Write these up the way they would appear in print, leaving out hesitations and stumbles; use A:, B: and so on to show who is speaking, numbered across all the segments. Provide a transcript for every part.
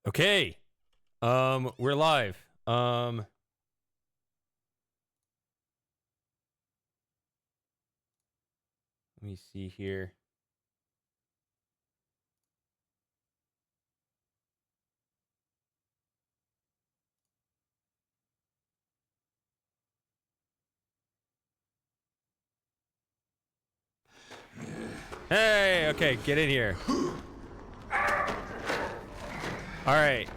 A: Okay. We're live. Let me see here. Hey, okay, get in here. All right.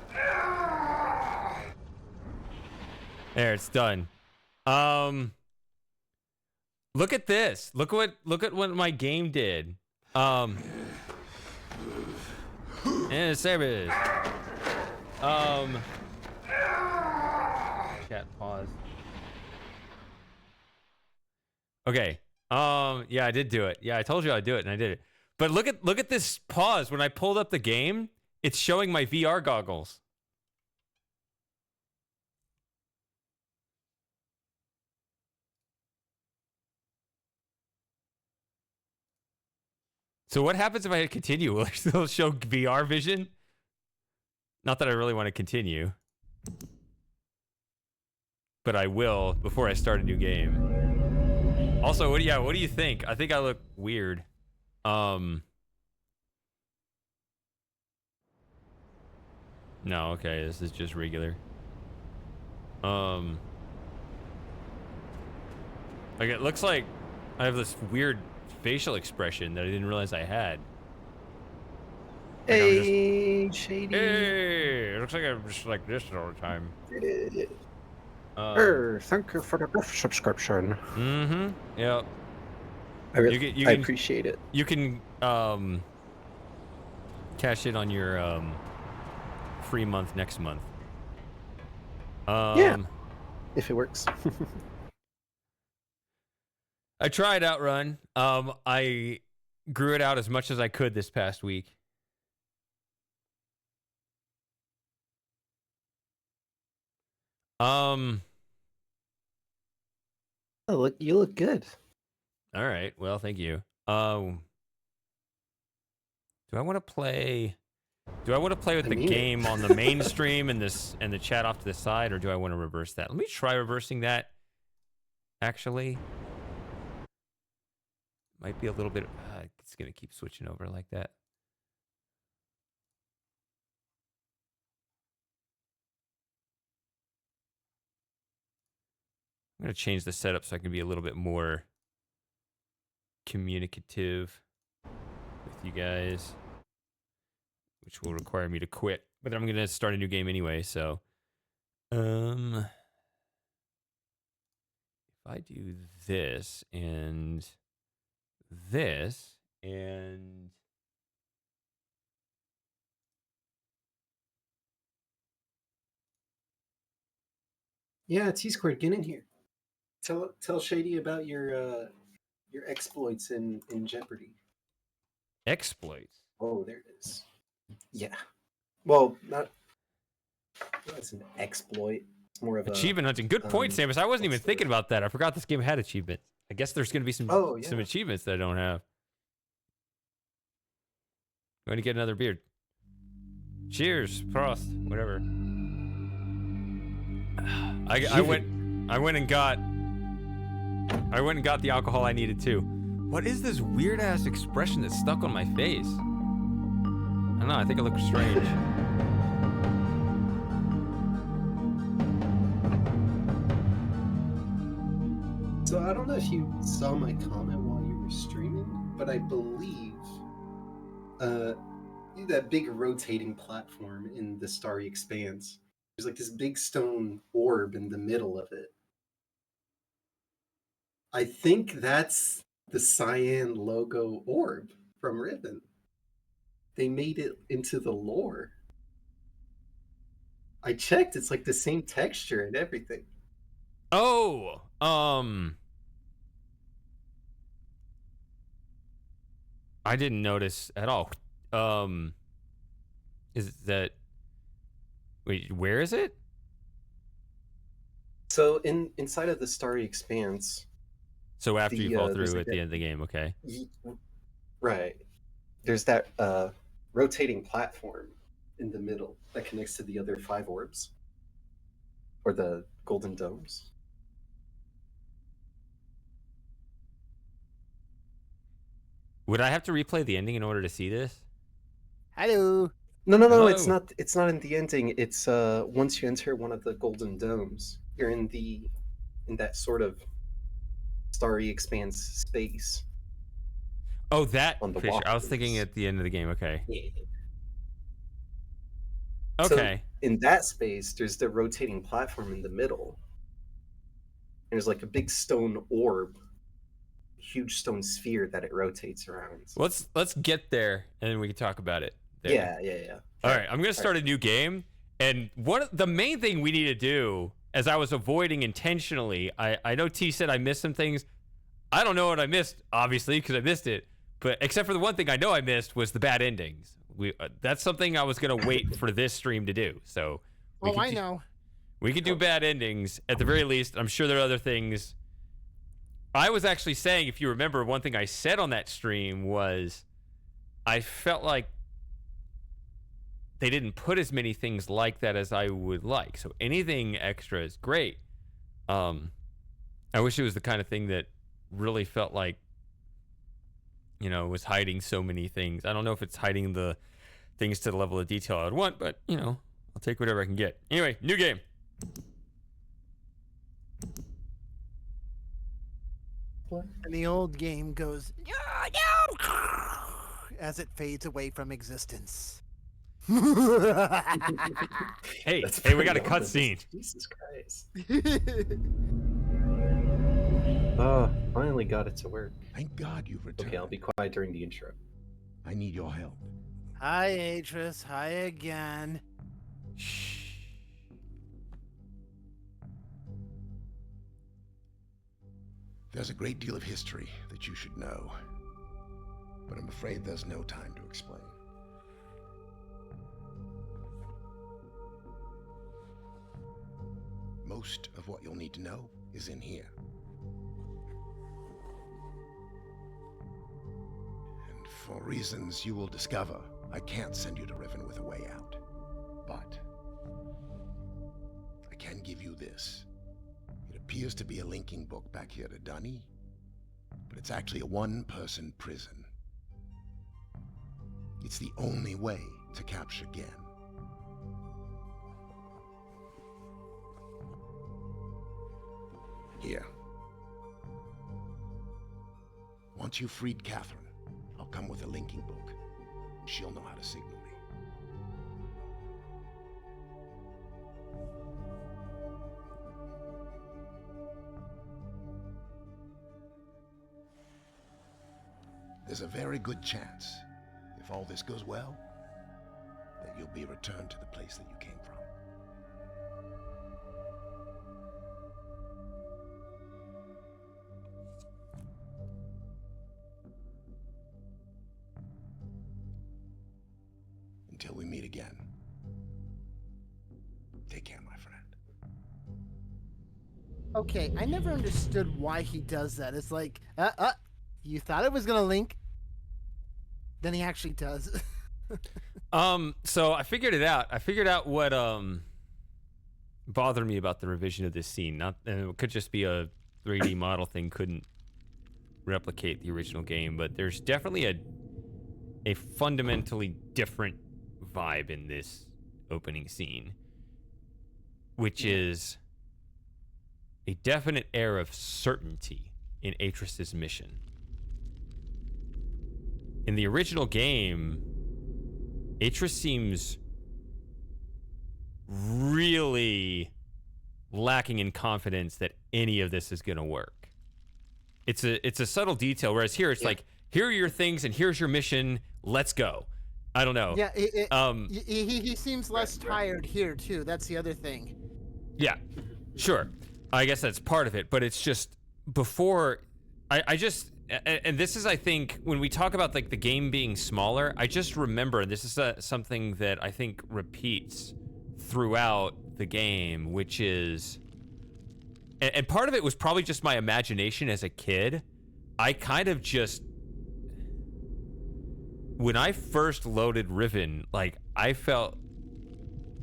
A: There, it's done. Look at this. Look at what my game did. And service. Chat pause. Okay. Yeah, I did do it. Yeah, I told you I'd do it, and I did it. But look at this pause. When I pulled up the game, it's showing my VR goggles. So what happens if I hit continue? Will it still show VR vision? Not that I really want to continue. But I will before I start a new game. Also, what do you think? I think I look weird. No, okay, this is just regular. Like it looks like I have this weird facial expression that I didn't realize I had.
B: Like hey, Shady.
A: Hey, it looks like I'm just like this all the time.
B: Thank you for the gift subscription.
A: Mm-hmm. Yeah.
B: I appreciate it.
A: You can cash in on your free month next month.
B: Yeah. If it works.
A: I tried Outrun. I grew it out as much as I could this past week.
B: Oh, look, you look good.
A: All right. Well, thank you. Do I want to play? Do I want to play with the game on the mainstream and the chat off to the side, or do I want to reverse that? Let me try reversing that. Actually, might be a little bit. It's gonna keep switching over like that. I'm going to change the setup so I can be a little bit more communicative with you guys, which will require me to quit. But I'm going to start a new game anyway, so... if I do this, and...
B: Yeah, T-Squared, get in here. Tell Shady about your exploits in Jeopardy.
A: Exploits?
B: Oh, there it is. Yeah. Well, that's an exploit. It's more of
A: achievement hunting. Good point, Samus. I wasn't even thinking about that. I forgot this game had achievements. I guess there's going to be some achievements that I don't have. I'm going to get another beard. Cheers, Prost, whatever. I went and got the alcohol I needed too. What is this weird ass expression that's stuck on my face? I don't know, I think it looks strange.
B: So I don't know if you saw my comment while you were streaming, but I believe that big rotating platform in the Starry Expanse, there's like this big stone orb in the middle of it. I think that's the cyan logo orb from Riven. They made it into the lore. I checked, it's like the same texture and everything.
A: Oh, I didn't notice at all. Is that... Wait, where is it?
B: So inside of the Starry Expanse.
A: So after you fall through at the end of the game, okay.
B: Right. There's that rotating platform in the middle that connects to the other 5 orbs, or the golden domes.
A: Would I have to replay the ending in order to see this?
C: Hello.
B: No,
A: Hello.
B: it's not. It's not in the ending. It's once you enter one of the golden domes, you're in that sort of starry expanse space.
A: Oh, that
B: On the
A: picture. I was
B: walkthroughs.
A: thinking at the end of the game. Okay.
B: Yeah.
A: Okay.
B: So in that space, there's the rotating platform in the middle. And there's like a big stone orb, huge stone sphere that it rotates around.
A: Let's get there, and then we can talk about it. There.
B: Yeah.
A: All right, I'm gonna start a new game, and the main thing we need to do, as I was avoiding intentionally, I know T said I missed some things. I don't know what I missed, obviously, because I missed it. But except for the one thing I know I missed was the bad endings. That's something I was gonna wait for this stream to do. So.
C: I know.
A: We could do bad endings at the very least. I'm sure there are other things. I was actually saying, if you remember, one thing I said on that stream was I felt like they didn't put as many things like that as I would like. So anything extra is great. I wish it was the kind of thing that really felt like, was hiding so many things. I don't know if it's hiding the things to the level of detail I would want, but, I'll take whatever I can get. Anyway, new game.
C: And the old game goes no, as it fades away from existence.
A: Hey, we got a cutscene.
B: Jesus Christ. Finally got it to work.
D: Thank God you've returned.
B: Okay, I'll be quiet during the intro.
D: I need your help.
C: Hi, Atris. Hi again.
A: Shh.
D: There's a great deal of history that you should know, but I'm afraid there's no time to explain. Most of what you'll need to know is in here. And for reasons you will discover, I can't send you to Riven with a way out. But I can give you this. It appears to be a linking book back here to Dunny, but it's actually a one-person prison. It's the only way to capture Gen. Here. Once you've freed Catherine, I'll come with a linking book. She'll know how to signal me. There's a very good chance, if all this goes well, that you'll be returned to the place that you came from. Until we meet again, take care, my friend.
C: Okay, I never understood why he does that. It's like, you thought it was gonna link, then he actually does.
A: So I figured it out. I figured out what bothered me about the revision of this scene. And it could just be a 3D model thing, couldn't replicate the original game, but there's definitely a fundamentally different vibe in this opening scene, which is a definite air of certainty in Atris's mission. In the original game, Atris seems really lacking in confidence that any of this is going to work. It's a subtle detail, whereas here it's like, here are your things and here's your mission, let's go. I don't know.
C: Yeah, he seems less tired here too. That's the other thing.
A: Yeah, sure. I guess that's part of it, but it's just before I just, and this is, I think, when we talk about like the game being smaller, I just remember this is something that I think repeats throughout the game, which is, and part of it was probably just my imagination as a kid. I kind of just, when I first loaded Riven, like I felt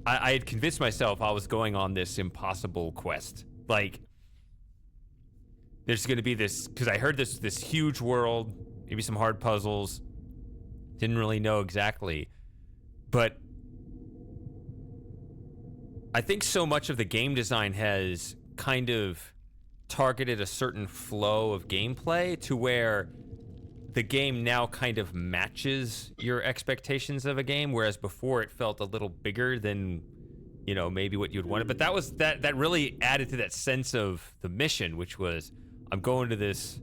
A: I had convinced myself I was going on this impossible quest. Like, there's going to be this, because I heard this huge world, maybe some hard puzzles. Didn't really know exactly. But I think so much of the game design has kind of targeted a certain flow of gameplay to where the game now kind of matches your expectations of a game, whereas before it felt a little bigger than, you know, maybe what you'd wanted. But that really added to that sense of the mission, which was, I'm going to this,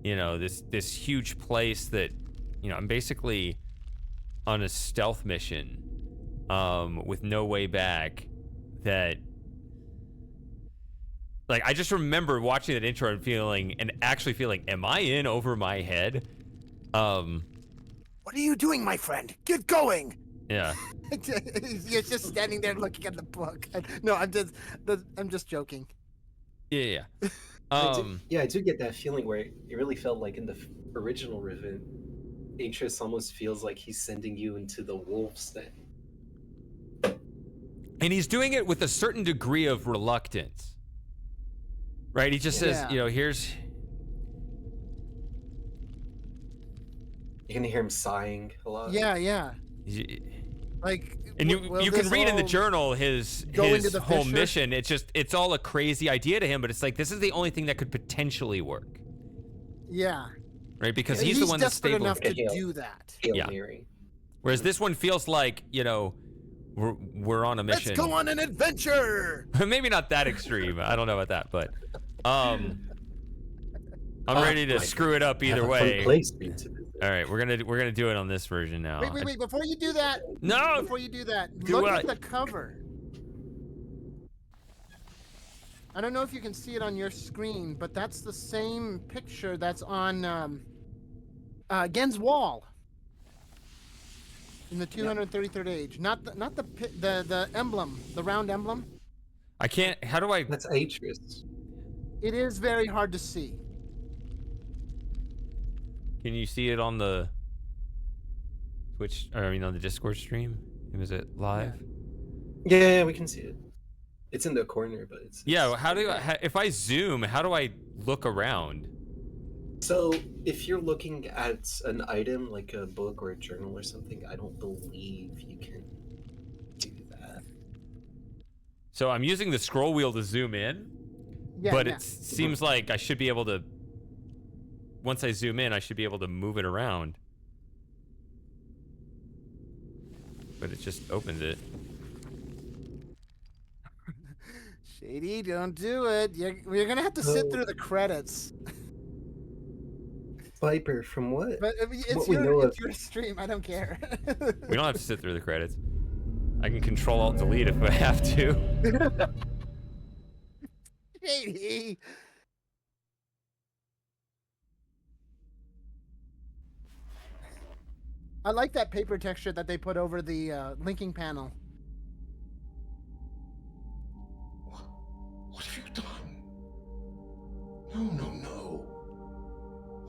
A: you know, this huge place that, you know, I'm basically on a stealth mission with no way back. That, like, I just remember watching that intro and actually feeling, am I in over my head?
C: What are you doing, my friend? Get going!
A: Yeah.
C: You're just standing there looking at the book. No, I'm just joking.
A: Yeah.
B: I do get that feeling where it really felt like in the original Riven, Atreus almost feels like he's sending you into the wolf's den.
A: And he's doing it with a certain degree of reluctance. Right? He just says, you know, here's...
B: You're gonna hear him sighing a lot.
C: Yeah. Like,
A: and you can read in the journal his whole mission. It's all a crazy idea to him, but it's like, this is the only thing that could potentially work.
C: Yeah.
A: Right? Because he's the one that's
C: desperate
A: stable
C: enough to do that.
A: Yeah. Whereas this one feels like, you know, we're on a mission.
C: Let's go on an adventure.
A: Maybe not that extreme. I don't know about that, but I'm ready to screw it up either way. All right, we're gonna do it on this version now.
C: Wait! Before you do that,
A: no.
C: Before you do that, look at the cover. I don't know if you can see it on your screen, but that's the same picture that's on Gen's wall in the 233rd age. Not the emblem, the round emblem.
A: I can't. How do I?
B: That's Atreus.
C: It is very hard to see.
A: Can you see it on the Twitch? Or, I mean, on the Discord stream? Was it live?
B: Yeah, we can see it. It's in the corner, but it's
A: yeah. How do if I zoom? How do I look around?
B: So if you're looking at an item like a book or a journal or something, I don't believe you can do that.
A: So I'm using the scroll wheel to zoom in, but it seems like I should be able to. Once I zoom in, I should be able to move it around. But it just opens it.
C: Shady, don't do it. You're gonna have to sit through the credits.
B: Viper, from what?
C: But it's your stream. I don't care.
A: We don't have to sit through the credits. I can Control Alt Delete if I have to.
C: Shady. I like that paper texture that they put over the linking panel.
D: What have you done? No.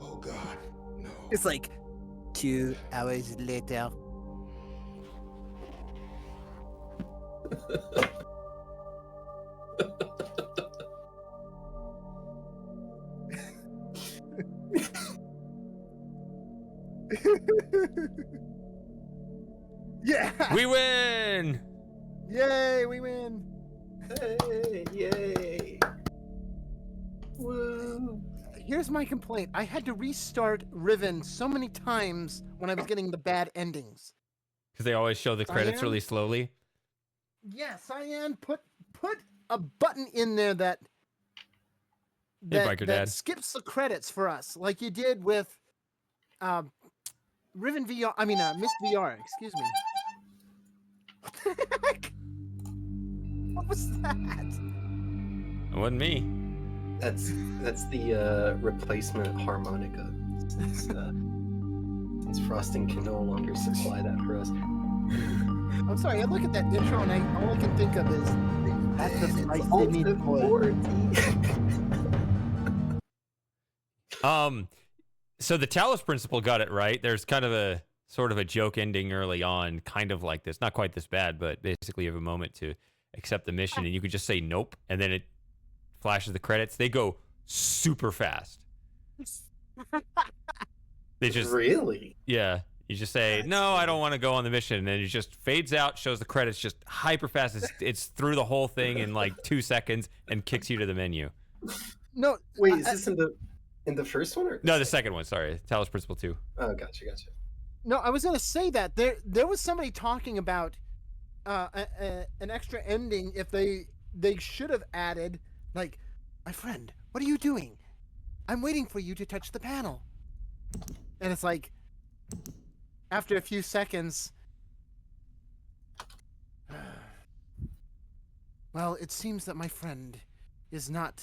D: Oh, God, no.
C: It's like 2 hours later. Yeah!
A: We win!
C: Yay, we win!
B: Hey, yay! Woo!
C: Here's my complaint. I had to restart Riven so many times when I was getting the bad endings.
A: Because they always show the credits really slowly?
C: Yeah, Cyan, put a button in there that skips the credits for us, like you did with Riven VR. I mean, Mist VR. Excuse me. What the heck? What was that?
A: It wasn't me.
B: That's the replacement harmonica. Since Frosting can no longer supply that for us.
C: I'm sorry. I look at that intro and all I can think of is that's the spice they need to pour.
A: So the Talos principle got it right. There's kind of a sort of a joke ending early on, kind of like this. Not quite this bad, but basically you have a moment to accept the mission, and you could just say nope, and then it flashes the credits. They go super fast. They just
B: Really?
A: yeah. You just say,
B: That's
A: no, I
B: funny.
A: don't want to go on the mission. And then it just fades out, shows the credits just hyper fast. It's through the whole thing in like 2 seconds and kicks you to the menu.
C: No,
B: Wait, is this in the first one or
A: No, the second one. Sorry. Talos Principle 2.
B: Oh, gotcha.
C: no. I was gonna say that there was somebody talking about an extra ending if they should have added like, my friend, what are you doing? I'm waiting for you to touch the panel. And it's like, after a few seconds, well, it seems that my friend is not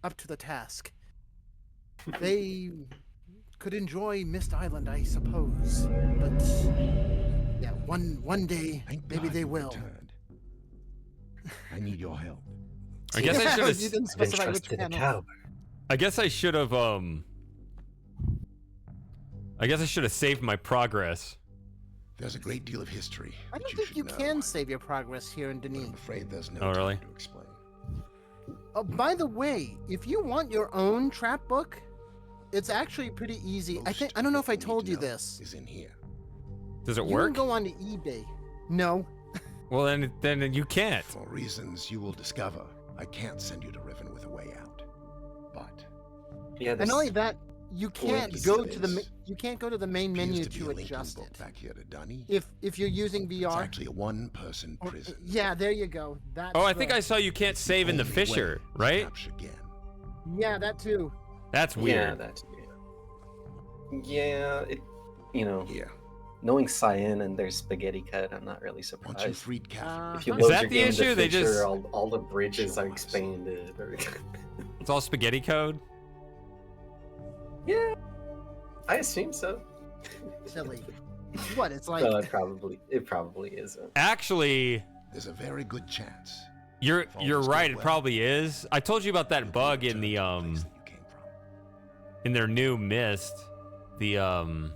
C: up to the task. They could enjoy Mist Island, I suppose, but yeah, one day
D: Thank
C: maybe
D: God
C: they
D: you
C: will.
D: returned. I need your help.
A: I guess I should
C: You
A: have.
C: didn't specify which
B: Entrust with a
C: panel.
B: coward.
A: I guess I should have. I guess I should have saved my progress.
D: There's a great deal of history.
C: I
D: that
C: don't
D: you
C: think
D: should
C: you
D: know.
C: can save your progress here in
D: But
C: Denis.
D: I'm afraid there's no
A: Oh, really?
D: time to explain.
C: Oh, by the way, if you want your own trap book, it's actually pretty easy. I don't know if I
D: Most of what
C: told
D: need
C: you
D: to know
C: this.
D: Is in here.
A: Does it
C: You
A: work?
C: can go on to eBay. No.
A: Well, then you can't.
D: For reasons you will discover, I can't send you to Riven with a way out. But
B: Yeah,
C: And
B: this,
C: not only that, you can't
D: Blinky
C: go to the
D: space.
C: you can't go to the main
D: appears
C: menu
D: to be
C: to
D: a linking
C: adjust
D: book
C: it.
D: back here to Dunny.
C: If you're using
D: It's
C: VR.
D: actually a one-person
C: Or-
D: prison.
C: yeah, there you go. That's
A: Oh, I think
C: the-
A: I saw you can't save in the
D: Only
A: Fisher,
D: way is
A: right?
D: capture again.
C: Yeah, that too.
A: That's
B: yeah,
A: weird.
B: yeah, it,
D: Here,
B: knowing Cyan and their spaghetti cut, I'm not really
D: once you
B: surprised.
D: freed Catherine,
B: If you
C: Is
B: load
A: that
B: your
A: the
B: game
A: issue?
B: into
A: They
B: Fisher,
A: just-
B: all the bridges
D: Sure
B: are
D: was.
B: expanded. Or...
A: It's all spaghetti code.
B: yeah, I assume so.
C: Silly. What? It's like
B: No, it probably isn't.
A: Actually,
D: there's a very good chance
A: you're
D: If all
A: you're
D: this
A: right.
D: goes
A: It
D: well,
A: probably is. I told you about that
D: you'll be
A: bug in
D: returned
A: the
D: to place that you came from.
A: in their new Mist, the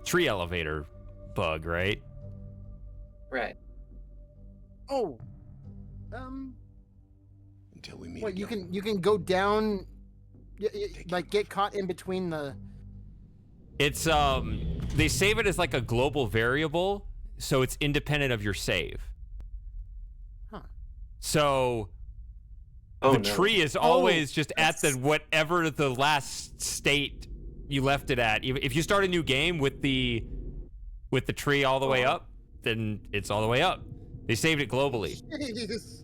A: tree elevator bug, right?
B: Right.
C: oh,
D: Until we meet
C: what
D: again.
C: you can go down,
D: Take
C: like
D: it.
C: get caught in between the.
A: It's they save it as like a global variable, so it's independent of your save.
C: Huh.
A: So
B: Oh,
A: the
B: no.
A: tree is always just at the
B: that's-
A: whatever the last state you left it at. If you start a new game with the tree all the way up, then it's all the way up. They saved it globally.
C: Jeez.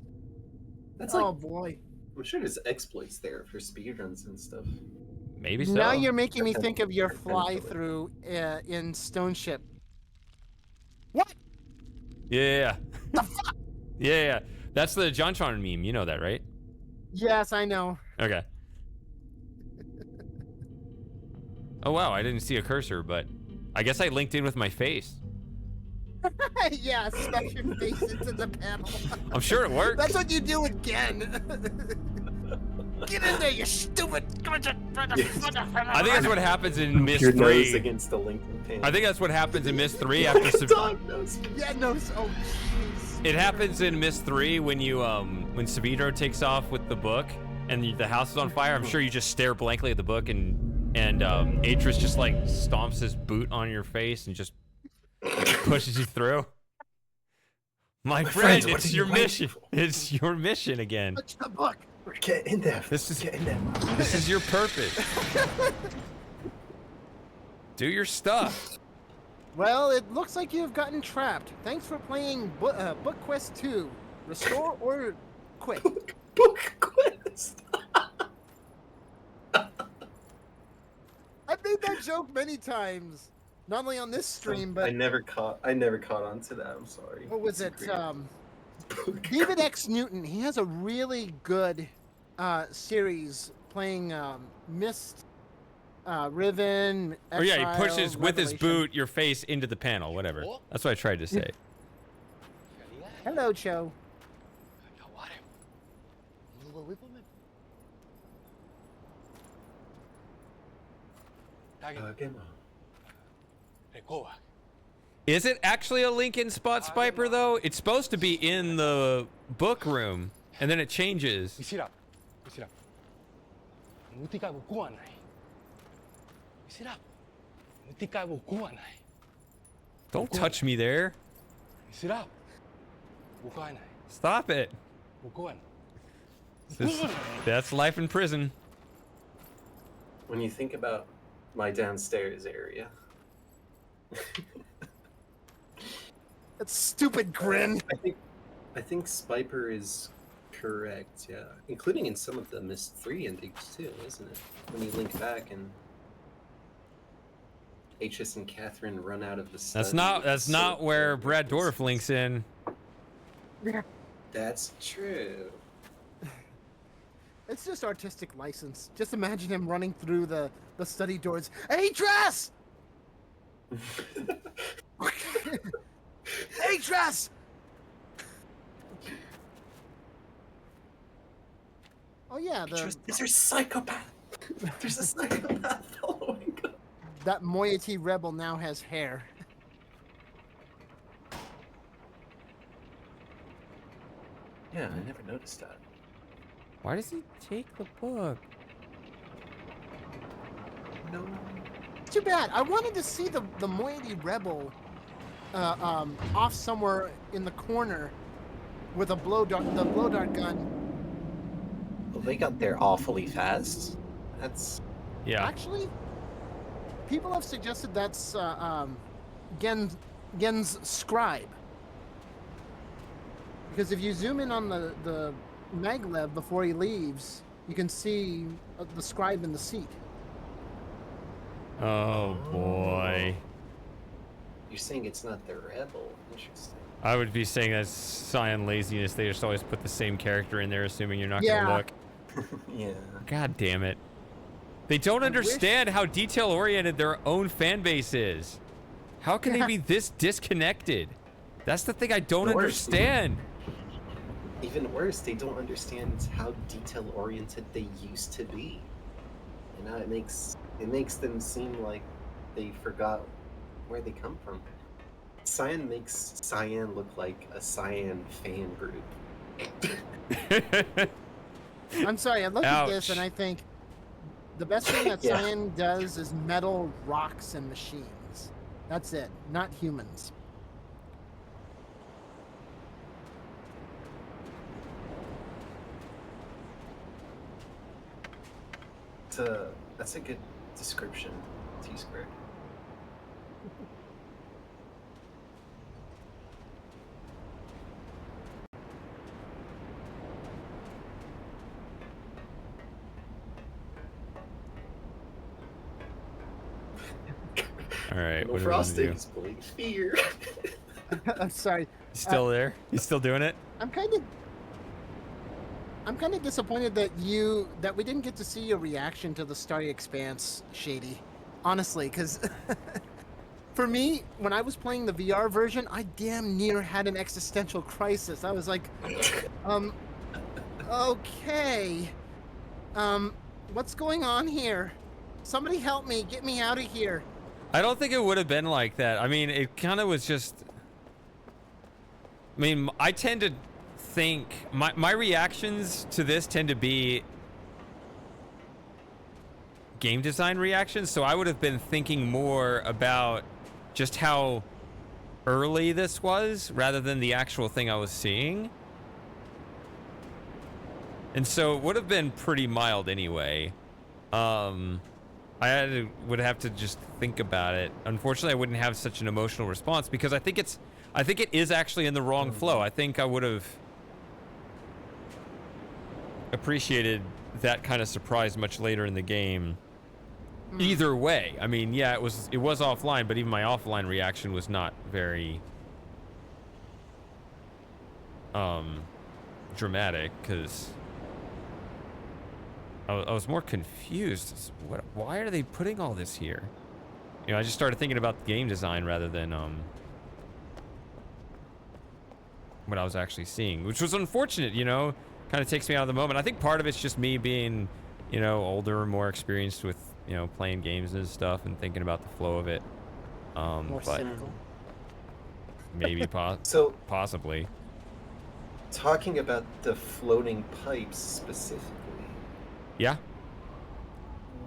B: That's like,
C: Oh boy.
B: I'm sure there's exploits there for speedruns and stuff.
A: Maybe so.
C: Now you're making me
B: Potentially.
C: think of your
B: Potentially.
C: fly through in Stone Ship. What?
A: Yeah.
C: The fuck?
A: Yeah. That's the JonTron meme. You know that, right?
C: Yes, I know.
A: Okay. Oh wow, I didn't see a cursor, but I guess I linked in with my face.
C: Yeah, stuff your face into the panel.
A: I'm sure it worked.
C: That's what you do again. Get in there, you stupid.
A: I think that's what happens in Mist
B: Your nose
A: 3.
B: against the LinkedIn pane.
A: I think that's what happens in Mist 3 after
B: Dog nose.
C: Yeah, no. Oh, jeez.
A: it happens in Mist 3 when you when Sabidro takes off with the book and the house is on fire. I'm sure you just stare blankly at the book and Atris just like stomps his boot on your face and just pushes you through. My friend,
B: friends, what
A: it's
B: are you
A: your
B: waiting
A: mission.
B: for?
A: It's your mission again.
C: Touch the book.
B: Get in there.
A: This is-
B: Get in there.
A: This is your purpose. Do your stuff.
C: Well, it looks like you've gotten trapped. Thanks for playing Book Quest 2. Restore or quit.
B: Book quest.
C: I've made that joke many times. Not only on this stream,
B: I
C: but
B: never caught on to that. I'm sorry.
C: what was it?
B: It's a great- Book
C: David X. Newton, he has a really good series playing Mist, Riven,
A: Or yeah, he
C: Exile,
A: pushes with his
C: Revelation.
A: boot your face into the panel, whatever. That's what I tried to say.
C: Hello, Cho.
A: Is it actually a link in Spot Spiper though? It's supposed to be in the book room, and then it changes. Don't touch me there. Stop it. That's life in prison.
B: When you think about my downstairs area.
C: That stupid grin.
B: I think Spiper is correct, yeah. Including in some of the Myst 3 endings too, isn't it? When you link back and HS and Catherine run out of the sun.
A: That's not where Brad Dourif links in.
B: That's true.
C: It's just artistic license. Just imagine him running through the study doors. Hey, dress! Hey, dress! Oh yeah,
B: There's a psychopath. There's a psychopath following us.
C: That moiety rebel now has hair.
B: Yeah, I never noticed that.
A: Why does he take the book?
B: No.
C: Too bad. I wanted to see the moiety rebel off somewhere in the corner with the blow dart gun.
B: Well, they got there awfully fast. That's...
A: Yeah.
C: Actually, people have suggested that's Gen's scribe. Because if you zoom in on the maglev before he leaves, you can see the scribe in the seat.
A: Oh boy.
B: You're saying it's not the rebel? Interesting.
A: I would be saying that's Cyan laziness. They just always put the same character in there, assuming you're not gonna look.
B: Yeah.
A: God damn it. They don't understand how detail-oriented their own fan base is. How can they be this disconnected? That's the thing I don't understand.
B: Even worse, they don't understand how detail-oriented they used to be. You know, it makes them seem like they forgot where they come from. Cyan makes Cyan look like a Cyan fan group.
C: I'm sorry, I look at this and I think the best thing that
B: Yeah.
C: Cyan does is metal rocks and machines. That's it, not humans.
B: That's a good description, T-Squared.
A: All right,
B: No
A: what do we want to
B: frosting
A: do?
B: is pulling fear.
C: I'm sorry.
A: He's still there? He's still doing it?
C: I'm kind of disappointed that we didn't get to see your reaction to the Starry Expanse, Shady. Honestly, because for me, when I was playing the VR version, I damn near had an existential crisis. I was like, okay, what's going on here? Somebody help me, get me out of here.
A: I don't think it would have been like that. I mean, it kind of was just... I mean, I tend to think... My reactions to this tend to be game design reactions, so I would have been thinking more about just how early this was rather than the actual thing I was seeing. And so it would have been pretty mild anyway. Would have to just think about it. Unfortunately, I wouldn't have such an emotional response because I think it is actually in the wrong flow. I think I would have appreciated that kind of surprise much later in the game. Either way, I mean, yeah, it was offline, but even my offline reaction was not very dramatic because I was more confused. Why are they putting all this here? You know, I just started thinking about the game design rather than what I was actually seeing, which was unfortunate, you know, kind of takes me out of the moment. I think part of it's just me being, you know, older and more experienced with, you know, playing games and stuff and thinking about the flow of it.
C: More
A: but
C: cynical.
A: maybe
B: So,
A: possibly.
B: talking about the floating pipes specifically,
A: Yeah.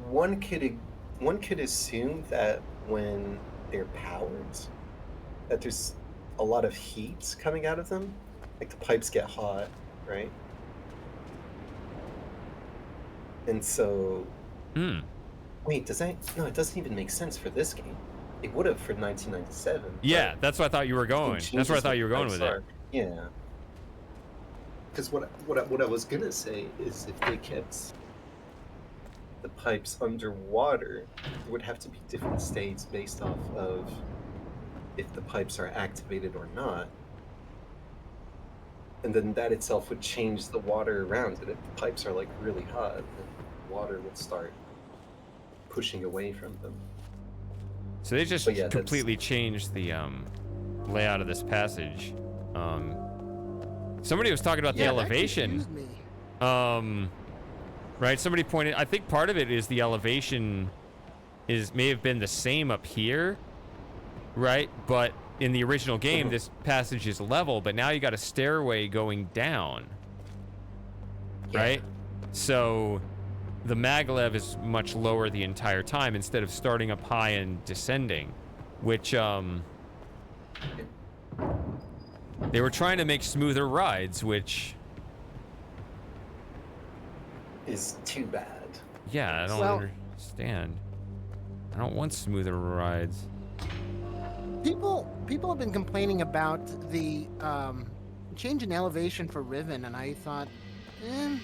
B: one could assume that when they're powered, that there's a lot of heat coming out of them, like the pipes get hot, right? And so, wait, does that? No, it doesn't even make sense for this game. It would have for 1997.
A: Yeah, that's where I thought you were going. That's where I thought you were going with it.
B: Yeah. Because what I was gonna say is if they kept the pipes underwater, there would have to be different states based off of if the pipes are activated or not. And then that itself would change the water around it. If the pipes are like really hot, then water would start pushing away from them.
A: So they just
B: But yeah,
A: completely changed the layout of this passage. Somebody was talking about the elevation.
C: That confused me.
A: Right? Somebody pointed. I think part of it is the elevation may have been the same up here, right? But in the original game, this passage is level, but now you got a stairway going down, right? So the maglev is much lower the entire time instead of starting up high and descending, which they were trying to make smoother rides, which
B: is too bad.
A: Yeah, I don't understand. I don't want smoother rides.
C: People have been complaining about the change in elevation for Riven, and I thought, and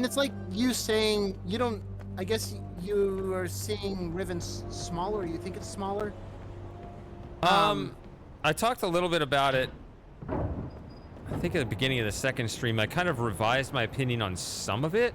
C: it's like you saying you don't. I guess you are seeing Riven smaller. You think it's smaller?
A: I talked a little bit about it. I think at the beginning of the second stream, I kind of revised my opinion on some of it.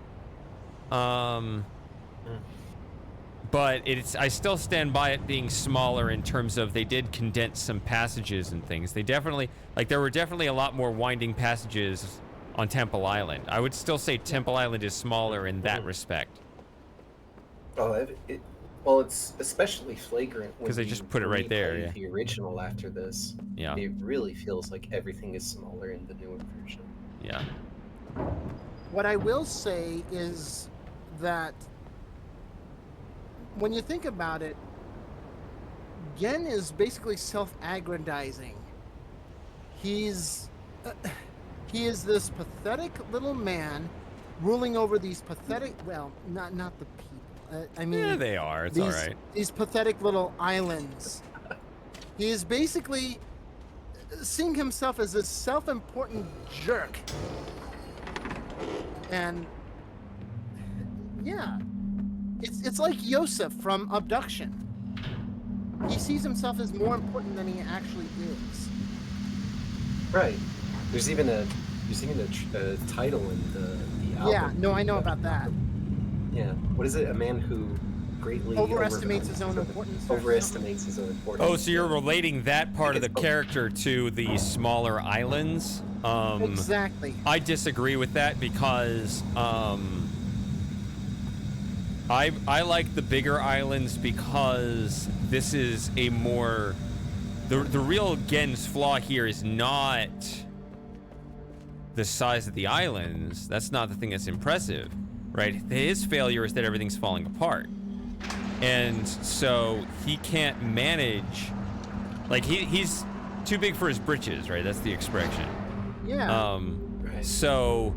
A: But I still stand by it being smaller in terms of they did condense some passages and things. They definitely, like, there were definitely a lot more winding passages on Temple Island. I would still say Temple Island is smaller in that respect.
B: Oh, well, it's especially flagrant
A: because they just put it right there. Yeah.
B: The original after this.
A: Yeah.
B: It really feels like everything is smaller in the newer version.
A: Yeah.
C: What I will say is that when you think about it, Gen is basically self-aggrandizing. He is this pathetic little man ruling over these pathetic, well, not the people. I mean,
A: yeah, they are. It's all right.
C: These pathetic little islands. He is basically seeing himself as this self-important jerk. And yeah, it's like Yosef from Abduction. He sees himself as more important than he actually is.
B: Right. There's even a title in the album.
C: Yeah, no, I know about that.
B: Yeah. What is it? A man who greatly
C: overestimates his own importance.
B: Overestimates his own importance.
A: Oh, so you're relating that part of the character to the smaller islands?
C: Exactly.
A: I disagree with that because I like the bigger islands because this is a more the real Gen's flaw here is not the size of the islands. That's not the thing that's impressive, right? His failure is that everything's falling apart. And so he can't manage, like he's too big for his britches, right? That's the expression.
C: Yeah.
B: Right.
A: So,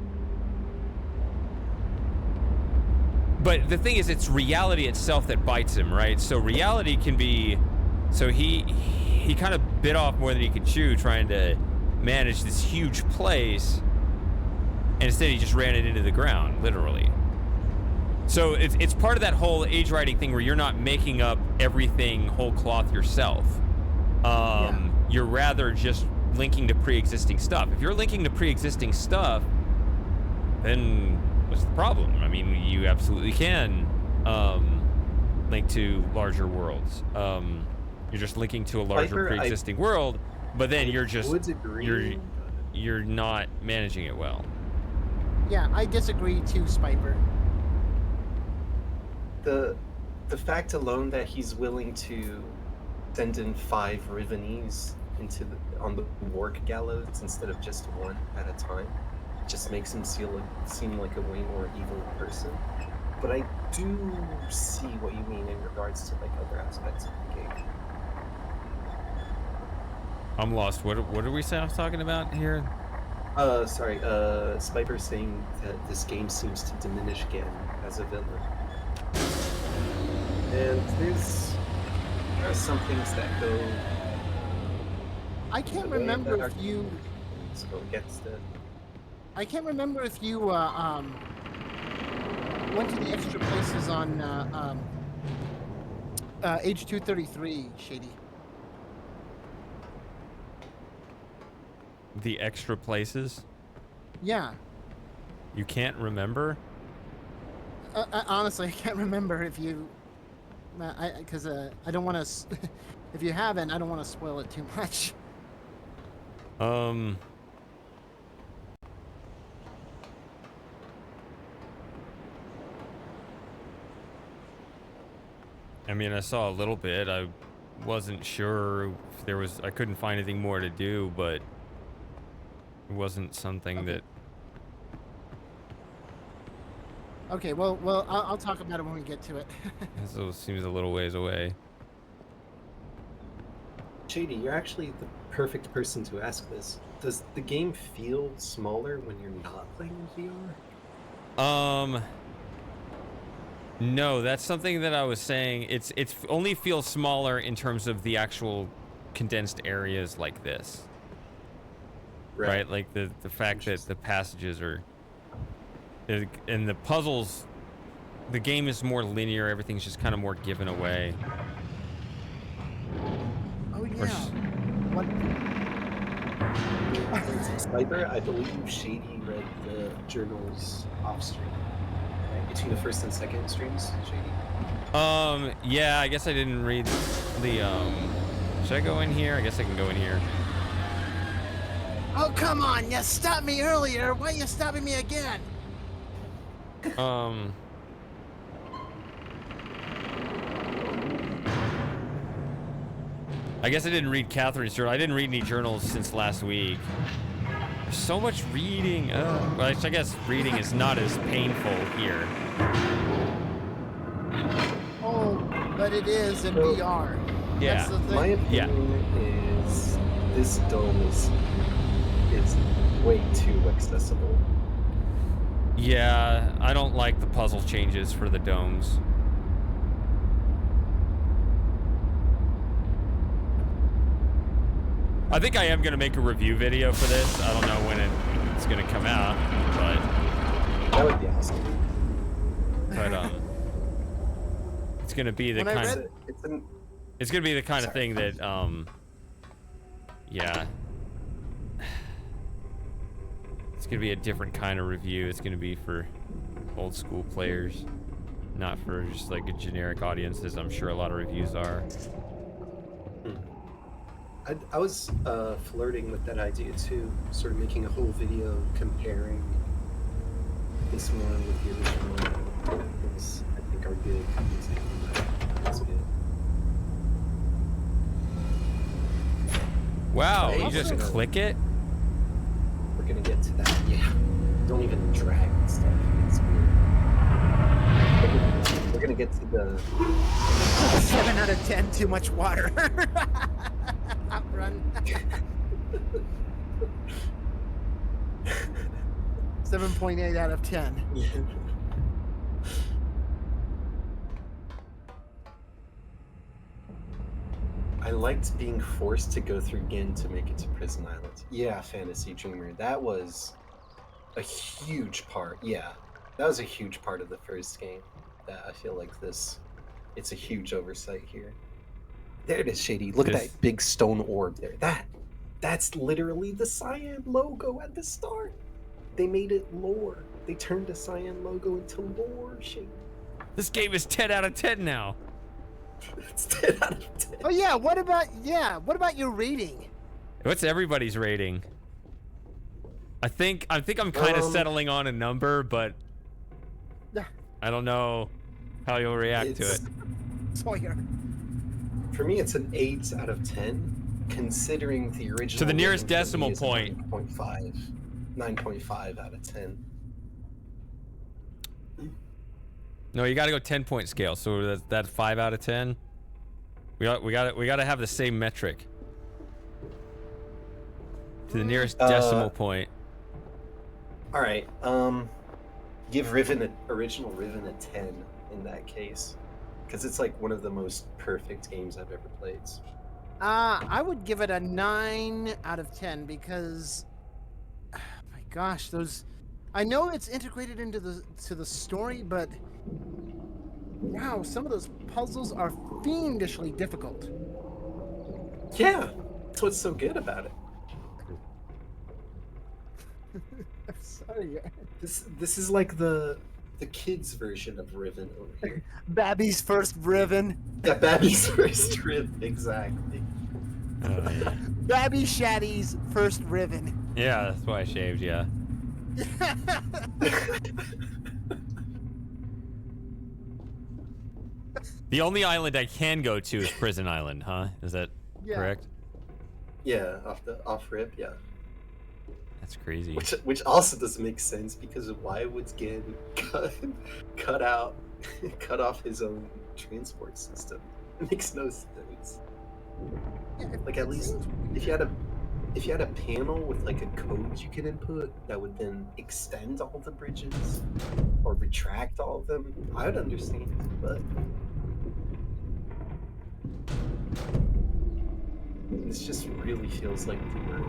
A: but the thing is, it's reality itself that bites him, right? So reality can be, so he kind of bit off more than he could chew trying to manage this huge place, and instead he just ran it into the ground, literally. So it's part of that whole age writing thing where you're not making up everything whole cloth yourself. You're rather just linking to pre-existing stuff. If you're linking to pre-existing stuff, then what's the problem? I mean, you absolutely can link to larger worlds. You're just linking to a larger pre-existing world, but then you're not managing it well.
C: Yeah, I disagree too, Spiper.
B: The the fact alone that he's willing to send in 5 Rivenese on the work gallows instead of just 1 at a time just makes him seem like a way more evil person. But I do see what you mean in regards to like other aspects of the game.
A: I'm lost. What did we say I was talking about here?
B: Sorry, Spiper saying that this game seems to diminish Gan as a villain. And there are some things that go...
C: I can't
B: the way
C: remember
B: that
C: if you...
B: go against it.
C: I can't remember if you went to the extra places on Age 233, Shady.
A: The extra places?
C: Yeah.
A: You can't remember?
C: Honestly, I can't remember if you... Because I don't want to... If you haven't, I don't want to spoil it too much.
A: I mean, I saw a little bit. I wasn't sure if there was... I couldn't find anything more to do, but it wasn't something that...
C: Okay, well, I'll talk about it when we get to it.
A: So it seems a little ways away.
B: Shady, you're actually the perfect person to ask this. Does the game feel smaller when you're not playing in VR?
A: No, that's something that I was saying. It's only feels smaller in terms of the actual condensed areas like this. Right? Like the fact that the passages are... And the puzzles... The game is more linear. Everything's just kind of more given away.
C: Oh, yeah. What?
B: Sniper, I believe Shady read the journals off stream. Right? Between the first and second streams, Shady?
A: Yeah, I guess I didn't read the, Should I go in here? I guess I can go in here.
C: Oh, come on! You stopped me earlier! Why are you stopping me again?
A: I guess I didn't read Catherine's journal. I didn't read any journals since last week. There's so much reading. Well, I guess reading is not as painful here.
C: Oh, but it is in
B: So,
C: VR.
A: Yeah.
C: That's the thing.
B: My opinion is this dome is way too accessible.
A: Yeah, I don't like the puzzle changes for the domes. I think I am going to make a review video for this. I don't know when it's going to come out, but...
B: That would be awesome.
A: But, it's going to be the kind of... It's going to be the kind of thing that, yeah. It's going to be a different kind of review. It's going to be for old school players, not for just like a generic audience, as I'm sure a lot of reviews are.
B: I was flirting with that idea too, sort of making a whole video comparing this one with the original one. Things I think are good. That's good.
A: Wow,
B: Hey,
A: you just click it?
B: We're gonna get to that. Yeah. Don't even drag and stuff. It's weird. We're gonna get to the
C: 7 out of 10, too much water. Run. 7.8 out of 10.
B: I liked being forced to go through Gin to make it to Prison Island. Yeah, Fantasy Dreamer. That was a huge part. Yeah, that was a huge part of the first game. That I feel like it's a huge oversight here. There it is, Shady. Look at that big stone orb there. That's literally the Cyan logo at the start. They made it lore. They turned the Cyan logo into lore, Shady.
A: This game is 10 out of 10 now.
B: It's 10 out of 10.
C: Oh yeah, what about your rating?
A: What's everybody's rating? I think I'm kind of settling on a number, but I don't know how you'll react to it.
C: Sawyer.
B: For me, it's an 8 out of 10, considering the original.
A: To the nearest
B: rating for me
A: decimal
B: is a
A: point.
B: 9.5. 9.5 out of 10.
A: No, you got to go 10-point scale. So that's 5 out of 10. We got to have the same metric. To the nearest decimal point.
B: All right. Give original Riven a 10 in that case, because it's like one of the most perfect games I've ever played.
C: I would give it a 9 out of 10 because, my gosh, those. I know it's integrated into the story, but wow, some of those puzzles are fiendishly difficult.
B: Yeah, that's what's so good about it.
C: I'm sorry.
B: This is like the kids version of Riven over here.
C: Babby's first Riven.
B: Yeah, Babby's first Riven, exactly.
A: Oh, yeah.
C: Babby Shaddy's first Riven.
A: Yeah, that's why I shaved, yeah. The only island I can go to is Prison Island, huh? Is that correct?
B: Yeah, off rip, yeah.
A: That's crazy.
B: Which also doesn't make sense because why would Gan cut off his own transport system? It makes no sense. Like at least if you had a panel with like a code you could input that would then extend all the bridges or retract all of them, I would understand, but this just really feels like the word.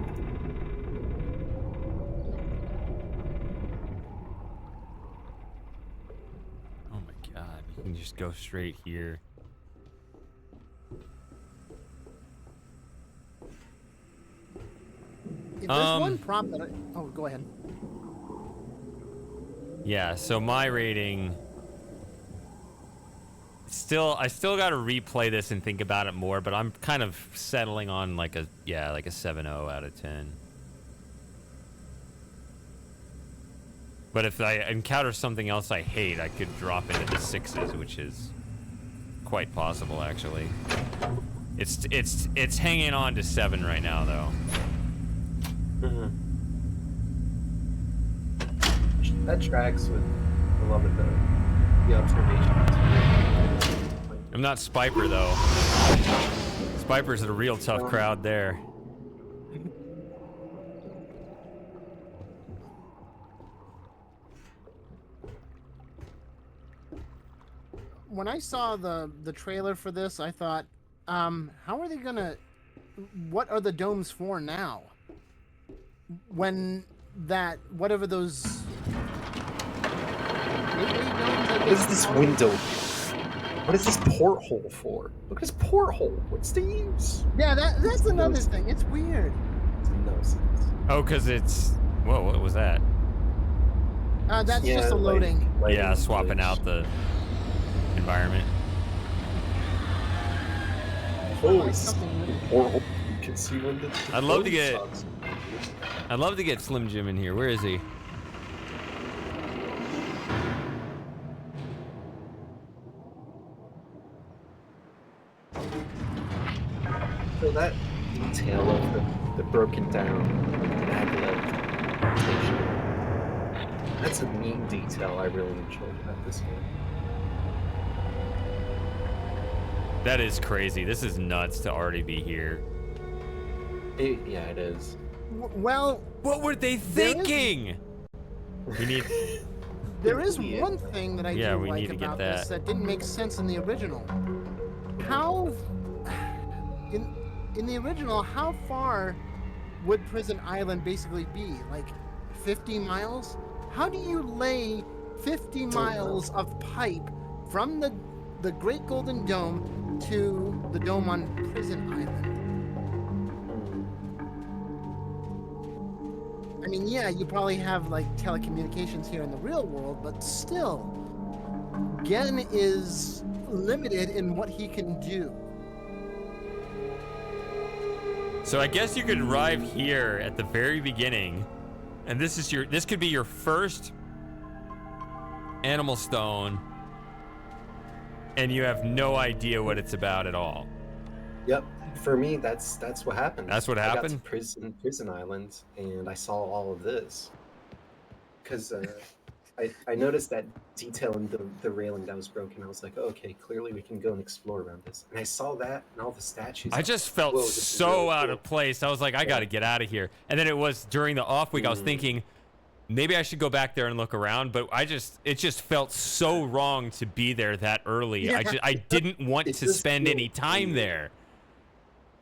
A: Oh my god, you can just go straight here.
C: If there's one prompt that oh, go ahead.
A: Yeah, so my rating I still got to replay this and think about it more, but I'm kind of settling on like a 7.0 out of 10. But if I encounter something else I hate, I could drop into the 6s, which is quite possible actually. It's hanging on to 7 right now though.
B: Mm-hmm. That tracks with a lot of the observations.
A: I'm not Spiper though. Spiper's a real tough crowd there.
C: When I saw the trailer for this, I thought, how are they gonna? What are the domes for now? When that whatever those.
B: What is this window? What is this porthole for? Look at this porthole. What's the use?
C: Yeah, that's another thing. It's weird.
B: No sense.
A: Oh, because it's... Whoa, what was that?
C: That's just a loading.
A: Yeah, swapping out the environment.
B: Oh, it's porthole. You can see when the...
A: I'd love to get Slim Jim in here. Where is he?
B: So that detail of the broken down maglev station, that's a neat detail I really enjoyed about this game.
A: That is crazy. This is nuts to already be here.
B: Yeah, it is.
C: Well,
A: what were they thinking? We need...
C: There is one thing that I do
A: we
C: like
A: need to get
C: about
A: that.
C: this that didn't make sense in the original. How, in the original, how far would Prison Island basically be? Like 50 miles? How do you lay 50 miles of pipe from the Great Golden Dome to the dome on Prison Island? I mean, yeah, you probably have like telecommunications here in the real world, but still, Gen is limited in what he can do.
A: So I guess you could arrive here at the very beginning, and this could be your first animal stone, and you have no idea what it's about at all.
B: Yep. For me, that's what happened.
A: That's what
B: I got
A: happened?
B: to Prison Island, and I saw all of this. Because I noticed that detail in the railing that was broken. I was like, oh, okay, clearly we can go and explore around this. And I saw that and all the statues.
A: I just felt
B: Whoa, this is
A: so
B: really
A: out
B: cool.
A: of place. I was like, I got to get out of here. And then it was during the off week, I was thinking, maybe I should go back there and look around, but it just felt so wrong to be there that early.
C: Yeah.
A: I didn't want
B: It
A: to
B: just
A: spend any
B: feels
A: time
B: weird.
A: there.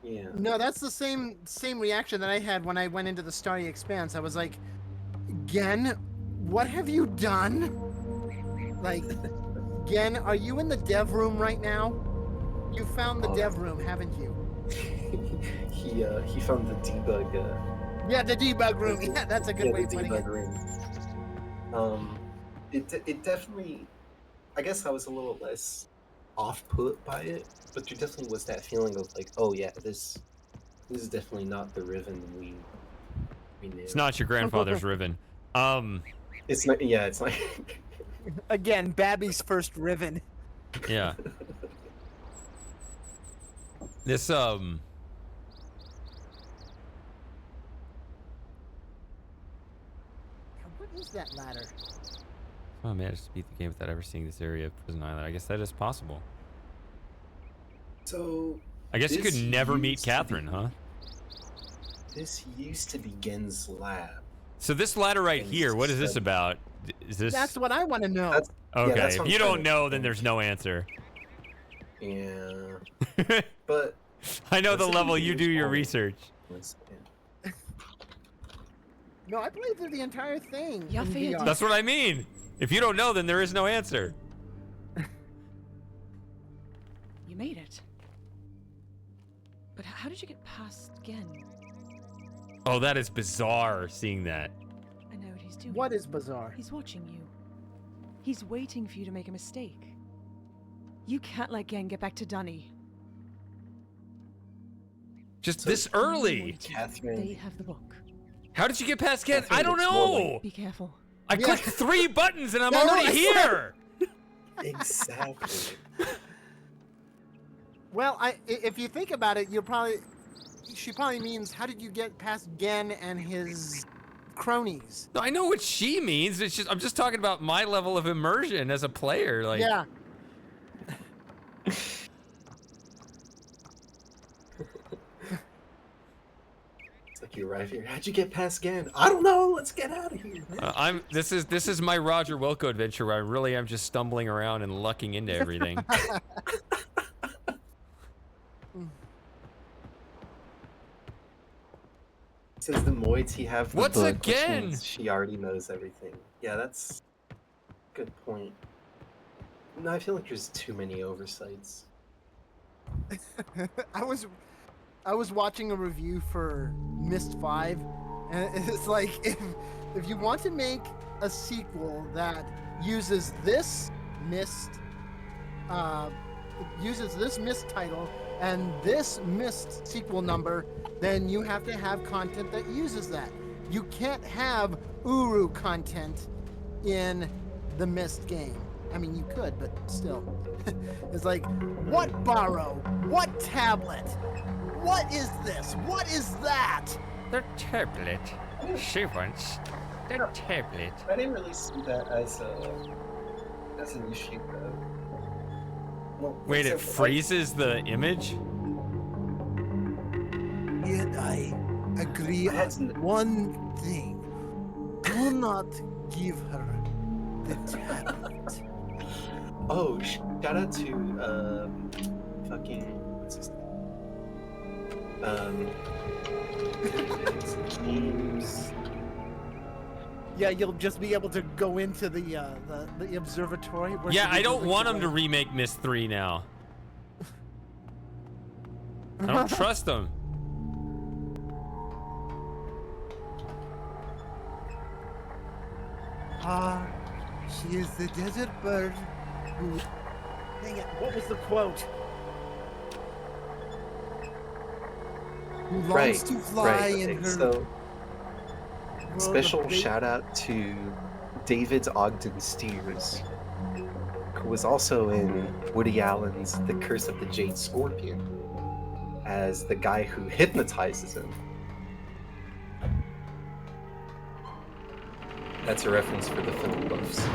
B: Yeah.
C: No, that's the same reaction that I had when I went into the Starry Expanse. I was like, Gen, what have you done? Like, Gen, are you in the dev room right now? You found the dev room, haven't you?
B: he found the debug.
C: Yeah, the debug room. Yeah, that's a good way of
B: the
C: putting it.
B: debug room. It definitely. I guess I was a little less off-put by it, but there definitely was that feeling of like, oh yeah, this is definitely not the Riven we knew.
A: It's not your grandfather's Riven.
B: It's not. Yeah, it's not.
C: Again, Babby's first Riven.
A: Yeah. This
C: What is that ladder?
A: Oh, I managed to beat the game without ever seeing this area of Prison Island. I guess that is possible.
B: So.
A: I guess you
B: this
A: could never meet
B: used to
A: Catherine,
B: be-
A: huh?
B: This used to be Gen's lab.
A: So this ladder right
B: And
A: here, what is this
B: study.
A: about? Is this
C: That's what I want to know.
B: That's,
A: okay?
B: that's
A: If
B: what I'm
A: you
B: trying
A: don't
B: to
A: know, then
B: think.
A: there's no answer.
B: Yeah, but
A: I know the
B: Let's
A: level
B: see
A: you
B: who's
A: do your
B: on.
A: research.
B: once again.
C: No, I played through the entire thing.
E: Yeah,
C: in
E: fair.
C: VR.
A: That's what I mean. If you don't know, then there is no answer.
E: You made it. But how did you get past Gen?
A: Oh, that is bizarre seeing that.
E: I know what he's doing.
C: What is bizarre?
E: He's watching you. He's waiting for you to make a mistake. You can't let Gen get back to Dunny.
A: Just
B: So-
A: this early.
B: Catherine.
E: They have the book.
A: How did you get past Ken?
B: Catherine
A: I don't
B: looks more
A: know.
E: Be careful.
A: I
C: Yeah.
A: clicked 3 buttons and I'm
C: No, no,
A: already
C: I swear.
A: here.
B: Exactly.
C: Well, if you think about it, she probably means how did you get past Gen and his cronies?
A: No, I know what she means. It's just I'm just talking about my level of immersion as a player. Like,
C: Yeah.
B: It's like you arrive here. How'd you get past Gan? I don't know. Let's get out of here. Man.
A: This is my Roger Wilco adventure where I really am just stumbling around and lucking into everything.
B: Says the moiety have the
A: What's
B: book, which
A: again?
B: means she already knows everything. Yeah, that's a good point. No, I feel like there's too many oversights.
C: I was watching a review for Myst 5, and it's like if you want to make a sequel that uses this Myst title and this Myst sequel number, then you have to have content that uses that. You can't have Uru content in the Myst game. I mean, you could, but still. It's like, what borrow? What tablet? What is this? What is that?
A: The tablet. She wants the tablet.
B: I didn't really see that as an issue though. Well,
A: Wait, it
B: except,
A: freezes the image?
C: Yet I agree
B: That's
C: on one thing. Do not give her the tablet.
B: Oh, shout out to fucking what's his name? James.
C: Yeah, you'll just be able to go into the observatory. Where
A: Yeah,
C: she
A: I don't
C: usually
A: want
C: goes.
A: them to remake Myst 3 now. I don't trust them.
C: Ah, she is the desert bird who. Dang it! What was the quote? Who longs
B: Right,
C: to fly in
B: okay,
C: her.
B: so
C: world of
B: special
C: ba-
B: shout out to David Ogden Steers. who was also in Woody Allen's The Curse of the Jade Scorpion as the guy who hypnotizes him. That's a reference for the film buffs.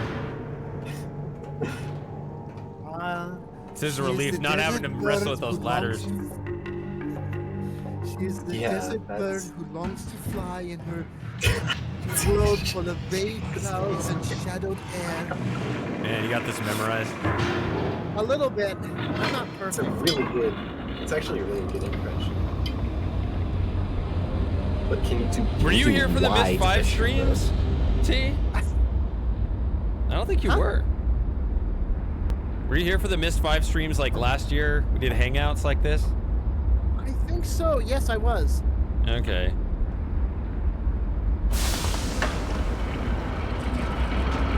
A: This is a relief not having to wrestle with those ladders.
C: She's the
B: Yeah,
C: desert bird
B: that's-
C: who longs to fly in her world full of vague clouds and shadowed air.
A: Man, you got this memorized.
C: A little bit. I'm not
B: It's a
C: perfect.
B: really good. It's actually a really good impression. But can you do?
A: Were you here for the
B: wide
A: Missed 5
B: impression,
A: streams, T? I don't think you
C: Huh?
A: were. Were you here for the Missed 5 streams like last year? We did hangouts like this?
C: I think so. Yes, I was.
A: Okay.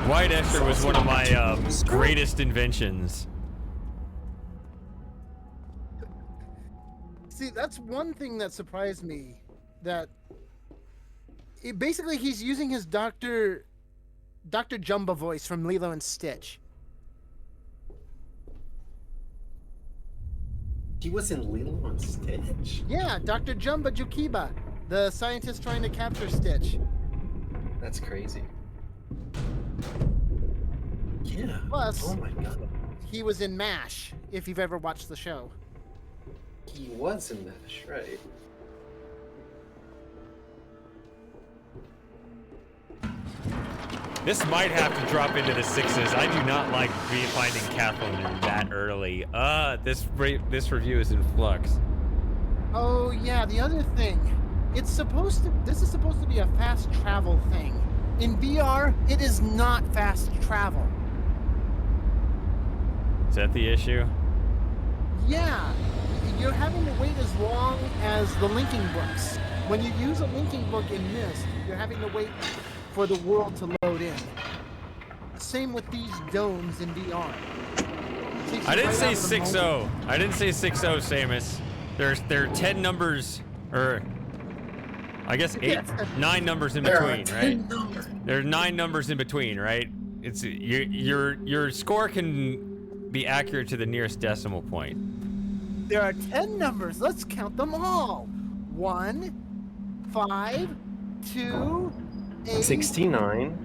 A: White Esther was one of my greatest inventions.
C: See, that's one thing that surprised me. That basically he's using his Dr. Jumbo voice from Lilo and Stitch.
B: He was in Lilo and Stitch.
C: Yeah, Dr. Jumbo Jukiba, the scientist trying to capture Stitch.
B: That's crazy. Yeah.
C: Plus-
B: Oh my god.
C: He was in MASH, if you've ever watched the show.
B: He was in MASH, right?
A: This might have to drop into the 6s. I do not like finding Catherine that early. This review is in flux.
C: Oh yeah, the other thing. This is supposed to be a fast travel thing. In VR, it is not fast travel.
A: Is that the issue?
C: Yeah, you're having to wait as long as the linking books. When you use a linking book in Myst, you're having to wait for the world to load in. Same with these domes in VR. Takes you
A: I didn't
C: right
A: say
C: out of the
A: 6-0.
C: moment.
A: I didn't say 6-0, Samus. There are 10 numbers, or I guess 9 numbers in between, right? There are 9 numbers in between, right? It's your score can be accurate to the nearest decimal point.
C: There are 10 numbers. Let's count them all. 1, 5, 2, 8.
B: 69,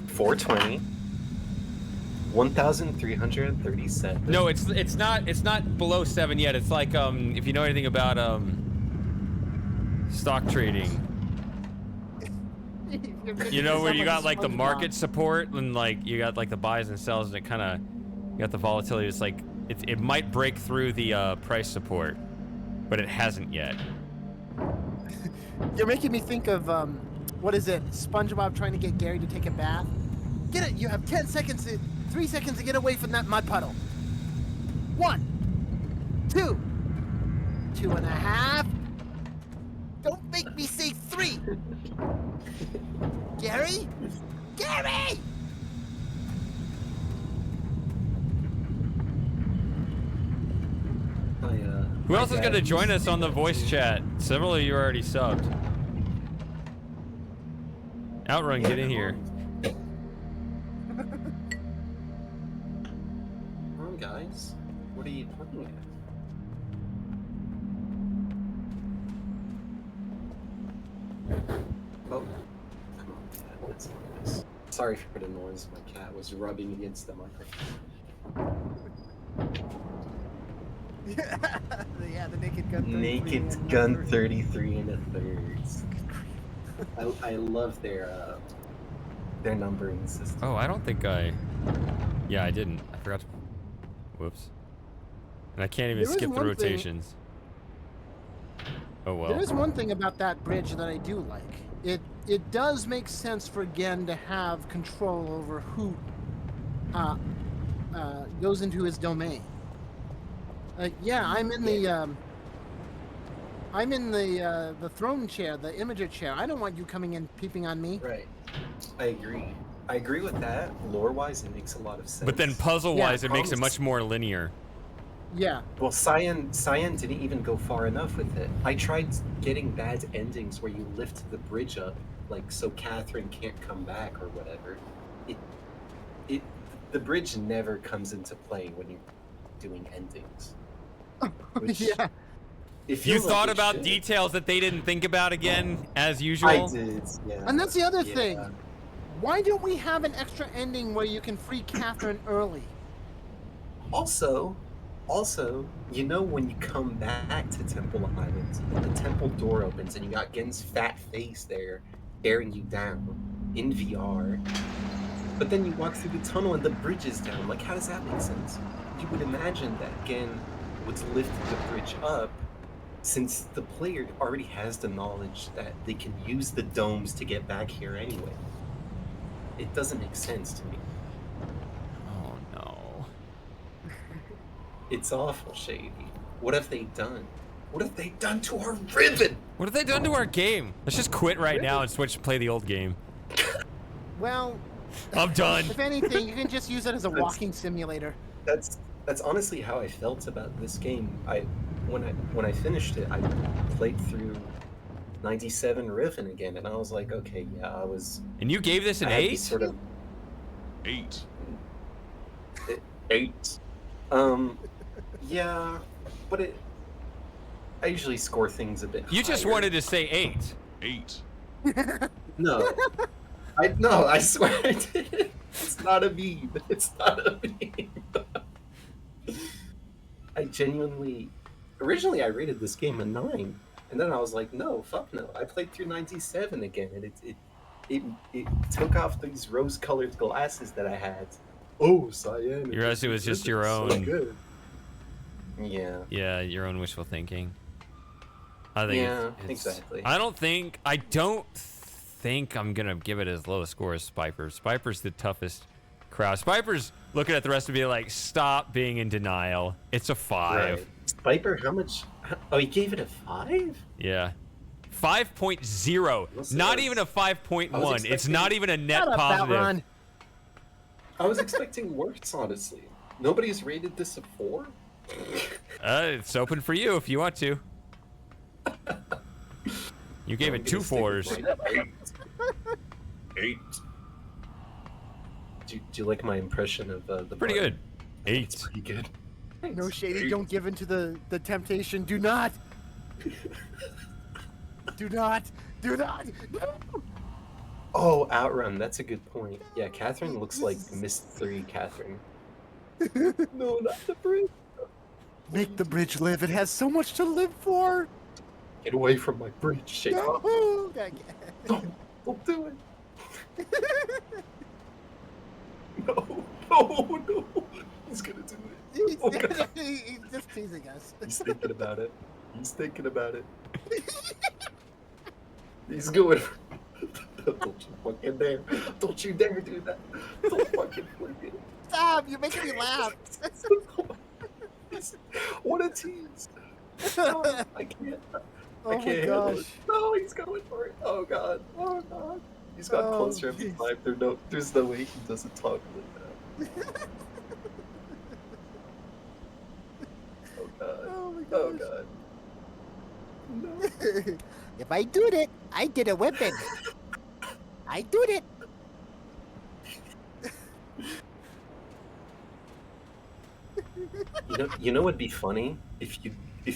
B: 420, 1,337.
A: No, it's not below 7 yet. It's like if you know anything about stock trading. You know where you got like the market support and like you got like the buys and sells and it kind of you got the volatility. It's like it might break through the price support, but it hasn't yet.
C: You're making me think of what is it? SpongeBob trying to get Gary to take a bath. Get it? You have 3 seconds to get away from that mud puddle. 1, 2, 2.5. Don't make me say 3. Gary? Gary!
A: Who else is going to join us on the voice chat? Several of you are already subbed. Outrun, get in here.
B: Come on, guys. What are you playing at? Oh, come on, Cat. That's not nice. Sorry for the noise. My cat was rubbing against the microphone.
C: Yeah, the Naked Gun 33.
B: Naked Gun 33 and a thirds. I love their numbering system.
A: Oh, I don't think I... Yeah, I didn't. I forgot to... Whoops. And I can't even
C: There is
A: skip the
C: one thing-
A: rotations. Oh, well.
C: There is one thing about that bridge that I do like. It does make sense for Gen to have control over who goes into his domain. Yeah, I'm in the throne chair, the imager chair. I don't want you coming in peeping on me.
B: Right. I agree. I agree with that. Lore-wise, it makes a lot of sense.
A: But then puzzle-wise,
C: Yeah,
A: it makes it
B: promise.
A: much more linear.
C: Yeah.
B: Well, Cyan didn't even go far enough with it. I tried getting bad endings where you lift the bridge up, like so Catherine can't come back or whatever. the bridge never comes into play when you're doing endings. Which
C: Yeah.
B: it
A: You
B: feels like
A: thought
B: it
A: about
B: should.
A: details that they didn't think about again, as usual.
B: I did, yeah.
C: And that's the other
B: yeah.
C: thing. Why don't we have an extra ending where you can free Catherine early?
B: Also, you know when you come back to Temple Island, the temple door opens and you got Gen's fat face there staring you down in VR. But then you walk through the tunnel and the bridge is down. Like, how does that make sense? You would imagine that Gen would lift the bridge up since the player already has the knowledge that they can use the domes to get back here anyway. It doesn't make sense to me.
A: Oh no.
B: It's awful, Shady. What have they done? What have they done to our Riven?
A: What have they done to our game? Let's just quit right now and switch to play the old game.
C: Well,
A: I'm done.
C: if anything, you can just use it as a
B: That's-
C: walking simulator.
B: That's honestly how I felt about this game. When I finished it, I played through 97 Riven again, and I was like, okay, yeah, I was.
A: And you gave this an
B: I had
A: 8?
B: these sort of
D: 8.
B: 8. Yeah, but I usually score things a bit.
A: You just
B: higher.
A: wanted to say 8.
D: 8.
B: No. I swear I did. It's not a meme. It's not a meme. I genuinely, originally I rated this game a 9, and then I was like, no, fuck no. I played through 97 again, and it took off these rose-colored glasses that I had. Oh, cyan.
A: You realized it was just your
B: so
A: own.
B: good. Yeah.
A: Yeah, your own wishful thinking. I think
B: Yeah,
A: it's-
B: exactly.
A: I don't think I'm gonna give it as low a score as Spiper. Spiper's the toughest crowd. Spiper's looking at the rest of me like, stop being in denial. It's a 5.
B: Right. Viper, how much? Oh, he gave it a 5?
A: Yeah. 5.0.
B: What's
A: Not
B: this?
A: even a 5.1.
B: I was
A: It's not even a net
C: Shut up,
A: positive.
C: Outrun.
B: I was expecting worse, honestly. Nobody's rated this a 4?
A: It's open for you if you want to. You gave
B: I'm
A: it 2
B: gonna stick with
A: 4s.
B: mine. 8. Do you like my impression of the
A: Pretty
B: bard?
A: good.
B: It's
A: 8.
B: pretty good.
C: No, Shady, don't give in to the temptation. Do not. Do not. Do not. No.
B: Oh, Outrun. That's a good point. Yeah, Catherine looks like Miss 3 Catherine. No, not the bridge.
C: Make the bridge live. It has so much to live for.
B: Get away from my bridge, Shake.
C: No.
B: Don't do it. No. He's gonna do it.
C: He's,
B: Oh, God.
C: he's just teasing us.
B: He's thinking about it. He's thinking about it. He's going. Don't you fucking dare. Don't you dare do that. Don't fucking flip it.
C: Stop! You're making me laugh.
B: What a tease. No, I can't.
C: Oh
B: I
C: my
B: can't handle
C: gosh.
B: it. No, he's going for it. Oh god. Oh god. He's got
C: Oh,
B: closer every
C: jeez.
B: time. There's no way he doesn't talk like that. Oh god.
C: Oh my
B: Oh
C: gosh.
B: god. No.
C: If I do it, I did a weapon. I do it.
B: You know what'd be funny if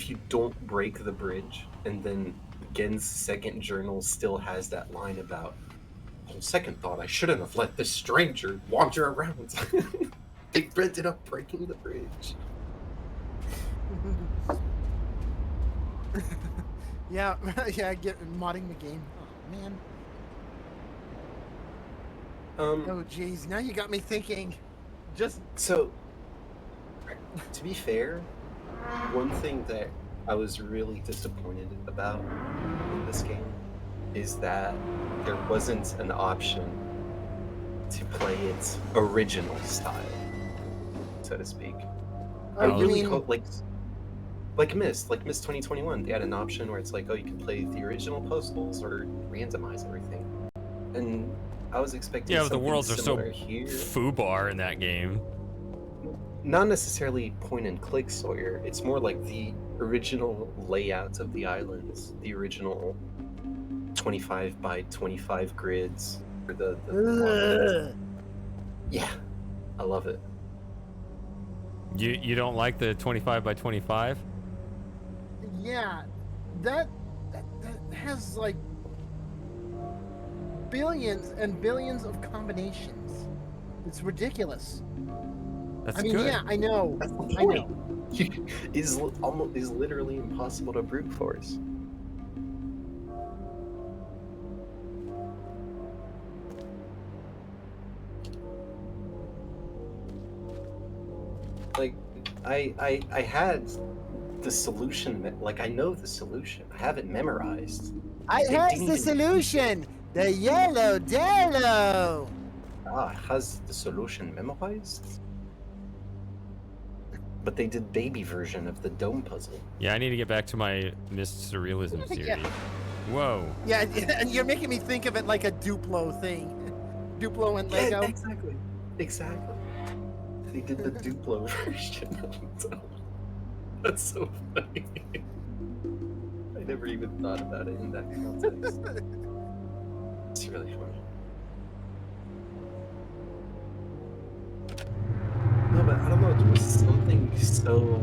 B: you don't break the bridge and then Gen's second journal still has that line about, on second thought, I shouldn't have let this stranger wander around. They ended up breaking the bridge.
C: Yeah, yeah. Get modding the game. Oh man. Oh jeez. Now you got me thinking. Just
B: So, to be fair, one thing that I was really disappointed about in this game is that there wasn't an option to play its original style, so to speak. I
C: I
B: really
C: mean,
B: hope, like Myst 2021, they had an option where it's like, oh, you can play the original puzzles or randomize everything. And I was expecting
A: Yeah, but the
B: something
A: worlds are so
B: similar here.
A: foobar in that game.
B: Not necessarily point and click, Sawyer. It's more like the original layout of the islands, the original 25 by 25 grids for the
C: ugh.
B: yeah, I love it.
A: You don't like the 25 by 25?
C: Yeah, that has like billions and billions of combinations. It's ridiculous.
A: That's
C: I mean,
A: good.
C: yeah, I know.
B: That's the
C: I know.
B: point. Is literally impossible to brute force. Like, I had the solution. Like, I know the solution. I have it memorized.
C: I
B: They
C: has
B: didn't
C: the
B: even-
C: solution. The yellow Dello.
B: Has the solution memorized? But they did baby version of the dome puzzle.
A: Yeah, I need to get back to my Mist Surrealism series.
C: Yeah.
A: Whoa.
C: Yeah, and you're making me think of it like a Duplo thing. Duplo and Lego.
B: Yeah, exactly. Exactly. They did the Duplo version of the dome. That's so funny. I never even thought about it in that context. It's really funny. No, but I don't know, there was something so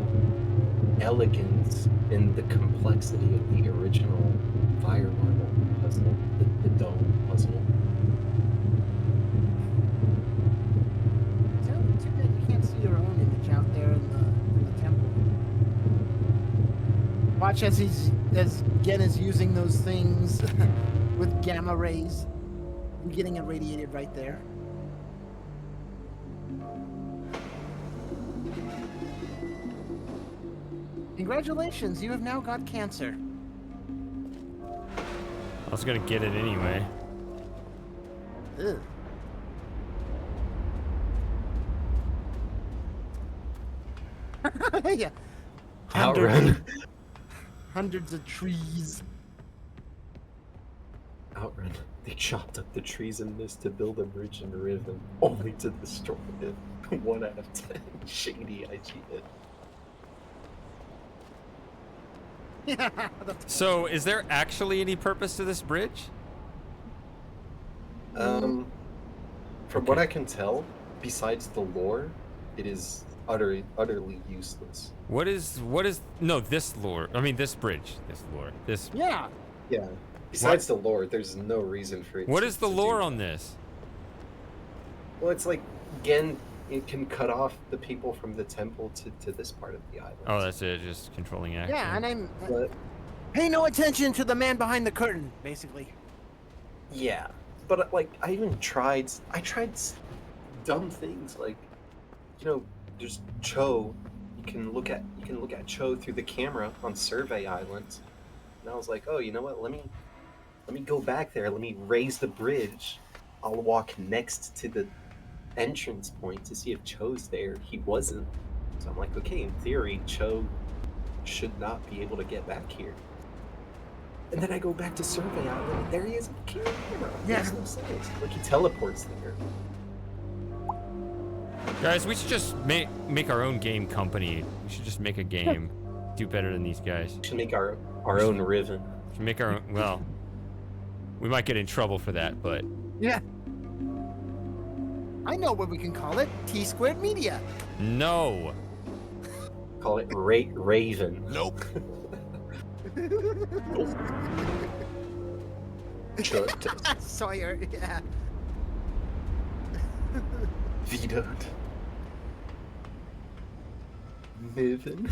B: elegant in the complexity of the original Fire Marble puzzle, the dome puzzle.
C: Too bad you can't see your own image out there in the temple. Watch as Gen is using those things with gamma rays. You're getting irradiated right there. Congratulations, you have now got cancer.
A: I was gonna get it anyway.
C: Ugh. Yeah.
B: Outrun.
C: Hundreds of trees.
B: Outrun. They chopped up the trees in this to build a bridge in Riven, only to destroy it. 1 out of 10. Shady, I cheated.
A: So, is there actually any purpose to this bridge?
B: From what I can tell, besides the lore, it is utterly useless.
A: What is no, this lore. I mean this bridge. This lore. This
C: Yeah.
B: Yeah. Besides the lore, there's no reason for it.
A: What
B: to-
A: is the
B: to do
A: lore
B: that.
A: on this?
B: Well, it's like Gen. It can cut off the people from the temple to this part of the island.
A: Oh, that's it, just controlling action.
C: Yeah, and
B: But
C: pay no attention to the man behind the curtain, basically.
B: yeah, but like I tried dumb things like, there's Cho. You can look at Cho through the camera on Survey Island, and I was like, oh, you know what? Let me go back there. Let me raise the bridge. I'll walk next to the entrance point to see if Cho's there. He wasn't. So I'm like, okay, in theory, Cho should not be able to get back here. And then I go back to Survey Island, and there he is on the camera.
C: Yeah.
B: Makes no sense. Like, he teleports there.
A: Guys, we should just make our own game company. We should just make a game. Do better than these guys.
B: We should make our own Riven.
A: We should make our own, well, we might get in trouble for that, but
C: Yeah. I know what we can call it. T Squared Media.
A: no.
B: Call it Raven.
D: Nope.
C: Sawyer, yeah.
B: Vetoed. Niven.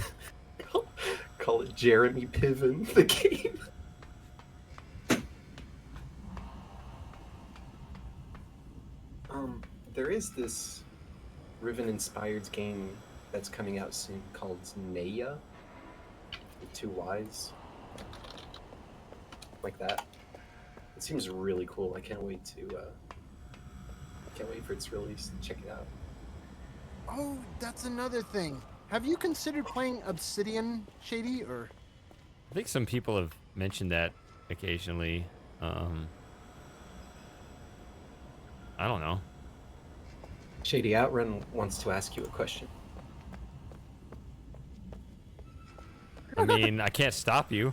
B: Call it Jeremy Piven, the game. There is this Riven-inspired game that's coming out soon called Naya, with 2 Ys. Like that. It seems really cool. I can't wait for its release. Check it out.
C: Oh, that's another thing. Have you considered playing Obsidian, Shady, or?
A: I think some people have mentioned that occasionally. I don't know.
B: Shady Outrun wants to ask you a question.
A: I mean, I can't stop you.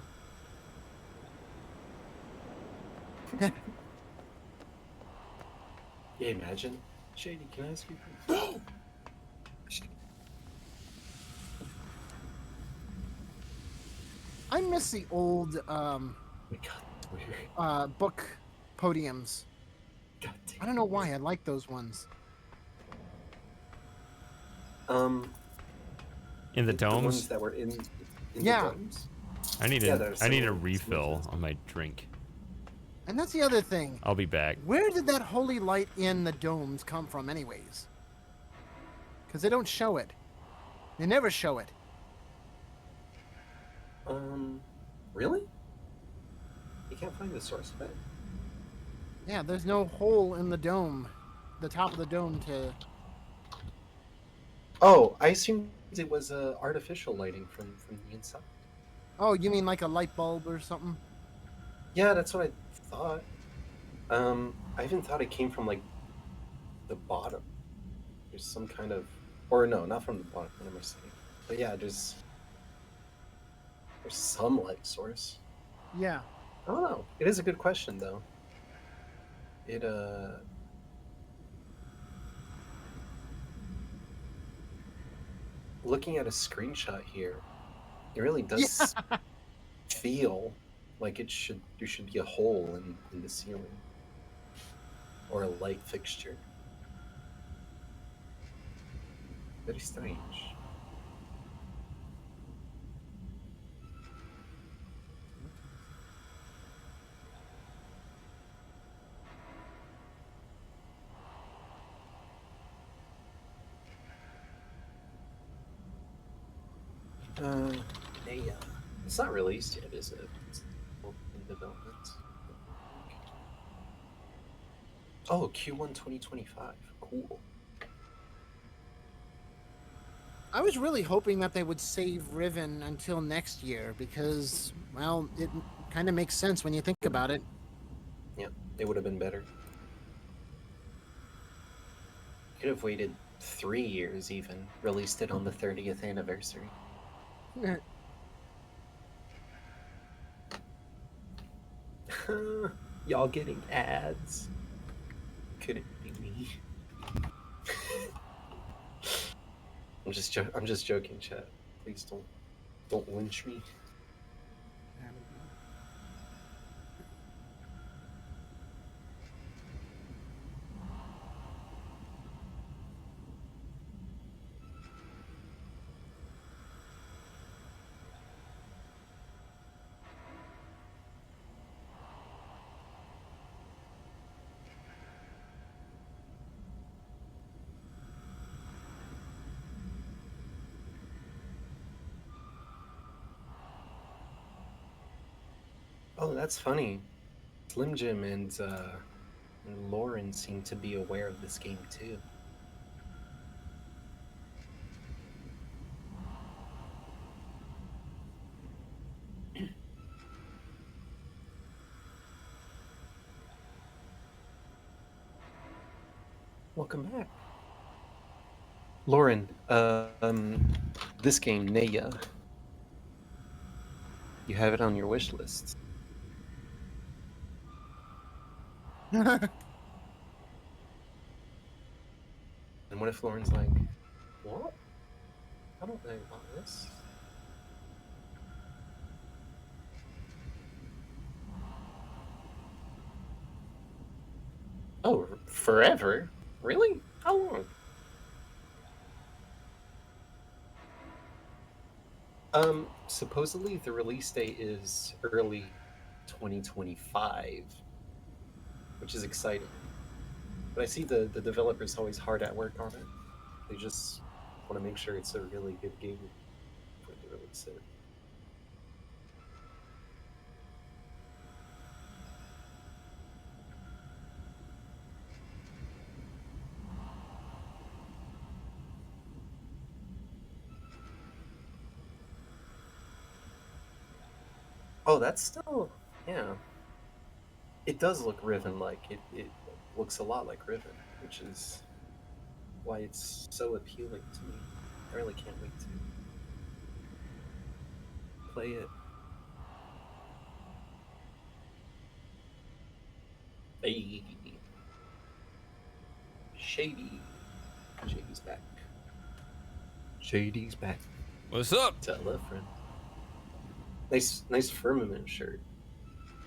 B: Yeah, imagine. Shady, can I ask you a question?
C: I miss the old
B: My God, it's weird.
C: book podiums.
B: God damn.
C: I don't know why I like those ones.
A: In the
B: The ones
A: domes,
B: that were in
C: Yeah.
B: the domes.
A: I need
B: Yeah,
A: a
B: there's
A: I need a
B: similar-
A: refill
B: similar.
A: on my drink.
C: And that's the other thing.
A: I'll be back.
C: Where did that holy light in the domes come from, anyways? Because they don't show it. They never show it.
B: Really? You can't find the source of it?
C: Yeah, there's no hole in the dome, the top of the dome to.
B: Oh, I assumed it was artificial lighting from the inside.
C: Oh, you mean like a light bulb or something?
B: Yeah, that's what I thought. I even thought it came from like the bottom. There's some kind of, or no, not from the bottom. What am I saying? But yeah, there's some light source.
C: Yeah.
B: I don't know. It is a good question though. It looking at a screenshot here, it really does feel like there should be a hole in the ceiling or a light fixture. Very strange. Yeah. It's not released yet, is it? It's still in development. Oh, Q1 2025. Cool.
C: I was really hoping that they would save Riven until next year because, well, it kind of makes sense when you think about it.
B: Yeah, it would have been better. Could have waited 3 years even, released it on the 30th anniversary. Y'all getting ads? Could it be me? I'm just joking, chat. Please don't lynch me. Oh, that's funny. Slim Jim and Lauren seem to be aware of this game too. Welcome back. Lauren, this game, Naya. You have it on your wish list. And what if Lauren's like, what? I don't know about this. Oh, forever? Really? How long? Supposedly the release date is early 2025, which is exciting. But I see the developer's always hard at work on it. They just want to make sure it's a really good game before they release it. Oh, that's still, yeah. It does look Riven-like. It looks a lot like Riven, which is why it's so appealing to me. I really can't wait to play it. Hey. Shady. Shady's back. Shady's back.
A: What's up?
B: Tell a friend. Nice firmament shirt.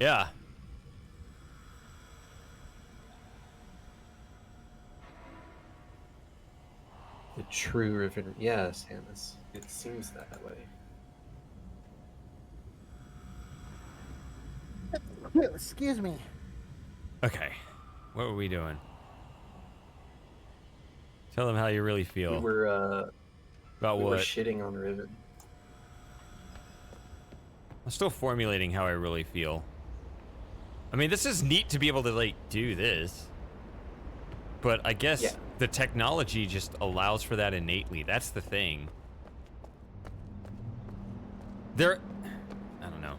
A: Yeah.
B: The true Riven. Yeah, Samus. It seems that way.
C: Excuse me.
A: Okay. What were we doing? Tell them how you really feel.
B: We were
A: about
B: we
A: what?
B: were shitting on Riven.
A: I'm still formulating how I really feel. I mean, this is neat to be able to, like, do this. But I guess the technology just allows for that innately. That's the thing. I don't know.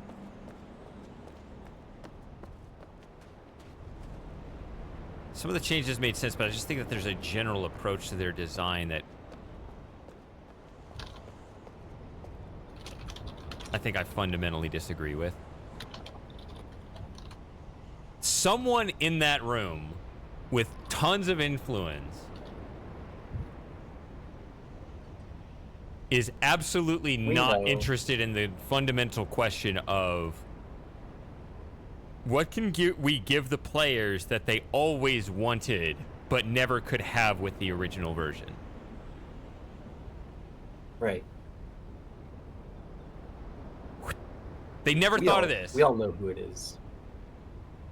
A: Some of the changes made sense, but I just think that there's a general approach to their design that I think I fundamentally disagree with. Someone in that room with tons of influence is absolutely not interested in the fundamental question of what can we give the players that they always wanted but never could have with the original version.
B: Right.
A: They never thought of this.
B: We all know who it is.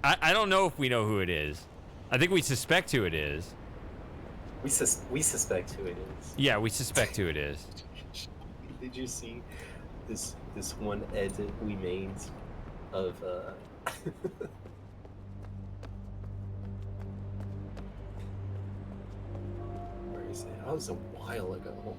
A: I don't know if we know who it is. I think we suspect who it is.
B: We suspect who it is.
A: Yeah, we suspect who it is.
B: Did you see this one edit we made of where is it? That was a while ago.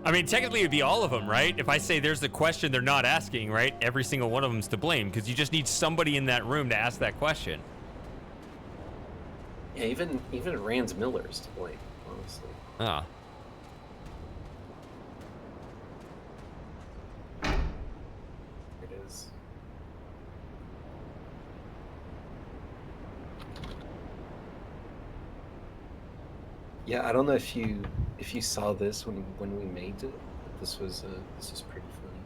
A: I mean, technically, it would be all of them, right? If I say there's a question they're not asking, right? Every single one of them's to blame, because you just need somebody in that room to ask that question.
B: Yeah, even Rand Miller's to blame, honestly.
A: Ah.
B: It is. Yeah, I don't know if you saw this when we made it. But this was pretty funny.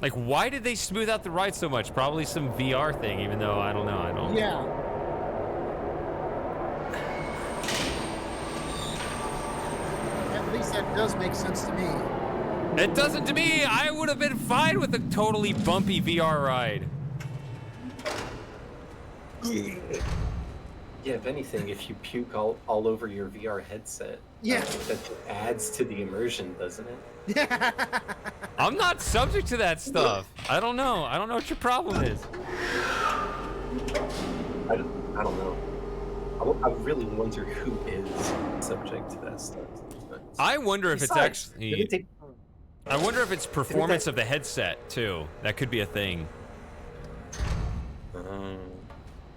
A: Like, why did they smooth out the ride so much? Probably some VR thing, even though I don't know. I don't.
C: Yeah. At least that does make sense to me.
A: It doesn't to me. I would have been fine with a totally bumpy VR ride.
B: Yeah, if anything, if you puke all over your VR headset,
C: Yeah.
B: that adds to the immersion, doesn't it?
C: Yeah.
A: I'm not subject to that stuff. I don't know. I don't know what your problem is.
B: I don't know. I really wonder who is subject to that stuff.
A: I wonder if it's actually.
B: Didn't
A: I wonder if it's performance of the headset too. That could be a thing.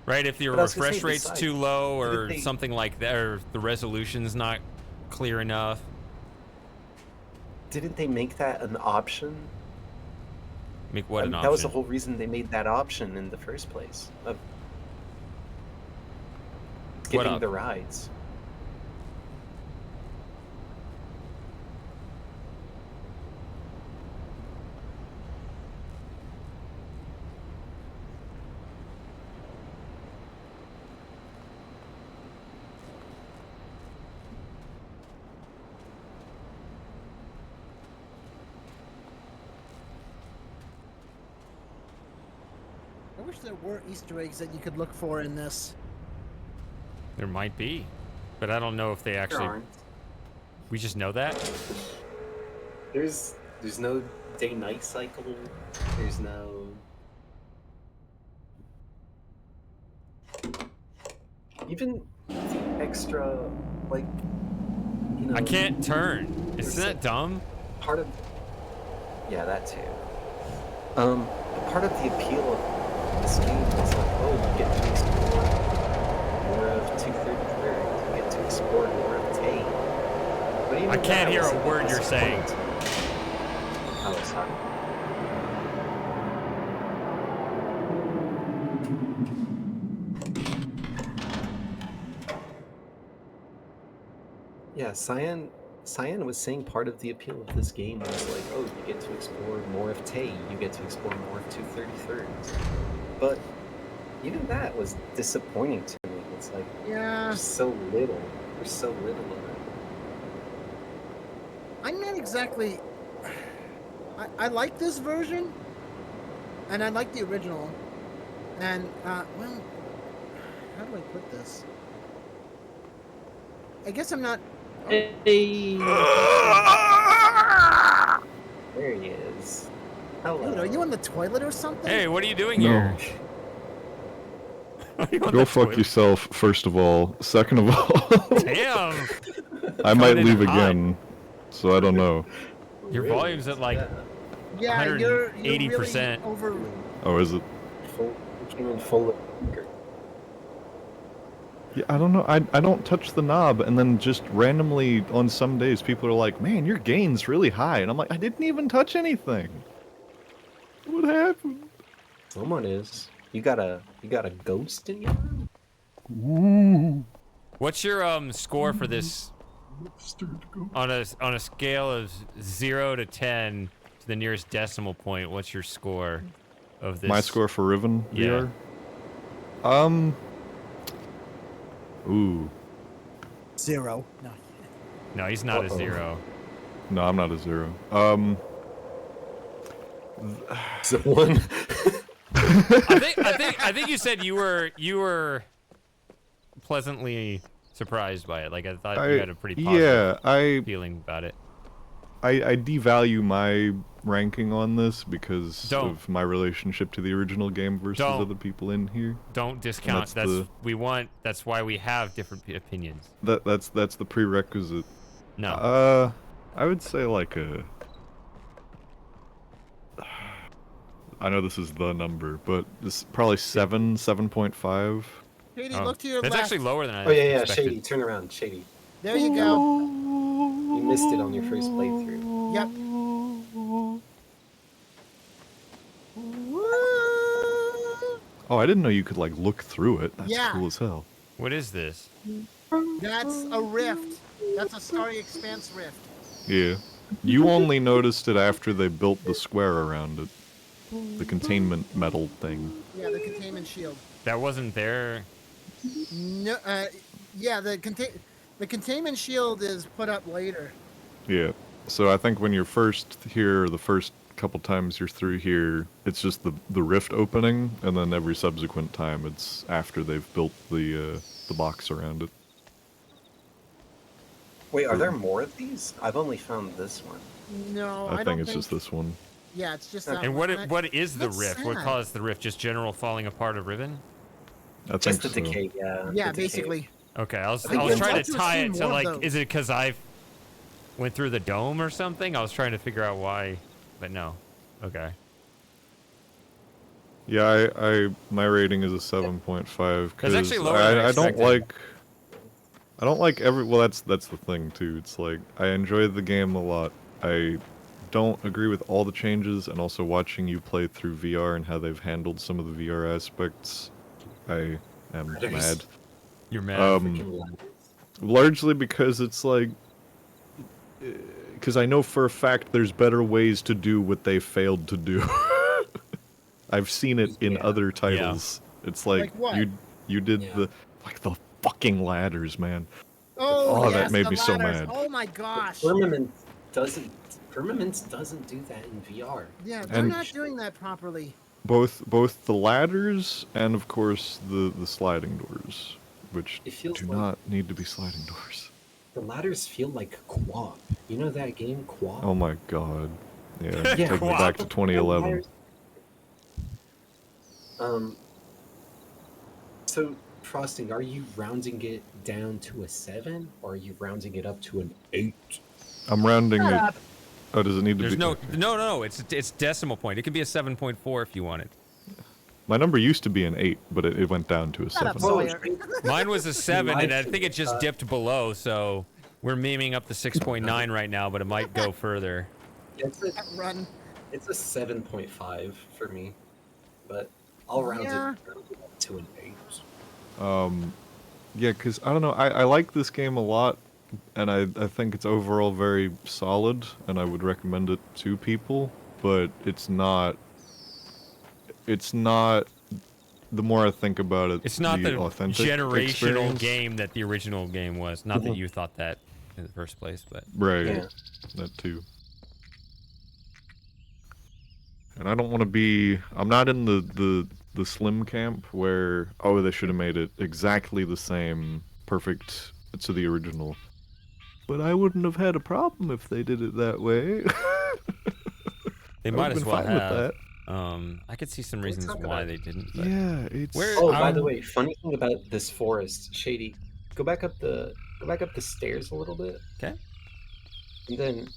A: Right, if your
B: But I was gonna
A: refresh
B: say,
A: rate's
B: besides,
A: too low or
B: didn't they-
A: something like that, or the resolution's not clear enough.
B: Didn't they make that an option?
A: Make what an option?
B: That was the whole reason they made that option in the first place. Of skipping the rides.
C: I wish there were Easter eggs that you could look for in this.
A: There might be, but I don't know if they actually.
B: There aren't.
A: We just know that.
B: There's no day-night cycle. There's no. Even the extra, like, you know.
A: I can't turn. Isn't
B: there's
A: that dumb?
B: Part of. Yeah, that too. Part of the appeal of this game is like, oh, you get to explore more of 233. You get to explore more of Tate. But even
A: I can't
B: that
A: hear a
B: wasn't
A: word you're saying.
B: Oh, sorry. Yeah, Cyan Cyan was saying part of the appeal of this game was like, oh, you get to explore more of Tay, you get to explore more of 233rds. But even that was disappointing to me. It's like,
C: Yeah,
B: there's so little. There's so little of it.
C: I'm not exactly. I like this version, and I like the original, and well, how do I put this? I guess I'm not.
B: Hey. There he is. Hello.
C: Dude, are you in the toilet or something?
A: Hey, what are you doing
F: No.
A: here? Are you on
F: Go
A: the
F: fuck
A: toilet?
F: yourself, first of all. Second of all,
A: Damn!
F: I might
A: in
F: leave
A: hot.
F: again, so I don't know.
A: Your
B: Really?
A: volume's at like
C: Yeah, you're
A: 180%.
C: really over.
F: Oh, is it?
B: Full, you came in full of anger.
F: Yeah, I don't know. I don't touch the knob, and then just randomly on some days, people are like, "Man, your gain's really high," and I'm like, "I didn't even touch anything. What happened?"
B: Someone is. You got a ghost in your room?
F: Ooh.
A: What's your score for this on a scale of 0 to 10 to the nearest decimal point? What's your score of this?
F: My score for Riven
A: Yeah.
F: VR? Ooh.
C: 0. No.
A: No, he's not a
B: Uh-oh.
A: 0.
F: No, I'm not a 0.
B: So one.
A: I think you said you were pleasantly surprised by it. Like I thought you had a pretty positive
F: Yeah, I
A: feeling about it.
F: devalue my ranking on this because
A: Don't.
F: of my relationship to the original game versus
A: Don't.
F: other people in here.
A: Don't discount.
F: that's the-
A: That's why we have different opinions.
F: That's the prerequisite.
A: No.
F: I would say like a. I know this is the number, but it's probably 7.5.
C: Katie,
A: Oh,
C: look to your
A: that's
C: left.
A: actually lower than I
B: Oh yeah,
A: expected.
B: Shady. Turn around, Shady.
C: There you go.
B: You missed it on your first playthrough.
C: Yep.
F: Oh, I didn't know you could like look through it. That's
C: Yeah.
F: cool as hell.
A: What is this?
C: That's a rift. That's a Starry Expanse rift.
F: Yeah. You only noticed it after they built the square around it. The containment metal thing.
C: Yeah, the containment shield.
A: That wasn't there.
C: No, yeah, the containment shield is put up later.
F: Yeah. So I think when you're first here, the first couple times you're through here, it's just the rift opening, and then every subsequent time it's after they've built the box around it.
B: Wait, are there more of these? I've only found this one.
C: No,
F: I
C: don't
F: think it's just this one.
C: Yeah, it's just that
A: And
C: one.
A: what is the
C: That's
A: rift? What
C: sad.
A: caused the rift? Just general falling apart of Riven?
F: I
B: Just
F: think
B: the
F: so.
B: decay, yeah.
C: Yeah,
B: the decay.
C: basically.
A: Okay, I was
B: I think
A: trying to
C: I'd like to
A: tie
C: see
A: it to
C: more of
A: like,
C: those.
A: is it because I went through the dome or something? I was trying to figure out why, but no. Okay.
F: Yeah, my rating is a 7.5 because
A: actually lower than I
F: I don't
A: expected.
F: like well that's the thing too. It's like I enjoy the game a lot. I don't agree with all the changes, and also watching you play through VR and how they've handled some of the VR aspects, I am
B: Ladders.
F: mad.
A: You're mad.
B: Freaking ladders.
F: Largely because it's like, because I know for a fact there's better ways to do what they failed to do. I've seen it in
B: Yeah.
F: other titles. It's like,
C: Like what?
F: you did
B: Yeah.
F: the fucking ladders, man.
C: Oh,
F: Oh, that
C: yes,
F: made
C: the
F: me so
C: ladders.
F: mad.
C: Oh my gosh.
B: Firmament doesn't do that in VR.
C: Yeah, they're
F: And-
C: not doing that properly.
F: Both the ladders and of course the sliding doors, which
B: It feels
F: do
B: like-
F: not need to be sliding doors.
B: The ladders feel like Quap. You know that game, Quap?
F: Oh my god. Yeah,
B: Yeah,
F: take me
A: Quap.
F: back to 2011.
B: So, Frosting, are you rounding it down to a 7, or are you rounding it up to an 8?
F: I'm rounding
C: Shut
F: it.
C: up.
F: Oh, does it need to
A: There's
F: be?
A: no. It's decimal point. It can be a 7.4 if you want it.
F: My number used to be an 8, but it went down to a
C: Shut up,
F: 7.
C: Sawyer.
A: Mine was a 7, and I
B: Mine
A: think it just
B: is,
A: dipped below. So we're memeing up the 6.9 right now, but it might go further.
B: It's a,
C: Run.
B: it's a 7.5 for me, but I'll round
C: Yeah.
B: it up to an 8.
F: Yeah, because I don't know. I like this game a lot, and I think it's overall very solid, and I would recommend it to people. But it's not. It's not. The more I think about it,
A: It's not the
F: authentic
A: generational
F: experience.
A: game that the original game was. Not that you thought that in the first place, but
F: Right.
B: Yeah.
F: That too. And I don't want to be. I'm not in the slim camp where they should have made it exactly the same, perfect to the original. But I wouldn't have had a problem if they did it that way.
A: they
F: I
A: might
F: would've
A: as
F: been
A: well
F: fine with
A: have.
F: that.
A: I could see some
B: Let's
A: reasons
B: talk
A: why
B: about
A: they didn't. But
F: Yeah, it's.
A: Where-
B: Oh, by the
A: I'm-
B: way, funny thing about this forest, Shady. Go back up the stairs a little bit,
A: Okay.
B: and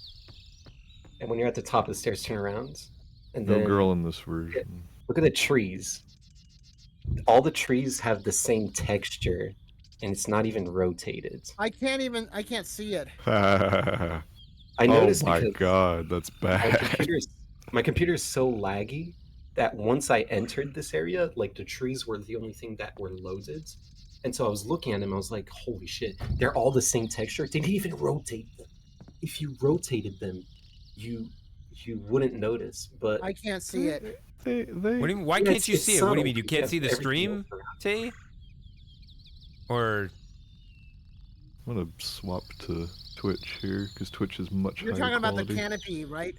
B: when you're at the top of the stairs, turn around, and
F: No
B: then
F: girl in this version.
B: look at the trees. All the trees have the same texture, and it's not even rotated.
C: I can't see it.
B: I
F: Oh
B: noticed
F: my
B: because
F: god, that's bad.
B: my computer's so laggy that once I entered this area, like the trees were the only thing that were loaded. And so I was looking at them, I was like, holy shit, they're all the same texture. They didn't even rotate them. If you rotated them, you wouldn't notice. But
C: I can't see it.
F: They,
A: What do you mean, why
B: Yeah,
A: can't
B: it's-
A: you
B: it's
A: see it? What do you
B: subtle
A: mean? You can't
B: because
A: see the
B: everything
A: stream,
B: else around.
A: T? Or
F: I'm gonna swap to Twitch here because Twitch is much
C: You're
F: higher
C: talking about
F: quality.
C: the canopy, right?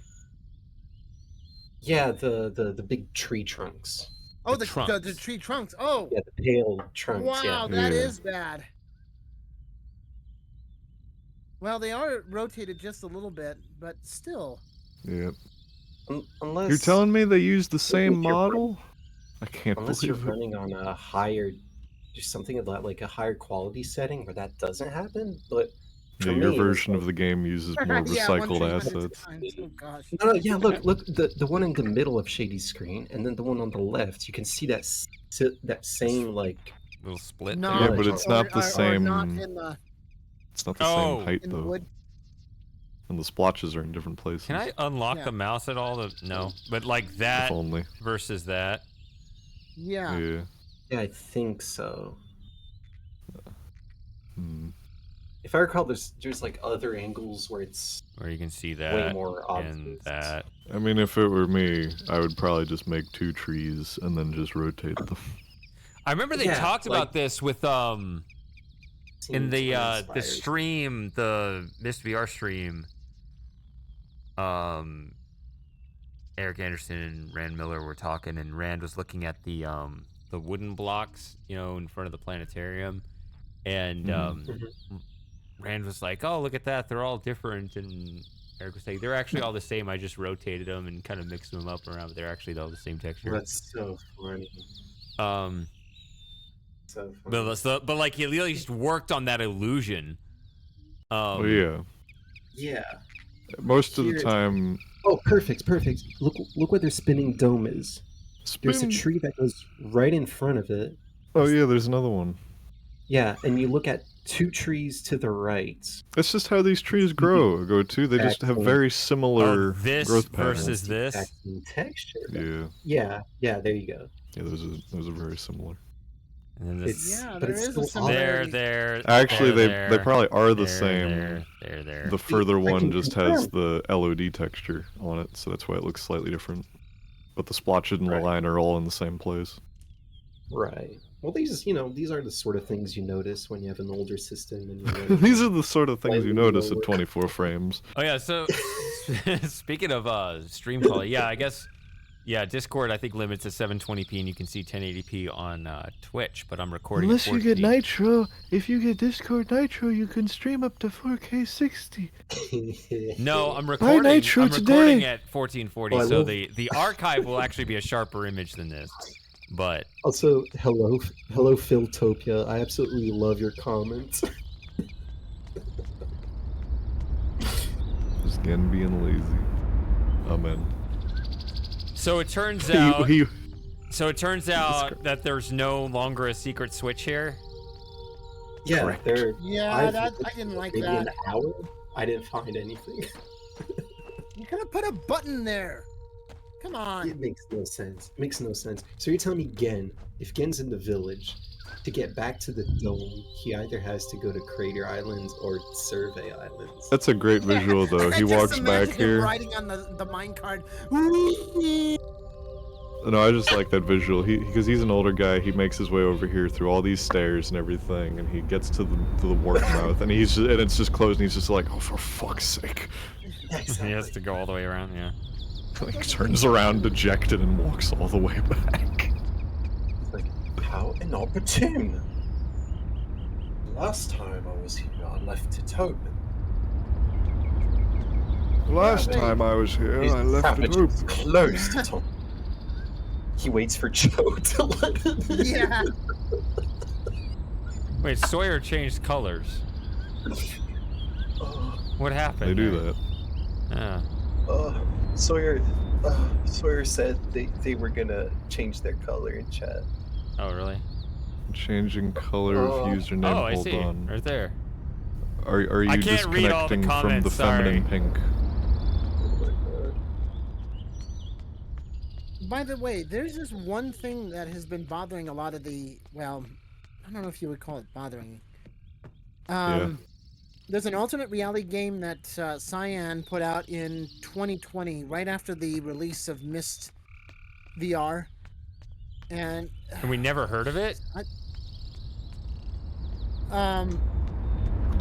B: yeah, the big tree trunks.
C: Oh,
A: The
C: the
A: trunks.
C: tree trunks. Oh,
B: Yeah, the pale trunks.
C: wow,
B: Yeah.
C: that
F: Yeah.
C: is bad. Well, they are rotated just a little bit, but still.
F: Yep.
B: Unless
F: You're telling me they use the same
B: if you're
F: model? I can't
B: unless you're
F: believe it.
B: running on a higher, just something about like a higher quality setting where that doesn't happen. But for
F: Yeah,
B: me,
F: your
B: it was
F: version
B: like-
F: of the game uses more
C: Yeah, one
F: recycled
C: tree hundreds of
F: assets.
C: times. Oh gosh.
B: No, yeah, look, the one in the middle of Shady's screen, and then the one on the left. You can see that that same like.
A: little split
C: No,
F: Yeah,
A: there?
F: but it's not the
C: or
F: same.
C: not in the
F: It's not the
A: Oh.
F: same height
C: in the
F: though,
C: wood.
F: and the splotches are in different places.
A: Can I unlock
C: Yeah.
A: the mouse at all? No, but like
F: If
A: that
F: only.
A: versus that.
C: Yeah.
F: Yeah.
B: Yeah, I think so.
F: Hmm.
B: If I recall, there's like other angles where it's
A: Where you can see
B: way
A: that
B: more
A: and
B: obvious.
A: that.
F: I mean, if it were me, I would probably just make 2 trees and then just rotate them.
A: I remember they
B: Yeah,
A: talked
B: like-
A: about this with in
B: Seems
A: the
B: uninspired.
A: stream, the Mist VR stream. Eric Anderson and Rand Miller were talking, and Rand was looking at the wooden blocks, in front of the planetarium, and Rand was like, "Oh, look at that! They're all different." And Eric was saying, "They're actually all the same. I just rotated them and kind of mixed them up around, but they're actually all the same texture."
B: That's so funny. So funny.
A: But like he at least worked on that illusion.
F: Oh yeah.
B: Yeah.
F: Most of the
B: Here-
F: time,
B: Oh, perfect. Look where their spinning dome is. There's a
F: spin-
B: tree that goes right in front of it.
F: Oh yeah, there's another one.
B: Yeah, and you look at 2 trees to the right.
F: That's just how these trees grow. Go to. They just have
B: Exactly.
F: very similar
A: this
F: growth patterns.
A: versus this.
B: Exact same texture.
F: Yeah,
B: Yeah. There you go.
F: yeah, those are very similar.
A: And then this.
B: It's
C: Yeah,
B: but
C: there
B: it's
C: is a
B: still
C: similarity.
A: There.
F: Actually,
A: there,
F: they probably are the
A: there,
F: same.
A: There.
F: The further
B: I
F: one
B: can
F: just has the LOD texture on it, so that's why it looks slightly different. But the splotches and the
B: Right.
F: line are all in the same place.
B: Right. Well, these are the sort of things you notice when you have an older system. And you're running-
F: These are the sort of things you
B: Slightly
F: notice at
B: lower.
F: 24 frames.
A: Oh yeah. So speaking of stream quality, yeah, I guess. Yeah, Discord I think limits at 720p, and you can see 1080p on Twitch. But I'm recording.
G: Unless
A: at
G: you get
A: 4K.
G: Nitro, if you get Discord Nitro, you can stream up to 4K 60.
A: No, I'm recording.
G: Nitro
A: I'm recording
G: today.
A: at 1440,
B: Oh, I
A: so
B: love-
A: the archive will actually be a sharper image than this. But
B: Also, hello, Philtopia. I absolutely love your comments.
F: Just again being lazy. Amen.
A: so it turns out.
F: He,
A: So it turns out that there's no longer a secret switch here.
B: Yeah,
F: Correct.
B: they're
C: Yeah,
B: I've
C: I
B: looked
C: didn't like
B: maybe
C: that.
B: an hour. I didn't find anything.
C: You could have put a button there. Come on.
B: It makes no sense. It makes no sense. So you're telling me Gen, if Gen's in the village, to get back to the dome, he either has to go to Crater Islands or Survey Islands.
F: That's a great visual, though. He
C: Just
F: walks back
C: imagine him
F: here.
C: riding on the minecart.
F: No, I just like that visual. Because he's an older guy, he makes his way over here through all these stairs and everything, and he gets to the wharf mouth, and it's just closed, and he's just like, oh, for fuck's sake.
B: Exactly.
A: He has to go all the way around, yeah.
F: He turns around dejected and walks all the way back.
B: It's like, how inopportune. Last time I was here, I left it open.
F: Last time I was here, I left it open.
B: Closed it on. He waits for Joe to let him in.
C: Yeah.
A: Wait, Sawyer changed colors.
B: Oh,
A: What happened?
F: They do
A: there?
F: that.
A: Yeah.
B: Sawyer said they were gonna change their color in chat.
A: Oh, really?
F: Changing color of username.
A: Oh, I
F: Hold
A: see.
F: on.
A: Right there.
F: Are you
A: I can't read all the
F: disconnecting from the
A: comments, sorry.
F: feminine pink?
B: Oh my god.
C: By the way, there's this one thing that has been bothering a lot of well, I don't know if you would call it bothering. There's an alternate reality game that Cyan put out in 2020, right after the release of Myst VR. And
A: we never heard of it?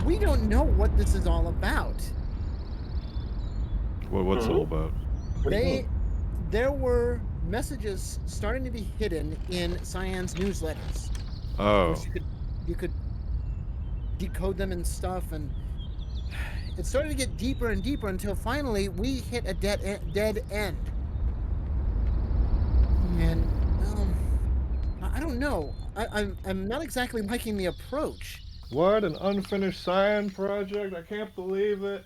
C: we don't know what this is all about.
F: What's it all about?
B: What do you mean?
C: There were messages starting to be hidden in Cyan's newsletters.
F: Oh.
C: You could decode them and stuff, and it started to get deeper and deeper until finally we hit a dead end. And I don't know. I'm not exactly liking the approach.
F: What, an unfinished Cyan project? I can't believe it.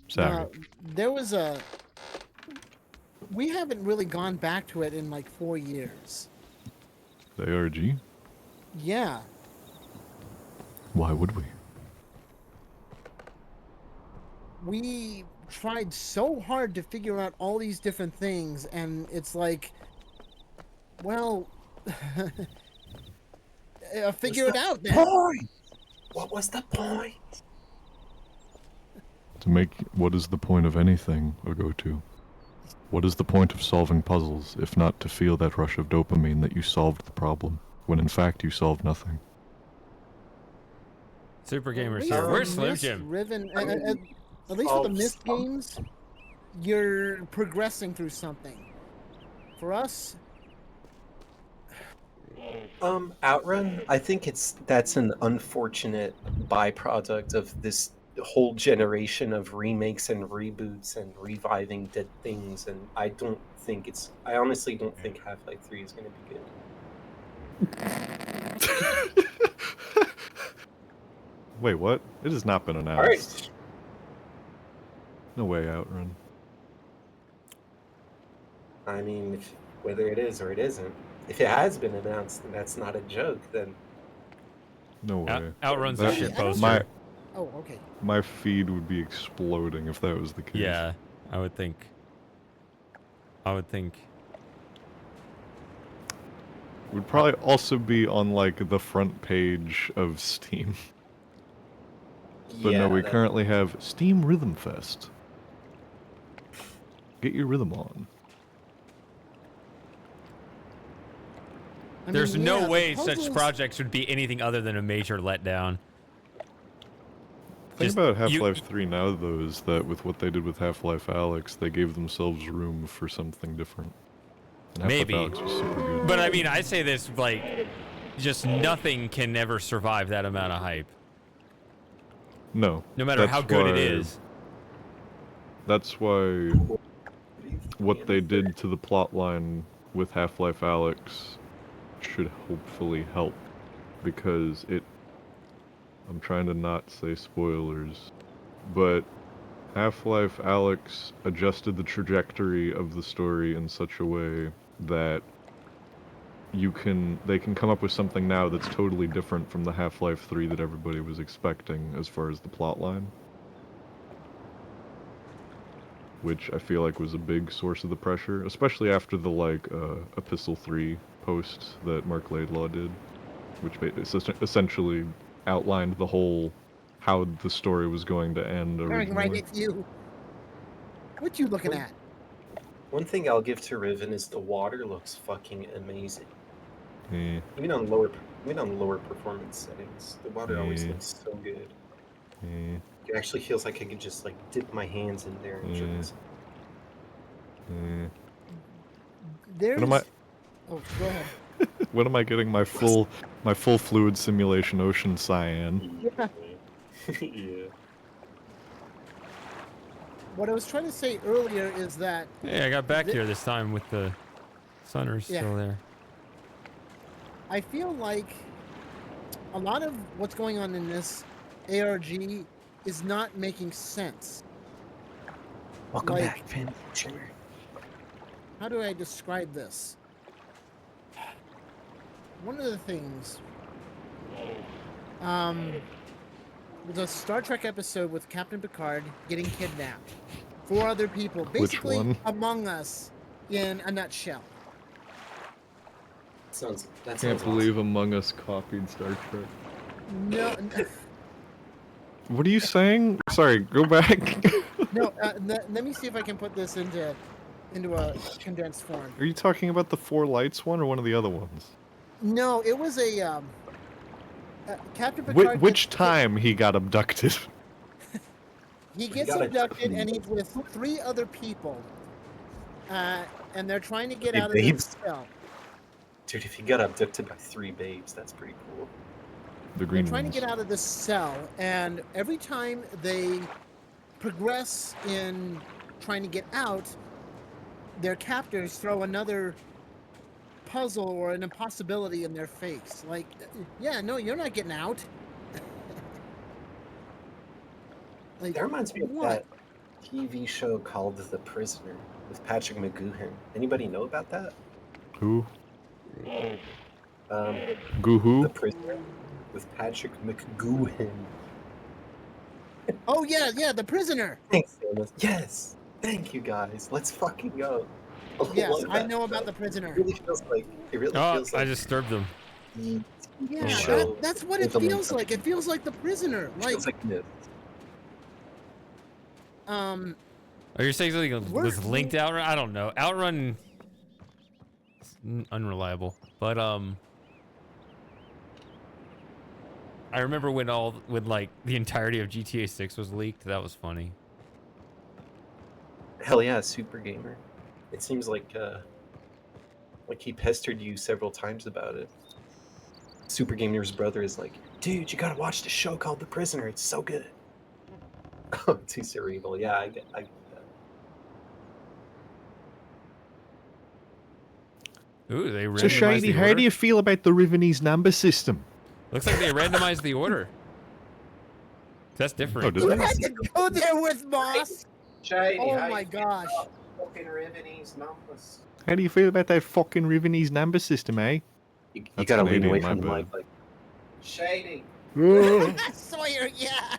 F: Sorry.
C: There was we haven't really gone back to it in like 4 years.
F: The ARG?
C: Yeah.
F: Why would we?
C: We tried so hard to figure out all these different things, and it's like, well, figure it out then.
B: Point? What was the point?
F: What is the point of anything, Ogotu? What is the point of solving puzzles, if not to feel that rush of dopamine that you solved the problem, when in fact you solved nothing?
A: Super Gamers
C: At
A: here.
C: least
A: Where's
C: with
A: Slim
C: Myst,
A: Jim?
C: Riven, at least with the Myst games, you're progressing through something. For us,
B: Outrun, I think that's an unfortunate byproduct of this whole generation of remakes and reboots and reviving dead things, and I honestly don't think Half-Life 3 is going to be good.
F: Wait, what? It has not been announced.
B: Alright.
F: No way, Outrun.
B: I mean, whether it is or it isn't, if it has been announced and that's not a joke, then
F: No way.
A: Outrun's a
F: That-
A: shit
C: I don't
A: poster.
C: oh, okay.
F: My feed would be exploding if that was the case.
A: Yeah, I would think.
F: It would probably also be on, like, the front page of Steam. But no, we currently have Steam Rhythm Fest. Get your rhythm on.
C: I
A: There's
C: mean,
A: no
C: yeah, the
A: way such
C: puzzles-
A: projects would be anything other than a major letdown.
F: The thing
A: Just-
F: about
A: you-
F: Half-Life 3 now, though, is that with what they did with Half-Life Alyx, they gave themselves room for something different. And Half-Life
A: Maybe.
F: Alyx was super good.
A: But I mean, I say this like, just nothing can ever survive that amount of hype.
F: No.
A: No matter how good it
F: why-
A: is.
F: That's why what they did to the plotline with Half-Life Alyx should hopefully help, because I'm trying to not say spoilers, but Half-Life Alyx adjusted the trajectory of the story in such a way that they can come up with something now that's totally different from the Half-Life 3 that everybody was expecting as far as the plotline. which I feel like was a big source of the pressure, especially after the like Epistle 3 post that Mark Laidlaw did, which essentially outlined the whole how the story was going to end
C: Staring
F: originally.
C: right at you. What you looking at?
B: One thing I'll give to Riven is the water looks fucking amazing.
F: Yeah,
B: Even on lower performance settings, the water always
F: Yeah.
B: looks so good.
F: yeah,
B: It actually feels like I could just like dip my hands in there and just.
F: yeah.
C: There's.
F: When am I?
C: Oh, go ahead.
F: When am I getting my full fluid simulation ocean cyan?
C: Yeah.
B: Yeah.
C: What I was trying to say earlier is that
A: Hey, I got back here this time with the Sunners
C: Yeah.
A: still there.
C: I feel like a lot of what's going on in this ARG is not making sense.
B: Welcome
C: Like-
B: back, Finn. Shimmer.
C: How do I describe this? One of the things, was a Star Trek episode with Captain Picard getting kidnapped. 4 other people, basically
F: one?
C: Among Us, in a nutshell.
B: That
F: Can't
B: sounds
F: believe Among Us copied Star Trek.
C: No,
F: What are you saying? Sorry, go back.
C: no. Let me see if I can put this into a condensed form.
F: Are you talking about the Four Lights one or one of the other ones?
C: No, it was a Captain Picard.
F: Which time he got abducted?
C: He gets
B: gotta-
C: abducted, and he's with 3 other people, and they're trying to get
B: Hey,
C: out of
B: babes.
C: the cell.
B: Dude, if you got abducted by 3 babes, that's pretty cool.
F: The
C: They're
F: green
C: trying
F: ones.
C: to get out of this cell, and every time they progress in trying to get out, their captors throw another puzzle or an impossibility in their face. Like, yeah, no, you're not getting out. Like,
B: That reminds me of
C: what?
B: that TV show called The Prisoner with Patrick McGoohan. Anybody know about that?
F: Who?
B: The
F: Goo-hoo?
B: Prisoner with Patrick McGoohan.
C: Oh yeah, the prisoner.
B: Thanks, Samus. Yes. Thank you, guys. Let's fucking go.
C: Yes,
B: love
C: I
B: that
C: know about
B: show.
C: the prisoner.
B: It really feels like.
A: Oh, I disturbed them.
B: the
C: Yeah,
B: show
C: that's what it
B: implements
C: feels like. It feels like the prisoner.
B: It
C: Like,
B: feels like this.
C: um,
A: Are you saying something
C: We're-
A: was linked to Outrun? I don't know. Outrun is unreliable, but I remember when like the entirety of GTA 6 was leaked. That was funny.
B: Hell yeah, Super Gamer. It seems like he pestered you several times about it. Super Gamer's brother is like, dude, you gotta watch the show called The Prisoner. It's so good. Oh, too cerebral. Yeah, I get that.
A: Ooh, they
F: So
A: randomized
F: Shady,
A: the
F: how
A: order.
F: do you feel about the Rivenese number system?
A: Looks like they randomized the order. That's different.
F: Oh, did
C: you
F: they?
C: had to go there with Moss.
B: Shady,
C: Oh my gosh.
B: Fucking Rivenese numbers.
F: How do you feel about that fucking Rivenese number system, eh?
B: You
F: That's
B: gotta lean
F: Canadian,
B: away
F: my
B: from the
F: bad.
B: mic, like Shady.
C: Sawyer, yeah.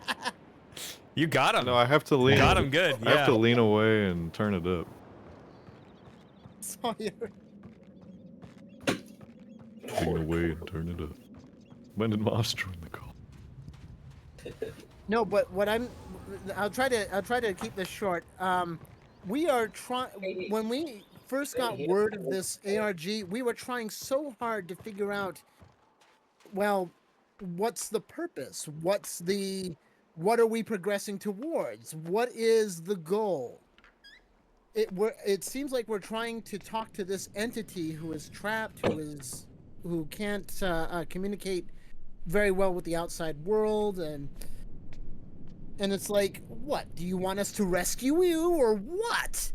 A: You got him.
F: No, I have to lean.
A: Got him good.
F: I have
A: Yeah.
F: to lean away and turn it up.
C: Sawyer.
F: Lean away and turn it up. When did Moss join the call?
C: No, but I'll try to keep this short. We are trying, when we first got word of this ARG, we were trying so hard to figure out, well, what's the purpose? What are we progressing towards? What is the goal? It seems like we're trying to talk to this entity who is trapped, who can't communicate very well with the outside world, and it's like, what? Do you want us to rescue you, or what?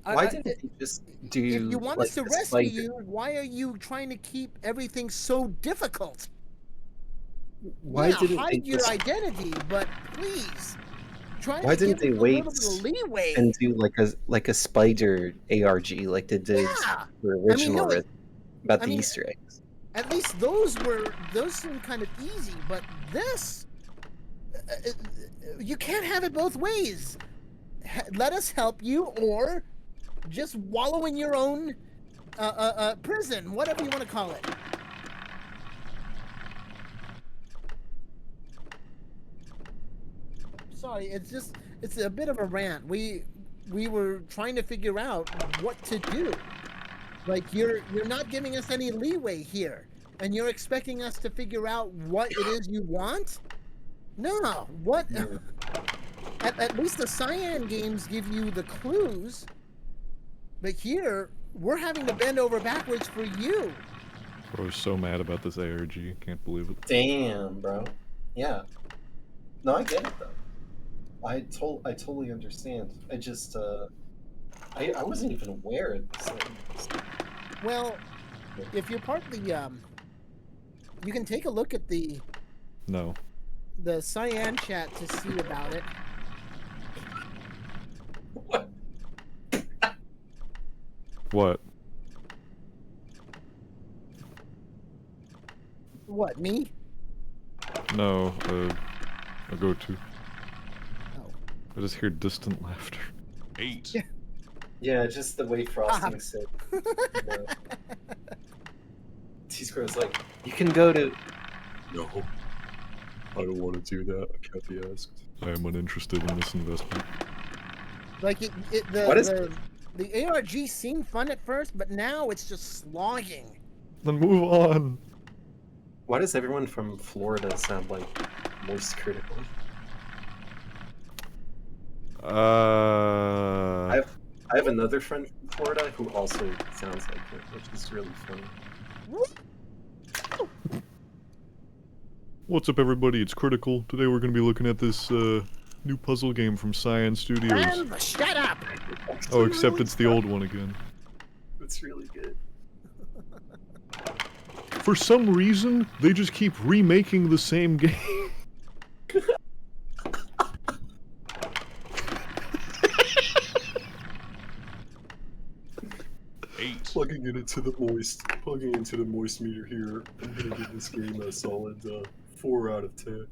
B: Why didn't they just do?
C: If you want
B: like,
C: us to
B: a
C: rescue
B: spider?
C: you, why are you trying to keep everything so difficult?
B: Why
C: yeah,
B: didn't
C: hide
B: they
C: your
B: just
C: identity, but please try
B: Why
C: to
B: didn't
C: give
B: they
C: us
B: wait
C: a little bit of leeway.
B: and do like a spider ARG like they did
C: Yeah.
B: the original
C: no,
B: Riven about
C: I
B: the
C: mean,
B: Easter eggs?
C: At least those seem kind of easy, but this, you can't have it both ways. let us help you, or just wallow in your own prison, whatever you want to call it. Sorry, it's a bit of a rant. We were trying to figure out what to do. Like you're not giving us any leeway here, and you're expecting us to figure out what it is you want? No, what? At least the Cyan games give you the clues, but here we're having to bend over backwards for you.
F: I was so mad about this ARG. Can't believe it.
B: Damn, bro. Yeah. No, I get it though. I totally understand. I just I wasn't even aware of this thing.
C: Well, if you're part of the you can take a look at the
F: No.
C: Cyan chat to see about it.
B: What?
F: What?
C: What, me?
F: No, a go-to.
C: Oh.
F: I just hear distant laughter.
H: 8.
B: Yeah, just the way Frosting said. You know. T-Square's like, you can go to.
F: No. I don't want to do that. I can't be asked. I am uninterested in this investment.
C: Like
B: What is
C: the ARG seemed fun at first, but now it's just slogging.
F: Then move on.
B: Why does everyone from Florida sound like Moist Critical? I have another friend from Florida who also sounds like it, which is really funny.
F: What's up, everybody? It's Critical. Today we're going to be looking at this new puzzle game from Cyan Studios.
C: Shut up!
F: Oh, except it's the old one again.
B: It's really good.
F: For some reason, they just keep remaking the same game.
B: Plugging it into the moist meter here. I'm gonna give this game a solid 4 out of 10.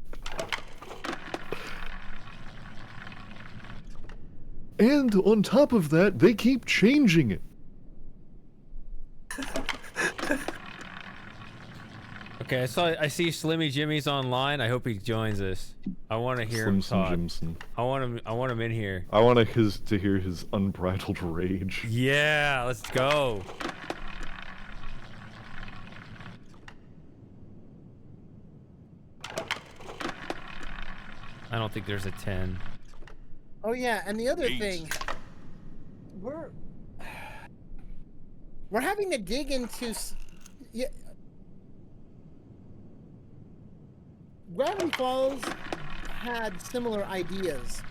F: And on top of that, they keep changing it.
A: Okay, I see Slimmy Jimmy's online. I hope he joins us. I want to hear him talk.
F: Jimson.
A: I want him in here.
F: I want to hear his unbridled rage.
A: Yeah, let's go. I don't think there's a 10.
C: Oh yeah, and the other
H: 8.
C: thing, we're having to dig into yeah. Gravity Falls had similar ideas.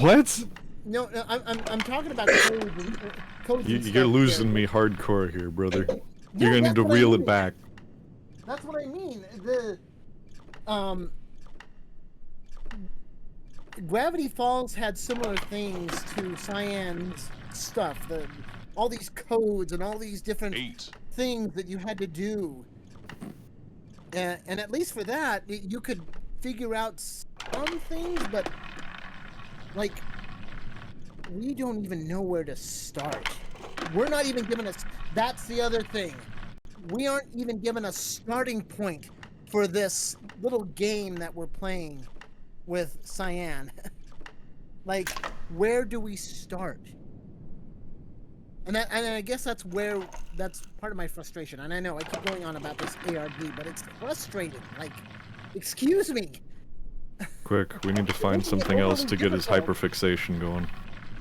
F: What?
C: No, I'm talking about codes. Codes and
F: You're
C: stuff
F: losing
C: here.
F: me hardcore here, brother.
C: Yeah,
F: You're gonna need to
C: that's what I
F: reel
C: mean.
F: it back.
C: That's what I mean. Gravity Falls had similar things to Cyan's stuff. All these codes and all these different
H: 8.
C: things that you had to do. And at least for that, you could figure out some things, but like we don't even know where to start. We're not even given us. That's the other thing. We aren't even given a starting point for this little game that we're playing with Cyan. Like, where do we start? And I guess that's part of my frustration. And I know I keep going on about this ARG, but it's frustrating. Like, excuse me.
F: Quick, we need to find
C: Making it
F: something else
C: overly
F: to get his
C: difficult.
F: hyperfixation going.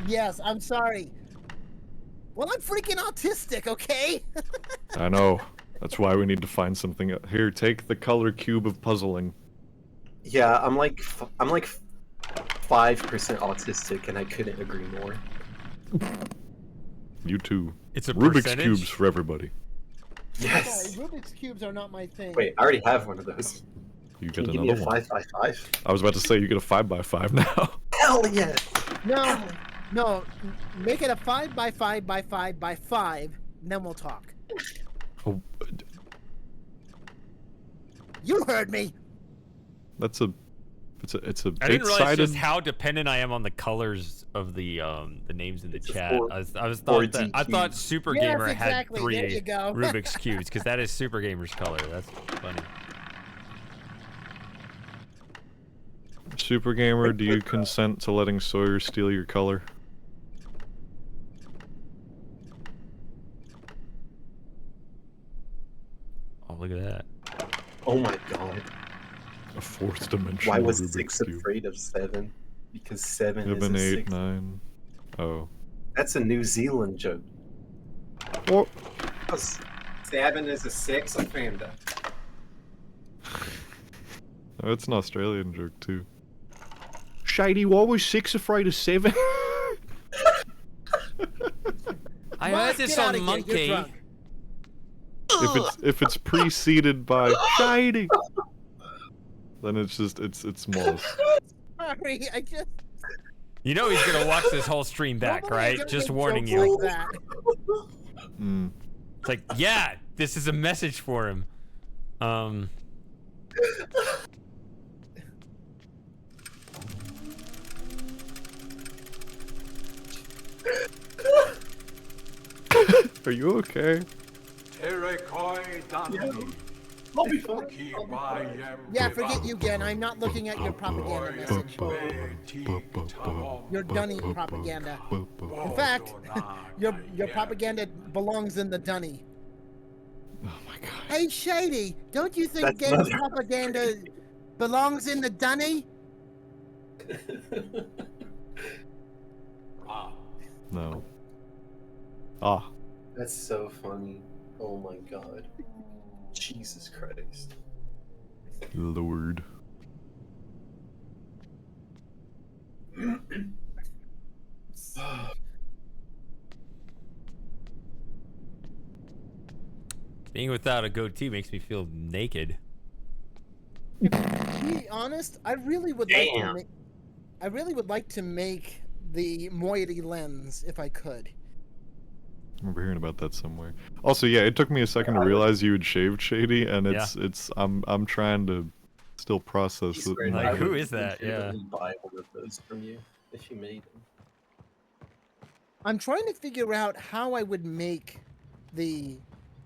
C: Yes, I'm sorry. Well, I'm freaking autistic, okay?
F: I know. That's why we need to find something. Here, take the color cube of puzzling.
B: Yeah, I'm like 5% autistic, and I couldn't agree more.
F: You too.
A: It's a
F: Rubik's
A: percentage?
F: cubes for everybody.
B: Yes.
C: Sorry, Rubik's cubes are not my thing.
B: Wait, I already have one of those.
F: You
B: Can
F: get
B: you give me a
F: another one.
B: 5x5?
F: I was about to say you get a 5x5 now.
B: Hell yes!
C: No, make it a 5x5x5x5, and then we'll talk.
F: Oh,
C: You heard me.
F: that's a It's a
A: I didn't realize
F: eight-sided.
A: just how dependent I am on the colors of the names in the
B: It's a
A: chat.
B: four-
A: I thought Super
C: Yes,
A: Gamer
C: exactly.
A: had
C: There
A: 3
C: you go.
A: Rubik's cubes because that is Super Gamer's color. That's funny.
F: Super Gamer, do you consent to letting Sawyer steal your color?
A: Oh, look at that.
B: Oh my god.
F: A fourth dimensional
B: Why was
F: Rubik's
B: 6
F: cube.
B: afraid of 7? Because 7 is
F: 7,
B: a
F: 8,
B: 6.
F: 9. Oh.
B: That's a New Zealand joke.
F: What?
B: 7 is a 6, I found that.
F: Oh, it's an Australian joke too. Shady, why was 6 afraid of 7?
A: I
C: Mark,
A: heard this
C: get
A: on
C: outta here, you're
A: Monkey.
C: drunk.
F: if it's preceded by Shady, then it's just it's Moss.
C: Sorry, I just.
A: You know he's gonna watch this whole stream back,
C: Normally I
A: right?
C: don't
A: Just
C: make
A: warning
C: jokes
A: you.
C: Like that.
F: Mm.
A: It's like, yeah, this is a message for him.
F: Are you okay?
B: I'll be fine.
C: Yeah, forget you, Gen. I'm not looking at your propaganda message. Your dunny propaganda. In fact, your propaganda belongs in the dunny.
F: Oh my god.
C: Hey, Shady, don't you think
B: That's
C: gay
B: another-
C: propaganda belongs in the dunny?
F: No. Ah.
B: That's so funny. Oh my god. Jesus Christ.
F: Lord.
A: Being without a goatee makes me feel naked.
C: To be honest, I really would like to
B: Damn.
C: make. I really would like to make the moiety lens if I could.
F: I remember hearing about that somewhere. Also, yeah, it took me a second to realize you had shaved Shady, and it's I'm trying to still process it.
B: Squared,
A: Like,
B: I
A: who
B: would
A: is that? Yeah.
B: legitimately buy one of those from you if you made them.
C: I'm trying to figure out how I would make the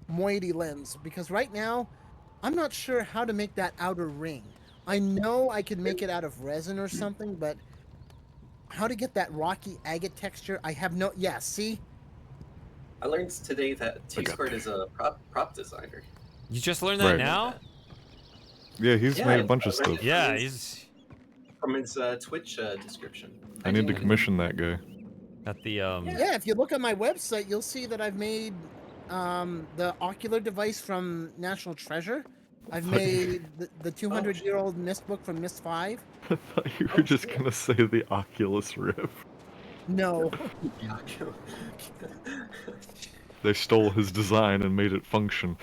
C: moiety lens because right now I'm not sure how to make that outer ring. I know I could make it out of resin or something, but how to get that rocky agate texture, I have no. Yeah, see?
B: I learned today that
F: I got
B: T-Squared is a prop designer.
A: You just learned that
F: Right.
A: now?
F: Yeah, he's
B: Yeah,
F: made a bunch
B: I
F: of
B: read
F: stuff.
B: it.
A: Yeah, he's
B: From his Twitch description.
F: I need to
B: didn't-
F: commission that guy.
A: at the
C: Yeah, if you look on my website, you'll see that I've made the ocular device from National Treasure. I've made the 200-year-old Mist book from Mist 5.
F: I thought you were just gonna say the Oculus Rift.
C: No.
B: Yeah,
F: They stole his design and made it function.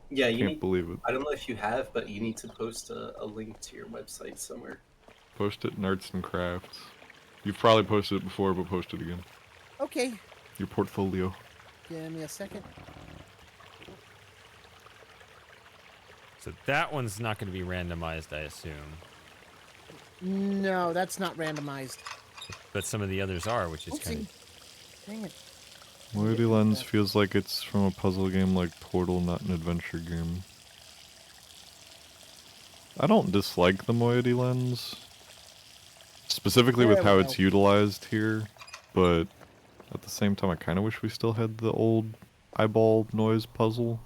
B: yeah, you
F: Can't
B: need.
F: believe it.
B: I don't know if you have, but you need to post a link to your website somewhere.
F: Post it in Arts and Crafts. You've probably posted it before, but post it again.
C: Okay.
F: Your portfolio.
C: Give me a second.
A: so that one's not going to be randomized, I assume.
C: No, that's not randomized.
A: But some of the others are, which is kind
C: Oopsie.
A: of
C: Dang it.
F: Moiety Lens feels like it's from a puzzle game like Portal, not an adventure game. I don't dislike the Moiety Lens. Specifically with
C: There
F: how
C: we
F: it's
C: go.
F: utilized here, but at the same time I kind of wish we still had the old eyeball noise puzzle.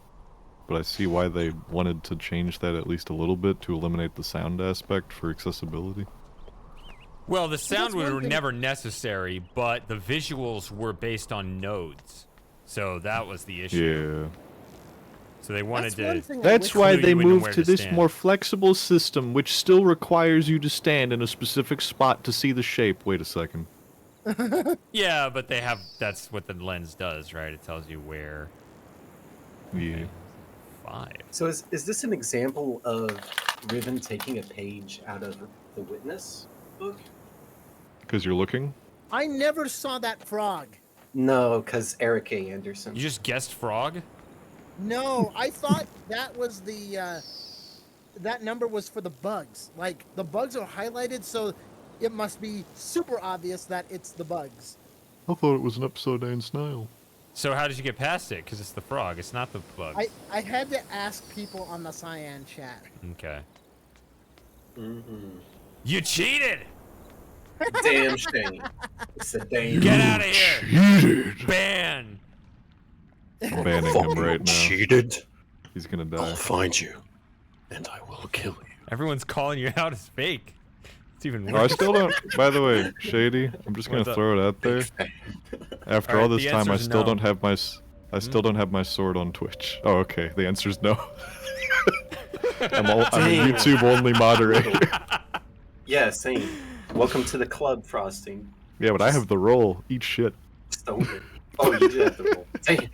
F: But I see why they wanted to change that at least a little bit to eliminate the sound aspect for accessibility.
A: Well, the
C: that's
A: sound
C: one
A: were
C: thing-
A: never necessary, but the visuals were based on nodes. So that was the issue.
F: Yeah.
A: So they wanted
C: That's one
A: to.
C: thing I
F: That's
C: wish-
F: why
A: Clue
F: they
A: you in
F: moved
A: where
F: to
A: to
F: this
A: stand.
F: more flexible system, which still requires you to stand in a specific spot to see the shape. Wait a second.
A: Yeah, but they have. That's what the lens does, right? It tells you where.
F: Yeah.
A: 5.
B: So is this an example of Riven taking a page out of the Witness book?
F: Because you're looking?
C: I never saw that frog.
B: No, because Eric A. Anderson.
A: You just guessed frog?
C: No, I thought that was the that number was for the bugs. Like the bugs are highlighted, so it must be super obvious that it's the bugs.
F: I thought it was an upside down snail.
A: So how did you get past it? Because it's the frog. It's not the bugs.
C: I had to ask people on the Cyan chat.
A: Okay.
B: Mm-hmm.
A: You cheated!
B: Damn shame. It's a damn.
A: Get out of here!
F: Cheated.
A: Ban!
F: I'm banning him right now.
H: Cheated.
F: He's gonna
H: I'll
F: die.
H: find you, and I will kill you.
A: Everyone's calling you out as fake. It's even
F: Oh, I
A: worse.
F: still don't. By the way, Shady, I'm just gonna
A: What's up?
F: throw it out there. After
A: Alright,
F: all this
A: the
F: time, I
A: answer's
F: still
A: no.
F: don't have my. I still don't have my sword on Twitch. Oh, okay. The answer's no. I'm a
B: Damn.
F: YouTube only moderator.
B: Yeah, same. Welcome to the club, Frosting.
F: Yeah, but I have the role. Eat shit.
B: Stole it. Oh, you do have the roll. Damn.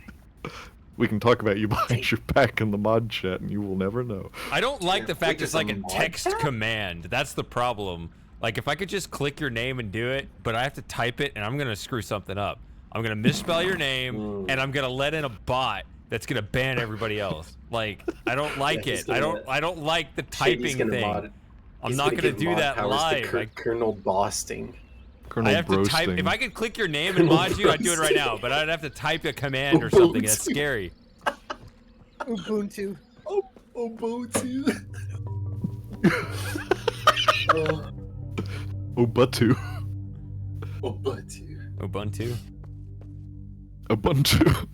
F: We can talk about you behind your back in the mod chat, and you will never know.
A: I don't like
B: Yeah,
A: the fact
B: wait,
A: it's
B: there's
A: like
B: a
A: a
B: mod
A: text
B: chat?
A: command. That's the problem. Like, if I could just click your name and do it, but I have to type it, and I'm going to screw something up. I'm going to misspell your name, and I'm going to let in a bot that's going to ban everybody else. Like, I don't like
B: Yeah, he's
A: it. I
B: gonna-
A: don't like the
B: Shady's
A: typing
B: gonna
A: thing.
B: mod-
A: I'm
B: he's
A: not
B: gonna
A: going to
B: give
A: do
B: mod
A: that
B: powers to
A: live.
B: Colonel Bosting.
F: Colonel
A: I have to type.
F: Broasting.
A: If I could click your name and mod you, I'd do it right now. But I'd have to type a command or something. That's scary.
C: Ubuntu.
B: Ubuntu. Oh,
F: Ubuntu.
B: Ubuntu.
A: Ubuntu.
F: Ubuntu.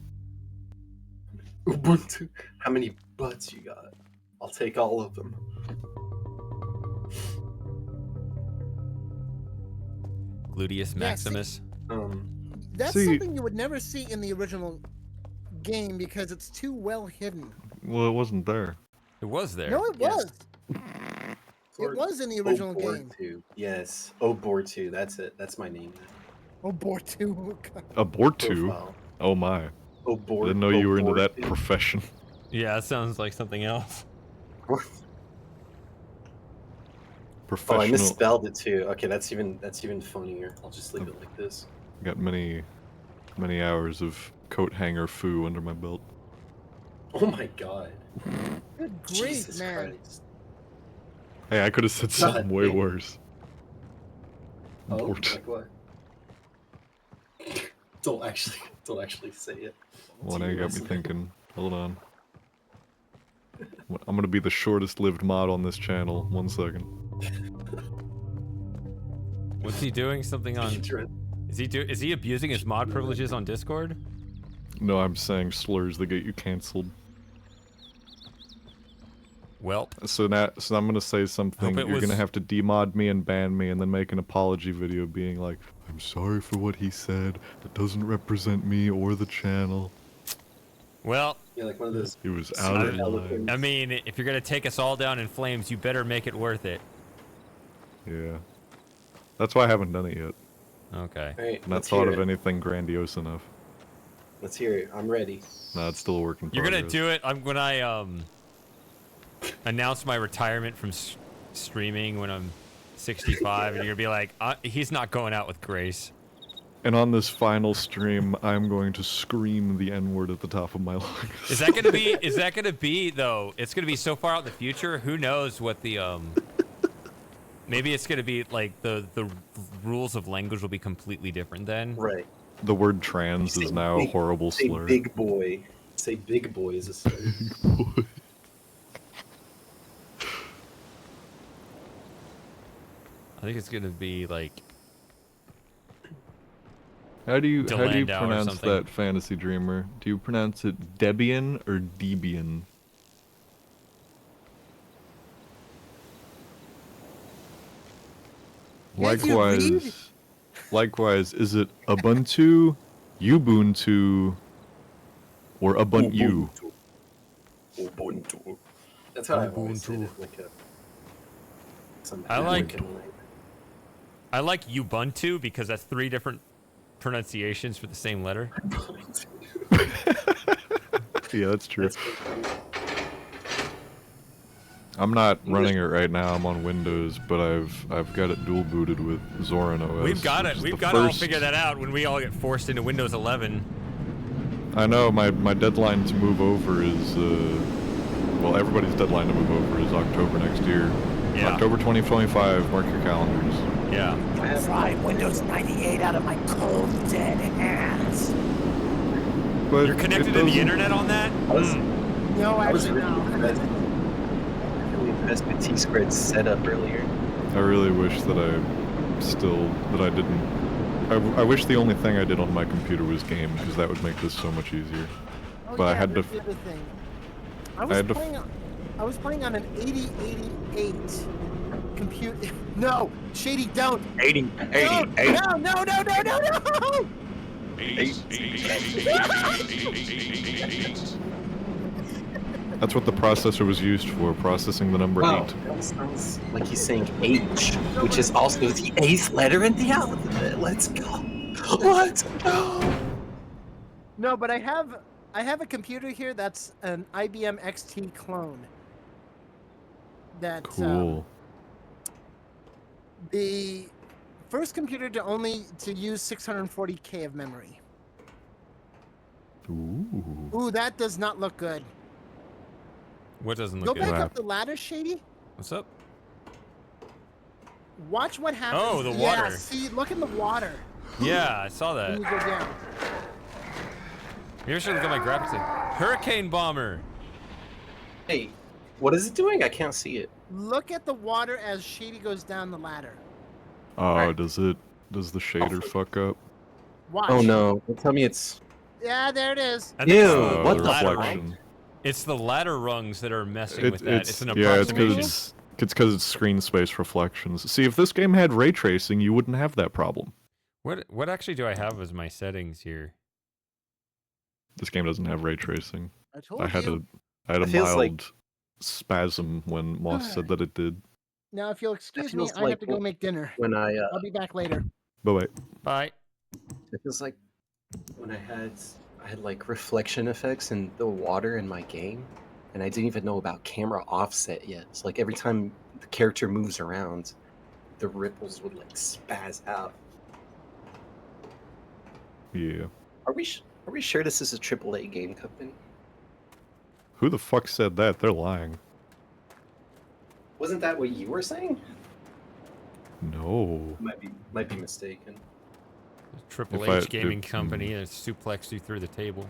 B: Ubuntu. How many butts you got? I'll take all of them.
A: Gluteus Maximus.
C: That's
F: See-
C: something you would never see in the original game because it's too well hidden.
F: Well, it wasn't there.
A: It was there.
C: No, it
B: Yes.
C: was. It was in the original game.
B: Obortu. Yes. Obortu. That's it. That's my name.
C: Oh, Bortu.
F: Abortu.
B: Profile.
F: Oh my.
B: Obor.
F: Didn't know you were into that
B: Obortu.
F: profession.
A: Yeah, that sounds like something else.
B: Oh, I
F: Professional.
B: misspelled it too. Okay, that's even funnier. I'll just leave it like this.
F: Got many hours of coat hanger foo under my belt.
B: Oh my god.
C: Good grief,
B: Jesus
C: man.
B: Christ.
F: Hey, I could have said something way
B: damn.
F: worse.
B: Oh,
F: Abort.
B: like what? Don't actually say it.
F: Well,
B: To
F: now you
B: your
F: got me
B: listener.
F: thinking. Hold on. I'm gonna be the shortest lived mod on this channel. 1 second.
A: What's he doing? Something on? Is he abusing his mod privileges on Discord?
F: No, I'm saying slurs that get you cancelled.
A: Welp.
F: So I'm gonna say something.
A: Hope it
F: You're gonna
A: was-
F: have to demod me and ban me, and then make an apology video being like, "I'm sorry for what he said. That doesn't represent me or the channel.
A: Well,
B: Yeah, like one of those.
F: He was out of
B: super
F: line."
B: eloquent-
A: I mean, if you're gonna take us all down in flames, you better make it worth it.
F: Yeah. That's why I haven't done it yet.
A: Okay.
B: Alright,
F: I've not
B: let's
F: thought
B: hear
F: of
B: it.
F: anything grandiose enough.
B: Let's hear it. I'm ready.
F: Nah, it's still a work in
A: You're gonna
F: progress.
A: do it. When I announce my retirement from streaming when I'm 65, and you're gonna be like, he's not going out with Grace.
F: And on this final stream, I'm going to scream the N-word at the top of my lungs.
A: Is that gonna be? Is that gonna be though? It's gonna be so far out in the future. Who knows what the Maybe it's gonna be like the rules of language will be completely different then.
B: Right.
F: The word trans is
B: Say
F: now a
B: big-
F: horrible
B: Say
F: slur.
B: big boy. Say big boy is a slur.
A: I think it's gonna be like
F: How do you
A: Delandau or
F: pronounce
A: something.
F: that, Fantasy Dreamer? Do you pronounce it Debian or Debian?
C: Can't you read?
F: Likewise, is it Ubuntu, Ubuntu, or Ubuntu?
B: Ubuntu. That's how I've always said it. Like a. Some
A: I like-
B: African language.
A: I like Ubuntu because that's 3 different pronunciations for the same letter.
F: Yeah, that's true.
B: That's pretty cool.
F: I'm not running it right now. I'm on Windows, but I've got it dual booted with Zorin OS.
A: We've got
F: which
A: it.
F: is
A: We've
F: the
A: got to all
F: first-
A: figure that out when we all get forced into Windows 11.
F: I know my deadline to move over is well, everybody's deadline to move over is October next year.
A: Yeah.
F: October 2025. Mark your calendars.
A: Yeah.
I: Pry Windows 98 out of my cold, dead hands.
F: But
A: You're connected
F: it
A: to the
F: doesn't-
A: internet on that?
C: No,
B: I was
C: actually,
B: really
C: no.
B: impressed. Really impressed with T-Squared's setup earlier.
F: I really wish that I didn't. I wish the only thing I did on my computer was game, because that would make this so much easier.
C: Oh,
F: But I
C: yeah,
F: had to.
C: that's the other thing. I was playing on an 8088 computer. No, Shady, don't.
H: 80,
C: Don't.
H: 80.
C: No, no, no, no, no, no.
F: That's what the processor was used for, processing the number
B: Wow,
F: 8.
B: that sounds like he's saying H, which is also the 8th letter in the alphabet. Let's go. Let's go.
C: No, but I have a computer here that's an IBM XT clone. That
F: Cool.
C: the first computer to use 640K of memory.
F: Ooh.
C: Ooh, that does not look good.
A: What doesn't
C: Go
A: look good?
C: back up the ladder, Shady.
A: What's up?
C: Watch what happens.
A: Oh, the
C: Yeah,
A: water.
C: see, look in the water
A: Yeah, I saw
C: when you
A: that.
C: go down.
A: Maybe I should look at my graphics thing. Hurricane Bomber.
B: Hey, what is it doing? I can't see it.
C: Look at the water as Shady goes down the ladder.
F: Oh,
B: Alright.
F: does the shader fuck up?
C: Watch.
B: Oh no! Don't tell me it's.
C: Yeah, there it is.
A: I think it's
B: Ew,
A: the
B: what
F: the
B: the
A: ladder
B: fuck?
A: rung. It's the ladder rungs that are messing with that. It's an
F: yeah, it's
A: approximation.
F: because it's screen space reflections. See, if this game had ray tracing, you wouldn't have that problem.
A: What actually do I have as my settings here?
F: This game doesn't have ray tracing.
C: I told
F: I had
C: you.
F: a
B: It feels
F: mild
B: like-
F: spasm when Moss said that it did.
C: Now, if you'll excuse me,
B: feels
C: I
B: like
C: have to go
B: what-
C: make dinner.
B: When I
C: I'll be back later.
F: But wait,
A: Bye.
B: it feels like when I had like reflection effects in the water in my game, and I didn't even know about camera offset yet. So like every time the character moves around, the ripples would like spaz out.
F: yeah.
B: Are we sure this is a AAA game company?
F: Who the fuck said that? They're lying.
B: Wasn't that what you were saying?
F: No.
B: Might be mistaken.
A: Triple
F: If I-
A: H gaming
F: if-
A: company that suplexed you through the table.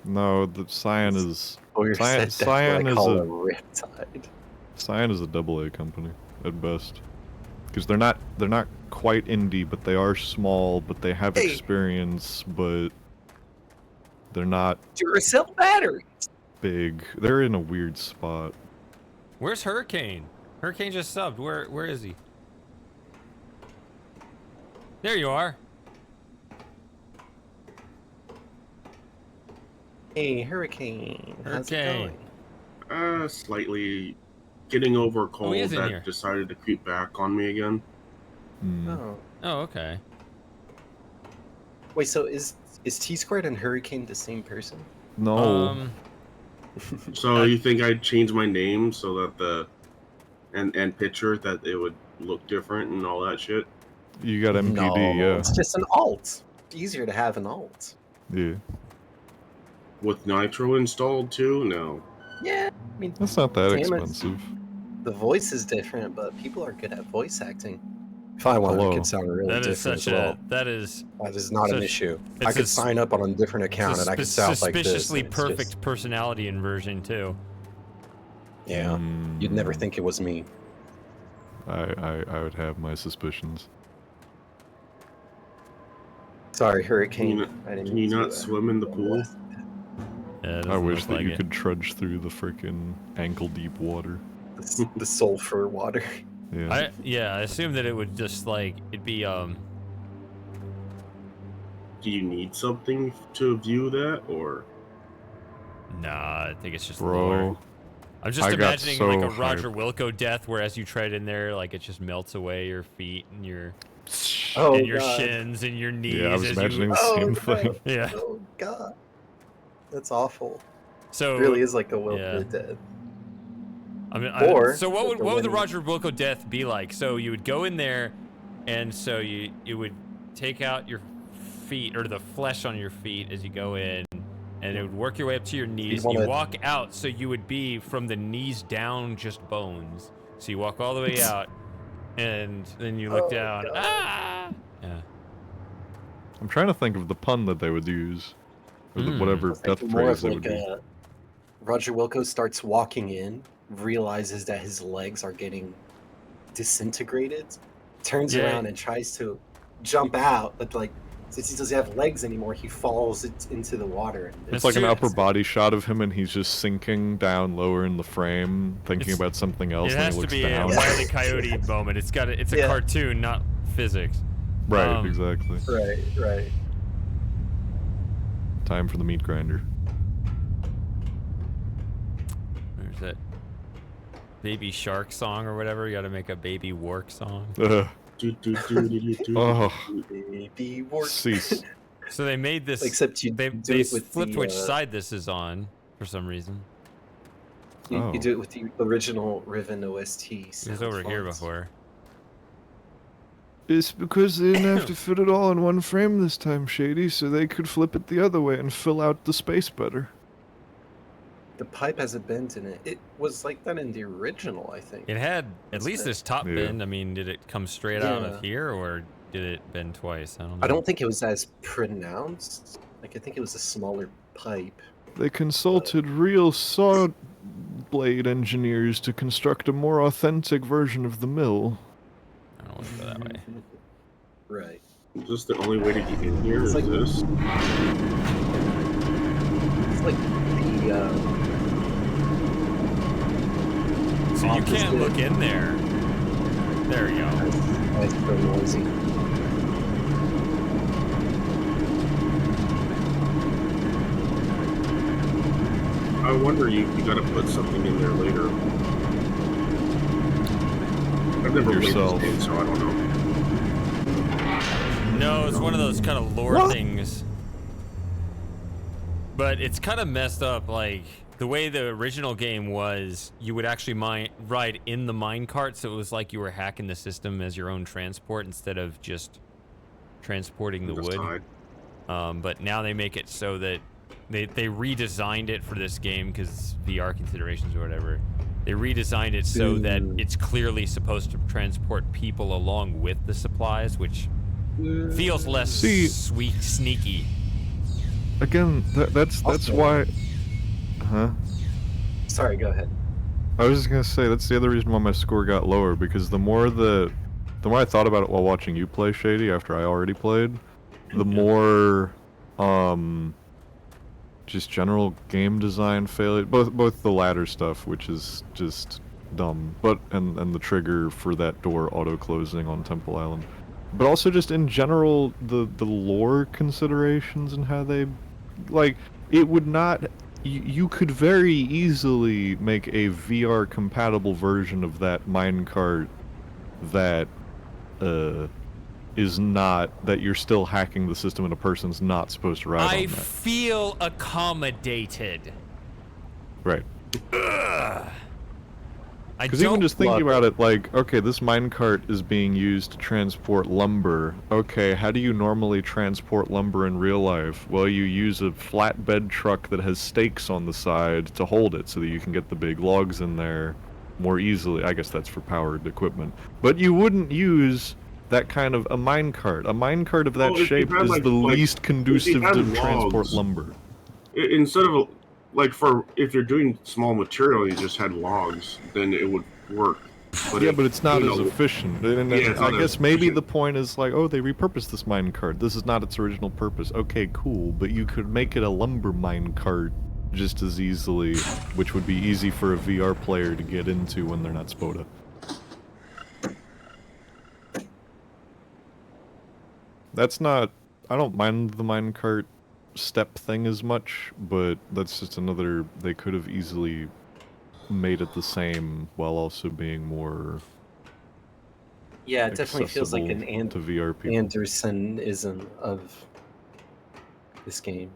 F: No, the Cyan is
B: Or
F: Cyan-
B: said that's what I
F: Cyan
B: call
F: is
B: a
F: a-
B: riptide.
F: Cyan is a AA company at best. Because they're not quite indie, but they are small, but they have
B: Hey.
F: experience, but they're not
B: Duracell batteries.
F: big. They're in a weird spot.
A: Where's Hurricane? Hurricane just subbed. Where is he? There you are.
B: Hey, Hurricane. How's it
A: Hurricane.
B: going?
J: Slightly getting over a cold
A: is in
J: that
A: here.
J: decided to creep back on me again.
F: Hmm.
B: Oh,
A: Oh, okay.
B: wait. So is T-Squared and Hurricane the same person?
F: No.
J: So you think I'd change my name so that the and picture that it would look different and all that shit?
F: You got MPD,
B: no,
F: yeah.
B: it's just an alt. Easier to have an alt.
F: Yeah.
J: With Nitro installed too? No.
B: Yeah, I mean,
F: That's not that
B: Damn it.
F: expensive.
B: the voice is different, but people are good at voice acting. If I wanted,
F: Hello.
B: it could sound really
A: That is
B: different
A: such
B: as well.
A: that is
B: That is not an
A: such-
B: issue.
A: it's
B: I could
A: a-
B: sign up on a different account and I could sound like this.
A: suspiciously
B: and it's
A: perfect
B: just-
A: personality inversion too.
B: yeah, you'd never
F: Mm,
B: think it was me.
F: I would have my suspicions.
B: Sorry, Hurricane. I didn't
J: Can you
B: mean to,
J: not swim in the pool?
A: Yeah, it
F: I
A: doesn't
F: wish
A: look
F: that
A: like
F: you
A: it.
F: could trudge through the freaking ankle deep water.
B: The sulfur water.
F: Yeah.
A: I assume that it would just like it'd be
J: Do you need something to view that, or
A: Nah, I think it's just
F: Bro.
A: lore. I'm just
F: I got
A: imagining
F: so
A: like a Roger
F: hyped.
A: Wilco death, where as you tread in there, like it just melts away your feet and your
B: Oh,
A: and your
B: God.
A: shins and your knees.
F: Yeah, I was
A: as
F: imagining
A: you...
F: the
B: Oh,
F: same
B: no.
F: thing.
A: Yeah.
B: Oh God, that's awful.
A: So
B: It really is like the Will
A: yeah.
B: of the Dead.
A: I mean,
B: Or
A: so what
B: like
A: would the
B: when-
A: Roger Wilco death be like? So you would go in there, and so you would take out your feet or the flesh on your feet as you go in, and it would work your way up to your knees. You walk out, so you would be from the knees down, just bones. So you walk all the way out, and then you look down.
B: God.
A: Ah! Yeah.
F: I'm trying to think of the pun that they would use, or whatever
B: It's
F: death
B: more
F: phrase
B: of
F: they
B: like
F: would use.
B: Roger Wilco starts walking in, realizes that his legs are getting disintegrated, turns around and tries to jump out, but like since he doesn't have legs anymore, he falls into the water. And
F: It's like an upper body shot of him, and he's just sinking down lower in the frame, thinking about something else.
A: It
F: and
A: has
F: he
A: to
F: looks
A: be
F: down.
A: a Wile E. Coyote moment. It's a cartoon, not physics.
F: Right, exactly.
B: Right.
F: Time for the meat grinder.
A: There's that baby shark song or whatever. You got to make a baby work song.
F: Oh,
B: baby work.
F: Cease.
A: So they made this.
B: Except
A: they flipped which side this is on for some reason.
B: You do it with the original Riven OST.
A: It was over here before.
G: It's because they didn't have to fit it all in one frame this time, Shady, so they could flip it the other way and fill out the space better.
B: The pipe has a bend in it. It was like that in the original, I think.
A: It had at least this top bend. I mean, did it come straight out of
B: Yeah.
A: here, or did it bend twice? I don't know.
B: I don't think it was as pronounced. Like, I think it was a smaller pipe.
G: They consulted real saw blade engineers to construct a more authentic version of the mill.
A: I don't want to go that way.
B: Right.
J: Is this the only way to get in here?
B: It's
J: Is
B: like-
J: this?
B: It's like the,
A: So you can't look in there. There you go.
B: That's so noisy.
J: I wonder you gotta put something in there later. I've never played
F: Yourself.
J: this game, so I don't know.
A: No, it's one of those kind of lore things. But it's kind of messed up. Like the way the original game was, you would actually ride in the minecart, so it was like you were hacking the system as your own transport instead of just transporting the wood. But now they make it so that they redesigned it for this game because VR considerations or whatever. They redesigned it so that it's clearly supposed to transport people along with the supplies, which feels less sweet, sneaky.
F: Again, that's
B: Also-
F: why. Huh?
B: Sorry, go ahead.
F: I was just gonna say that's the other reason why my score got lower, because the more I thought about it while watching you play, Shady, after I already played, the more just general game design failure. Both the ladder stuff, which is just dumb, and the trigger for that door auto closing on Temple Island, but also just in general the lore considerations and how they, like, it would not. You could very easily make a VR compatible version of that minecart that is not, that you're still hacking the system and a person's not supposed to ride
A: I
F: on that.
A: feel accommodated.
F: Right.
A: Ugh. I
F: Because even
A: don't
F: just thinking
B: love
F: about it, like, okay, this minecart is being used to transport lumber. Okay, how do you normally transport lumber in real life? Well, you use a flatbed truck that has stakes on the side to hold it so that you can get the big logs in there more easily. I guess that's for powered equipment. But you wouldn't use that kind of a minecart. A minecart of that
J: Well, if you
F: shape
J: had,
F: is
J: like-
F: the
J: like,
F: least conducive
J: had
F: to transport
J: logs,
F: lumber.
J: Instead of if you're doing small material, you just had logs, then it would work. But
F: Yeah,
J: if,
F: but it's not
J: you
F: as
J: know,
F: efficient. And
J: Yeah, it's
F: I
J: not
F: guess
J: as
F: maybe
J: efficient.
F: the point is like, oh, they repurposed this minecart. This is not its original purpose. Okay, cool. But you could make it a lumber minecart just as easily, which would be easy for a VR player to get into when they're not Spoda. That's not... I don't mind the minecart step thing as much, but that's just another... They could have easily made it the same while also being more...
B: Yeah, it definitely feels like an
F: accessible to VR people.
B: Andersonism of this game.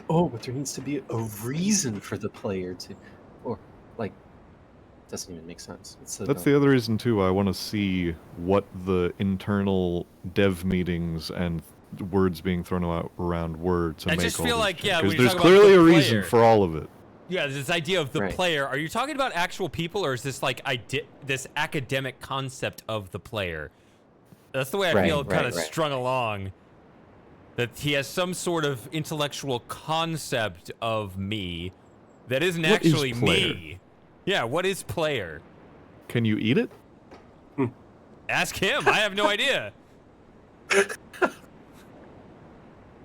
B: Oh, but there needs to be a reason for the player to, or like, doesn't even make sense. It's so
F: That's
B: dumb.
F: the other reason too. I want to see what the internal dev meetings and words being thrown around word to
A: I
F: make
A: just
F: all
A: feel
F: these
A: like, yeah,
F: changes.
A: when you
F: There's
A: talk about
F: clearly
A: the
F: a reason
A: player-
F: for all of it.
A: Yeah, this idea of the
B: Right.
A: player. Are you talking about actual people, or is this like this academic concept of the player? That's the way I
B: Right,
A: feel kind of
B: right.
A: strung along. That he has some sort of intellectual concept of me that isn't
F: What is
A: actually
F: player?
A: me. Yeah, what is player?
F: Can you eat it?
A: Ask him. I have no idea.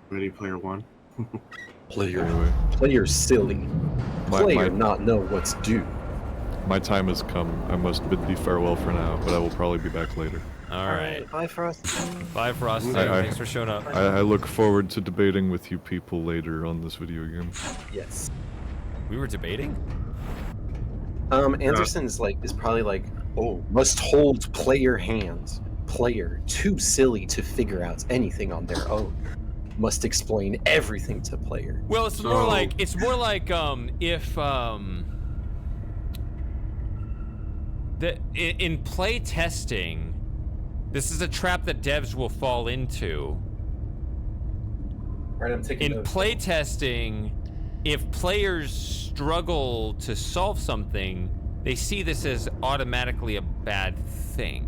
J: Ready Player One?
H: Player.
F: Anyway,
B: Player silly. Player
F: my
B: not know what's due.
F: my time has come. I must bid thee farewell for now, but I will probably be back later.
A: All right.
B: Bye, Frost.
A: Bye, Frosty.
F: I-
A: Thanks for showing up.
F: I look forward to debating with you people later on this video game.
B: Yes.
A: We were debating?
B: Anderson's is probably like, oh, must hold player hands. Player too silly to figure out anything on their own. Must explain everything to player.
A: Well, it's more like if in play testing, this is a trap that devs will fall into.
B: Right, I'm taking
A: In
B: notes.
A: play testing, if players struggle to solve something, they see this as automatically a bad thing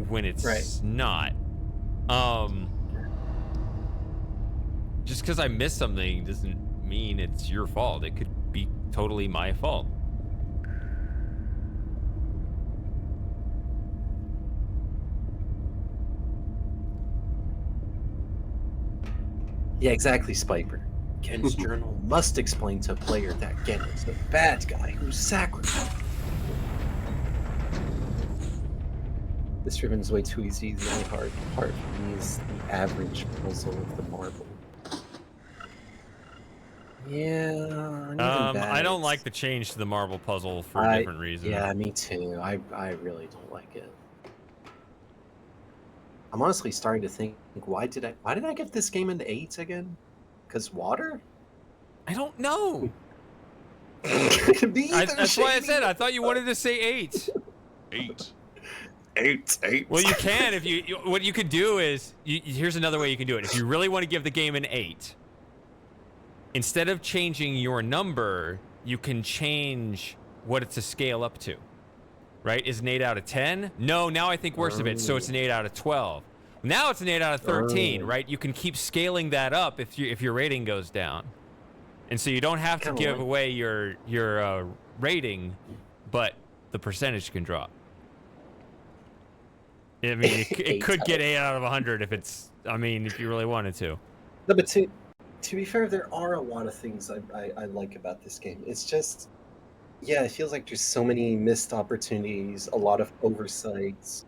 A: when it's
B: Right.
A: not. Just because I missed something doesn't mean it's your fault. It could be totally my fault.
B: Yeah, exactly, Spiper. Gen's journal must explain to player that Gen is the bad guy who's sacrificed. This Riven's way too easy. The only hard part for me is the average puzzle of the marble. Yeah.
A: I don't like the change to the marble puzzle for a different reason.
B: Yeah, me too. I really don't like it. I'm honestly starting to think, why did I give this game an 8 again? Because water?
A: I don't know.
B: It could be either,
A: That's why I
B: Shady.
A: said I thought you wanted to say 8.
H: 8.
B: 8.
A: Well, you can if you. What you could do is here's another way you can do it. If you really want to give the game an 8, instead of changing your number, you can change what it's a scale up to. Right? Is an 8 out of 10? No, now I think worse of it. So it's an 8 out of 12. Now it's an 8 out of 13. Right? You can keep scaling that up if your rating goes down, and so you don't have to give away your rating, but the percentage can drop. I mean, it could get 8 out of 100 if it's. I mean, if you really wanted to.
B: No, but to be fair, there are a lot of things I like about this game. It's just, yeah, it feels like there's so many missed opportunities, a lot of oversights,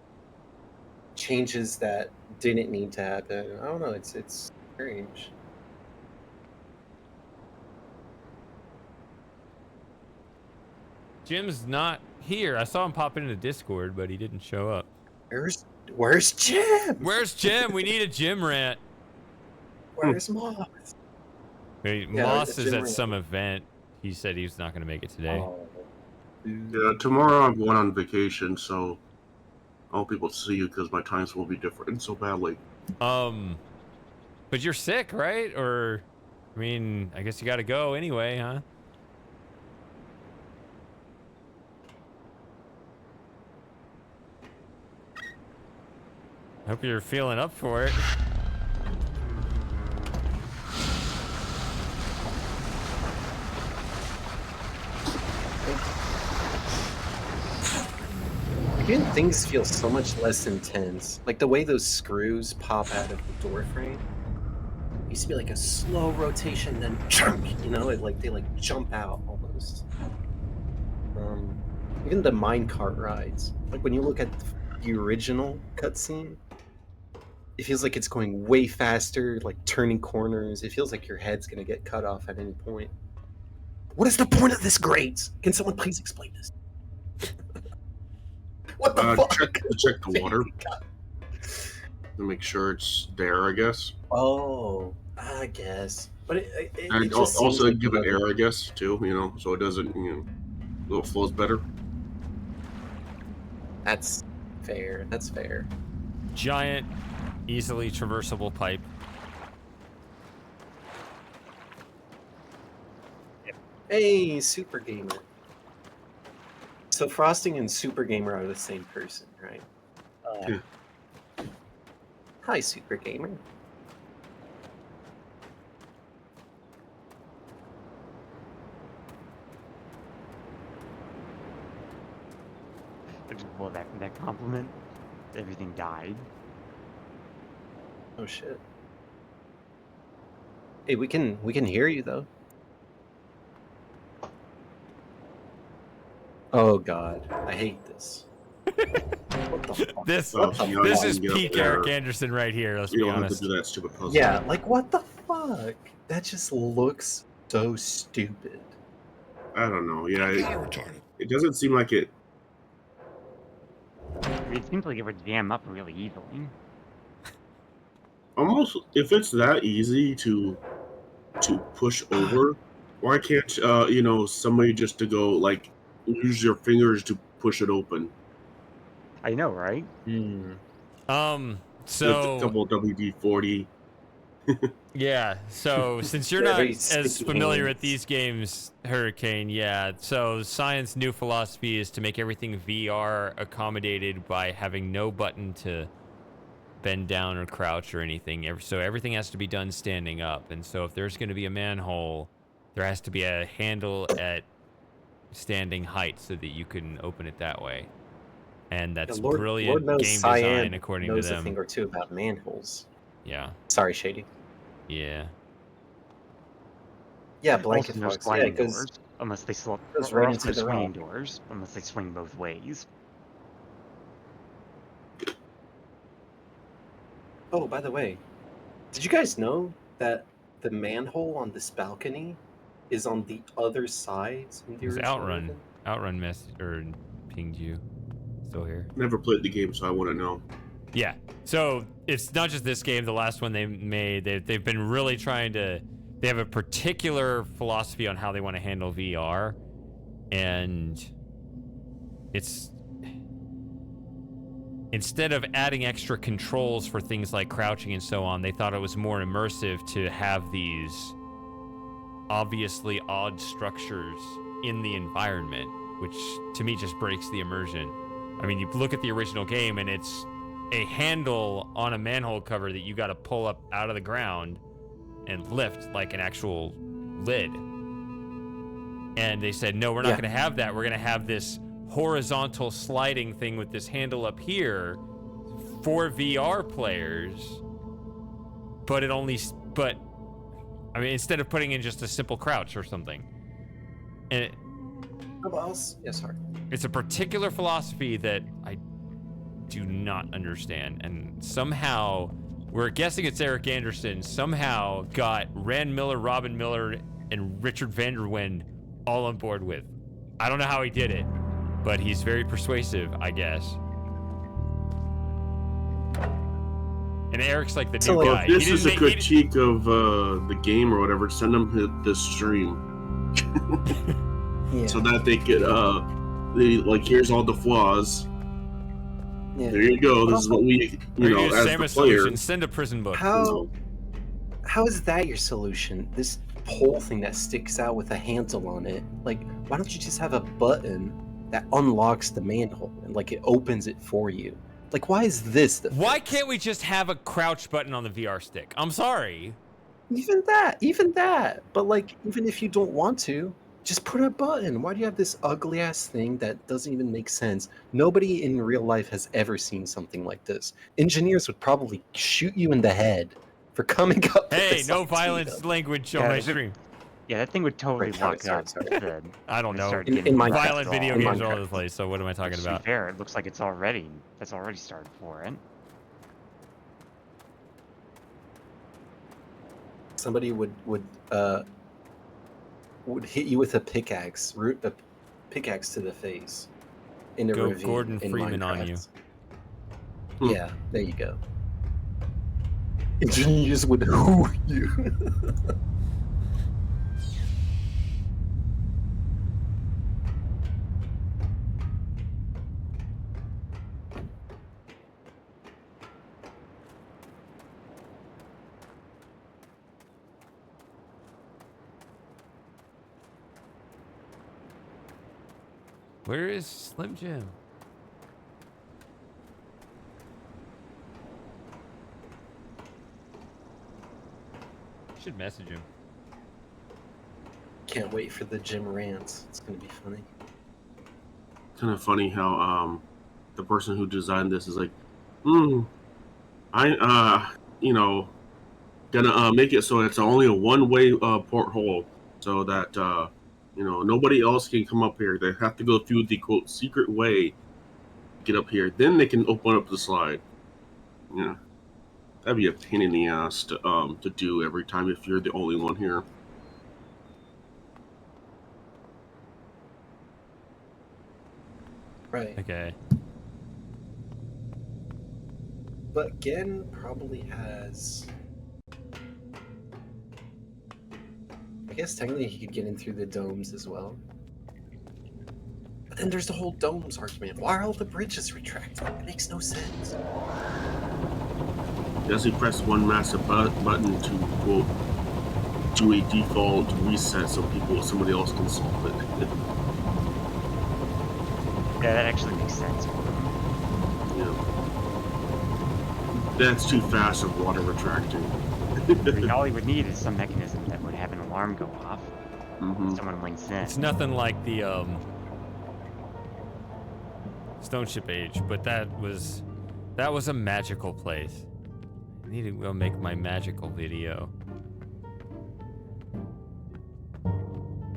B: changes that didn't need to happen. I don't know. It's strange.
A: Jim's not here. I saw him pop into Discord, but he didn't show up.
B: Where's Jim?
A: Where's Jim? We need a Jim rant.
B: Where's Moss?
A: Hey,
B: Yeah,
A: Moss
B: a
A: is
B: Jim
A: at
B: rant.
A: some event. He said he's not going to make it today.
B: Oh,
J: Yeah, tomorrow I'm going on vacation, so I won't be able to see you because my times will be different so badly.
A: But you're sick, right? Or, I mean, I guess you got to go anyway, huh? Hope you're feeling up for it.
B: Again, things feel so much less intense. Like the way those screws pop out of the door frame. It used to be like a slow rotation, then chunk, you know, they jump out almost. Even the minecart rides. Like when you look at the original cutscene, it feels like it's going way faster, like turning corners. It feels like your head's gonna get cut off at any point. What is the point of this grate? Can someone please explain this? What the fuck?
J: Check the water. To make sure it's there, I guess.
B: Oh, I guess. But it
J: And
B: just
J: also
B: seems
J: give it
B: like
J: air, I guess, too, you know, so it doesn't, it flows better.
B: That's fair. That's fair.
A: Giant Easily traversable pipe.
B: Hey, Super Gamer. So Frosting and Super Gamer are the same person, right?
J: Yeah.
B: Hi, Super Gamer.
K: Well, that compliment, everything died.
B: Oh shit. Hey, we can hear you though. Oh god, I hate this. What the fuck?
A: This
J: Oh,
B: What the
J: you know,
A: this
J: you
A: is
J: can get up
A: peak
J: there.
A: Eric Anderson right here. Let's
J: You
A: be
J: don't have
A: honest.
J: to do that stupid puzzle.
B: Yeah, like what the fuck? That just looks so stupid.
J: I don't know. Yeah, it doesn't seem like it.
K: It seems like it would jam up really easily.
J: Almost, if it's that easy to push over, why can't somebody just to go like use your fingers to push it open?
K: I know, right?
J: Just a
A: So
J: couple WD-40.
A: yeah, so since you're
B: Yeah,
A: not
B: very
A: as
B: sticky
A: familiar with
B: hands.
A: these games, Hurricane, yeah. So Science's new philosophy is to make everything VR accommodated by having no button to bend down or crouch or anything. So everything has to be done standing up. And so if there's going to be a manhole, there has to be a handle at standing height so that you can open it that way. And that's
B: Lord
A: brilliant
B: knows
A: game
B: Cyan
A: design according to
B: knows a
A: them.
B: thing or two about manholes.
A: Yeah.
B: Sorry, Shady.
A: Yeah.
B: Yeah,
K: Also,
B: Blanket
K: no
B: Fox. Yeah,
K: sliding
B: it goes,
K: doors unless they
B: goes
K: or
B: right
K: also
B: into
K: no
B: the
K: swinging
B: rock.
K: doors unless they swing both ways.
B: Oh, by the way, did you guys know that the manhole on this balcony is on the other side in the
A: Because
B: original
A: Outrun
B: Riven?
A: messaged or pinged you. Still here.
J: Never played the game, so I wouldn't know.
A: Yeah. So it's not just this game. The last one they made, they've been really trying to. They have a particular philosophy on how they want to handle VR, and it's instead of adding extra controls for things like crouching and so on, they thought it was more immersive to have these obviously odd structures in the environment, which to me just breaks the immersion. I mean, you look at the original game and it's a handle on a manhole cover that you got to pull up out of the ground and lift like an actual lid. And they said, no, we're not going to have that. We're going to have this horizontal sliding thing with this handle up here for VR players. But I mean, instead of putting in just a simple crouch or something. And
B: Yes, sorry.
A: it's a particular philosophy that I do not understand. And somehow, we're guessing it's Eric Anderson, somehow got Rand Miller, Robin Miller, and Richard Vanderwind all on board with. I don't know how he did it, but he's very persuasive, I guess. And Eric's like the
J: So
A: new guy.
J: if this is a critique of the game or whatever, send them this stream.
B: Yeah.
J: So that they could here's all the flaws.
B: Yeah.
J: There you go. This is what we as the player.
A: Solution. Send a prison book.
B: How is that your solution? This pole thing that sticks out with a handle on it. Like, why don't you just have a button that unlocks the manhole and like it opens it for you? Like, why is this the
A: Why can't we just have a crouch button on the VR stick? I'm sorry.
B: Even that. But like, even if you don't want to, just put a button. Why do you have this ugly ass thing that doesn't even make sense? Nobody in real life has ever seen something like this. Engineers would probably shoot you in the head for coming up with
A: Hey,
B: this
A: no
B: idea.
A: violence language on my stream.
K: Yeah, that thing would totally
B: Wait,
K: lock
B: sorry,
K: up.
B: sorry.
A: I don't know.
B: In Minecraft.
A: Violent video
B: In
A: games are all
B: Minecraft.
A: over the place, so what am I talking
K: To be
A: about?
K: fair, it looks like that's already started for it.
B: Somebody would hit you with a pickaxe, root a pickaxe to the face in a
A: Go
B: ravine
A: Gordon
B: in
A: Freeman on you.
B: Minecraft. Yeah, there you go. Engineers would hoo you.
A: Where is Slim Jim? Should message him.
B: Can't wait for the gym rants. It's gonna be funny.
J: Kind of funny how the person who designed this is like, gonna make it so it's only a one-way porthole, so that nobody else can come up here. They have to go through the quote secret way to get up here. Then they can open up the slide. Yeah, that'd be a pain in the ass to do every time if you're the only one here.
B: Right.
A: Okay.
B: But Gen probably has. I guess technically he could get in through the domes as well. But then there's the whole domes argument. Why are all the bridges retracted? It makes no sense.
J: Does he press one massive button to quote do a default reset so somebody else can solve it?
K: Yeah, that actually makes sense.
J: Yeah. That's too fast of water retracting.
K: All he would need is some mechanism that would have an alarm go off.
J: Mm-hmm.
K: Someone links in.
A: It's nothing like the Stone Ship Age, but that was a magical place. I need to go make my magical video.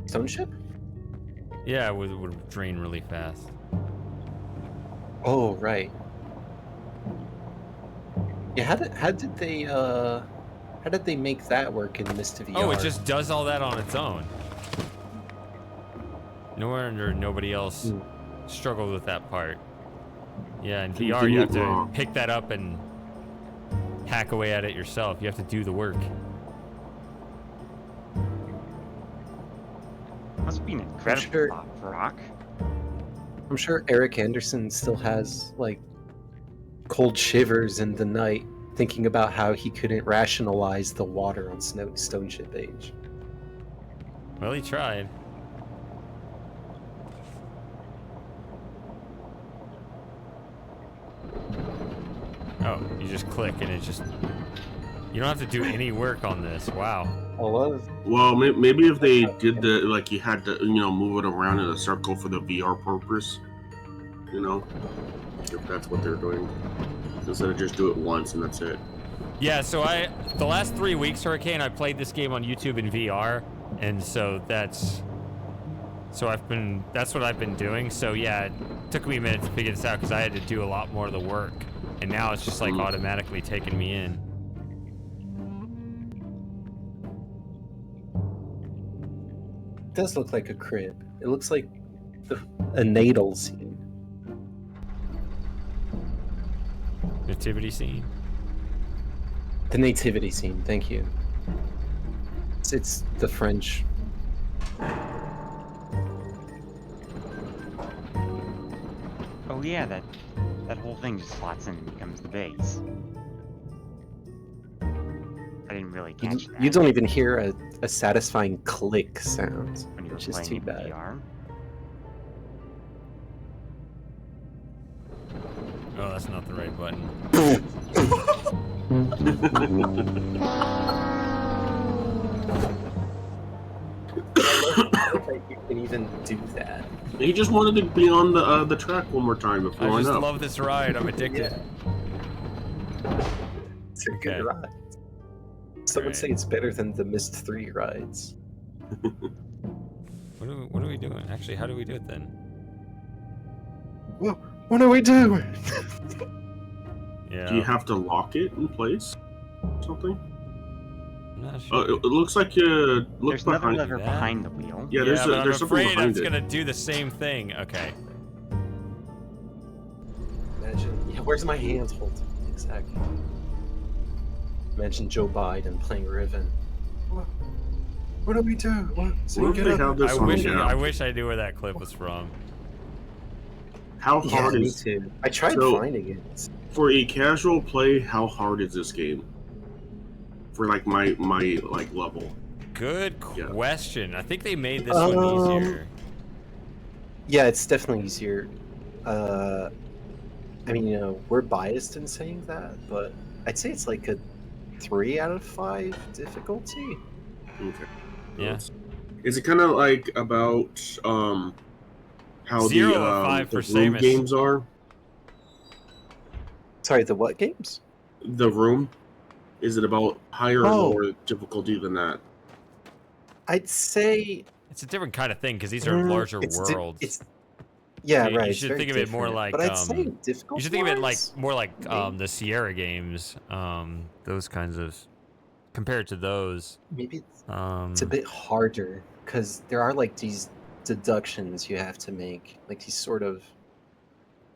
B: Stone ship?
A: Yeah, it would drain really fast.
B: Oh, right. Yeah, how did they make that work in Mist VR?
A: Oh, it just does all that on its own. Nobody else struggled with that part. Yeah, in VR you have to pick that up and hack away at it yourself. You have to do the work.
K: Must be an incredible rock.
B: I'm sure Eric Anderson still has like cold shivers in the night thinking about how he couldn't rationalize the water on Stone Ship Age.
A: Well, he tried. Oh, you just click and it just... You don't have to do any work on this. Wow.
J: Well, maybe if they did you had to, move it around in a circle for the VR purpose, if that's what they're doing, instead of just do it once and that's it.
A: Yeah, so the last 3 weeks, Hurricane, I played this game on YouTube in VR, and so that's what I've been doing. So yeah, it took me a minute to figure this out because I had to do a lot more of the work, and now it's just like automatically taking me in.
B: It does look like a crib. It looks like a natal scene.
A: Nativity scene.
B: The nativity scene, thank you. It's the French.
K: Oh yeah, that whole thing just slots in and becomes the base. I didn't really catch that.
B: You don't even hear a satisfying click sound,
K: when you were
B: which is
K: playing
B: too
K: in
B: bad.
K: VR.
A: Oh, that's not the right button.
B: You can even do that.
J: He just wanted to be on the track one more time before
A: I just love this ride. I'm addicted.
B: It's a good ride. Some would say it's better than the Mist 3 rides.
A: What are we doing? Actually, how do we do it then?
B: What are we doing?
A: Yeah.
J: Do you have to lock it in place? Something?
A: I'm not sure.
J: It looks like you look
K: There's another
J: behind
K: lever behind the wheel.
J: Yeah,
A: but I'm
J: there's something
A: afraid
J: behind
A: it's
J: it.
A: gonna do the same thing. Okay.
B: Imagine. Yeah, where's my hand holding? Exactly. Imagine Joe Biden playing Riven. What do we do? What? So
J: What if they have this on the
A: I
J: app?
A: wish I knew where that clip was from.
J: How hard
B: me
J: is
B: too. I tried
J: So-
B: finding it.
J: for a casual play? How hard is this game? For like my level.
A: Good
J: Yeah.
A: question. I think they made this one easier.
B: Yeah, it's definitely easier. I mean, we're biased in saying that, but I'd say it's like a 3 out of 5 difficulty.
J: Okay.
A: Yeah.
J: Is it kind of like about how
A: 0 of 5
J: the
A: for
J: room
A: Samus.
J: games are?
B: Sorry, the what games?
J: The room, is it about higher or
B: Oh.
J: lower difficulty than that?
B: I'd say
A: It's a different kind of thing because these are larger worlds.
B: Yeah,
A: So
B: right.
A: you
B: it's
A: should
B: very
A: think of it more
B: different.
A: like
B: But I'd say difficult.
A: you should think of it like more like
B: maybe-
A: the Sierra games, those kinds of compared to those.
B: maybe it's a bit harder because there are like these deductions you have to make, like these sort of.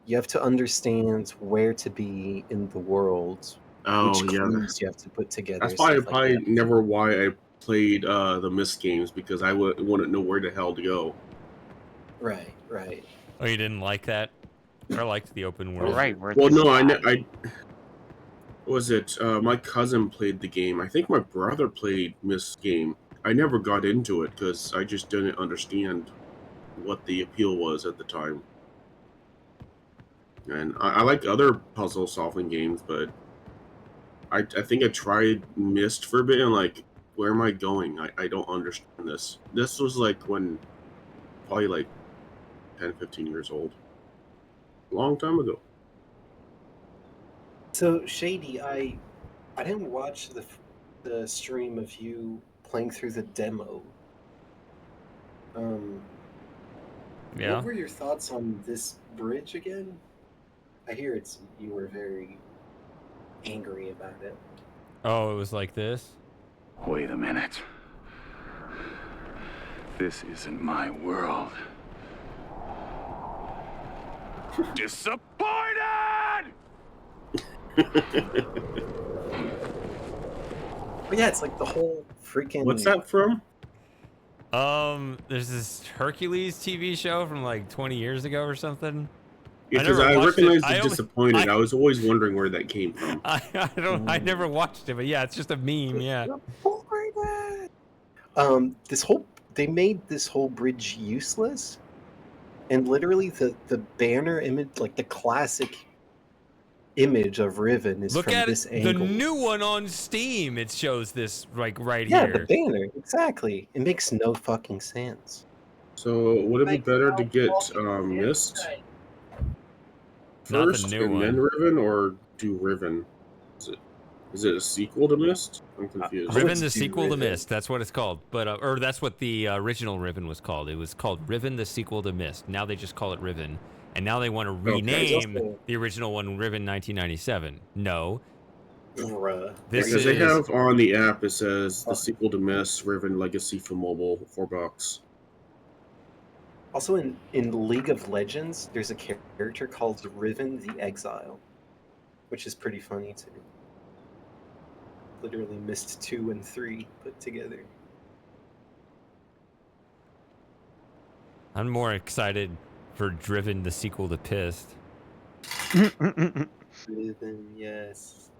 B: You have to understand where to be in the world,
J: Oh
B: which
J: yeah,
B: clues you have to put together.
J: that's probably
B: stuff like that.
J: never why I played the Myst games, because I wouldn't know where the hell to go.
B: Right, right.
A: Oh, you didn't like that? I liked the open
K: Well,
A: world.
K: right, where's
J: Well,
K: the
J: no,
K: sky?
J: I was it. My cousin played the game. I think my brother played Myst game. I never got into it because I just didn't understand what the appeal was at the time. And I like other puzzle solving games, but I think I tried Myst for a bit and like, where am I going? I don't understand this. This was like when, probably like 10, 15 years old. A long time ago.
B: So Shady, I didn't watch the stream of you playing through the demo.
A: Yeah.
B: What were your thoughts on this bridge again? I hear you were very angry about it.
A: Oh, it was like this?
L: Wait a minute. This isn't my world. Disappointed!
B: But yeah, it's like the whole freaking.
J: What's that from?
A: There's this Hercules TV show from like 20 years ago or something.
J: Yeah, because I recognized the disappointed. I was always wondering where that came from.
A: I never watched it, but yeah, it's just a meme. Yeah.
B: They made this whole bridge useless, and literally the banner image, like the classic image of Riven, is
A: Look
B: from
A: at
B: this
A: it,
B: angle.
A: the new one on Steam. It shows this like right
B: Yeah,
A: here.
B: the banner, exactly. It makes no fucking sense.
J: So would it be better to get Myst
A: Not the
J: first
A: new
J: and
A: one.
J: then Riven, or do Riven? Is it a sequel to Myst? I'm confused.
A: Riven, the sequel to Myst. That's what it's called. But or that's what the original Riven was called. It was called Riven, the sequel to Myst. Now they just call it Riven, and now they want to rename the original one Riven 1997. No.
J: Because they have on the app, it says the sequel to Myst, Riven Legacy for mobile, $4.
B: Also, in League of Legends, there's a character called Riven the Exile, which is pretty funny to me. Literally Myst 2 and 3 put together.
A: I'm more excited for Driven, the sequel to Pissed.
B: Riven, yes.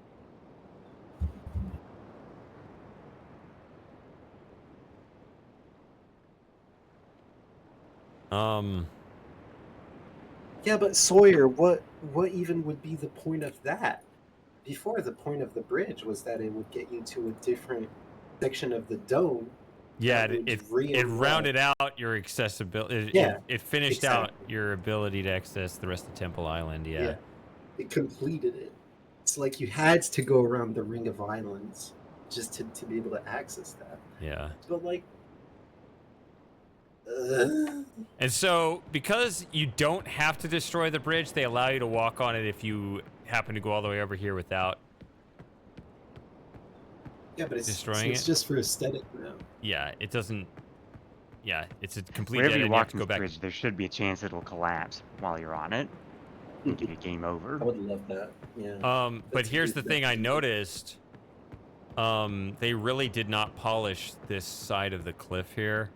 B: Yeah, but Sawyer, what even would be the point of that? Before, the point of the bridge was that it would get you to a different section of the dome.
A: Yeah, it rounded out your accessibility.
B: Yeah,
A: it finished out your ability to access the rest of Temple Island. Yeah.
B: It completed it. It's like you had to go around the Ring of Islands just to be able to access that.
A: Yeah.
B: But like.
A: And so, because you don't have to destroy the bridge, they allow you to walk on it if you happen to go all the way over here without.
B: Yeah, but it's
A: destroying
B: it's
A: it.
B: just for aesthetic now.
A: Yeah, it doesn't. Yeah, it's a complete.
K: Wherever
A: dead
K: you
A: end,
K: walk
A: have to
K: on
A: go
K: the
A: back.
K: bridge, there should be a chance it'll collapse while you're on it. And get a game over.
B: I would love that. Yeah.
A: But
B: That's
A: here's the
B: good.
A: thing I noticed. They really did not polish this side of the cliff here.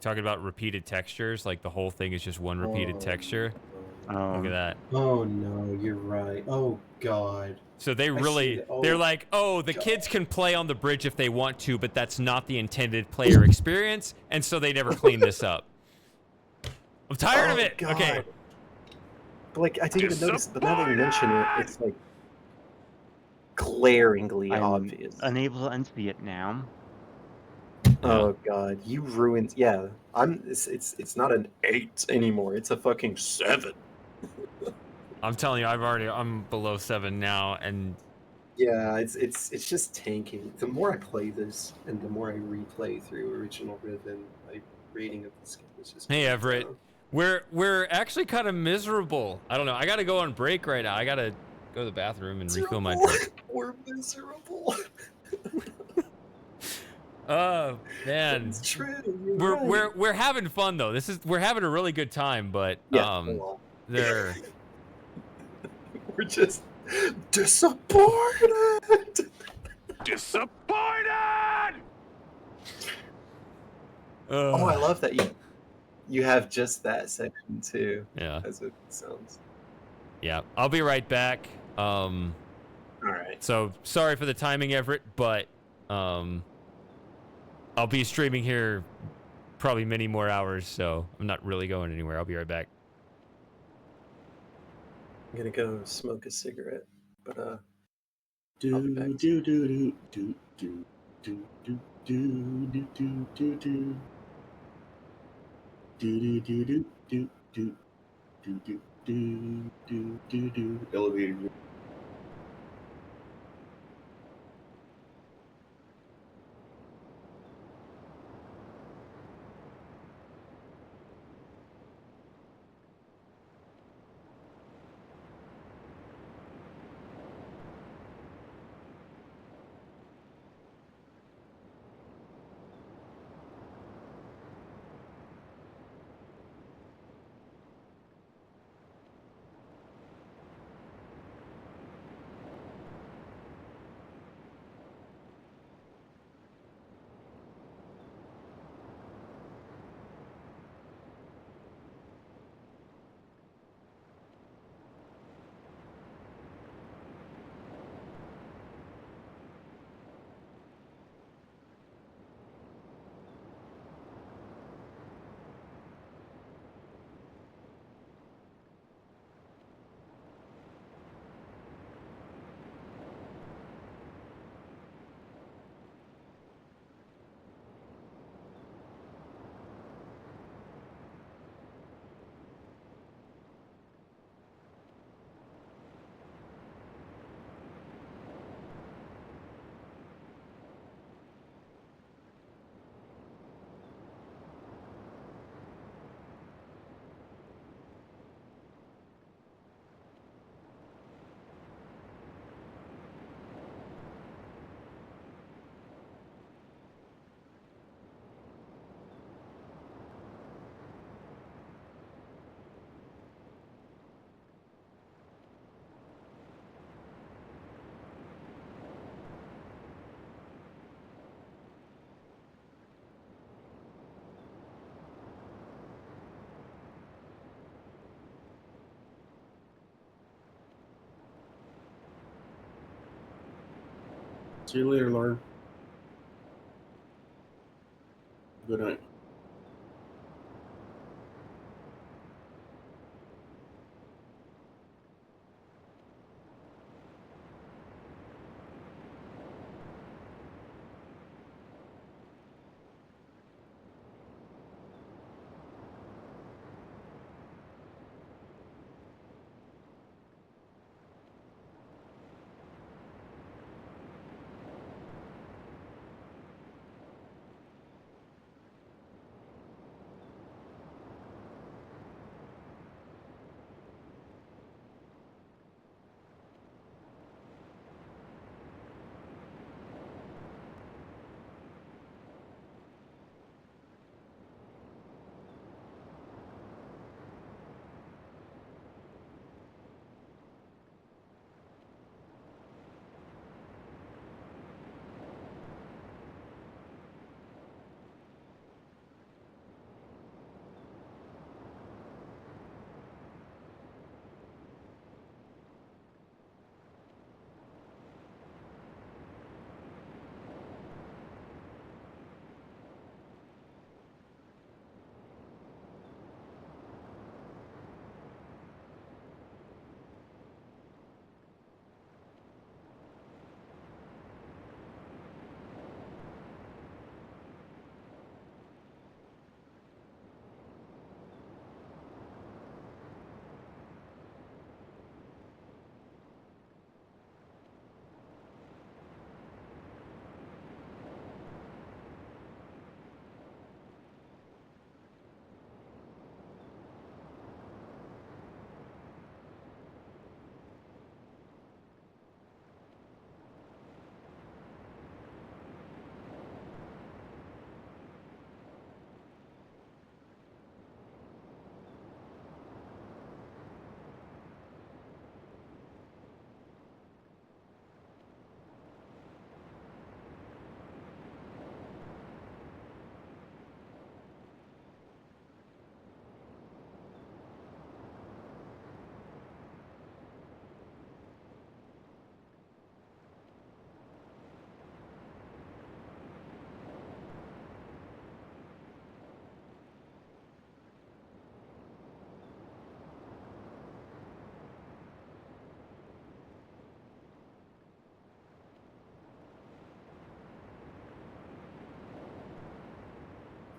A: Talking about repeated textures, like the whole thing is just one repeated texture. Look at that.
B: Oh no, you're right. Oh god.
A: So they
B: I see
A: really,
B: it. Oh,
A: they're like, oh, the kids can play on the bridge if they want to, but that's not the intended player experience, and so they never clean this up. I'm tired of
B: Oh,
A: it.
B: God.
A: Okay.
B: But, like, I didn't even notice, but now that you mention it, it's like glaringly
K: I'm
B: obvious.
K: unable to unsee it now.
B: Oh God, you ruined. Yeah, it's not an 8 anymore. It's a fucking 7.
A: I'm telling you, I'm below 7 now, and
B: Yeah, it's just tanking. The more I play this, and the more I replay through original Riven, my rating of this game is just
A: hey
B: going
A: Everett,
B: down.
A: we're actually kind of miserable. I don't know. I gotta go on break right now. I gotta go to the bathroom and refill my drink.
B: We're miserable.
A: Oh man,
B: It's true. You're right.
A: we're having fun though. We're having a really good time, but
B: Yeah, a lot.
A: they're
B: We're just disappointed.
L: Disappointed!
B: Oh, I love that you have just that section too.
A: Yeah.
B: As it sounds.
A: Yeah, I'll be right back.
B: All right.
A: So sorry for the timing, Everett, but I'll be streaming here probably many more hours, so I'm not really going anywhere. I'll be right back.
B: I'm gonna go smoke a cigarette, but I'll be
J: Do
B: back.
J: do do do do do do do do do do do do. Do do do do do do do do do do do do. Elevator. See you later, Lauren. Good night.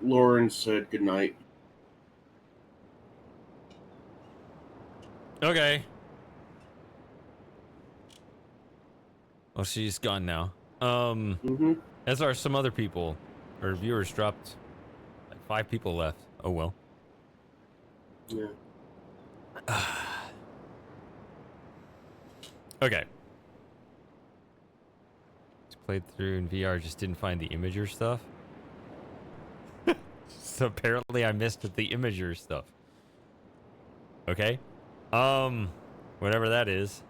J: Lauren said goodnight.
A: Okay. Oh, she's gone now. As are some other people. Our viewers dropped. Like 5 people left. Oh well.
J: Yeah.
A: Okay. Just played through in VR, just didn't find the Imager stuff. So apparently I missed the Imager stuff. Okay. Whatever that is.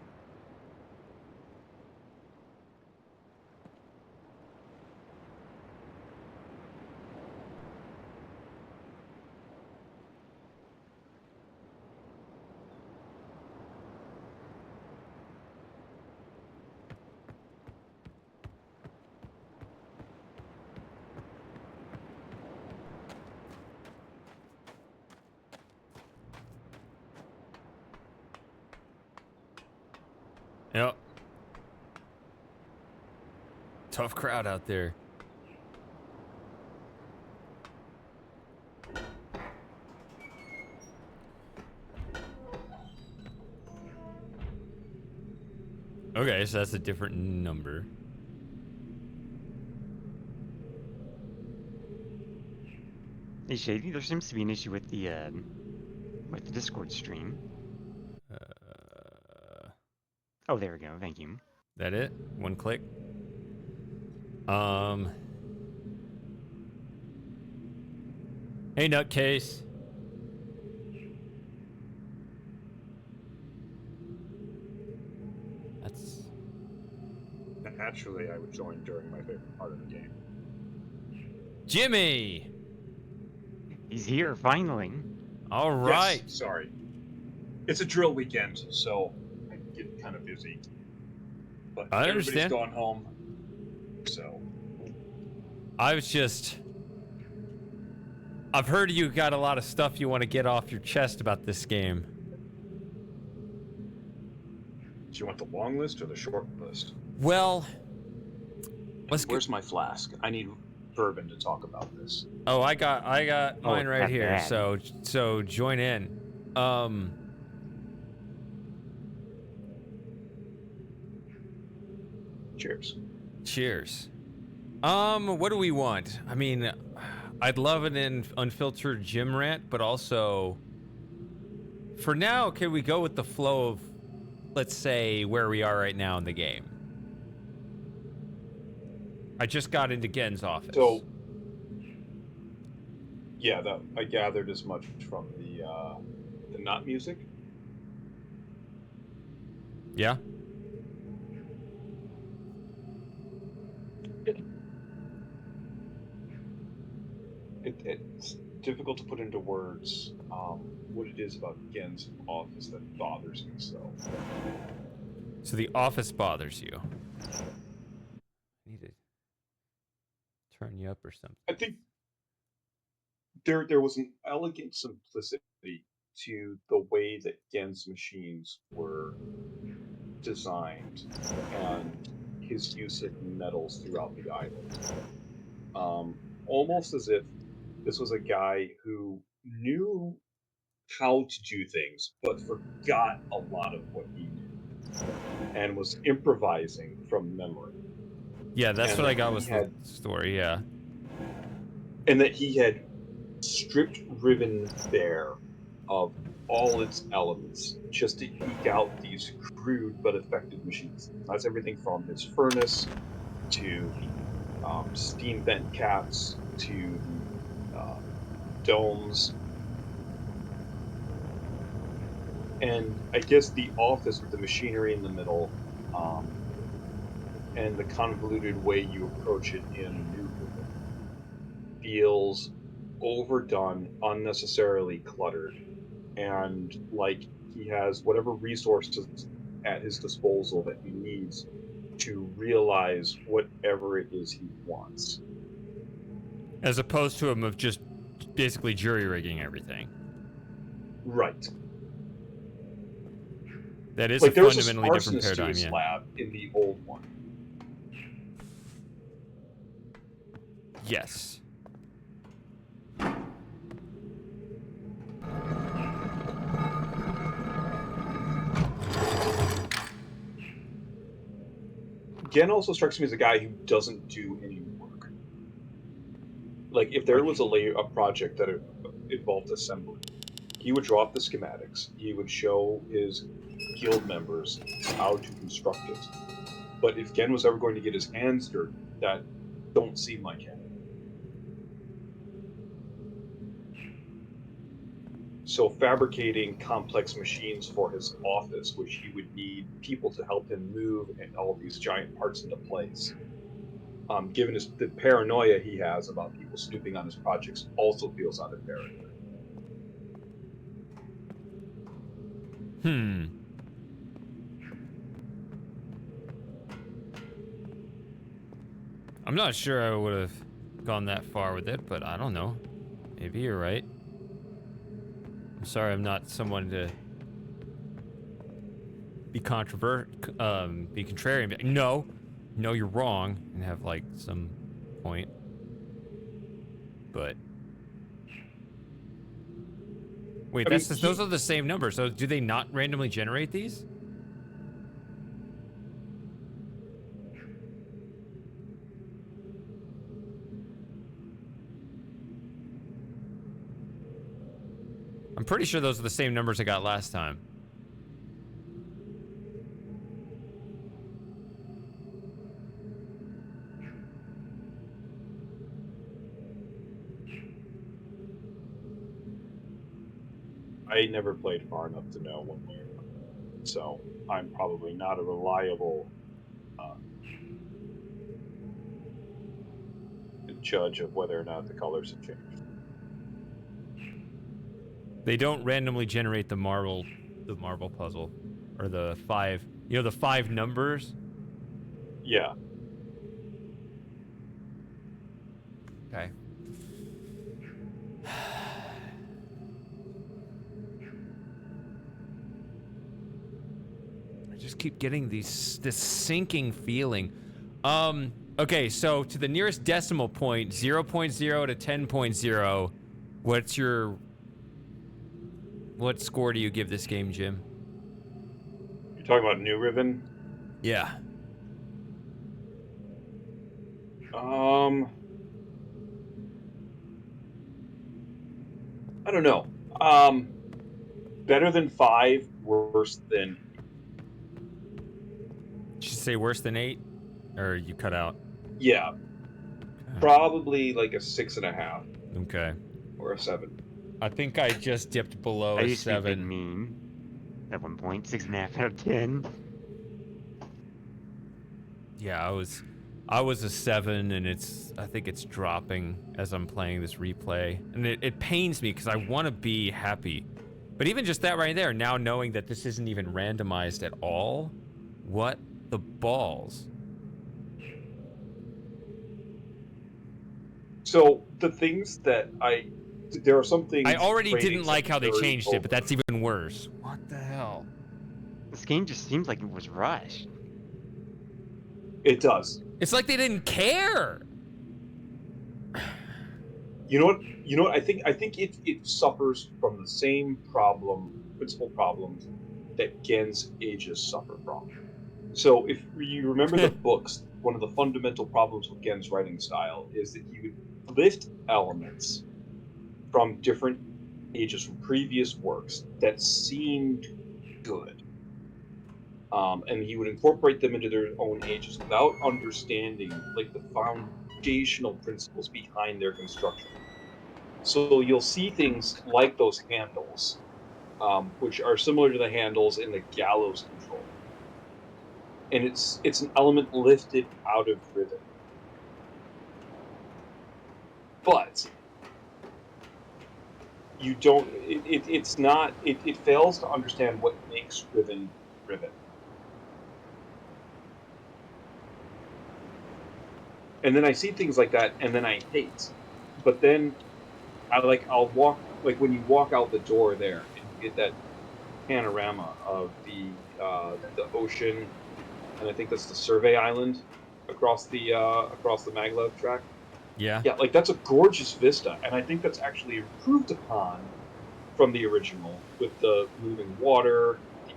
A: Yep. Tough crowd out there. Okay, so that's a different number.
K: Hey Shady, there seems to be an issue with the Discord stream. Oh, there we go. Thank you.
A: That it? One click. Hey, nutcase. That's...
M: Naturally, I would join during my favorite part of the game.
A: Jimmy!
K: He's here, finally.
A: All right.
M: Yes, sorry. It's a drill weekend, so I get kind of busy. But
A: I
M: everybody's
A: understand.
M: gone home, so...
A: I was just... I've heard you got a lot of stuff you want to get off your chest about this game.
M: Do you want the long list or the short list?
A: Well...
M: Where's my flask? I need bourbon to talk about this.
A: Oh, I got mine right
K: not
A: here.
K: bad.
A: So join in.
M: Cheers.
A: Cheers. What do we want? I mean, I'd love an unfiltered gym rant, but also, for now, can we go with the flow of, let's say, where we are right now in the game? I just got into Gen's office.
M: So, yeah, that I gathered as much from the not music.
A: Yeah?
M: It's difficult to put into words what it is about Gen's office that bothers me so.
A: So the office bothers you. I need to turn you up or something.
M: I think there was an elegant simplicity to the way that Gen's machines were designed and his use of metals throughout the island. Almost as if this was a guy who knew how to do things, but forgot a lot of what he knew and was improvising from memory.
A: Yeah, that's
M: And
A: what I
M: that
A: got
M: he
A: with
M: had-
A: the story, yeah.
M: And that he had stripped Riven bare of all its elements just to eke out these crude but effective machines. That's everything from his furnace to steam vent caps to domes. And I guess the office with the machinery in the middle and the convoluted way you approach it in New Riven feels overdone, unnecessarily cluttered, and like he has whatever resources at his disposal that he needs to realize whatever it is he wants.
A: As opposed to him of just basically jury rigging everything.
M: Right.
A: That is
M: Like
A: a
M: there was a
A: fundamentally different
M: sparseness to
A: paradigm,
M: his
A: yeah.
M: lab in the old one.
A: Yes.
M: Gen also strikes me as a guy who doesn't do any work. Like, if there was a project that involved assembly, he would draw up the schematics, he would show his guild members how to construct it. But if Gen was ever going to get his hands dirty, that don't seem like him. So fabricating complex machines for his office, which he would need people to help him move and all these giant parts into place, given the paranoia he has about people snooping on his projects, also feels out of character.
A: I'm not sure I would have gone that far with it, but I don't know. Maybe you're right. I'm sorry, I'm not someone to be be contrarian. Be like, no, you're wrong, and have like some point. But wait, those are the same numbers. So do they not randomly generate these? I'm pretty sure those are the same numbers I got last time.
M: I never played far enough to know one way or another, so I'm probably not a reliable judge of whether or not the colors have changed.
A: They don't randomly generate the marble puzzle, or the 5. You know, the 5 numbers.
M: Yeah.
A: Okay. I just keep getting this sinking feeling. Okay, so to the nearest decimal point, 0.0 to 10.0, what score do you give this game, Jim?
M: You're talking about New Riven?
A: Yeah.
M: I don't know. Better than 5, worse than...
A: Did you say worse than 8? Or you cut out?
M: Yeah. Okay. Probably like a 6.5.
A: Okay.
M: Or a 7.
A: I think I just dipped below a 7.
K: I used to be a big mean at one point, 6.5 out of 10.
A: Yeah, I was a 7, and I think it's dropping as I'm playing this replay. And it pains me because I want to be happy. But even just that right there, now knowing that this isn't even randomized at all, what the balls?
M: So the things that there are some things
A: I already didn't like how they changed it, but that's even worse.
K: What the hell? This game just seems like it was rushed.
M: It does.
A: It's like they didn't care.
M: You know what? I think it suffers from the same principal problems that Gen's Aegis suffer from. So if you remember the books, one of the fundamental problems with Gen's writing style is that he would lift elements from different ages, from previous works that seemed good. And he would incorporate them into their own ages without understanding like the foundational principles behind their construction. So you'll see things like those handles, which are similar to the handles in the gallows control. And it's an element lifted out of Riven. But you don't it's not it fails to understand what makes Riven Riven. And then I see things like that and then I hate. But then I'll walk, like when you walk out the door there and you get that panorama of the ocean, and I think that's the survey island across the maglev track.
A: Yeah.
M: Yeah, like that's a gorgeous vista, and I think that's actually improved upon from the original, with the moving water, the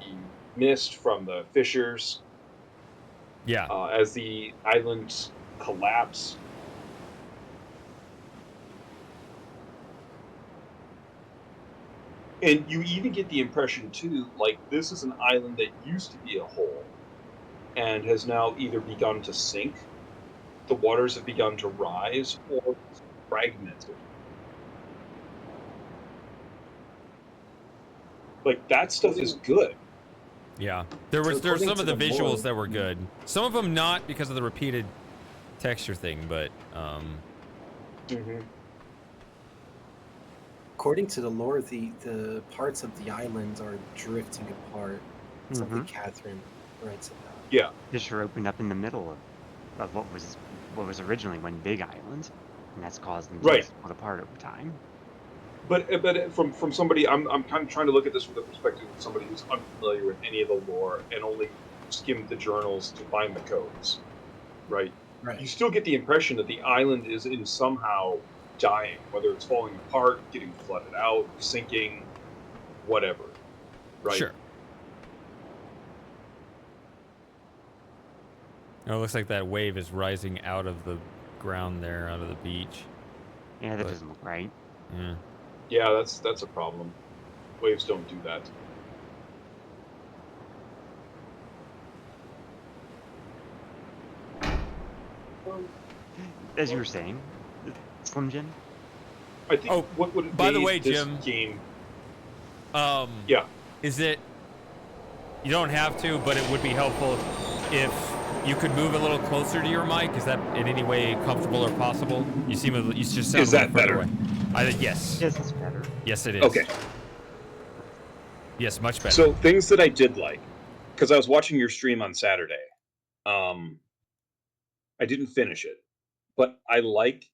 M: mist from the fissures.
A: Yeah.
M: As the islands collapse. And you even get the impression, too, like, this is an island that used to be a hole and has now either begun to sink, the waters have begun to rise, or fragmented. Like, that stuff is good.
A: Yeah. There's
B: according
A: some
B: to
A: of the
B: the
A: visuals
B: lore-
A: that were good. Some of them not because of the repeated texture thing, but
B: According to the lore, the parts of the island are drifting apart. Something Catherine writes about.
M: Yeah.
K: Fissure opened up in the middle of what was originally one big island, and that's caused them to
M: Right.
K: split apart over time.
M: But from somebody, I'm kind of trying to look at this from the perspective of somebody who's unfamiliar with any of the lore and only skimmed the journals to find the codes, right?
B: Right.
M: You still get the impression that the island is somehow dying, whether it's falling apart, getting flooded out, sinking, whatever, right?
A: Sure. Oh, it looks like that wave is rising out of the ground there, out of the beach.
K: Yeah, that doesn't look right.
A: Yeah.
M: Yeah, that's a problem. Waves don't do that.
K: As you were saying, Slim Jim.
M: I think. What would
A: by the way,
M: this
A: Jim.
M: Game.
A: Yeah. Is it? You don't have to, but it would be helpful if you could move a little closer to your mic. Is that in any way comfortable or possible? You just sound
M: Is
A: a little
M: that
A: further
M: better?
A: away. Yes.
K: Yes, it's better.
A: Yes, it is.
M: Okay.
A: Yes, much better.
M: So things that I did like, because I was watching your stream on Saturday. I didn't finish it, but I like.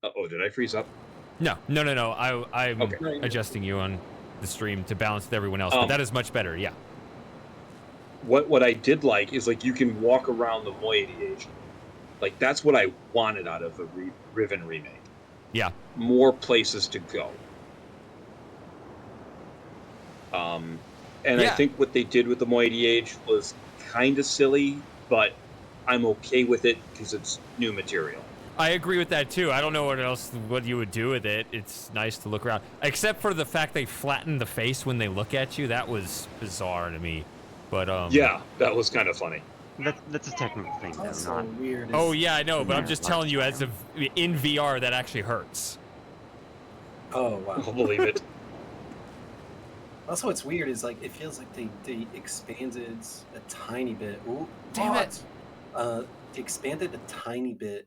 M: Oh, did I freeze up?
A: No. I'm adjusting you on the stream to balance with everyone else, but that is much better. Yeah.
M: What I did like is like you can walk around the moiety age. Like that's what I wanted out of a Riven remake.
A: Yeah.
M: More places to go. And I think what they did with the moiety age was kind of silly, but I'm okay with it because it's new material.
A: I agree with that too. I don't know what you would do with it. It's nice to look around, except for the fact they flatten the face when they look at you. That was bizarre to me. But
M: yeah, that was kind of funny.
K: That's a technical thing, though.
B: Also
K: Not
B: weird.
A: Oh yeah, I know, but I'm just telling you, as of in VR, that actually hurts.
B: Oh wow.
M: I'll believe it.
B: Also, what's weird is like it feels like they expanded a tiny bit. Ooh,
A: Damn it!
B: They expanded a tiny bit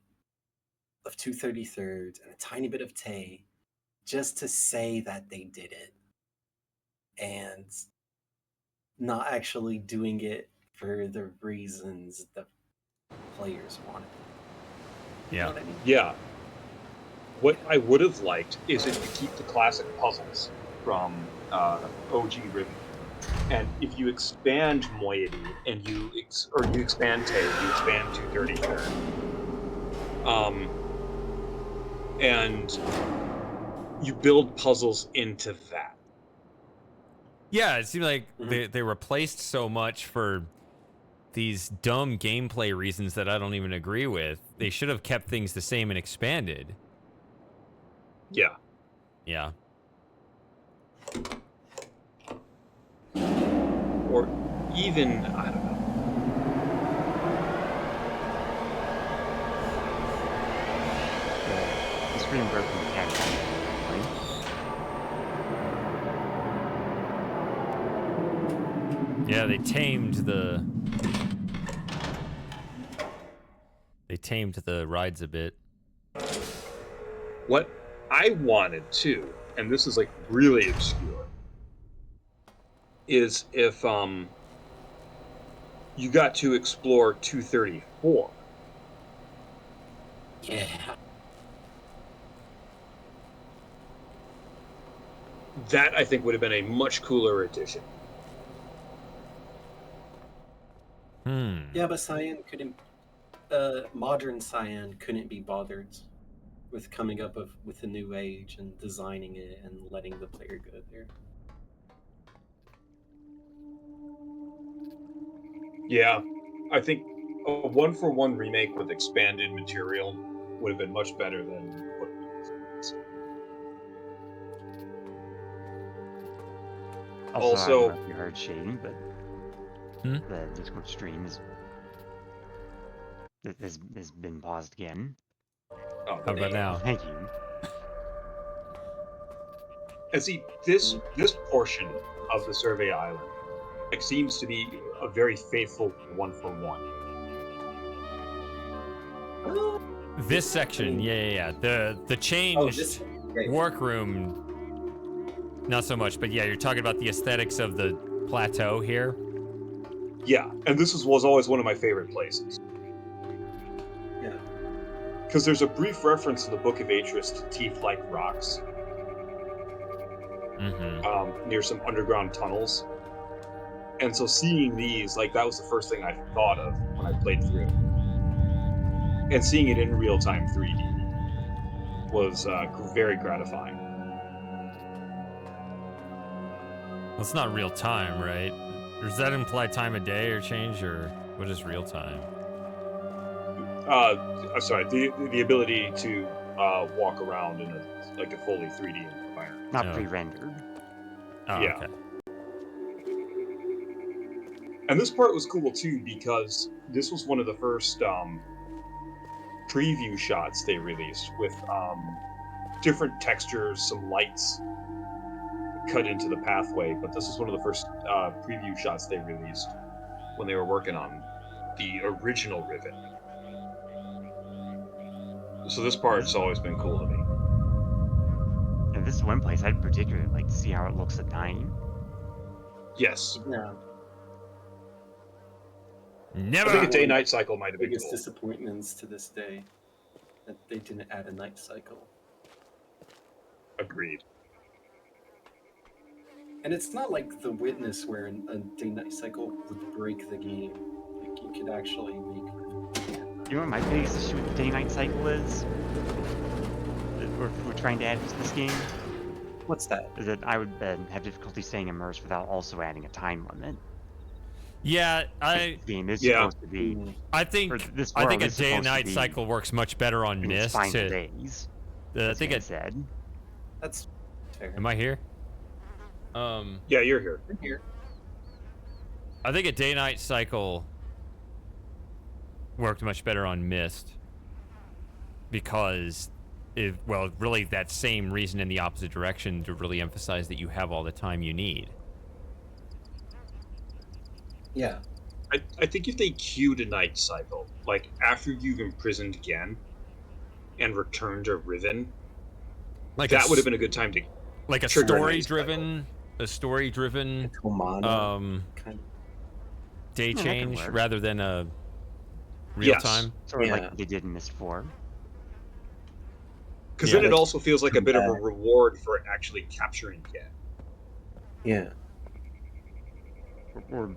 B: of 233rd and a tiny bit of Tay, just to say that they did it, and not actually doing it for the reasons the players wanted.
A: Yeah.
B: You know what I mean?
M: Yeah. What I would have liked is if you keep the classic puzzles from OG Riven, and if you expand moiety and you expand Tay, you expand 233rd, and you build puzzles into that.
A: Yeah, it seemed like they replaced so much for these dumb gameplay reasons that I don't even agree with. They should have kept things the same and expanded.
M: Yeah.
A: Yeah.
M: Or even, I don't know.
K: the screen broke from the cat.
A: Yeah, they tamed the rides a bit.
M: What I wanted to, and this is like really obscure, is if you got to explore 234.
B: Yeah.
M: That I think would have been a much cooler addition.
B: Yeah, but Cyan couldn't. Modern Cyan couldn't be bothered with coming up with a new age and designing it and letting the player go there.
M: Yeah, I think a 1-for-1 remake with expanded material would have been much better than what we
K: Also, I don't know
M: Also,
K: if you heard Shane, but the Discord stream has been paused again.
M: oh,
A: How about now?
K: Thank you.
M: and see, this portion of the Survey Island, it seems to be a very faithful 1-for-1.
A: This section, yeah. The changed workroom, not so much. But yeah, you're talking about the aesthetics of the plateau here.
M: Yeah, and this was always one of my favorite places.
B: Yeah.
M: Because there's a brief reference in the Book of Atris to teeth-like rocks. Near some underground tunnels. And so seeing these, like, that was the first thing I thought of when I played through. And seeing it in real-time 3D was very gratifying.
A: Well, it's not real time, right? Does that imply time of day or change, or what is real time?
M: I'm sorry, the ability to walk around in a fully 3D environment.
K: Not pre-rendered.
A: Oh,
M: yeah.
A: Okay.
M: And this part was cool too because this was one of the first preview shots they released with different textures, some lights cut into the pathway. But this was one of the first preview shots they released when they were working on the original Riven. So this part's always been cool to me.
K: And this is one place I'd particularly like to see how it looks at night.
M: Yes.
B: Yeah.
A: Never.
M: I think a day-night cycle might have been
B: Biggest
M: cool.
B: disappointments to this day that they didn't add a night cycle.
M: Agreed.
B: And it's not like The Witness where a day-night cycle would break the game. Like you could actually make.
K: You know what my biggest issue with the day-night cycle is? That we're trying to add to this game?
B: What's that?
K: Is that I would have difficulty staying immersed without also adding a time limit.
A: Yeah,
K: The game is supposed to be.
A: I think
K: or this
A: a
K: world is
A: day and
K: supposed to
A: night
K: be
A: cycle works much better on
K: in its
A: Mist.
K: final
A: to-
K: days.
A: I
K: That's
A: think
K: what I
A: it
K: said.
B: That's fair.
A: Am I here?
M: Yeah, you're here.
B: I'm here.
A: I think a day-night cycle worked much better on Mist because, really that same reason in the opposite direction to really emphasize that you have all the time you need.
B: Yeah.
M: I think if they queued a night cycle, like after you've imprisoned Gen and returned to Riven,
A: Like
M: that would have been a good time to
A: like a
M: trigger a night
A: story-driven
B: kind
A: day
K: that could
A: change
K: work.
A: rather than a real
M: Yes.
A: time.
K: Sort of
B: Yeah.
K: like what they did in Mist 4.
M: Because
A: Yeah.
M: then it also feels like a bit of a
B: back.
M: reward for actually capturing Gen.
B: Yeah.
K: Or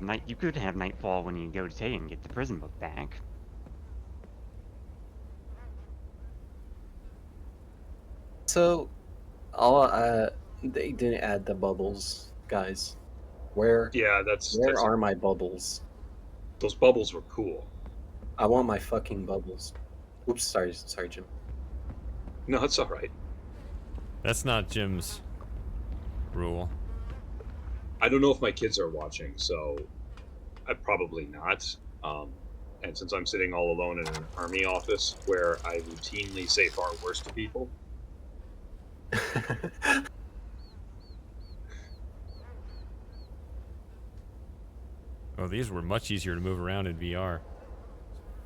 K: night. You could have Nightfall when you go to Tay and get the prison book back.
B: So, they didn't add the bubbles, guys. Where
M: Yeah, that's
B: are my bubbles?
M: those bubbles were cool.
B: I want my fucking bubbles. Oops, sorry, Jim.
M: No, it's all right.
A: That's not Jim's rule.
M: I don't know if my kids are watching, so I probably not. And since I'm sitting all alone in an army office where I routinely say far worse to people,
A: Oh, these were much easier to move around in VR.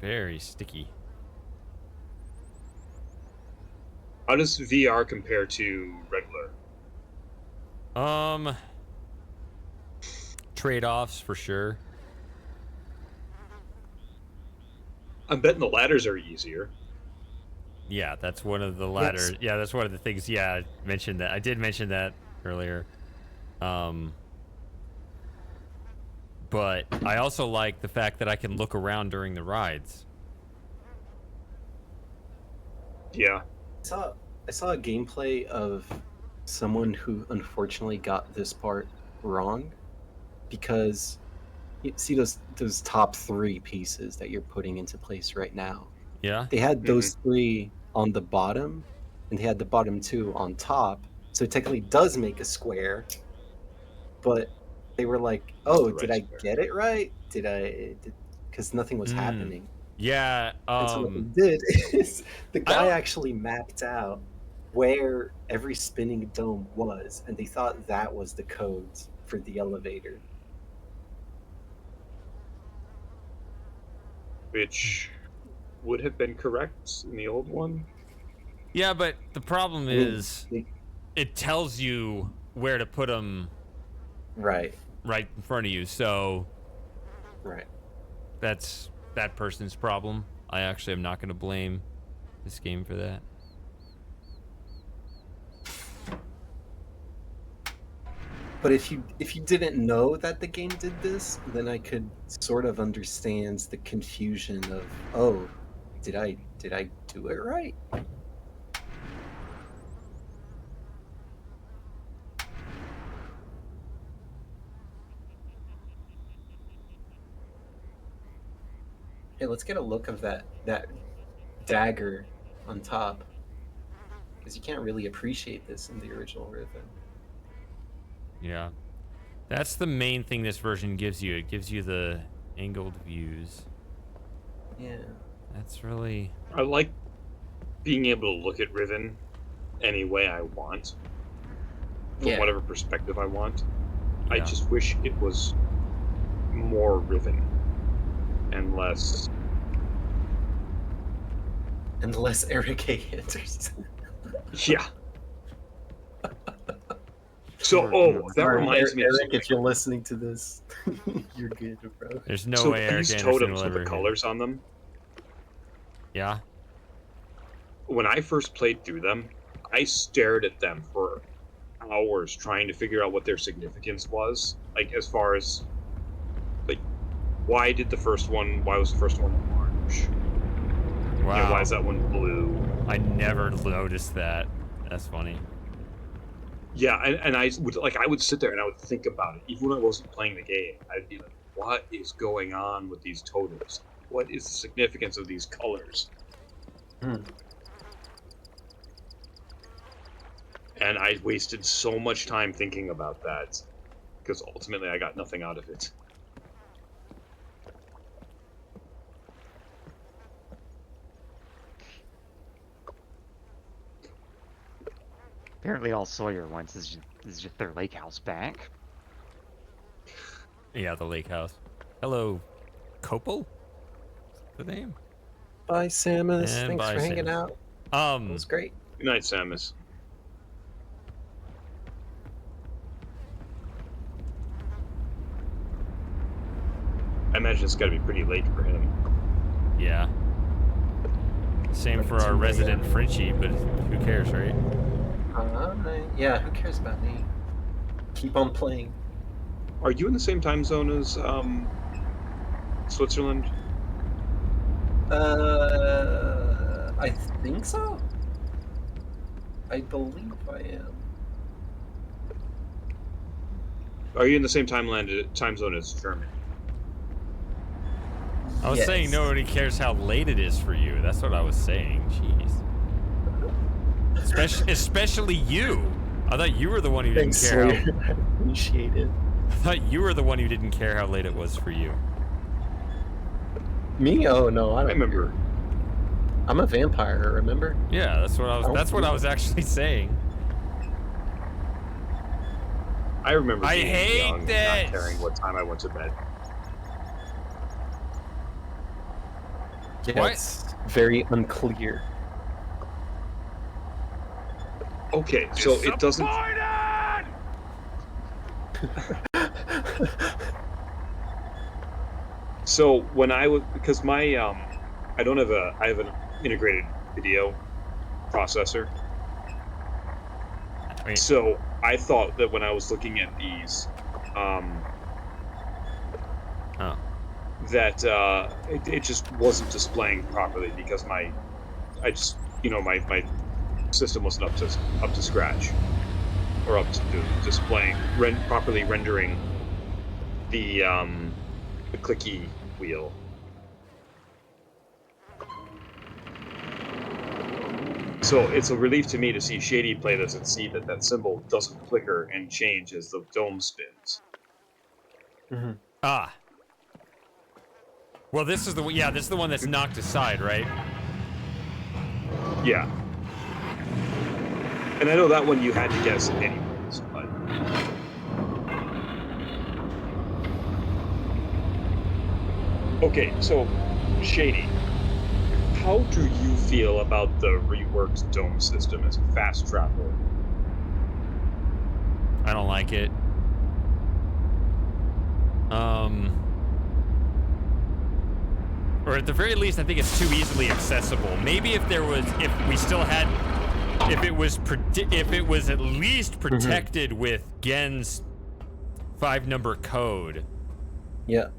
A: Very sticky.
M: how does VR compare to regular?
A: Trade-offs for sure.
M: I'm betting the ladders are easier.
A: Yeah, that's one of the latter.
B: Yes.
A: Yeah, that's one of the things. Yeah, I mentioned that. I did mention that earlier. But I also like the fact that I can look around during the rides.
M: Yeah.
B: I saw a gameplay of someone who unfortunately got this part wrong, because you see those top 3 pieces that you're putting into place right now.
A: Yeah.
B: They had those 3 on the bottom, and they had the bottom 2 on top. So it technically does make a square, but they were like, "Oh,
M: the
B: did
M: right
B: I
M: square.
B: get it right? Because nothing was happening."
A: Yeah.
B: And so what they did is the
A: I
B: guy
A: don't.
B: actually mapped out where every spinning dome was, and they thought that was the codes for the elevator.
M: Which would have been correct in the old one.
A: Yeah, but the problem
B: I mean,
A: is, it tells you where to put them
B: right
A: in front of you. So
B: right.
A: that's that person's problem. I actually am not going to blame this game for that.
B: But if you didn't know that the game did this, then I could sort of understand the confusion of, oh, did I do it right? Hey, let's get a look of that dagger on top, because you can't really appreciate this in the original Riven.
A: Yeah. That's the main thing this version gives you. It gives you the angled views.
B: Yeah.
A: That's really...
M: I like being able to look at Riven any way I want, from whatever perspective I want. I
A: Yeah.
M: just wish it was more Riven and less...
B: And less Eric A. Anderson.
M: Yeah. So, that
B: Sorry,
M: reminds me of
B: Eric,
M: something.
B: if you're listening to this, you're good, bro.
A: There's no way Eric
M: these
A: Anderson
M: totems
A: will
M: with the
A: ever...
M: colors on them,
A: Yeah?
M: when I first played through them, I stared at them for hours trying to figure out what their significance was. Like, as far as, like, why was the first one orange?
A: Wow.
M: You know, why is that one blue?
A: I never noticed that. That's funny.
M: Yeah, and I would sit there and I would think about it. Even when I wasn't playing the game, I'd be like, what is going on with these totems? What is the significance of these colors? And I wasted so much time thinking about that, because ultimately I got nothing out of it.
K: Apparently all Sawyer wants is just their lake house back.
A: Yeah, the lake house. Hello, Copel? Is that the name?
B: Bye, Samus.
A: And
B: Thanks
A: bye,
B: for hanging
A: Samus.
B: out. It was great.
M: Good night, Samus. I imagine it's got to be pretty late for him.
A: Yeah. Same for our resident Frenchie, but who cares, right?
B: Yeah, who cares about me? Keep on playing.
M: Are you in the same time zone as Switzerland?
B: I think so. I believe I am.
M: Are you in the same time zone as Germany?
A: I was saying nobody cares how late it is for you. That's what I was saying. Jeez. Especially you. I thought you were the one who didn't care.
B: I appreciate it.
A: I thought you were the one who didn't care how late it was for you.
B: Me? Oh no, I don't
M: remember.
B: care. I'm a vampire. Remember?
A: Yeah, that's what I was. That's what I was actually saying.
M: I remember.
A: I
M: being
A: hate
M: young,
A: this.
M: Not caring what time I went to bed.
B: Yeah,
A: What?
B: it's very unclear.
M: Okay, so it doesn't. So when I was, because my I don't have I have an integrated video processor.
A: Wait.
M: So I thought that when I was looking at these, that it just wasn't displaying properly because my system wasn't up to scratch, or up to displaying properly rendering the clicky wheel. So it's a relief to me to see Shady play this and see that that symbol doesn't flicker and change as the dome spins.
B: Mm-hmm.
A: Ah. Well, this is the this is the one that's knocked aside, right?
M: Yeah. And I know that one you had to guess anyways, but... Okay, so, Shady, how do you feel about the reworked dome system as fast travel?
A: I don't like it. Or at the very least, I think it's too easily accessible. Maybe if it was at least protected with Gen's 5-number code.
B: Yeah.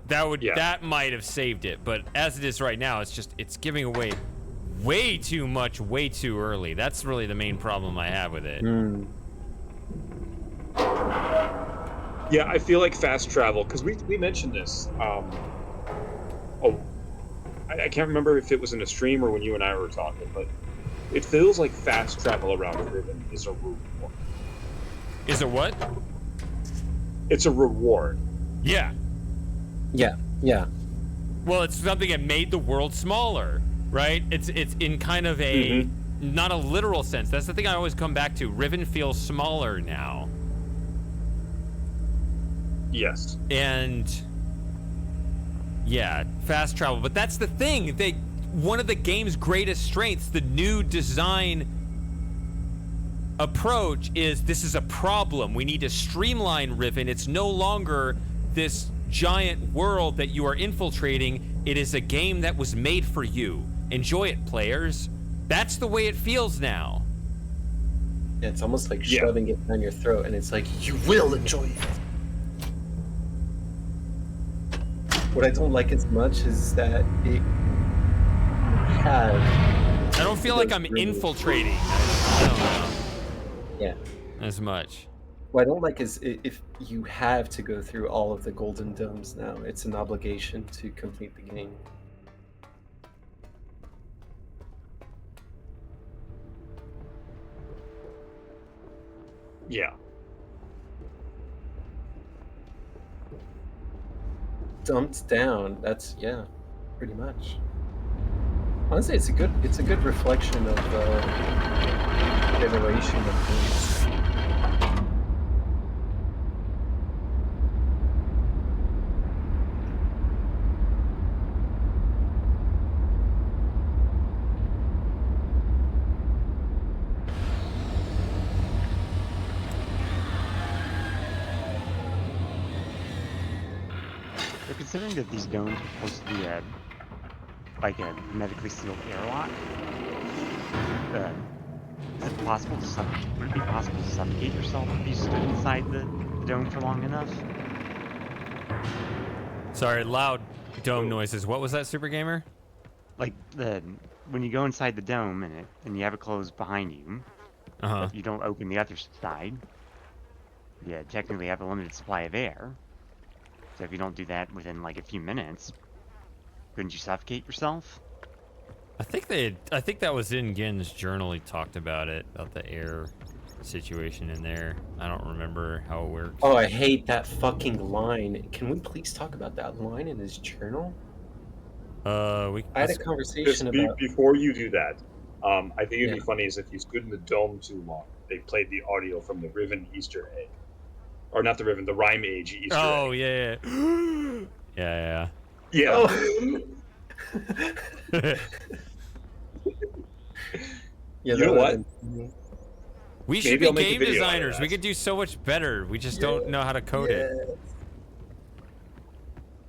A: That might have saved it. But as it is right now, it's giving away way too much, way too early. That's really the main problem I have with it.
M: Yeah, I feel like fast travel, because we mentioned this. I can't remember if it was in a stream or when you and I were talking, but it feels like fast travel around Riven is a reward.
A: Is it what?
M: It's a reward.
A: Yeah.
B: Yeah.
A: Well, it's something that made the world smaller, right? It's in kind of a not a literal sense. That's the thing I always come back to. Riven feels smaller now.
M: Yes.
A: And yeah, fast travel. But that's the thing. One of the game's greatest strengths, the new design approach, is this is a problem. We need to streamline Riven. It's no longer this giant world that you are infiltrating. It is a game that was made for you. Enjoy it, players. That's the way it feels now.
B: Yeah, it's almost like shoving it down your throat, and it's like, you will enjoy it. What I don't like as much is that it has...
A: I don't feel like I'm infiltrating. I don't know.
B: Yeah.
A: As much.
B: What I don't like is if you have to go through all of the golden domes now. It's an obligation to complete the game.
M: Yeah.
B: Dumped down. That's pretty much. Honestly, it's a good reflection of the generation of games.
K: Considering that these domes are supposed to be like a hermetically sealed airlock, is it possible to would it be possible to suffocate yourself if you stood inside the dome for long enough?
A: Sorry, loud dome noises. What was that, Super Gamer?
K: Like when you go inside the dome and you have it closed behind you, but you don't open the other side. Yeah, technically have a limited supply of air. So if you don't do that within like a few minutes, couldn't you suffocate yourself?
A: I think that was in Gen's journal. He talked about it, about the air situation in there. I don't remember how it works.
B: Oh, I hate that fucking line. Can we please talk about that line in his journal? I had a conversation about...
M: Before you do that, I think it'd be funny is if you stood in the dome too long, they played the audio from the Riven Easter egg. Or not the Riven, the Rhyme Age Easter egg.
A: Oh, yeah. Yeah.
B: Yeah.
M: You know what?
A: We should be game designers. We could do so much better. We just don't know how to code it.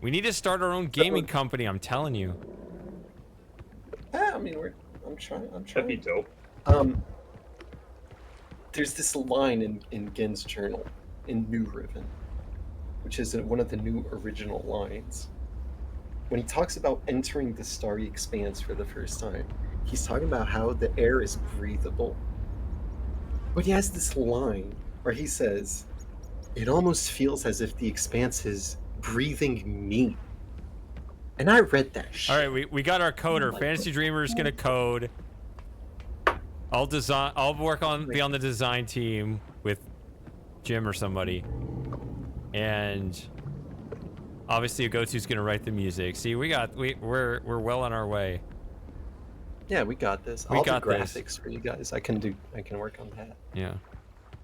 A: We need to start our own gaming company, I'm telling you.
B: Yeah, I mean, I'm trying.
M: That'd be dope.
B: There's this line in Gen's journal in New Riven, which is one of the new original lines. When he talks about entering the starry expanse for the first time, he's talking about how the air is breathable. But he has this line where he says, "It almost feels as if the expanse is breathing me." And I read that shit.
A: All right, we got our coder. Fantasy Dreamer is gonna code. I'll design. I'll be on the design team with Jim or somebody, and obviously Agotu's gonna write the music. See, we're well on our way.
B: Yeah, we got this. I'll do graphics for you guys. I can work on that.
A: Yeah.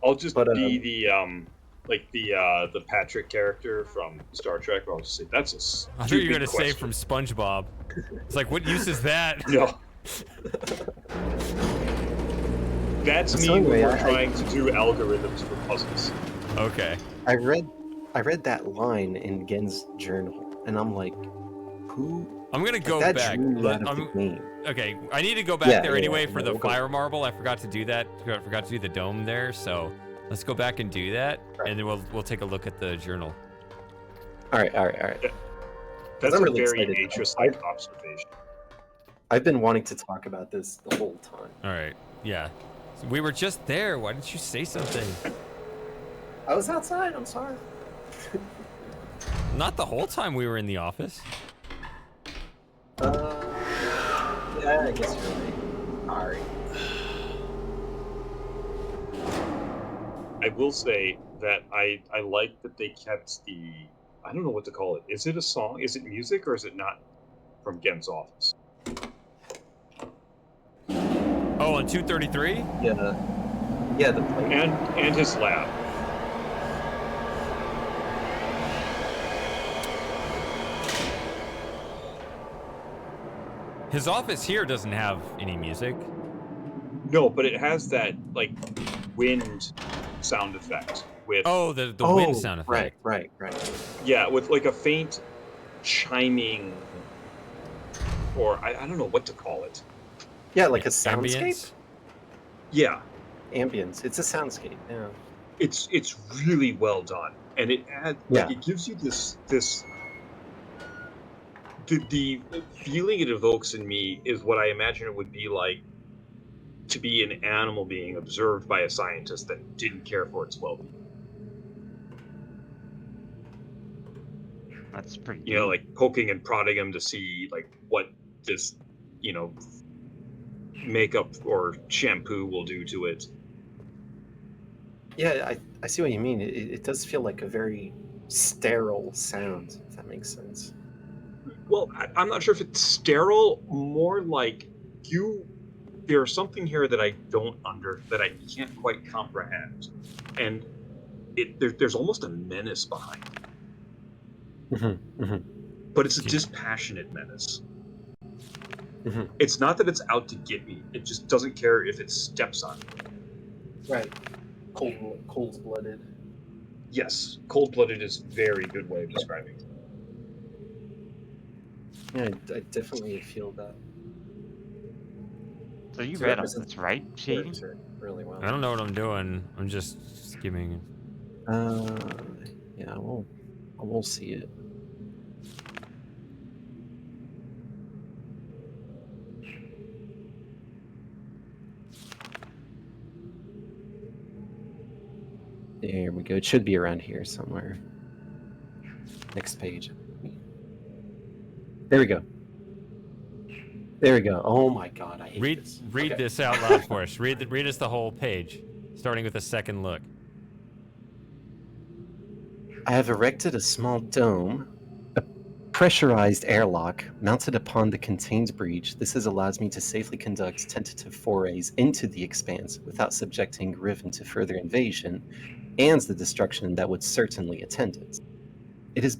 M: I'll just be the Patrick character from Star Trek. I'll just say that's a stupid
A: I thought you were gonna
M: question.
A: say from SpongeBob. It's like, what use is that?
M: No. That's me when we're trying to do algorithms for puzzles.
A: Okay.
B: I read that line in Gen's journal, and I'm like, who?
A: I'm gonna go
B: that
A: back.
B: drew me out of the game.
A: Okay, I need to go back there anyway for the
B: we'll go.
A: fire marble. I forgot to do that. I forgot to do the dome there, so let's go back and do that, and then we'll take a look at the journal.
B: All right.
M: That's
B: I'm
M: a
B: really
M: very
B: excited.
M: nature-like observation.
B: I've been wanting to talk about this the whole time.
A: All right. Yeah. So we were just there. Why didn't you say something?
B: I was outside. I'm sorry.
A: Not the whole time we were in the office.
B: Yeah, I guess you're right. All right.
M: I will say that I like that they kept the, I don't know what to call it. Is it a song? Is it music, or is it not from Gen's office?
A: Oh, on 233?
B: Yeah, the plate.
M: And his lab.
A: His office here doesn't have any music.
M: No, but it has that like wind sound effect with.
A: Oh, the wind sound effect.
B: Right.
M: Yeah, with like a faint chiming, or I don't know what to call it.
B: Yeah, like a soundscape.
A: Ambience?
M: Yeah,
B: ambience. It's a soundscape. Yeah.
M: It's really well done, and it adds it gives you this the feeling it evokes in me is what I imagine it would be like to be an animal being observed by a scientist that didn't care for its well-being.
K: That's pretty.
M: You know, like poking and prodding him to see like what this, makeup or shampoo will do to it.
B: Yeah, I see what you mean. It does feel like a very sterile sound, if that makes sense.
M: Well, I'm not sure if it's sterile, more like there's something here that I can't quite comprehend. And there's almost a menace behind it. But it's a dispassionate menace. It's not that it's out to get me. It just doesn't care if it steps on me.
B: Right. Cold-blooded.
M: Yes, cold-blooded is a very good way of describing it.
B: Yeah, I definitely feel that.
K: So you read all this, right, Shady?
B: Really well.
A: I don't know what I'm doing. I'm just skimming.
B: Yeah, we'll see it. There we go. It should be around here somewhere. Next page. There we go. There we go. Oh my god, I hate this.
A: Read this out loud for us. Read us the whole page, starting with the second look.
B: I have erected a small dome, a pressurized airlock mounted upon the contained breach. This allows me to safely conduct tentative forays into the expanse without subjecting Riven to further invasion and the destruction that would certainly attend it. It is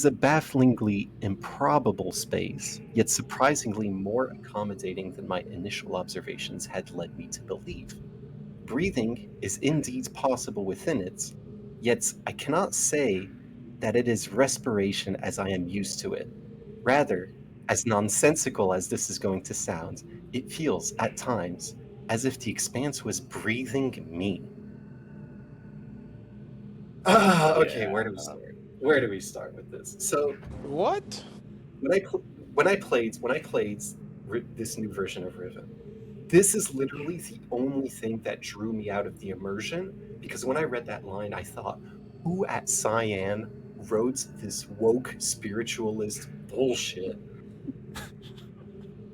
B: a bafflingly improbable space, yet surprisingly more accommodating than my initial observations had led me to believe. Breathing is indeed possible within it, yet I cannot say that it is respiration as I am used to it. Rather, as nonsensical as this is going to sound, it feels, at times, as if the expanse was breathing me. Okay, where do we start? Where do we start with this? So
C: what?
B: When I played this new version of Riven. This is literally the only thing that drew me out of the immersion, because when I read that line, I thought, who at Cyan wrote this woke spiritualist bullshit?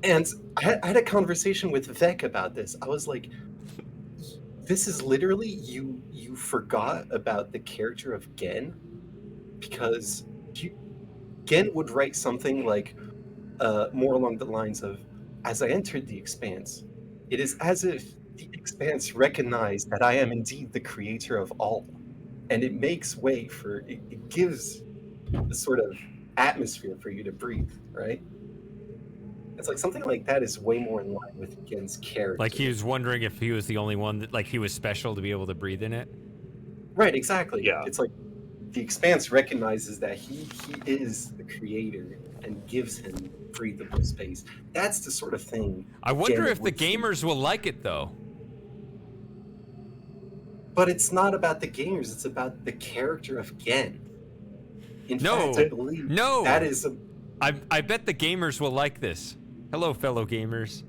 B: And I had a conversation with Vec about this. I was like, this is literally you forgot about the character of Gen, because Gen would write something like more along the lines of, as I entered the Expanse, it is as if the Expanse recognized that I am indeed the creator of all, and it makes way for, it gives the sort of atmosphere for you to breathe, right? It's like something like that is way more in line with Gen's character.
A: Like he was wondering if he was the only one that, like, he was special to be able to breathe in it.
B: Right, exactly.
M: Yeah.
B: It's like the Expanse recognizes that he is the creator and gives him breathable space. That's the sort of thing.
A: I wonder
B: Gen
A: if the
B: would see.
A: gamers will like it, though.
B: But it's not about the gamers, it's about the character of Gen. In fact, I believe that is a...
A: I bet the gamers will like this. Hello, fellow gamers.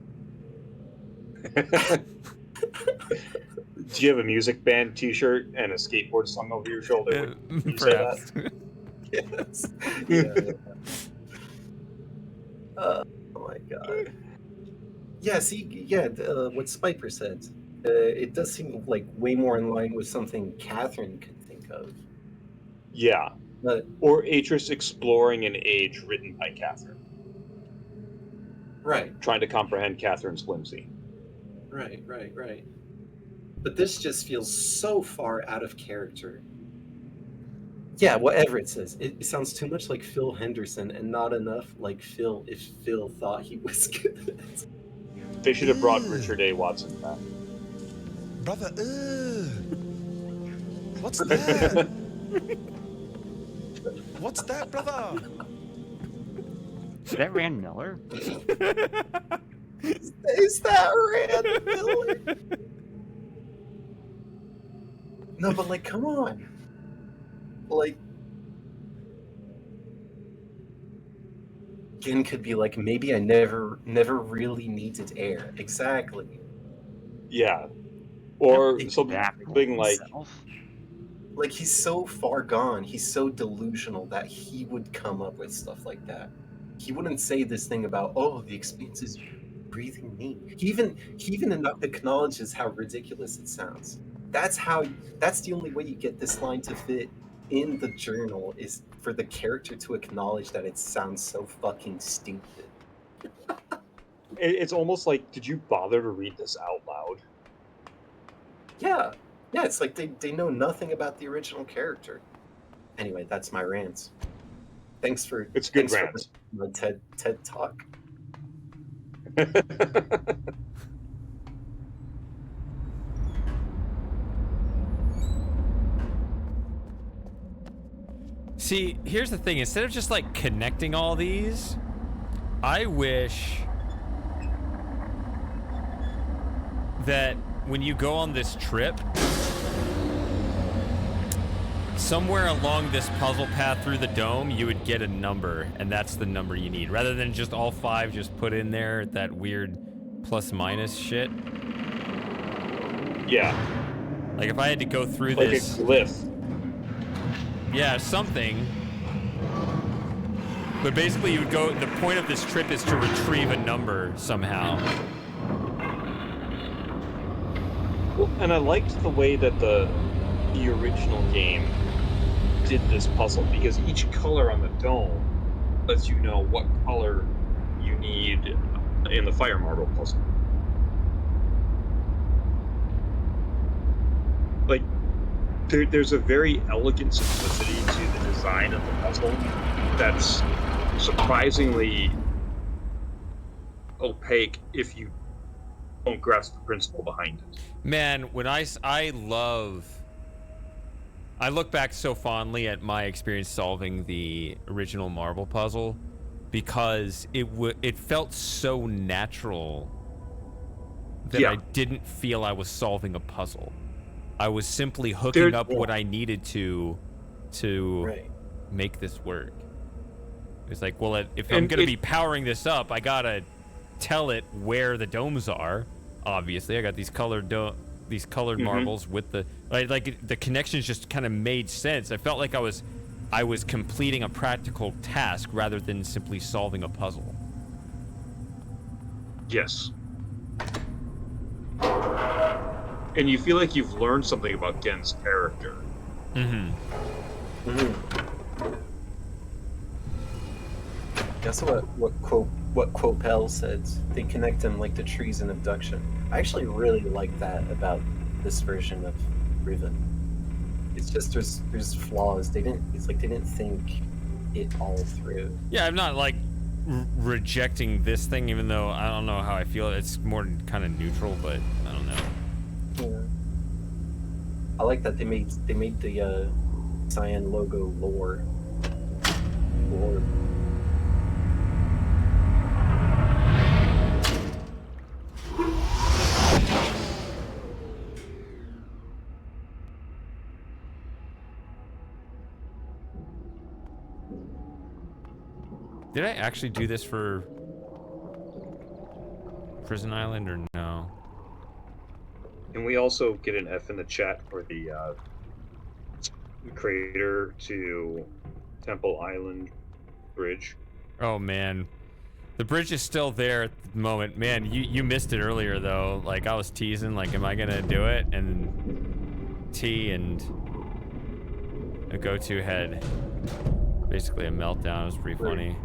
M: Do you have a music band T-shirt and a skateboard slung over your shoulder? When you say
A: Perhaps.
M: that?
B: Yes. Yeah. Oh my god. Yeah, see, yeah, what Spiper said. It does seem like way more in line with something Catherine could think of.
M: Yeah.
B: But,
M: or Atris exploring an age written by Catherine.
B: Right.
M: Trying to comprehend Catherine's whimsy.
B: Right. But this just feels so far out of character. Yeah, whatever it says. It sounds too much like Phil Henderson and not enough like Phil if Phil thought he was good.
M: They should have brought Richard A. Watson back.
N: Brother, what's that? What's that, brother?
K: Is that Rand Miller?
B: Is that Rand Miller? No, but like, come on. Like, Gen could be like, maybe I never really needed air. Exactly.
M: Yeah. Or something
B: like he's so far gone, he's so delusional that he would come up with stuff like that. He wouldn't say this thing about, oh, the Expanse is breathing me. He even acknowledges how ridiculous it sounds. That's the only way you get this line to fit in the journal, is for the character to acknowledge that it sounds so fucking stupid.
M: It's almost like, did you bother to read this out loud?
B: Yeah, it's like they know nothing about the original character. Anyway, that's my rants. Thanks for
M: rants.
B: My TED Talk.
A: See, here's the thing. Instead of just like connecting all these, I wish that when you go on this trip, somewhere along this puzzle path through the dome, you would get a number, and that's the number you need. Rather than just all 5 just put in there, that weird plus minus shit.
M: Yeah.
A: Like if I had to go through
M: like
A: this...
M: Like a glyph.
A: Yeah, something. But basically you would go... The point of this trip is to retrieve a number somehow.
M: Well, and I liked the way that the original game did this puzzle, because each color on the dome lets you know what color you need in the fire marble puzzle. Like, there's a very elegant simplicity to the design of the puzzle that's surprisingly opaque if you don't grasp the principle behind it.
A: Man, when I look back so fondly at my experience solving the original marble puzzle, because it felt so natural that I didn't feel I was solving a puzzle. I was simply hooking up what I needed to make this work. It's like, well, if I'm going to be powering this up, I gotta tell it where the domes are. Obviously, I got these colored marbles with the the connections just kind of made sense. I felt like I was completing a practical task rather than simply solving a puzzle.
M: Yes. And you feel like you've learned something about Gen's character.
B: Guess what Quopel said. They connect them like the trees in Abduction. I actually really like that about this version of Riven. It's just there's flaws. They didn't think it all through.
A: Yeah, I'm not like rejecting this thing, even though I don't know how I feel. It's more kind of neutral, but I don't know.
B: Yeah. I like that they made the Cyan logo lore.
A: Did I actually do this for Prison Island or no?
M: Can we also get an F in the chat for the crater to Temple Island bridge?
A: Oh man, the bridge is still there at the moment. Man, you missed it earlier though. Like I was teasing, like, am I gonna do it? And T and a go-to had basically a meltdown. It was pretty funny.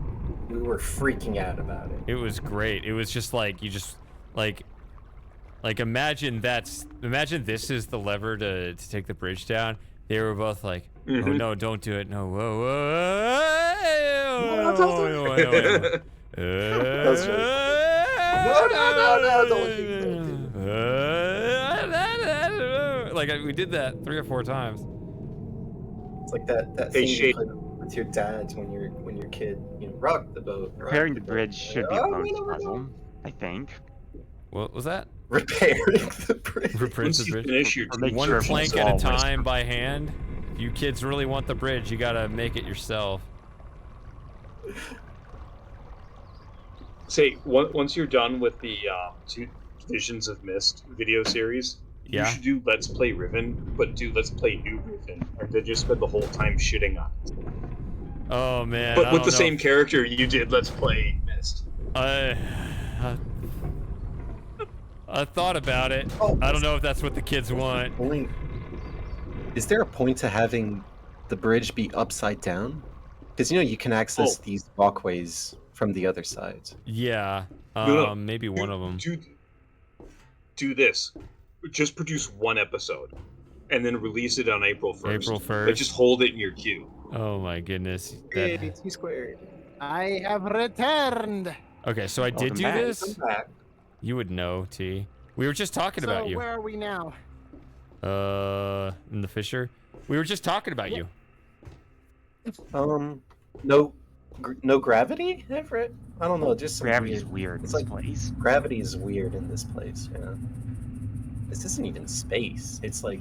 B: We were freaking out about it.
A: It was great. It was just like you just like imagine this is the lever to take the bridge down. They were both like, oh no, don't do it. No, whoa, whoa, like we did that 3 or 4 times.
B: It's like that thing you play with your dads when you're a kid. You know, rock the boat.
K: Repairing the bridge should be a bonus puzzle, I think.
A: What was that?
B: Repairing the bridge.
A: Repairing the bridge. One plank at a time by hand. If you kids really want the bridge, you gotta make it yourself.
M: Say, once you're done with the 2 Visions of Mist video series, you should do Let's Play Riven, but do Let's Play New Riven, and then just spend the whole time shitting on it.
A: Oh man!
M: But with the same character you did Let's Play Mist.
A: I thought about it. I don't know if that's what the kids want.
B: Is there a point to having the bridge be upside down? Because you can access these walkways from the other sides.
A: Yeah,
M: No.
A: maybe one of them.
M: Do this. Just produce 1 episode, and then release it on April 1st.
A: April 1st.
M: But just hold it in your queue.
A: Oh my goodness.
B: T squared.
C: I have returned.
A: Okay, so I did do this.
B: Come back.
A: You would know, T. We were just talking about you.
C: So where are we now?
A: In the Fisher. We were just talking about you.
B: No gravity, Everett? I don't know, just some
K: Gravity's weird in this place.
B: Gravity is weird in this place, yeah. This isn't even space. It's like,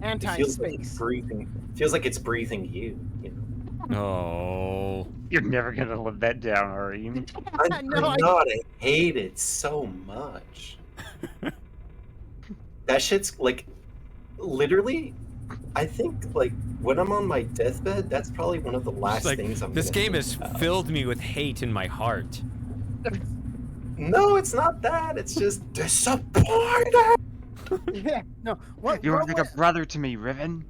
C: Anti-space.
B: Feels like it's breathing you,
A: Oh.
K: You're never gonna live that down, are you?
B: I'm not. I hate it so much. That shit's like, literally, I think like when I'm on my deathbed, that's probably one of the last things I'm.
A: This game has filled me with hate in my heart.
B: No, it's not that. It's just disappointed.
C: Yeah, no.
K: You're like a brother to me, Riven.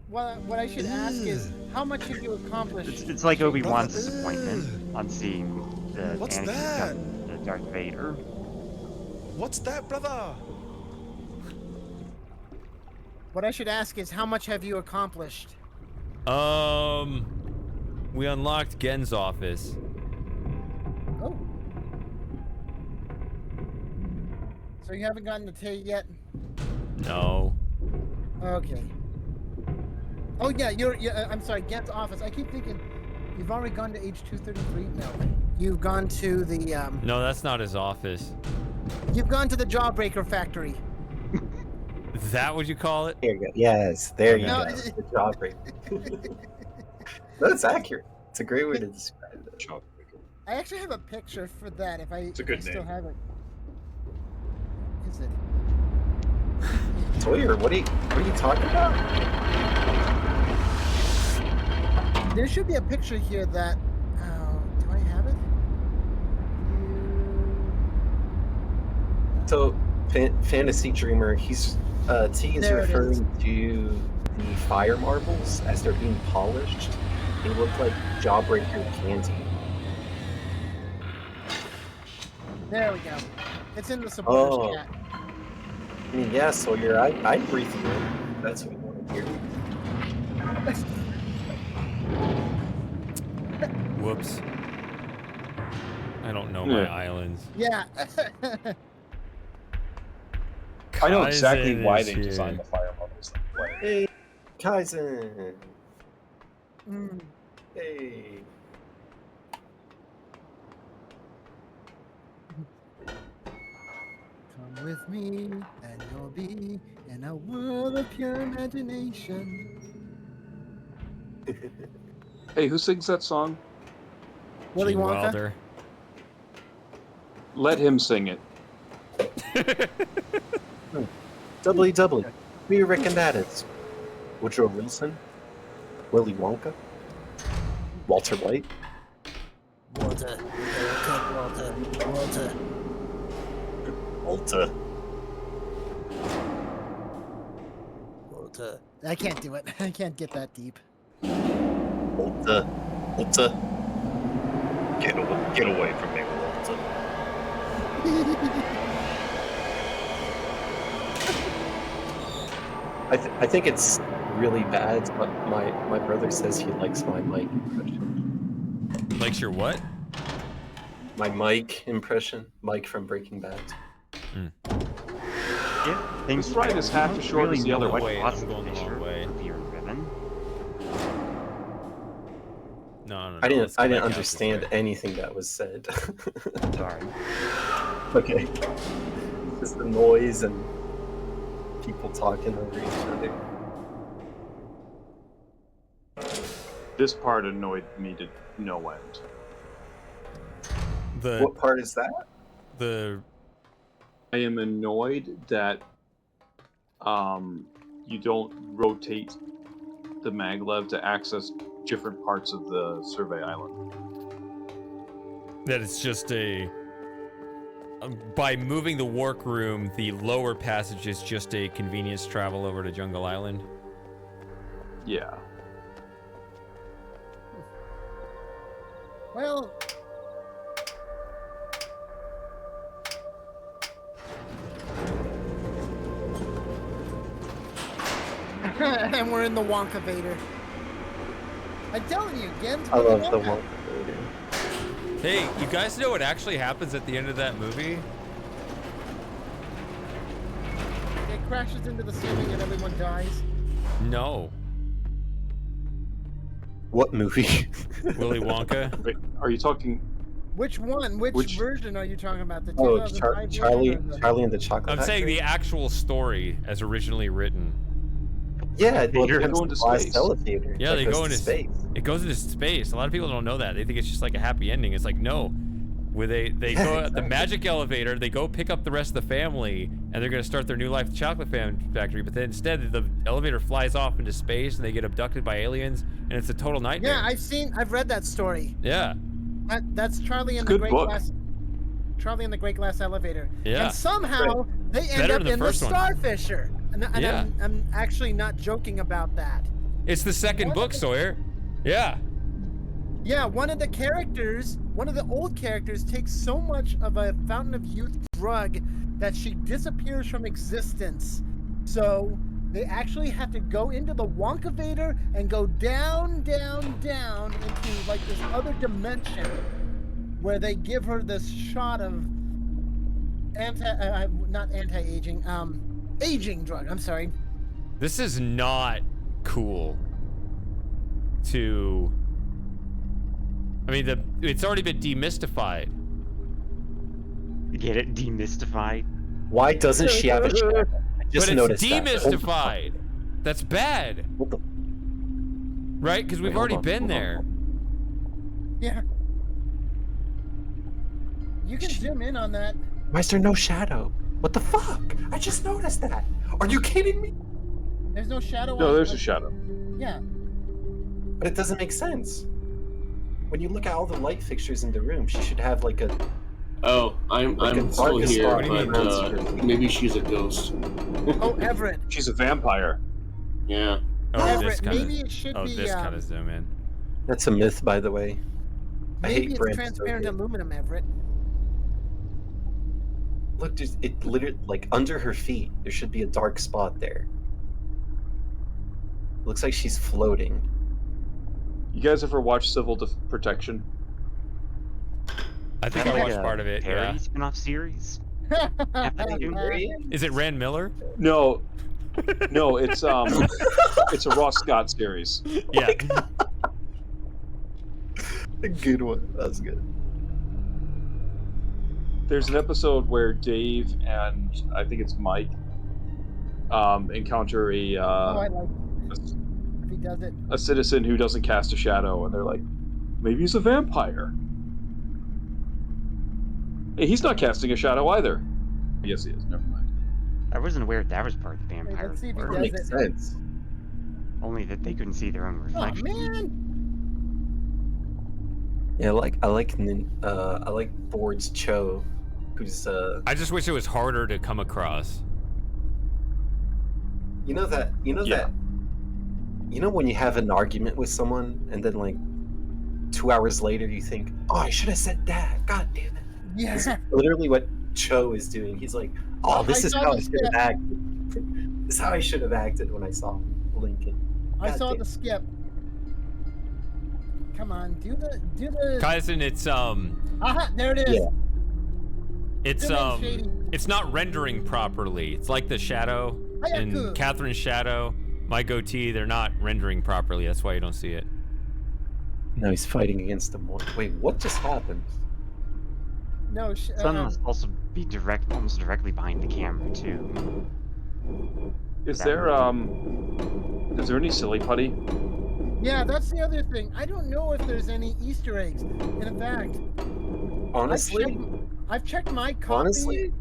C: What I should ask is, how much have you accomplished?
K: It's like Obi-Wan's disappointment on seeing the
N: What's
K: Anakin
N: that?
K: become the Darth Vader.
N: What's that, brother?
C: What I should ask is, how much have you accomplished?
A: We unlocked Gen's office.
C: Oh. So you haven't gotten to Tay yet?
A: No.
C: Okay. Oh yeah, I'm sorry, Gen's office. I keep thinking you've already gone to H233. No, you've gone to the.
A: No, that's not his office.
C: You've gone to the Jawbreaker factory.
A: Is that what you call it?
B: There you go. Yes, there you go. The Jawbreaker. That's accurate. It's a great way to describe it.
C: I actually have a picture for that. If I,
M: a good
C: still
M: name.
C: have it. Is it?
B: Sawyer, what are you talking about?
C: There should be a picture here that. Do I have it?
B: So, Fantasy Dreamer, he's T is
C: There it is.
B: referring to the fire marbles as they're being polished. They look like Jawbreaker candy.
C: There we go. It's in the supporters chat.
B: I mean, yeah, Sawyer, I'd breathe you in. That's what we want to hear.
A: Whoops. I don't know my islands.
C: Yeah.
M: I know exactly
A: Kaizen
M: why
A: is
M: they
A: here.
M: designed the fire bubbles that way.
B: Hey, Kaizen.
C: Mm.
B: Hey.
C: Come with me, and you'll be in a world of pure imagination.
M: Hey, who sings that song?
C: Willy
A: Gene
C: Wonka.
A: Wilder.
M: Let him sing it.
B: Doubly. Who do you reckon that is? Woodrow Wilson? Willy Wonka? Walter White?
I: Walter. Walter.
C: I can't do it. I can't get that deep.
B: Walter. Get away from me, Walter. I think it's really bad, but my brother says he likes my mic impression.
A: Likes your what?
B: My mic impression. Mike from Breaking Bad.
K: Yeah,
M: This ride is half as short as the other
K: one.
M: one.
A: Wait, I'm going the wrong way.
K: Riven.
A: No.
B: I didn't
A: let's go back out this
B: understand
A: way.
B: anything that was said.
K: Sorry.
B: Okay. Just the noise and people talking over each other.
M: This part annoyed me to no end.
B: What part is that?
M: I am annoyed that you don't rotate the maglev to access different parts of the survey island.
A: That it's just by moving the workroom, the lower passage is just a convenience travel over to Jungle Island.
M: Yeah.
C: Well. And we're in the Wonka Vader. I'm telling you, Gen's
B: I love
C: Wonka.
B: the Wonka Vader.
A: Hey, you guys know what actually happens at the end of that movie?
C: It crashes into the ceiling and everyone dies.
A: No.
B: What movie?
A: Willy Wonka.
M: Wait, are you talking?
C: Which one? Which version are you talking about? The
B: Oh,
C: 2005
B: Charlie
C: version or the...
B: and the Chocolate
A: I'm saying
B: Factory?
A: the actual story as originally written.
B: Yeah,
M: Well,
B: they're
M: they're going to
B: glass
M: space.
B: elevator.
A: Yeah,
B: that
A: they
B: goes
A: go
B: to
A: into
B: space.
A: It goes into space. A lot of people don't know that. They think it's just like a happy ending. It's like, no. Where they
B: Yeah,
A: go
B: exactly.
A: the magic elevator, they go pick up the rest of the family, and they're gonna start their new life at the chocolate factory. But then instead, the elevator flies off into space, and they get abducted by aliens, and it's a total nightmare.
C: Yeah, I've read that story.
A: Yeah.
C: That's Charlie and the
M: Good
C: Great
M: book.
C: Glass. Charlie and the Great Glass Elevator.
A: Yeah.
C: And somehow they end
A: Better
C: up
A: than the
C: in the
A: first one.
C: Starfisher. And
A: Yeah.
C: I'm actually not joking about that.
A: It's the second book, Sawyer. Yeah.
C: Yeah, one of the old characters takes so much of a Fountain of Youth drug that she disappears from existence. So they actually have to go into the Wonka Vader and go down into like this other dimension where they give her this shot of aging drug. I'm sorry.
A: This is not cool to... I mean, it's already been demystified.
K: You get it? Demystified?
B: Why doesn't she have a shadow? I just
A: But it's
B: noticed that.
A: demystified. That's bad. Right? Because we've already been there.
C: Yeah. You can zoom in on that.
B: Why is there no shadow? What the fuck? I just noticed that. Are you kidding me?
C: There's no shadow.
M: No, there's a shadow.
C: Yeah.
B: But it doesn't make sense. When you look at all the light fixtures in the room, she should have like a.
J: Oh, I'm still
B: darkest
J: here,
B: spot.
J: but maybe she's a ghost.
C: Oh, Everett.
M: She's a vampire.
J: Yeah.
A: Oh,
C: Everett, maybe it should be.
A: this kind of zoom in.
B: That's a myth, by the way. I
C: Maybe
B: hate
C: it's
B: Brent
C: transparent
B: Stoker.
C: aluminum, Everett.
B: Look, it literally like under her feet. There should be a dark spot there. Looks like she's floating.
M: You guys ever watch Civil Protection?
A: I think I watched part of it.
K: Parody
A: Yeah.
K: spin-off series.
A: Is it Rand Miller?
M: No, no, it's it's a Ross Scott series.
A: Yeah.
B: A good one. That's good.
M: There's an episode where Dave and I think it's Mike encounter
C: Oh, I like it. If he does it.
M: a citizen who doesn't cast a shadow, and they're like, maybe he's a vampire. Hey, he's not casting a shadow either. Yes, he is. Never mind.
K: I wasn't aware that was part of the vampire.
C: Let's see if he
K: lore.
C: does
B: Makes
C: it.
B: sense.
K: Only that they couldn't see their own
C: Oh
K: reflection.
C: man.
B: Yeah, I like Board's Cho, who's
A: I just wish it was harder to come across.
B: you know when you have an argument with someone and then like 2 hours later you think, oh, I should have said that. God damn it.
C: Yeah.
B: It's literally what Cho is doing. He's like, oh, this is how I should have acted. This is how I should have acted when I saw Lincoln.
C: I
B: God
C: saw
B: damn.
C: the skip. Come on, do the.
A: Kaizen, it's
C: Aha, there it is.
B: Yeah.
A: it's
C: Zoom in, Shady.
A: it's not rendering properly. It's like the shadow and
C: Hayaku.
A: Catherine's shadow, my goatee, they're not rendering properly. That's why you don't see it.
B: No, he's fighting against the more. Wait, what just happened?
C: No,
K: Sun must also be almost directly behind the camera too.
M: Is there any silly putty?
C: yeah, that's the other thing. I don't know if there's any Easter eggs. And in fact,
B: Honestly,
C: I've checked my copy.
B: honestly,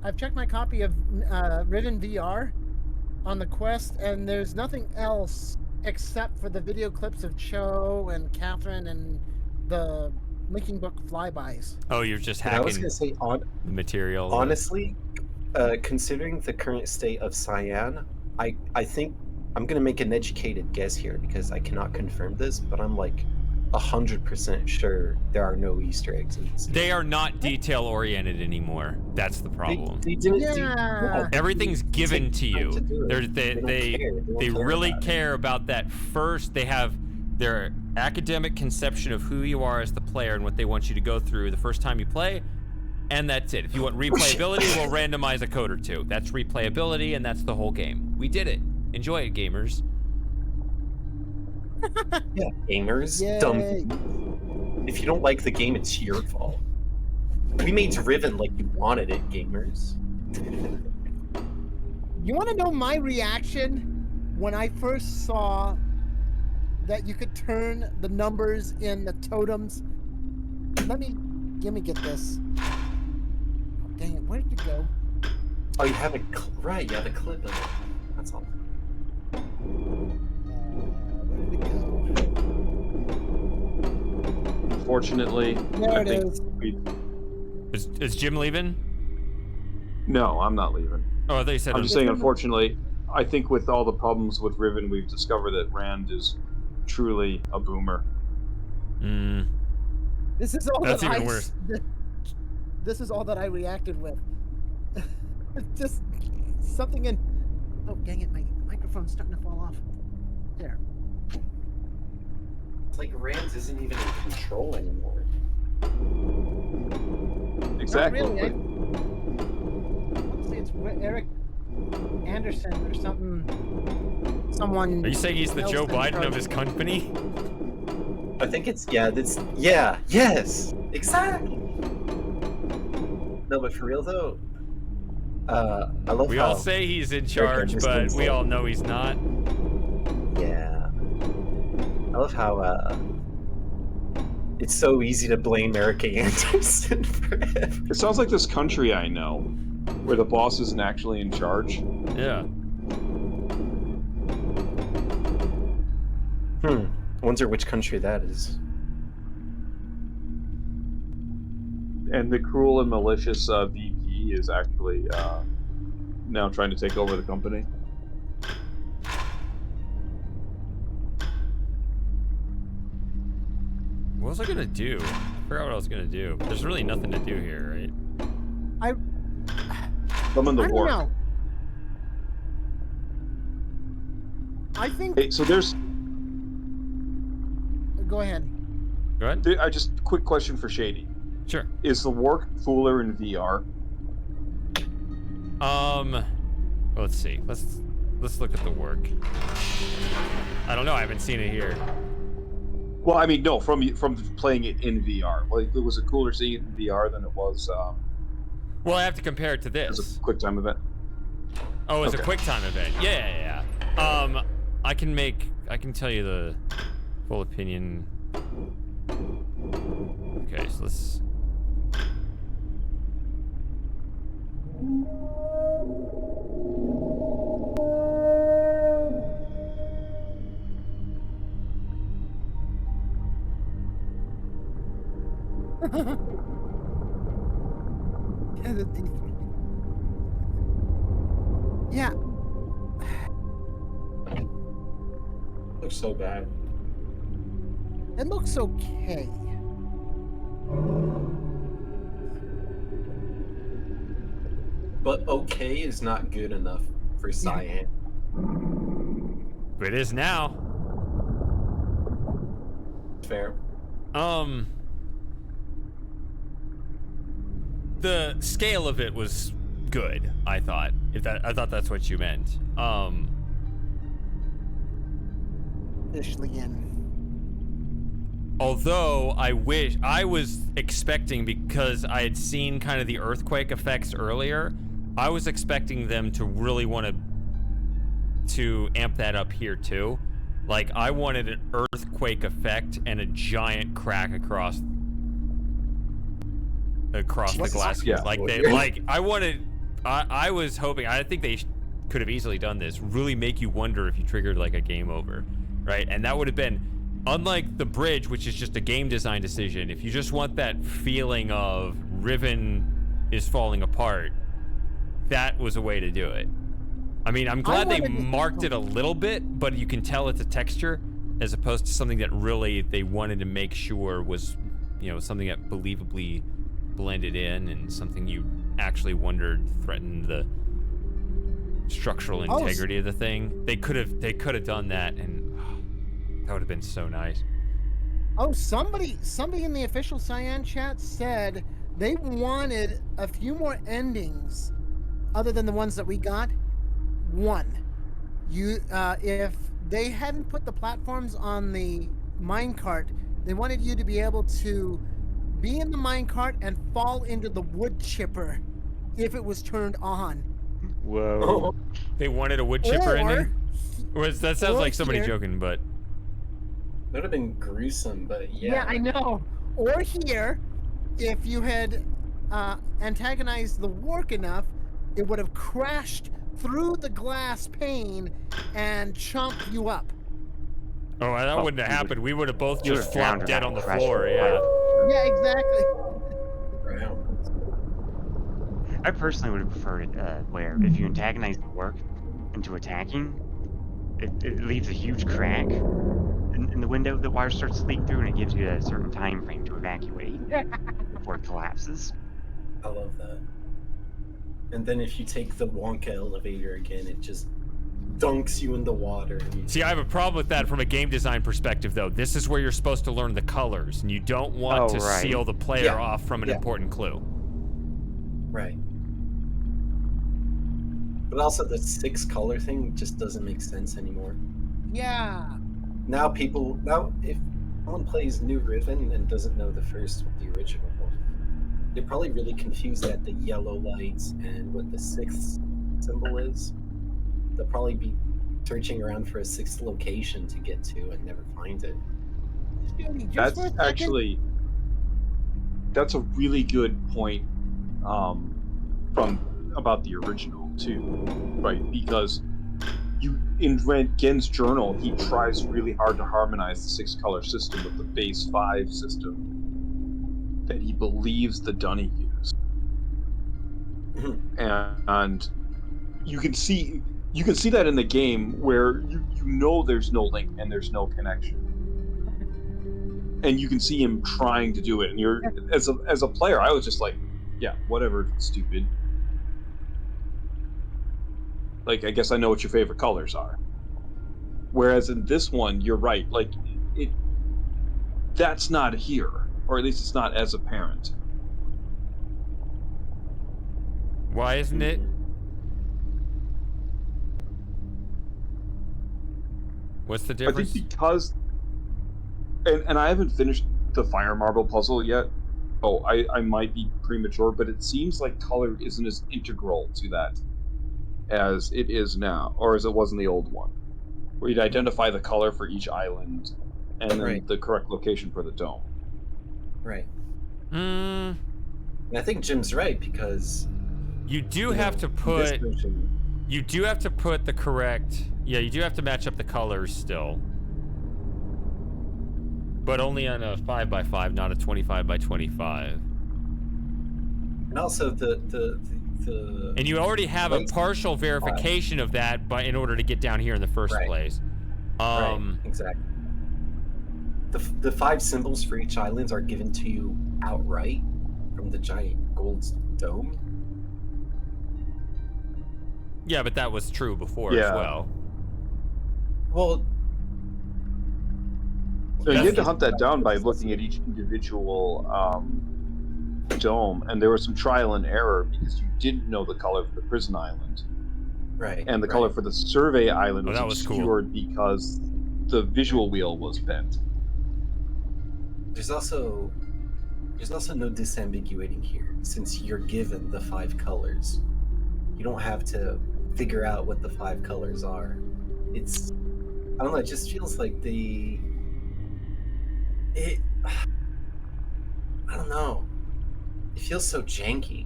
C: I've checked my copy of Riven VR on the Quest, and there's nothing else except for the video clips of Cho and Catherine and the Linking Book flybys.
A: Oh, you're just
B: I was
A: hacking
B: gonna say
A: the material.
B: honestly, considering the current state of Cyan, I think I'm gonna make an educated guess here because I cannot confirm this, but I'm like 100% sure there are no Easter eggs in this.
A: They are not detail oriented anymore. That's the problem.
B: They didn't do
C: Yeah.
A: Everything's given
B: takes
A: to
B: time
A: you.
B: to do it.
A: They're,
B: They don't
A: they
B: care. They don't
A: they
B: care
A: really
B: about it.
A: care about that first. They have their academic conception of who you are as the player and what they want you to go through the first time you play, and that's it. If you want replayability, we'll randomize a code or two. That's replayability, and that's the whole game. We did it. Enjoy it, gamers.
B: Yeah, gamers,
C: Yay.
B: dumb. If you don't like the game, it's your fault. We made Riven like you wanted it, gamers.
C: You want to know my reaction when I first saw that you could turn the numbers in the totems? Let me get this. Oh, dang it! Where did you go?
B: Oh, you have a right. You have a clip of it. That's all.
C: Where did it go?
M: Unfortunately,
C: There
M: I
C: it
M: think
C: is.
A: Is Jim leaving?
M: No, I'm not leaving.
A: Oh, I thought you said.
M: I'm just saying, unfortunately, I think with all the problems with Riven, we've discovered that Rand is truly a boomer.
A: Mm.
C: This is all
A: That's
C: that
A: even
C: I.
A: worse.
C: This is all that I reacted with. Just something in. Oh dang it! My microphone's starting to fall off. There.
B: It's like Rand isn't even in control anymore.
M: Exactly.
C: Not really. Let's see, it's Eric Anderson or something. Someone.
A: Are you saying he's the
C: else
A: Joe
C: in
A: Biden
C: charge.
A: of his company?
B: I think it's yes, exactly. No, but for real though, I love
A: We
B: how
A: all say he's in
B: Eric
A: charge, but
B: Anderson's
A: we
B: like-
A: all know he's not.
B: Yeah, I love how It's so easy to blame Erica Anderson for everything.
M: It sounds like this country I know, where the boss isn't actually in charge.
A: Yeah.
B: I wonder which country that is.
M: And the cruel and malicious VP is actually now trying to take over the company.
A: What was I gonna do? I forgot what I was gonna do. There's really nothing to do here, right?
M: Summon the
C: I don't
M: war.
C: know. I think.
M: Hey, so there's.
C: Go ahead.
A: Go ahead.
M: I just quick question for Shady.
A: Sure.
M: Is the work cooler in VR?
A: Let's see. Let's look at the work. I don't know. I haven't seen it here.
M: Well, I mean, no, from playing it in VR. Like, was it cooler seeing it in VR than it was?
A: Well, I have to compare it to this.
M: As a QuickTime event.
A: Oh, as a QuickTime event. Yeah. I can tell you the full opinion. Okay, so let's.
C: Yeah.
B: Looks so bad.
C: It looks okay.
B: But okay is not good enough for Cyan.
A: It is now.
B: Fair.
A: The scale of it was good, I thought. I thought that's what you meant.
C: Officially in.
A: Although I was expecting, because I had seen kind of the earthquake effects earlier, I was expecting them to really want to amp that up here too. Like, I wanted an earthquake effect and a giant crack across the glass.
M: Yeah.
A: I was hoping, I think they could have easily done this, really make you wonder if you triggered like a game over, right? And that would have been, unlike the bridge, which is just a game design decision, if you just want that feeling of Riven is falling apart, that was a way to do it. I mean, I'm glad they marked it a little bit, but you can tell it's a texture as opposed to something that really they wanted to make sure was, something that believably blended in and something you actually wondered threatened the structural integrity of the thing. They could have done that, and that would have been so nice.
C: Oh, somebody in the official Cyan chat said they wanted a few more endings other than the ones that we got. One, if they hadn't put the platforms on the minecart, they wanted you to be able to be in the minecart and fall into the wood chipper if it was turned on.
K: Whoa.
A: They wanted a wood chipper ending? That sounds like somebody joking, but...
B: That would have been gruesome, but yeah.
C: Yeah, I know. Or here, if you had antagonized the work enough, it would have crashed through the glass pane and chomped you up.
A: Oh, that wouldn't have happened. We would have both just flopped dead on the floor, yeah.
C: Yeah, exactly.
K: I personally would have preferred it where if you antagonize the work into attacking, it leaves a huge crack in the window that water starts to leak through, and it gives you a certain time frame to evacuate before it collapses.
B: I love that. And then if you take the Wonka elevator again, it just dunks you in the water.
A: See, I have a problem with that from a game design perspective, though. This is where you're supposed to learn the colors, and you don't want to seal the player off from an important clue.
B: Right. But also the 6 color thing just doesn't make sense anymore.
C: Yeah.
B: Now if someone plays New Riven and doesn't know the first, the original one, they're probably really confused at the yellow lights and what the 6th symbol is. They'll probably be searching around for a 6th location to get to and never find it.
M: That's actually that's a really good point from about the original too, right? Because in Gen's journal, he tries really hard to harmonize the 6-color system with the base 5 system that he believes the Dunny use. And you can see that in the game where you know there's no link and there's no connection, and you can see him trying to do it. And you're as a player, I was just like, yeah, whatever, stupid. Like, I guess I know what your favorite colors are. Whereas in this one, you're right. Like, that's not here, or at least it's not as apparent.
A: Why isn't it? What's the difference?
M: I think because, and I haven't finished the Fire Marble puzzle yet. Oh, I might be premature, but it seems like color isn't as integral to that as it is now, or as it was in the old one, where you'd identify the color for each island and then the correct location for the dome.
B: Right.
A: Mm.
B: And I think Jim's right, because
A: you do have to put the correct. Yeah, you do have to match up the colors still, but only on a 5x5, not a 25x25.
B: And also the
A: and you already have a partial verification of that, but in order to get down here in the first place.
B: Right, exactly. The 5 symbols for each island are given to you outright from the giant gold dome.
A: Yeah, but that was true before as well.
B: Well,
M: so you had to hunt that down by looking at each individual dome, and there was some trial and error because you didn't know the color for the prison island,
B: right?
M: And the color for the survey island was
A: was
M: obscured because the visual wheel was bent.
B: There's also no disambiguating here, since you're given the 5 colors. You don't have to figure out what the 5 colors are. It's, I don't know, it just feels like I don't know. It feels so janky.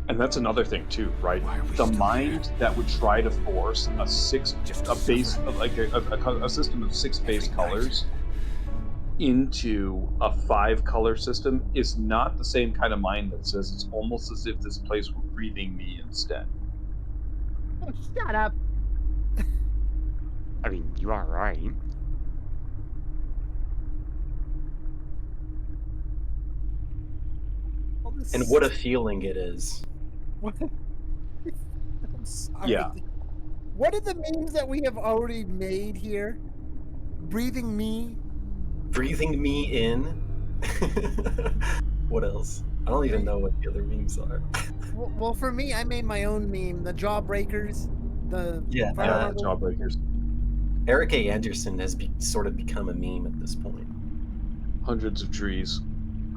M: And that's another thing too, right? The mind that would try to force a system of 6 base colors into a 5-color system is not the same kind of mind that says it's almost as if this place were breathing me instead.
C: Oh, shut up.
K: I mean, you are right.
B: And what a feeling it is.
C: What? I'm sorry.
M: Yeah.
C: What are the memes that we have already made here? Breathing me
B: in. What else? I don't even know what the other memes are.
C: Well, for me, I made my own meme. The Jawbreakers.
M: Jawbreakers.
B: Eric A. Anderson has sort of become a meme at this point.
M: Hundreds of trees.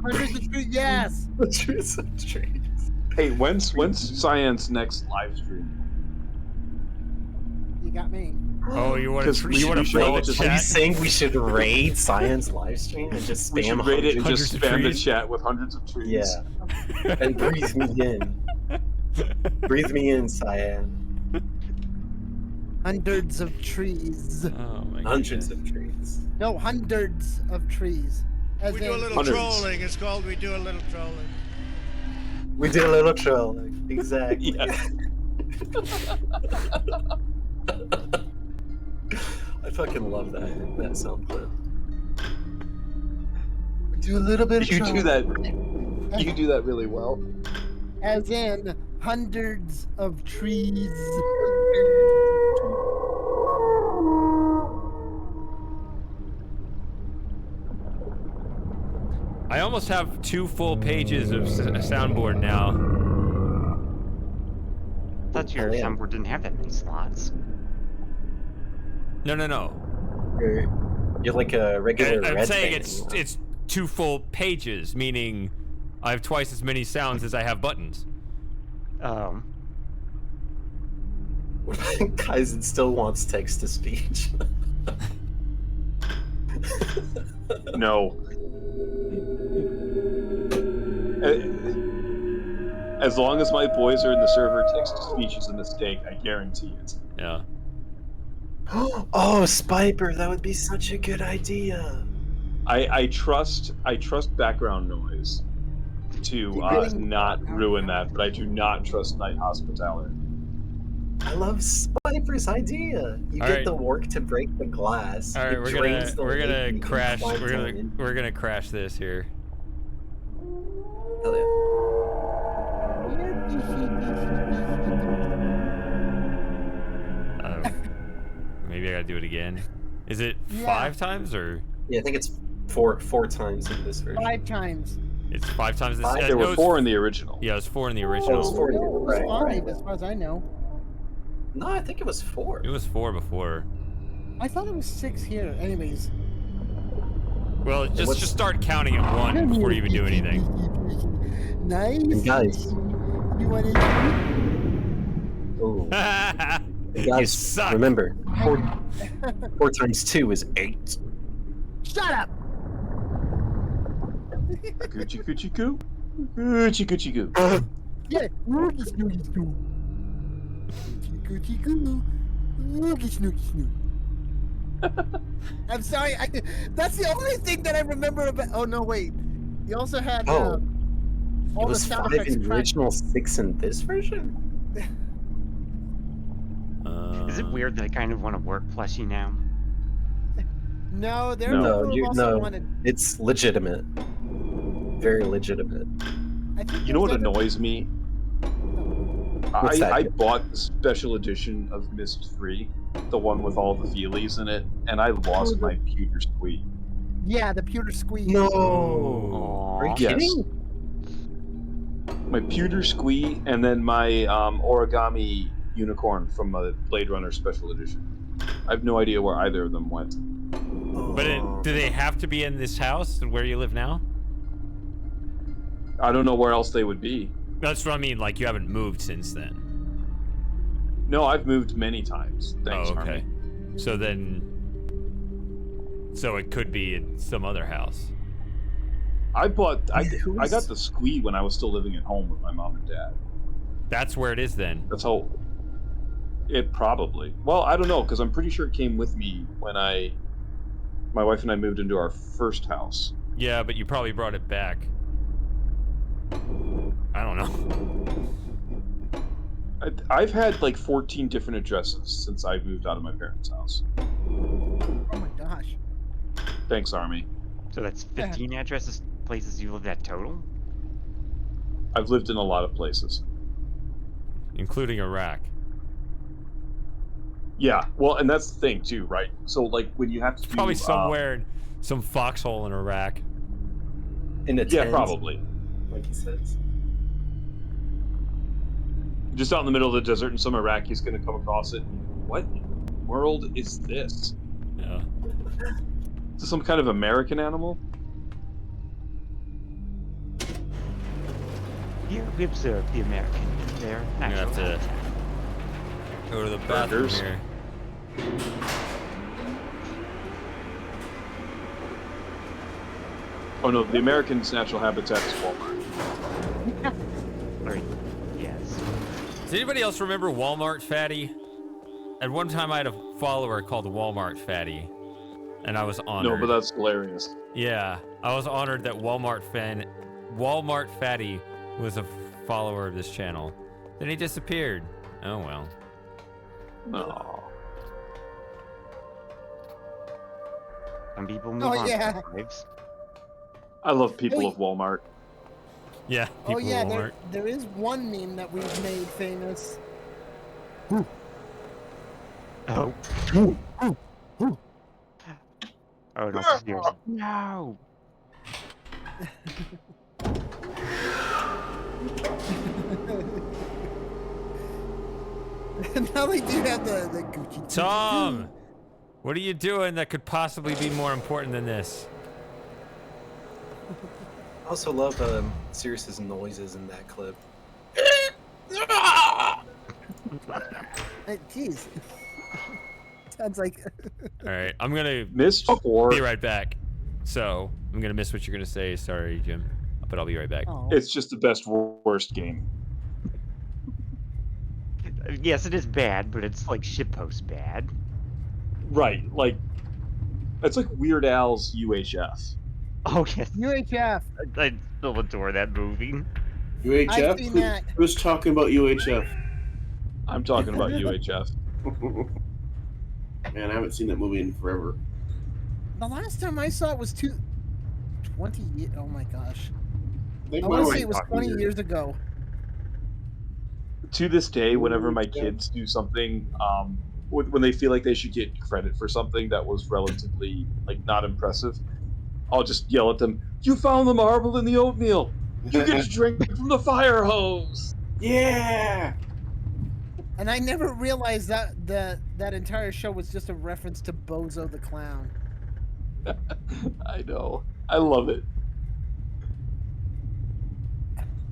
C: Hundreds of trees, yes!
B: Hundreds of trees.
M: Hey, when's Cyan's next live stream?
C: You got me.
A: Oh, you want to play the chat?
B: Are you saying we should raid Science live stream and just spam?
M: We should raid it and just spam the chat with hundreds of trees.
B: Yeah, and breathe me in. Breathe me in, Cyan.
C: Hundreds of trees.
A: Oh my
B: Hundreds of trees.
C: No, hundreds of trees.
O: We do a little trolling. It's called We Do a Little Trolling.
B: We do a little trolling. Exactly. I fucking love that sound clip. We do a little bit of trolling.
M: You do that really well.
C: As in hundreds of trees.
A: I almost have 2 full pages of soundboard now.
K: I thought your soundboard didn't have that many slots.
A: No.
B: You're like a regular
A: I'm
B: red
A: saying
B: band,
A: it's 2 full pages, meaning I have twice as many sounds as I have buttons.
B: Kaizen still wants text to speech.
M: As long as my boys are in the server, text-to-speech is a mistake. I guarantee it.
A: Yeah.
B: Oh, Spiper, that would be such a good idea.
M: I trust background noise to not ruin that, but I do not trust night hospitality.
B: I love Spiper's idea. You
A: All
B: get
A: right.
B: the work to break the glass.
A: All right,
B: it drains the
A: we're
B: lake,
A: gonna
B: and you can
A: crash.
B: climb
A: We're
B: down
A: gonna
B: in.
A: we're gonna crash this here.
B: Hell
A: Maybe I gotta do it again. Is it 5 times or?
B: Yeah, I think it's four times in this version.
C: 5 times.
A: It's 5 times this.
B: Five?
M: There were 4 in the original.
A: Yeah, it was 4 in the
B: Oh,
A: original.
B: it was 4 in the
C: No, it was
B: right.
C: 5, as far as I know.
B: No, I think it was 4.
A: It was 4 before.
C: I thought it was 6 here. Anyways.
A: Well, just start counting at 1 before you even do anything.
C: Nice.
B: And guys.
C: You want to
B: Oh. Guys, remember, 4 times 2 is 8.
C: Shut up!
M: Coochie coochie coo. Coochie coochie coo.
C: Yeah. Oogie snoogie snoo. Coochie coo. Oogie snoogie snoo. I'm sorry. That's the only thing that I remember about. Oh no, wait. You also had all
B: It
C: the
B: was
C: sound
B: 5
C: effects.
B: in the original, 6 in this version?
K: Is it weird that I kind of want to work plushie now?
C: No, there are
B: No,
C: people who also
B: no.
C: wanted.
B: It's legitimate. Very legitimate.
C: I think
M: You know what annoys me?
B: What's that?
M: I bought the special edition of Myst 3, the one with all the feelies in it, and I lost my pewter squee.
C: Yeah, the pewter squeeze.
B: No. Are you
M: Yes.
B: kidding?
M: My pewter squee, and then my origami unicorn from a Blade Runner special edition. I have no idea where either of them went.
A: But do they have to be in this house where you live now?
M: I don't know where else they would be.
A: That's what I mean. Like you haven't moved since then.
M: No, I've moved many times. Thanks,
A: Oh, okay.
M: Harmony.
A: So it could be in some other house.
M: I got the squee when I was still living at home with my mom and dad.
A: That's where it is then.
M: That's how. It probably. Well, I don't know, because I'm pretty sure it came with me when my wife and I moved into our first house.
A: Yeah, but you probably brought it back. I don't know.
M: I've had like 14 different addresses since I moved out of my parents' house.
C: Oh my gosh.
M: Thanks, Army.
K: So that's 15 addresses, places you lived at total?
M: I've lived in a lot of places.
A: Including Iraq.
M: Yeah, well, and that's the thing too, right? So like when you have to do,
A: Probably somewhere in some foxhole in Iraq.
B: In a
M: yeah,
B: tent,
M: probably.
B: like he says.
M: Just out in the middle of the desert, and some Iraqi's going to come across it. What world is this?
A: Yeah.
M: Is this some kind of American animal?
K: Here we observe the American in their
A: I'm gonna have
K: natural
A: to go to the bathroom
M: Burgers.
A: here.
M: Oh no, the American's natural habitat is Walmart.
K: Yes.
A: Does anybody else remember Walmart Fatty? At one time I had a follower called Walmart Fatty, and I was honored.
M: No, but that's hilarious.
A: Yeah, I was honored that Walmart Fatty was a follower of this channel. Then he disappeared. Oh well.
M: No.
K: Some people move
C: Oh,
K: on
C: yeah.
K: with their lives.
M: I love people
C: Hey.
M: of Walmart.
A: Yeah, people
C: Oh yeah,
A: of Walmart.
C: there is one meme that we've made famous.
K: Oh. Oh, no, seriously. No!
C: Now they do have the Gucci.
A: Tom, what are you doing that could possibly be more important than this?
B: I also love Sirius's noises in that clip.
C: Jeez. Sounds like.
A: All right, I'm gonna
M: Missed 4.
A: be right back. So I'm gonna miss what you're gonna say. Sorry, Jim, but I'll be right back.
C: Oh.
M: It's just the best worst game.
K: Yes, it is bad, but it's like shitpost bad.
M: Right, like it's like Weird Al's UHF.
K: Oh yes,
C: UHF.
K: I still adore that movie.
C: I've
J: UHF?
C: seen that.
J: Who's talking about UHF?
M: I'm talking about UHF.
J: Man, I haven't seen that movie in forever.
C: The last time I saw it was 20 years. Oh my gosh.
J: I think
C: I
J: my
C: want to
J: wife
C: say it was
J: talked
C: 20
J: weird.
C: years ago.
M: To this day, whenever my
J: UHF.
M: kids do something, when they feel like they should get credit for something that was relatively like not impressive, I'll just yell at them, "You found the marble in the oatmeal. You get to drink from the fire hose."
J: Yeah.
C: And I never realized that entire show was just a reference to Bozo the Clown.
M: I know. I love it.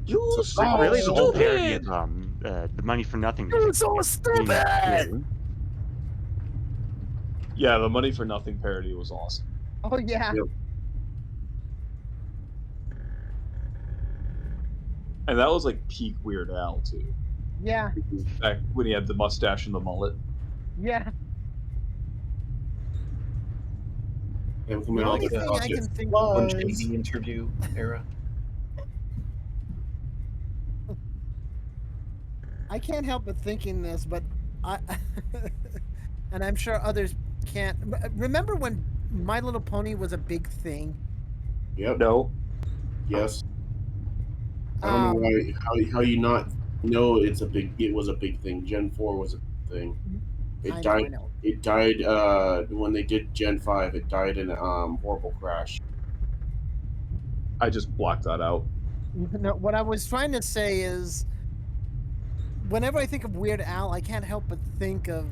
M: You
J: So,
M: so
K: Really, the whole parody of
M: stupid.
K: the Money for Nothing.
C: You're so
K: theme
C: stupid!
K: too.
M: Yeah, the Money for Nothing parody was awesome.
C: Oh yeah.
J: Yep.
M: And that was like peak Weird Al too.
C: Yeah.
M: Back when he had the mustache and the mullet.
C: Yeah.
J: Him
C: The
J: coming out
C: only
J: with the
C: thing I can think
B: On
C: of
B: JV interview era.
C: I can't help but thinking this, but I and I'm sure others can't. Remember when My Little Pony was a big thing?
J: Yep.
M: No.
J: Yes. I don't know why how you not know it was a big thing. Gen 4 was a big thing. It
C: I
J: died
C: know.
J: it died when they did Gen 5, it died in a horrible crash.
M: I just blocked that out.
C: No, what I was trying to say is whenever I think of Weird Al, I can't help but think of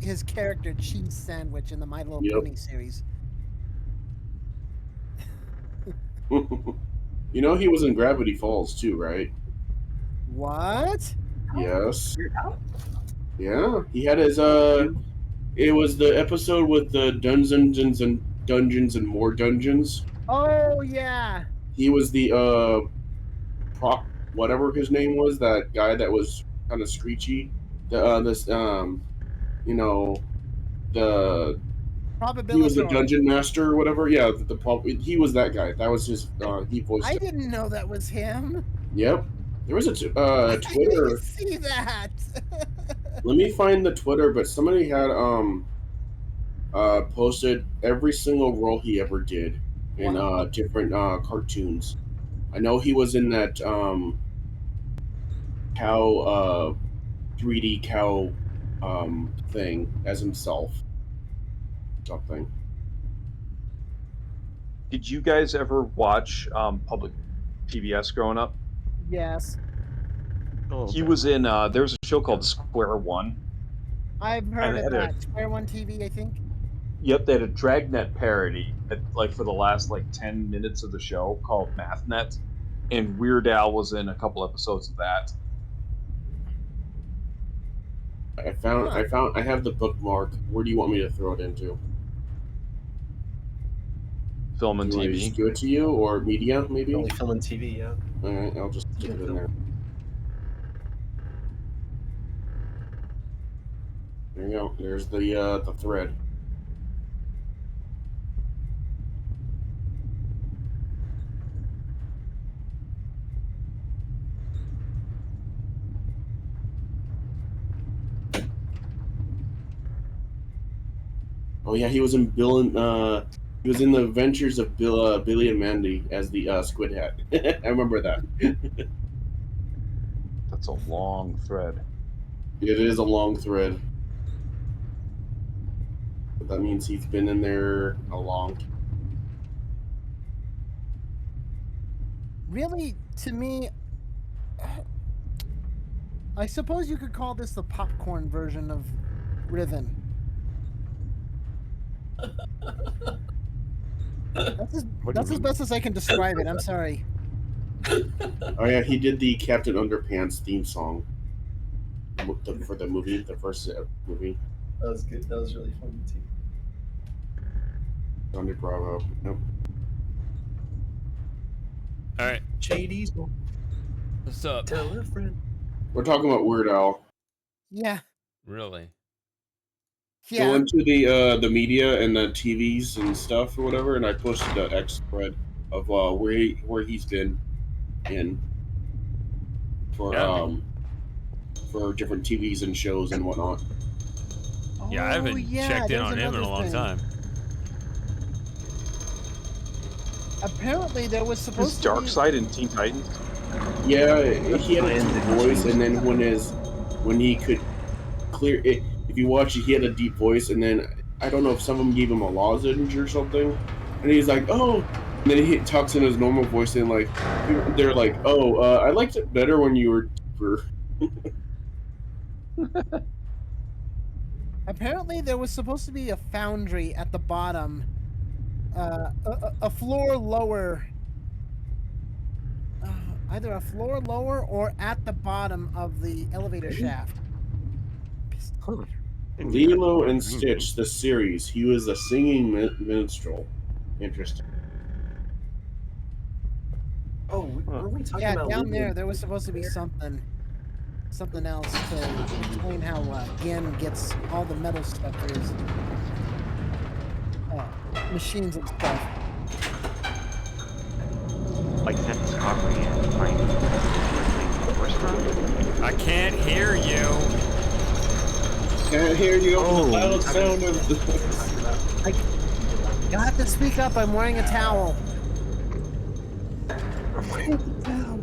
C: his character Cheese Sandwich in the My Little
J: Yep.
C: Pony series.
J: You know he was in Gravity Falls too, right?
C: What?
J: Yes. Yeah. He had his it was the episode with the Dungeons and More Dungeons.
C: Oh yeah.
J: He was the prop whatever his name was, that guy that was kind of screechy. The this you know the he was the
C: Probabilisaur.
J: dungeon master or whatever. Yeah, he was that guy. That was his he voiced
C: I
J: it.
C: didn't know that was him.
J: Yep. There was a
C: I
J: Twitter.
C: see that.
J: Let me find the Twitter, but somebody had posted every single role he ever did in different cartoons. I know he was in that cow 3D cow thing as himself. Something.
M: Did you guys ever watch public PBS growing up?
C: Yes.
M: He was in there's a show called Square One.
C: I've heard
M: And it
C: of
M: had
C: that. Square One TV, I think.
M: Yep, they had a Dragnet parody at, like for the last like 10 minutes of the show called MathNet, and Weird Al was in a couple episodes of that.
J: I have the bookmark. Where do you want me to throw it into?
M: Film and
J: Do I
M: TV.
J: just give it to you or media maybe?
B: Only film and TV, yeah.
J: Alright, I'll just stick it in there. There you go. There's the thread. Oh yeah, he was in he was in the Adventures of Billy and Mandy as the Squid Hat. I remember that.
M: That's a long thread.
J: It is a long thread. But that means he's been in there a long time.
C: Really, to me, I suppose you could call this the popcorn version of Riven. That's as best as I can describe it. I'm sorry.
J: Oh yeah, he did the Captain Underpants theme song for the movie, the first movie.
B: That was good. That was really fun too.
J: Johnny Bravo. Yep.
A: All right.
B: JD's.
A: What's up?
B: Tell a friend.
J: We're talking about Weird Al.
C: Yeah.
A: Really?
J: Go
C: Yeah.
J: into the media and the TVs and stuff or whatever, and I posted the X thread of where he's been in
A: Yeah.
J: for different TVs and shows and whatnot.
A: Yeah, I
C: Oh,
A: haven't
C: yeah,
A: checked in
C: there's
A: on him in a
C: another
A: long
C: thing.
A: time.
C: Apparently, there was
M: Is
C: supposed to be.
M: Darkseid in Teen Titans?
J: Yeah, he had a
B: Lions
J: deep
B: and
J: voice, and
B: change.
J: then when he could clear it, if you watch it, he had a deep voice, and then I don't know if some of them gave him a lozenge or something, and he's like, oh, and then he talks in his normal voice, and like they're like, oh, I liked it better when you were deeper.
C: Apparently, there was supposed to be a foundry at the bottom, a floor lower, either a floor lower or at the bottom of the elevator shaft.
B: Huh.
J: Lilo and Stitch, the series. He was a singing minstrel. Interesting.
B: Oh, were we talking
C: Yeah,
B: about
C: down
B: Lilo
C: there,
B: and
C: there was
B: Stitch
C: supposed to be
B: there?
C: something else to explain how Gen gets all the metal stuff for his machines and stuff.
K: Like that discovery and finding the force from?
A: I can't hear you.
J: Can't hear you over the
B: Oh,
J: loud sound of the.
C: You'll have to speak up. I'm wearing a towel.
B: I'm wearing a towel.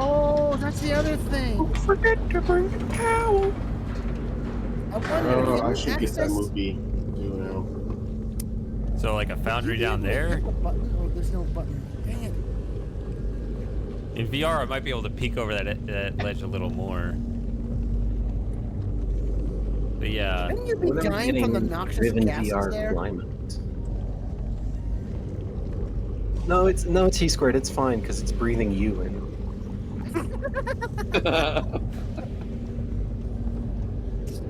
C: Oh, that's the other thing.
B: Don't forget to bring a towel.
C: I wonder,
J: Oh,
C: can
J: I
C: you
J: should get that
C: access?
J: movie too now.
A: So like a foundry
C: Would you
A: down
C: be able to
A: there?
C: click a button, or there's no button? Dang it.
A: In VR, I might be able to peek over that ledge a little more. But yeah.
C: Shouldn't you be
B: When I'm
C: dying from the
B: getting
C: noxious
B: Riven
C: gases
B: VR
C: there?
B: alignment. No, it's T squared. It's fine because it's breathing you in.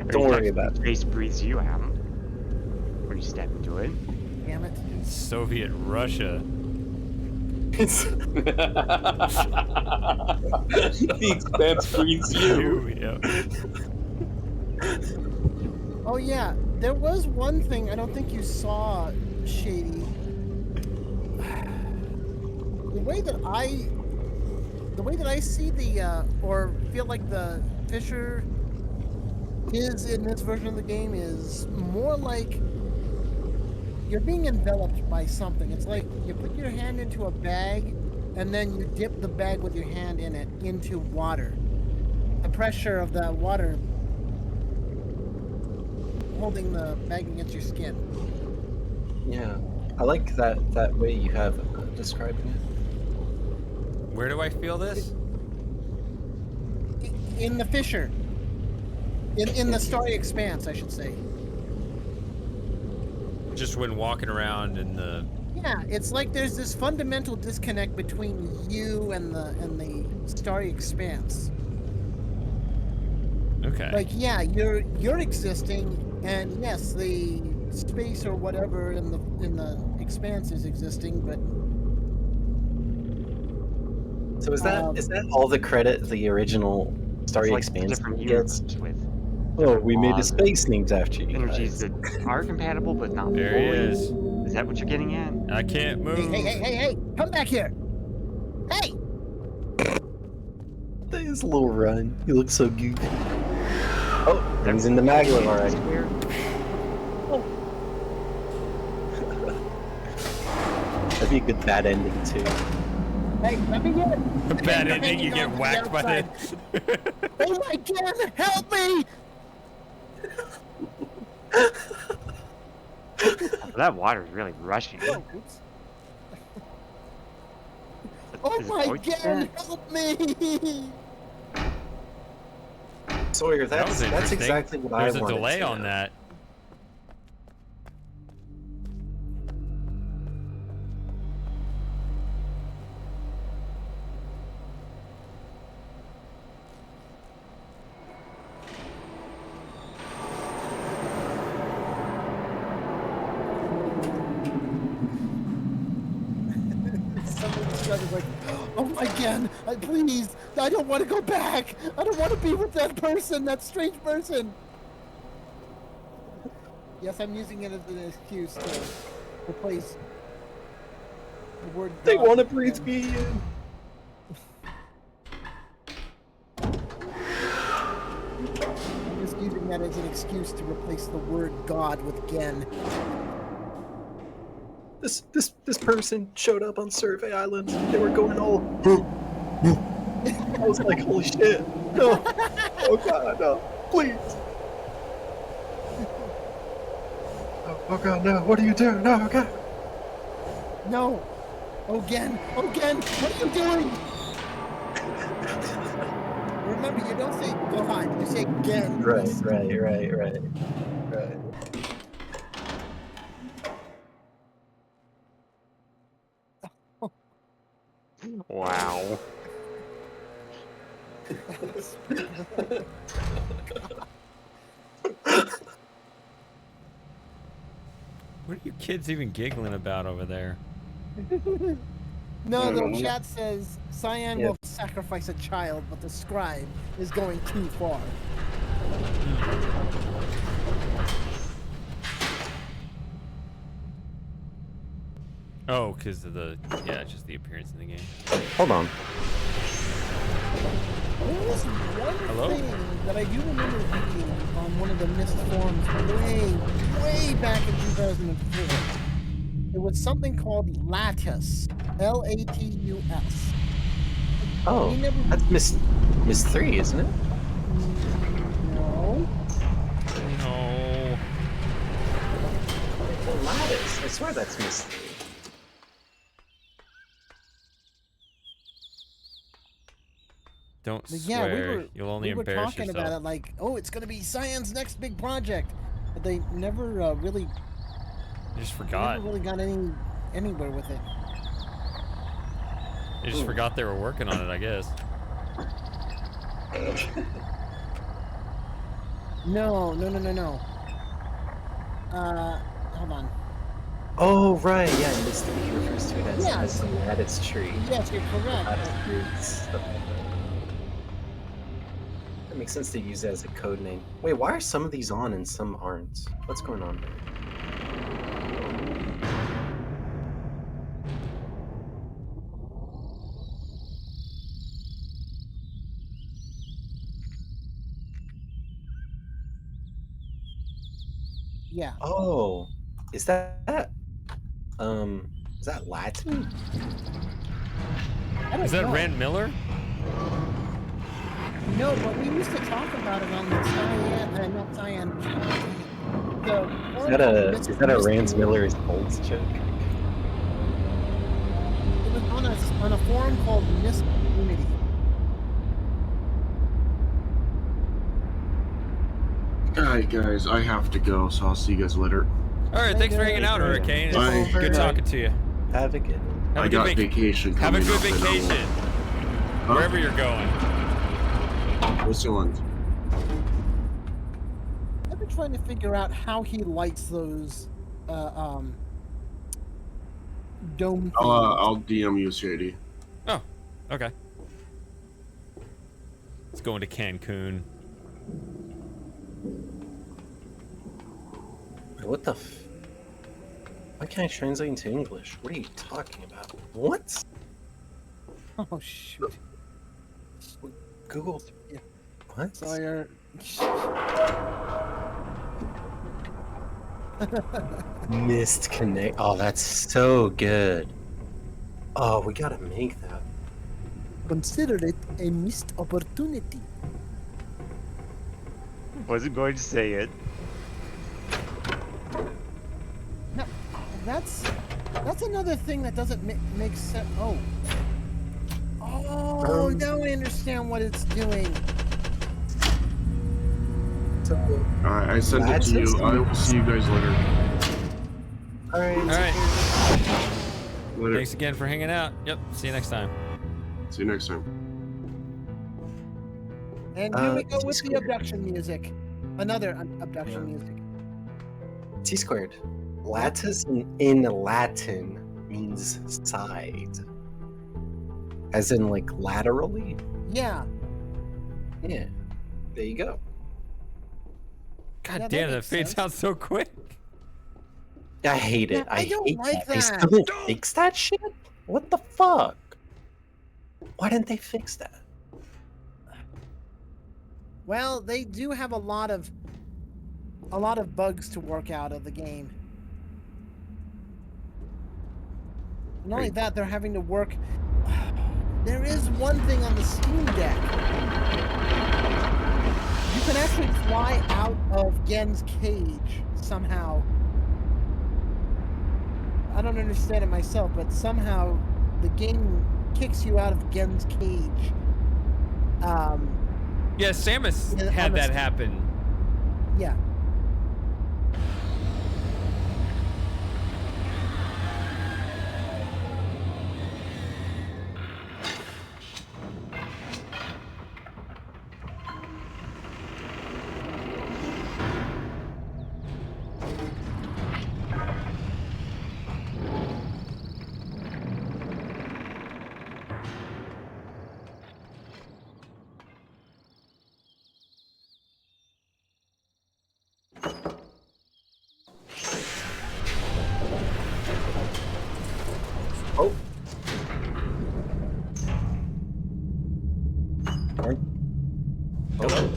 B: Don't worry about it.
K: Space breathes you out when you step into it.
C: Damn it.
A: In Soviet Russia.
B: It's
J: The Expanse breathes you.
A: Yeah.
C: Oh yeah, there was one thing I don't think you saw, Shady. The way that I see or feel like the Fisher is in this version of the game is more like you're being enveloped by something. It's like you put your hand into a bag and then you dip the bag with your hand in it into water. The pressure of the water holding the bag against your skin.
B: Yeah, I like that way you have describing it.
A: Where do I feel this?
C: In the Fisher. In the Starry Expanse, I should say.
A: Just when walking around in the.
C: Yeah, it's like there's this fundamental disconnect between you and the Starry Expanse.
A: Okay.
C: Like, yeah, you're existing, and yes, the space or whatever in the Expanse is existing, but.
B: So is that all the credit the original Starry
K: Like
B: Expanse
K: different
B: gets?
K: universe with
B: Oh, we made a
K: laws
B: space named after you
K: energies
B: guys.
K: that are compatible but not
A: There he
K: fully.
A: is.
K: Is that what you're getting at?
A: I can't move.
C: Hey! Come back here! Hey!
B: His little run. He looks so goofy. Oh, he's in the maglev already. That'd be a good bad ending too.
C: Hey, let me get it!
A: Bad ending, you get whacked by the.
C: Oh my god, help me!
K: That water is really rushing.
C: Oh, oops. Oh
K: Is it
C: my
K: voice
C: god,
K: chat?
C: help me!
B: Sawyer,
A: That was
B: that's
A: interesting.
B: exactly what
A: There's
B: I
A: a
B: wanted
A: delay
B: to
A: on
B: know.
A: that.
C: Somebody's like, Oh, again! Please! I don't want to go back! I don't want to be with that person, that strange person! Yes, I'm using it as an excuse to replace the word God.
M: They want to breathe me in.
C: I'm just using that as an excuse to replace the word God with Gen.
B: This person showed up on Survey Island. They were going all. I was like, holy shit! No! Oh god, no! Please! Oh god, no! What are you doing? No, god!
C: No! Oh, Gen! Oh, Gen! What are you doing? Remember, you don't say God, you say Gen.
B: Right.
K: Wow.
A: What are you kids even giggling about over there?
C: No, the chat says Cyan
B: Yeah.
C: will sacrifice a child, but the scribe is going too far.
A: Oh, because of the just the appearance in the game.
B: Hold on.
C: There was one
A: Hello?
C: thing that I do remember reading on one of the Mist forums way back in 2004. It was something called Lattice. Latus.
B: Oh, that's Miss 3, isn't it?
C: No.
A: No.
B: Lattice. I swear that's Miss 3.
A: Don't
C: But
A: swear. You'll only
C: we were
A: embarrass
C: talking
A: yourself.
C: about it like, oh, it's going to be Cyan's next big project. But they never really...
A: You just
C: They
A: forgot.
C: never really got anywhere with it.
A: You just forgot they were working on it, I guess.
C: No. Hold on.
B: Oh, right, yeah, Miss 3 refers to it as,
C: Yeah.
B: as the lattice tree.
C: Yes, you're correct.
B: That makes sense to use it as a code name. Wait, why are some of these on and some aren't? What's going on there?
C: Yeah.
B: Oh, is that Latin?
C: I don't
A: Is that
C: know.
A: Rand Miller?
C: No, but we used to talk about it on the Cyan, not Cyan.
B: Is that a Rand Miller's Bolts joke?
C: It was on a forum called Mist Community.
J: Alright, guys, I have to go, so I'll see you guys later.
A: All right, thanks for hanging out, Hurricane.
J: Bye.
A: It's good talking to you.
B: Have a good.
J: I got vacation
A: Have a
J: coming
A: good
J: up in a
A: vacation.
J: Huh?
A: Wherever you're going.
J: Switzerland.
C: I've been trying to figure out how he lights those dome.
J: I'll DM you, Shady.
A: Oh, okay. Let's go into Cancun.
B: What the f... Why can't I translate into English? What are you talking about? What?
C: Oh, shoot.
B: Google... What?
C: Sawyer.
B: Mist Connect... Oh, that's so good. Oh, we gotta make that.
C: Consider it a missed opportunity.
K: Wasn't going to say it.
C: Now, that's another thing that doesn't make sense. Oh, now I understand what it's doing.
J: Alright, I sent it to you. I will see you guys later.
B: Alright.
J: Later.
A: Thanks again for hanging out. Yep. See you next time.
J: See you next time.
C: And here we go with the abduction music. Another abduction music.
B: T-squared. Lattice in Latin means side. As in, like, laterally?
C: Yeah.
B: Yeah. There you go.
A: God
C: Yeah,
A: damn,
C: that
A: that
C: makes
A: fades
C: sense.
A: out so quick.
B: I hate it.
C: Yeah, I don't
B: hate
C: like
B: They
C: that.
B: still didn't fix that shit? What the fuck? Why didn't they fix that?
C: Well, they do have a lot of bugs to work out of the game. Not only that, they're having to work. There is one thing on the Steam Deck. You can actually fly out of Gen's cage somehow. I don't understand it myself, but somehow the game kicks you out of Gen's cage.
A: Yeah, Samus had that happen.
C: Yeah.
B: Oh. Hello.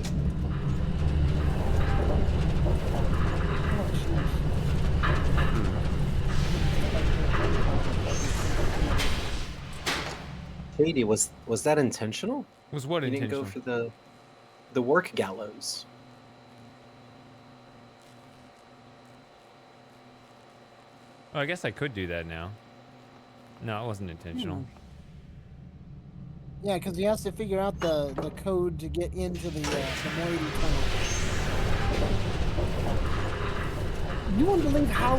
B: Katie, was that intentional?
A: Was what
B: you
A: intentional?
B: didn't go for the work gallows.
A: Oh, I guess I could do that now. No, it wasn't intentional.
C: Yeah, because he has to figure out the code to get into the Moiety tunnel. You wouldn't believe how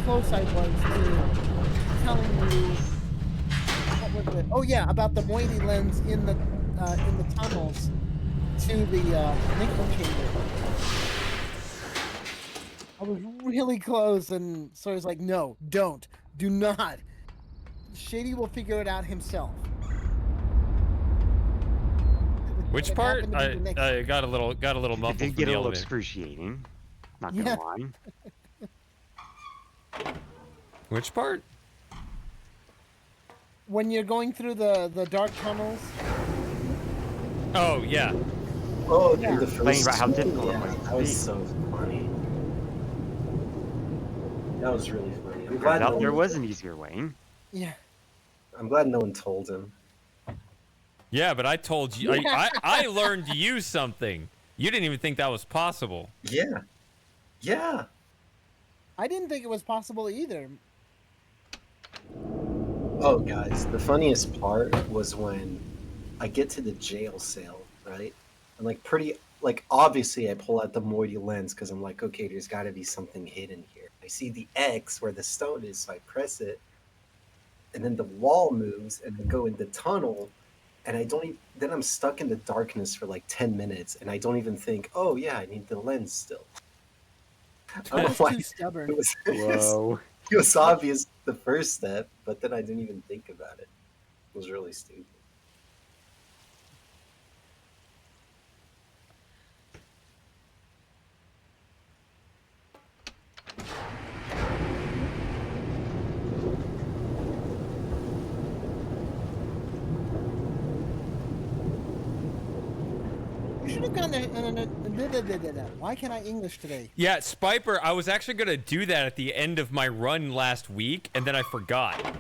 C: close I was to telling you. What was it? Oh yeah, about the Moiety lens in the tunnels to the nickel chamber. I was really close, and so I was like, "No, do not." Shady will figure it out himself.
A: Which part? I got a little muffled
K: It did
A: from
K: get
A: the
K: a little
A: elevator.
K: excruciating. Not gonna lie.
A: Which part?
C: When you're going through the dark tunnels.
A: Oh yeah.
B: Oh,
C: Yeah.
B: the first
K: Playing about how
B: two?
K: difficult it
B: Yeah,
K: was to
B: that was
K: see.
B: so funny. That was really funny. I'm
K: Turns
B: glad
K: out
B: no
K: there
B: one,
K: was an easier way.
C: Yeah.
B: I'm glad no one told him.
A: Yeah, but I told you. I learned to use something. You didn't even think that was possible.
B: Yeah. Yeah.
C: I didn't think it was possible either.
B: Oh, guys, the funniest part was when I get to the jail cell, right? And obviously I pull out the Moiety lens because I'm like, okay, there's got to be something hidden here. I see the X where the stone is, so I press it, and then the wall moves, and I go in the tunnel, and I don't even. Then I'm stuck in the darkness for like 10 minutes, and I don't even think, oh yeah, I need the lens still.
C: I was too stubborn.
B: It was obvious the first step, but then I didn't even think about it. It was really stupid.
C: You should have gone. Why can't I English today?
A: Yeah, Spiper, I was actually gonna do that at the end of my run last week, and then I forgot.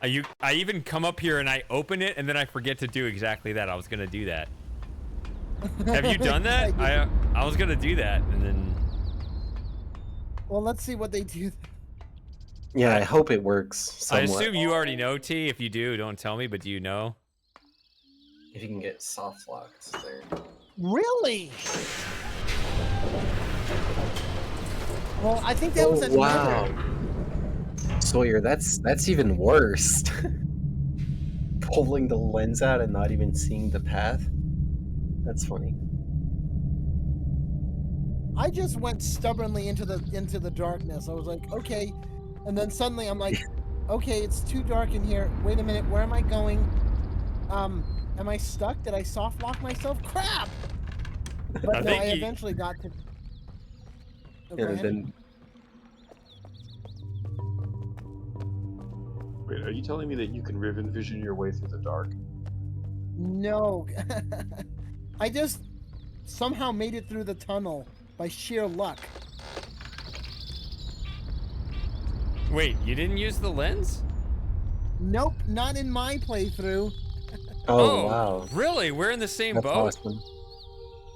A: I even come up here and I open it, and then I forget to do exactly that. I was gonna do that. Have you done that? I was gonna do that, and then.
C: Well, let's see what they do.
B: Yeah, I hope it works somewhat.
A: I assume you already know, T. If you do, don't tell me, but do you know?
B: If you can get soft locked there.
C: Really? Well, I think that was another.
B: Wow. Sawyer, that's even worse. Pulling the lens out and not even seeing the path. That's funny.
C: I just went stubbornly into the darkness. I was like, okay, and then suddenly I'm like, Okay, it's too dark in here. Wait a minute, where am I going? Am I stuck? Did I soft lock myself? Crap! But
A: I
C: no,
A: think
C: I
A: you-
C: eventually got to. Oh, go
B: And
C: ahead.
B: then
M: Wait, are you telling me that you can Riven vision your way through the dark?
C: No. I just somehow made it through the tunnel by sheer luck.
A: Wait, you didn't use the lens?
C: Nope, not in my playthrough.
B: oh wow,
A: Really? We're in the same
B: that's
A: boat?
B: awesome.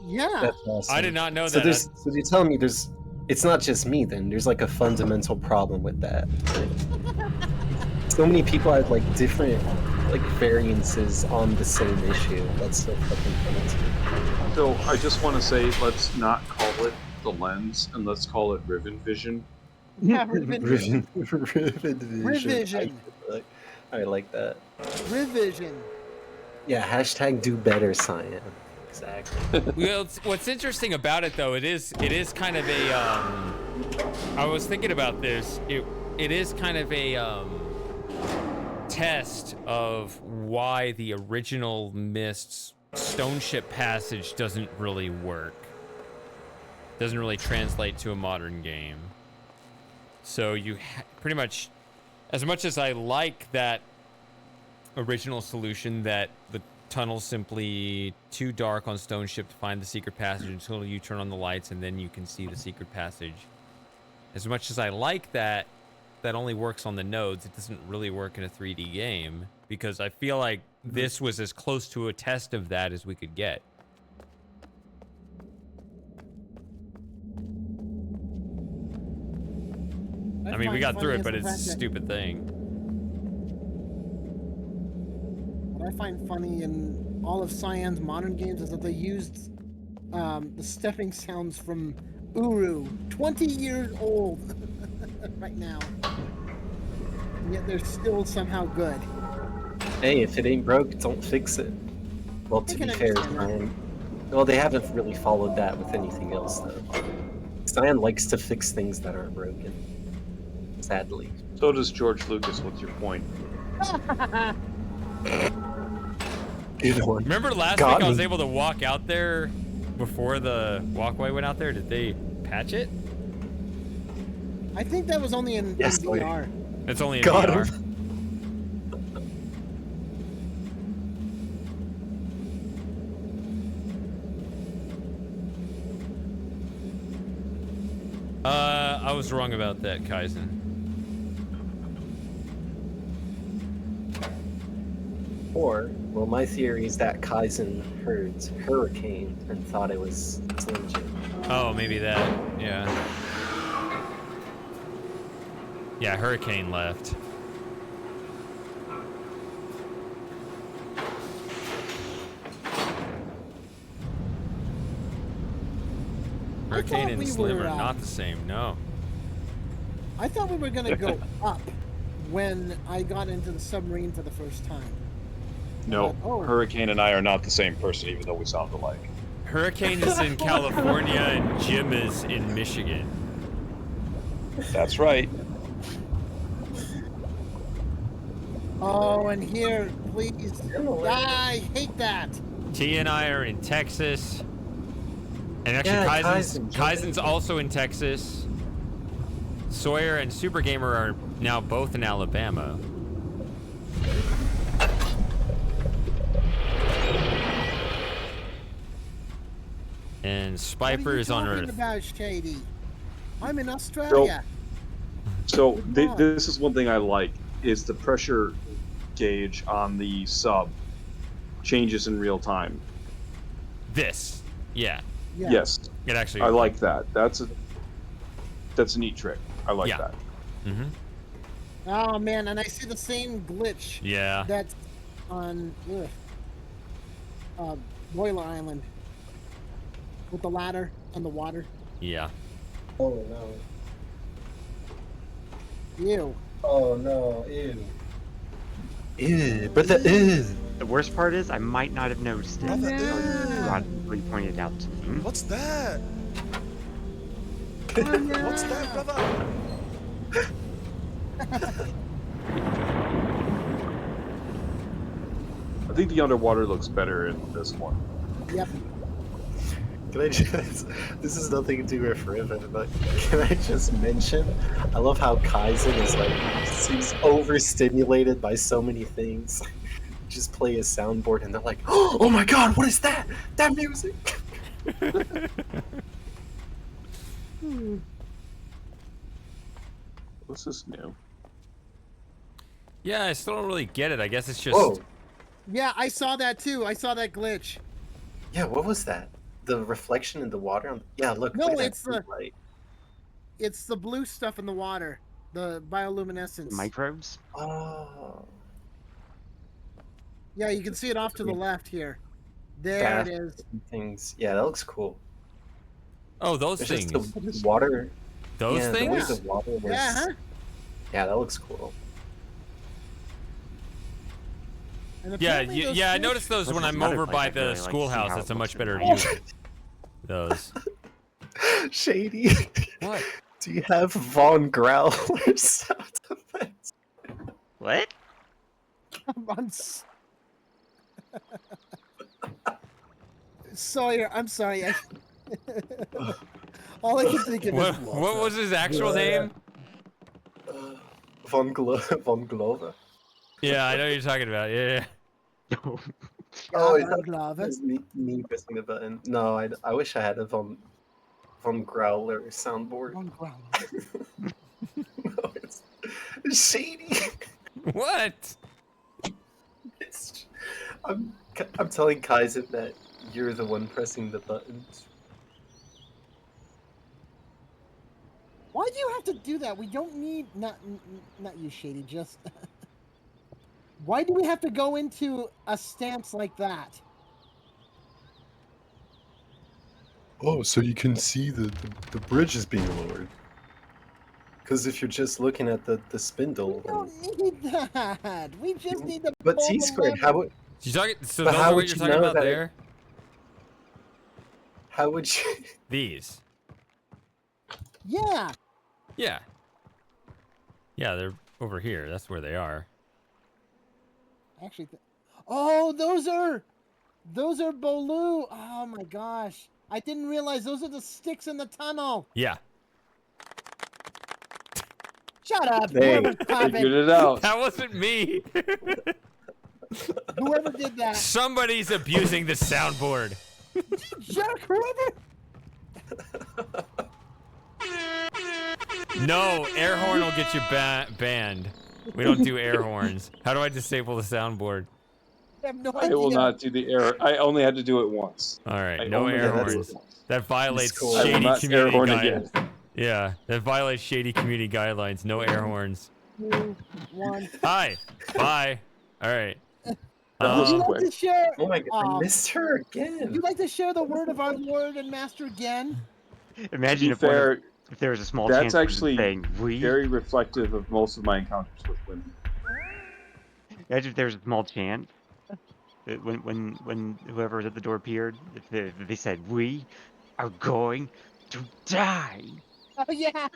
C: Yeah.
B: That's awesome.
A: I did not know
B: So
A: that.
B: there's, so you're telling me it's not just me then. There's like a fundamental problem with that. So many people have like different like variances on the same issue. That's so fucking funny to me.
M: So I just want to say, let's not call it the lens, and let's call it Riven vision.
C: Yeah, Riven.
B: Revision. I like that.
C: Revision.
B: Yeah, hashtag do better, Cyan. Exactly.
A: Well, what's interesting about it though, it is kind of a I was thinking about this. It is kind of a test of why the original Mist's stone ship passage doesn't really work. Doesn't really translate to a modern game. So you pretty much as I like that original solution that the tunnel's simply too dark on stone ship to find the secret passage until you turn on the lights and then you can see the secret passage. As much as I like that, that only works on the nodes. It doesn't really work in a 3D game because I feel like this was as close to a test of that as we could get. I mean, we got through it, but it's a stupid thing.
C: What I find funny in all of Cyan's modern games is that they used the stepping sounds from Uru, 20 years old right now. And yet they're still somehow good.
B: Hey, if it ain't broke, don't fix it. Well, to be fair, Cyan. Well, they haven't really followed that with anything else, though. Cyan likes to fix things that aren't broken. Sadly.
M: So does George Lucas. What's your point?
B: Good one.
A: Remember last week I was able to walk out there before the walkway went out there? Did they patch it?
C: I think that was only in VR.
A: It's only in VR. I was wrong about that, Kaizen.
B: Or, well, my theory is that Kaizen heard Hurricane and thought it was Slim Jim.
A: Oh, maybe that. Yeah. Yeah, Hurricane left. Hurricane and Slim are not the same, no.
C: I thought we were going to go up when I got into the submarine for the first time.
M: No,
C: Oh.
M: Hurricane and I are not the same person, even though we sound alike.
A: Hurricane is in California and Jim is in Michigan.
M: That's right.
C: Oh, and here, please. I hate that.
A: T and I are in Texas. And actually,
B: Yeah,
A: Kaizen's also in Texas. Sawyer and Super Gamer are now both in Alabama. And Spiper is on
C: What are you
A: Earth.
C: talking about, Shady? I'm in Australia.
M: So this is one thing I like, is the pressure gauge on the sub changes in real time.
A: This, yeah.
M: Yes.
A: It actually.
M: I like that. That's a neat trick. I like that.
A: Mm-hmm.
C: Oh man, and I see the same glitch.
A: Yeah.
C: That's on Boiler Island with the ladder and the water.
A: Yeah.
B: Oh no.
C: Ew.
B: Oh no, ew. Ew, but the
K: The worst part is I might not have noticed it until you pointed it out to me.
N: What's that? What's that, brother?
M: I think the underwater looks better in this one.
C: Yep.
B: Can I just? This is nothing to do with Riven, but can I just mention? I love how Kaizen is like he's overstimulated by so many things. Just play a soundboard and they're like, "Oh my god, what is that? That music!"
M: This is new.
A: Yeah, I still don't really get it. I guess it's just.
B: Whoa.
C: Yeah, I saw that too. I saw that glitch.
B: Yeah, what was that? The reflection in the water? Yeah, look.
C: No,
B: look at
C: it's
B: that
C: the
B: light.
C: it's the blue stuff in the water, the bioluminescence.
K: Microbes?
B: Oh.
C: Yeah, you can see it off to the left here. There
B: Bath
C: it is.
B: things. Yeah, that looks cool.
A: Oh, those
B: It's
A: things.
B: just the water.
A: Those
B: yeah,
A: things?
B: The way the water was.
C: Yeah, huh?
B: Yeah, that looks cool.
C: And
A: Yeah,
C: apparently those
A: I
C: fish-
A: noticed those
K: This
A: when
K: is
A: I'm
K: another
A: over
K: place
A: by
K: I'd
A: the
K: really like to see
A: schoolhouse.
K: how
A: It's
K: it
A: a much
K: looks
A: better
K: in
A: view. Those.
B: Shady.
A: What?
B: Do you have Von Growler sound effects?
K: What?
C: I'm Sawyer, I'm sorry. All I can think of is
A: What was his actual name?
B: Von Glover.
A: Yeah, I know what you're talking about. Yeah.
B: Oh,
C: Von Glover.
B: that's me pressing the button. No, I wish I had a Von Growler soundboard.
C: Von Growler.
B: No, it's shady.
A: What?
B: I'm telling Kaizen that you're the one pressing the buttons.
C: Why do you have to do that? We don't need not you, Shady. Just why do we have to go into a stance like that?
B: Oh, so you can see the bridge is being lowered. Because if you're just looking at the spindle,
C: We don't need that. We just need to.
B: but
C: pull the
B: T-squared,
C: lever.
B: how would?
A: You talking? So
B: But
A: those
B: how
A: are what
B: would
A: you're
B: you
A: talking
B: know
A: about
B: that
A: there?
B: How would you?
A: These.
C: Yeah.
A: Yeah. Yeah, they're over here. That's where they are.
C: Actually, oh, those are Bolu. Oh my gosh, I didn't realize those are the sticks in the tunnel.
A: Yeah.
C: Shut up.
M: Hey,
C: Whoever's clapping.
M: figured it out.
A: That wasn't me.
C: Whoever did that.
A: Somebody's abusing the soundboard.
C: Jerk, whoever.
A: No, air horn will get you banned. We don't do air horns. How do I disable the soundboard?
C: I have no
M: I
C: idea.
M: will not do the air. I only had to do it once.
A: All right,
M: I
A: no
M: only
A: air
M: had to do
A: horns.
M: it once.
A: That violates
B: cool.
M: I will
A: shady
M: not air
A: community
M: horn
A: guidelines.
M: again.
A: Yeah, that violates shady community guidelines. No air horns.
C: 2, 1.
A: Hi. Bye. All right.
C: Would you like
M: quick.
C: to share?
B: Oh my god, I missed her
C: Would
B: again.
C: you like to share the word of our Lord and Master again?
K: Imagine
M: To be fair,
K: if there was a small
M: that's
K: chance of
M: actually
K: saying we.
M: very reflective of most of my encounters with women.
K: Imagine if there was a small chance that when whoever was at the door appeared, if they said, "We are going to die."
C: Oh yeah.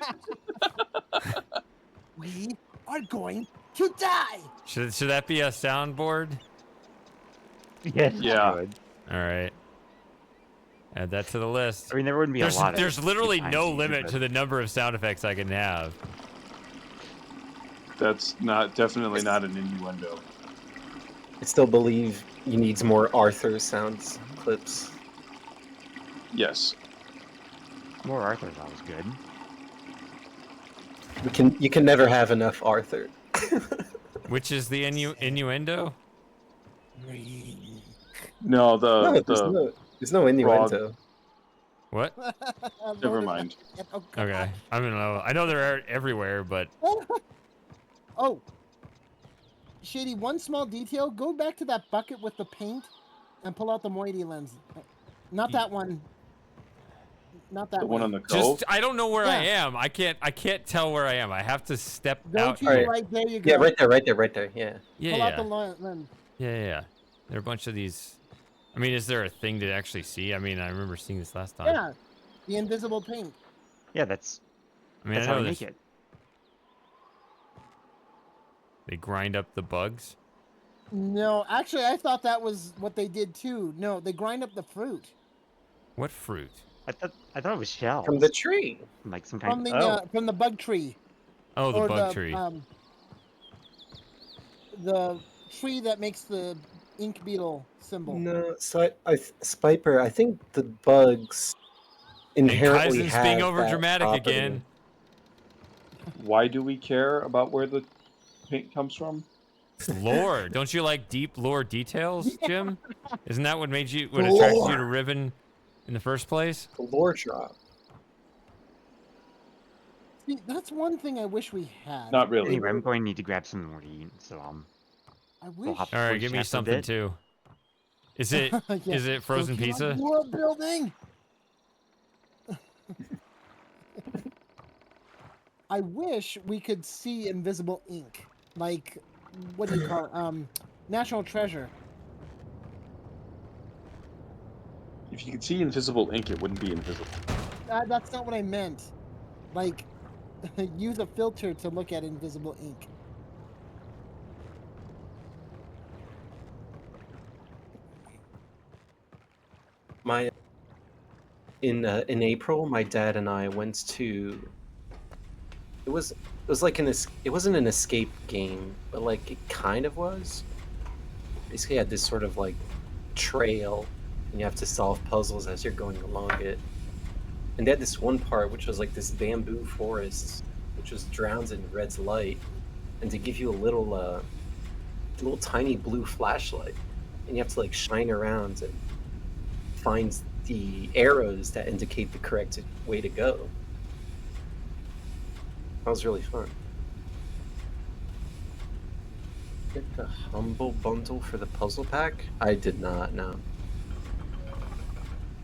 C: We are going to die.
A: Should that be a soundboard?
K: Yes.
M: Yeah.
K: Good.
A: All right. Add that to the list.
K: I mean, there wouldn't be a lot.
A: There's literally
K: of
A: no limit to the number of sound effects I can have.
M: That's definitely not an innuendo.
B: I still believe you need more Arthur sounds clips.
M: Yes.
K: More Arthur's always good.
B: You can never have enough Arthur.
A: Which is the innuendo?
M: No,
B: No, there's no innuendo.
A: What?
M: Never mind.
A: Okay. I don't know. I know they're everywhere, but
C: Oh, Shady, one small detail. Go back to that bucket with the paint and pull out the moiety lens. Not that one. Not that
M: The one on the
A: just
M: cove.
A: I don't know where I
C: Yeah.
A: am. I can't tell where I am. I have to step
C: Go
A: out
C: to
A: here.
C: your right. There you go.
B: Yeah, right there. Yeah.
A: Yeah,
C: Pull
A: yeah.
C: out the lens.
A: Yeah. There are a bunch of these. I mean, is there a thing to actually see? I mean, I remember seeing this last time.
C: Yeah, the invisible paint.
K: Yeah, that's.
A: I mean,
K: That's
A: I
K: how
A: know
K: we make
A: there's.
K: it.
A: They grind up the bugs.
C: No, actually, I thought that was what they did too. No, they grind up the fruit
A: What fruit?
K: I thought it was shells.
B: From the tree.
K: Like some kind
C: from the bug tree.
A: Oh, the
C: or
A: bug tree.
C: The tree that makes the ink beetle symbol.
B: No, so Spiper, I think the bugs inherently
A: Kaizen's
B: have
A: being
B: that
A: over dramatic
B: property.
A: again.
M: Why do we care about where the paint comes from?
A: Lore. Don't you like deep lore details, Jim? Isn't that what made you, what
B: The
A: attracted you
B: lore.
A: to Riven in the first place?
B: The lore drop.
C: See, that's one thing I wish we had.
M: Not really.
K: Anyway, I'm going to need to grab something more to eat, so
C: I
K: we'll
C: wish.
K: hop
A: All right,
K: voice
A: give me
K: chat for a
A: something
K: bit.
A: too. Is it
C: Yeah.
A: is it frozen
C: Don't you like
A: pizza?
C: world building. I wish we could see invisible ink, like what do you call it? National Treasure.
M: If you could see invisible ink, it wouldn't be invisible.
C: That's not what I meant. Like, use a filter to look at invisible ink.
B: In April, my dad and I went to. It was like it wasn't an escape game, but like it kind of was. Basically, had this sort of like trail, and you have to solve puzzles as you're going along it. And they had this one part which was like this bamboo forest, which was drowned in red's light, and to give you a little tiny blue flashlight, and you have to like shine around and find the arrows that indicate the correct way to go. That was really fun. Get the humble bundle for the puzzle pack? I did not know.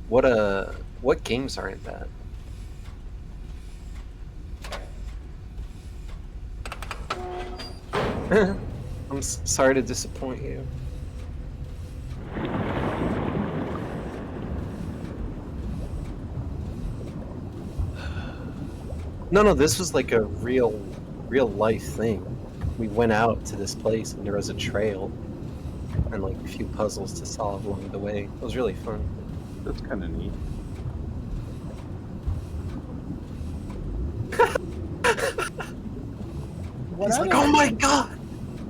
B: What games aren't that? I'm sorry to disappoint you. No, this was like a real life thing. We went out to this place and there was a trail and like a few puzzles to solve along the way. It was really fun.
M: That's kind of neat.
B: He's like, oh my god!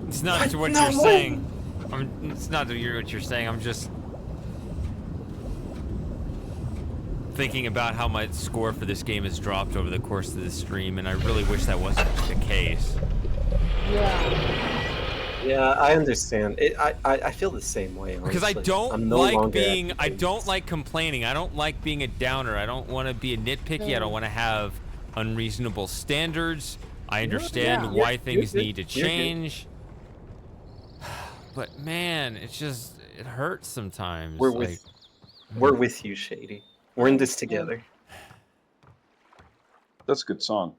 A: It's not what
B: No
A: you're
B: way!
A: saying. It's not what you're saying. I'm just thinking about how my score for this game has dropped over the course of this stream, and I really wish that wasn't the case.
B: Yeah, I understand. I feel the same way. Honestly.
A: Because I don't
B: I'm no
A: like
B: longer
A: being,
B: at
A: I don't like complaining. I don't like being a downer. I don't want to be a nitpicky. I don't want to have unreasonable standards. I understand why things need to change. But man, it's just, it hurts sometimes.
B: We're with you, Shady. We're in this together.
M: That's a good song.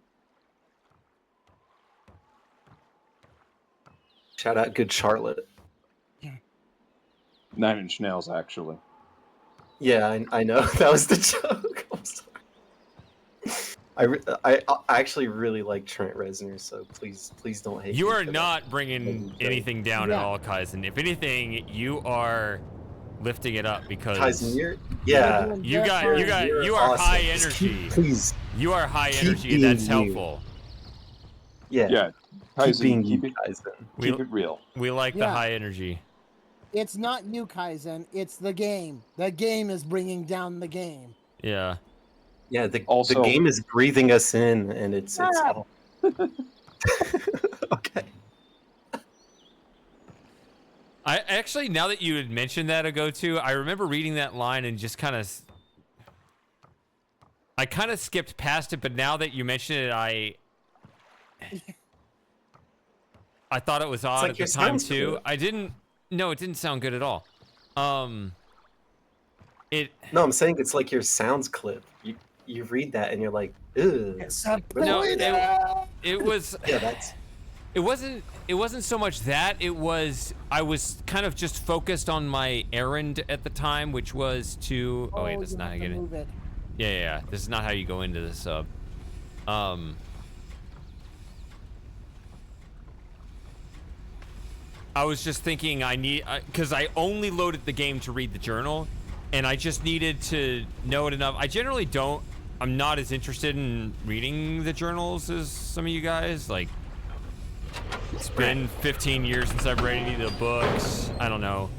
B: Shout out Good Charlotte.
M: 9 Inch Nails, actually.
B: Yeah, I know. That was the joke. I'm sorry. I actually really like Trent Reznor, so please don't hate
A: You
B: me
A: are
B: for
A: not bringing anything down at all, Kaizen. If anything, you are lifting it up because
B: Kaizen, you
A: are
B: awesome.
A: high
B: Just
A: energy.
B: please.
A: You are high
B: keep
A: energy, and that's
B: being you.
A: helpful.
B: Yeah.
M: Kaizen,
B: keep it
M: keep it real.
A: We like the
C: Yeah.
A: high energy.
C: It's not you, Kaizen. It's the game. The game is bringing down the game.
A: Yeah.
B: Yeah, the game is breathing us in, and it's all... Okay.
A: I actually, now that you had mentioned that ago too, I remember reading that line and just kind of, I kind of skipped past it, but now that you mention it, I thought it was odd
B: like
A: at
B: your
A: the time
B: sound's
A: too.
B: good.
A: It didn't sound good at all.
B: No, I'm saying it's like your sounds clip. You read that and you're like, ew.
A: No, it was.
B: Yeah, that's.
A: It wasn't so much that. It was, I was kind of just focused on my errand at the time, which was to. Oh wait, that's not how you get it. Yeah. This is not how you go into the sub. I was just thinking because I only loaded the game to read the journal, and I just needed to know it enough. I generally I'm not as interested in reading the journals as some of you guys. Like, it's been 15 years since I've read any of the books. I don't know.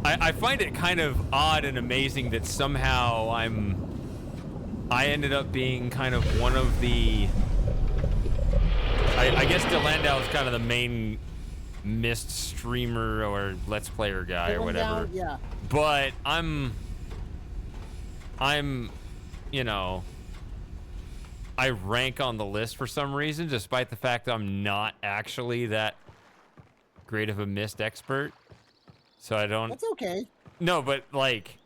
A: I find it kind of odd and amazing that somehow I ended up being kind of one of the... I guess DeLandau is kind of the main Myst streamer or Let's Player guy or whatever.
C: Yeah.
A: But I'm, you know, I rank on the list for some reason, despite the fact that I'm not actually that great of a Myst expert. So I don't...
C: That's okay.
A: No, but like...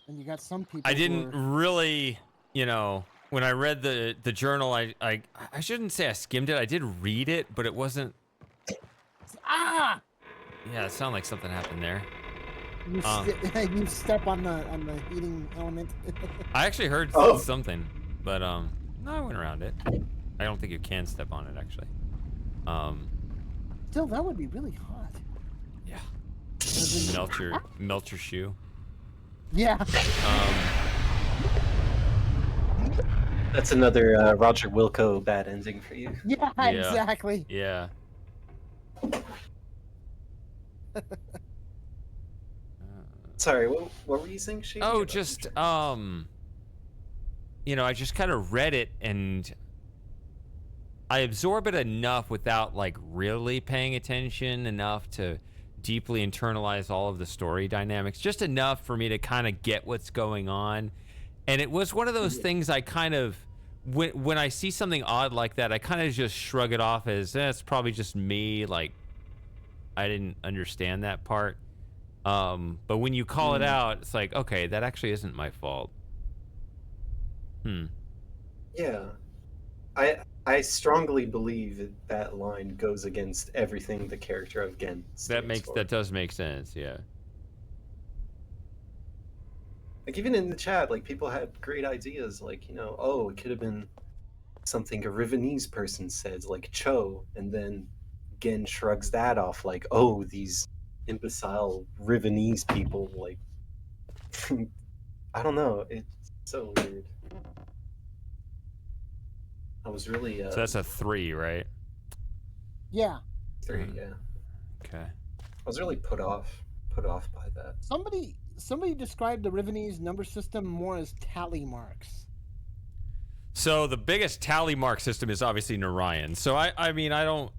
C: And you got some people
A: I didn't really, you know, when I read the journal, I shouldn't say I skimmed it. I did read it, but it wasn't...
C: Ah!
A: Yeah, it sounded like something happened there.
C: You step on the heating element.
A: I actually heard something, but no, I went around it. I don't think you can step on it, actually.
C: Still, that would be really hot.
A: Yeah. Melt your shoe.
C: Yeah.
B: That's another Roger Wilco bad ending for you.
C: Yeah, exactly.
A: Yeah.
B: Sorry, what were you saying, Shady?
A: Oh, just you know, I just kind of read it and I absorb it enough without like really paying attention enough to deeply internalize all of the story dynamics, just enough for me to kind of get what's going on. And it was one of those things I kind of, when I see something odd like that, I kind of just shrug it off as, it's probably just me, like, I didn't understand that part. But when you call it out, it's like, okay, that actually isn't my fault.
B: Yeah. I strongly believe that line goes against everything the character of Gen stands for.
A: That does make sense, yeah.
B: Like, even in the chat, like, people had great ideas, like, you know, oh, it could have been something a Rivenese person said, like Cho, and then Gen shrugs that off, like, oh, these imbecile Rivenese people, like, I don't know, it's so weird. I was really,
A: So that's a 3, right?
C: Yeah.
B: 3, yeah.
A: Okay.
B: I was really put off by that.
C: Somebody described the Rivenese number system more as tally marks.
A: So the biggest tally mark system is obviously Narayan. So I mean, I don't...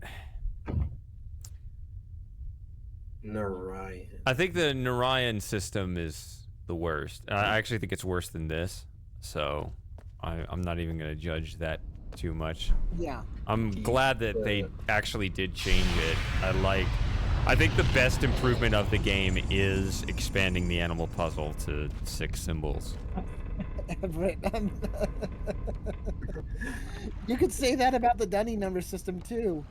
B: Narayan.
A: I think the Narayan system is the worst. I actually think it's worse than this. So I'm not even going to judge that too much.
C: Yeah.
A: I'm glad that they actually did change it. I think the best improvement of the game is expanding the animal puzzle to 6 symbols.
C: You could say that about the Dunny number system too.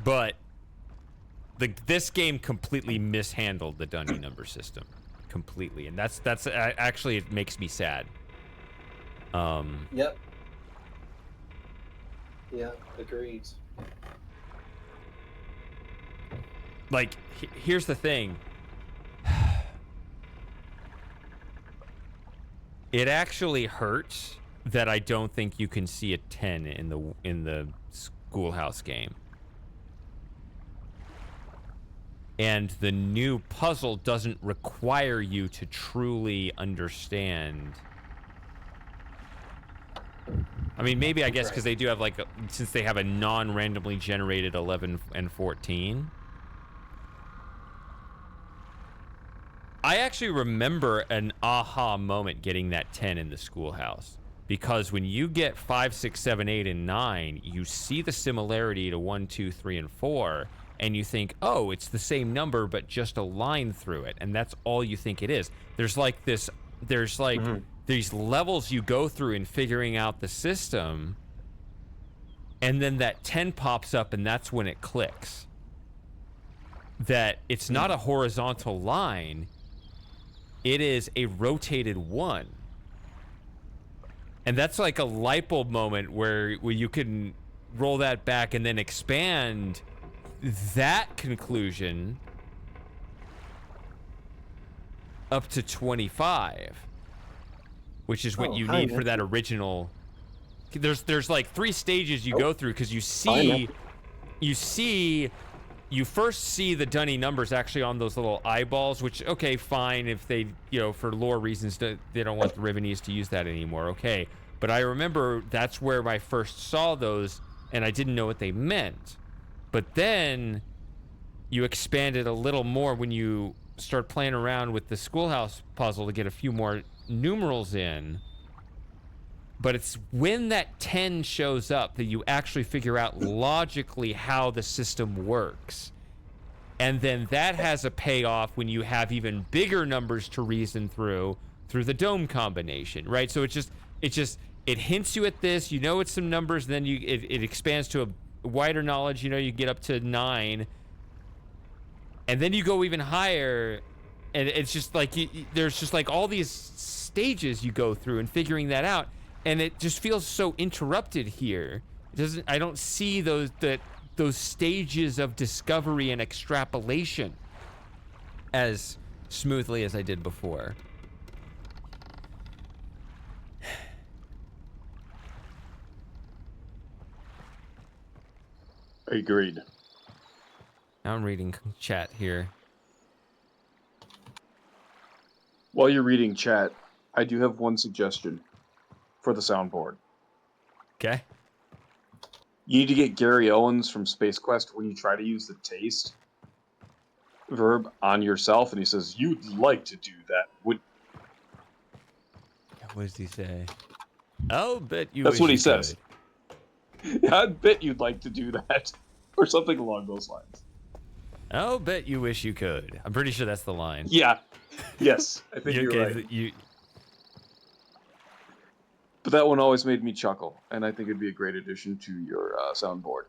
A: But this game completely mishandled the Dunny number system, completely, and that's actually, it makes me sad.
B: Yep. Yeah, agreed.
A: Like, here's the thing. It actually hurts that I don't think you can see a 10 in the Schoolhouse game. And the new puzzle doesn't require you to truly understand. I mean, maybe, I guess, because they do have, like, since they have a non-randomly generated 11 and 14. I actually remember an aha moment getting that 10 in the Schoolhouse. Because when you get 5, 6, 7, 8, and 9, you see the similarity to 1, 2, 3, and 4, and you think, oh, it's the same number, but just a line through it. And that's all you think it is. There's like this, these levels you go through in figuring out the system, and then that 10 pops up, and that's when it clicks. That it's not a horizontal line, it is a rotated 1. And that's like a light bulb moment where you can roll that back and then expand that conclusion up to 25, which is what you need for that original. There's like 3 stages you go through, because you first see the dunny numbers actually on those little eyeballs, which, okay, fine, if they, for lore reasons, they don't want the Rivenese to use that anymore, okay. But I remember that's where I first saw those, and I didn't know what they meant. But then you expand it a little more when you start playing around with the schoolhouse puzzle to get a few more numerals in. But it's when that 10 shows up that you actually figure out logically how the system works. And then that has a payoff when you have even bigger numbers to reason through the dome combination, right? So it hints you at this, it's some numbers, then it expands to a wider knowledge, you get up to 9. And then you go even higher, and it's just like, there's just like all these stages you go through and figuring that out. And it just feels so interrupted here. I don't see those stages of discovery and extrapolation as smoothly as I did before.
M: Agreed.
A: I'm reading chat here.
M: While you're reading chat, I do have one suggestion for the soundboard.
A: Okay.
M: You need to get Gary Owens from Space Quest when you try to use the taste verb on yourself, and he says, "You'd like to do that, would..."
A: What does he say? I'll bet you.
M: That's
A: wish
M: what he
A: you
M: says.
A: could.
M: I bet you'd like to do that, or something along those lines.
A: I'll bet you wish you could. I'm pretty sure that's the line.
M: Yeah. Yes, I think you're right. But that one always made me chuckle, and I think it'd be a great addition to your soundboard.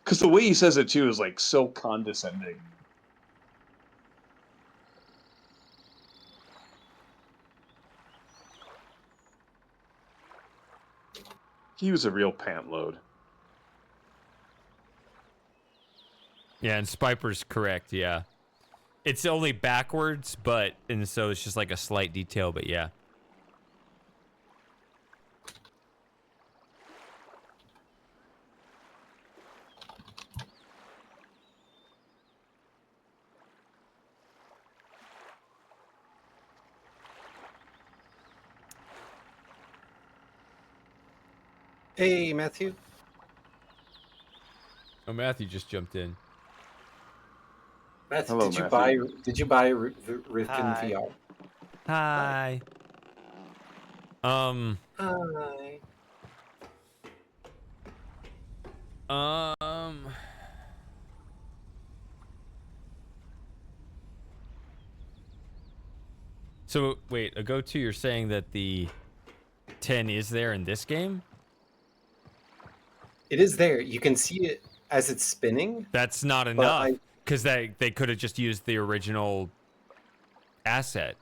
M: Because the way he says it, too, is like so condescending. He was a real pant load.
A: Yeah, and Spiper's correct, yeah. It's only backwards, and so it's just like a slight detail, but yeah.
B: Hey, Matthew.
A: Oh, Matthew just jumped in.
B: Matthew,
M: Hello,
B: did you buy Riven VR?
A: Hi.
B: Hi.
A: So wait, a go-to, you're saying that the 10 is there in this game?
B: It is there. You can see it as it's spinning.
A: That's not enough, because they could have just used the original asset,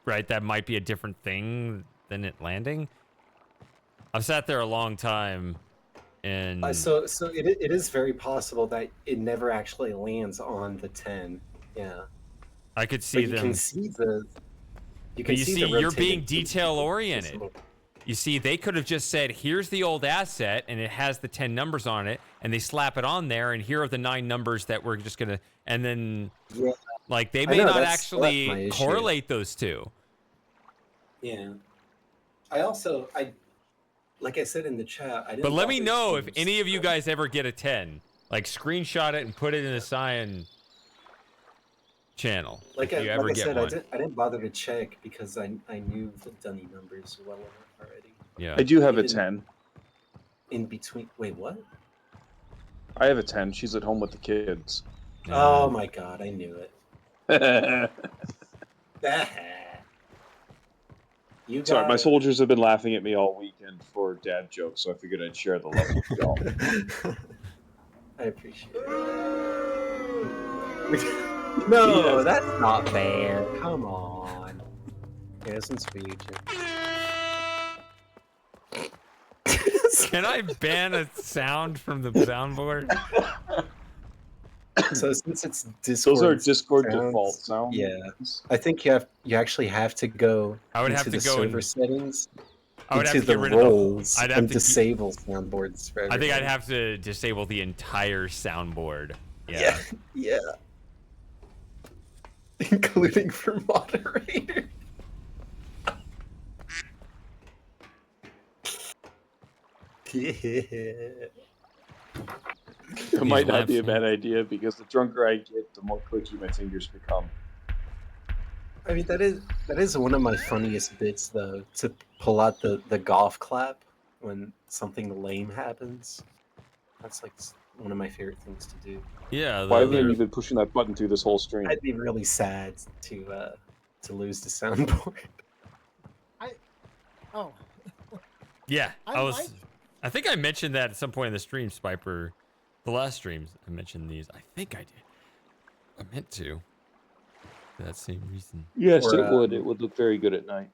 A: right? That might be a different thing than it landing. I've sat there a long time, and
B: so it is very possible that it never actually lands on the 10. Yeah,
A: I could see
B: but
A: them.
B: You can see the.
A: But you see, you're being detail oriented. You see, they could have just said, here's the old asset, and it has the 10 numbers on it, and they slap it on there, and here are the 9 numbers that we're just going to, and then, like, they may not actually correlate those two.
B: Yeah. Like I said in the chat, I didn't.
A: But let me know if any of you guys ever get a 10. Like, screenshot it and put it in the Cyan channel.
B: Like
A: if you
B: I
A: ever get
B: said,
A: one.
B: I didn't bother to check because I knew the dunny numbers well enough already.
A: Yeah.
M: I do have a 10.
B: In between. Wait, what?
M: I have a 10. She's at home with the kids.
B: Oh my god, I knew it.
M: Sorry, my soldiers have been laughing at me all weekend for dad jokes, so I figured I'd share the love with y'all.
B: I appreciate it. No,
J: Yes.
B: that's not fair. Come on. Innocent speech.
A: Can I ban a sound from the soundboard?
B: So since it's Discord,
M: Those are Discord
B: sounds,
M: default sounds.
B: Yeah, I think you actually have to go
A: I would
B: into
A: have to
B: the
A: go
B: server
A: and
B: settings,
A: I would have
B: into
A: to
B: the
A: get rid of the.
B: roles,
A: I'd have
B: and
A: to
B: disable soundboards for
A: I think I'd
B: everyone.
A: have to disable the entire soundboard.
B: Yeah, yeah. Including for moderator. Yeah.
M: It might not be a bad idea because the drunker I get, the more clicky my fingers become.
B: I mean that is one of my funniest bits though, to pull out the golf clap when something lame happens. That's like one of my favorite things to do.
A: Yeah.
M: Why haven't you been pushing that button through this whole stream?
B: I'd be really sad to lose the soundboard.
C: Oh.
A: Yeah,
C: I
A: was.
C: like-
A: I think I mentioned that at some point in the stream, Spiper. The last streams I mentioned these. I think I did. I meant to. For that same reason.
M: Yes, it would. It would look very good at night.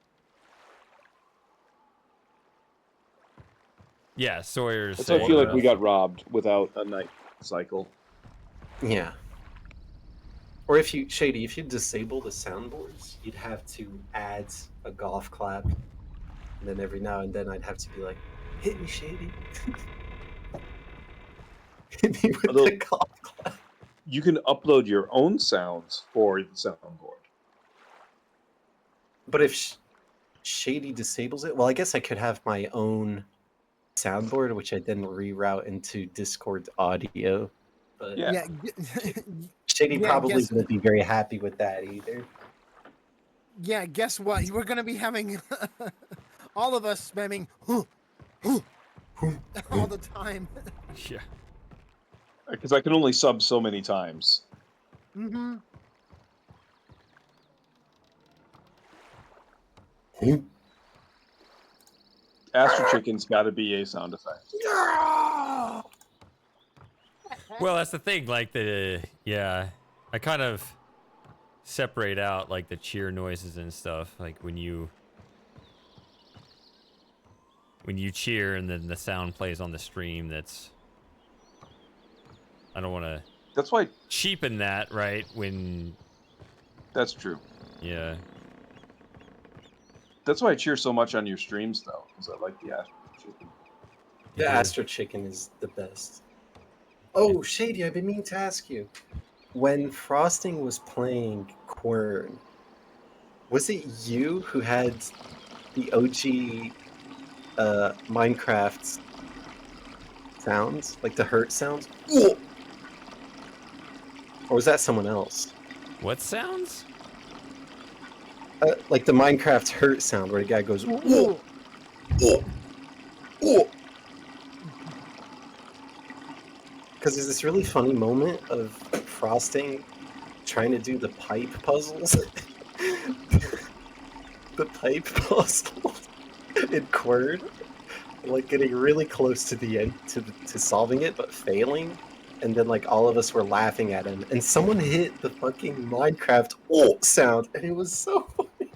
A: Yeah, Sawyer's.
M: That's why I feel like we got robbed without a night cycle.
B: Yeah. Or if you disable the soundboards, you'd have to add a golf clap. And then every now and then I'd have to be like, hit me, Shady. Hit me with the golf clap.
M: You can upload your own sounds for the soundboard.
B: But if Shady disables it, well, I guess I could have my own soundboard, which I then reroute into Discord audio. But
C: Yeah.
B: Shady
C: Yeah,
B: probably
C: guess-
B: wouldn't be very happy with that either.
C: Yeah, guess what? We're gonna be having all of us spamming all the time.
A: Yeah.
M: Because I can only sub so many times.
C: Mm-hmm.
M: Astro Chicken's got to be a sound effect.
A: Well, that's the thing. Like I kind of separate out like the cheer noises and stuff. Like when you cheer and then the sound plays on the stream. I don't want to.
M: That's why
A: cheapen that, right?
M: That's true.
A: Yeah.
M: That's why I cheer so much on your streams, though, because I like the Astro Chicken.
B: The Astro Chicken is the best. Oh, Shady, I've been meaning to ask you. When Frosting was playing Quern, was it you who had the OG Minecraft sounds? Like the hurt sounds? Or was that someone else?
A: What sounds?
B: Like the Minecraft hurt sound where the guy goes, because there's this really funny moment of Frosting trying to do the pipe puzzles. The pipe puzzle in Quern, like getting really close to the end to solving it, but failing. And then like all of us were laughing at him, and someone hit the fucking Minecraft sound, and it was so funny.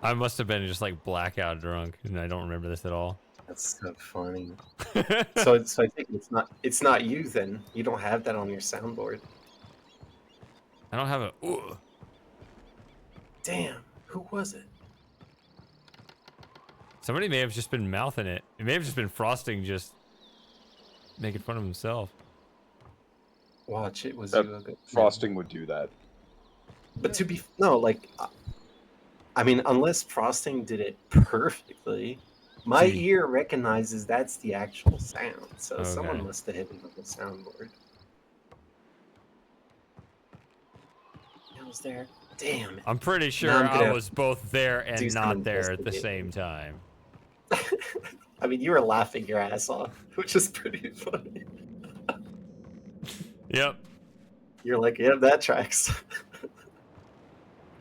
A: I must have been just like blackout drunk, and I don't remember this at all.
B: That's so funny. so I think it's not you then. You don't have that on your soundboard.
A: I don't have a. Ooh.
B: Damn, who was it?
A: Somebody may have just been mouthing it. It may have just been Frosting just making fun of himself.
B: Watch, it was
M: That
B: you.
M: Frosting would do that.
B: But I mean, unless Frosting did it perfectly, my ear recognizes that's the actual sound. So someone must have hit it on the soundboard. I was there. Damn it.
A: I'm pretty sure I was both there and not there at the same time.
B: I mean, you were laughing your ass off, which is pretty funny.
A: Yep.
B: You're like, yeah, that tracks.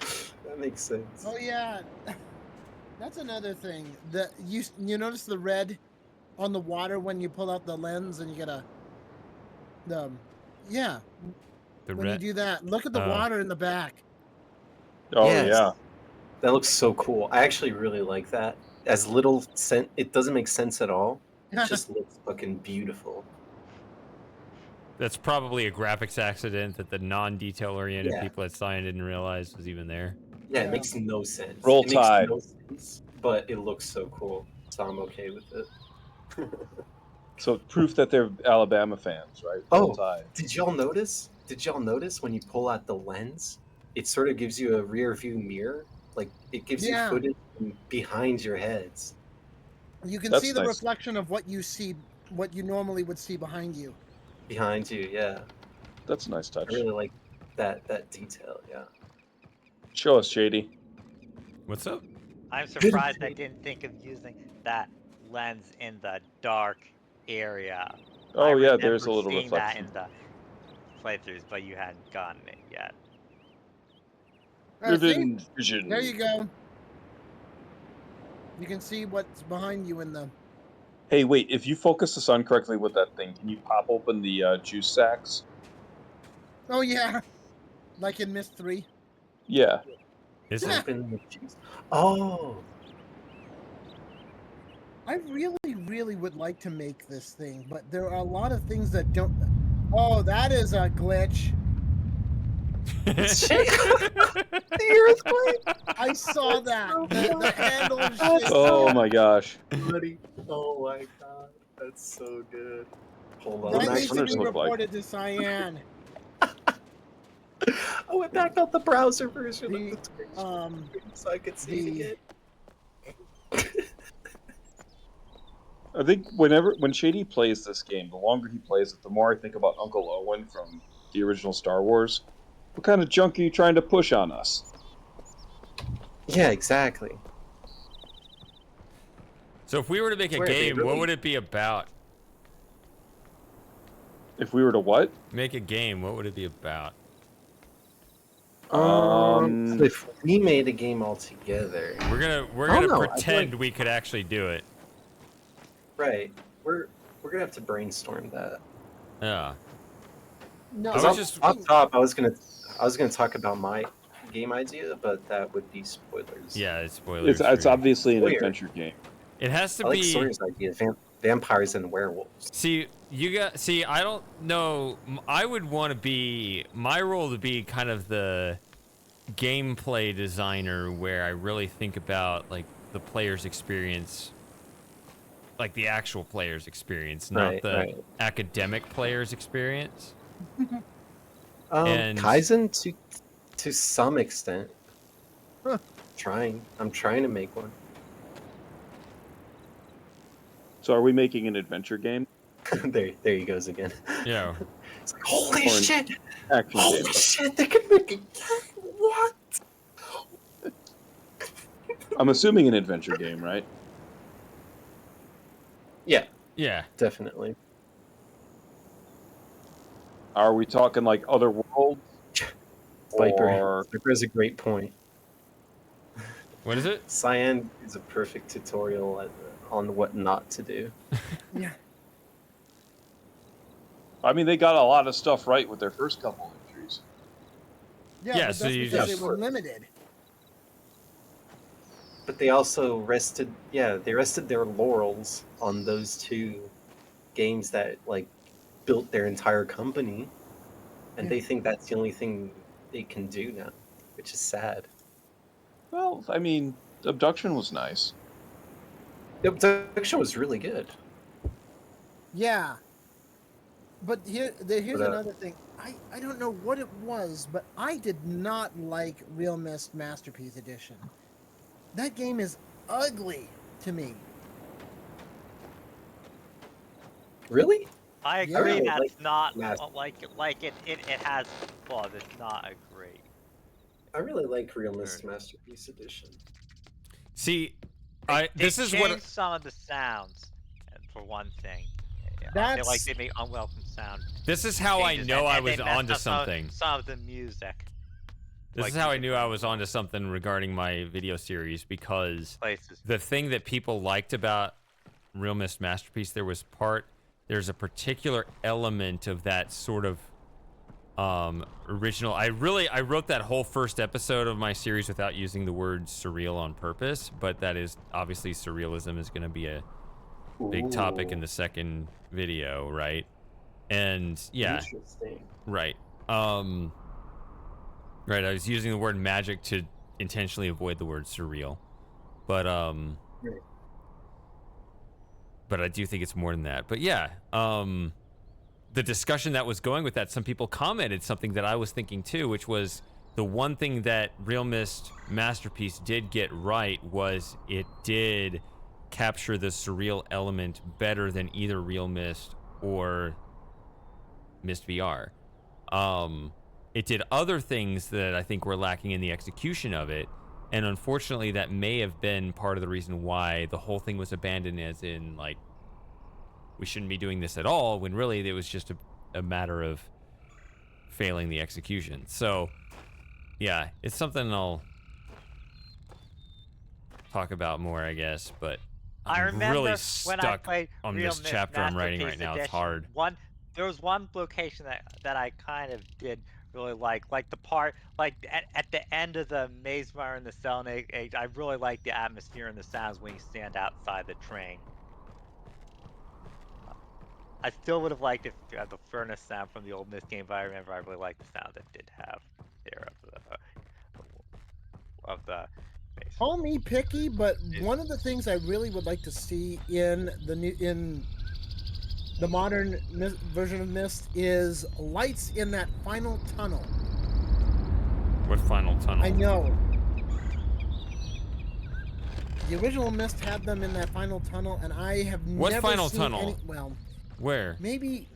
B: That makes sense.
C: Oh yeah, that's another thing. That you notice the red on the water when you pull out the lens and you get yeah. when you do that. Look at the water in the back.
M: Oh
B: Yes.
M: yeah.
B: That looks so cool. I actually really like that. As little sense, it doesn't make sense at all. It just looks fucking beautiful.
A: That's probably a graphics accident that the non-detail oriented
B: Yeah.
A: people at Cyan didn't realize was even there.
B: Yeah, it makes no sense.
M: Roll
B: it makes
M: Tide.
B: no sense, but it looks so cool, so I'm okay with it.
M: So proof that they're Alabama fans, right? Roll Tide.
B: Did y'all notice? Did y'all notice when you pull out the lens, it sort of gives you a rear view mirror? Like it gives you footage from behind your heads.
C: You can
B: That's
C: see the
B: nice.
C: reflection of what you see, what you normally would see behind you.
B: Behind you, yeah.
M: That's a nice touch.
B: I really like that detail, yeah.
M: Show us, Shady.
A: What's up?
P: I'm surprised I didn't think of using that lens in the dark area.
M: Oh,
P: I
M: yeah, there's a
P: remember
M: little
P: seeing
M: reflection.
P: that in the playthroughs, but you hadn't gotten it yet.
M: Riven
C: See?
M: vision.
C: There you go. You can see what's behind you in the.
M: Hey, wait, if you focus the sun correctly with that thing, can you pop open the juice sacks?
C: Oh yeah, like in Myst 3.
M: Yeah.
A: Is
C: Yeah.
B: Oh.
C: I really would like to make this thing, but there are a lot of things that don't. Oh, that is a glitch.
B: The earthquake.
C: I saw that. The handle is shaking.
M: Oh my gosh.
B: Buddy. Oh my god. That's so good. Hold on.
C: That
B: I'm
C: needs to
B: actually
C: be reported to Cyan.
B: I went back on the browser version of the screen so I could see it again.
M: I think when Shady plays this game, the longer he plays it, the more I think about Uncle Owen from the original Star Wars. What kind of junk are you trying to push on us?
B: Yeah, exactly.
A: So if we were to make a
B: Where are they
A: game, what
B: really-
A: would it be about?
M: If we were to what?
A: Make a game, what would it be about?
B: So if we made a game all together,
A: We're
B: I
A: gonna
B: don't know, I feel
A: pretend
B: like-
A: we could actually do it.
B: right? We're gonna have to brainstorm that.
A: Yeah.
C: No,
A: I was
B: Off,
A: just
B: off top, I was gonna talk about my game idea, but that would be spoilers.
A: yeah, it's spoilers.
M: It's
A: free.
M: obviously an
B: Sawyer.
M: adventure game.
A: It has to
B: I like
A: be.
B: Sawyer's idea: vampires and werewolves.
A: See, I don't know. I would want to be my role to be kind of the gameplay designer, where I really think about like the player's experience, like the actual player's experience, not
B: Right,
A: the
B: right.
A: academic player's experience. And-
B: Kaizen to some extent. I'm trying to make one.
M: So are we making an adventure game?
B: there he goes again.
A: Yeah.
B: It's like, holy
M: Or an
B: shit!
M: Action
B: Holy
M: game.
B: shit! They can make a game. What?
M: I'm assuming an adventure game, right?
B: Yeah,
A: Yeah.
B: definitely.
M: Are we talking like other worlds?
B: Viper.
M: Or
B: Viper has a great point.
A: What is it?
B: Cyan is a perfect tutorial on what not to do.
C: Yeah.
M: I mean, they got a lot of stuff right with their first couple entries.
C: Yeah,
A: Yeah,
C: but
A: so
C: that's
A: you
C: because
A: just-
C: they were limited.
B: But they also rested their laurels on those two games that like built their entire company, and they think that's the only thing they can do now, which is sad.
M: Well, I mean, Abduction was nice.
B: The Abduction was really good.
C: Yeah. But here's
B: But,
C: another thing. I don't know what it was, but I did not like Real Mist Masterpiece Edition. That game is ugly to me.
B: Really?
P: I
C: Yeah.
P: agree
B: really
P: that's
B: like
P: not
B: Master-
P: like it has flaws. It's not a great.
B: I really like Real Mist Masterpiece Edition.
A: See,
P: They
A: this is what
P: changed some of the sounds, for one thing. They
C: That's-
P: they make unwelcome sound.
A: this is how I
P: changes,
A: know
P: and
A: I
P: they
A: was
P: messed
A: onto
P: up
A: something.
P: Some of the music.
A: This
P: Like
A: is how I
P: music
A: knew I was onto something regarding my video series, because
P: places.
A: the thing that people liked about Real Mist Masterpiece, there's a particular element of that sort of original. I wrote that whole first episode of my series without using the word surreal on purpose, but that is obviously surrealism is going to be a big topic in the second video, right? And yeah,
B: Interesting.
A: right. Right. I was using the word magic to intentionally avoid the word surreal, but
B: Right.
A: but I do think it's more than that. But yeah, the discussion that was going with that, some people commented something that I was thinking too, which was the one thing that Real Mist Masterpiece did get right was it did capture the surreal element better than either Real Mist or Mist VR. It did other things that I think were lacking in the execution of it, and unfortunately that may have been part of the reason why the whole thing was abandoned, as in, like, we shouldn't be doing this at all, when really it was just a matter of failing the execution. So, yeah, it's something I'll talk about more, I guess, but
P: I
A: I'm
P: remember
A: really
P: when I
A: stuck
P: played
A: on
P: Real
A: this
P: Mist
A: chapter I'm writing right
P: Masterpiece
A: now. It's
P: Edition,
A: hard.
P: there was one location that I kind of did really like the part, like at the end of the Maze Runner and the Stone Age, I really like the atmosphere and the sounds when you stand outside the train. I still would have liked if the furnace sound from the old Mist game, but I remember I really liked the sound that did have there of the maze.
C: Call me picky, but one of the things I really would like to see in the modern version of Mist is lights in that final tunnel.
A: What final tunnel?
C: I know. The original Mist had them in that final tunnel, and I have
A: What
C: never
A: final
C: seen
A: tunnel?
C: any. Well,
A: where?
C: Maybe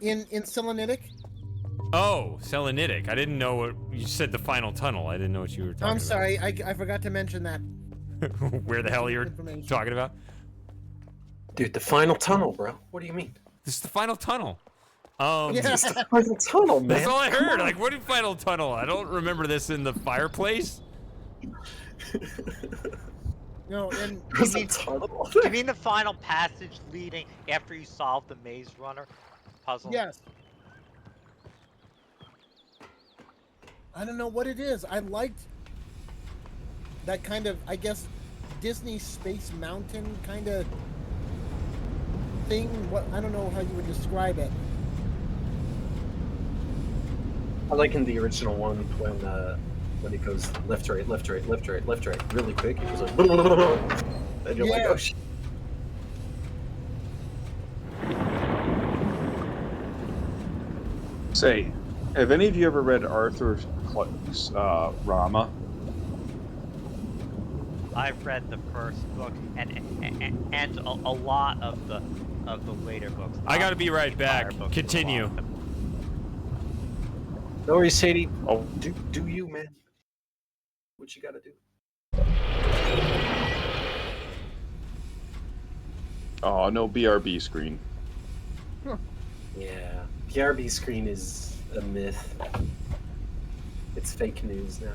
C: in Selenitic.
A: Oh, Selenitic. I didn't know what you said. The final tunnel. I didn't know what you were talking
C: I'm
A: about.
C: sorry, I forgot to mention that.
A: Where the hell you're talking about?
B: Dude, the final tunnel, bro. What do you mean?
A: This is the final tunnel.
B: It's the final tunnel, man.
A: That's all I
B: Come
A: heard.
B: on.
A: Like, what is final tunnel? I don't remember this in the fireplace.
C: No, and
P: you mean the final passage leading after you solve the Maze Runner puzzle?
C: Yes. I don't know what it is. I liked that kind of, I guess, Disney Space Mountain kind of thing. What, I don't know how you would describe it.
B: I like in the original one when it goes left, right, left, right, left, right, left, right, really quick. It was like, and you're like, oh shit.
M: Say, have any of you ever read Arthur Clarke's Rama?
P: I've read the first book and a lot of the later books.
A: I gotta be right back. Continue.
B: No worries, Sadie. Oh, do you, man? What you gotta do?
M: Oh, no BRB screen.
C: Huh.
B: Yeah, PRB screen is a myth. It's fake news now.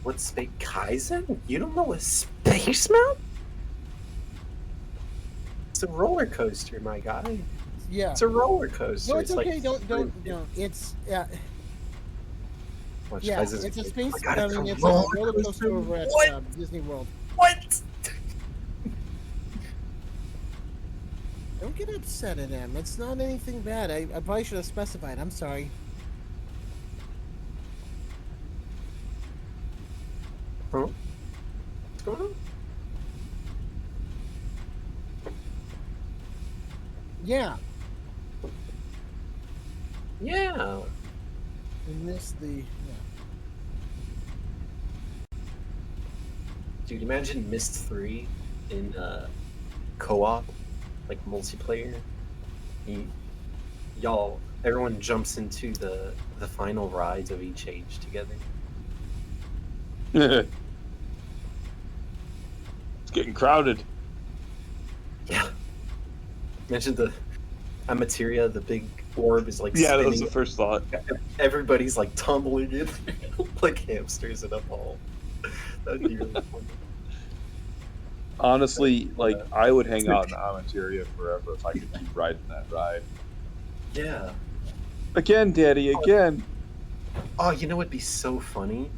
B: What's Space Kaizen? You don't know a space mount? It's a roller coaster, my guy.
C: Yeah.
B: It's a roller coaster.
C: No, it's okay.
B: Like,
C: Don't. It's
B: Watch,
C: yeah.
B: Kaizen's
C: It's a
B: like,
C: space.
B: "Oh my God,
C: I mean,
B: it's
C: it's
B: a
C: a
B: roller
C: roller
B: coaster."
C: coaster over at
B: What?
C: Disney World.
B: What?
C: Don't get upset at him. It's not anything bad. I probably should have specified. I'm sorry.
B: Huh? What's going on?
C: Yeah.
B: Yeah.
C: We missed the. Yeah.
B: Dude, imagine Myst 3 in co-op, like multiplayer. Everyone jumps into the final rides of each age together.
M: It's getting crowded.
B: Yeah. Imagine the Amateria, the big orb is like
M: Yeah,
B: spinning.
M: that was the first thought.
B: Everybody's like tumbling in like hamsters in a ball. That'd be really fun.
M: Honestly, like, I would hang out in Amateria forever if I could keep riding that ride.
B: Yeah.
M: Again, Daddy, again.
B: Oh, you know what'd be so funny?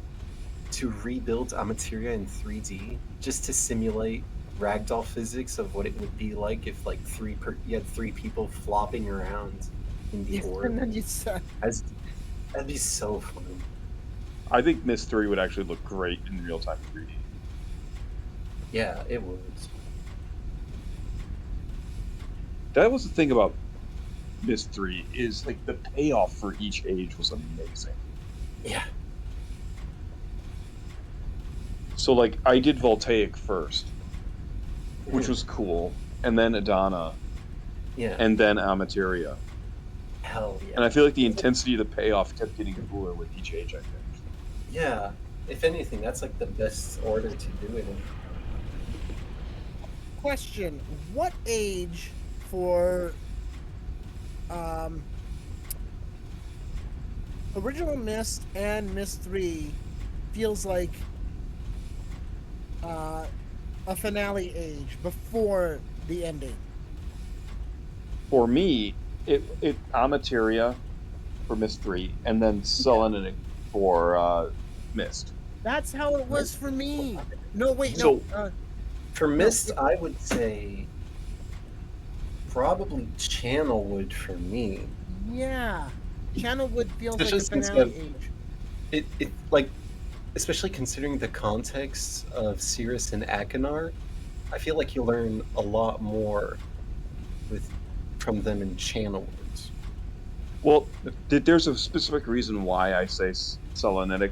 B: To rebuild Amateria in 3D just to simulate ragdoll physics of what it would be like if like you had three people flopping around in the orb.
C: And then you said,
B: that'd be so fun.
M: I think Myst 3 would actually look great in real-time 3D.
B: Yeah, it would.
M: That was the thing about Myst 3 is like the payoff for each age was amazing.
B: Yeah.
M: So like I did Voltaic first, which was cool, and then Adana,
B: Yeah.
M: and then Amateria.
B: Hell yeah.
M: And I feel like the intensity of the payoff kept getting cooler with each age, I think.
B: Yeah. If anything, that's like the best order to do it in.
C: question, what age for original Myst and Myst 3 feels like a finale age before the ending?
M: For me, it Amateria for Myst 3, and then Selenic for Myst.
C: That's how it was for me. No, wait,
M: So-
C: no.
B: For Myst, I would say probably Channelwood for me.
C: Yeah. Channelwood feels like a
B: Especially since
C: finale age.
B: it like, especially considering the context of Cirrus and Akinar, I feel like you learn a lot more from them in Channelwoods.
M: Well, there's a specific reason why I say Selenic.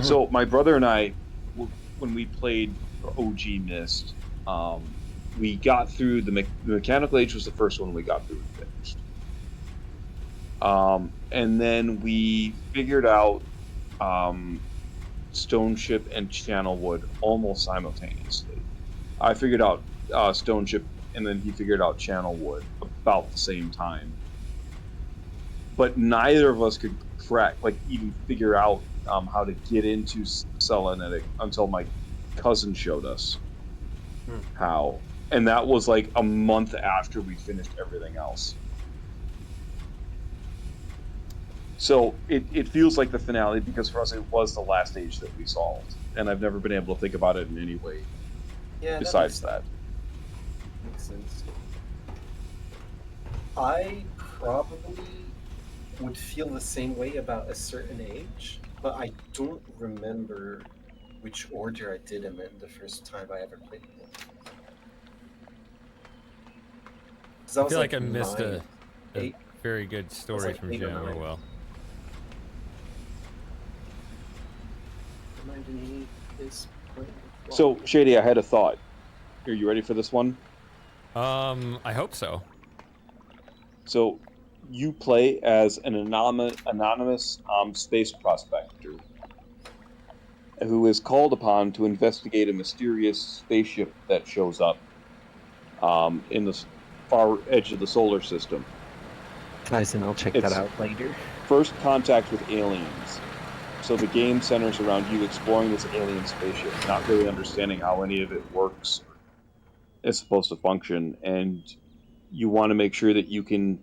M: So my brother and I, when we played OG Myst, we got through the Mechanical Age was the first one we got through and finished. And then we figured out Stone Ship and Channelwood almost simultaneously. I figured out Stone Ship, and then he figured out Channelwood about the same time. But neither of us could even figure out how to get into Selenic until my cousin showed us how. And that was like a month after we finished everything else. So it feels like the finale because for us it was the last stage that we solved. And I've never been able to think about it in any way besides that.
B: Makes sense. I probably would feel the same way about a certain age, but I don't remember which order I did them in the first time I ever played them.
A: I feel like I missed a very good story
B: like
A: from
B: 8 or
A: Jim.
B: 9.
A: Oh well.
B: 9 is
M: So Shady, I had a thought. Are you ready for this one?
A: I hope so.
M: So you play as an anonymous space prospector who is called upon to investigate a mysterious spaceship that shows up in the far edge of the solar system.
B: Guys, and I'll check that out later.
M: First contact with aliens. So the game centers around you exploring this alien spaceship, not really understanding how any of it works or is supposed to function, and you want to make sure that you can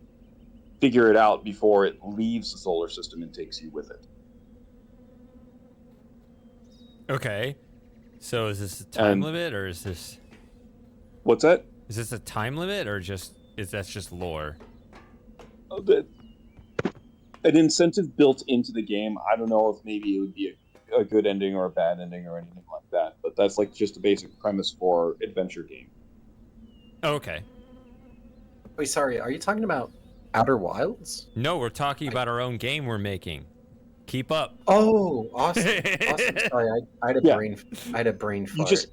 M: figure it out before it leaves the solar system and takes you with it.
A: Okay. So is this a time limit or is this?
M: What's that?
A: Is this a time limit or that's just lore?
M: An incentive built into the game. I don't know if maybe it would be a good ending or a bad ending or anything like that, but that's like just a basic premise for adventure game.
A: Okay.
B: Wait, sorry, are you talking about Outer Wilds?
A: No, we're talking about our own game we're making. Keep up.
B: Oh, awesome! Awesome. Sorry, I had a brain fart.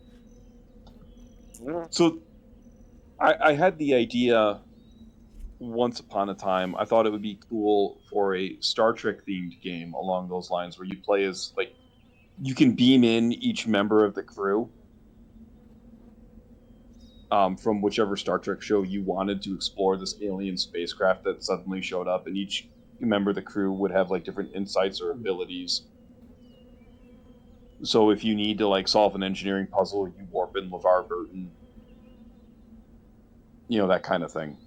M: So, I had the idea once upon a time. I thought it would be cool for a Star Trek themed game along those lines, where you play as you can beam in each member of the crew from whichever Star Trek show you wanted to explore this alien spacecraft that suddenly showed up, and each member of the crew would have different insights or abilities. So if you need to solve an engineering puzzle, you warp in LeVar Burton, that kind of thing.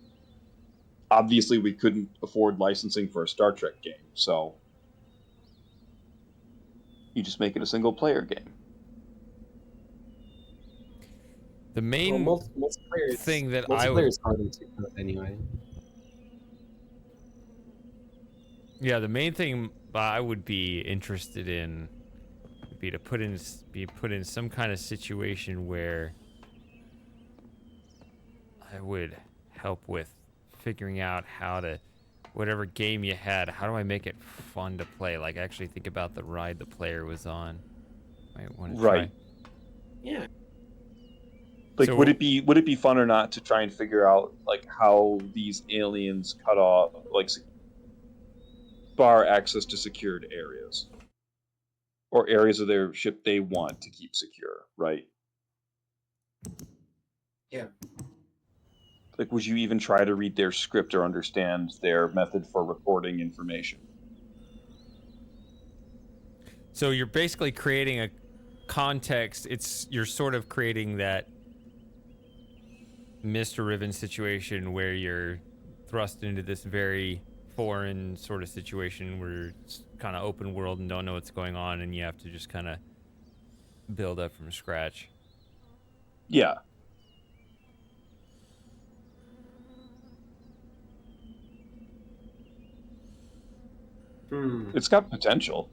M: obviously we couldn't afford licensing for a Star Trek game, so you just make it a single player game.
A: The main
B: multiplayer
A: thing that
B: multiplayer is harder to code anyway.
A: Yeah, the main thing I would be interested in would be to be put in some kind of situation where I would help with figuring out how to, whatever game you had, how do I make it fun to play? Like actually think about the ride the player was on. Might want to try.
B: Yeah.
M: Like,
A: So-
M: would it be fun or not to try and figure out like how these aliens cut off, like, bar access to secured areas, or areas of their ship they want to keep secure, right?
B: Yeah.
M: Like, would you even try to read their script or understand their method for recording information?
A: So you're basically creating a context. You're sort of creating that Mr. Riven situation where you're thrust into this very foreign sort of situation where it's kind of open world and don't know what's going on, and you have to just kind of build up from scratch.
M: Yeah. It's got potential.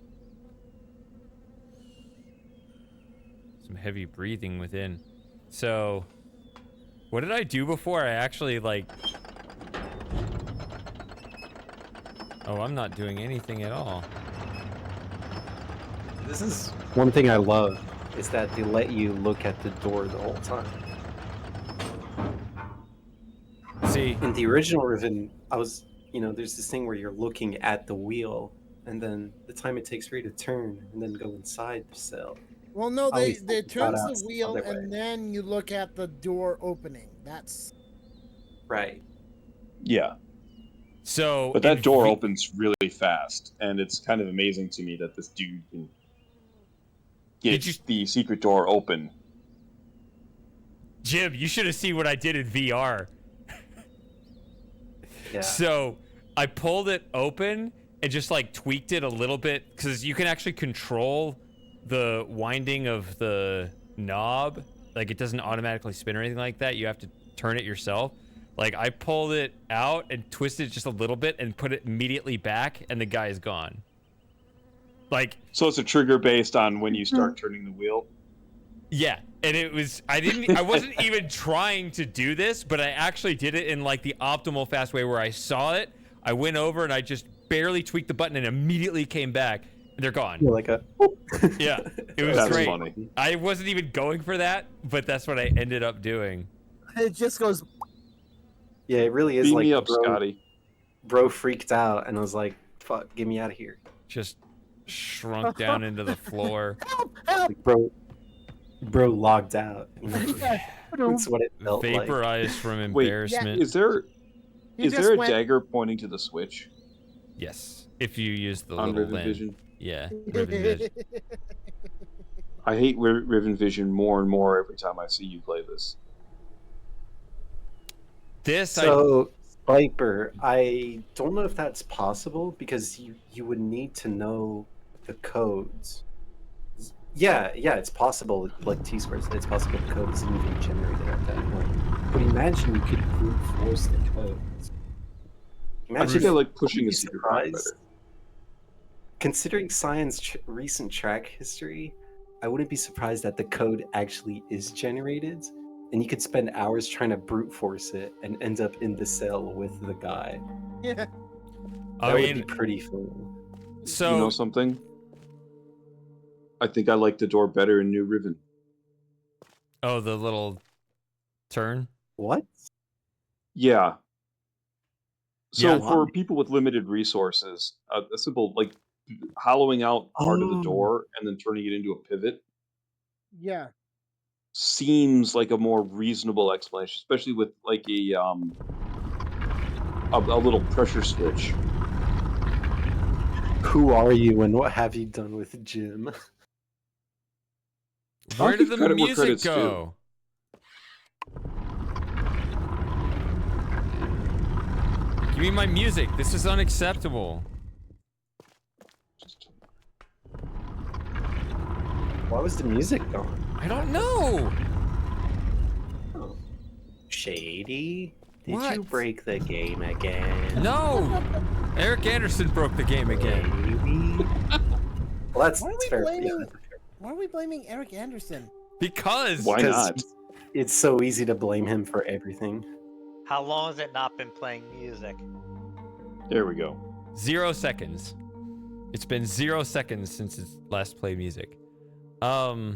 A: Some heavy breathing within. So, what did I do before I actually, like... Oh, I'm not doing anything at all.
B: This is one thing I love, is that they let you look at the door the whole time.
A: See,
B: in the original Riven, there's this thing where you're looking at the wheel, and then the time it takes for you to turn and then go inside the cell.
C: Well, no, they turns the
B: the
C: wheel
B: other way.
C: and then you look at the door opening. That's
B: right.
M: Yeah.
A: So,
M: but that door opens really fast, and it's kind of amazing to me that this dude can get the secret door open.
A: Jim, you should have seen what I did in VR.
B: Yeah.
A: So I pulled it open and just like tweaked it a little bit, because you can actually control the winding of the knob. Like, it doesn't automatically spin or anything like that. You have to turn it yourself. Like, I pulled it out and twisted it just a little bit and put it immediately back, and the guy is gone. Like,
M: so it's a trigger based on when you start turning the wheel.
A: Yeah, and it was, I wasn't even trying to do this, but I actually did it in like the optimal fast way where I saw it, I went over and I just barely tweaked the button and immediately came back, and they're gone.
B: You're like a...
A: Yeah, it was
M: That's
A: great.
M: funny.
A: I wasn't even going for that, but that's what I ended up doing.
C: it just goes.
B: Yeah, it really is.
M: Beam
B: like
M: me up,
B: bro,
M: Scotty.
B: Bro freaked out and was like, "Fuck, get me out of here."
A: Just shrunk down into the floor.
B: Like, bro logged out. You know? That's what it felt like.
A: Vaporized from
M: Wait,
A: embarrassment.
M: is there
C: He
M: is
C: just
M: there a
C: went-
M: dagger pointing to the switch?
A: Yes, if you use the
M: On
A: little
M: Riven
A: lens.
M: Vision?
A: Yeah, Riven Vision.
M: I hate Riven Vision more and more every time I see you play this.
B: So, Viper, I don't know if that's possible, because you would need to know the codes. Yeah, it's possible. Like T-Square said, it's possible the code isn't even generated at that point. But imagine you could brute force the codes.
M: I think I like pushing a secret code
B: surprised.
M: better.
B: Considering Cyan's recent track history, I wouldn't be surprised that the code actually is generated, and you could spend hours trying to brute force it and end up in the cell with the guy.
C: Yeah.
B: That
A: I
B: would
A: mean,
B: be pretty fun.
A: So,
M: You know something? I think I like the door better in New Riven.
A: oh, the little turn?
B: What?
M: Yeah. So
A: Yeah,
M: for people with limited resources, a simple, like, hollowing out part of the door and then turning it into a pivot
C: Yeah.
M: seems like a more reasonable explanation, especially with like a little pressure switch.
B: Who are you and what have you done with Jim?
A: Where did the
M: credit where
A: music
M: credit's
A: go? Give me my music. This is unacceptable.
B: Why was the music gone?
A: I don't know.
B: Oh. Shady. Did
A: What?
B: you break the game again?
A: No. Eric Anderson broke the game again.
B: Well, that's
C: Why are we
B: fair.
C: blaming? Why are we blaming Eric Anderson?
A: Because.
M: Why not?
B: It's so easy to blame him for everything.
P: How long has it not been playing music?
M: There we go.
A: 0 seconds. It's been 0 seconds since it's last played music.
B: Oh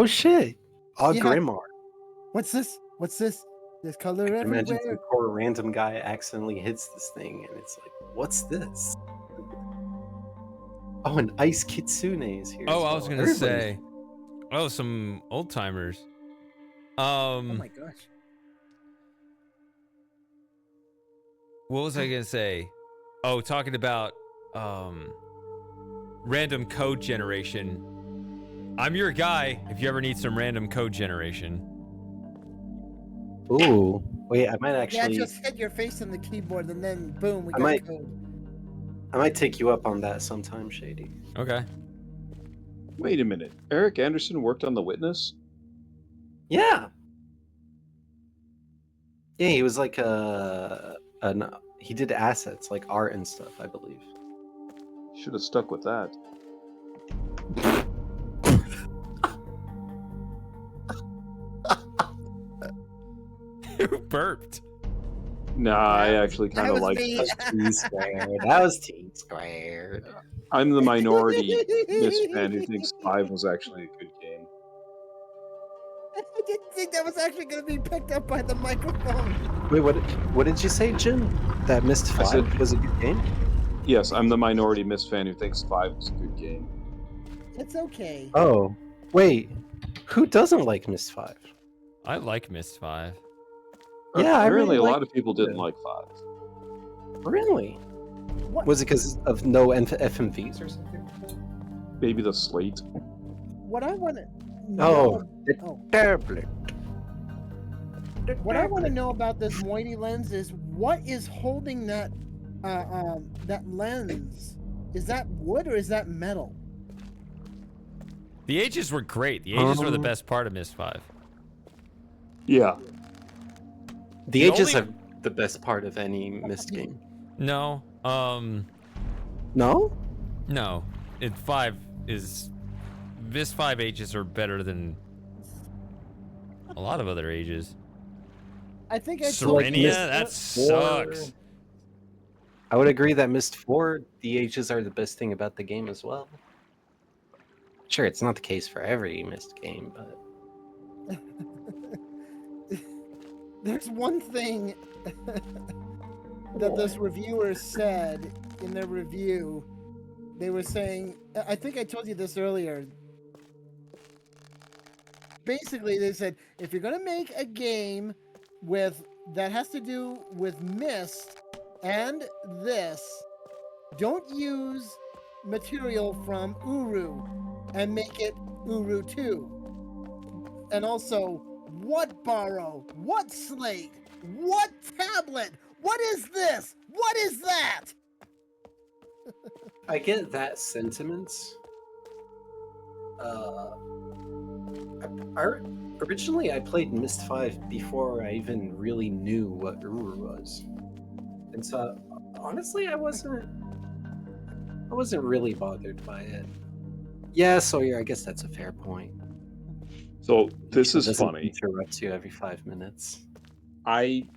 B: shit! Grimoire.
C: What's this? What's this? There's color
B: Imagine some
C: everywhere.
B: poor random guy accidentally hits this thing, and it's like, what's this? Oh, an Ice Kitsune is here.
A: Oh,
B: as
A: I was
B: well.
A: gonna say. Oh, some old timers.
C: Oh my gosh.
A: What was I gonna say? Oh, talking about random code generation. I'm your guy if you ever need some random code generation.
B: Ooh, wait, I might actually.
C: Yeah, just hit your face on the keyboard and then boom, we
B: I
C: got
B: might-
C: code.
B: I might take you up on that sometime, Shady.
A: Okay.
M: Wait a minute. Eric Anderson worked on The Witness?
B: Yeah. Yeah, he was like he did assets like art and stuff, I believe.
M: Should have stuck with that.
A: Who burped?
M: Nah, I actually kind of like.
B: That was T squared.
M: I'm the minority Miss fan who thinks 5 was actually a good game.
C: I didn't think that was actually going to be picked up by the microphone.
B: Wait, what did you say, Jim? That Mist 5
M: said-
B: was a good game?
M: Yes, I'm the minority Miss fan who thinks 5 was a good game.
C: It's okay.
B: Oh, wait. Who doesn't like Mist 5?
A: I like Mist 5.
B: Yeah, I
M: Apparently
B: really
M: a lot
B: like
M: of people didn't like 5.
B: Really?
C: What?
B: Was it because of no FMVs or something?
M: Maybe the slate.
C: What I want to
B: Oh,
C: Oh.
B: tablet.
C: What I want to know about this Moiety lens is what is holding that that lens? Is that wood or is that metal?
A: The ages were great. The ages were the best part of Mist 5.
M: Yeah.
B: The ages are the best part of any Mist game.
A: No.
B: No?
A: No. It 5 is. Mist 5 ages are better than a lot of other ages.
C: I think I told you
A: Serenia? That sucks.
B: I would agree that Mist 4, the ages are the best thing about the game as well. Sure, it's not the case for every Mist game, but
C: There's one thing that this reviewer said in their review. They were saying, I think I told you this earlier. Basically, they said, if you're going to make a game that has to do with Mist and this, don't use material from Uru and make it Uru 2. And also, what borrow? What slate? What tablet? What is this? What is that?
B: I get that sentiment. Originally, I played Mist 5 before I even really knew what Uru was, and so honestly, I wasn't really bothered by it. Yeah, Sawyer, I guess that's a fair point.
M: So this is
B: Doesn't
M: funny.
B: Interrupts you every 5 minutes.
M: I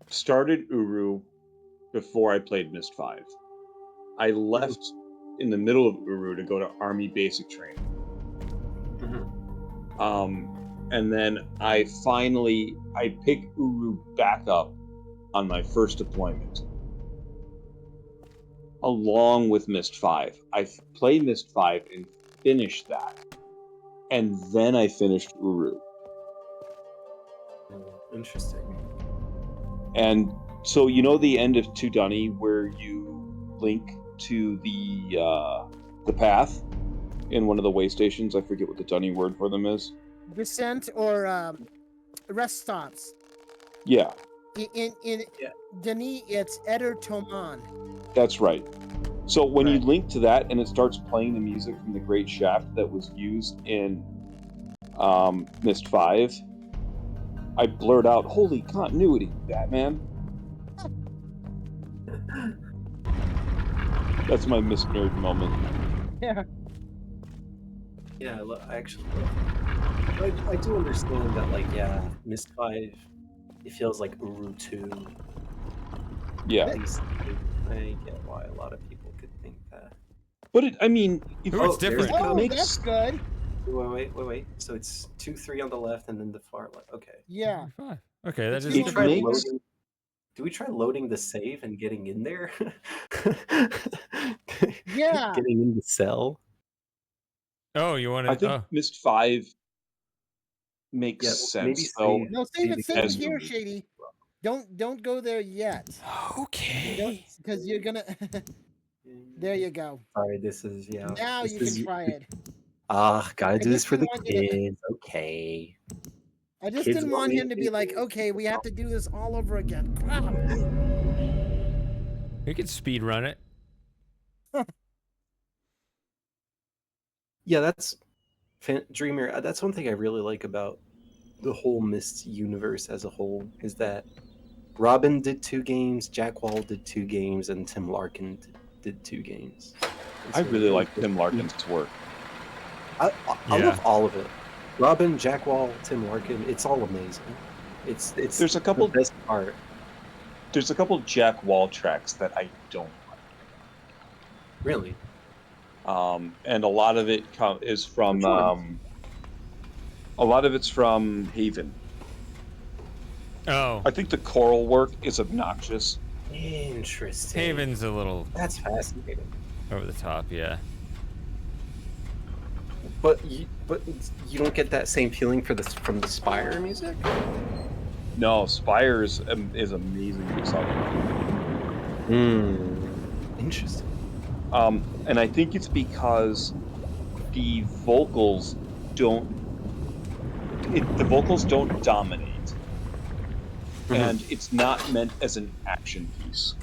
M: started Uru before I played Mist 5. I left in the middle of Uru to go to Army Basic Training. And then I picked Uru back up on my first deployment, along with Mist 5. I played Mist 5 and finished that, and then I finished Uru.
B: Interesting.
M: And so you know the end of Tudunni where you link to the path in one of the way stations. I forget what the Dunny word for them is.
C: descent or rest stops.
M: Yeah,
C: In Denis, it's Eder Toman.
M: that's right. So when you
C: Right.
M: link to that and it starts playing the music from the Great Shaft that was used in Myst 5, I blurt out, "Holy continuity, Batman!" That's my Myst nerd moment.
C: Yeah.
B: Yeah, I actually I do understand that, like, yeah, Myst 5, it feels like Uru 2.
M: Yeah.
B: At least I get why a lot of people could think that.
M: But I mean, if
A: Ooh, it's different.
C: Oh, that's good.
B: Wait. So it's 2, 3 on the left, and then the far left. Okay.
C: Yeah.
A: Okay, that
C: It's
A: is
B: Do we try
A: different.
B: loading? Do we try loading the save and getting in there?
C: Yeah.
B: Getting in the cell.
A: Oh, you want to?
M: I think Myst 5 makes sense though.
C: No, save it
M: as-
C: here, Shady. Don't go there yet.
A: Okay.
C: Because you're gonna. There you go.
B: Sorry, this is
C: Now
B: this
C: you
B: is,
C: can try it.
B: gotta
C: I
B: do this
C: just
B: for the
C: want you to-
B: kids. Okay.
C: I just
B: Kids
C: didn't
B: want
C: want
B: me
C: him to be like, okay, we have to do this all over again. Crap.
A: We could speed run it.
B: Yeah, that's Dreamer. That's one thing I really like about the whole Myst universe as a whole is that Robin did 2 games, Jack Wall did 2 games, and Tim Larkin did 2 games.
M: I really like Tim Larkin's work.
B: I love all of it. Robin, Jack Wall, Tim Larkin. It's all amazing. It's
M: There's a couple
B: the best part.
M: There's a couple Jack Wall tracks that I don't like.
B: Really?
M: And a lot of it is from a lot of it's from Haven.
A: Oh.
M: I think the choral work is obnoxious.
B: Interesting.
A: Haven's a little.
B: That's fascinating.
A: Over the top, yeah.
B: But you don't get that same feeling from the Spire music?
M: No, Spire is amazing
B: Interesting.
M: And I think it's because the vocals don't dominate. And it's not meant as an action piece.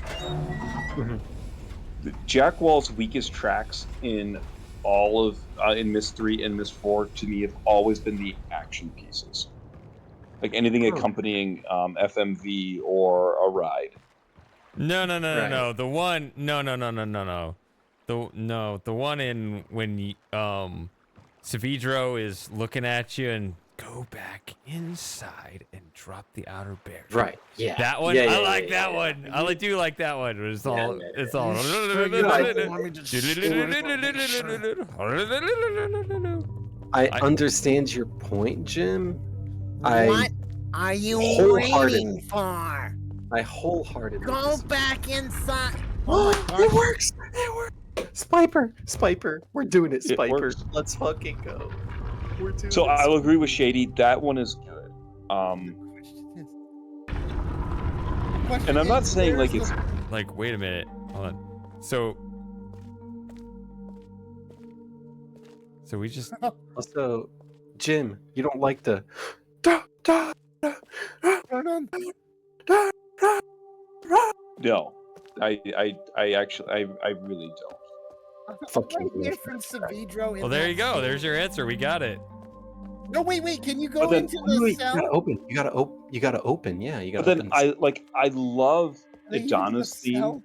M: Jack Wall's weakest tracks in all of in Myst 3 and Myst 4 to me have always been the action pieces, like anything accompanying FMV or a ride.
A: No. The one. No. The one in when Savidro is looking at you and go back inside and drop the outer barrier.
B: Right. Yeah.
A: That one.
B: Yeah,
A: I
B: yeah,
A: like
B: yeah,
A: that one. I do like that one. It's all. It's all.
B: I understand your point, Jim.
I: What are you waiting for?
B: I wholeheartedly
I: Go back inside.
B: Oh, it works! It works! Spiper! We're doing it, Spiper. Let's fucking go. We're doing
M: So
B: it.
M: I'll agree with Shady. That one is good. And I'm not saying like it's
A: like. Wait a minute. Hold on. So we just.
B: Also, Jim, you don't like the.
M: No, I actually really don't.
B: Fucking
C: Hear from Savidro.
A: Well, there you go. There's your answer. We got it.
C: No, wait. Can you go
B: then,
C: into the cell?
B: You gotta open. Yeah, you gotta.
M: But then I love Idana's theme.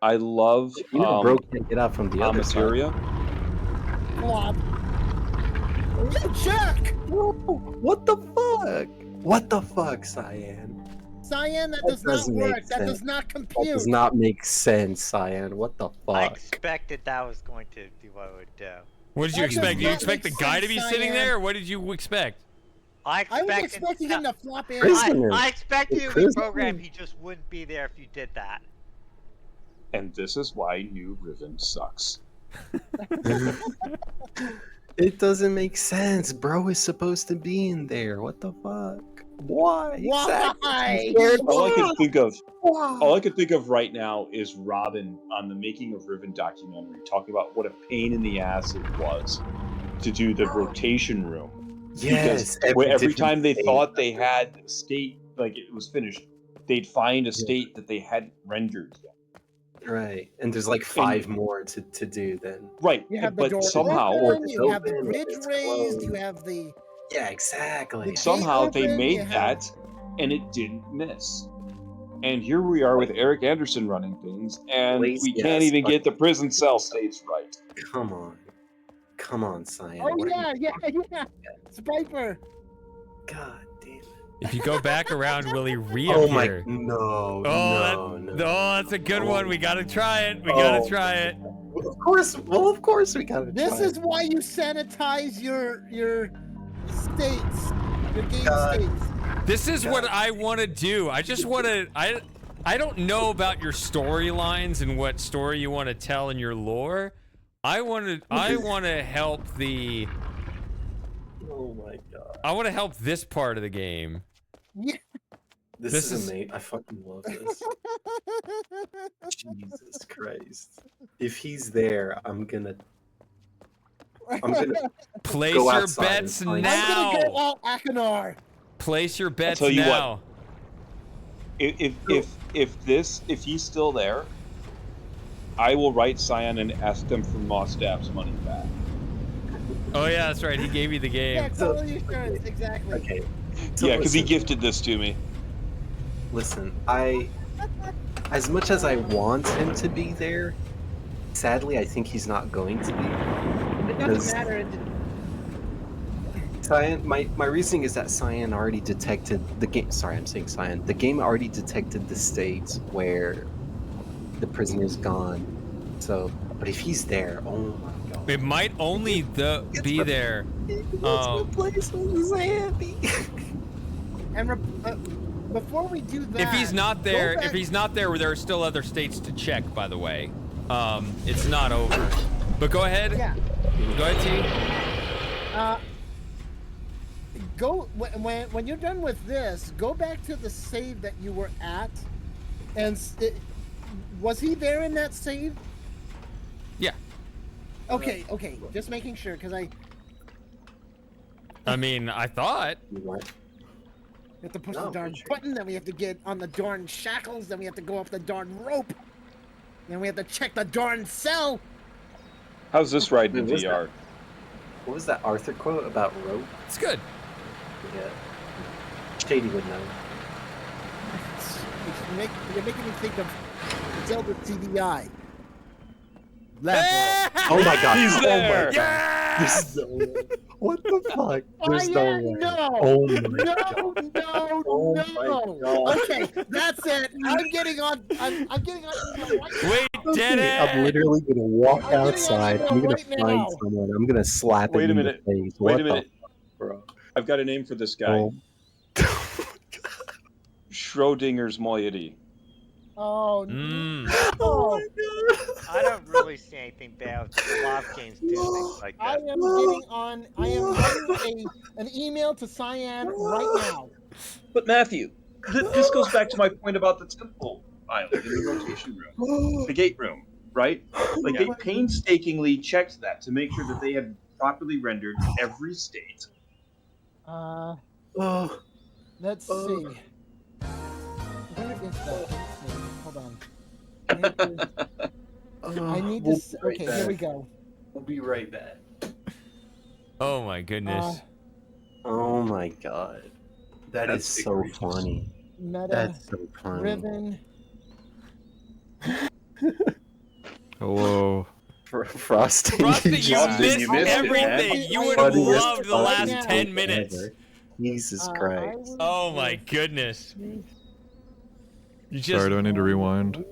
M: I love.
B: Bro can't get out from the other side.
M: Materia.
C: Flop. Check.
B: What the fuck? What the fuck, Cyan?
C: Cyan, that does not work. That does not compute.
B: That does not make sense, Cyan. What the fuck?
P: I expected that was going to be what it would do.
A: What did you expect? Did you expect the guy to be sitting there? Or what did you expect?
P: I
C: was expecting him to flop in.
P: I expected you to be programmed. He just wouldn't be there if you did that.
M: And this is why New Riven sucks.
B: It doesn't make sense. Bro is supposed to be in there. What the fuck? Why?
C: Why?
M: All I can think of right now is Robin on the Making of Riven documentary talking about what a pain in the ass it was to do the rotation room
B: Yes,
M: because every
B: different
M: time they
B: state.
M: thought they had a state, like it was finished, they'd find a state that they hadn't rendered yet.
B: Right, and there's like 5 more to do then.
M: Right,
C: You have the
M: but
C: door
M: somehow,
C: open, you have the
B: open,
C: bridge
B: it's
C: raised, you
B: closed.
C: have the
B: Yeah, exactly.
C: gate
M: somehow they
C: open, you
M: made
C: have-
M: that, and it didn't miss. And here we are with Eric Anderson running things, and
B: Lazy
M: we can't
B: ass
M: even get the
B: fucking-
M: prison cell states right.
B: Come on, Cyan.
C: Oh
B: What are
C: yeah,
B: you
C: yeah. Spiper.
B: God damn it.
A: If you go back around, will he reappear?
B: Oh my, no,
A: no.
B: no.
A: That's a good one. We gotta try it. We gotta try it.
B: Of course we gotta
C: This
B: try
C: is why you sanitize your states, your game states.
A: This is what I want to do. I just want to. I don't know about your storylines and what story you want to tell in your lore. I want to help the.
B: Oh my god.
A: I want to help this part of the game.
C: Yeah.
B: This is amazing. I fucking love this. Jesus Christ. If he's there, I'm gonna
A: place
B: go
A: your
B: outside
A: bets
B: and find
A: now.
C: I'm gonna go all Akanar.
A: Place your bets
M: tell you
A: now.
M: If he's still there, I will write Cyan and ask them for Mosdap's money back.
A: Oh yeah, that's right. He gave you the game.
C: Yeah, quality assurance, exactly.
B: Okay.
M: Yeah, because he gifted this to me.
B: Listen, as much as I want him to be there, sadly, I think he's not going to be.
C: It doesn't matter.
B: Cyan, my reasoning is that Cyan already detected the game. Sorry, I'm saying Cyan. The game already detected the state where the prisoner's gone. So, but if he's there, oh my god.
A: It might only be there.
B: Replace Sandy.
C: And before we do that,
A: If he's not there, there are still other states to check. By the way, it's not over. But go ahead.
C: Yeah.
A: Go ahead, T.
C: Go when you're done with this. Go back to the save that you were at, and was he there in that save?
A: Yeah.
C: Okay. Just making sure, because
A: I mean, I thought.
C: We have to push the darn button, then we have to get on the darn shackles, then we have to go up the darn rope, then we have to check the darn cell.
M: How's this riding in VR?
B: What was that Arthur quote about rope?
A: It's good.
B: Yeah. Shady would know.
C: You're making me think of Zelda CDI.
B: Oh my god.
M: He's there.
B: Yes! What the fuck? There's no way.
C: No.
B: Oh my god.
C: No.
B: Oh my god.
C: Okay, that's it. I'm getting on. I'm getting on.
A: Wait, dead
B: I'm literally gonna walk outside. I'm gonna
C: right
B: find
C: now.
B: someone. I'm gonna slap
M: Wait
B: him
M: a
B: in
M: minute.
B: the face.
M: Wait
B: What
M: a
B: the
M: minute.
B: fuck, bro?
M: I've got a name for this guy.
B: Oh.
M: Schrodinger's moiety.
C: Oh,
B: Oh my god.
P: I don't really see anything bad with a lot of games doing things like
C: I
P: that.
C: am getting on. I am writing an email to Cyan right now.
M: But Matthew, this goes back to my point about the temple island in the rotation room, the gate room, right? Like they painstakingly checked that to make sure that they had properly rendered every state.
C: Let's see. Where is that? Hold on. I need to. Okay, here we go.
B: We'll be right back.
A: Oh my goodness.
B: Oh my god. That's so
M: egregious.
B: funny.
C: Meta.
B: That's so funny.
C: Riven.
F: Hello.
B: Frosty.
A: Frosty, you
M: Frosty,
A: missed
M: it,
A: everything.
M: man.
A: You would have
B: Funniest
A: loved the last
B: fucking
A: 10
B: thing
A: minutes.
B: ever. Jesus Christ.
A: Oh my goodness. You just.
F: Sorry, do I need to rewind?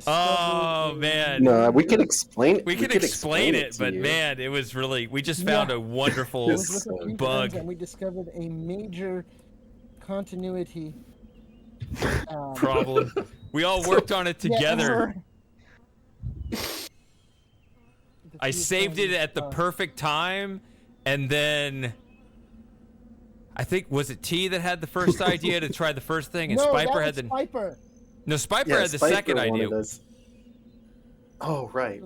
A: Oh man.
B: No, we can explain it.
A: We can explain it, but
B: to you.
A: man, it was really. We just found a wonderful
C: I was looking at these
A: bug.
C: things and we discovered a major continuity
A: Problem. We all worked on it together. I saved it at the perfect time, and then I think was it T that had the first idea to try the first thing, and
C: No,
A: Spiper
C: that
A: had
C: was
A: the.
C: Spiper.
A: No, Spiper
B: Yeah,
A: had the
B: Spiper
A: second idea.
B: wanted us- Oh, right.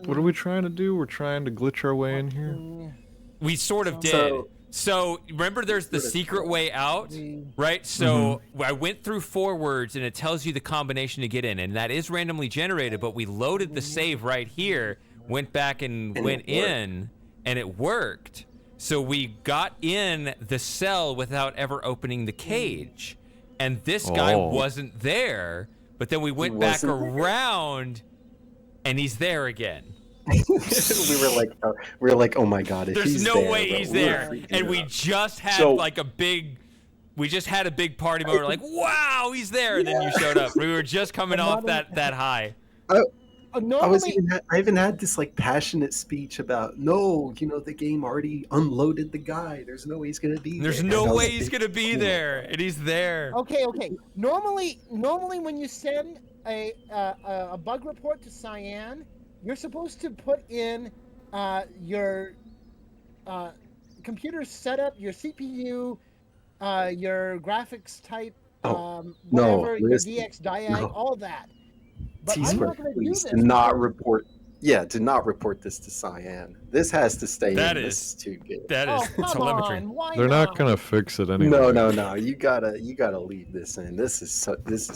F: What are we trying to do? We're trying to glitch our way in here.
A: We sort of did.
B: So,
A: So remember, there's the secret way out, right? So I went through forwards, and it tells you the combination to get in, and that is randomly generated. But we loaded the save right here, went back and went in, and it worked. So we got in the cell without ever opening the cage, and this guy wasn't there. But then we went back around, and he's there again.
B: we were like, oh my god, if
A: there's
B: he's
A: no
B: there,
A: way he's there, and we just had like a big party moment. We're like, wow, he's there, and then you showed up. We were just coming off that high.
B: I even had this like passionate speech about the game already unloaded the guy. There's no way he's gonna be.
A: There's no way he's gonna be there, and he's there.
C: Okay. Normally when you send a bug report to Cyan, you're supposed to put in your computer setup, your CPU, your graphics type, whatever, your DX diag, all that. But I'm not going to do this.
B: Do not report. Yeah, do not report this to Cyan. This has to stay in. This is too good.
A: That is telemetry.
F: They're not gonna fix it anyway.
B: No. You gotta leave this in. This is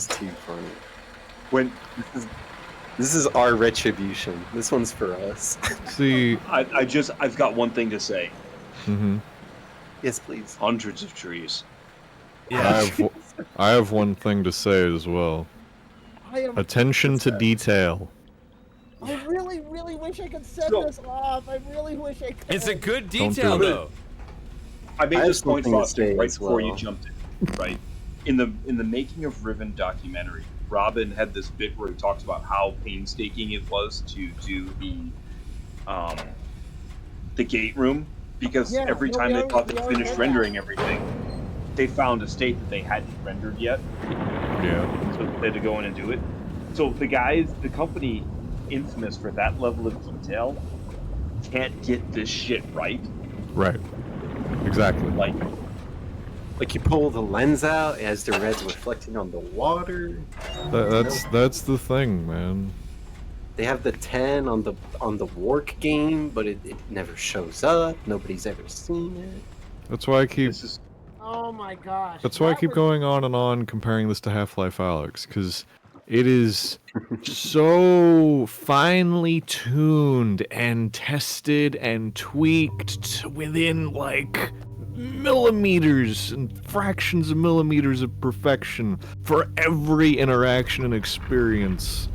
B: too funny. This is our retribution. This one's for us.
F: See,
M: I've got one thing to say.
F: Mm-hmm.
B: Yes, please.
M: Hundreds of trees.
F: Yeah. I have one thing to say as well. Attention to detail.
C: I really wish I could set this off. I really wish I could.
A: It's a good detail, though.
M: I made this point right before you jumped in. Right, in the making of Riven documentary, Robin had this bit where he talks about how painstaking it was to do the gate room, because every time they thought they finished rendering everything, they found a state that they hadn't rendered yet.
F: Yeah.
M: So they had to go in and do it. So the company infamous for that level of detail can't get this shit right.
F: Right. Exactly.
B: Like you pull the lens out as the red's reflecting on the water.
F: That's the thing, man.
B: They have the 10 on the Wark game, but it never shows up. Nobody's ever seen it.
F: That's why I keep.
C: Oh my gosh.
F: That's why I keep going on and on comparing this to Half-Life Alyx, because it is so finely tuned and tested and tweaked within like millimeters and fractions of millimeters of perfection for every interaction and experience.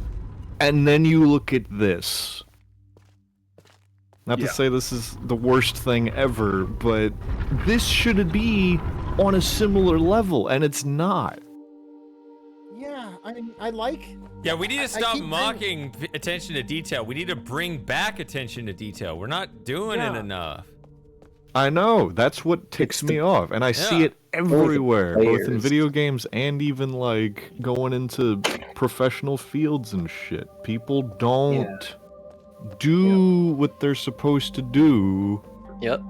F: And then you look at this. Not to say this is the worst thing ever, but this should be on a similar level, and it's not.
C: Yeah, I like...
A: Yeah, we need to stop mocking attention to detail. We need to bring back attention to detail. We're not doing it enough.
F: I know, that's what ticks me off, and I see it everywhere, both in video games and even like going into professional fields and shit. People don't do what they're supposed to do.
B: Yep.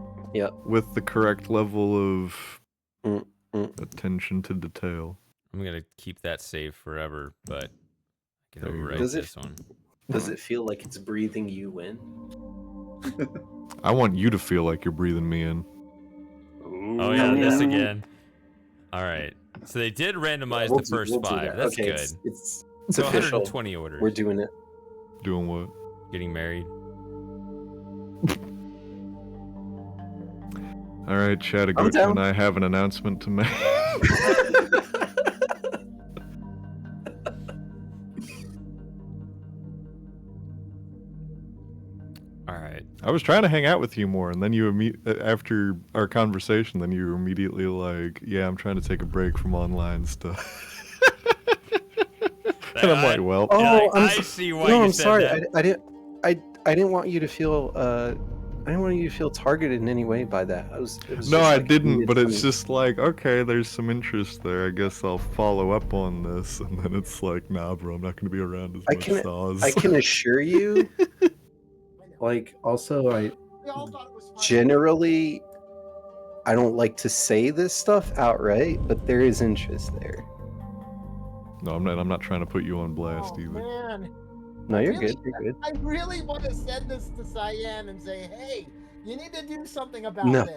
F: With the correct level of attention to detail.
A: I'm gonna keep that saved forever, but I can overwrite this one.
B: Does it feel like it's breathing you in?
F: I want you to feel like you're breathing me in.
A: Oh yeah, this again. All right. So they did randomize the first 5. That's good.
B: It's
A: so
B: official.
A: 120 orders.
B: We're doing it.
F: Doing what?
A: Getting married.
F: All right, Chattagocho and I have an announcement to make. I was trying to hang out with you more, and then you after our conversation, then you were immediately like, "Yeah, I'm trying to take a break from online stuff." And I'm like, "Well,
A: I see why you said
B: sorry.
A: that.
B: I didn't want you to feel I didn't want you to feel targeted in any way by that. It was
F: no, I didn't. But it's just like, okay, there's some interest there. I guess I'll follow up on this, and then it's like, nah, bro, I'm not going to be around as much as Oz.
B: I can assure you. Like, also, I generally, I don't like to say this stuff outright, but there is interest there.
F: No, I'm not trying to put you on blast either.
C: Man.
B: No, you're good. You're good.
C: I really want to send this to Cyan and say, hey, you need to do something about this.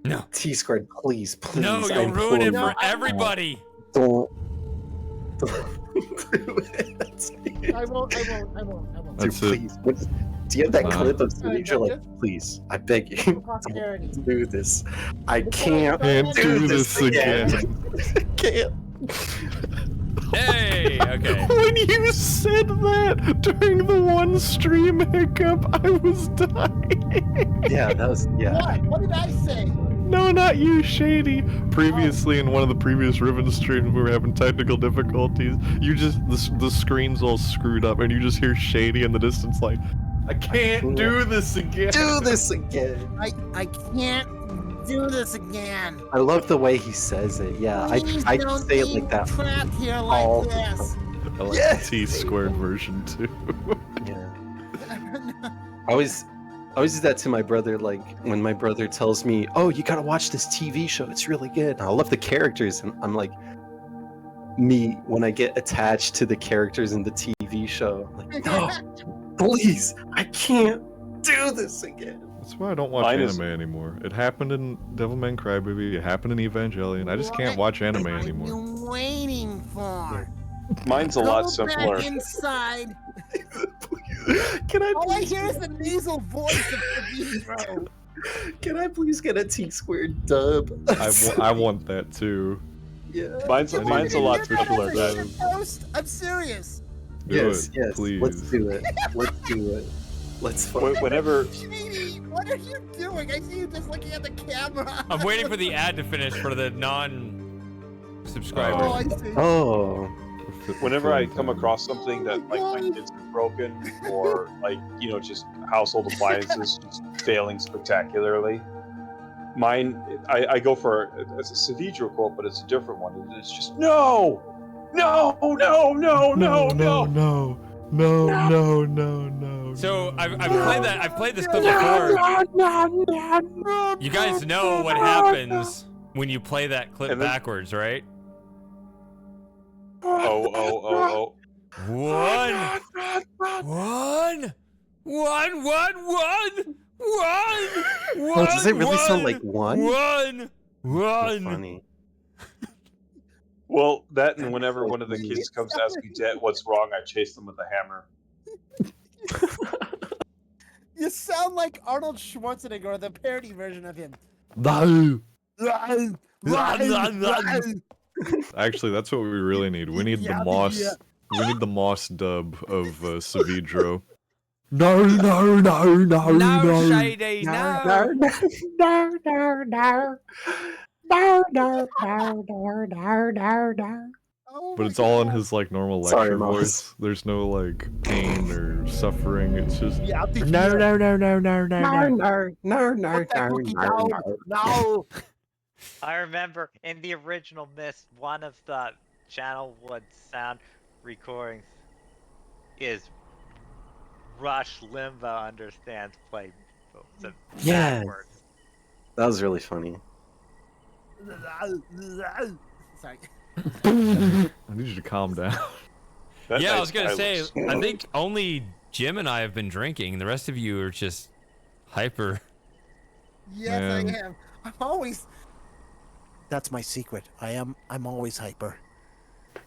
A: No.
B: T squared, please, please.
A: No,
B: I
A: you'll ruin it
B: implore
A: for
B: you.
A: everybody.
B: Don't.
C: I won't.
B: Dude, please. Do you have that clip of Siege? Like, please, I beg you, don't do this. I can't do this again. Can't.
A: Hey, okay.
G: When you said that during the one stream hiccup, I was dying.
B: Yeah, that was
C: What did I say?
G: No, not you, Shady. Previously, in one of the previous Riven streams, we were having technical difficulties. You just the screen's all screwed up, and you just hear Shady in the distance, like, I can't do this again.
B: Do this again.
C: I can't do this again.
B: I love the way he says it. Yeah,
C: Please
B: I
C: don't
B: say it
C: be
B: like that.
C: trapped here
B: all
C: like
B: the
C: this.
B: time.
F: I like
B: Yes!
F: the T squared version too.
B: Yeah. I always do that to my brother, like when my brother tells me, "Oh, you gotta watch this TV show. It's really good." And I love the characters, and I'm like, me when I get attached to the characters in the TV show, I'm like, no, please, I can't do this again.
F: That's why I don't watch anime anymore. It happened in Devilman Crybaby. It happened in Evangelion. I just can't watch anime anymore.
C: You waiting for?
M: Mine's a lot simpler.
C: Back inside.
B: Can I?
C: All I hear is the nasal voice of Savitro.
B: Can I please get a T squared dub?
F: I want that too.
B: Yeah.
M: Mine's a lot simpler.
C: I'm serious.
B: Yes,
F: please.
B: Let's do it. Let's do it. Let's fuck.
M: Whenever.
C: Shady, what are you doing? I see you just looking at the camera.
A: I'm waiting for the ad to finish for the non-subscribers.
C: Oh, I see.
B: Oh.
M: Whenever I come across something that like my kids have broken, or like just household appliances just failing spectacularly, I go for it's a Savitro quote, but it's a different one. It's just no.
A: So I've played this clip before. You guys know what happens when you play that clip backwards, right?
M: Oh.
A: One.
B: Oh, does it really sound like one?
A: One.
B: Funny.
M: Well, that and whenever one of the kids comes to ask me, Dad, what's wrong, I chase them with a hammer.
C: You sound like Arnold Schwarzenegger, or the parody version of him.
F: Actually, that's what we really need. We need the Moss. We need the Moss dub of Savitro.
G: No,
A: Shady, no.
F: But it's all in his like normal
B: Sorry,
F: lecture
B: Moss.
F: voice. There's no like pain or suffering. It's just
C: Yeah,
G: no.
B: No.
P: I remember in the original Mist, one of the Channel Wood sound recordings is Rush Limbo understands play.
B: Yeah.
P: Backwards.
B: That was really funny.
C: Sorry.
F: I need you to calm down.
A: Yeah, I was gonna say. I think only Jim and I have been drinking. The rest of you are just hyper.
C: Yes,
F: Man.
C: I am. I'm always. That's my secret. I'm always hyper.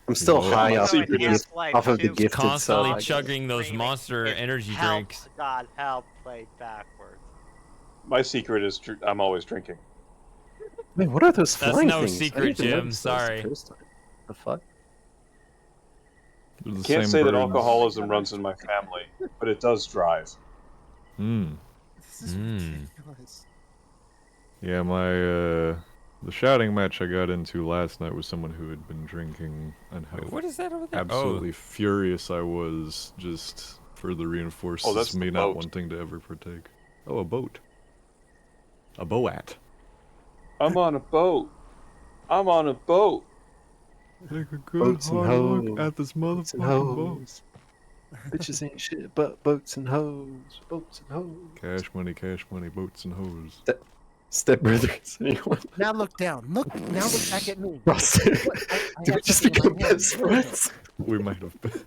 B: I'm still high off,
M: secret is-
B: off of the gifted
A: Constantly
B: sub.
A: chugging those monster energy
P: Help,
A: drinks.
P: God help, play backwards.
M: My secret is I'm always drinking.
B: Wait, what are those
A: That's
B: flying
A: no
B: things? I
A: secret,
B: didn't even
A: Jim,
B: notice those
A: sorry.
B: the first time. The fuck?
F: They're the
M: Can't
F: same
M: say that
F: birds.
M: alcoholism runs in my family, but it does drive.
C: This is
A: Mm.
C: ridiculous.
F: Yeah, my the shouting match I got into last night was someone who had been drinking, and how
A: What is that over there?
F: absolutely furious I was. Just further reinforces
M: that's
F: me
M: the
F: not
M: boat.
F: wanting to ever partake. Oh, a boat. A boat.
M: I'm on a boat. I'm on a boat.
F: Take a good
B: Boats and
F: hard look
B: hoes.
F: at this
B: Boats and
F: motherfucking boat.
B: hoes. Bitches ain't shit but boats and hoes. Boats and hoes.
F: Cash money, boats and hoes.
B: Step brothers. Anyone?
C: Now look down. Look back at me.
B: Ross,
C: I
B: did we
C: have
B: just
C: something in
B: become
C: my hand.
B: best friends?
F: We might have been.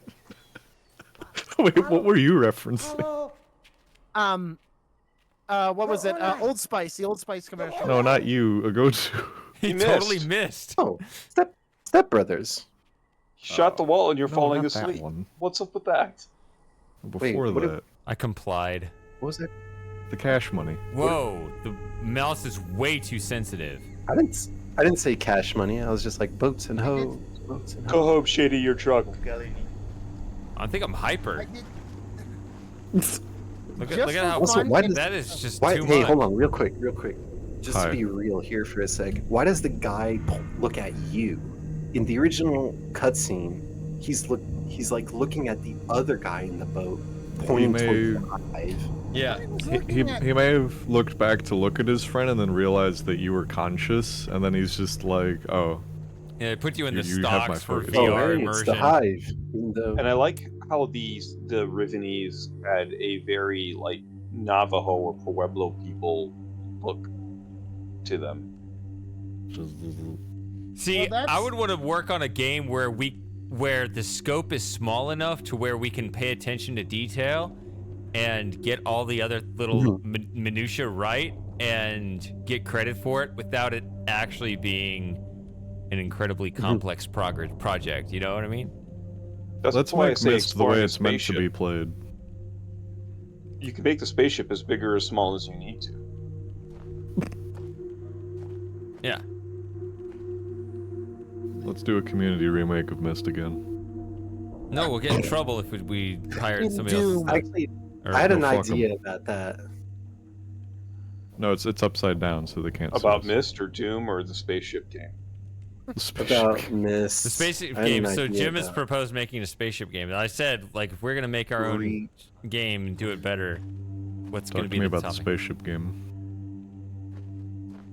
F: Wait, what were you referencing?
C: Um, what was it? Old Spice, the Old Spice commercial.
F: No, not you. Agotu.
A: He totally missed.
B: Oh, Step Brothers.
M: Shot the wall and you're
F: no,
M: falling
F: not that
M: asleep.
F: one.
M: What's up with that?
F: Before
B: what
F: that,
A: I complied.
B: What was that?
F: the Cash Money.
A: Whoa, the mouse is way too sensitive.
B: I didn't say Cash Money. I was just like boats and hoes. Boats and
M: Go
B: hoes.
M: home, Shady, your truck.
A: I think I'm hyper. Look at how
B: Also,
A: that is just
B: why,
A: too
B: hey,
A: much.
B: hold on, real quick. Just
F: Hi.
B: to be real here for a sec. Why does the guy look at you? In the original cutscene, he's like looking at the other guy in the boat, pointing towards the hive.
A: Yeah.
F: He may have looked back to look at his friend and then realized that you were conscious, and then he's just like, oh.
A: Yeah, it put you in the
F: you have my
A: stocks for
F: focus.
A: VR
B: It's
A: immersion.
B: the hive.
M: And I like how the Rivenese had a very like Navajo or Pueblo people look to them.
A: See, I would want to work on a game where the scope is small enough to where we can pay attention to detail and get all the other little minutia right and get credit for it without it actually being an incredibly complex project. You know what I mean?
F: Let's
M: why I
F: make
M: say
F: Myst the way
M: exploring a
F: it's meant to be
M: spaceship.
F: played.
M: You can make the spaceship as big or as small as you need to.
A: Yeah.
F: Let's do a community remake of Myst again.
A: No, we'll get in trouble if we pirate somebody else's stuff.
B: Actually,
A: Or
B: I had an
F: no, fuck 'em.
B: idea about that.
F: No, it's upside down, so they can't.
M: About
F: sue us.
M: Myst or Doom or the spaceship game.
F: The spaceship
B: About
F: game.
B: Myst.
A: The spaceship
B: I had
A: game.
B: an
A: So
B: idea
A: Jim has
B: about-
A: proposed making a spaceship game. And I said, like, if we're gonna make our own game and do it better, what's
F: Talk
A: gonna
F: to
A: be
F: me
A: the
F: about the
A: topic?
F: spaceship game.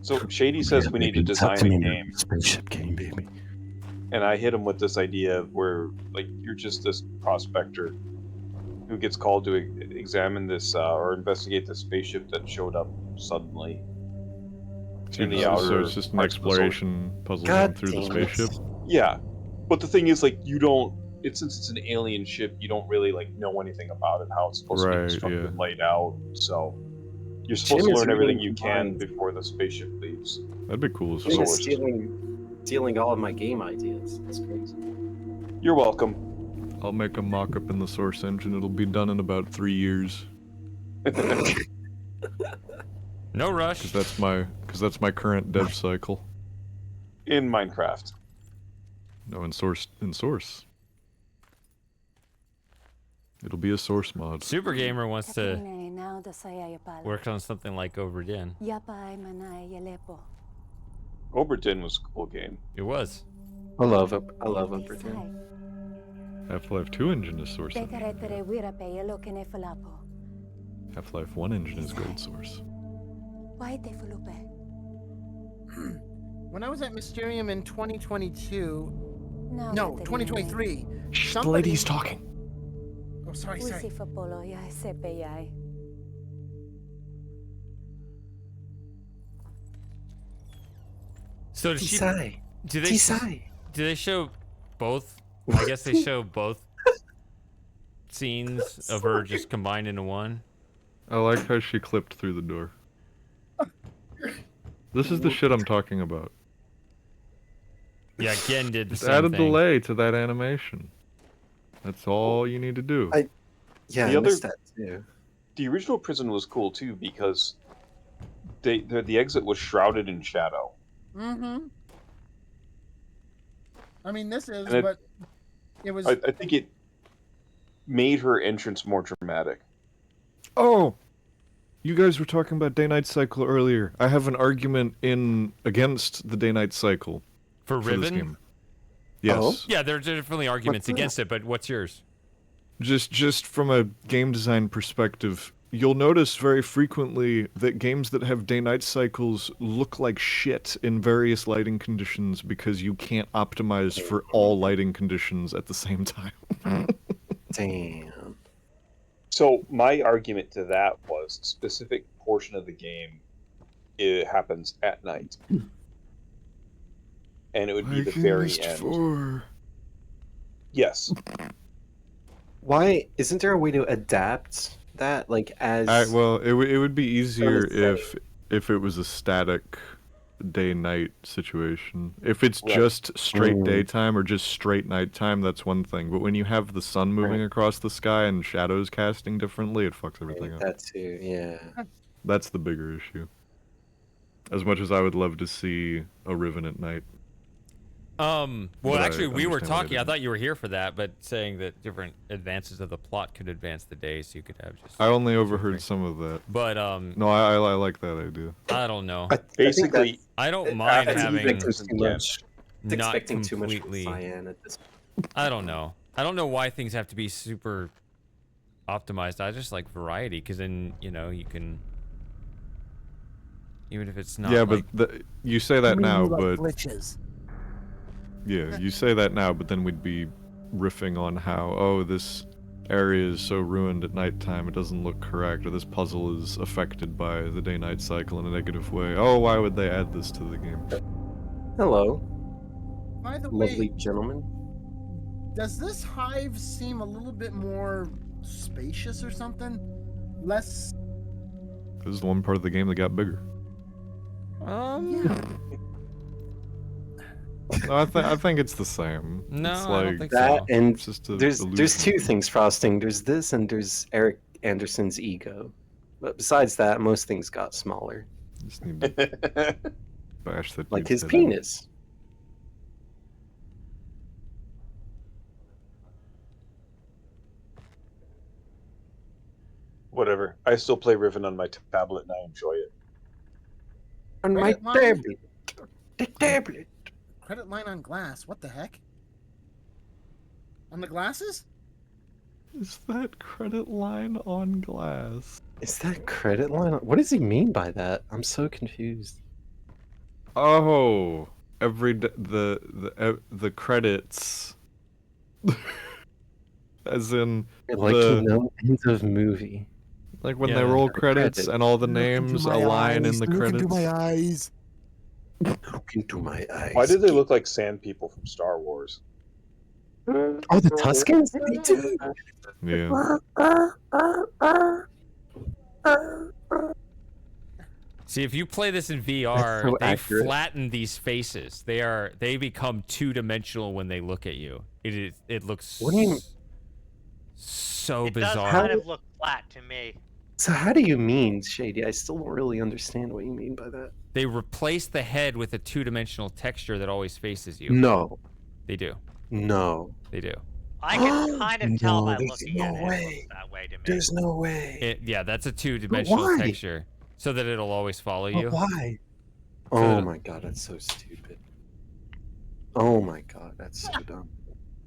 M: So Shady says we need to design a game,
B: Spaceship game, baby.
M: and I hit him with this idea where like you're just this prospector who gets called to examine this or investigate the spaceship that showed up suddenly in the outer.
F: So it's just an
M: parts of the solar-
F: exploration puzzle
B: God
F: game through the
B: damn it.
F: spaceship.
M: Yeah, but the thing is, like, you don't. Since it's an alien ship, you don't really like know anything about it, how it's supposed to be
F: Right,
M: constructed
F: yeah.
M: and laid out. So you're supposed
B: Jim
M: to
B: is
M: learn everything
B: reading
M: you can
B: minds.
M: before the spaceship leaves.
F: That'd be cool as
B: Jim is
F: fuck.
B: stealing all of my game ideas. That's crazy.
M: You're welcome.
F: I'll make a mock-up in the Source engine. It'll be done in about 3 years.
A: No rush.
F: Because that's my current dev cycle.
M: In Minecraft.
F: No, in Source. It'll be a Source mod.
A: Super Gamer wants to work on something like Overdin.
M: Oberdin was a cool game.
A: It was.
B: I love Upperton.
F: Half-Life 2 engine is Source engine. Half-Life 1 engine is Gold Source.
C: When I was at Mysterium in 2022, no, 2023.
F: The lady's talking.
C: Oh, sorry.
A: So does she?
B: Tisai.
A: Do they?
B: Tisai.
A: Do they show both? I guess they show both scenes of her just combined into one.
F: I like how she clipped through the door. This is the shit I'm talking about.
A: Yeah, Gen did the
F: Just
A: same
F: add a
A: thing.
F: delay to that animation. That's all you need to do.
B: Yeah,
M: The
B: I
M: other-
B: missed that too.
M: The original prison was cool too because the exit was shrouded in shadow.
C: Mm-hmm. I mean, this is,
M: And
C: but it was.
M: I think it made her entrance more dramatic.
F: Oh! You guys were talking about day-night cycle earlier. I have an argument against the day-night cycle.
A: For
F: this
A: Riven?
F: game. Yes.
B: Oh?
A: Yeah, there are definitely arguments
B: What's that?
A: against it, but what's yours?
F: Just from a game design perspective, you'll notice very frequently that games that have day-night cycles look like shit in various lighting conditions because you can't optimize for all lighting conditions at the same time.
B: Damn.
M: So my argument to that was a specific portion of the game it happens at night. And it would be the very end. Yes.
B: Why isn't there a way to adapt that like as
F: well, it would be easier
B: setting.
F: if it was a static day-night situation. If it's
B: Right.
F: just straight
B: Mm.
F: daytime or just straight nighttime, that's one thing. But when you have the sun moving across the sky and shadows casting differently, it fucks everything up.
B: That too, yeah.
F: That's the bigger issue. As much as I would love to see a Riven at night.
A: Well,
F: But I
A: actually, we were
F: understand why they
A: talking. I
F: didn't.
A: thought you were here for that, but saying that different advances of the plot could advance the day, so you could have just.
F: I only overheard some of that.
A: But
F: No, I like that idea.
A: I don't know.
M: Basically,
A: I don't mind
B: I think
A: having
B: it's too much. It's
A: not
B: expecting too much from
A: completely.
B: Cyan at this.
A: I don't know. I don't know why things have to be super optimized. I just like variety, because then you can. Even if it's not.
F: Yeah,
A: like,
F: but you say that now, but
C: glitches.
F: yeah, you say that now, but then we'd be riffing on how this area is so ruined at nighttime it doesn't look correct, or this puzzle is affected by the day-night cycle in a negative way. Oh, why would they add this to the game?
B: Hello,
C: By the
B: lovely
C: way,
B: gentleman.
C: does this hive seem a little bit more spacious or something? Less.
F: This is the one part of the game that got bigger.
C: Yeah.
F: No, I think it's the same.
A: No,
F: it's
A: I
F: like
A: don't think
B: That
A: so.
B: and
F: it's just a
B: there's
F: illusion.
B: two things, Frosting. There's this and there's Eric Anderson's ego. But besides that, most things got smaller.
F: Just need to bash that
B: Like
F: dude's
B: his
F: head in.
B: penis.
M: whatever. I still play Riven on my tablet and I enjoy it.
B: On my
C: Credit line?
B: tablet. The tablet.
C: Credit line on glass. What the heck? On the glasses?
F: Is that credit line on glass?
B: Is that credit line? What does he mean by that? I'm so confused.
F: Oh, the credits, as in
B: Like end of movie.
F: Like when
A: Yeah,
F: they roll
B: the
F: credits
B: credits.
F: and all the
C: Look into
F: names
C: my
F: align in
C: eyes,
F: the
C: look
F: credits.
C: into my eyes.
B: Look into my eyes.
M: Why do they look like sand people from Star Wars?
B: Oh, the Tuscans? They do.
F: Yeah.
A: See, if you play this in VR,
B: so
A: they
B: accurate.
A: flatten these faces. They become two-dimensional when they look at you. It looks
B: What do you-
A: so
P: It does
A: bizarre.
P: kind of look flat to me.
B: So how do you mean, Shady? I still don't really understand what you mean by that.
A: They replace the head with a two-dimensional texture that always faces you.
B: No.
A: They do.
B: No.
A: They do.
P: I can kind of tell
B: No,
P: by
B: there's
P: looking
B: no
P: at it.
B: way.
P: It looks that way to me.
B: There's no way.
A: Yeah, that's a two-dimensional
B: why?
A: texture, so that it'll always follow you.
B: But why?
A: So
B: Oh
A: that-
B: my god, that's so stupid. Oh my god, that's so dumb.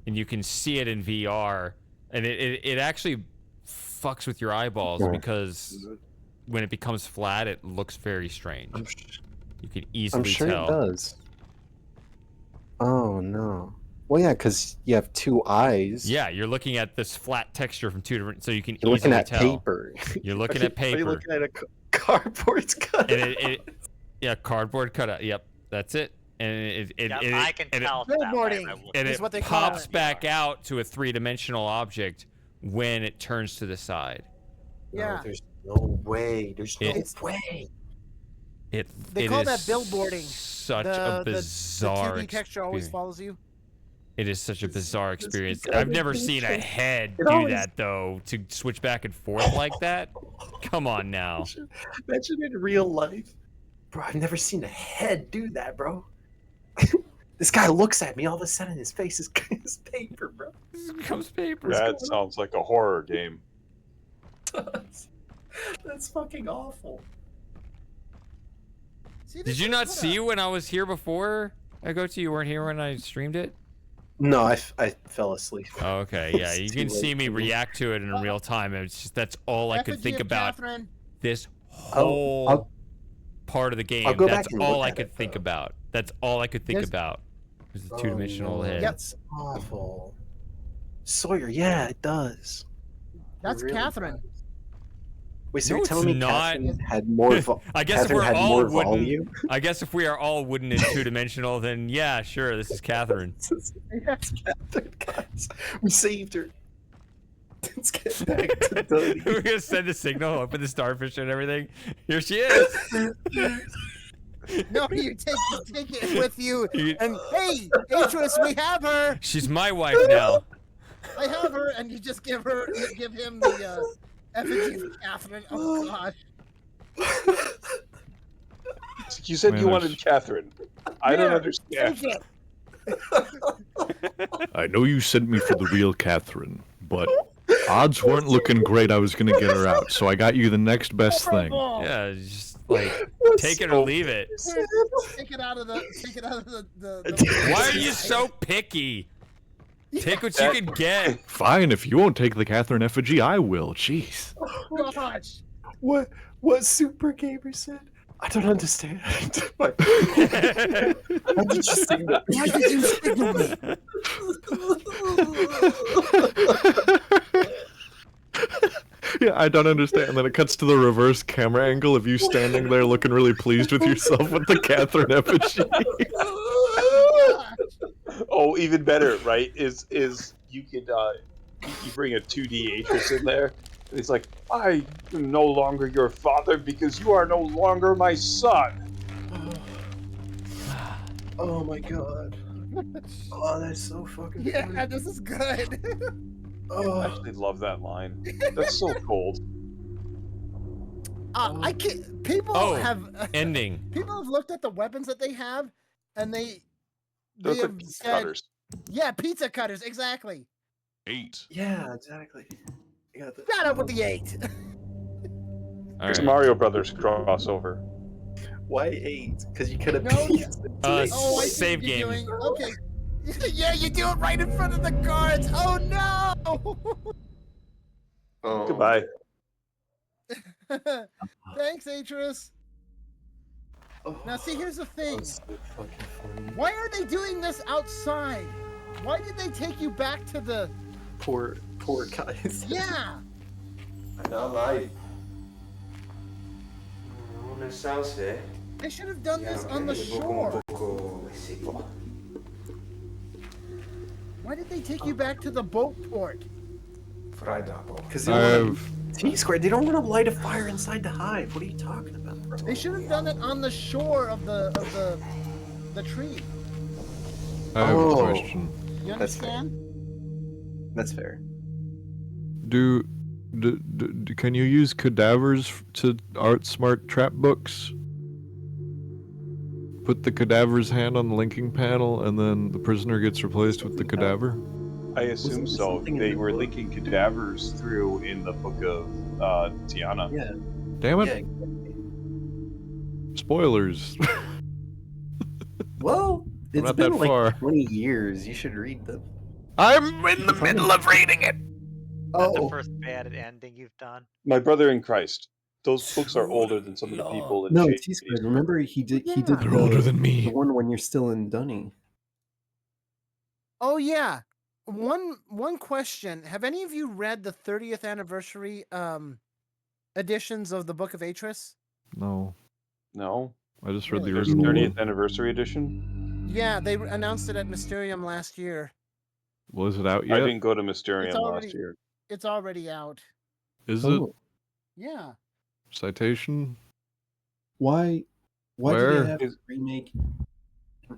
A: And you can see it in VR, and it actually fucks with your eyeballs
B: Yeah.
A: because when it becomes flat, it looks very strange. You can easily
B: I'm sure
A: tell.
B: it does. Oh no. Well, yeah, because you have two eyes.
A: Yeah, you're looking at this flat texture from two different, so you can
B: You're looking
A: easily
B: at
A: tell.
B: paper.
A: You're looking at
B: Are
A: paper.
B: you looking at a cardboard cut?
A: And yeah, cardboard cutout. Yep, that's it. And
P: I can
A: and
P: tell that way
C: Billboarding.
P: by looking
A: and
P: at
C: is what they
A: it
C: call
A: pops
C: it.
A: back out to a three-dimensional object when it turns to the side.
C: Yeah.
B: No, there's no way. There's no
A: It's-
B: way.
C: They
A: it
C: call
A: is
C: that billboarding.
A: Such
C: the,
A: a bizarre
C: The 2D texture always
A: experience.
C: follows you.
A: It is such a bizarre experience.
B: because
A: I've never
B: it
A: seen a
B: features-
A: head
B: it
A: do
B: always-
A: that though, to switch back and forth like that. Come on now.
B: Imagine in real life. Bro, I've never seen a head do that, bro. This guy looks at me, all of a sudden his face is paper, bro.
A: This becomes paper.
M: That sounds like a horror game.
B: That's fucking awful.
C: See,
A: Did
C: this
A: you
C: is
A: not
C: what
A: see when I was here before? I go to you weren't here when I streamed it?
B: No, I fell asleep.
A: Oh, okay, yeah,
B: It's
A: you
B: too
A: can see
B: late
A: me
B: for me.
A: react to it in real time. It's just that's all I could
C: effigy
A: think
C: of
A: about
C: Catherine.
A: this whole
B: I'll
A: part of the game.
B: I'll go
A: That's
B: back and
A: all
B: look
A: I
B: at
A: could
B: it,
A: think
B: though.
A: about. That's all I could think
C: There's-
A: about. Was the two-dimensional head.
B: That's awful. Sawyer, yeah, it does.
C: That's
B: It really
C: Catherine.
B: does. Wait, so
A: No,
B: you're
A: it's
B: telling me
A: not.
B: Catherine had more
A: I guess if
B: Catherine
A: we're
B: had
A: all
B: more
A: wooden,
B: volume?
A: I guess if we are all wooden and two-dimensional, then yeah, sure, this is Catherine.
B: Yes, Catherine, guys. We saved her. Let's get back to Dodie.
A: We're gonna send a signal, open the starfish and everything. Here she is.
C: No, you take it with you, and hey, Atreus, we have her.
A: She's my wife now.
C: I have her, and you just give him the effigy of Catherine. Oh gosh.
M: You said
F: Man,
M: you
F: there's-
M: wanted Catherine. I don't understand.
C: Take it.
F: I know you sent me for the real Catherine, but odds weren't looking great I was gonna get her out, so I got you the next best thing.
A: Yeah, just like take it or leave it.
C: Take it out of the.
A: Why are you so picky? Take what you can get.
F: Fine, if you won't take the Catherine effigy, I will. Jeez.
C: Oh gosh.
B: What Super Gamer said? I don't understand. Why did you say that?
C: Why did you signal me?
F: Yeah, I don't understand. And then it cuts to the reverse camera angle of you standing there looking really pleased with yourself with the Catherine effigy.
M: Oh, even better, right? Is you could you bring a 2D Atreus in there, and he's like, I am no longer your father because you are no longer my son.
B: Oh my god. Oh, that's so fucking funny.
C: Yeah, this is good.
M: I actually love that line. That's so cold.
C: I can't. People have
A: ending.
C: People have looked at the weapons that they have, and they
M: Those are
C: have
M: pizza
C: said,
M: cutters.
C: Yeah, pizza cutters, exactly.
H: 8.
B: Yeah, exactly. You got the...
C: Shut up with the 8.
M: It's Mario Brothers crossover.
B: Why 8? Because you could have
C: No.
B: beat
C: I see
A: save
C: what you're
A: game.
C: doing. Okay. Yeah, you do it right in front of the guards. Oh no!
B: Oh.
M: Goodbye.
C: Thanks, Atreus. Now, see, here's the thing.
B: So fucking funny.
C: Why are they doing this outside? Why did they take you back to the...
B: Poor guys.
C: Yeah! They should have done this on the shore. Why did they take you back to the boat port?
B: Because they don't want T-squared. They don't want to light a fire inside the hive. What are you talking about, bro?
C: They should have done it on the shore of the tree.
F: I have a question.
C: You
B: That's fair.
C: understand?
B: That's fair.
F: Do can you use cadavers to art smart trap books? Put the cadaver's hand on the linking panel, and then the prisoner gets replaced with the cadaver?
M: I assume so. They were linking cadavers through in the book of Tiana.
B: Yeah.
F: Damn it.
B: Yeah.
F: Spoilers.
B: Well, it's
F: not
B: been
F: that
B: like
F: far.
B: 20 years. You should read them.
F: I'm in the middle of reading it.
P: That's the first bad ending you've done.
M: My brother in Christ. Those books are older than some of the people in
B: No,
M: Shady
B: T-squared. Remember, he did. He did.
F: They're older than me.
B: The one when you're still in Dunning.
C: Oh, yeah. One question. Have any of you read the 30th anniversary editions of the Book of Atreus?
F: No.
M: No.
F: I just read the
M: There's
F: original
M: 30th
F: one.
M: anniversary edition?
C: Yeah, they announced it at Mysterium last year.
F: Was it out
M: I
F: yet?
M: didn't go to Mysterium
C: It's already-
M: last year.
C: It's already out.
F: Is it?
C: Yeah.
F: Citation?
B: Why? Why do
F: Where?
B: they have to remake?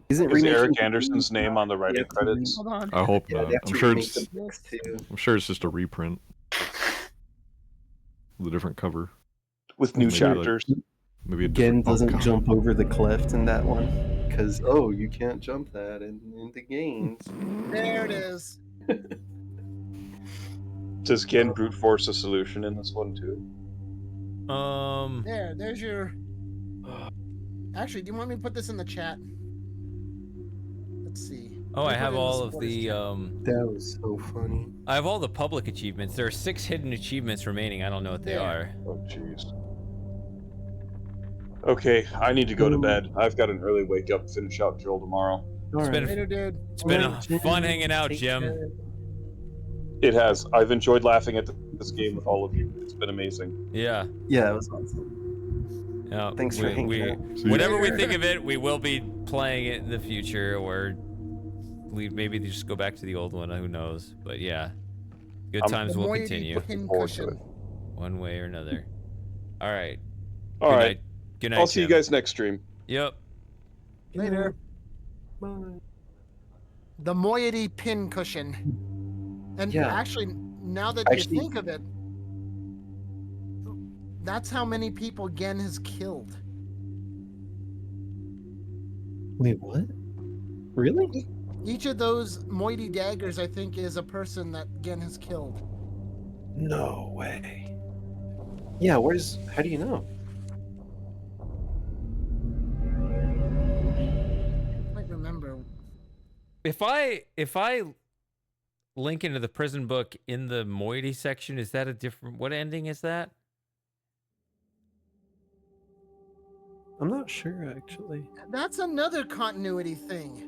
B: Isn't
M: Is
B: remaking
M: Eric
B: the
M: Anderson's name on the writing credits?
C: Hold on.
F: I hope
B: Yeah,
F: not.
B: they have
F: I'm
B: to
F: sure
B: remake
F: it's.
B: the books too.
F: I'm sure it's just a reprint. With a different cover.
M: With new
F: Maybe
M: chapters.
F: Maybe a
B: Gen
F: different.
B: doesn't
F: God.
B: jump over the cleft in that one because you can't jump that in the games.
C: There it is.
M: Does Gen brute force a solution in this one too?
C: There's your... Actually, do you want me to put this in the chat? Let's see.
A: Oh, I have all of
C: the...
A: the
B: That was so funny.
A: I have all the public achievements. There are 6 hidden achievements remaining. I don't know what they are.
M: Oh jeez. Okay, I need to go to bed. I've got an early wake up, finish out drill tomorrow.
A: It's been
C: Later, dude.
A: it's been fun hanging out, Jim.
M: It has. I've enjoyed laughing at this game with all of you. It's been amazing.
A: Yeah.
B: Yeah, it was awesome.
A: Yeah.
B: Thanks for hanging out.
A: Whenever we think of it, we will be playing it in the future, or maybe just go back to the old one. Who knows? But yeah. Good times will
C: moiety
A: continue.
C: pincushion.
A: One way or another. All right.
H: All
A: Good
H: right.
A: night. Good night,
H: I'll see you
A: Jim.
H: guys next stream.
A: Yep.
C: Later.
B: Bye.
C: The moiety pincushion. And
B: Yeah.
C: actually, now that you think of it, that's how many people Gen has killed.
B: Wait, what? Really?
C: Each of those moiety daggers, I think, is a person that Gen has killed.
B: No way. Yeah, how do you know?
C: I might remember.
A: If I link into the prison book in the moiety section, is that a different? What ending is that?
B: I'm not sure, actually.
C: That's another continuity thing.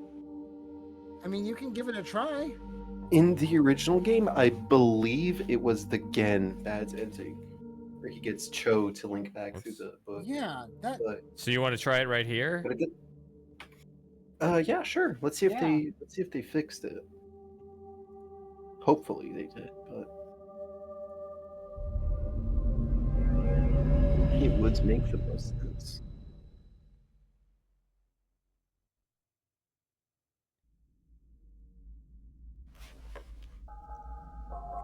C: I mean, you can give it a try.
B: In the original game, I believe it was the Gen that's ending, where he gets Cho to link back through the book.
C: Yeah, that.
B: But,
A: So you want to try it right here?
B: but it did... yeah, sure. Let's see if they fixed it. Hopefully they did, but it would make the most sense.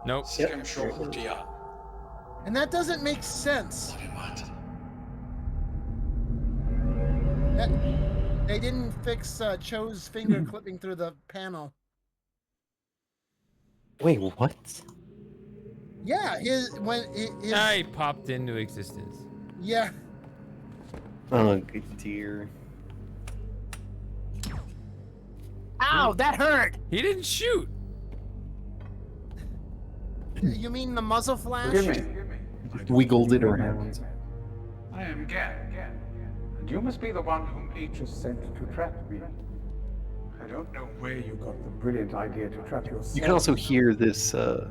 A: Nope.
C: And that doesn't make sense. They didn't fix Cho's finger clipping through the panel.
B: Wait, what?
C: Yeah, his
A: he popped into existence.
C: Yeah.
B: Oh, good dear.
C: Ow, that hurt.
A: He didn't shoot.
C: You mean the muzzle flash?
B: Wiggled it around.
L: I am Gan, and you must be the one whom Aegis sent to trap me. I don't know where you got the brilliant idea to trap yourself.
B: You can also hear this
L: I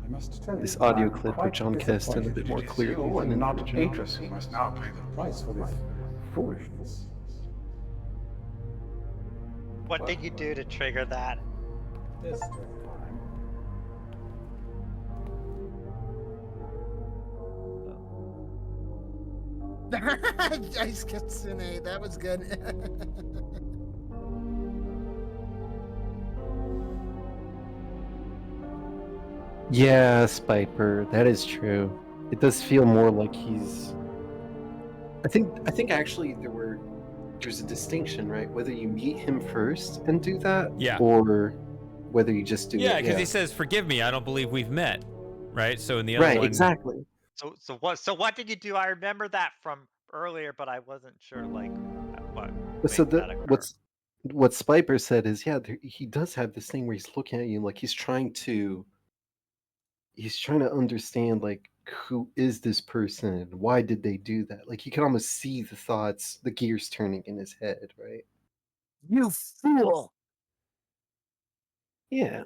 L: must tell
B: this
L: you,
B: audio
L: I'm
B: clip
L: quite
B: with John Keston a bit more
L: disappointed.
B: clearly.
L: You and
B: than
L: not
B: the original.
L: Aegis who must now pay the price for this foolishness.
P: What did you do to trigger that?
L: This time.
C: Ice Kitsune, that was good.
B: Yeah, Spiper, that is true. It does feel more like he's. I think actually there's a distinction, right? Whether you meet him first and do that,
A: Yeah.
B: or whether you just do it.
A: Yeah, because he says, "Forgive me, I don't believe we've met." Right. So in the other
B: right,
A: one,
B: exactly.
P: So what did you do? I remember that from earlier, but I wasn't sure like what.
B: So
P: made that occur.
B: what Spiper said is, yeah, he does have this thing where he's looking at you like he's trying to understand, like, who is this person and why did they do that? Like, he can almost see the thoughts, the gears turning in his head, right?
C: You fool!
B: Yeah.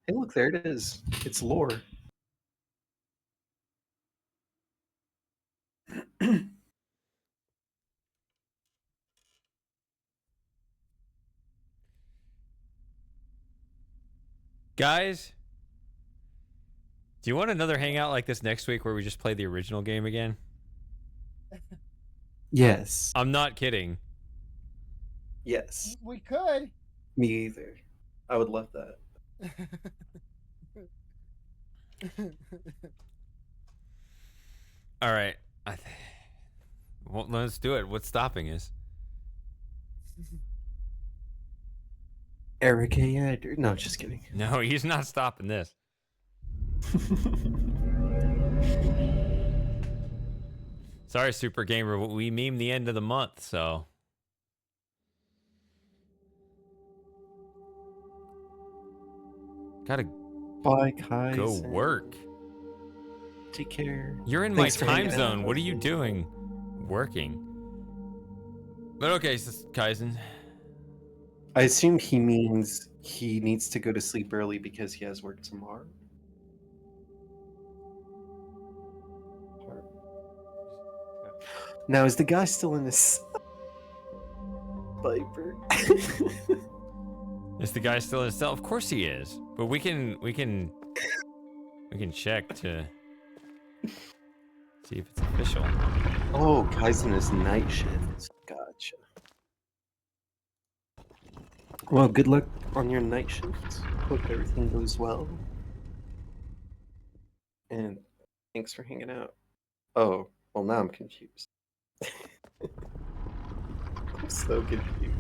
B: Hey, look, there it is. It's lore.
A: guys, do you want another hangout like this next week where we just play the original game again?
B: Yes.
A: I'm not kidding.
B: Yes.
C: We could.
B: Me either. I would love that.
A: All right. Well, let's do it. What's stopping us?
B: Eric A. Adder. No, just kidding.
A: No, he's not stopping this. Sorry, Super Gamer, but we meme the end of the month, so. Gotta
B: Bye, Kai.
A: go work.
B: Take care.
A: You're in
B: Thanks for
A: my time
B: hanging out.
A: zone. What are you doing? Working. But okay, Kaizen.
B: I assume he means he needs to go to sleep early because he has work tomorrow. Now, is the guy still in this Viper?
A: Is the guy still in his cell? Of course he is. But we can check to see if it's official.
B: Oh, guy's in his night shift. Gotcha. Well, good luck on your night shift. Hope everything goes well. And thanks for hanging out. Oh, well, now I'm confused. I'm so confused.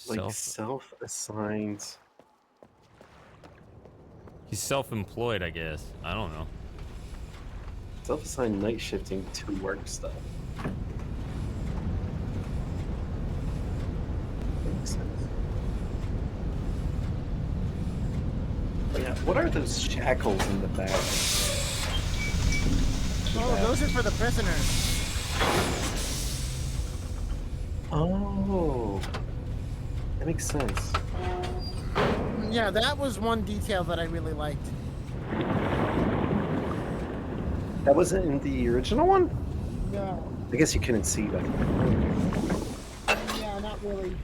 B: Like self-assigned.
A: He's self-employed, I guess. I don't know.
B: Self-assigned night shifting to work stuff. Makes sense. Oh, yeah, what are those shackles in the back?
C: Oh, those are for the prisoners.
B: Oh, that makes sense.
C: Yeah, that was one detail that I really liked.
B: That wasn't in the original one?
C: No.
B: I guess you couldn't see that.
C: Yeah, not really.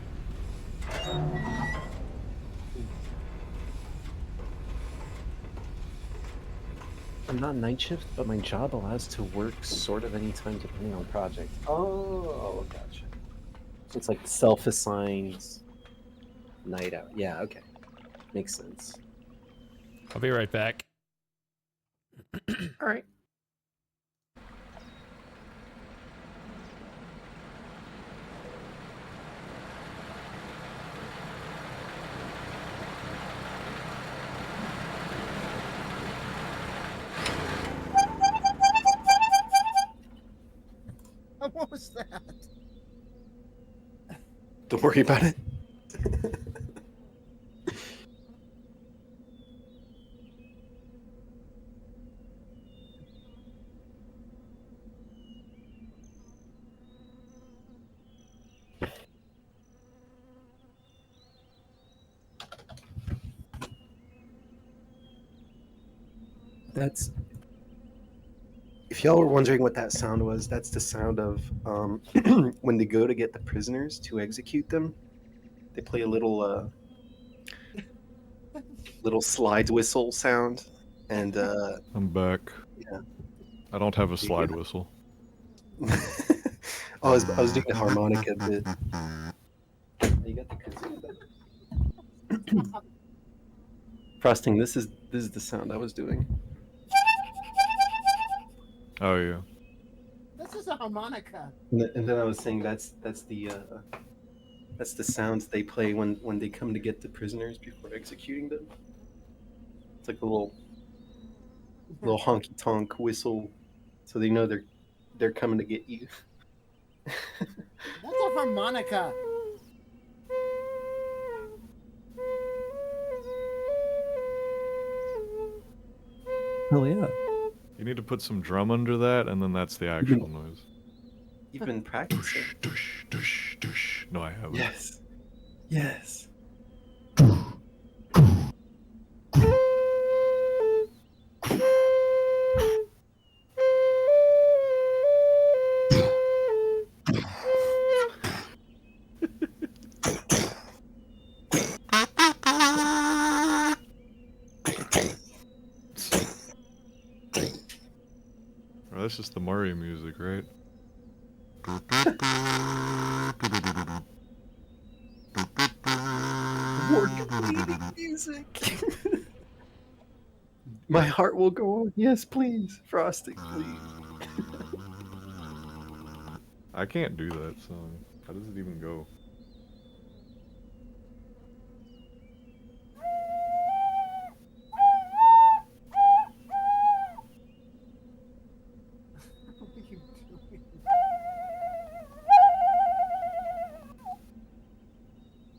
B: I'm not night shift, but my job allows to work sort of anytime depending on project. Oh, gotcha. So it's like self-assigned night out. Yeah, okay. Makes sense.
A: I'll be right back.
B: All right.
C: What was that?
B: Don't worry about it. That's... If y'all were wondering what that sound was, that's the sound of when they go to get the prisoners to execute them. They play a little little slide whistle sound, and
F: I'm back.
B: yeah.
F: I don't have a slide whistle.
B: I was doing the harmonica bit. You got the kazoo. Frosting, this is the sound I was doing.
F: Oh yeah.
C: This is a harmonica.
B: And then I was saying that's the sounds they play when they come to get the prisoners before executing them. It's like a little honky tonk whistle, so they know they're coming to get you.
C: That's a harmonica.
B: Hell yeah.
F: You need to put some drum under that, and then that's the actual noise.
B: You've been practicing.
F: No, I haven't.
B: Yes. Yes.
F: Oh, that's just the Mario music, right?
B: More completing music. My heart will go on. Yes, please. Frosting, please.
F: I can't do that song. How does it even go?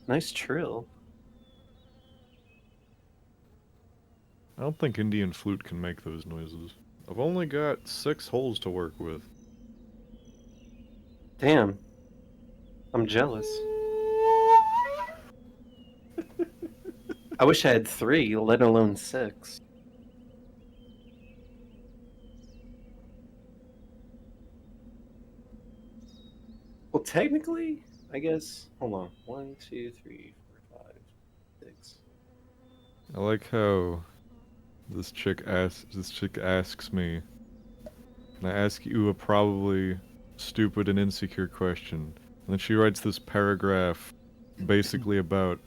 B: Nice trill.
F: I don't think Indian flute can make those noises. I've only got 6 holes to work with.
B: Damn. I'm jealous. I wish I had 3, let alone 6. Well, technically, I guess. Hold on. 1, 2, 3, 4, 5, 6.
F: I like how this chick asks me, and I ask you a probably stupid and insecure question. And then she writes this paragraph basically about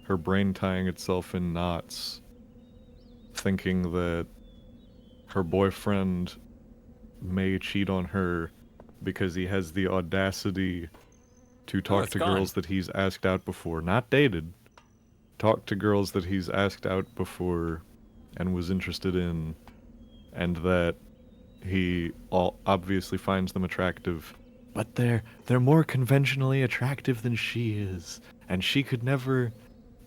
F: her brain tying itself in knots, thinking that her boyfriend may cheat on her because he has the audacity to talk to girls that he's asked out before. Not dated. Talk to girls that he's asked out before and was interested in, and that he obviously finds them attractive, but they're more conventionally attractive than she is, and she could never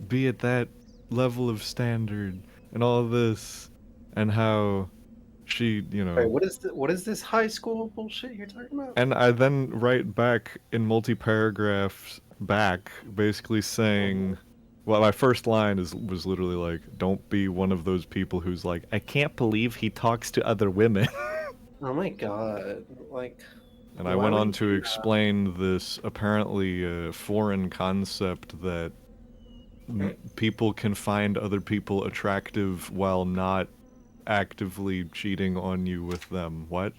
F: be at that level of standard, and all this, and how she,
B: Wait, what is this high school bullshit you're talking about?
F: And I then write back in multi-paragraphs back, basically saying, well, my first line was literally like, don't be one of those people who's like, I can't believe he talks to other women.
B: Oh my god, like...
F: And I went on to explain this apparently foreign concept that people can find other people attractive while not actively cheating on you with them. What?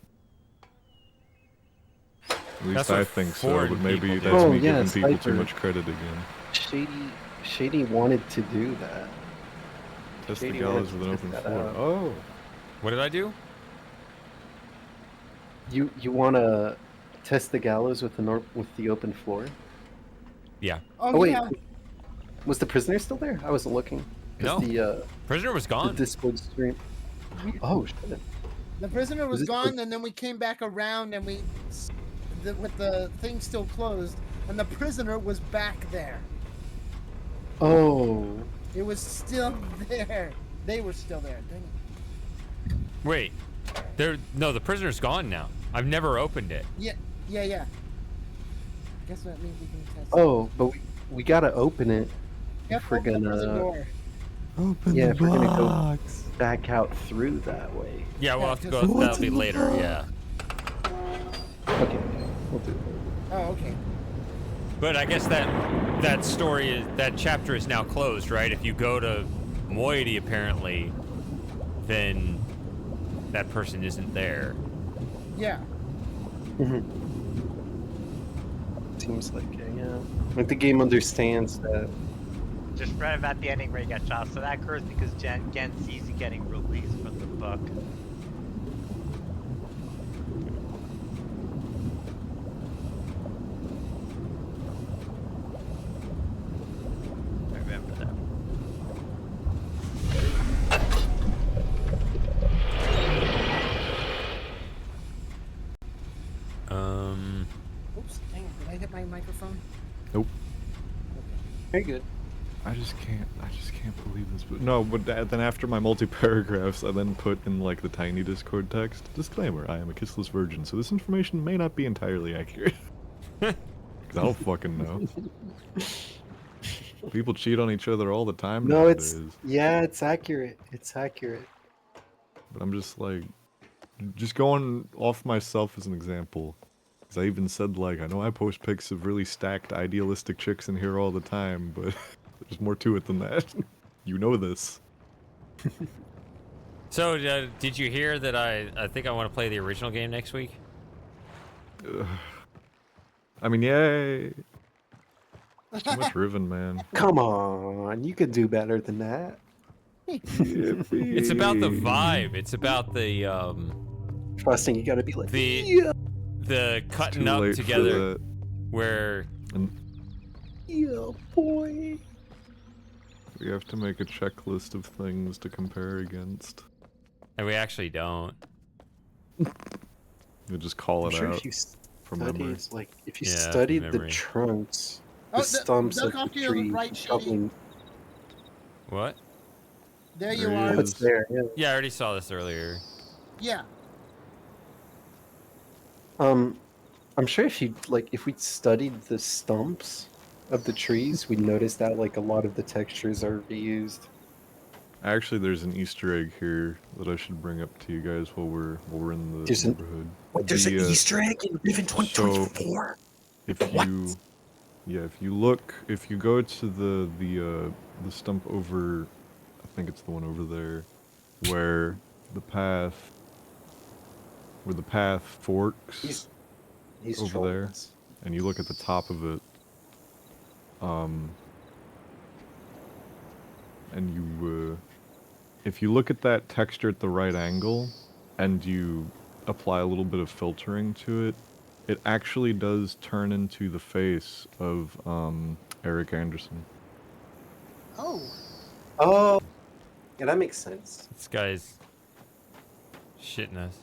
F: At least I think so, but maybe that's me giving people too much credit again.
B: Shady wanted to do that.
F: Test the gallows with an open floor. Oh.
A: What did I do?
B: You want to test the gallows with the open floor?
A: Yeah.
C: Oh,
B: wait,
C: yeah.
B: was the prisoner still there? I wasn't looking.
A: No.
B: The
A: prisoner was gone.
B: The Discord stream. Oh shit.
C: The prisoner was
B: this
C: gone, and then we came back around, and with the thing still closed, and the prisoner was back there.
B: Oh.
C: It was still there. They were still there. Dang it.
A: Wait. No, the prisoner's gone now. I've never opened it.
C: Yeah. Guess what means we can test.
B: Oh, but we gotta open it.
C: Yep,
B: if we're
C: open the
B: gonna
C: door.
F: Open
B: yeah,
F: the
B: if we're gonna go
F: box.
B: back out through that way.
A: Yeah, we'll have to go. That'll be later. Yeah.
B: Okay, we'll do it.
C: Oh, okay.
A: But I guess that chapter is now closed, right? If you go to Moiety, apparently, then that person isn't there.
C: Yeah.
B: Seems like it, yeah. Like the game understands that.
P: Just read about the ending where he got shot. So that occurs because Gen sees you getting released from the book. I remember that.
C: Oops, dang it. Did I hit my microphone?
F: Nope.
B: Very good.
F: I just can't believe this. But no, but then after my multi-paragraphs, I then put in like the tiny Discord text, disclaimer, I am a kissless virgin, so this information may not be entirely accurate. Because I don't fucking know. People cheat on each other all the time nowadays.
B: It's accurate. It's accurate.
F: But I'm just like, just going off myself as an example. Because I even said like, I know I post pics of really stacked idealistic chicks in here all the time, but there's more to it than that. You know this.
A: So, did you hear that I think I want to play the original game next week?
F: I mean, yay. Too much Riven, man.
B: Come on, you could do better than that.
A: It's about the vibe. It's about the
B: Trusting, you gotta be like
A: the cutting up together where
B: yeah, boy.
F: We have to make a checklist of things to compare against.
A: And we actually don't.
F: You just call it out from memory.
B: Like if you studied the trunks, the stumps of the tree, probably...
A: What?
C: There you are.
B: It's there. Yeah.
A: Yeah, I already saw this earlier.
C: Yeah.
B: I'm sure if we studied the stumps of the trees, we noticed that like a lot of the textures are reused.
F: Actually, there's an Easter egg here that I should bring up to you guys while we're in the
B: There's
F: neighborhood.
B: There's an Easter egg in Riven 2024.
F: If you, if you go to the stump over, I think it's the one over there, where the path forks
B: He's
F: over
B: trolling
F: there,
B: us.
F: and you look at the top of it, and you, if you look at that texture at the right angle, and you apply a little bit of filtering to it, it actually does turn into the face of Eric Anderson.
C: Oh.
B: Oh. Yeah, that makes sense.
A: This guy's shitting us.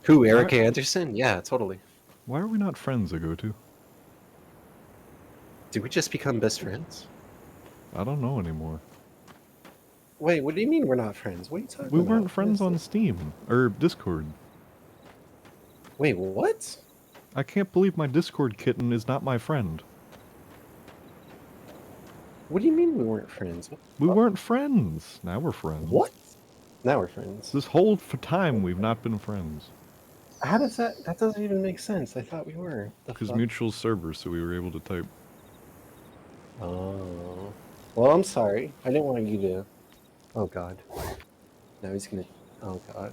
B: Who, Eric Anderson? Yeah, totally.
F: Why are we not friends, Agotu?
B: Did we just become best friends?
F: I don't know anymore.
B: Wait, what do you mean we're not friends? What are you talking
F: We
B: about?
F: weren't friends on Steam or Discord.
B: Wait, what?
F: I can't believe my Discord kitten is not my friend.
B: What do you mean we weren't friends?
F: We weren't friends. Now we're friends.
B: What? Now we're friends.
F: This whole time we've not been friends.
B: How does that? That doesn't even make sense. I thought we were.
F: Because mutual servers, so we were able to type.
B: Oh. Well, I'm sorry. I didn't want you to. Oh God. Now he's gonna. Oh God.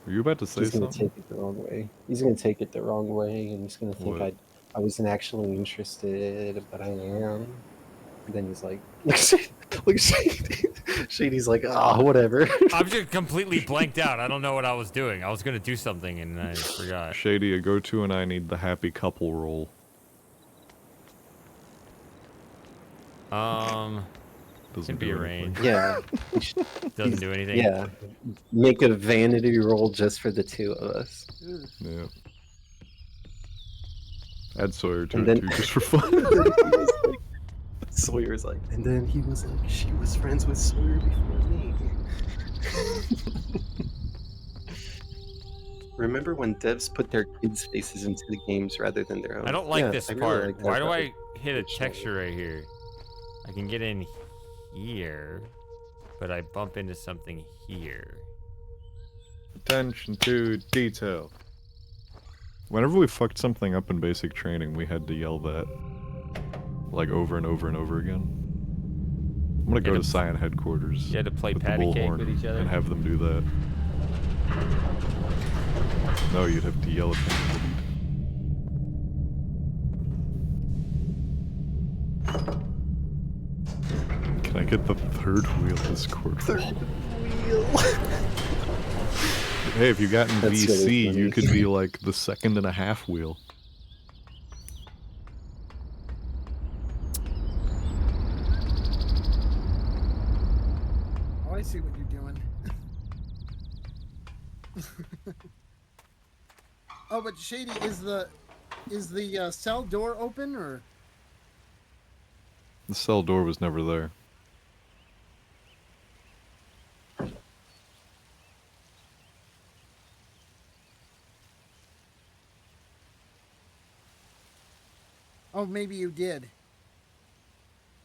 F: Were you about to say
B: He's gonna
F: something?
B: take it the wrong way. He's gonna take it the wrong way, and he's gonna think
F: What?
B: I wasn't actually interested, but I am. And then he's like, look, Shady. Shady's like, oh, whatever.
A: I'm just completely blanked out. I don't know what I was doing. I was gonna do something and I forgot.
F: Shady, Agotu and I need the happy couple roll.
A: Can be arranged.
B: Yeah.
A: Doesn't do anything.
B: Yeah. Make a vanity roll just for the two of us.
F: Yeah. Add Sawyer to
B: And
F: it
B: then-
F: too, just for fun.
B: Sawyer's like, and then he was like, she was friends with Sawyer before me. Remember when devs put their kids' faces into the games rather than their own?
A: I don't like
B: Yeah,
A: this
B: I
A: part.
B: really like that
A: Why do
B: about
A: I hit a texture right here? I can get in here, but I bump into something here.
F: Attention to detail. Whenever we fucked something up in basic training, we had to yell that. Like over and over and over again. I'm gonna go to Cyan headquarters.
A: You had to play
F: with the
A: patty cake
F: bullhorn
A: with each other?
F: and have them do that. No, you'd have to yell at them. Can I get the third wheel Discord?
B: Third wheel.
F: Hey, if you got in
B: That's
F: VC,
B: really funny.
F: you could be like the second and a half wheel.
C: Oh, I see what you're doing. Oh, but Shady, is the cell door open or?
F: The cell door was never there.
C: Oh, maybe you did.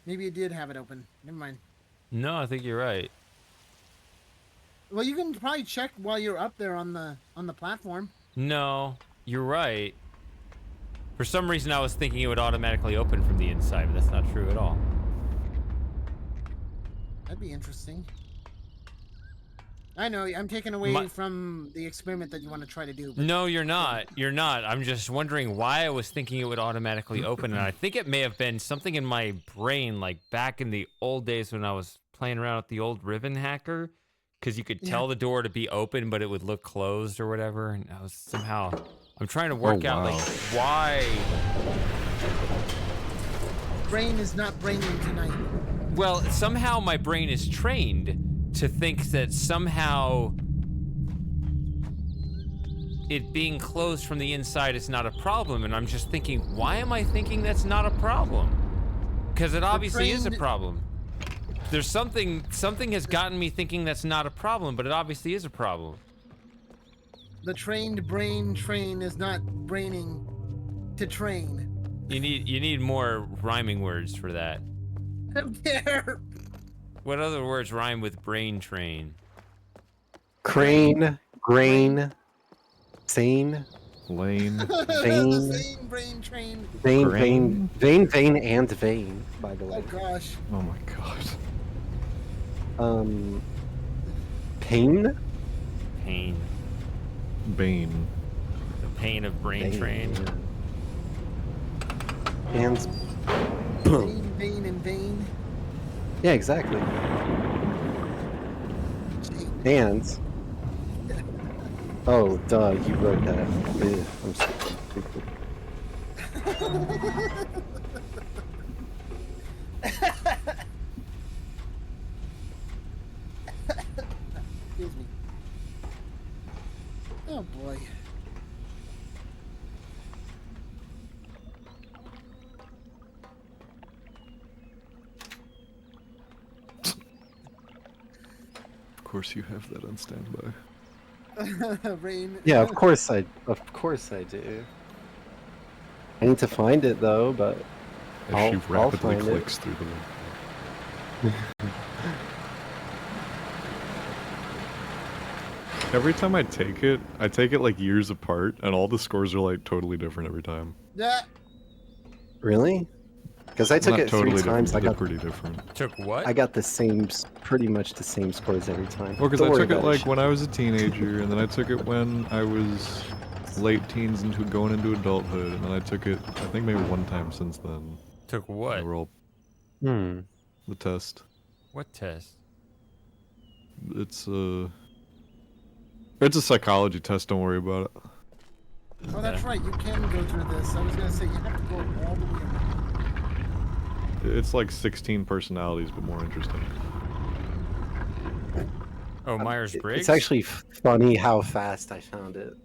C: Maybe you did have it open. Never mind.
A: No, I think you're right.
C: Well, you can probably check while you're up there on the platform.
A: No, you're right. For some reason, I was thinking it would automatically open from the inside, but that's not true at all.
C: That'd be interesting. I know, I'm taking away from the experiment that you want to try to do. But
A: No, you're not. You're not. I'm just wondering why I was thinking it would automatically open, and I think it may have been something in my brain, like back in the old days when I was playing around with the old Riven hacker, because you could tell the door to be open, but it would look closed or whatever, and I was somehow... I'm trying to work out, like, why...
C: Brain is not braining tonight.
A: Well, somehow my brain is trained to think that somehow it being closed from the inside is not a problem, and I'm just thinking, why am I thinking that's not a problem? Because it obviously is a problem. There's something has gotten me thinking that's not a problem, but it obviously is a problem.
C: The trained brain train is not braining to train.
A: You need more rhyming words for that.
C: I don't care.
A: What other words rhyme with brain train?
B: Crane, grain, sane,
F: lane,
B: vein,
C: Same brain train.
B: vein,
F: Grain?
B: vein, and vein. By the way.
C: Oh gosh.
F: Oh my god.
B: Pain.
A: Pain.
F: Bane.
A: The pain of brain train.
B: And
C: Vein, and vein.
B: yeah, exactly. And oh, duh, you wrote that. Ugh, I'm stupid.
C: Excuse me. Oh boy.
F: Of course you have that on standby.
C: Rain.
B: Yeah, of course I do. I need to find it though, but
F: As she
B: I'll
F: rapidly
B: find
F: clicks
B: it.
F: through the link. Every time I take it like years apart, and all the scores are like totally different every time.
C: Yeah.
B: Really? Because I took
F: Not
B: it
F: totally
B: 3 times. I
F: different,
B: got
F: they're pretty different.
A: Took what?
B: I got the same, pretty much the same scores every time.
F: Well, because
B: Don't
F: I
B: worry
F: took it
B: about
F: like when I was a teenager, and then I took it when I was late teens into going into adulthood, and then I took it I think maybe one time since then.
A: Took what?
F: They were all
B: Hmm.
F: the test.
A: What test?
F: It's a psychology test. Don't worry about it.
C: Oh, that's right. You can go through this. I was gonna say you have to go all the way around.
F: It's like 16 personalities, but more interesting.
A: Oh, Myers-Briggs?
B: It's actually funny how fast I found it.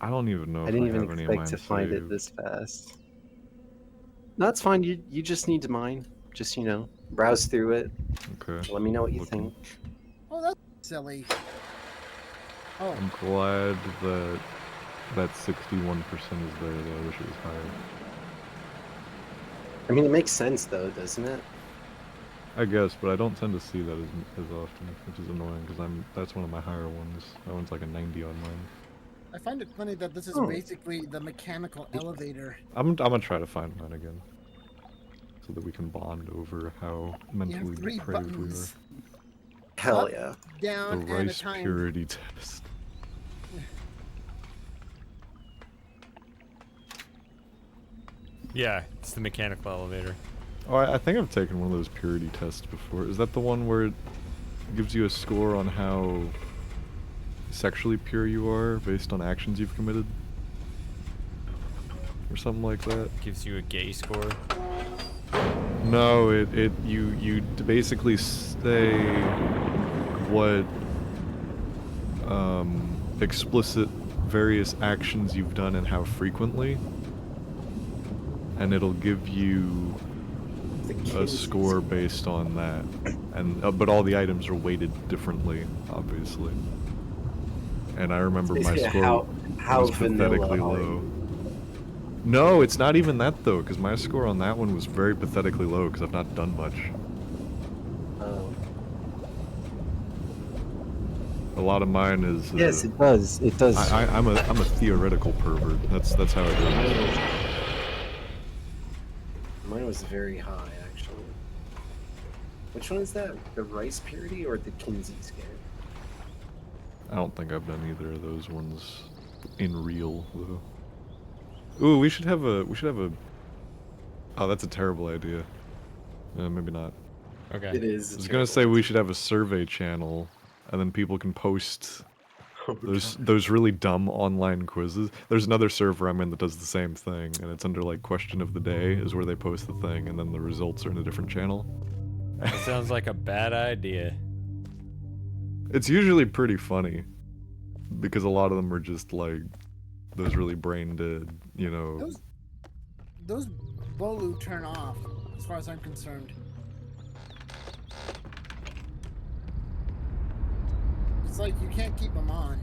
F: I don't even know
B: I
F: if
B: didn't
F: I
B: even
F: have any of mine
B: expect to find it
F: saved.
B: this fast. No, it's fine. You just need to mine. Just, browse through it.
F: Okay.
B: Let me know what you think.
C: Oh, that's silly. Oh.
F: I'm glad that 61% is there, though. I wish it was higher.
B: I mean, it makes sense, though, doesn't it?
F: I guess, but I don't tend to see that as often, which is annoying, because that's one of my higher ones. That one's like a 90 on mine.
C: I find it funny that this is
B: Oh.
C: basically the mechanical elevator.
F: I'm gonna try to find mine again, so that we can bond over how
C: You
F: mentally
C: have 3
F: depraved we are.
C: buttons.
B: Hell
C: Up,
B: yeah.
C: Down,
F: The
C: and a
F: rice
C: time.
F: purity test.
A: Yeah, it's the mechanical elevator.
F: Oh, I think I've taken one of those purity tests before. Is that the one where it gives you a score on how sexually pure you are based on actions you've committed? Or something like that?
A: Gives you a gay score.
F: No, you basically say what explicit various actions you've done and how frequently, and it'll give you a score based on that. And but all the items are weighted differently, obviously. And I remember my
B: Basically,
F: score
B: how
F: was
B: vanilla
F: pathetically
B: are
F: low.
B: you?
F: No, it's not even that though, because my score on that one was very pathetically low because I've not done much.
B: Oh.
F: A lot of mine is.
B: Yes, it does. It does.
F: I'm a theoretical pervert. That's how it goes.
B: Mine was very high, actually. Which one is that? The rice purity or the Kinsey scale?
F: I don't think I've done either of those ones in real though. Ooh, we should have a. Oh, that's a terrible idea. Maybe not.
A: Okay.
B: It is.
F: I was gonna say we should have a survey channel, and then people can post those really dumb online quizzes. There's another server I'm in that does the same thing, and it's under like question of the day is where they post the thing, and then the results are in a different channel.
A: That sounds like a bad idea.
F: It's usually pretty funny, because a lot of them are just like those really brain dead,
C: Those Bolu turn off, as far as I'm concerned. It's like you can't keep them on.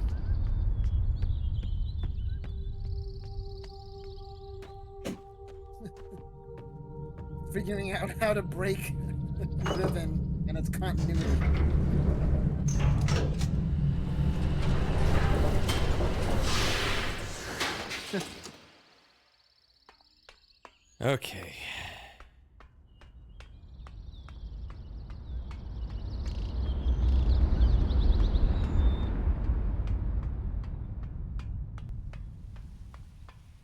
C: figuring out how to break Riven and its continuity.
A: Okay.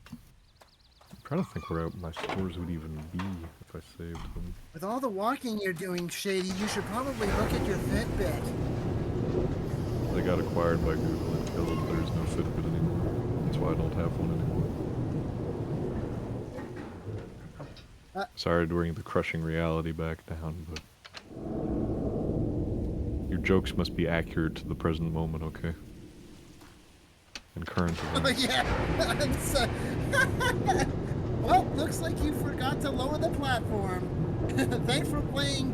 F: I'm trying to think where my scores would even be if I saved them.
C: With all the walking you're doing, Shady, you should probably look at your Fitbit.
F: They got acquired by Google and there's no Fitbit anymore. That's why I don't have one anymore. Sorry to bring the crushing reality back down, but your jokes must be accurate to the present moment, okay? And current events.
C: Yeah. Well, looks like you forgot to lower the platform. Thanks for playing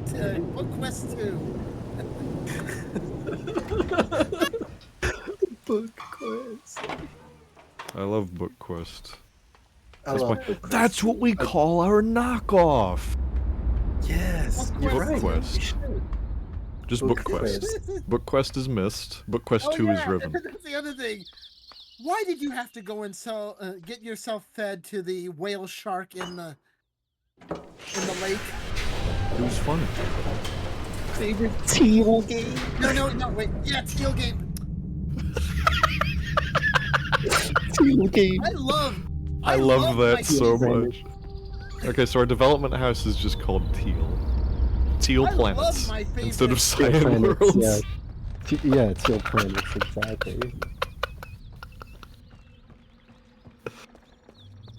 C: Book Quest 2.
Q: Book Quest.
F: I love Book Quest.
Q: That's
F: what we call our knockoff.
Q: Yes,
F: Book
Q: right.
F: Quest. Just Book Quest. Book Quest is missed. Book Quest 2 is Riven.
C: That's the other thing. Why did you have to go and get yourself fed to the whale shark in the lake?
F: It was fun.
Q: Favorite teal game?
C: No, wait. Yeah, teal game.
Q: Teal game.
F: I love that so much. Okay, so our development house is just called Teal. Teal Planets instead of Cyan Worlds.
Q: Yeah. Yeah, Teal Planets, exactly.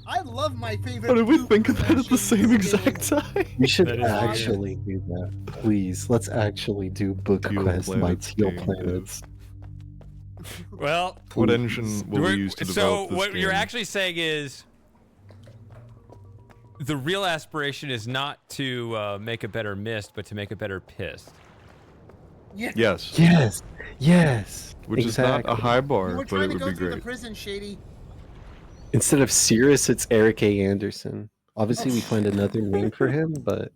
C: I love my favorite.
F: How did we think of that at the same exact time?
Q: We should actually do that. Please, let's actually do Book Quest by Teal Planets.
A: Well,
F: what engine will we use to develop this
A: what
F: game?
A: you're actually saying is the real aspiration is not to make a better Mist, but to make a better Pissed.
C: Yeah.
F: Yes.
Q: Yes.
F: Which is not a high bar,
C: We're
F: but
C: trying
F: it
C: to
F: would
C: go
F: be
C: through
F: great.
C: the prison, Shady.
Q: Instead of Cirrus, it's Eric A. Anderson. Obviously, we find another name for him, but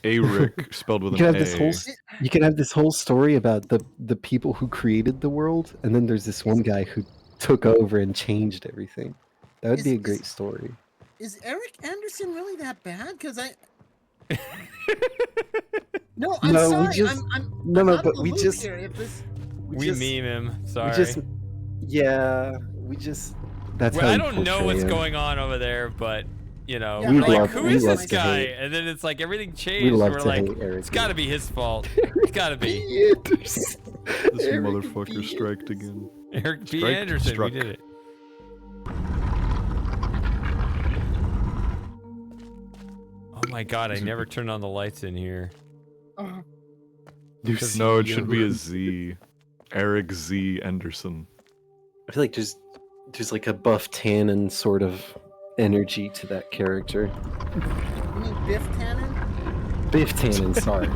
F: A-Rick spelled with
Q: you
F: an
Q: can have
F: A.
Q: this whole you can have this whole story about the people who created the world, and then there's this one guy who took over and changed everything. That would be a great story.
C: Is Eric Anderson really that bad? Because No, I'm
Q: No,
C: sorry.
Q: we just
C: I'm
Q: no,
C: out of
Q: but
C: the
Q: we
C: loop
Q: just
C: here. If this...
A: We meme him. Sorry.
Q: We just that's
A: Well,
Q: how
A: I
Q: we
A: don't know
Q: portray
A: what's
Q: him.
A: going on over there, but you know,
Q: We
A: we're like,
Q: love-
A: who
Q: we
A: is
Q: love
A: this
Q: to
A: guy?
Q: hate.
A: And then it's like everything
Q: We
A: changed.
Q: love
A: We're
Q: to
A: like,
Q: hate Eric.
A: it's got to be his fault. It's got to be.
F: This motherfucker striked again.
A: Eric B.
F: Strike,
A: Anderson,
F: struck.
A: we did it. Oh my god, I never turned on the lights in here.
F: No, it should be a Z. Eric Z. Anderson.
Q: I feel like there's like a Buff Tannen sort of energy to that character.
C: You mean Biff Tannen?
Q: Biff Tannen, sorry.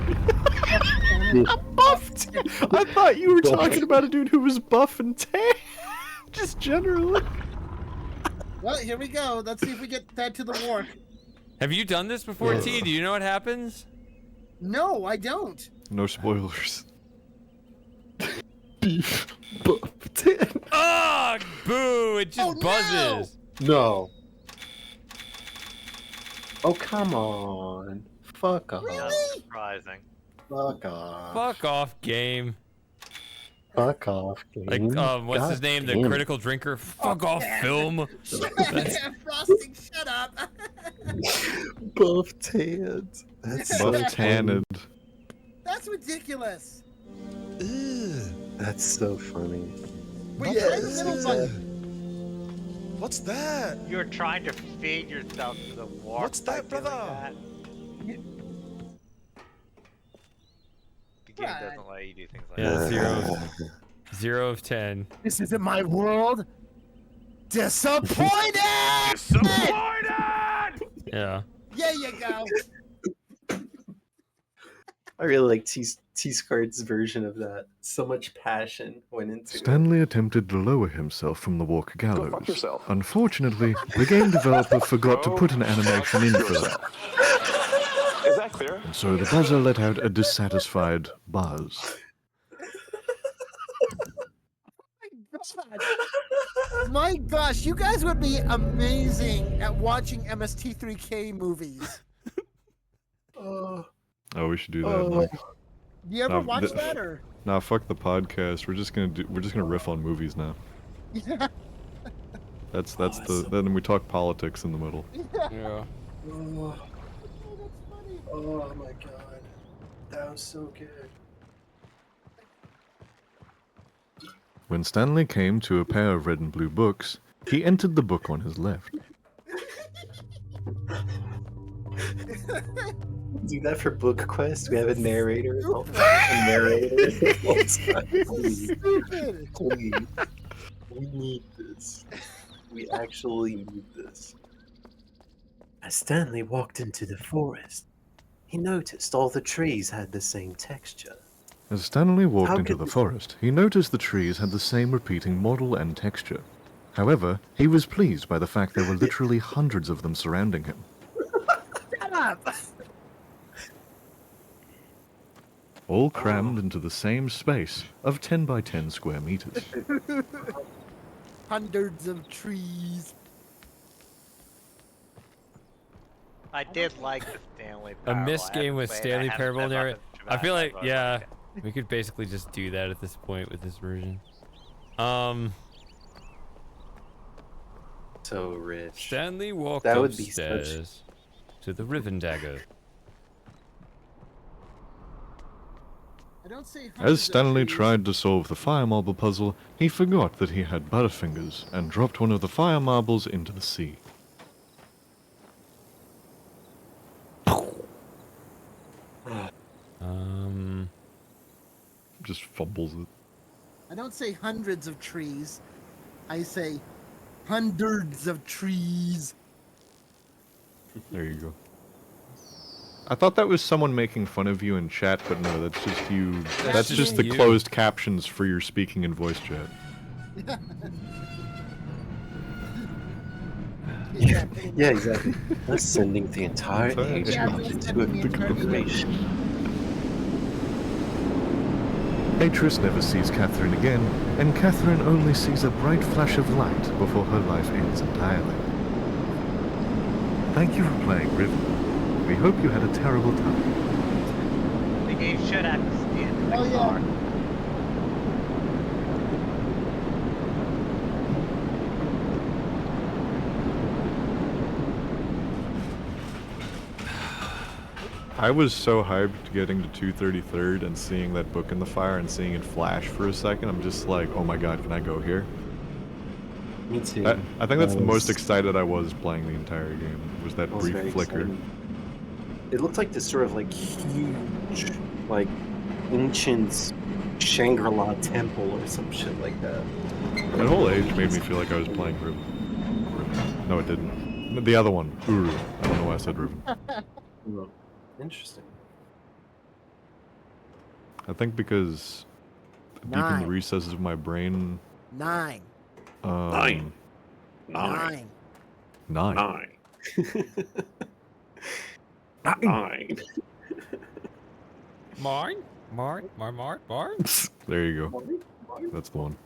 F: Buffed. I thought you were talking about a dude who was buff and tan. Just generally.
C: Well, here we go. Let's see if we get that to the war.
A: Have you done this before,
F: Yes.
A: T? Do you know what happens?
C: No, I don't.
F: No spoilers.
Q: Beef Buff Tannen.
A: Oh, boo! It just buzzes.
Q: No. Oh, come on. Fuck off.
P: That's surprising.
Q: Fuck off.
A: Fuck off, game.
Q: Fuck off, game.
A: Like, what's
Q: God
A: his name? The
Q: damn it.
A: critical drinker. Fuck off, film. That's-
C: Frosting, shut up.
Q: Buff Tanned. That's so
F: Buff tanned.
C: That's ridiculous.
Q: That's so funny.
C: Wait, try the middle button.
N: What's that?
P: You're trying to feed yourself to the warp.
N: What's that,
P: by doing
N: brother?
P: that. The game doesn't let you do things like
A: Yeah,
P: that.
A: 0 of 10.
C: This isn't my world. Disappointed!
A: Yeah.
C: There you go.
B: I really like T-Squared's version of that. So much passion went into it.
F: Stanley attempted to lower himself from the walker gallows.
H: fuck yourself.
F: Unfortunately, the game developer forgot to put an animation in for that,
H: Is that clear?
F: and so the buzzer let out a dissatisfied buzz.
C: My gosh, you guys would be amazing at watching MST3K movies.
F: Oh, we should do that. Mike.
C: Do you ever watch that or?
F: Nah, fuck the podcast. We're just gonna riff on movies now.
C: Yeah.
F: That's then we talk politics in the middle.
A: Yeah.
B: Oh, oh my god, that was so good.
F: When Stanley came to a pair of red and blue books, he entered the book on his left.
B: Do that for Book Quest. We have a narrator. A narrator. Please. Please. We need this. We actually need this. As Stanley walked into the forest, he noticed all the trees had the same texture.
F: As Stanley walked
B: How
F: into
B: could
F: the
B: this-
F: forest, he noticed the trees had the same repeating model and texture. However, he was pleased by the fact there were literally hundreds of them surrounding him.
C: Shut up!
F: All crammed into the same space of 10 by 10 square meters.
C: Hundreds of trees.
P: I did like the Stanley
A: A
P: Parable.
A: missed
P: I
A: game
P: haven't
A: with
P: played it.
A: Stanley
P: I haven't
A: Parable
P: stepped up
A: narrator.
P: and
A: I feel
P: tried,
A: like,
P: but I
A: yeah,
P: like it.
A: we could basically just do that at this point with this version.
B: So rich.
A: Stanley walked
B: That would be
A: upstairs to the Riven dagger.
C: I don't say
F: As Stanley tried to solve the fire marble puzzle, he forgot that he had butterfingers and dropped one of the fire marbles into the sea. Just fumbles it.
C: I don't say hundreds of trees. I say hundreds of trees.
F: There you go. I thought that was someone making fun of you in chat, but no, that's just you. That's just the
A: you.
F: closed captions for your speaking in voice chat.
B: Yeah, exactly. That's sending the entire age
C: Yeah,
B: into a configuration.
F: Beatrice never sees Catherine again, and Catherine only sees a bright flash of light before her life ends entirely. Thank you for playing Riven. We hope you had a terrible time.
P: The game should have to stand in the
C: Oh, yeah.
P: car.
F: I was so hyped getting to 233rd and seeing that book in the fire and seeing it flash for a second. I'm just like, oh my god, can I go here?
B: Me too.
F: I think that's the
B: That
F: most
B: was-
F: excited I was playing the entire game, was that
B: I was very
F: brief flicker.
B: excited. It looked like this sort of like huge, like ancient Shangri-La temple or some shit like that.
F: That whole age made me feel like I was playing Riven. No, it didn't. The other one, Uru. I don't know why I said Riven.
B: Interesting.
F: I think because deep in the
C: 9.
F: recesses of my brain,
C: 9.
F: Nine.
C: 9.
F: Nine.
A: Mine? Mine?
F: There you go. That's the one.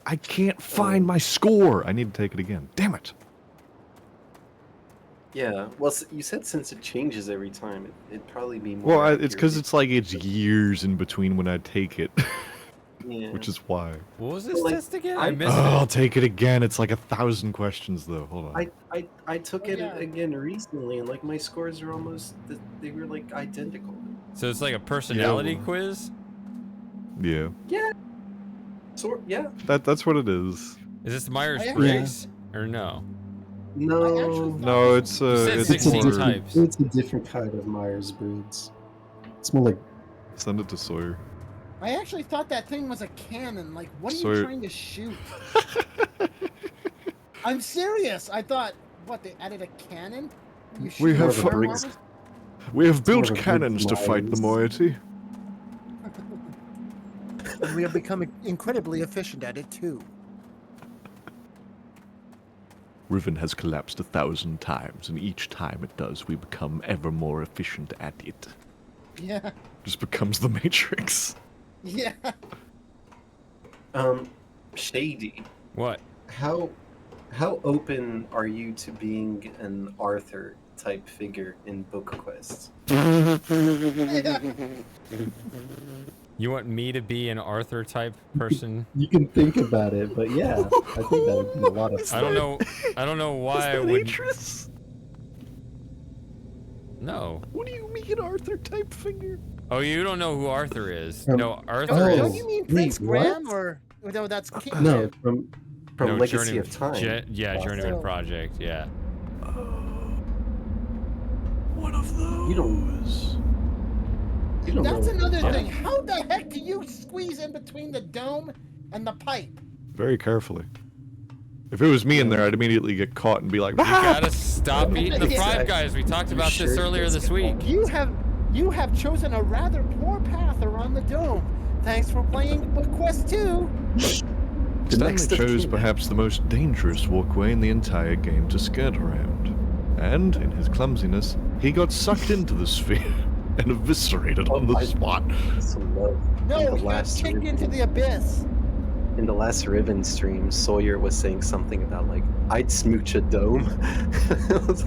F: I can't find my score. I need to take it again. Damn it.
B: Yeah. Well, you said since it changes every time, it'd probably be more.
F: Well, it's because
B: accurate.
F: it's like it's years in between when I take it,
B: Yeah.
F: which is why.
A: What was this
B: Like,
A: test again?
B: I
A: I missed
F: Oh, I'll
A: it.
F: take it again. It's like 1,000 questions though. Hold on.
B: I took
C: Oh,
B: it
C: yeah.
B: again recently, and like my scores are almost they were like identical.
A: So it's like a personality
F: well.
A: quiz?
F: Yeah.
B: Yeah. Yeah.
F: That's what it is.
A: Is this Myers
C: Yeah.
A: Briggs? Or no?
B: No.
F: No, it's
A: said
F: it's
A: 16
F: more-
A: types.
B: It's a different kind of Myers-Briggs. It's more like
F: Send it to Sawyer.
C: I actually thought that thing was a cannon. Like, what are you
F: So-
C: trying to shoot? I'm serious. I thought, what, they added a cannon? You
F: We
C: shoot
F: have
C: fire
B: Briggs.
C: marbles?
F: We have
Q: It's more
F: built
Q: of a
F: cannons to fight the
Q: brute
F: moiety.
C: And we have become incredibly efficient at it too.
F: Riven has collapsed 1,000 times, and each time it does, we become ever more efficient at it.
C: Yeah.
F: Just becomes the Matrix.
C: Yeah.
B: Shady.
A: What?
B: How open are you to being an Arthur type figure in Book Quest?
A: You want me to be an Arthur type person?
Q: You can think about it, but yeah, I think that would be a lot of fun.
A: I don't know why I would. No.
F: What do you mean, Arthur type figure?
A: Oh, you don't know who Arthur is?
Q: Um,
A: No, Arthur
Q: oh,
A: is.
C: Don't you mean Prince
Q: wait,
C: Graham
Q: what?
C: or no? That's King.
Q: No, from
B: From
A: No,
B: Legacy of Time.
A: Journeyman
C: Oh.
A: Project. Yeah.
F: One of those.
B: You don't
C: That's
B: know.
C: another
A: Yeah.
C: thing. How the heck do you squeeze in between the dome and the pipe?
F: Very carefully. If it was me in there, I'd immediately get caught and be like,
A: You
F: "Ah!"
A: gotta stop eating the
C: Yeah.
A: Five Guys. We talked about this
B: sure
A: earlier
B: it's
A: this week.
C: You have chosen a rather poor path around the dome. Thanks for playing Book Quest 2.
F: Stanley
B: next of
F: chose
B: kin.
F: perhaps the most dangerous walkway in the entire game to skirt around. And, in his clumsiness, he got sucked into the sphere and eviscerated on the spot.
B: So love.
C: No,
B: in the
C: you got
B: last
C: kicked
B: Riven-
C: into the abyss.
B: In the last Riven stream, Sawyer was saying something about like, I'd smooch a dome.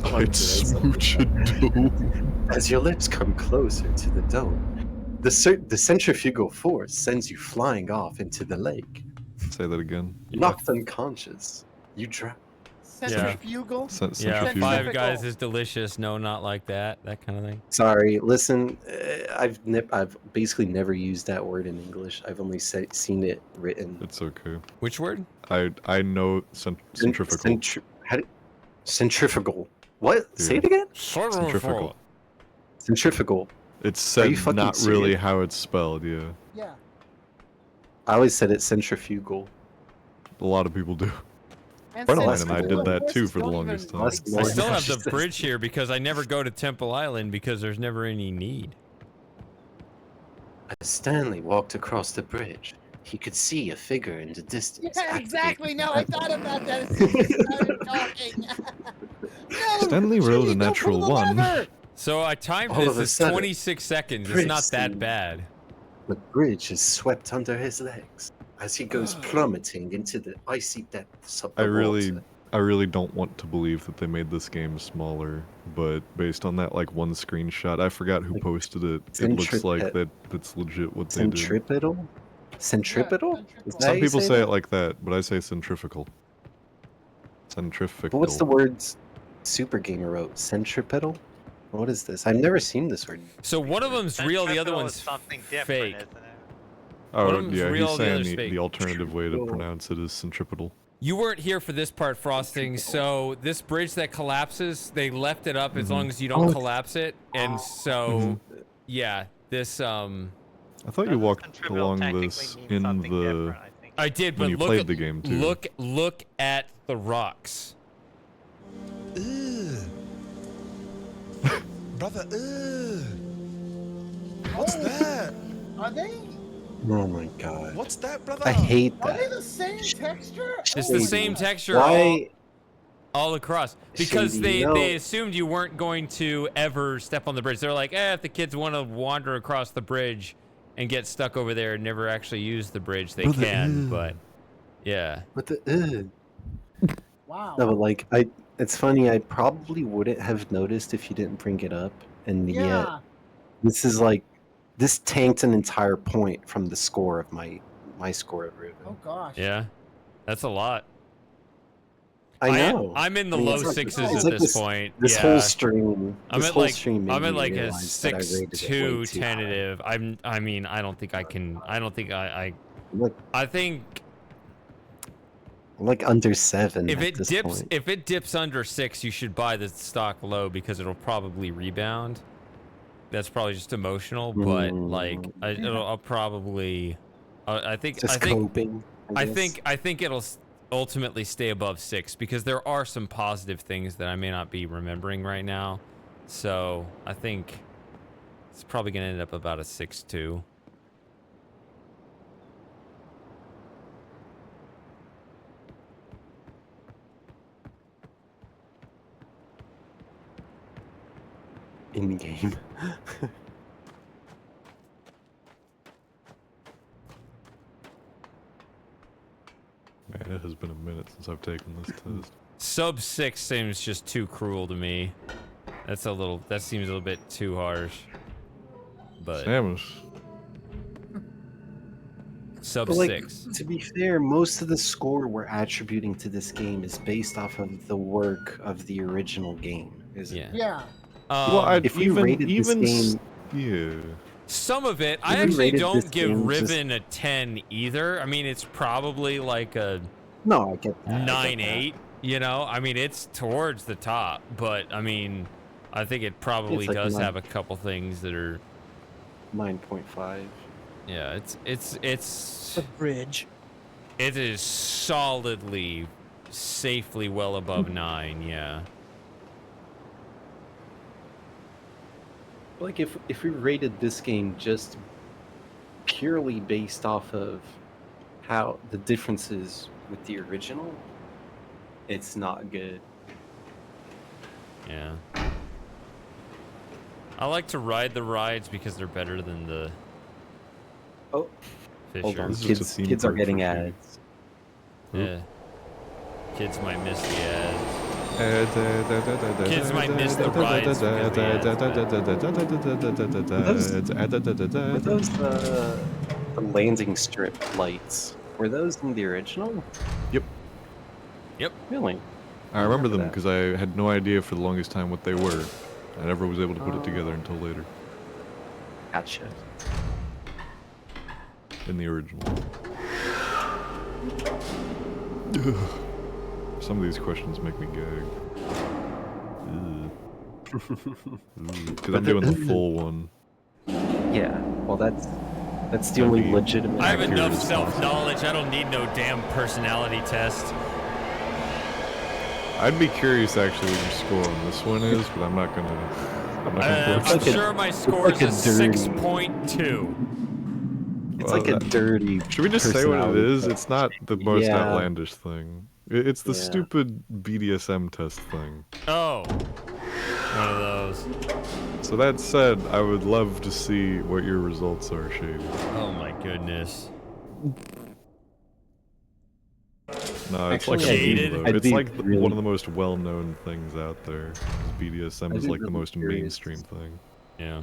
F: I'd smooch a dome.
B: As your lips come closer to the dome, the centrifugal force sends you flying off into the lake.
F: Say that again.
B: Knocked unconscious, you drown.
C: Centrifugal?
A: Yeah, Five Guys is delicious. No, not like that. That kind of thing.
B: Sorry, listen. I've basically never used that word in English. I've only seen it written.
F: It's okay.
A: Which word?
F: I know centrifugal.
B: Centrifugal. What?
F: Yeah.
B: Say it again.
F: Centrifugal.
B: Centrifugal.
F: It's
B: Are you
F: said
B: fucking
F: not really
B: serious?
F: how it's spelled. Yeah.
C: Yeah.
B: I always said it's centrifugal.
F: A lot of people do.
C: And
F: Brian and I
C: centrifugal
F: did that too
C: voices
F: for the
C: don't
F: longest
C: even
F: time.
C: make
A: I
C: sense.
A: still have the bridge here because I never go to Temple Island because there's never any need.
B: As Stanley walked across the bridge, he could see a figure in the distance.
C: Yeah, exactly. No, I thought about that as soon as you started talking. No,
F: Stanley rolled a
C: Jimmy, don't
F: natural
C: pull the
F: one.
C: lever.
A: So I timed
B: All
A: this
B: of a
A: as
B: sudden,
A: 26 seconds. It's not that
B: Princeton-
A: bad.
B: The bridge is swept under his legs as he goes plummeting into the icy depths of the water.
F: I really don't want to believe that they made this game smaller, but based on that like one screenshot, I forgot who posted it. It looks like that's legit what they did.
B: Centripetal? Centripetal? Is that how
F: Some
B: you
F: people say
B: that?
F: it like that, but I say centrifugal. Centrifugal.
B: But what's the words Super Gamer wrote? Centripetal? What is this? I've never seen this word.
A: So one of them's real, the other
P: Centripetal
A: one's
P: is something different,
A: fake.
P: isn't it?
F: Oh,
A: One of them's
F: yeah,
A: real,
F: he's
A: the
F: saying
A: other's
F: the
A: fake.
F: alternative way to pronounce it is centripetal.
A: You weren't here for this part, Frosting. So this bridge that collapses, they left it up as long as you don't collapse it, and so yeah, this
F: I thought you walked along this in the.
A: I did,
F: when
A: but
F: you
A: look
F: played
A: at
F: the game too.
A: look at the rocks.
N: Brother, what's that?
C: Are they?
B: Oh my god.
N: What's that, brother?
B: I hate
C: Are they
B: that.
C: the same texture?
A: It's
C: Oh
A: the
C: my
A: same
C: God.
A: texture
B: Why?
A: all across because
B: Shady,
A: they assumed you weren't going to ever step on the bridge. They're like, if the kids want to wander across the bridge and get stuck over there and never actually use the bridge, they can. But yeah.
B: What the?
C: Wow.
B: No, but like it's funny. I probably wouldn't have noticed if you didn't bring it up, and yet
C: Yeah.
B: this is like this tanked an entire point from the score of my score of Riven.
C: Oh gosh.
A: Yeah. That's a lot.
B: I know.
A: I'm in the
B: I mean,
A: low
B: it's like-
A: sixes
B: it's
A: at
B: like
A: this point.
B: This
A: yeah.
B: whole stream.
A: I'm
B: this
A: at
B: whole
A: like
B: stream made
A: I'm at
B: me
A: like a
B: realize that I rated it way
A: 6.2
B: too high.
A: tentative. I mean I don't think I can. I don't think I think
B: I'm like under 7
A: if
B: at
A: it
B: this
A: dips
B: point.
A: if it dips under 6, you should buy the stock low because it'll probably rebound. That's probably just emotional, but like I'll probably I think
B: Just coping.
A: I think it'll ultimately stay above 6 because there are some positive things that I may not be remembering right now. So I think it's probably going to end up about a 6-2.
Q: In game.
F: Man, it has been a minute since I've taken this test.
A: Sub 6 seems just too cruel to me. That seems a little bit too harsh. But
F: Samus.
A: Sub
Q: But, like,
A: 6.
Q: to be fair, most of the score we're attributing to this game is based off of the work of the original game, isn't it?
C: Yeah.
F: Well,
Q: if we rated this game,
F: yeah.
A: Some of it,
Q: If
A: I
Q: we
A: actually
Q: rated
A: don't
Q: this
A: give
Q: game
A: Riven a 10 either. I mean, it's probably like a
Q: no, I get that.
A: 9-8. You know, I mean, it's towards the top, but I mean, I think it probably
Q: It's like
A: does
Q: 9.
A: have a couple things that are
Q: 9.5.
A: Yeah, it's
C: The bridge.
A: It is solidly, safely well above 9. Yeah.
Q: Like if we rated this game just purely based off of how the differences with the original, it's not good.
A: Yeah. I like to ride the rides because they're better than the
Q: Oh,
A: Fisher.
Q: hold on, kids are getting ads.
A: Yeah. Kids might miss the ads. Kids might miss the rides because
Q: Were those the landing strip lights? Were those in the original?
F: Yep.
A: Yep.
Q: Really?
F: I remember them
Q: that.
F: because I had no idea for the longest time what they were. I never was able to put it together until later.
Q: Gotcha.
F: In the original. Ugh. Some of these questions make me gag. Because I'm doing the full one.
Q: Yeah, well that's the only legitimate.
A: I have
F: accurate
A: enough
F: as possible.
A: self-knowledge. I don't need no damn personality test.
F: I'd be curious actually what your score on this one is, but I'm not gonna.
A: I'm sure my score is a 6.2.
Q: It's like a dirty.
F: Should we just say what it is? It's not the most
Q: Yeah.
F: outlandish thing. It's the
Q: Yeah.
F: stupid BDSM test thing.
A: Oh. One of those.
F: So that said, I would love to see what your results are, Shady.
A: Oh my goodness.
F: No, it's
Q: Actually,
F: like
A: Shaded?
F: a meme, though.
Q: I'd
F: It's
Q: be
F: like
Q: really-
F: one of the most well-known things out there. 'Cause BDSM
Q: I'd
F: is
Q: be
F: like the
Q: really
F: most
Q: curious.
F: mainstream thing.
A: Yeah.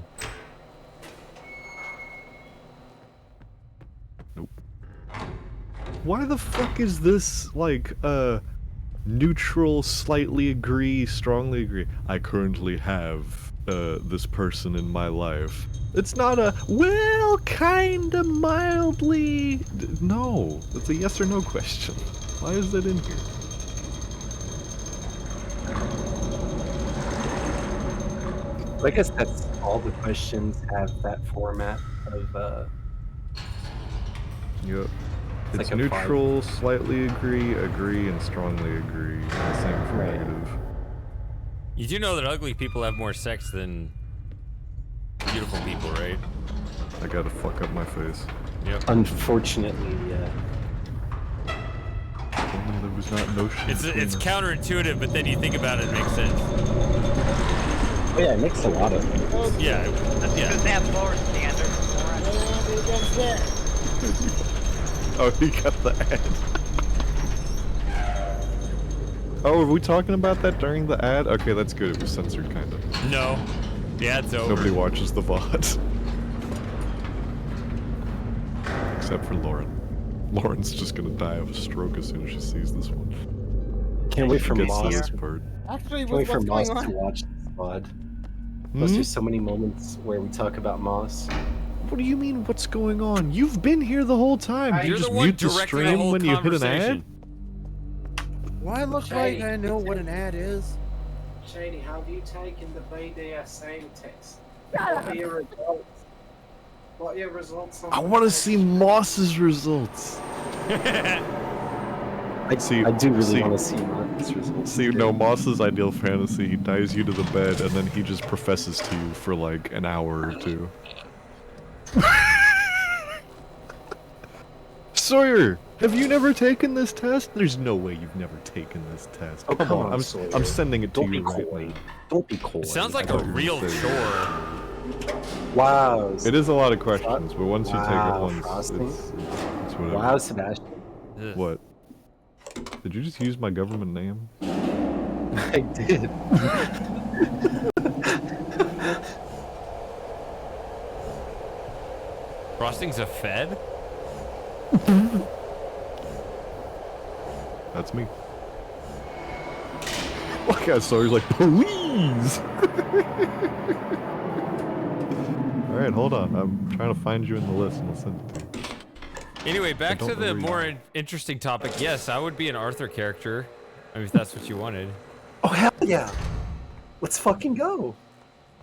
F: Why the fuck is this like neutral, slightly agree, strongly agree? I currently have this person in my life. It's not a well, kinda mildly. No, it's a yes or no question. Why is that in here?
Q: I guess that's all the questions have that format of
F: Yep.
Q: It's
F: It's
Q: like a five.
F: neutral, slightly agree, agree, and strongly agree. And the same for
Q: Right.
F: negative.
A: You do know that ugly people have more sex than beautiful people, right?
F: I gotta fuck up my face.
A: Yep.
Q: unfortunately,
F: If only there was not no shit.
A: It's counterintuitive, but then you think about it, it makes sense.
Q: oh yeah, it makes a lot of sense.
A: Yeah.
P: That's because they have lower standards for it.
F: Oh, he got the ad. Oh, are we talking about that during the ad? Okay, that's good. It was censored, kind of.
A: No. The ad's over.
F: Nobody watches the VOD. Except for Lauren. Lauren's just gonna die of a stroke as soon as she sees this one.
Q: Can't wait for
F: Gets to
Q: Moss.
F: this part.
C: Actually,
Q: Can't wait for
C: what's
Q: Moss
C: going
Q: to
C: on?
Q: watch this VOD. Plus, there's so many moments where we talk about Moss.
F: What do you mean, what's going on? You've been here the whole time. Do you
A: You're
F: just
A: the one
F: mute the
A: directing the
F: stream
A: whole
F: when you hit an ad?
A: conversation.
C: Why look like I know what an ad is?
B: Shady, have you taken the BDSM test? What are your results? What are your results on
F: I
B: the
F: want to
B: test?
F: see Moss's results.
B: I do really want to see Moss's results.
F: See, no, Moss's ideal fantasy, he ties you to the bed, and then he just professes to you for like an hour or two. Sawyer, have you never taken this test? There's no way you've never taken this test.
B: Oh, come on,
F: I'm
B: Sawyer.
F: sending it to
B: Don't
F: you
B: be
F: right
B: coy.
F: now.
B: Don't be coy.
A: It sounds like
F: I
A: a
F: thought you were
A: real
F: saying-
A: chore.
B: Wow.
F: It is a lot of questions, but once you take it
B: Wow,
F: once,
B: Frosty.
F: it's whatever.
B: Wow, Sebastian.
A: Ugh.
F: What? Did you just use my government name?
B: I did.
A: Frosting's a Fed?
F: That's me. Look at Sawyer's like, please! Alright, hold on. I'm trying to find you in the list and I'll send it to you.
A: Anyway, back
F: don't
A: to
F: know
A: the
F: where you
A: more
F: are.
A: interesting topic. Yes, I would be an Arthur character. I mean, if that's what you wanted.
B: Oh, hell yeah. Let's fucking go.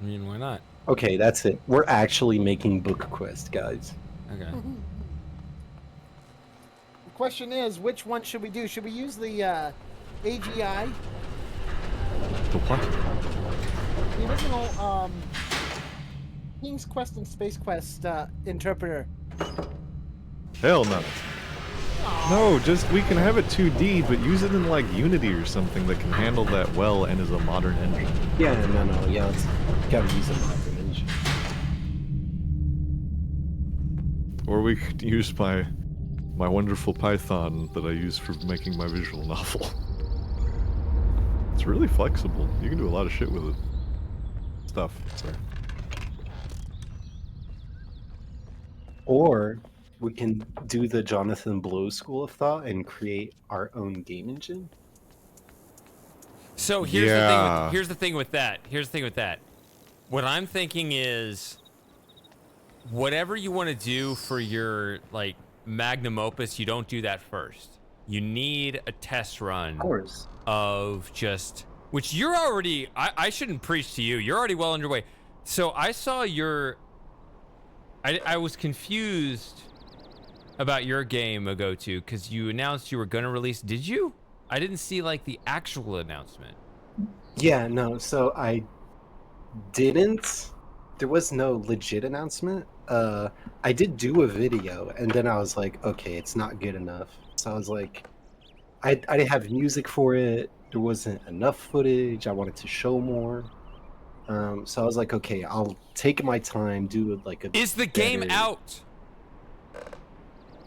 A: I mean, why not?
B: Okay, that's it. We're actually making Book Quest, guys.
A: Okay.
C: The question is, which one should we do? Should we use the AGI,
F: The what?
C: the original King's Quest and Space Quest interpreter?
F: Hell no. No, just we can have it 2D, but use it in like Unity or something that can handle that well and is a modern engine.
B: Yeah, no, yeah, let's gotta use a modern engine.
F: Or we could use my wonderful Python that I use for making my visual novel. It's really flexible. You can do a lot of shit with it. Stuff, sorry.
B: Or we can do the Jonathan Blow school of thought and create our own game engine.
A: So here's the thing with that. Here's the thing with that. What I'm thinking is, whatever you want to do for your like magnum opus, you don't do that first. You need a test run.
B: Of course.
A: Of just, which you're already. I shouldn't preach to you. You're already well underway. So I saw your. I was confused about your game ago too, because you announced you were gonna release. Did you? I didn't see like the actual announcement.
B: Yeah, no, so I didn't. There was no legit announcement. I did do a video, and then I was like, okay, it's not good enough. So I was like, I didn't have music for it. There wasn't enough footage. I wanted to show more. So I was like, okay, I'll take my time, do like a.
A: Is the game
B: better-
A: out?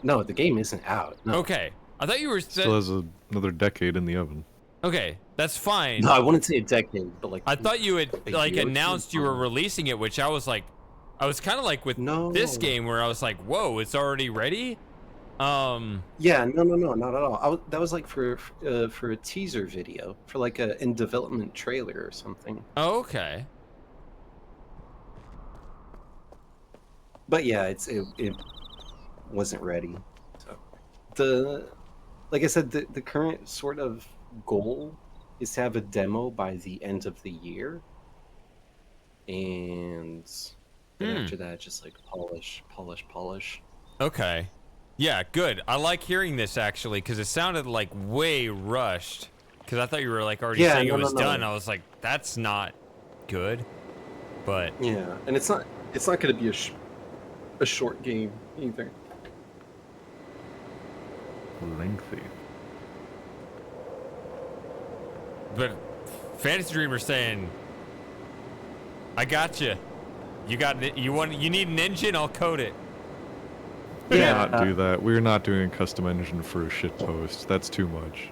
B: No, the game isn't out. No.
A: Okay, I thought you were.
F: Still has another decade in the oven.
A: Okay, that's fine.
B: No, I wouldn't say a decade, but like.
A: I thought you had like
B: year or two.
A: announced you were releasing it, which I was like, I was kind of like with this game where I was like, whoa, it's already ready.
B: Yeah, no, not at all. That was like for a teaser video, for like a in development trailer or something.
A: Oh, okay.
B: But yeah, it wasn't ready. So like I said, the current sort of goal is to have a demo by the end of the year, and then after that, just like polish.
A: Okay. Yeah, good. I like hearing this actually, because it sounded like way rushed. Because I thought you were like already saying it was done. I was like, that's not good. But
B: yeah, and it's not going to be a short game either.
F: Lengthy.
A: But Fantasy Dreamer's saying, I got you. You need an engine? I'll code it.
F: Yeah, not do that. We're not doing a custom engine for a shit post. That's too much.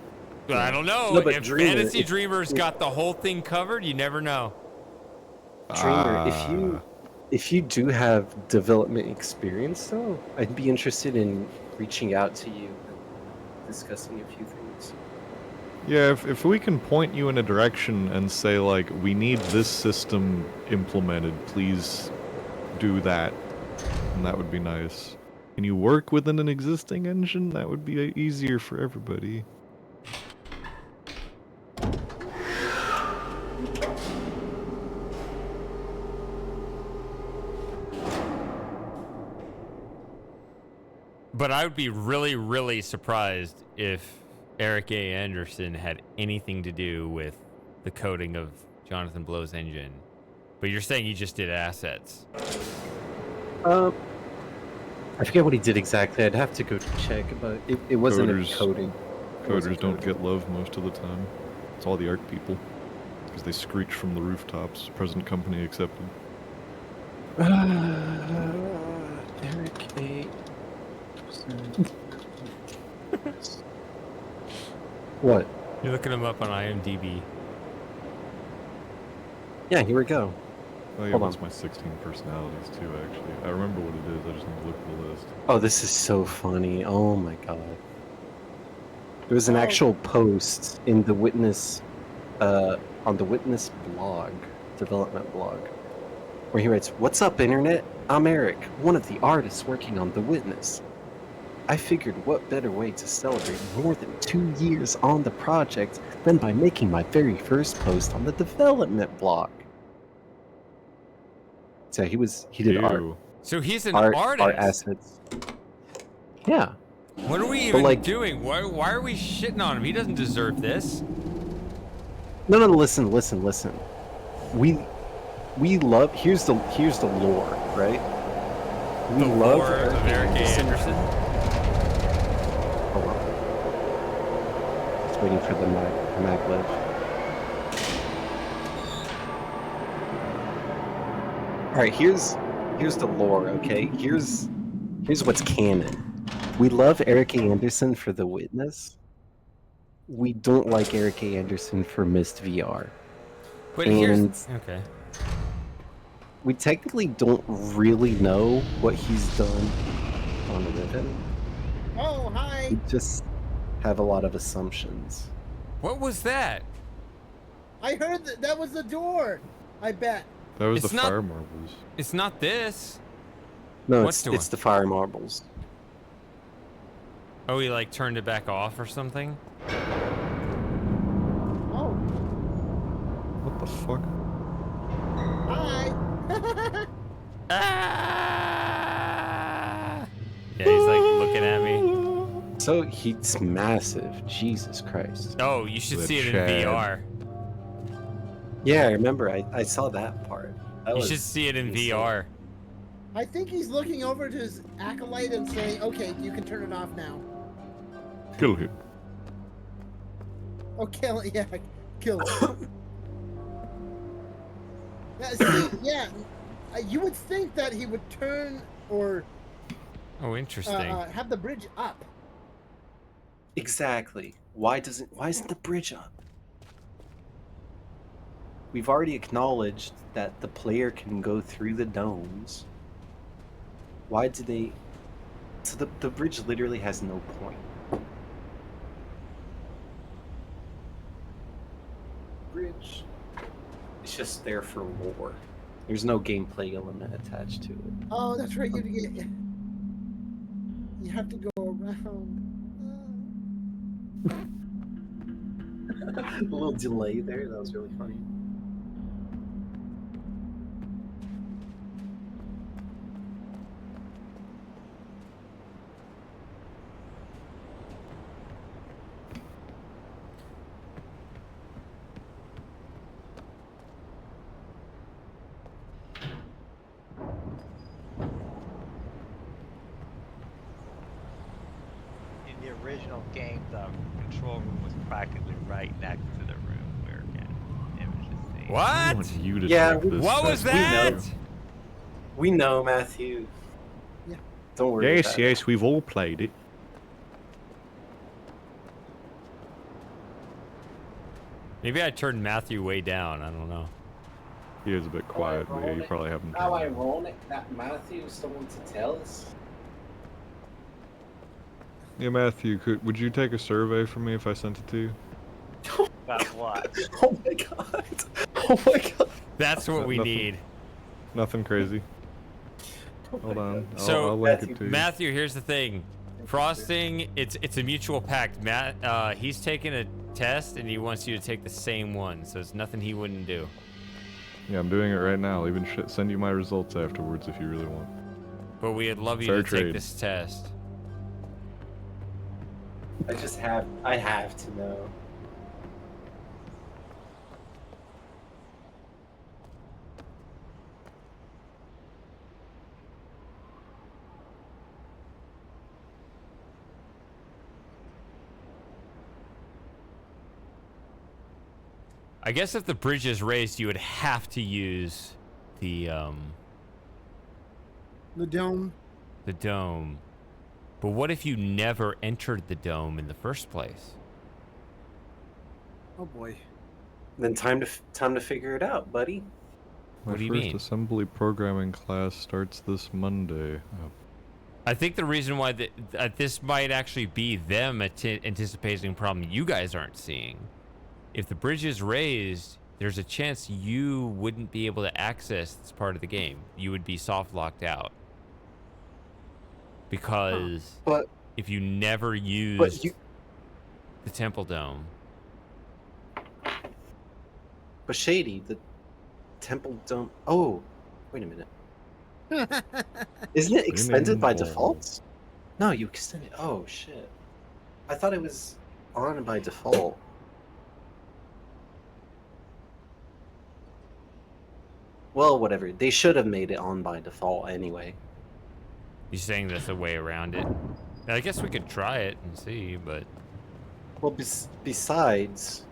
A: I don't know.
B: No, but
A: if
B: Dreamer,
A: Fantasy Dreamer's got the whole thing covered, you never know.
B: Dreamer, if you do have development experience, though, I'd be interested in reaching out to you and discussing a few things.
F: Yeah, if we can point you in a direction and say, like, we need this system implemented, please do that, and that would be nice. Can you work within an existing engine? That would be easier for everybody.
A: But I would be really, really surprised if Eric A. Anderson had anything to do with the coding of Jonathan Blow's engine. But you're saying he just did assets.
Q: I forget what he did exactly. I'd have to go check, but it wasn't a coding.
F: Coders don't get love most of the time. It's all the art people. Because they screech from the rooftops, present company accepted.
Q: Eric A. What?
A: You're looking him up on IMDb.
Q: Yeah, here we go.
F: Oh yeah,
Q: Hold
F: that's
Q: on.
F: my 16 personalities too, actually. I remember what it is, I just need to look at the list.
Q: Oh, this is so funny. Oh my god. There was an actual post in the Witness, on the Witness blog, development blog, where he writes, "What's up, Internet? I'm Eric, one of the artists working on The Witness. I figured what better way to celebrate more than 2 years on the project than by making my very first post on the development blog." So he did art.
A: So he's an
Q: art
A: artist.
Q: assets. Yeah.
A: What are we
Q: But,
A: even doing? Why are we shitting on him? He doesn't deserve this.
Q: No, listen. We love. Here's the lore, right? We love
A: lore of Eric A. Anderson.
Q: Hold on. Just waiting for the maglev. All right, here's the lore. Okay, here's what's canon. We love Eric A. Anderson for The Witness. We don't like Eric A. Anderson for Mist VR.
A: But
Q: and
A: okay.
Q: We technically don't really know what he's done on Riven.
C: Oh, hi.
Q: We just have a lot of assumptions.
A: What was that?
C: I heard that was the door. I bet.
F: That was
A: It's
F: the
A: not-
F: fire marbles.
A: It's not this.
Q: No,
A: What's
Q: it's the fire marbles.
A: Oh, he like turned it back off or something?
C: Oh.
F: What the fuck?
C: Hi.
A: Yeah, he's like looking at me.
Q: So he's massive. Jesus Christ.
A: Oh, you should
Q: The
A: see it in
Q: Chad.
A: VR.
Q: Yeah, I remember. I saw that part. That
A: You
Q: was
A: should see it in
Q: insane.
A: VR.
C: I think he's looking over to his acolyte and saying, "Okay, you can turn it off now."
F: Kill him.
C: Oh, kill it. Yeah, kill it. Yeah, see, yeah, you would think that he would turn or
A: Oh, interesting.
C: have the bridge up.
Q: Exactly. Why isn't the bridge up? We've already acknowledged that the player can go through the domes. Why do they... So the bridge literally has no point. Bridge. It's just there for lore. There's no gameplay element attached to it.
C: Oh, that's right. You have to go around.
Q: A little delay there. That was really funny.
P: In the original game, the control room was practically right next to the room where it was just the...
A: What?
F: I want you to
Q: Yeah,
F: check this.
A: What was that?
Q: We know, Matthew. Yeah. Don't worry.
F: Yes,
Q: about it.
F: yes, we've all played it.
A: Maybe I turned Matthew way down. I don't know.
F: He is a bit quiet, but yeah, you probably haven't.
Q: How ironic that Matthew is the one to tell us.
F: Yeah, Matthew, would you take a survey from me if I sent it to you?
P: About what?
Q: Oh my god. Oh my god.
A: That's what we
F: Nothing-
A: need.
F: Nothing crazy. Hold on.
A: So
F: I'll link it to you.
A: Matthew, here's the thing. Frosting, it's a mutual pact. Matt, he's taking a test and he wants you to take the same one. So it's nothing he wouldn't do.
F: Yeah, I'm doing it right now. I'll even send you my results afterwards if you really want.
A: But we'd love you
F: Fair
A: to
F: trade.
A: take this test.
B: I have to know.
A: I guess if the bridge is raised, you would have to use the
C: dome.
A: The dome. But what if you never entered the dome in the first place?
C: Oh boy.
B: Then time to figure it out, buddy.
F: My
A: What do you
F: first
A: mean?
F: assembly programming class starts this Monday. Oh.
A: I think the reason why this might actually be them anticipating a problem you guys aren't seeing. If the bridge is raised, there's a chance you wouldn't be able to access this part of the game. You would be soft locked out. Because
B: But
A: if you never used the temple dome.
B: But Shady, the temple dome. Oh, wait a minute. Isn't it extended by default? No, you extend it. Oh shit! I thought it was on by default. Well, whatever. They should have made it on by default anyway.
A: You're saying there's a way around it? I guess we could try it and see, but...
B: Well, besides,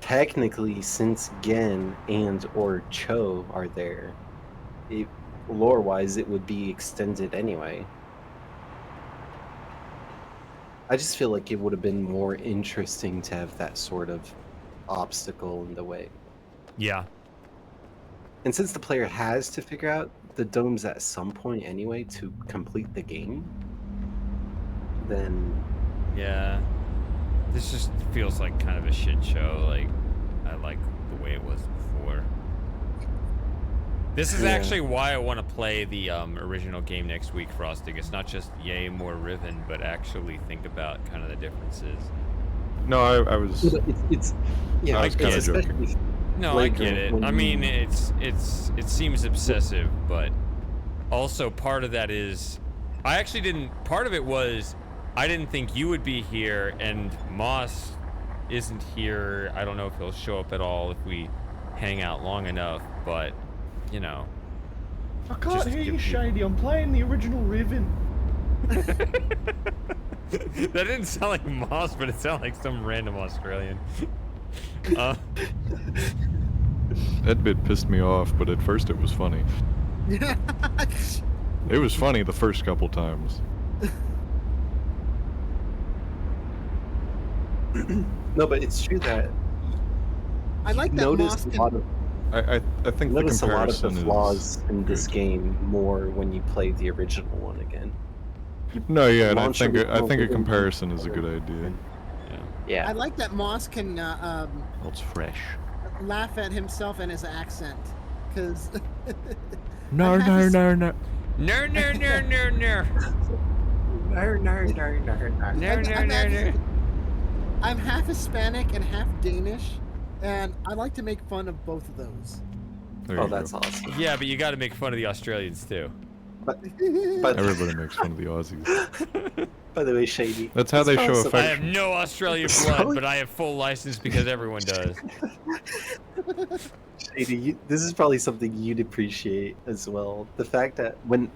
B: technically, since Gen and or Cho are there, lore-wise, it would be extended anyway. I just feel like it would have been more interesting to have that sort of obstacle in the way.
A: Yeah.
B: And since the player has to figure out the domes at some point anyway to complete the game, then...
A: Yeah. This just feels like kind of a shit show. Like, I like the way it was before. This is actually why I want to play the original game next week, Frosting. It's not just yay, more Riven, but actually think about kind of the differences.
F: No, I was...
B: It's yeah,
F: I was kind of joking.
A: No, I get it. I mean, it seems obsessive, but also part of that is I actually didn't. Part of it was I didn't think you would be here, and Moss isn't here. I don't know if he'll show up at all if we hang out long enough, but you know.
G: I can't hear you, Shady. I'm playing the original Riven.
A: That didn't sound like Moss, but it sounded like some random Australian.
F: That bit pissed me off, but at first it was funny. It was funny the first couple times.
B: No, but it's true that
C: I like that Moss
B: a lot of,
F: I think the
B: notice a lot of
F: comparison
B: the
F: is
B: flaws in this
F: good.
B: game more when you play the original one again.
F: No, yeah, and I
B: Launch
F: think
B: it
F: a
B: with
F: comparison is a good idea.
B: Yeah.
C: I like that Moss can
F: It's fresh.
C: laugh at himself and his accent, because
F: No.
A: No.
C: I'm half Hispanic and half Danish, and I like to make fun of both of those.
B: Oh, that's awesome.
A: Yeah, but you got to make fun of the Australians too.
B: But
F: Everybody makes fun of the Aussies.
B: By the way, Shady.
F: That's how they show
A: I have
F: affection.
A: no Australian blood, but I have full license because everyone does.
B: Shady, this is probably something you'd appreciate as well. The fact that when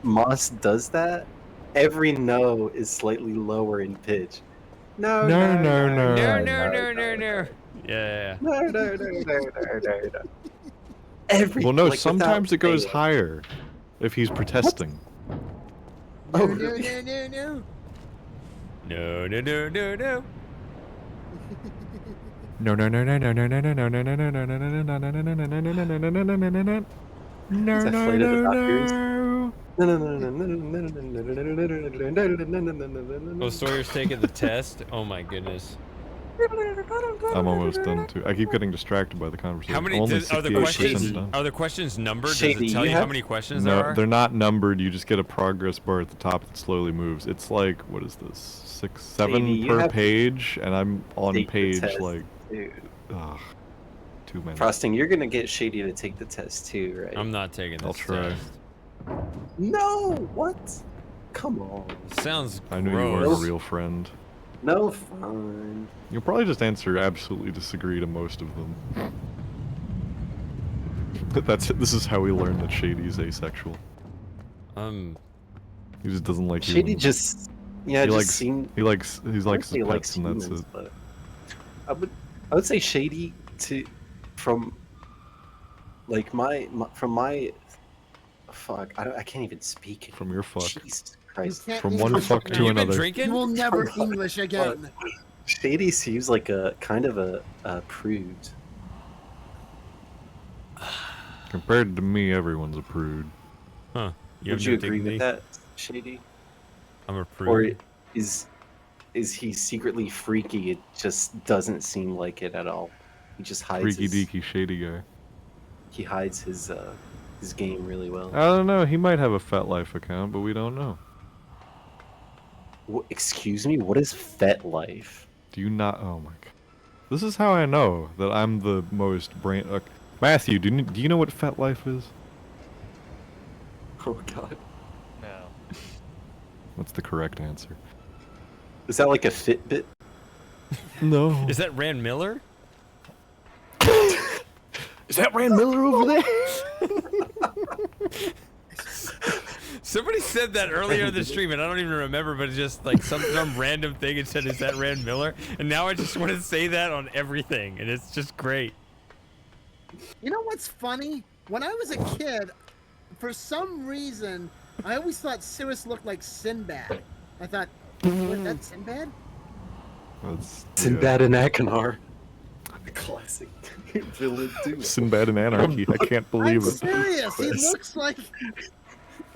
B: Moss does that, every no is slightly lower in pitch. No.
A: Yeah.
B: No. Every
F: Well, no,
B: like,
F: sometimes it
B: without
F: goes
B: fail.
F: higher if he's protesting.
B: Oh,
C: No.
F: No.
B: Is that Flight of the Doctors?
A: Oh, Sawyer's taking the test? Oh my goodness.
F: I'm almost done too. I keep getting distracted by the conversation.
A: How many
F: Only
A: are the
F: 68%
A: questions?
F: done.
A: Are the questions numbered? Does
B: Shady,
A: it tell
B: you
A: you how
B: have-
A: many questions there
F: No,
A: are?
F: they're not numbered. You just get a progress bar at the top that slowly moves. It's like, what is this? 6, 7
B: Shady, you
F: per
B: have to
F: page, and I'm on
B: take the
F: page
B: test,
F: like,
B: dude.
F: ugh, too many.
B: Frosting, you're gonna get Shady to take the test too, right?
A: I'm not taking this
F: I'll try.
A: test.
B: No, what?
Q: come on.
A: Sounds
F: I knew you weren't a
A: gross.
F: real friend.
Q: No fun.
F: You'll probably just answer absolutely disagree to most of them. This is how we learn that Shady's asexual. He just doesn't like
Q: Shady
F: humans.
Q: just, yeah,
F: he
Q: just
F: likes
Q: seemed.
F: he likes his
Q: Honestly,
F: pets, and that's
Q: humans,
F: it.
Q: but I would say Shady from from my fuck. I can't even speak.
F: From your fuck.
Q: Jesus Christ.
C: can't
F: From one
C: English
F: fuck
C: now.
F: to
C: You've been
F: another.
C: You will never English again.
Q: Shady seems like a kind of a prude.
F: Compared to me, everyone's a prude.
A: Huh.
Q: Would you agree with that, Shady?
A: I'm a
Q: Or
A: prude.
Q: is he secretly freaky? It just doesn't seem like it at all. He just hides
F: Freaky
Q: his,
F: deaky shady guy.
Q: he hides his game really well.
F: I don't know. He might have a FetLife account, but we don't know.
Q: Excuse me, what is FetLife?
F: Do you not? Oh my god. This is how I know that I'm the most brain. Matthew, do you know what FetLife is?
Q: Oh god.
P: No.
F: What's the correct answer?
Q: Is that like a Fitbit?
F: No.
A: Is that Rand Miller?
F: Is that Rand Miller over there?
A: Somebody said that earlier in the stream, and I don't even remember, but it's just like some random thing and said, "Is that Rand Miller?" And now I just want to say that on everything, and it's just great.
C: You know what's funny? When I was a kid, for some reason, I always thought Cirrus looked like Sinbad. I thought, wait, that's Sinbad?
Q: Sinbad and Akinar. Classic villain too.
F: Sinbad and Anarchy. I can't believe
C: I'm
F: it.
C: serious. He looks like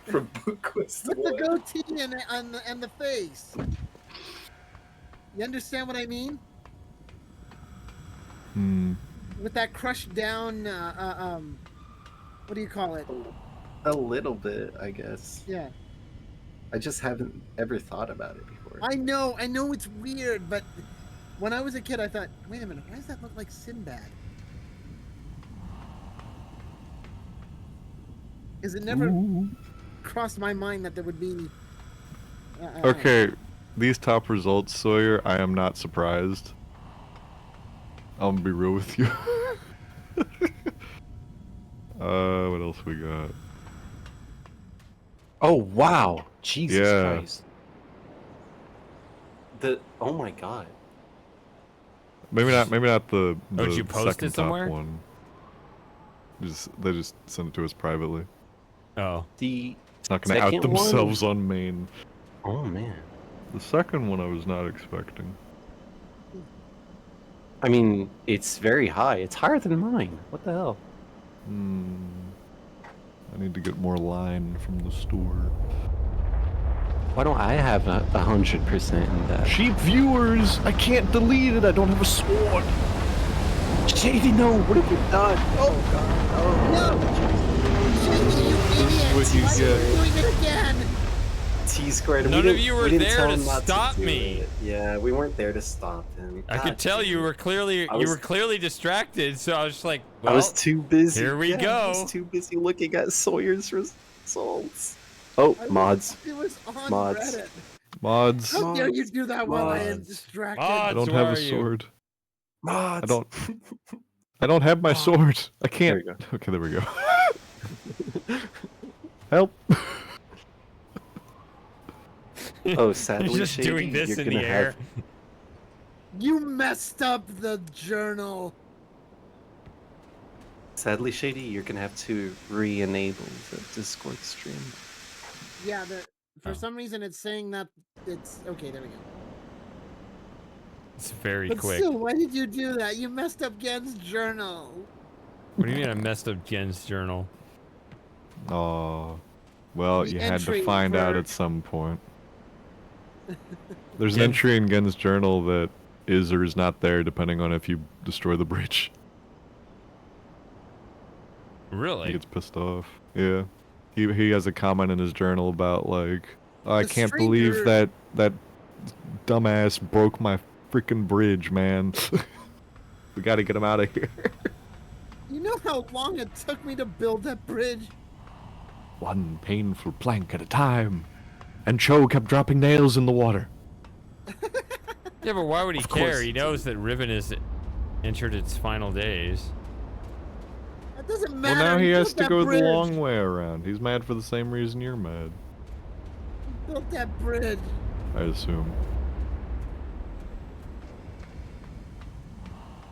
Q: from Book Quest.
C: with the goatee and the face. You understand what I mean?
F: Hmm.
C: With that crushed down, what do you call it?
B: A little bit, I guess.
C: Yeah.
B: I just haven't ever thought about it before.
C: I know it's weird, but when I was a kid, I thought, wait a minute, why does that look like Sinbad? Because it never crossed my mind that there would be.
F: Okay, these top results, Sawyer, I am not surprised. I'm gonna be real with you. What else we got?
Q: Oh wow, Jesus
F: Yeah.
Q: Christ! Oh my god.
F: Maybe not the
A: Oh, did you post
F: second
A: it somewhere?
F: top one. They just sent it to us privately.
A: Oh.
Q: The
F: Not gonna out
Q: second
F: themselves on main.
Q: Oh man.
F: The second one I was not expecting.
Q: I mean, it's very high. It's higher than mine. What the hell?
F: I need to get more line from the store.
Q: Why don't I have 100% in that?
F: Cheap viewers! I can't delete it. I don't have a sword.
Q: Shady, no! What have you done? Oh god!
C: You
F: What you
C: Why are
F: get?
C: you doing it again?
Q: T-squared.
A: None of you were there to stop me.
Q: Yeah, we weren't there to stop him.
A: I could tell you were clearly clearly distracted, so I was just like, well,
Q: I was too busy.
A: Here we
Q: I
A: go.
Q: was too busy looking at Sawyer's results. Oh, mods.
C: It was on
Q: Mods.
C: Reddit.
F: Mods.
C: How dare you do that while I am
Q: Mods.
C: distracted?
F: I don't
A: where
F: have a
A: are you?
F: sword.
Q: Mods.
F: I don't have my sword. I can't.
Q: There you
F: Okay, there we go. Help.
Q: Oh, sadly,
A: You're just
Q: Shady,
A: doing this
Q: you're
A: in the
Q: gonna
A: air.
Q: have-
C: You messed up the journal.
Q: Sadly, Shady, you're gonna have to re-enable the Discord stream.
C: Yeah, for some reason it's saying that it's okay. There we go.
A: It's very
C: But
A: quick.
C: still, why did you do that? You messed up Gen's journal.
A: What do you mean I messed up Jen's journal?
F: Oh, well,
C: The
F: you had to
C: entry
F: find out
C: for-
F: at some point. There's an
A: Gen-
F: entry in Gen's journal that is or is not there depending on if you destroy the bridge. He
A: Really?
F: gets pissed off. Yeah. He has a comment in his journal about like, I
C: The
F: can't believe
C: stranger-
F: that dumbass broke my freaking bridge, man. We gotta get him out of here.
C: You know how long it took me to build that bridge?
F: One painful plank at a time. And Cho kept dropping nails in the water.
A: Yeah, but why would he
Q: Of
A: care?
Q: course.
A: He knows that Riven has entered its final days.
C: That doesn't
F: Well,
C: matter.
F: now he has
C: built
F: to
C: that
F: go
C: bridge.
F: the long way around. He's mad for the same reason you're mad,
C: He built that bridge.
F: I assume.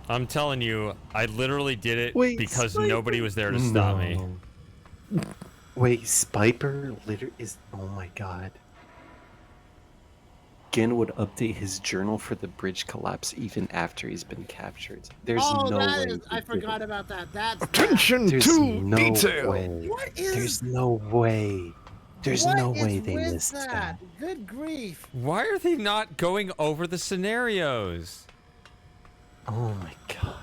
A: I'm telling you, I literally did it
Q: Wait,
A: because
Q: Spiper?
A: nobody was there to stop me.
Q: Wait, Spiper literally is. Oh my god. Gen would update his journal for the bridge collapse even after he's been captured. There's
C: Oh,
Q: no
C: that
Q: way.
C: is. I forgot about that. That's
F: Attention
Q: There's
F: to
Q: no
F: detail.
Q: way.
C: What is?
Q: There's no way. There's
C: what
Q: no
C: is
Q: way they
C: with
Q: missed that.
C: that. Good grief.
A: Why are they not going over the scenarios?
Q: Oh my god.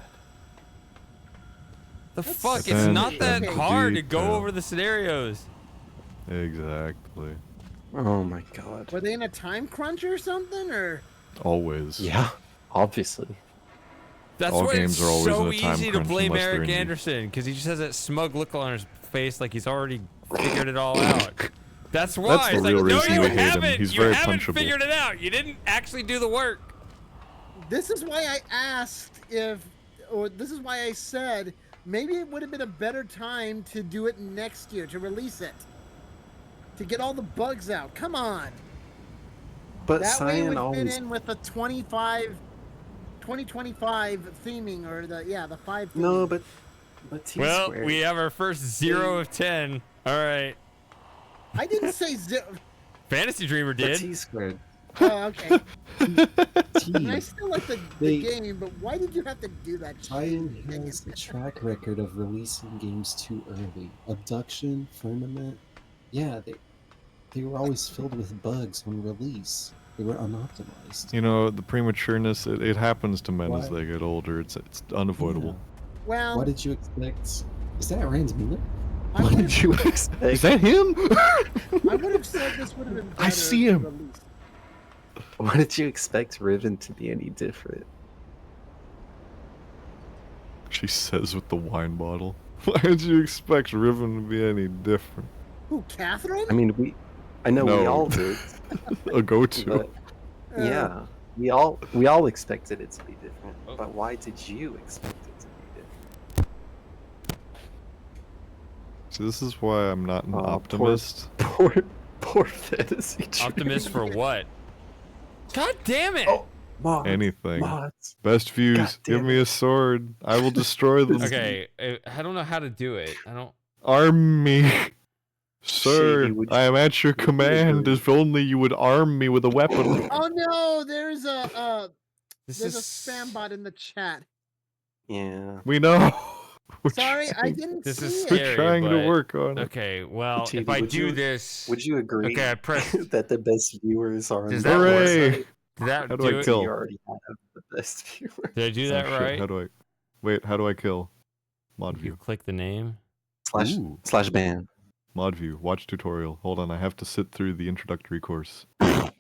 A: The fuck? It's
F: Attention
A: not that
C: to
A: hard to go
F: detail.
A: over the scenarios.
F: Exactly.
Q: Oh my god.
C: Were they in a time crunch or something, or?
F: Always.
Q: Yeah, obviously.
A: That's
F: All
A: why
F: games
A: it's
F: are always
A: so
F: in a time
A: easy to
F: crunch
A: blame
F: unless they're
A: Eric
F: indie.
A: Anderson because he just has that smug look on his face like he's already figured it all out. That's why.
F: That's the
A: It's
F: real
A: like, no,
F: reason
A: you
F: we hate him.
A: haven't.
F: He's
A: you
F: very
A: haven't
F: punchable.
A: figured it out. You didn't actually do the work.
C: This is why I asked if, or this is why I said maybe it would have been a better time to do it next year, to release it, to get all the bugs out. Come on.
Q: But
C: That way it
Q: Cyan
C: would fit
Q: always.
C: in with the 2025 theming, or the 5 theming.
Q: No, but
A: Well,
Q: T-Squared.
A: we have our first 0 of 10. All right.
C: I didn't say zero.
A: Fantasy Dreamer
Q: But
A: did.
Q: T-Squared.
C: Oh, okay.
Q: T.
C: And I still like the
R: They-
C: game, but why did you have to do that?
R: Cyan has a track record of releasing games too early. Abduction, Firmament, yeah, they were always filled with bugs on release. They were unoptimized.
F: You know, the prematureness, it happens to men as
R: Why?
F: they get older. It's unavoidable.
C: Well,
R: What did you expect? Is that Rand Miller?
C: I
Q: What
C: would
Q: did you expect?
F: Is that him?
C: have said this would have been better.
F: I see him.
C: released.
Q: Why did you expect Riven to be any different?
F: She says with the wine bottle. Why did you expect Riven to be any different?
C: Who, Catherine?
Q: I mean, I know we
F: No.
Q: all did.
F: A go-to.
Q: But yeah, we all expected it to be different. But why did you expect it to be different?
F: See, this is why I'm not an
Q: Oh,
F: optimist.
Q: Poor fantasy.
A: Optimist for what? God damn it!
Q: Mods,
F: Anything.
Q: mods.
F: Best views.
Q: God damn
F: Give me a sword. I will destroy them.
A: Okay, I don't know how to do it. I don't.
F: Arm me. Sir,
Q: Shady, would
F: I am at your
Q: you
F: command.
Q: agree?
F: If only you would arm me with a weapon.
C: Oh no, there's a
A: This
C: there's
A: is
C: a spam bot in the chat.
Q: Yeah.
F: We know. We're
C: Sorry, I
F: trying-
C: didn't
A: This
C: see
A: is
C: it.
F: We're
A: scary.
F: trying to
A: but-
F: work on it.
A: Okay, well,
Q: TD,
A: if I
Q: would
A: do
Q: you-
A: this,
Q: Would you agree
A: okay, I press.
Q: that the best viewers are on
A: Does
Q: the
A: that work?
F: Hooray!
Q: website?
A: Did that
F: How do
A: do
F: I
A: it?
F: kill?
Q: You already have the best viewers.
A: Did I do
F: Oh,
A: that
F: shit,
A: right?
F: How do I? Wait, how do I kill? Mod
A: You
F: view.
A: click the name.
F: Ooh.
Q: Slash ban.
F: Mod view. Watch tutorial. Hold on, I have to sit through the introductory course.
A: All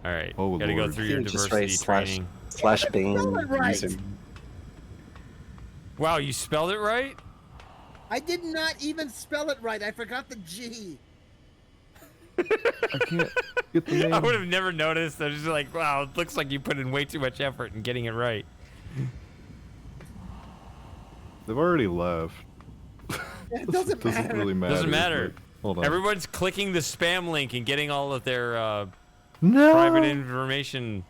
A: right.
F: Oh,
A: Gotta go
F: Lord.
A: through your
Q: You just
A: diversity
Q: write
A: training.
Q: slash ban
C: Spell it right.
Q: user.
A: Wow, you spelled it right?
C: I did not even spell it right. I forgot the G.
F: I can't get the name.
A: I would have never noticed. I was just like, wow, it looks like you put in way too much effort in getting it right.
F: They've already left.
C: It doesn't matter.
F: really matter.
A: Doesn't matter.
F: but- Hold on.
A: Everyone's clicking the spam link and getting all of their
F: No.
A: private information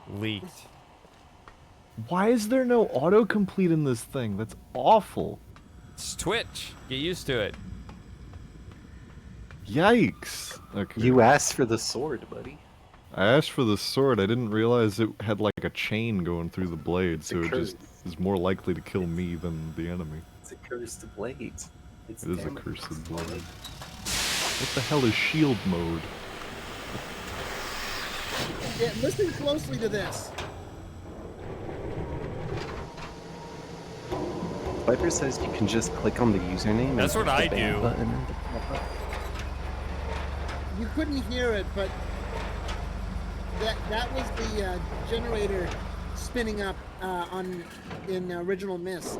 A: leaked.
F: Why is there no autocomplete in this thing? That's awful.
A: It's Twitch. Get used to it.
F: Yikes. Okay.
Q: You asked for the sword, buddy.
F: I asked for the sword. I didn't realize it had like a chain going through the blade, so
Q: a
F: it just
Q: curse.
F: is more likely to kill me than the enemy.
Q: It's a cursed blade. It's
F: It is a
Q: damage.
F: cursed blade. What the hell is shield mode?
C: Yeah, listen closely to this.
Q: Viper says you can just click on the username.
A: That's
Q: and
A: what
Q: click
A: I
Q: the ban
A: do.
Q: button and pop up.
C: You couldn't hear it, but that was the generator spinning up in Original Mist.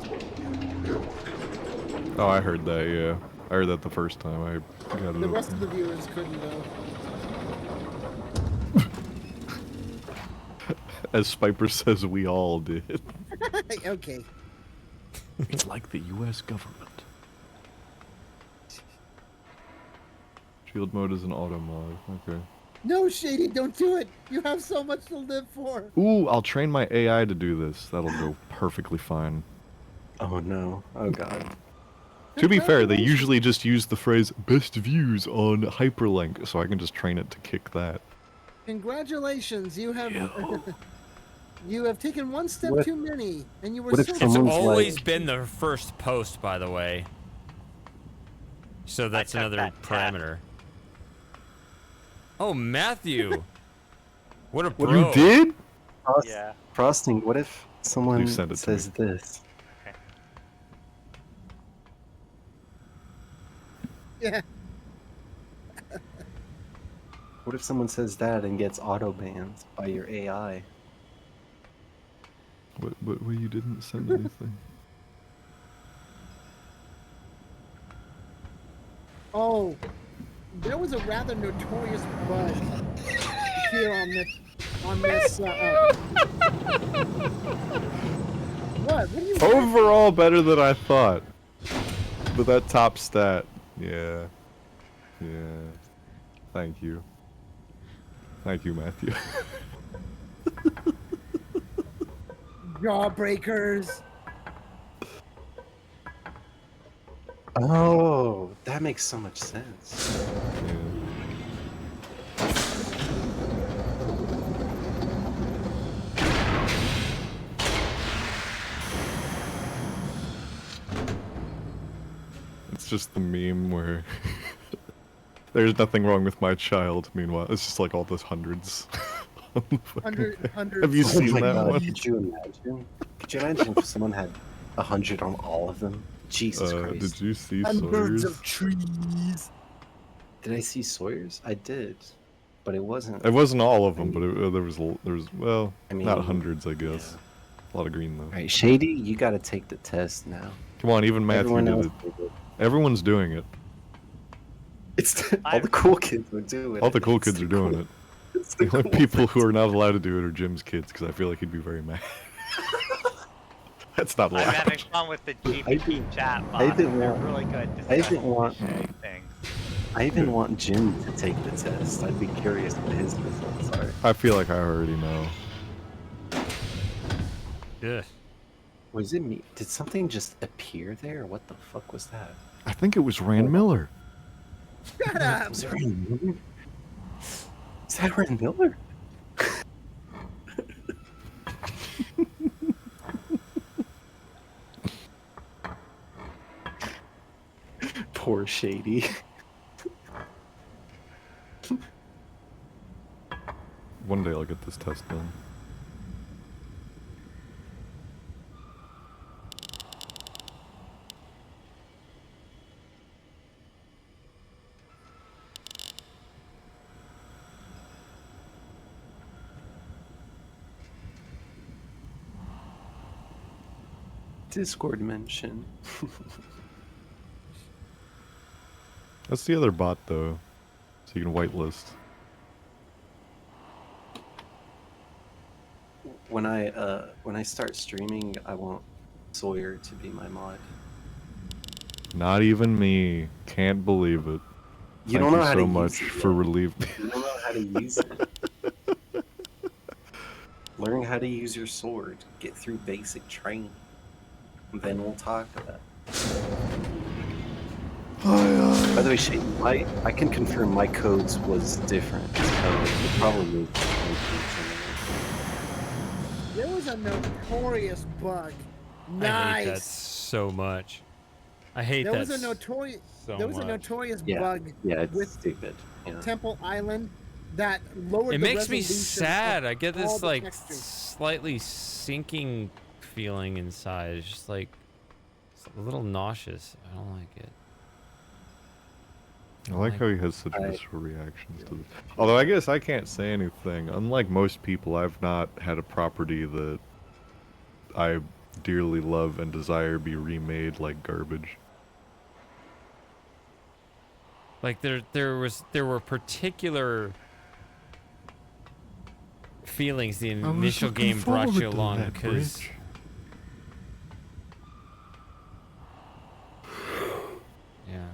F: Oh, I heard that, yeah. I heard that the first time I got it
C: The rest
F: open.
C: of the viewers couldn't though.
F: As Spiper says, we all did.
C: Okay.
F: It's like the U.S. government. Shield mode is an auto mod. Okay.
C: No, Shady, don't do it. You have so much to live for.
F: Ooh, I'll train my AI to do this. That'll go perfectly fine.
Q: Oh no. Oh god.
F: To be fair, they usually just use the phrase "best views" on hyperlink, so I can just train it to kick that.
C: Congratulations, you have you have taken one step
Q: What-
C: too many, and you were
Q: what if
C: so.
A: It's
Q: someone's
A: always
Q: like-
A: been the first post, by the way. So that's
P: took
A: another
P: that
A: parameter. Oh, Matthew! What a
F: What
A: bro!
F: you did?
P: Yeah.
Q: Frosting, what if someone
F: send it to
Q: says this?
C: Yeah.
Q: What if someone says that and gets auto banned by your AI?
F: But you didn't send anything.
C: Oh, there was a rather notorious bug here on this. What? What are you?
F: Overall, better than I thought. But that top stat, yeah. Thank you. Thank you, Matthew.
C: Jawbreakers.
Q: Oh, that makes so much sense.
F: It's just the meme where there's nothing wrong with my child. Meanwhile, it's just like all those hundreds. on the fucking thing.
C: Hundreds.
F: Have you
Q: Oh
F: seen
Q: my
F: that
Q: God,
F: one?
Q: Could you imagine? Could you imagine if someone had 100 on all of them? Jesus Christ.
F: Did you see
C: Hundreds
F: Sawyer's?
C: of trees.
Q: Did I see Sawyer's? I did, but it wasn't.
F: It wasn't all of them, but there was well,
Q: I
F: not
Q: mean,
F: hundreds, I guess. A lot of green though.
Q: All right, Shady, you got to take the test now.
F: Come on, even Matthew
Q: Everyone
F: did
Q: else
F: it.
Q: did it.
F: Everyone's doing it.
Q: It's all the cool kids are doing it.
F: All the cool
Q: It's
F: kids
Q: the
F: are doing
Q: cool-
F: it.
Q: It's
F: The
Q: the
F: only
Q: cool
F: people
Q: kids.
F: who are not allowed to do it are Jim's kids, because I feel like he'd be very mad. That's not
P: I'm
F: allowed.
P: having fun with the GPT chat
Q: I
P: box.
Q: didn't
P: They're
Q: want-
P: really good
Q: I
P: discussing
Q: didn't want-
P: things.
Q: I even want Jim to take the test. I'd be curious what his results are.
F: I feel like I already know.
A: Yeah.
Q: Was it me? Did something just appear there? What the fuck was that?
F: I think it was Rand Miller.
C: Shut up.
Q: Was it Rand Miller? Is that Rand Miller? Poor Shady.
F: One day I'll get this test done.
Q: Discord mention.
F: That's the other bot though, so you can whitelist.
Q: When I start streaming, I want Sawyer to be my mod.
F: Not even me. Can't believe it.
Q: You
F: Thank
Q: don't know
F: you
Q: how
F: so
Q: to
F: much
Q: use it
F: for
Q: yet.
F: relieving.
Q: You don't know how to use it. Learn how to use your sword. Get through basic training. Then we'll talk about it. By the way, Shane, I can confirm my codes was different. So it probably was.
C: There was a notorious bug. Nice.
A: I hate that so much. I hate
C: There
A: that.
C: was a notorious.
A: so
C: There was a
A: much.
C: notorious
Q: Yeah,
C: bug
Q: yeah, it's
C: with
Q: stupid. Yeah.
C: Temple Island that lowered.
A: It
C: the
A: makes me
C: resolution
A: sad.
C: of
A: I get
C: all
A: this
C: the
A: like
C: textures.
A: slightly sinking feeling inside. It's just like it's a little nauseous. I don't like it.
F: I like how he has such visceral reactions to this. Although I guess I can't say anything. Unlike most people, I've not had a property that I dearly love and desire be remade like garbage.
A: Like there were particular feelings the initial game brought you along because yeah.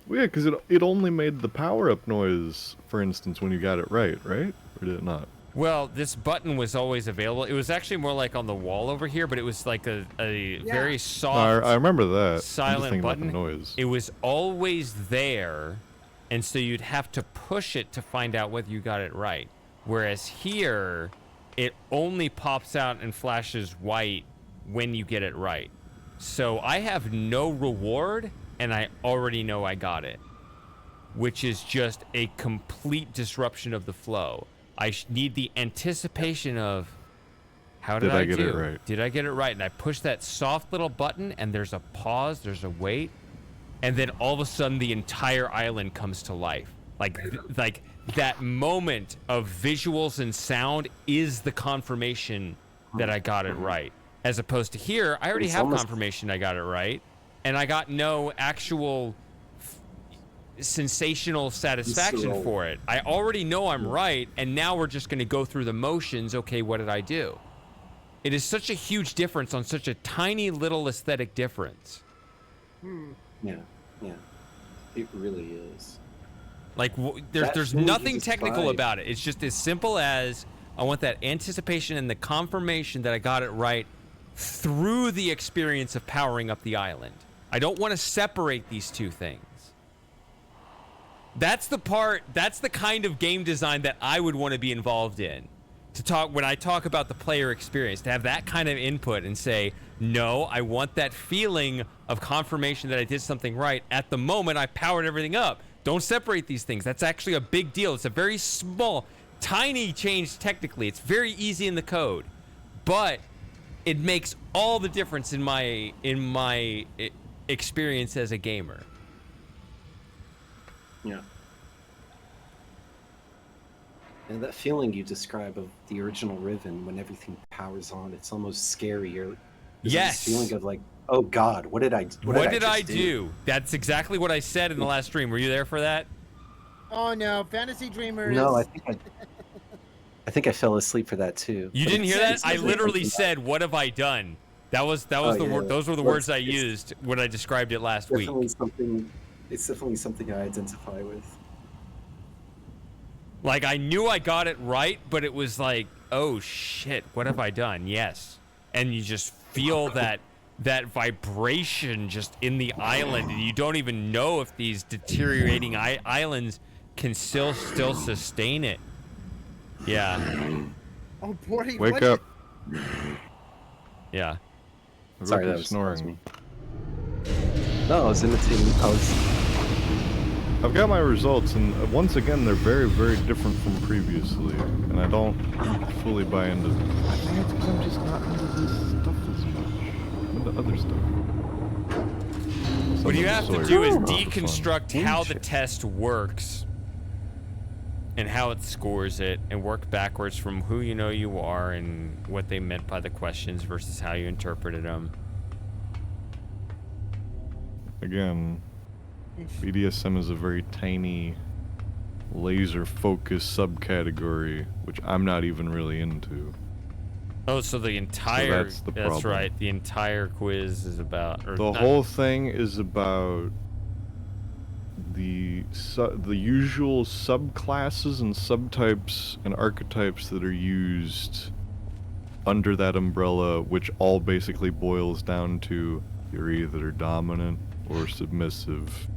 F: Well, yeah, because it only made the power-up noise, for instance, when you got it right? Or did it not?
A: Well, this button was always available. It was actually more like on the wall over here, but it was like a very soft,
F: No, I remember that.
A: silent button.
F: About the noise.
A: It was always there, and so you'd have to push it to find out whether you got it right. Whereas here, it only pops out and flashes white when you get it right. So I have no reward, and I already know I got it, which is just a complete disruption of the flow. I need the anticipation of, how did I
F: get
A: do?
F: It right?
A: Did I get it right? And I push that soft little button, and there's a pause, there's a wait, and then all of a sudden the entire island comes to life. Like that moment of visuals and sound is the confirmation that I got it right. As opposed to here, I already have confirmation I got it right, and I got no actual sensational satisfaction for it. I already know I'm right, and now we're just going to go through the motions. Okay, what did I do? It is such a huge difference on such a tiny little aesthetic difference.
Q: Yeah, it really is.
A: Like there's nothing technical about it. It's just as simple as I want that anticipation and the confirmation that I got it right through the experience of powering up the island. I don't want to separate these two things. That's the kind of game design that I would want to be involved in. When I talk about the player experience, to have that kind of input and say, no, I want that feeling of confirmation that I did something right at the moment I powered everything up. Don't separate these things. That's actually a big deal. It's a very small, tiny change technically. It's very easy in the code, but it makes all the difference in my experience as a gamer.
Q: Yeah. And that feeling you describe of the original Riven when everything powers on, it's almost scary.
A: Yes.
Q: This feeling of like, oh God, what did I do?
A: That's exactly what I said in the last stream. Were you there for that?
C: Oh no, Fantasy Dreamers.
Q: No, I think I fell asleep for that too.
A: You didn't hear that? I literally said, "What have I done?" Those were the words I used when I described it last week.
Q: It's definitely something I identify with.
A: Like, I knew I got it right, but it was like, oh shit, what have I done? Yes. And you just feel that vibration just in the island, and you don't even know if these deteriorating islands can still sustain it. Yeah.
C: Oh boy,
F: wake up.
A: Yeah.
Q: Sorry, that was
F: snoring.
Q: No, I was imitating.
F: I've got my results, and once again, they're very, very different from previously, and I don't fully buy into them. I think it's because I'm just not into this stuff as much. Into other stuff.
A: What you have to do is deconstruct how the test works and how it scores it, and work backwards from who you know you are and what they meant by the questions versus how you interpreted them.
F: Again, BDSM is a very tiny, laser-focused subcategory, which I'm not even really into.
A: Oh, so the entire...
F: that's the problem.
A: That's right. The entire quiz is about...
F: The whole thing is about the usual subclasses and subtypes and archetypes that are used under that umbrella, which all basically boils down to you're either dominant or submissive.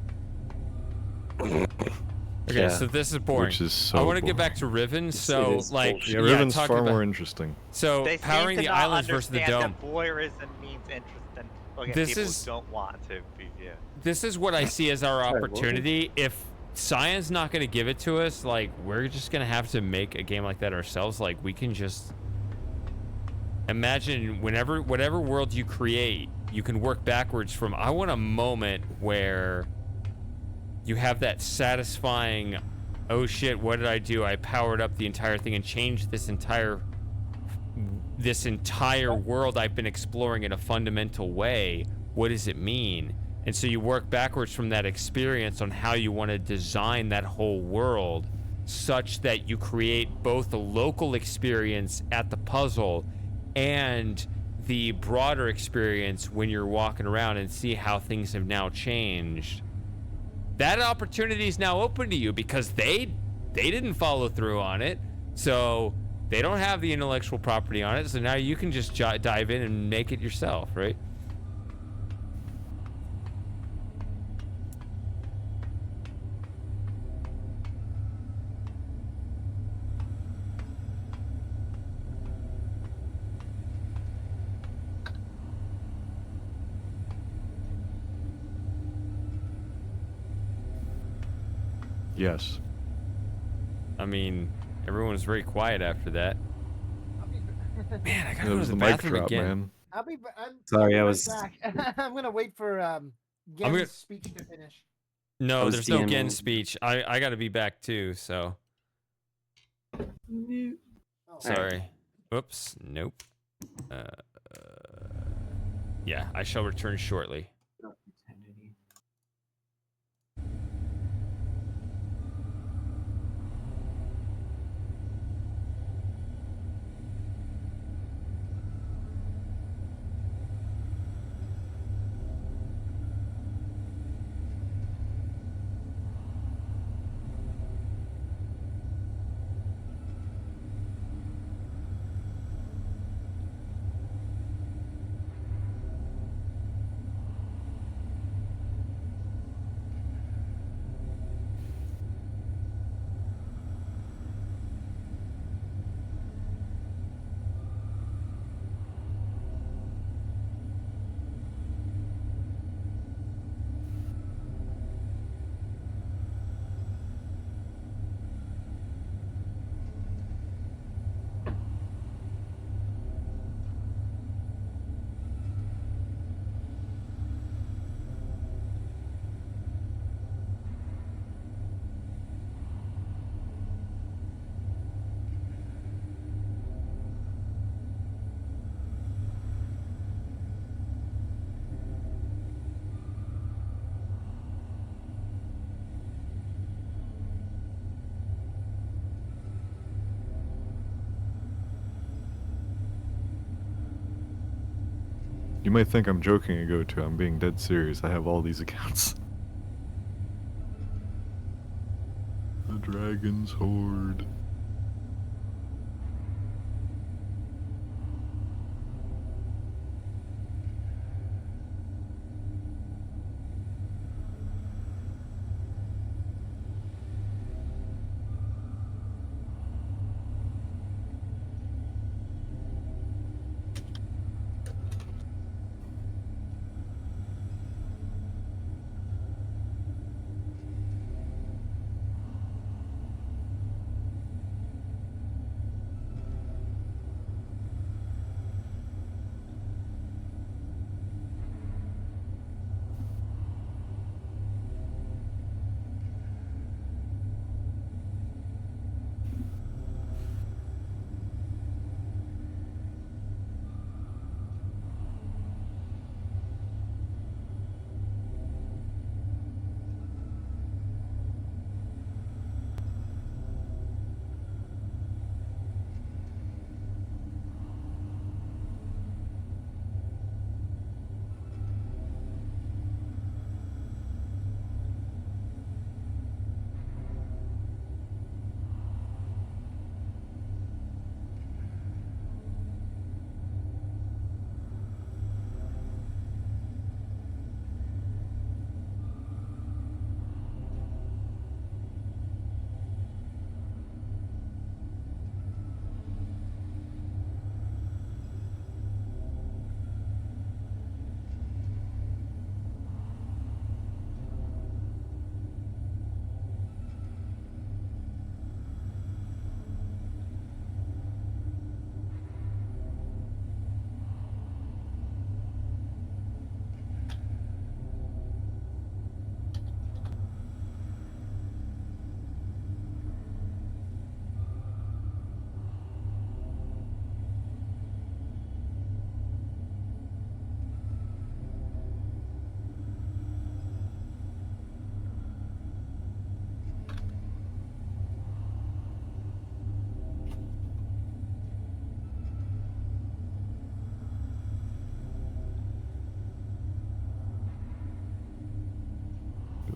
A: Okay, so this is boring.
F: Which is so
A: I want to get
F: boring.
A: back to Riven. So, like,
F: yeah, Riven's far more interesting.
A: So,
P: They
A: powering
P: seem
A: the
P: to not
A: islands versus the
P: understand
A: dome.
P: that voyeurism means interest in looking at
A: This
P: people
A: is-
P: who don't want to be viewed.
A: This is what I see as our
P: Sorry, what?
A: opportunity. If Cyan's not going to give it to us, like, we're just going to have to make a game like that ourselves. Like, we can just imagine whatever world you create, you can work backwards from. I want a moment where you have that satisfying, oh shit, what did I do? I powered up the entire thing and changed this entire world I've been exploring in a fundamental way. What does it mean? And so you work backwards from that experience on how you want to design that whole world such that you create both the local experience at the puzzle and the broader experience when you're walking around and see how things have now changed. That opportunity is now open to you because they didn't follow through on it. So they don't have the intellectual property on it. So now you can just dive in and make it yourself, right?
F: Yes.
A: I mean, everyone was very quiet after that. Man, I gotta go to the
F: mic
A: bathroom
F: drop,
A: again.
F: man.
Q: Sorry, I
C: I'll be
Q: was-
C: right back. I'm gonna wait for Gen's speech to finish.
A: No,
Q: was
A: there's no
Q: DMing.
A: Gen speech. I gotta be back too, so. Sorry. Oops. Nope. Yeah, I shall return shortly.
F: You might think I'm joking, Agoto. I'm being dead serious. I have all these accounts. The Dragon's Horde.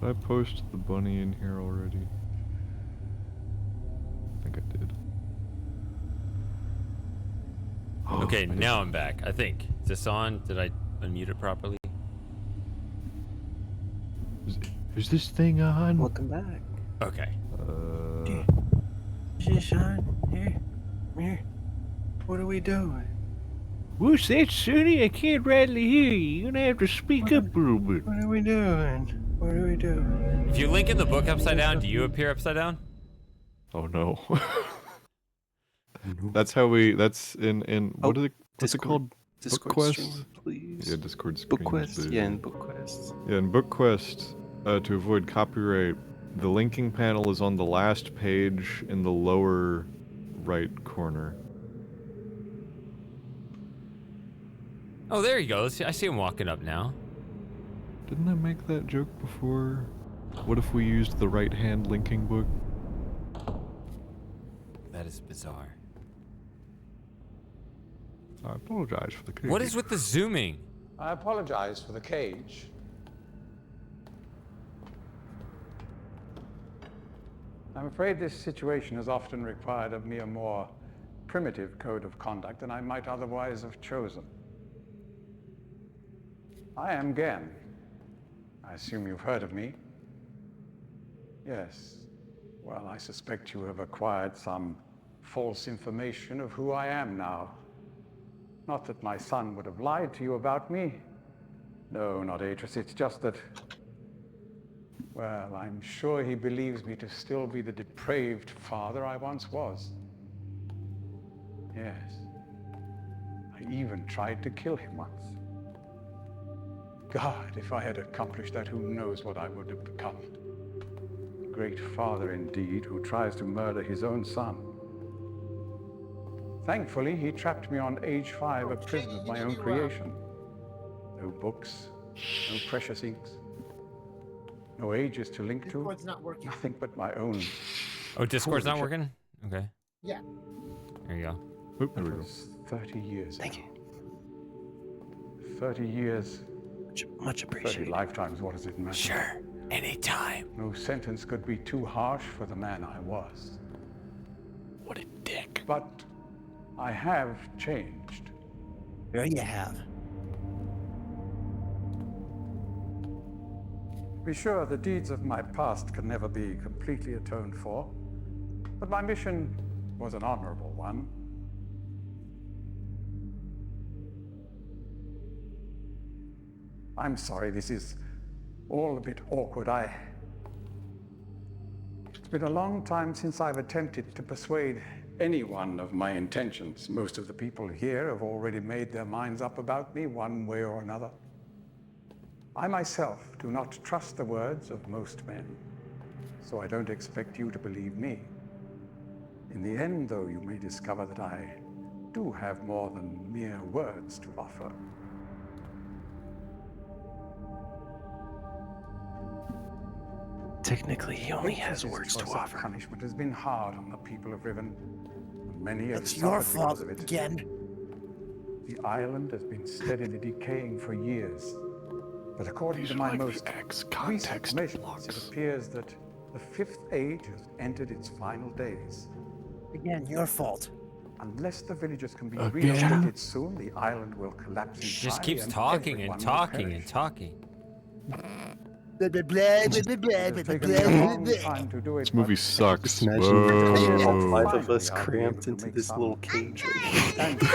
F: Did I post the bunny in here already? I think I did.
A: Okay, now I'm back, I think. Is this on? Did I unmute it properly?
F: Is this thing on?
Q: Welcome back.
A: Okay.
R: Sean, here. What are we doing?
G: What's that, Sonny? I can't rightly hear you. You're gonna have to speak up a little bit.
R: What are we doing? What are we doing?
A: If you link in the book upside down, do you appear upside down?
F: Oh no. That's how we. That's in what is it? What's it called?
Q: Discord
F: Book
Q: stream,
F: Quest?
Q: please.
F: Yeah, Discord
Q: Book
F: streams,
Q: Quest.
F: baby.
Q: Yeah, in Book Quest.
F: Yeah, in Book Quest, to avoid copyright, the linking panel is on the last page in the lower right corner.
A: Oh, there you go. I see him walking up now.
F: Didn't I make that joke before? What if we used the right-hand linking book?
A: That is bizarre.
F: I apologize for the cage.
A: What is with the zooming?
L: I apologize for the cage. I'm afraid this situation has often required of me a more primitive code of conduct than I might otherwise have chosen. I am Gen. I assume you've heard of me. Yes. Well, I suspect you have acquired some false information of who I am now. Not that my son would have lied to you about me. No, not Atris. It's just that, well, I'm sure he believes me to still be the depraved father I once was. Yes. I even tried to kill him once. God, if I had accomplished that, who knows what I would have become. A great father indeed, who tries to murder his own son. Thankfully, he trapped me on age 5, a prison of my own creation. No books, no precious inks, no ages to link to.
C: Discord's not working.
L: Nothing but my own.
A: Oh, Discord's not
L: foolish-
A: working? Okay.
C: Yeah.
A: There you go.
F: Oop, there we
L: That
F: go.
L: was 30 years
R: Thank
L: ago. 30 years.
R: Much
L: 30
R: appreciated.
L: lifetimes, what does it matter?
A: Sure. Anytime.
L: No sentence could be too harsh for the man I was.
R: What a dick.
L: But I have changed.
I: There you have.
L: To be sure, the deeds of my past can never be completely atoned for, but my mission was an honorable one. I'm sorry, this is all a bit awkward. It's been a long time since I've attempted to persuade anyone of my intentions. Most of the people here have already made their minds up about me one way or another. I myself do not trust the words of most men, so I don't expect you to believe me. In the end, though, you may discover that I do have more than mere words to offer.
R: Technically, he only has words to offer.
L: Punishment has been hard on the people of Riven. Many have
I: It's your
L: suffered because
I: fault
L: of it.
I: again.
L: The island has been steadily decaying for years. But according to my most recent measurements, it appears that the 5th age has entered its final days.
I: Again, your fault.
L: Unless the villagers can be
F: Again?
L: relocated soon, the island will collapse
A: She just
L: entirely
A: keeps
L: and
A: talking
L: everyone
A: and
L: will
A: talking
L: perish.
A: and talking.
I: Blah, blah, blah, blah, blah, blah,
L: It
I: blah,
L: has
I: blah,
L: taken me a long
I: blah.
L: time to do it,
F: This movie
L: but
F: sucks.
Q: Just imagine all
F: Whoa.
Q: 5 of us
L: Finally, I'll be
Q: cramped
L: able to
Q: into
L: make
Q: this
L: some
Q: little cage right here.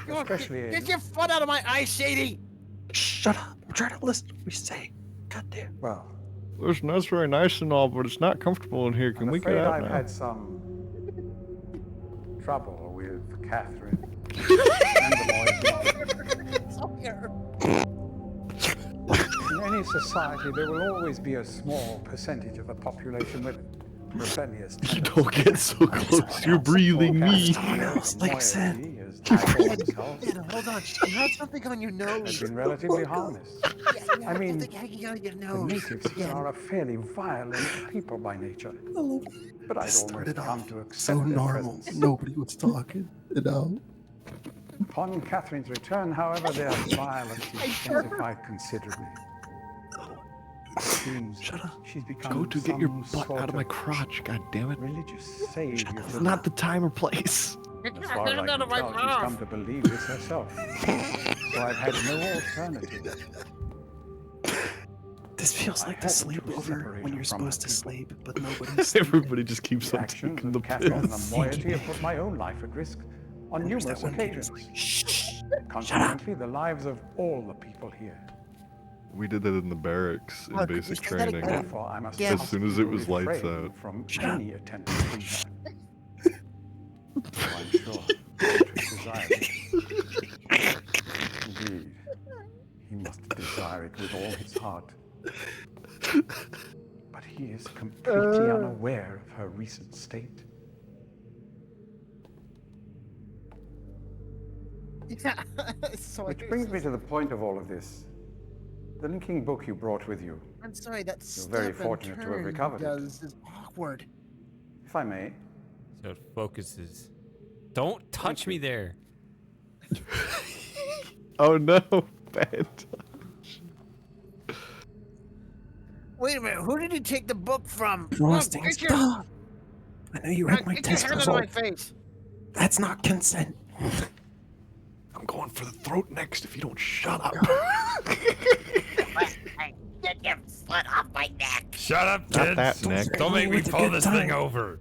L: Especially
C: Get your foot out of my eye, Shady!
R: Shut up. I'm trying to listen to what we say. God damn.
L: Well,
F: Listen, that's very nice and all, but it's not comfortable in here. Can
L: I'm
F: we
L: afraid
F: get out
L: I've
F: now?
L: had some trouble with Catherine. In any society, there will always be a small percentage of the population with rebellious tendencies.
F: Don't get so close. You're breathing me.
R: Someone else likes it.
C: Hold on. You had something on your nose.
L: Have been relatively harmless.
C: Yeah,
L: I mean,
C: something hanging out of your
L: the
C: nose.
L: natives here are a fairly violent people by nature. But I'd almost
R: Started
L: come
R: off
L: to accept
R: so
L: their
R: normal.
L: presence.
R: Nobody was talking. You know.
L: Upon Catherine's return, however, their violence intensified considerably. It seems she's become
G: Go to get your
L: some
G: butt
L: sort
G: out of my
L: of
G: crotch, god damn it.
L: religious savior.
G: It's not the time or place.
L: As far as I can tell, she's come to believe this herself. So I've had no alternative.
Q: This feels like the sleepover when you're supposed to sleep, but nobody's
G: Everybody just keeps
L: The
G: on
L: actions
G: taking the
L: of Catherine and
G: piss.
L: the moiety have put my own life at risk on
Q: There's
L: numerous
Q: that one kid
L: occasions.
Q: who's
L: Consequently, the lives of all the people here.
F: We did that in the barracks in
L: Look,
F: basic
L: we still gotta
F: training.
L: go. Therefore, I must
F: As soon as it was lights
L: refrain
F: out.
L: from any attempt to free her. Oh, I'm sure Beatrice desires it. Indeed, he must desire it with all his heart. But he is completely unaware of her recent state.
C: Yeah. So
L: Which brings me to the point of all of this. The linking book you brought with you.
C: I'm sorry, that
L: You're very
C: step and
L: fortunate to have
C: turn
L: recovered
C: he
L: it.
C: does is awkward.
L: If I may.
A: So it focuses. Don't touch me there.
F: Oh no, bad touch.
C: Wait a minute, who did you take the book from?
R: Frosting,
C: Get your-
R: stop! I know you read my
C: Get your
R: test
C: hand out of my
R: result.
C: face.
R: That's not consent.
G: I'm going for the throat next if you don't shut up.
I: Get your foot off my neck.
A: Shut up,
F: Not
A: kids.
F: that neck.
A: Don't make me
R: It's a
A: pull
R: good
A: this
R: time.
A: thing over.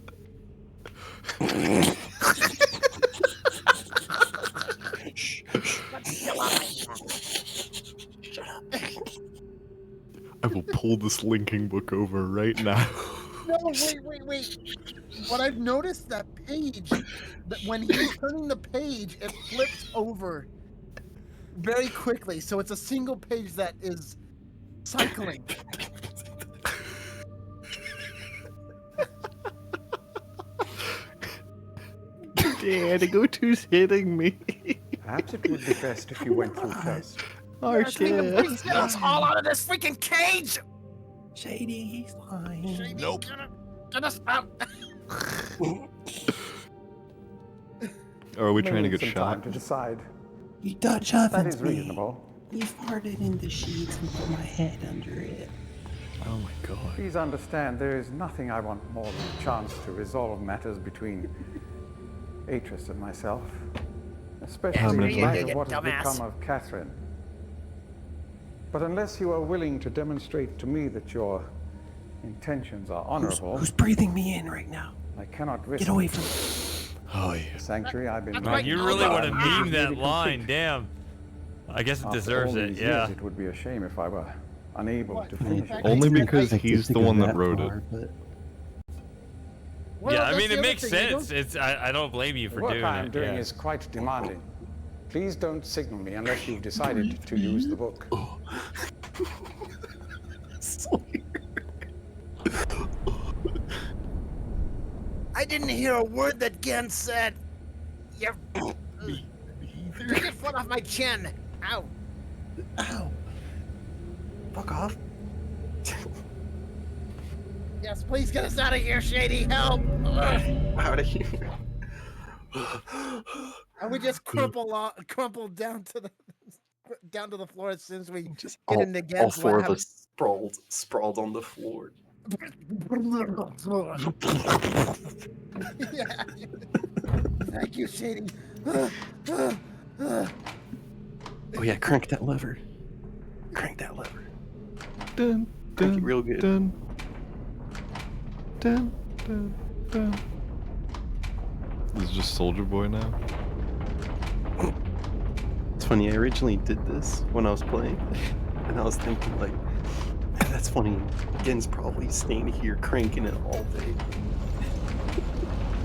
F: I will pull this linking book over right now.
C: No, wait. What I've noticed that page, that when he's turning the page, it flips over very quickly. So it's a single page that is cycling.
F: Dad, go to's hitting me.
L: Perhaps it would be best if you went through first.
F: Oh
C: Shit. Please get us all out of this freaking cage!
R: Shady, he's lying.
C: Shady,
N: Nope.
C: Get us out!
F: Or are we
L: May
F: trying to
L: need
F: get
L: some time
F: shot?
L: to decide.
R: You Dutch
L: That
R: ovens
L: is
R: me.
L: reasonable.
R: You farted in the sheets and put my head under it.
F: Oh my god.
L: Please understand, there is nothing I want more than a chance to resolve matters between Atris and myself, especially in
C: you
L: light
C: dig
L: of
C: it,
L: what has
C: dumbass.
L: become of Catherine. But unless you are willing to demonstrate to me that your intentions are honorable,
R: Who's breathing me in right now?
L: I cannot risk
R: Get away from me.
F: Oh yeah.
L: the sanctuary I've been
A: Man, you really want to meme that line, damn. I guess it
L: After
A: deserves
L: all
A: it,
L: these
A: yeah.
L: years, it would be a shame if I were unable to finish it.
F: Only
R: I
F: because
R: didn't
F: he's the
R: think of
F: one that wrote
R: far,
F: it.
R: but
C: Well,
A: Yeah, I
C: that's
A: mean,
C: the
A: it
C: other
A: makes
C: thing, you
A: sense. I don't blame you
L: The
A: for
L: work
A: doing
L: I am
A: it.
L: doing
A: Yeah.
L: is quite demanding. Please don't signal me unless you've decided to use the book.
C: I didn't hear a word that Gen said. You're... Get your foot off my chin. Ow.
R: Ow. Fuck off.
C: Yes, please get us out of here, Shady. Help.
B: Out of here.
C: And we just crumple down to the floor as soon as we
Q: Just
C: get
Q: all,
C: into
Q: all
C: Gen's
Q: four
C: lab.
Q: of us sprawled on the floor.
C: Yeah. Thank you, Shady.
Q: Oh yeah, crank that lever. Crank that lever.
F: Dun,
Q: Crank it
F: dun,
Q: real good.
F: dun. Dun, dun, dun. This is just Soldier Boy now?
Q: It's funny, I originally did this when I was playing, and I was thinking like, man, that's funny. Gen's probably staying here cranking it all day.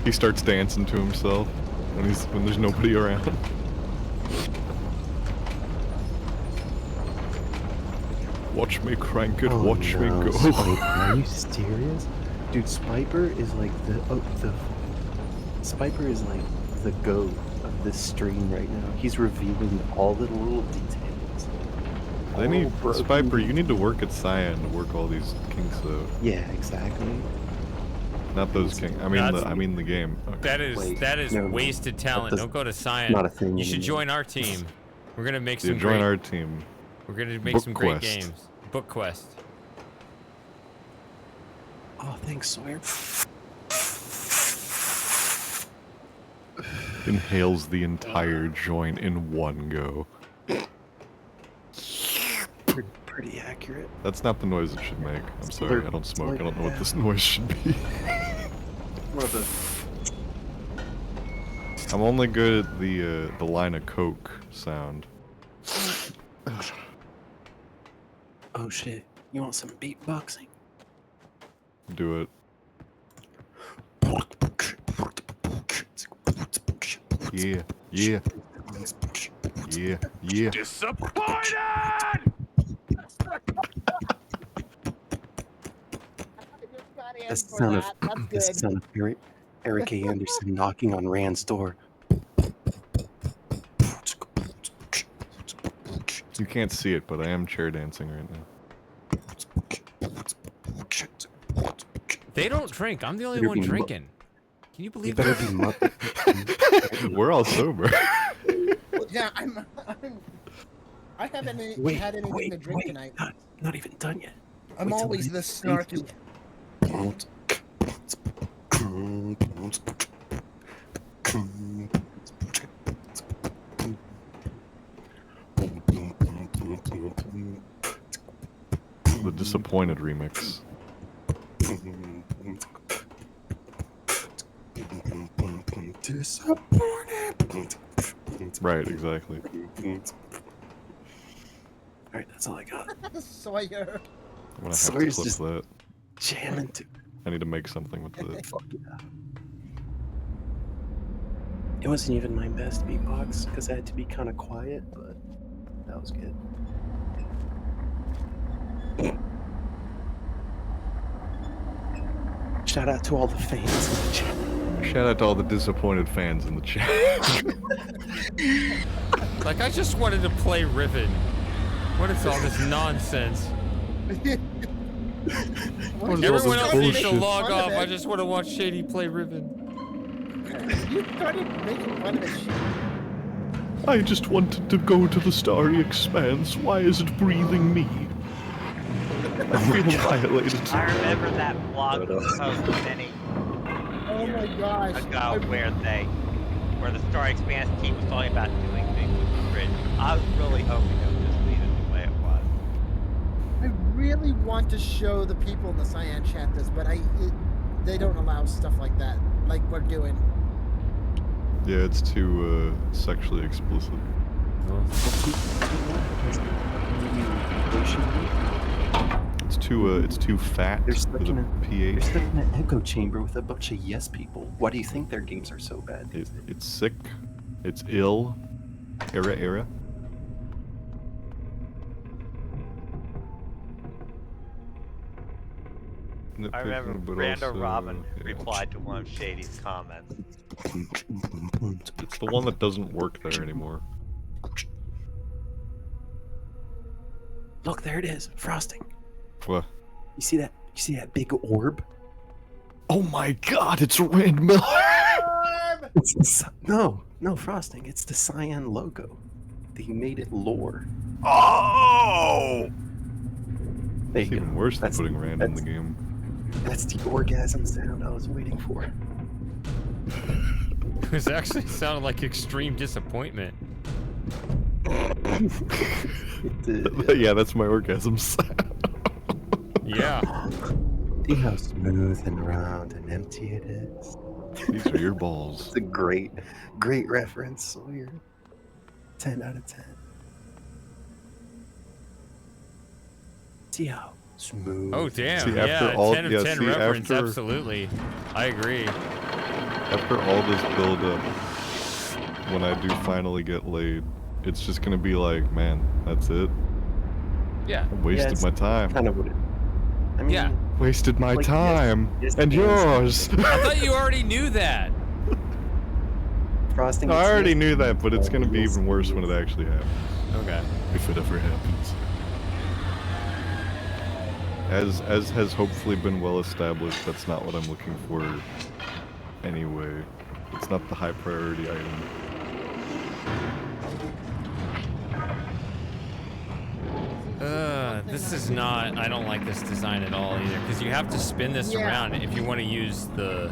F: He starts dancing to himself when there's nobody around. Watch me crank it, watch me go.
Q: Spiper, are you serious? Dude, Spiper is like Spiper is like the goat of this stream right now. He's revealing all the little details.
F: They need
Q: broken
F: Spiper, you need to work at Cyan to work all these kinks out.
Q: Yeah, exactly.
F: Not those king. I mean the game. Okay.
A: That is
Q: never mind.
A: wasted talent.
Q: That
A: Don't go to Cyan.
Q: not a thing
A: You should
Q: anymore.
A: join our team. We're gonna make
F: Yeah,
A: some
F: join
A: great.
F: our team.
A: We're gonna make
F: Book
A: some great
F: Quest.
A: games. Book Quest.
Q: Oh, thanks, Sawyer.
F: Inhales the entire joint in one go.
Q: Pretty accurate.
F: That's not the noise it should make. I'm sorry, I don't smoke. I don't know what this noise should be.
Q: More of a
F: I'm only good at the line of coke sound.
Q: Oh shit! You want some beatboxing?
F: Do it. Yeah, yeah. Yeah, yeah.
A: Disappointed!
Q: That's the sound of Eric A. Anderson knocking on Rand's door.
F: You can't see it, but I am chair dancing right now.
A: They don't drink. I'm the only
Q: Better
A: one
Q: be
A: drinking. Can you believe
Q: better
A: that?
Q: be
F: We're all sober.
C: Yeah, I haven't had anything to drink tonight.
Q: Not even done yet.
C: I'm
Q: Wait till
C: always
Q: I-
C: this snarky.
F: The disappointed remix. Right, exactly.
Q: Alright, that's all I got.
C: Sawyer.
F: I'm gonna have
Q: Sawyer's
F: to
Q: just
F: clip that.
Q: jamming to.
F: I need to make something with it.
Q: Fuck yeah. It wasn't even my best beatbox because I had to be kind of quiet, but that was good. Shout out to all the fans in the chat.
F: Shout out to all the disappointed fans in the chat.
A: Like, I just wanted to play Riven. What is all this nonsense? Everyone else needs to log off. I just want to watch Shady play Riven.
C: You started making fun of it.
G: I just wanted to go to the starry expanse. Why is it breathing me? I feel violated.
P: I remember that blog post many
C: Oh my gosh.
P: ago where the Star Expanse team was talking about doing things with the bridge. I was really hoping it would just leave it the way it was.
C: I really want to show the people in the Cyan chat this, but they don't allow stuff like that, like we're doing.
F: Yeah, it's too sexually explicit. It's too fat.
Q: They're stuck in a
F: pH.
Q: They're stuck in an echo chamber with a bunch of yes people. Why do you think their games are so bad?
F: It's sick. It's ill. Era.
P: I remember
F: Nitpicking, but
P: Randall
F: also,
P: Robin
F: yeah.
P: replied to one of Shady's comments.
F: It's the one that doesn't work there anymore.
Q: Look, there it is, frosting.
F: What?
Q: You see that? You see that big orb?
G: Oh my god, it's Rand Miller!
Q: No, frosting. It's the Cyan logo. They made it lore.
G: Oh!
Q: There
F: It's
Q: you
F: even
Q: go.
F: worse than putting Rand in the game.
Q: That's the orgasm sound I was waiting for.
A: This actually sounded like extreme disappointment.
F: Yeah, that's my orgasm sound.
A: Yeah.
Q: See how smooth and round and empty it is.
F: These are your balls.
Q: It's a great reference, Sawyer. 10 out of 10. See how smooth.
A: Oh damn!
F: See, after
A: Yeah,
F: all-
A: 10 of
F: yeah,
A: 10
F: see,
A: reference.
F: after-
A: Absolutely, I agree.
F: After all this build up, when I do finally get laid, it's just gonna be like, man, that's it.
A: Yeah.
F: I wasted
Q: it's
F: my time.
Q: Kind of what it. I mean,
A: Yeah.
F: Wasted my
Q: like,
F: time.
Q: yes,
F: And yours.
A: I thought you already knew that.
Q: Frosting.
F: I
Q: it's
F: already
Q: yes-
F: knew that, but it's gonna be
Q: yes,
F: even worse when it actually happens.
A: Okay.
F: If it ever happens. as has hopefully been well established, that's not what I'm looking for anyway. It's not the high priority item.
A: This is not, I don't like this design at all either, because you have to spin this around if you want to use the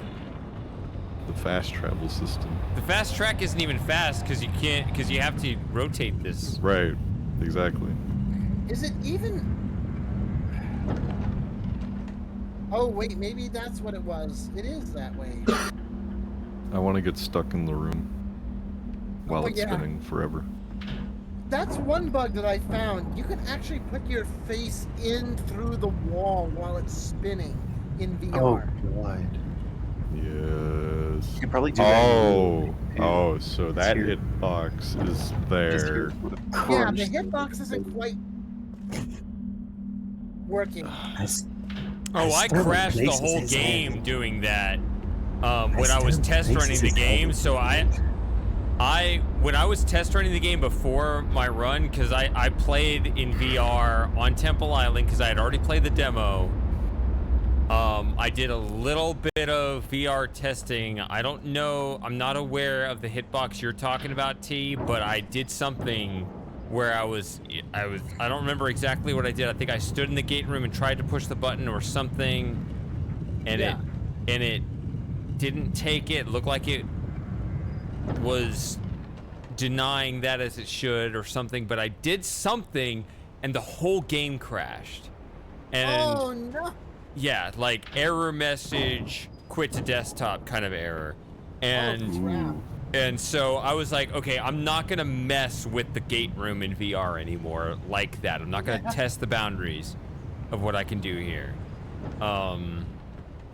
F: fast travel system.
A: The fast track isn't even fast because you can't, because you have to rotate this.
F: Right, exactly.
C: Is it even? Oh wait, maybe that's what it was. It is that way.
F: I want to get stuck in the room while it's spinning forever.
C: That's one bug that I found. You can actually put your face in through the wall while it's spinning in VR.
Q: Oh god.
F: Yes.
Q: You can probably do that.
F: Oh, so that hitbox is there.
C: Yeah, the hitbox isn't quite working.
A: I crashed the whole game doing that when I was test running the game. So when I was test running the game before my run, because I played in VR on Temple Island because I had already played the demo. I did a little bit of VR testing. I don't know, I'm not aware of the hitbox you're talking about, T, but I did something where I don't remember exactly what I did. I think I stood in the gate room and tried to push the button or something, and it didn't take it. It looked like it was denying that as it should or something, but I did something and the whole game crashed. And
C: oh no.
A: Yeah, like error message, quit to desktop kind of error. And so I was like, okay, I'm not gonna mess with the gate room in VR anymore like that. I'm not gonna test the boundaries of what I can do here.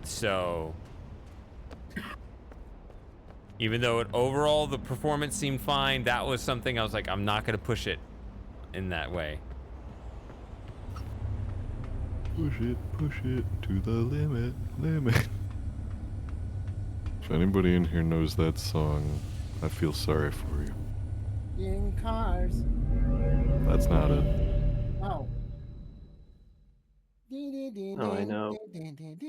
A: So even though overall the performance seemed fine, that was something I was like, I'm not gonna push it in that way.
F: Push it to the limit. If anybody in here knows that song, I feel sorry for you.
C: In cars.
F: That's not it.
C: Oh.
Q: Oh, I know.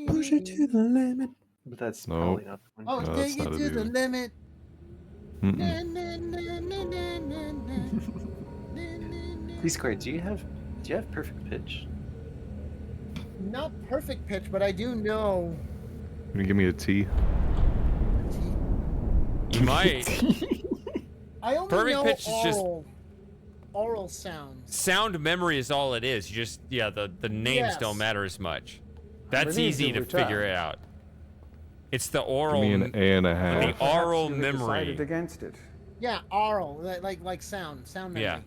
Q: Push it to the limit. But that's probably not the one.
C: Oh,
F: No,
C: take
F: that's
C: it
F: not
C: to
F: it
C: the
F: either.
C: limit.
Q: P-Squared, do you have perfect pitch?
C: Not perfect pitch, but I do know.
F: Can you give me a T?
A: You might.
C: I only
A: Perfect
C: know
A: pitch is just
C: oral sounds.
A: sound memory is all it is. You just the names don't matter as much. That's easy to figure it out. It's the oral.
F: Give me an A and a half.
A: The oral
L: you
A: memory.
L: decided against it.
C: Yeah, oral, like sound memory.
A: Yeah.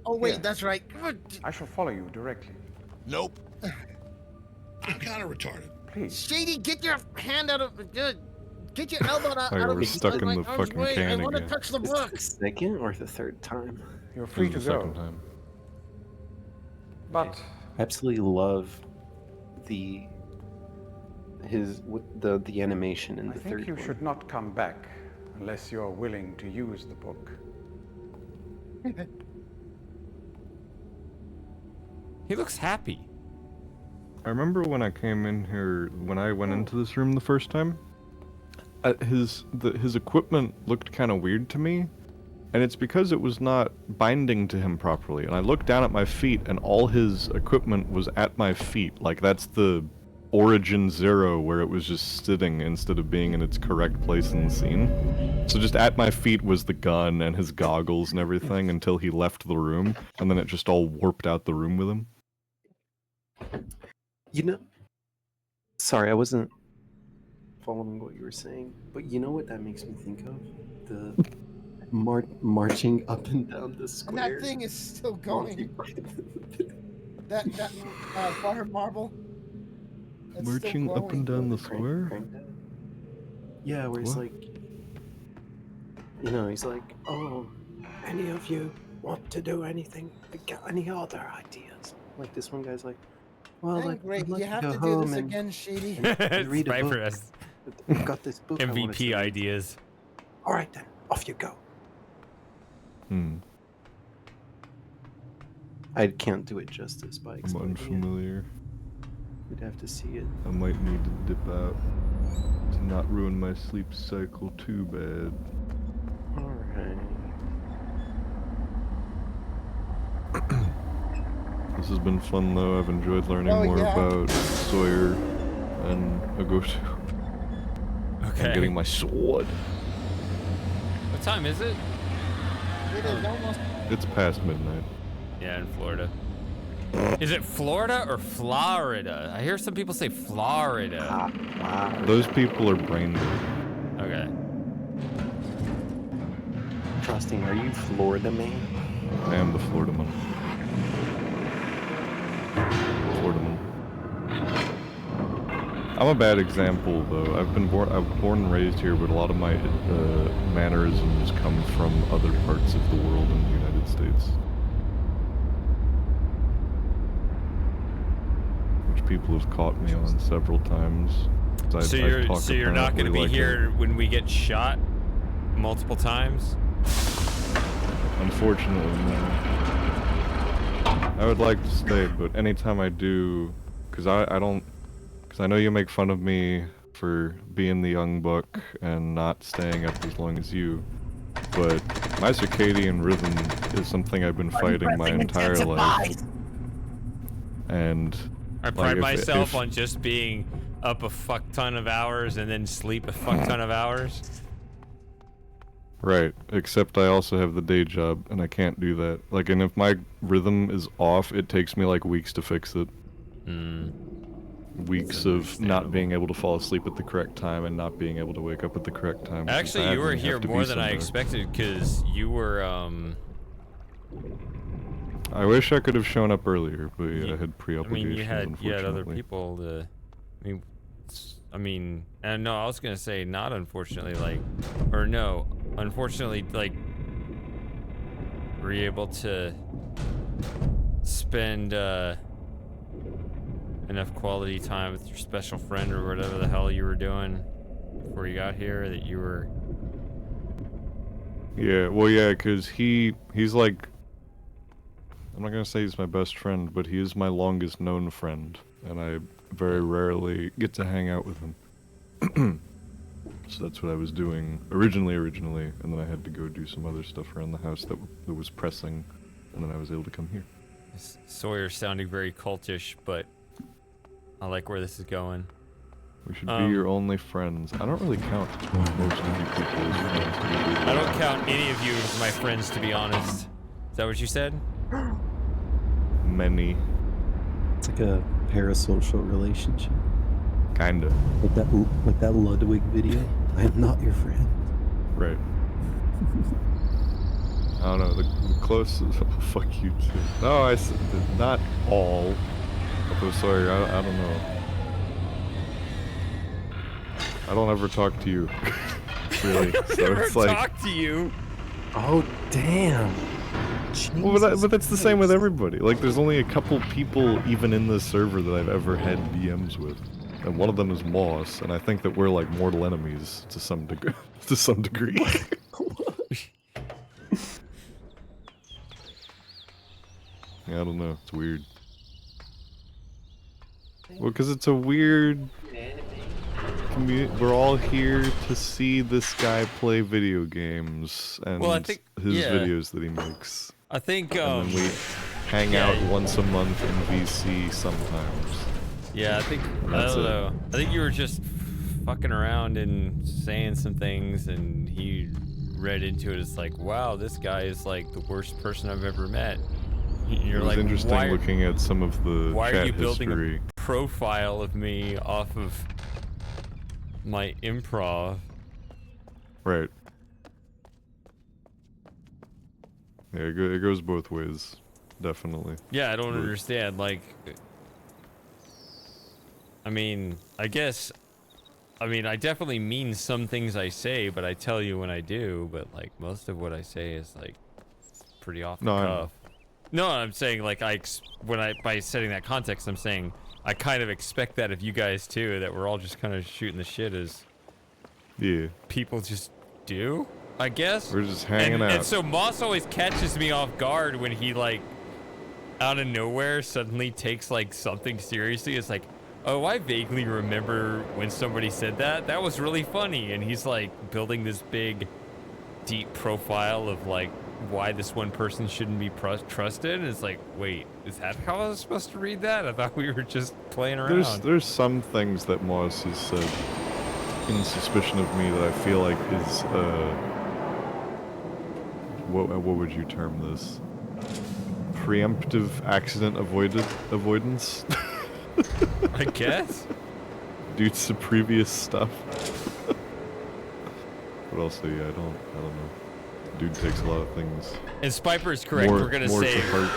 C: Oh wait,
L: Here.
C: that's right.
L: I shall follow you directly.
N: Nope. I'm kind of retarded.
L: Please.
C: Shady, get your hand out of get your elbow out
F: Oh,
C: of
F: we're stuck in
C: my
F: the
C: arm's
F: fucking
C: way.
F: can
C: I want to
F: again.
C: touch the
Q: Is
C: book.
Q: it the second or the third time?
L: You're free to
F: This is the
L: go.
F: second time.
L: But
Q: I absolutely love the animation in
L: I
Q: the
L: think
Q: third
L: you
Q: one.
L: should not come back unless you're willing to use the book.
A: He looks happy.
F: I remember when I came in here, when I went into this room the first time, his equipment looked kind of weird to me, and it's because it was not binding to him properly. And I looked down at my feet, and all his equipment was at my feet. Like, that's the origin 0, where it was just sitting instead of being in its correct place in the scene. So just at my feet was the gun and his goggles and everything until he left the room, and then it just all warped out the room with him.
Q: You know, sorry, I wasn't following what you were saying, but you know what that makes me think of? The marching up and down the
C: And
Q: square.
C: that thing is still going. that fire marble. It's still
F: Marching up and down the square?
Q: Yeah, where he's
F: What?
Q: like, he's like, oh, any of you want to do anything? Got any other ideas? Like this one guy's like, well,
C: Dang, great.
Q: I'd like
C: You have
Q: go
C: to do
Q: home
C: this
Q: and-
C: again, Shady.
Q: and read a
A: Spy for
Q: book.
A: us.
Q: I've got this book. I wanna
A: MVP
Q: read.
A: ideas.
R: All right then, off you go. I can't do it justice by
F: I'm
R: explaining
F: unfamiliar.
R: You'd have to see it.
F: I might need to dip out to not ruin my sleep cycle too bad.
R: Alright.
F: This has been fun though. I've enjoyed learning more about Sawyer and Agoshu.
A: Okay.
F: And getting my sword.
A: What time is it?
C: It is almost.
F: It's past midnight.
A: Yeah, in Florida. Is it Florida or Florida? I hear some people say Florida.
F: Those people are brain dead.
A: Okay.
Q: Trusting, are you Florida man?
F: I am the Florida man. Florida man. I'm a bad example though. I'm born and raised here, but a lot of my mannerisms come from other parts of the world in the United States. Which people have caught me on several times.
A: So you're not going to be here when we get shot multiple times?
F: Unfortunately, no. I would like to stay, but anytime I do, because I know you make fun of me for being the young buck and not staying up as long as you, but my circadian rhythm is something I've been fighting my entire life. And
A: I pride myself on just being up a fuck ton of hours and then sleep a fuck ton of hours.
F: Right, except I also have the day job, and I can't do that. Like, and if my rhythm is off, it takes me like weeks to fix it. Weeks of not being able to fall asleep at the correct time and not being able to wake up at the correct time.
A: Actually, you were here more than I expected because you were,
F: I wish I could have shown up earlier, but yeah, I had pre-obligations,
A: you had other people to, and no, I was gonna say not unfortunately, like, or no, unfortunately, like, were you able to spend enough quality time with your special friend or whatever the hell you were doing before you got here that you were?
F: Yeah, well, yeah, because he's like, I'm not gonna say he's my best friend, but he is my longest known friend, and I very rarely get to hang out with him. So that's what I was doing originally, and then I had to go do some other stuff around the house that was pressing, and then I was able to come here.
A: Sawyer's sounding very cultish, but I like where this is going.
F: We should be your only friends. I don't really count most of you people as friends.
A: I don't count any of you as my friends, to be honest. Is that what you said?
F: Many.
R: It's like a parasocial relationship.
F: Kinda.
R: Like that Ludwig video. I am not your friend.
F: Right. I don't know, the closest. Oh, fuck you too. No, I said not all. I'm sorry, I don't know. I don't ever talk to you. Really. So
A: never
F: it's like,
A: talk to you.
R: Oh damn.
F: Well, but that's the same with everybody. Like, there's only a couple people even in this server that I've ever had DMs with, and one of them is Moss, and I think that we're like mortal enemies to some degree. To some degree. Yeah, I don't know. It's weird. Well, because it's a weird community. We're all here to see this guy play video games and
A: Well, I think,
F: his
A: yeah.
F: videos that he makes.
A: I think,
F: and then we hang out once a month in VC sometimes.
A: Yeah, I think, I don't know. I think you were just fucking around and saying some things, and he read into it as like, wow, this guy is like the worst person I've ever met. You're
F: It was
A: like,
F: interesting looking at some of the
A: why
F: chat
A: are you building
F: history.
A: a profile of me off of my improv?
F: Right. Yeah, it goes both ways, definitely.
A: Yeah, I don't
F: But-
A: understand. Like, I mean, I guess, I definitely mean some things I say, but I tell you when I do. But like, most of what I say is like pretty off the
F: No, I know.
A: cuff. No, I'm saying like by setting that context, I'm saying I kind of expect that of you guys too. That we're all just kind of shooting the shit as
F: Yeah.
A: people just do, I guess.
F: We're just hanging out.
A: And so Moss always catches me off guard when he, like, out of nowhere suddenly takes, like, something seriously. It's like, oh, I vaguely remember when somebody said that. That was really funny. And he's, like, building this big, deep profile of, like, why this one person shouldn't be trusted. And it's like, wait, is that how I was supposed to read that? I thought we were just playing around.
F: There's some things that Moss has said in suspicion of me that I feel like is, what would you term this? Preemptive accident avoidance?
A: I guess.
F: Due to previous stuff. But also, yeah, I don't know. Dude takes a lot of things.
A: And Spiper is correct. We're gonna
F: more
A: save.
F: to heart.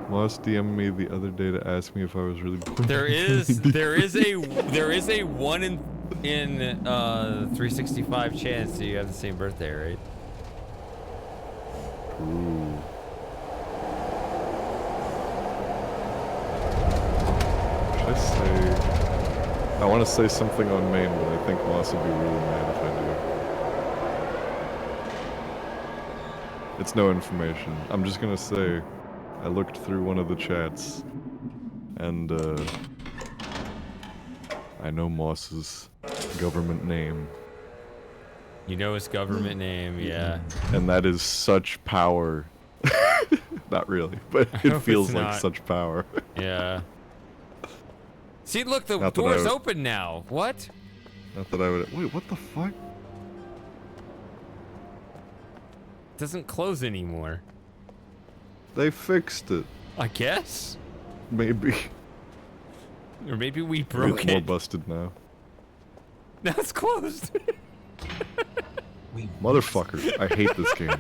F: Moss DM'd me the other day to ask me if I was really born.
A: There is a 1 in 365 chance that you have the same birthday, right?
F: Ooh. Should I say? I want to say something on main, but I think Moss would be really mad if I do. It's no information. I'm just gonna say, I looked through one of the chats, and I know Moss's government name.
A: You know his government name, yeah.
F: And that is such power. Not really, but it feels like
A: not.
F: such power.
A: Yeah. See, look, the
F: Not that
A: door's
F: I would-
A: open now. What?
F: Not that I would. Wait, what the fuck?
A: It doesn't close anymore.
F: They fixed it.
A: I guess.
F: Maybe.
A: Or maybe we broke
F: It's more
A: it.
F: busted now.
A: Now it's closed.
F: Motherfucker, I hate this game.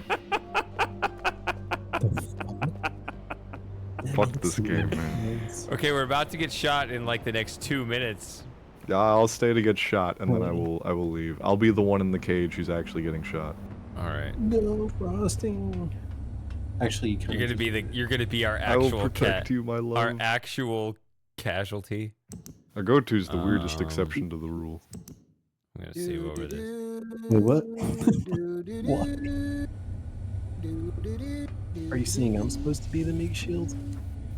F: Fuck this game, man.
A: Okay, we're about to get shot in like the next 2 minutes.
F: Yeah, I'll stay to get shot, and then I will leave. I'll be the one in the cage who's actually getting shot.
A: All right.
R: No frosting. Actually,
A: You're gonna be our
F: I will
A: actual
F: protect you, my love.
A: Our actual casualty.
F: A goatoo's the weirdest exception to the rule.
A: I'm gonna save over this.
R: Wait, what? What? Are you saying I'm supposed to be the meat shield?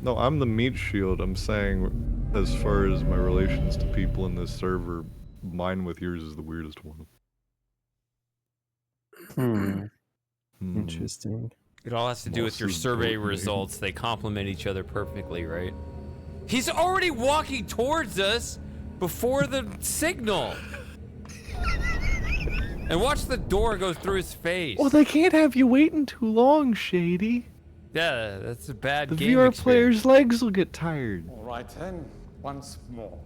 F: No, I'm the meat shield. I'm saying, as far as my relations to people in this server, mine with yours is the weirdest one.
R: Interesting.
A: It all has to do with your
F: Moss's
A: survey
F: goat name.
A: results. They complement each other perfectly, right? He's already walking towards us before the signal. And watch the door go through his face.
G: Well, they can't have you waiting too long, Shady.
A: Yeah, that's a bad
G: The
A: game
G: VR
A: experience.
G: player's legs will get tired.
L: All right then, once more.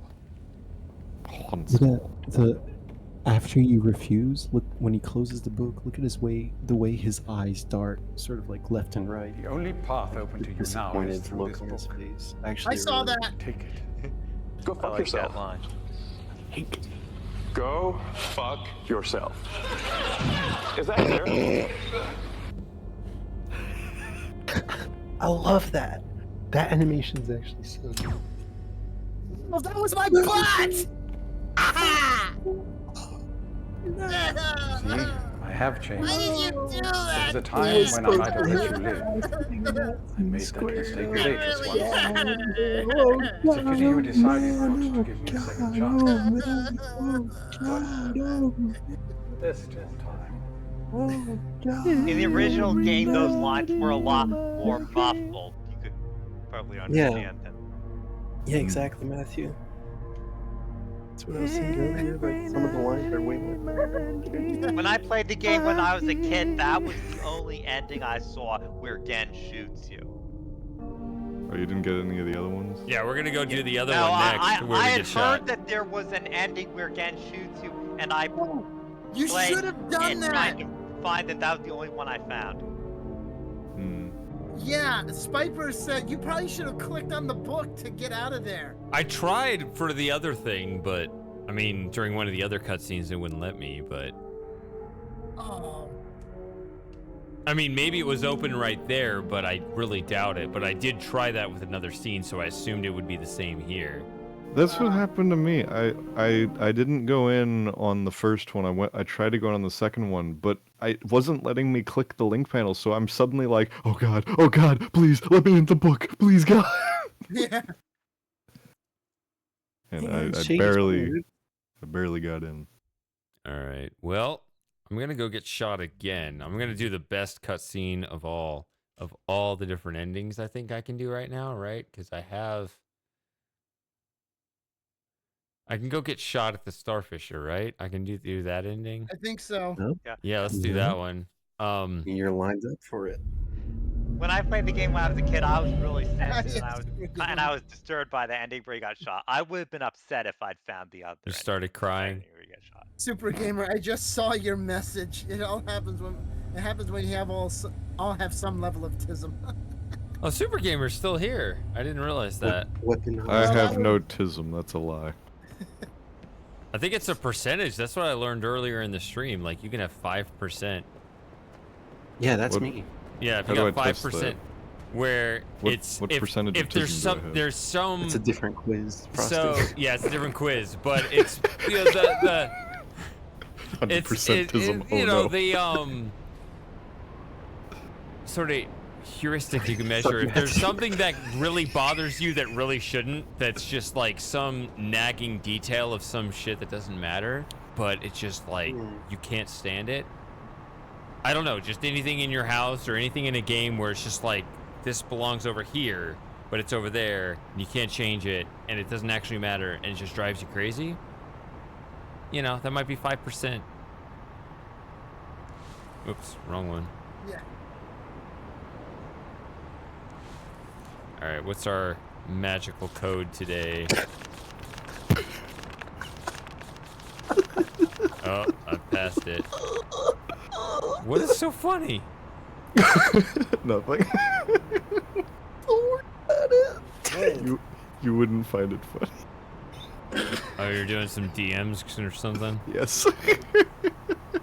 R: After you refuse, look when he closes the book. Look at the way his eyes dart, sort of like left and right.
L: The only path open to you now is
R: Disappointed
L: through
R: look
L: this
R: on his
L: book.
R: face.
C: I
R: Actually,
C: saw
R: really-
C: that.
L: Take it.
H: Go fuck yourself. Go fuck yourself. Is that clear?
R: I love that. That animation's actually so good.
C: Oh, that was my butt! Ah!
L: See, I have changed.
C: Why did you do
L: There
C: that?
L: was a time when I might have let you live. I made that mistake later once. It's a pity you decided not to give me a second chance. But there's still time.
P: In the original game, those lines were a lot more muffled. You could probably understand them.
R: Yeah, exactly, Matthew. That's what I was saying earlier. Like some of the lines are way more.
P: When I played the game when I was a kid, that was the only ending I saw where Gen shoots you.
F: Oh, you didn't get any of the other ones?
A: Yeah, we're gonna go do the other
P: No,
A: one next, where
P: I
A: we
P: had
A: get shot.
P: heard that there was an ending where Gen shoots you, and I
C: You
P: played
C: should have done
P: and
C: that.
P: tried to find that that was the only one I found.
C: Yeah, Spiper said you probably should have clicked on the book to get out of there.
A: I tried for the other thing, but I mean, during one of the other cutscenes, it wouldn't let me. But
C: Oh.
A: I mean, maybe it was open right there, but I really doubt it. But I did try that with another scene, so I assumed it would be the same here.
F: That's what happened to me. I didn't go in on the first one. I tried to go in on the second one, but it wasn't letting me click the link panel, so I'm suddenly like, oh god, please let me in the book, please God.
C: Yeah.
F: And
Q: Yeah,
F: I
Q: Shady's
F: barely got in.
A: All right. Well, I'm gonna go get shot again. I'm gonna do the best cutscene of all the different endings I think I can do right now, right? Because I can go get shot at the Starfisher, right? I can do that ending.
C: I think so.
A: Yeah, let's do that one.
Q: You're lined up for it.
P: When I played the game when I was a kid, I was really sensitive, and I was disturbed by the ending where he got shot. I would have been upset if I'd found the other.
A: You started crying.
P: Where he got shot.
C: Super Gamer, I just saw your message. It all happens when you have all have some level of tism.
A: Oh, Super Gamer's still here. I didn't realize that.
F: I have no tism. That's a lie.
A: I think it's a percentage. That's what I learned earlier in the stream. Like you can have 5%.
Q: Yeah, that's me.
A: Yeah, if
F: How
A: you
F: do
A: got
F: I test
A: 5%,
F: that?
A: where
F: What
A: if
F: percentage of
A: there's
F: tism do I
A: some
F: have?
A: there's some.
Q: It's a different quiz.
A: So yeah, it's a different quiz, but it's the
F: 100% tism.
A: you know the sort of heuristic you can measure. If there's something that really bothers you that really shouldn't, that's just like some nagging detail of some shit that doesn't matter, but it's just like you can't stand it. I don't know, just anything in your house or anything in a game where it's just like this belongs over here, but it's over there and you can't change it and it doesn't actually matter and it just drives you crazy. You know, that might be 5%. Oops, wrong one.
C: Yeah.
A: All right, what's our magical code today? Oh, I passed it. What is so funny?
F: Nothing. You wouldn't find it funny.
A: Oh, you're doing some DMs or something?
F: Yes.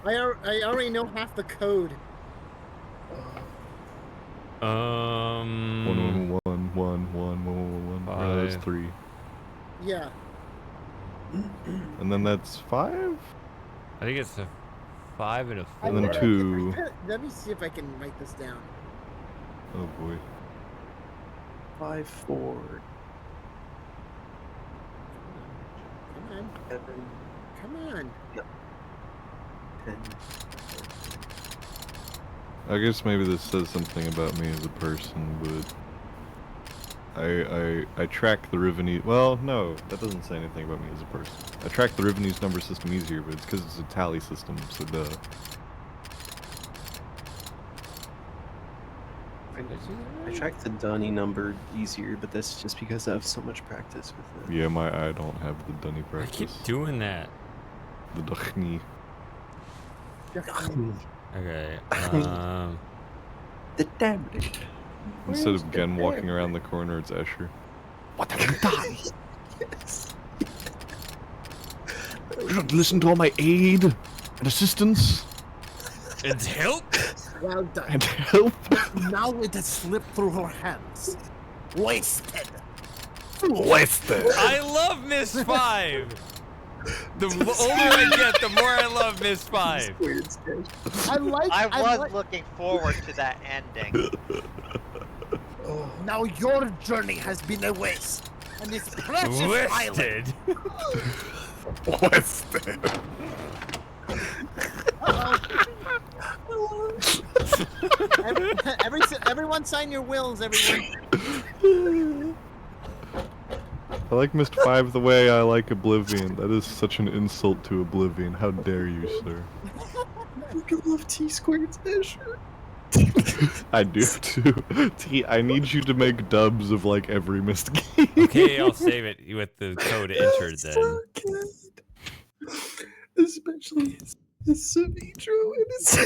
C: I already know half the code.
F: 1 1 1 1 1 1 1 1. Oh, that's 3.
C: Yeah.
F: And then that's 5?
A: I think it's a 5 and a 4.
F: And then 2.
C: Let me see if I can write this down.
F: Oh boy.
Q: 5 4.
C: Come on.
Q: 7.
C: Come on.
Q: No. 10.
F: I guess maybe this says something about me as a person, but I track the Riven. Well, no, that doesn't say anything about me as a person. I track the Rivenese number system easier, but it's because it's a tally system, so duh.
Q: I track the Dunny number easier, but that's just because I have so much practice with it.
F: Yeah, I don't have the Dunny practice.
A: I keep doing that.
F: The Duchni.
A: Okay.
Q: The damn.
F: Instead of Gen walking around the corner, it's Escher.
G: What have you done? Yes. You don't listen to all my aid and assistance.
A: And help?
C: Well done.
G: And help?
C: Now it has slipped through her hands. Wasted.
G: Wasted.
A: I love Miss 5. The older I get, the more I love Miss 5.
P: I was looking forward to that ending.
C: Now your journey has been a waste. And this precious island.
G: Wasted.
C: Everyone sign your wills, everyone.
F: I like Mist 5 the way I like Oblivion. That is such an insult to Oblivion. How dare you, sir?
Q: I love T-Squared's Escher.
F: I do too. T, I need you to make dubs of like every Mist game.
A: Okay, I'll save it with the code entered then.
Q: So good. Especially his Savitro and his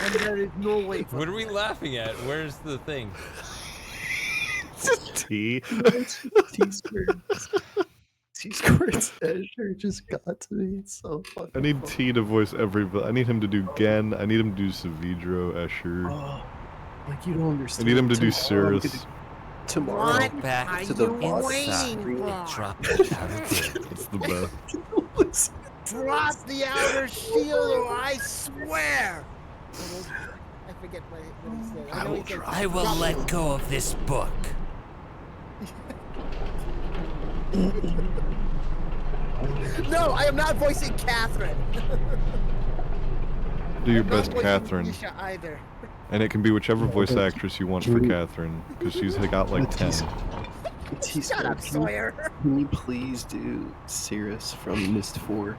C: And there is no way for
A: What are we laughing at? Where's the thing?
F: T.
Q: T-Squared's Escher just got to me. It's so fucking
F: I need T to voice every. I need him to do Gen. I need him to do Savidro, Escher.
Q: Like you don't understand.
F: I need him to do Cirrus.
Q: tomorrow.
I: What
A: back
I: are
Q: to the
I: you
Q: boss
I: waiting
Q: screen.
I: for?
A: Drop it out of there.
F: It's the best.
C: Drop the outer shield, or I swear. I forget what he said. I know he said,
A: I will
C: "Drop
A: let go of this book.
C: No, I am not voicing Catherine.
F: Do your
C: I'm not
F: best,
C: voicing
F: Catherine.
C: Misha either.
F: And it can be whichever voice actress you want for Catherine, because she's got like 10.
C: Shut up, Sawyer.
Q: Can you please do Cirrus from Mist 4?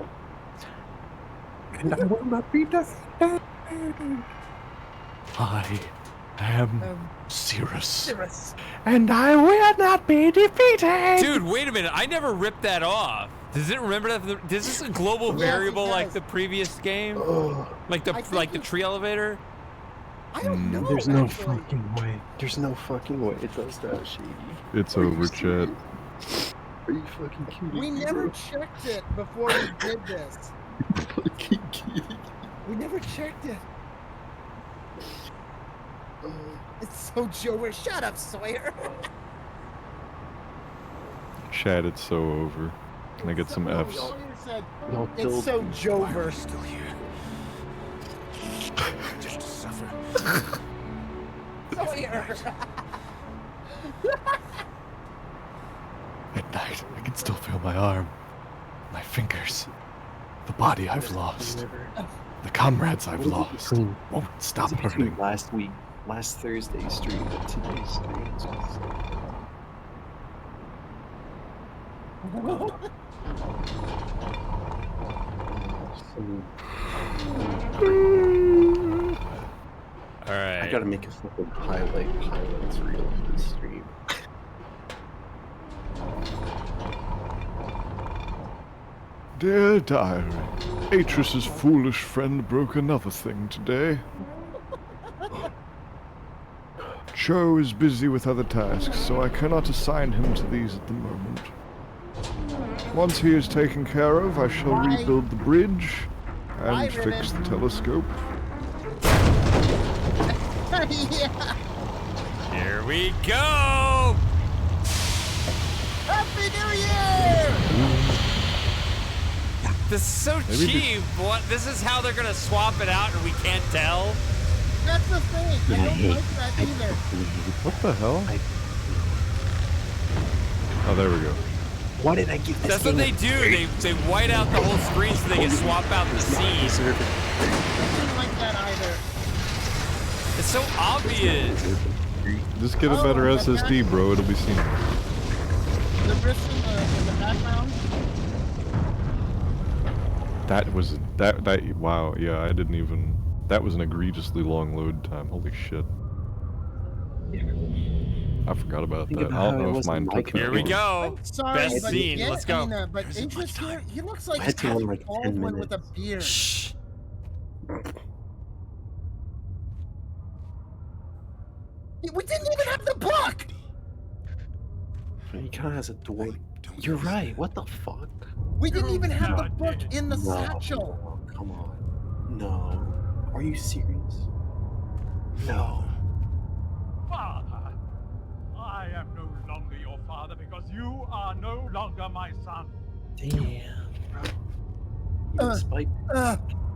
Q: And I will not be defeated.
G: I am Cirrus.
C: Cirrus.
G: And I will not be defeated!
A: Dude, wait a minute. I never ripped that off. Does it remember that? Is this a global
C: Yes,
A: variable
C: it
A: like
C: does.
A: the previous game? Like the tree elevator?
C: I don't know.
Q: There's no
C: actually.
Q: fucking way. There's no fucking way it does that, Shady.
F: It's
Q: Are you
F: over, chat.
Q: serious? Are you fucking kidding
C: We
Q: me,
C: never
Q: bro?
C: checked it before we did this.
Q: Fucking kidding.
C: We never checked it. It's so Jover. Shut up, Sawyer.
F: Chat, it's so over. Can I get some Fs?
C: Sawyer said,
Q: Y'all
C: it's
Q: killed
C: so
Q: me.
C: Jover.
N: Still here. Just to suffer.
C: Sawyer.
G: At night, I can still feel my arm, my fingers, the body I've lost, the comrades I've lost. Won't stop hurting.
Q: Last Thursday's stream and today's stream. It's just
A: All right.
Q: I gotta make a fucking highlights reel of this stream.
F: Dear diary, Atris's foolish friend broke another thing today. Cho is busy with other tasks, so I cannot assign him to these at the moment. Once he is taken care of, I shall rebuild the bridge and fix the telescope.
C: Yeah.
A: Here we go!
C: Happy New Year!
A: This is so
F: Maybe
A: cheap. What? This is how they're gonna swap it out, and we can't tell.
C: That's the thing. I don't like that either.
F: What the hell? Oh, there we go.
Q: Why did I give this
A: That's what they
Q: game
A: do. They white out the whole screen so they can swap out the scene.
C: I didn't like that either.
A: It's so obvious.
F: Just get a better SSD, bro. It'll be seen.
C: The riffs in the background.
F: That was wow. Yeah, I didn't even. That was an egregiously long load time. Holy shit. I forgot about that. I don't know if mine took.
A: Here we go.
C: Sorry,
A: Best
C: but
A: scene.
C: yeah,
A: Let's go.
C: I mean, but Idris here, he looks like
Q: I had to run
C: Patrick
Q: like 10
C: Baldwin with a beard.
A: Shh.
C: We didn't even have the book.
Q: He kind of has a door. You're right. What the fuck?
C: We didn't even have the book in the
Q: No.
C: satchel.
Q: Come on. No. Are you serious? No.
S: Father, I am no longer your father because you are no longer my son.
Q: Damn, bro.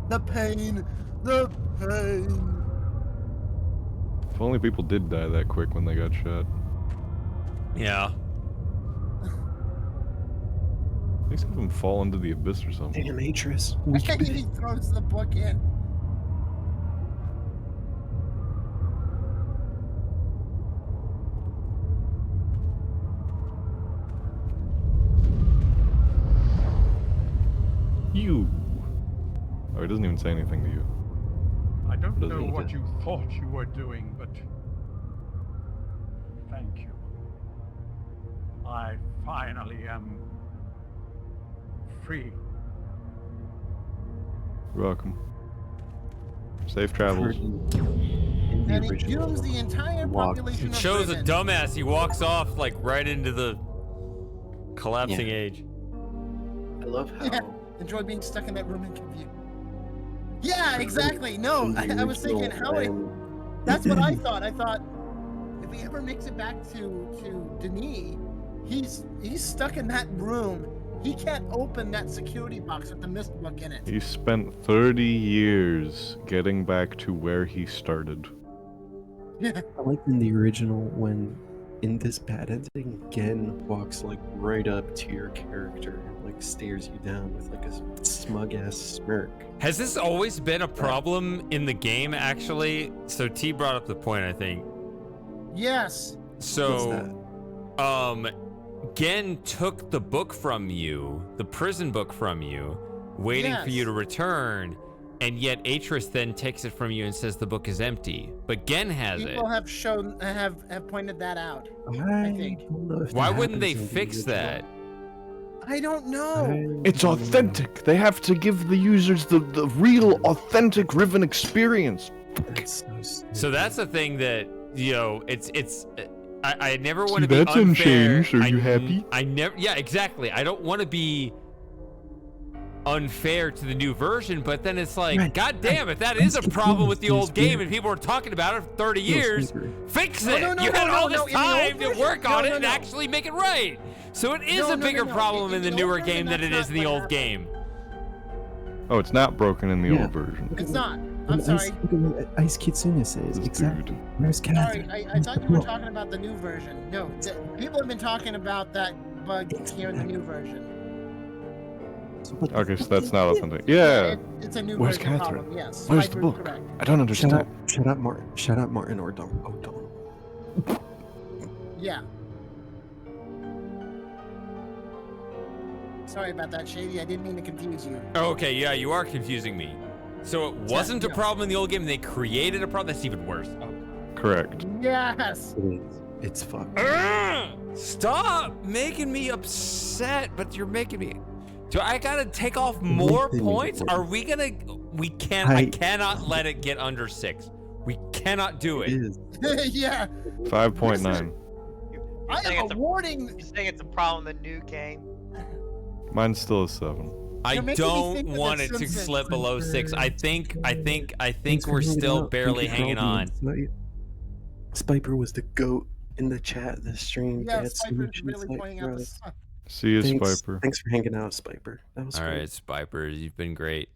C: The pain, the pain.
F: If only people did die that quick when they got shot.
A: Yeah.
F: At least have them fall into the abyss or something.
Q: Damn, Atris.
C: He throws the book in.
F: You. Oh, it doesn't even say anything to you.
S: I don't
F: Doesn't
S: know
F: it?
S: what you thought you were doing, but thank you. I finally am free.
F: You're welcome. Safe travels.
C: And it dooms the entire population
A: It
C: of
A: shows a
C: Riven.
A: dumbass. He walks off like right into the collapsing age.
Q: I love how.
C: Yeah. Enjoy being stuck in that room and confused. Yeah, exactly. No, I was thinking how it. That's what I thought. I thought if if he ever makes it back to Denis, he's stuck in that room. He can't open that security box with the mist book in it.
F: He spent 30 years getting back to where he started.
C: Yeah.
Q: I like in the original when in this bad ending, Gen walks like right up to your character and like stares you down with like a smug ass smirk.
A: Has this always been a problem in the game, actually? So T brought up the point, I think.
C: Yes.
A: So, Gen took the book from you, the prison book from you, waiting for you to return, and yet Atris then takes it from you and says the book is empty. But Gen has
C: People
A: it.
C: have pointed that out. I think.
A: Why wouldn't they fix that?
C: I don't know.
F: It's authentic. They have to give the users the real, authentic Riven experience.
A: So that's the thing that, you know, I never want to be
F: that's
A: unfair.
F: unchanged. Are you happy?
A: Yeah, exactly. I don't want to be unfair to the new version, but then it's like, God damn it, that is a problem with the old game, and people are talking about it for 30 years. Fix it! You had all this time to work on it and actually make it right. So it is a bigger problem in the newer game than it is in the old game.
F: Oh, it's not broken in the old version.
C: It's not. I'm sorry.
Q: Ice Kitsune says exactly. Where's Catherine?
C: Sorry, I thought you were talking about the new version. No, people have been talking about that bug here in the new version.
F: Okay, so that's not authentic. Yeah.
C: It's a new
F: Where's
C: version
F: Catherine?
C: problem, yes.
F: Where's the
C: Piper's
F: book?
C: correct.
F: I don't understand.
Q: Shut up, Martin. Shut up, Martin, or don't.
C: Yeah. Sorry about that, Shady. I didn't mean to confuse you.
A: Okay, yeah, you are confusing me. So it wasn't a problem in the old game, they created a problem that's even worse.
F: Correct.
C: Yes.
Q: It's fucked.
A: Stop making me upset, but you're making me. Do I gotta take off more points? Are we gonna? I cannot let it get under 6. We cannot do it.
C: Yeah.
F: 5.9.
C: I am awarding.
P: You're saying it's a problem in the new game?
F: Mine's still a 7.
A: I don't want it to slip below 6. I think we're still barely hanging on.
Q: Spiper was the GOAT in the chat, the stream.
C: Yeah, Spiper's really pointing out the sun.
F: See you, Spiper.
Q: Thanks for hanging out, Spiper. That was
A: All
Q: great.
A: right, Spiper, you've been great.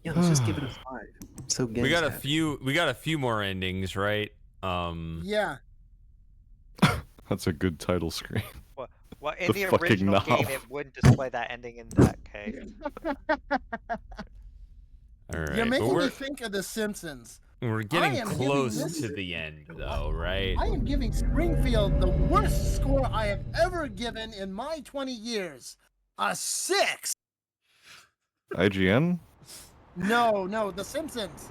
Q: Yeah, let's just give it a 5. So
A: we got a few more endings, right?
C: Yeah.
A: That's a good title screen.
P: Well, in the original game, it wouldn't display that ending in that case.
A: All right.
C: You're making me think of The Simpsons.
A: We're getting close to the end, though, right?
C: I am giving Springfield the worst score I have ever given in my 20 years. A 6.
F: IGN?
C: No, The Simpsons.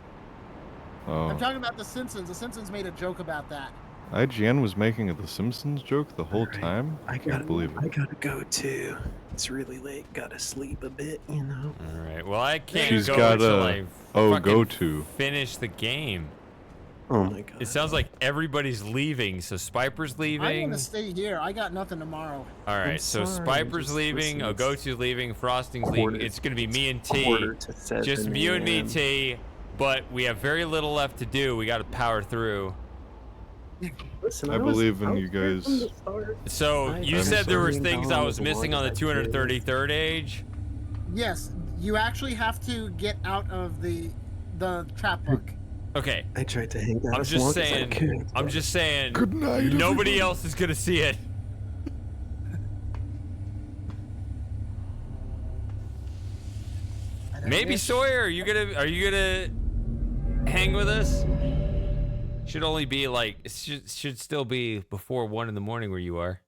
F: Oh.
C: I'm talking about The Simpsons. The Simpsons made a joke about that.
F: IGN was making a The Simpsons joke the whole time? I can't believe it.
Q: I gotta go too. It's really late. Gotta sleep a bit, you know.
A: All right. Well, I can't
F: She's
A: go
F: got
A: until
F: a
A: I
F: go to.
A: finish the game.
Q: Oh my god.
A: It sounds like everybody's leaving. So Spiper's leaving.
C: I'm gonna stay here. I got nothing tomorrow.
A: All right. So Spiper's leaving. Ogotu's leaving. Frosting's leaving. It's gonna be me and T. Just you and me, T. But we have very little left to do. We got to power through.
Q: Listen,
F: I believe in you guys.
A: So you said there was things I was missing on the 233rd age.
C: Yes, you actually have to get out of the trap book.
A: Okay.
Q: I tried to hang out.
A: I'm just saying. I'm just saying.
F: Good night,
A: nobody
F: everybody.
A: else is gonna see it. Maybe Sawyer, are you gonna hang with us? Should only be like it should still be before 1 in the morning where you are.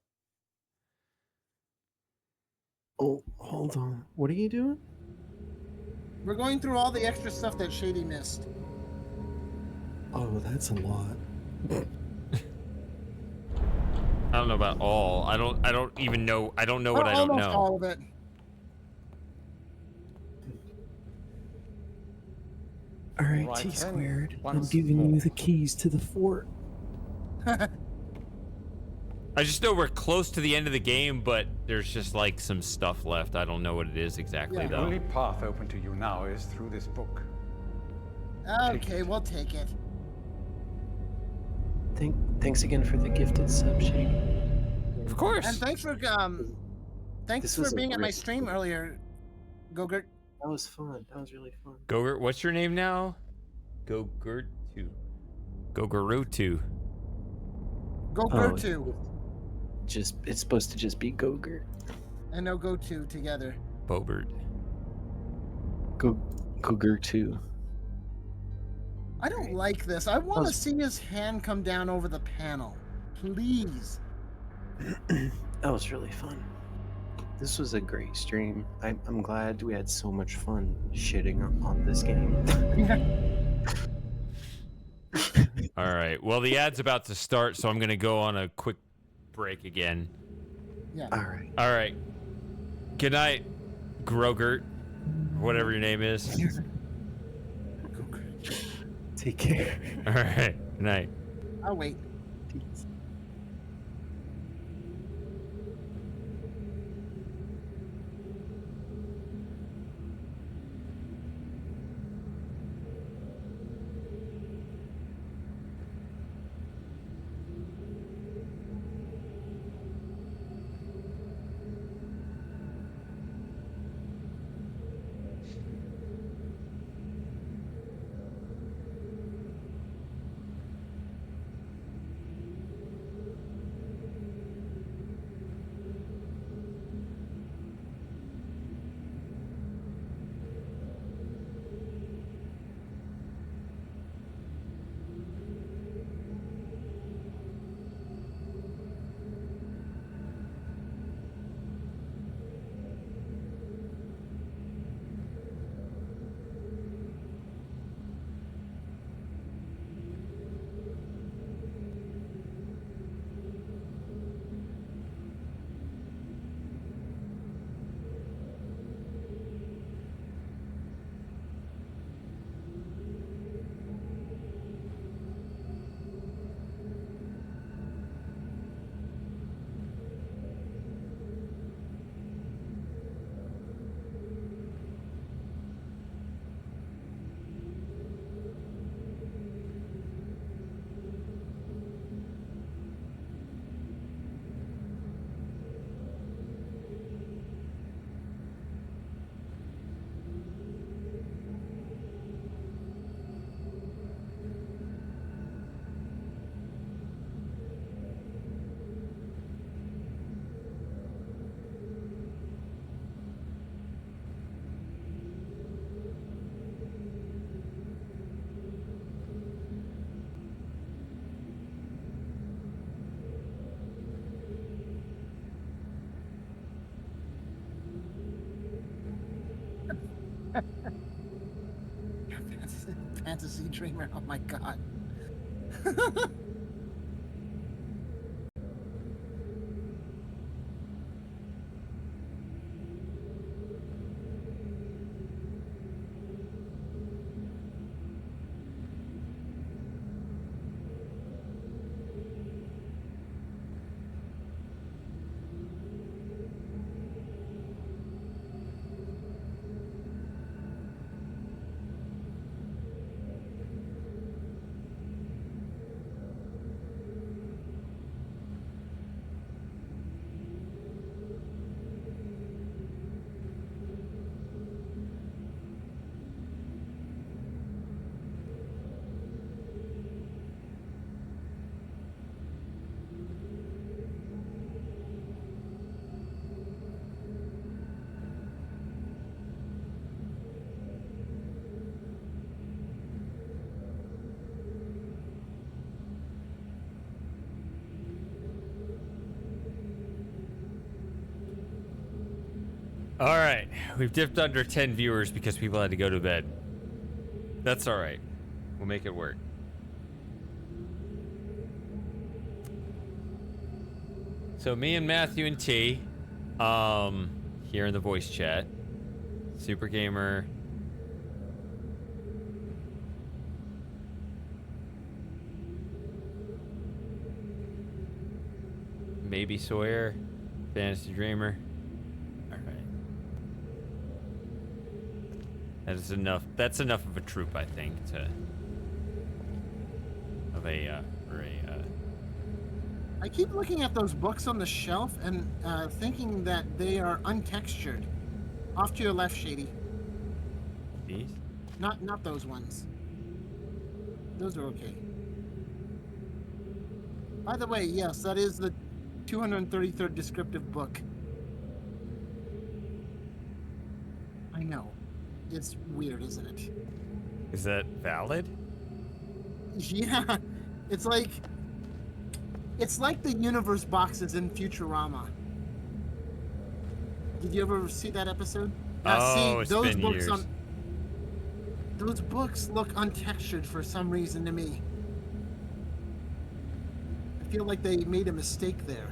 Q: Oh, hold on. What are you doing?
C: We're going through all the extra stuff that Shady missed.
Q: Oh, that's a lot.
A: I don't know about all. I don't even know. I don't know what I don't
C: Almost
A: know.
C: all of it.
Q: All right,
L: Right,
Q: T-squared. I'm
L: once
Q: giving
L: more.
Q: you the keys to the fort.
A: I just know we're close to the end of the game, but there's just like some stuff left. I don't know what it is exactly
L: The
A: though.
L: only path open to you now is through this book.
C: Okay, we'll take it.
Q: Thanks again for the gifted sub, Shady.
A: Of course.
C: And thanks for
Q: This
C: for
Q: was a
C: being at my
Q: really
C: stream
Q: fun-
C: earlier, Gogurt.
Q: That was fun. That was really fun.
A: Gogurt, what's your name now? Gogurt2. Gogurutu.
C: Gogurtu.
Q: It's supposed to just be Gogurt.
C: And no go to together.
A: Bobert.
Q: Gogurtu.
C: I don't like this. I want to see his hand come down over the panel. Please.
Q: That was really fun. This was a great stream. I'm glad we had so much fun shitting on this game.
A: All right. Well, the ad's about to start, so I'm going to go on a quick break again.
C: Yeah.
A: All right. Good night, Grogurt, or whatever your name is.
Q: Take care.
A: All right. Good night.
C: I'll wait. Fantasy dreamer. Oh my god.
A: All right. We've dipped under 10 viewers because people had to go to bed. That's all right. We'll make it work. So me and Matthew and T, here in the voice chat. Super Gamer. Maybe Sawyer. Fantasy Dreamer. All right. That is enough. That's enough of a troop, I think, to of a
C: I keep looking at those books on the shelf and thinking that they are untextured. Off to your left, Shady.
A: These?
C: Not those ones. Those are okay. By the way, yes, that is the 233rd descriptive book. I know. It's weird, isn't it?
A: Is that valid?
C: Yeah. It's like the universe boxes in Futurama. Did you ever see that episode?
A: Oh, it's been years.
C: Those books look untextured for some reason to me. I feel like they made a mistake there.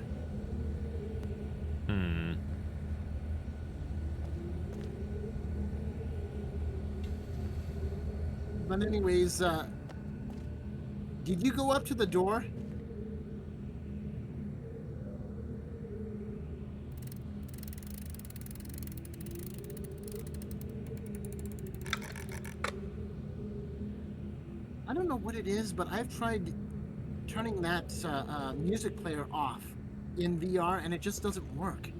C: But anyways, did you go up to the door? I don't know what it is, but I've tried turning that music player off in VR, and it just doesn't work.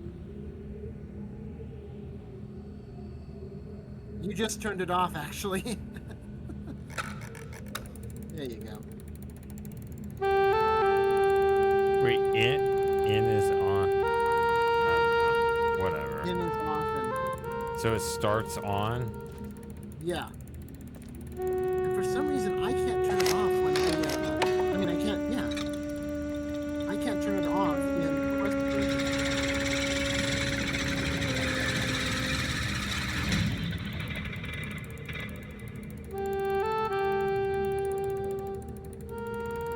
C: You just turned it off, actually. There you go.
A: Wait, in is on. I don't know. Whatever.
C: In is off, and
A: so it starts on.
C: Yeah. And for some reason, I can't turn it off when I mean, I can't. Yeah. I can't turn it off in Quest version.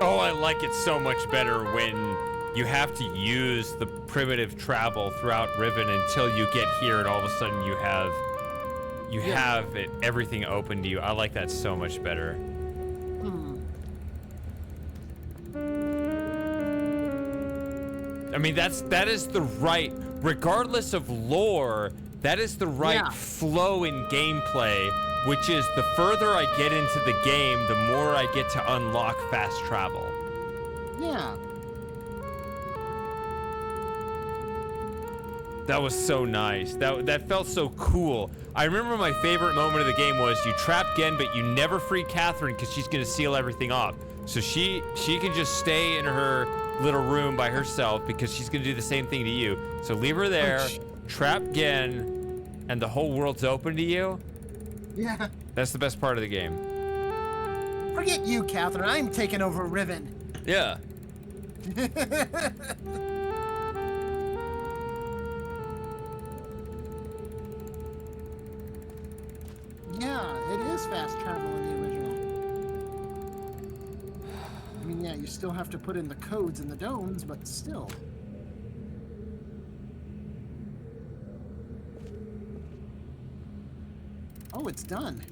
A: Oh, I like it so much better when you have to use the primitive travel throughout Riven until you get here, and all of a sudden you have everything open to you. I like that so much better. I mean, that is the right, regardless of lore, that is the right flow in gameplay, which is the further I get into the game, the more I get to unlock fast travel.
C: Yeah.
A: That was so nice. That felt so cool. I remember my favorite moment of the game was you trap Gen, but you never free Catherine because she's gonna seal everything off. So she can just stay in her little room by herself because she's gonna do the same thing to you. So leave her there, trap Gen, and the whole world's open to you.
C: Yeah.
A: That's the best part of the game.
C: Forget you, Catherine. I'm taking over Riven.
A: Yeah.
C: Yeah, it is fast travel in the original. I mean, yeah, you still have to put in the codes and the domes, but still. Oh, it's done.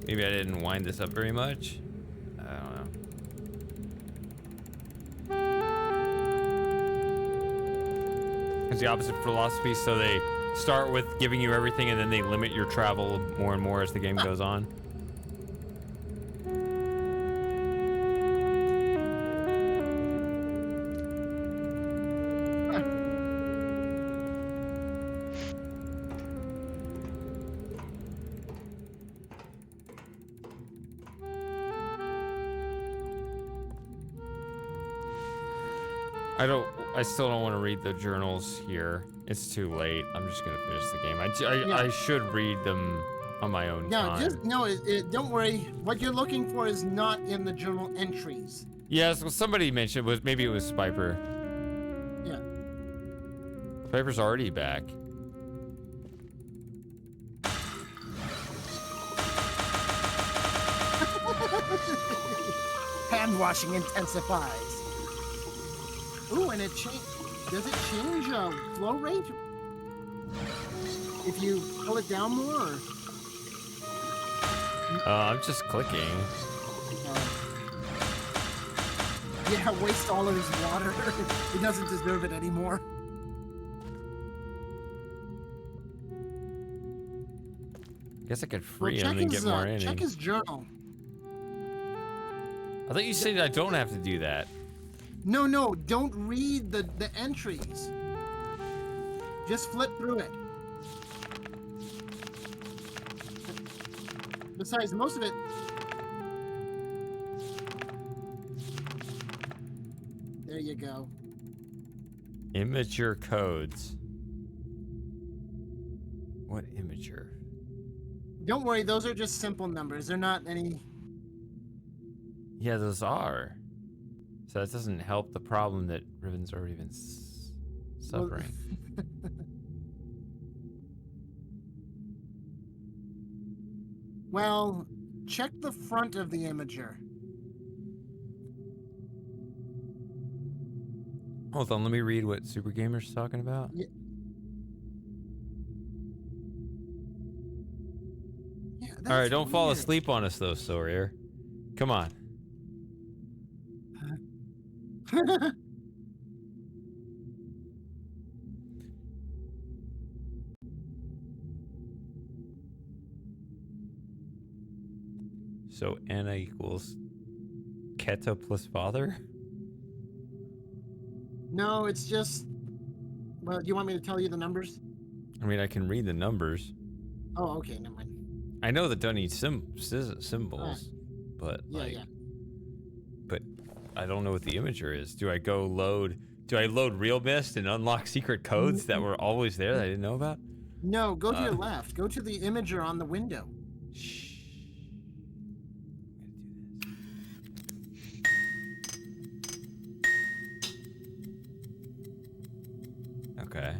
A: Maybe I didn't wind this up very much. I don't know. It's the opposite philosophy, so they start with giving you everything and then they limit your travel more and more as the game goes on. I still don't want to read the journals here. It's too late. I'm just gonna finish the game. I should read them on my own time.
C: Don't worry. What you're looking for is not in the journal entries.
A: Yes, well, somebody mentioned maybe it was Spiper.
C: Yeah.
A: Spiper's already back.
C: Hand washing intensifies. Ooh, and does it change flow rate? If you pull it down more?
A: I'm just clicking.
C: Yeah, waste all of his water. He doesn't deserve it anymore.
A: Guess I could
C: Well,
A: free him and get more
C: check
A: innings.
C: his journal.
A: I thought you said I don't have to do that.
C: No, no, don't read the entries. Just flip through it. Besides, most of it. There you go.
A: Immature codes. What immature?
C: Don't worry, those are just simple numbers. They're not any.
A: Yeah, those are. So that doesn't help the problem that Riven's already been suffering.
C: Well, check the front of the imager.
A: Hold on, let me read what Super Gamer's talking about.
C: Yeah,
A: All right, don't fall asleep on us though, Sawyer. Come on. So Anna equals Keta plus father?
C: No, it's just. Well, do you want me to tell you the numbers?
A: I mean, I can read the numbers.
C: Oh, okay, never mind.
A: I know that don't need symbols, but
C: Yeah,
A: like,
C: yeah.
A: but I don't know what the imager is. Do I go load? Do I load Real Mist and unlock secret codes that were always there that I didn't know about?
C: No, go to your left. Go to the imager on the window.
A: Okay.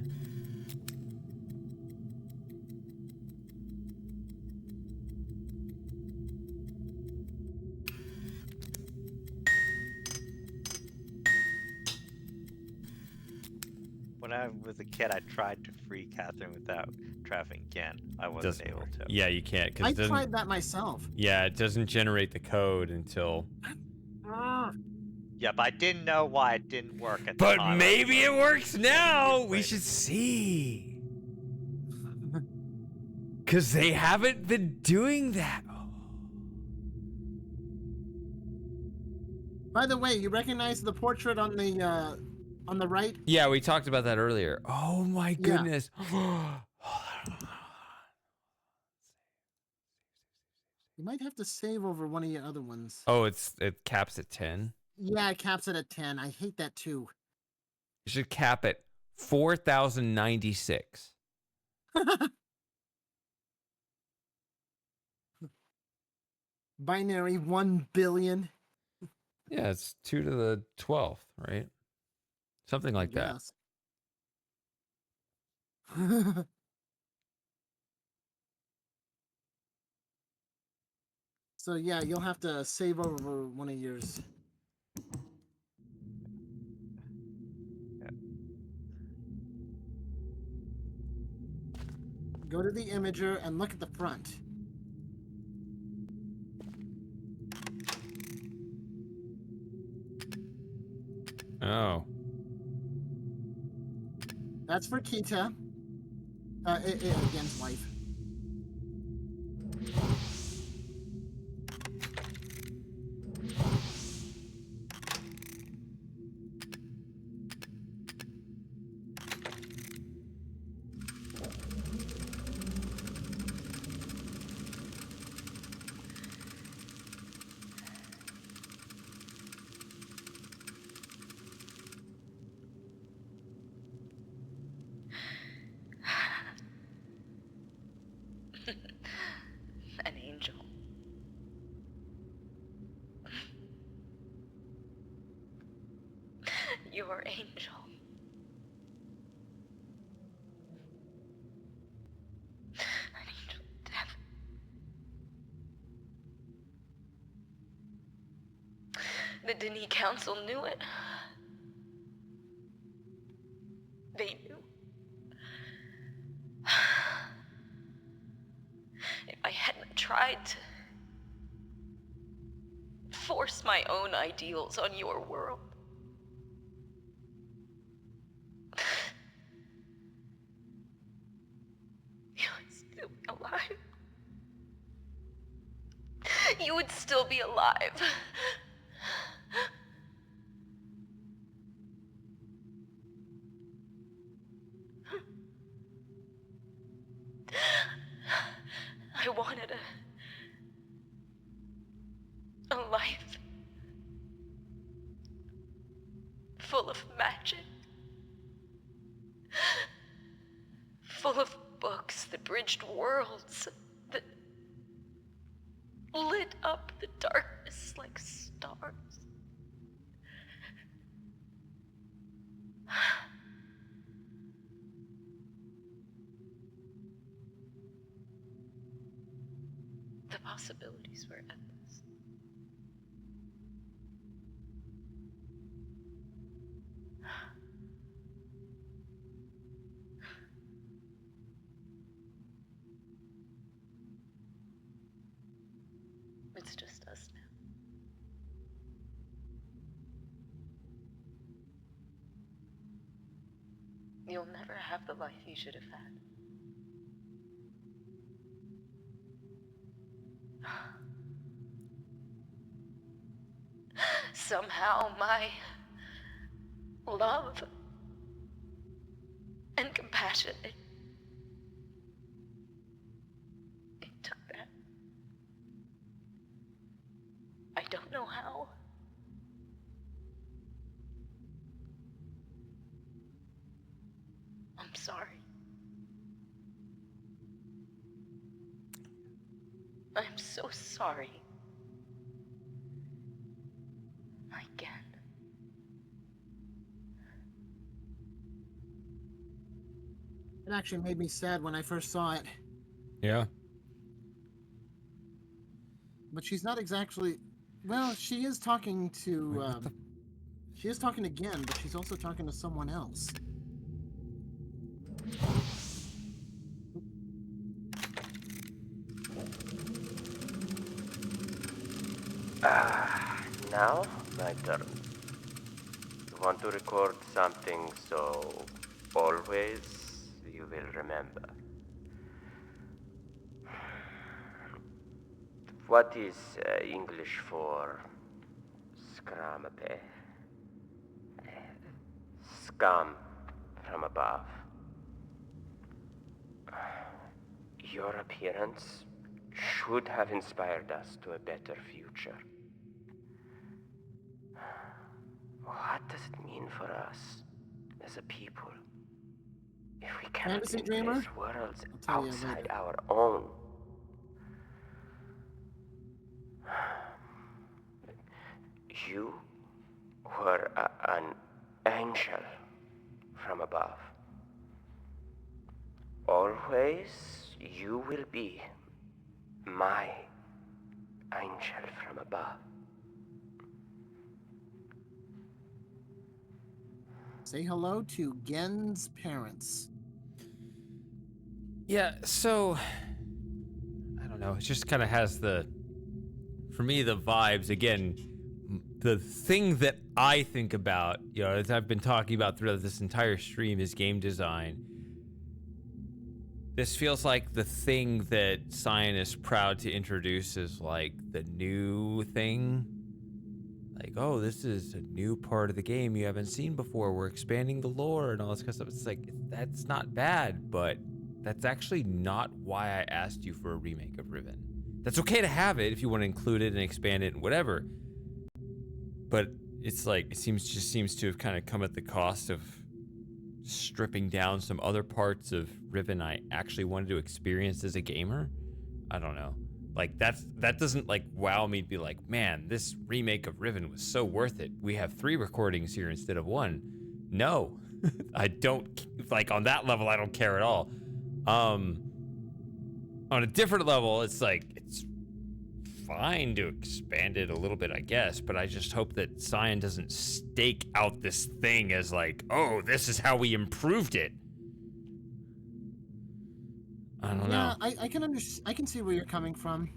P: When I was a kid, I tried to free Catherine without trapping Gen. I wasn't
A: Doesn't
P: able
A: work.
P: to.
A: Yeah, you can't
C: I
A: because
C: tried that myself.
A: Yeah, it doesn't generate the code until.
P: Yeah, but I didn't know why it didn't work at the
A: But
P: time.
A: maybe it works now. We should see. Because they haven't been doing that.
C: By the way, you recognize the portrait on the right?
A: Yeah, we talked about that earlier. Oh my
C: Yeah.
A: goodness.
C: You might have to save over one of your other ones.
A: Oh, it caps at 10.
C: Yeah, it caps it at 10. I hate that too.
A: It should cap at 4,096.
C: Binary 1 billion.
A: Yeah, it's 2 to the 12th, right? Something like that.
C: Yes. So yeah, you'll have to save over one of yours. Go to the imager and look at the front.
A: Oh.
C: That's for Kita. Against life.
T: An angel. Your angel. An angel of death. The Denis Council knew it. They knew. If I hadn't tried to force my own ideals on your world, you would still be alive. you would still be alive. I wanted a life full of magic, full of books that bridged worlds, that lit up the darkness like stars. The possibilities were endless. It's just us now. You'll never have the life you should have had. Somehow my love and compassion, it took that. I don't know how. I'm sorry. I'm so sorry. Again.
C: It actually made me sad when I first saw it.
A: Yeah.
C: But she's not exactly. Well, she is talking to. She is talking again, but she's also talking to someone else.
U: Now, my turn. You want to record something so always you will remember. What is English for scramape? Scum from above. Your appearance should have inspired us to a better future. What does it mean for us as a people if we cannot
C: Fantasy Dreamer?
U: embrace worlds
C: Tell you
U: outside
C: later.
U: our own? You were an angel from above. Always you will be my angel from above.
C: Say hello to Gen's parents.
A: Yeah, so I don't know. It just kind of has for me, the vibes. Again, the thing that I think about, as I've been talking about throughout this entire stream, is game design. This feels like the thing that Cyan is proud to introduce as like the new thing. Like, oh, this is a new part of the game you haven't seen before. We're expanding the lore and all this kind of stuff. It's like, that's not bad, but that's actually not why I asked you for a remake of Riven. That's okay to have it if you want to include it and expand it and whatever. But it's like, it just seems to have kind of come at the cost of stripping down some other parts of Riven I actually wanted to experience as a gamer. I don't know. Like, that doesn't like wow me to be like, man, this remake of Riven was so worth it. We have 3 recordings here instead of 1. No, I don't, like, on that level, I don't care at all. On a different level, it's like, it's fine to expand it a little bit, I guess, but I just hope that Cyan doesn't stake out this thing as like, oh, this is how we improved it. I don't know.
C: I can see where you're coming from.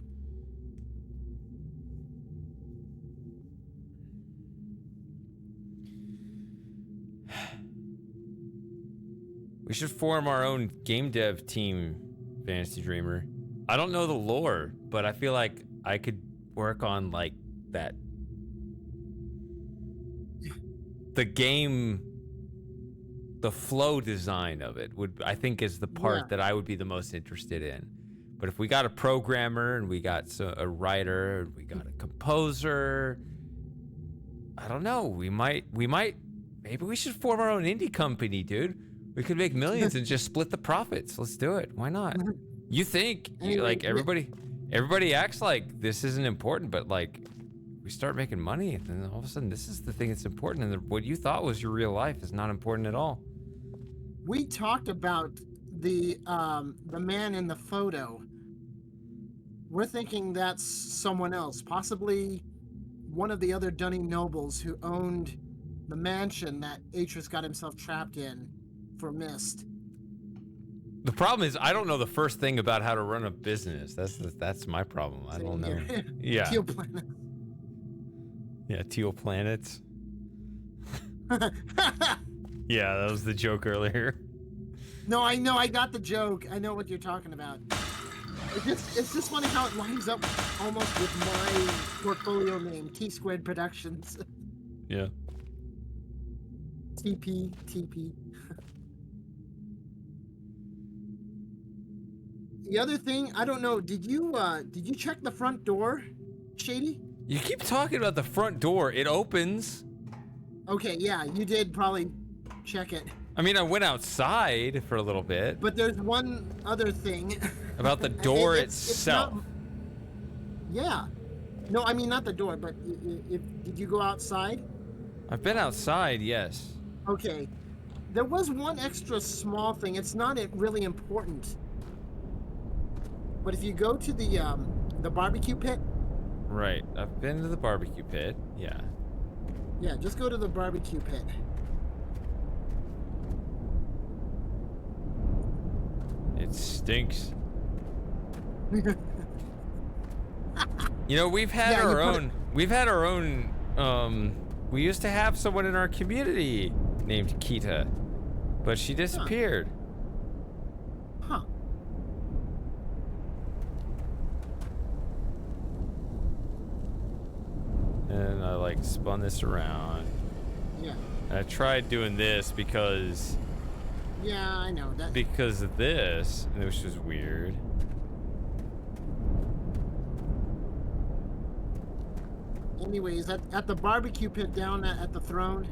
A: We should form our own game dev team, Fantasy Dreamer. I don't know the lore, but I feel like I could work on like that. The game, the flow design of it would, I think, is the part that I would be the most interested in. But if we got a programmer and we got a writer and we got a composer, I don't know. We might. Maybe we should form our own indie company, dude. We could make millions and just split the profits. Let's do it. Why not? You think like everybody acts like this isn't important, but like we start making money, and then all of a sudden this is the thing that's important, and what you thought was your real life is not important at all.
C: We talked about the man in the photo. We're thinking that's someone else, possibly one of the other Dunning nobles who owned the mansion that Atreus got himself trapped in for Mist.
A: The problem is I don't know the first thing about how to run a business. That's my problem. I don't know. Yeah.
C: Teal planet.
A: Yeah, teal planets. Yeah, that was the joke earlier.
C: No, I know. I got the joke. I know what you're talking about. It's just funny how it lines up almost with my portfolio name, T Squared Productions.
A: Yeah.
C: TP. The other thing, I don't know. Did you check the front door, Shady?
A: You keep talking about the front door. It opens.
C: Okay, yeah, you did probably check it.
A: I mean, I went outside for a little bit.
C: But there's one other thing.
A: About the door
C: it's
A: itself.
C: not, yeah. No, I mean not the door, but did you go outside?
A: I've been outside, yes.
C: Okay. There was one extra small thing. It's not really important. But if you go to the barbecue pit.
A: Right. I've been to the barbecue pit. Yeah.
C: Yeah, just go to the barbecue pit.
A: It stinks. You know, we've had our own. We used to have someone in our community named Kita, but she disappeared.
C: Huh.
A: And I like spun this around.
C: Yeah.
A: And I tried doing this because.
C: Yeah, I know that.
A: Because of this, which was weird.
C: Anyways, at the barbecue pit down at the throne,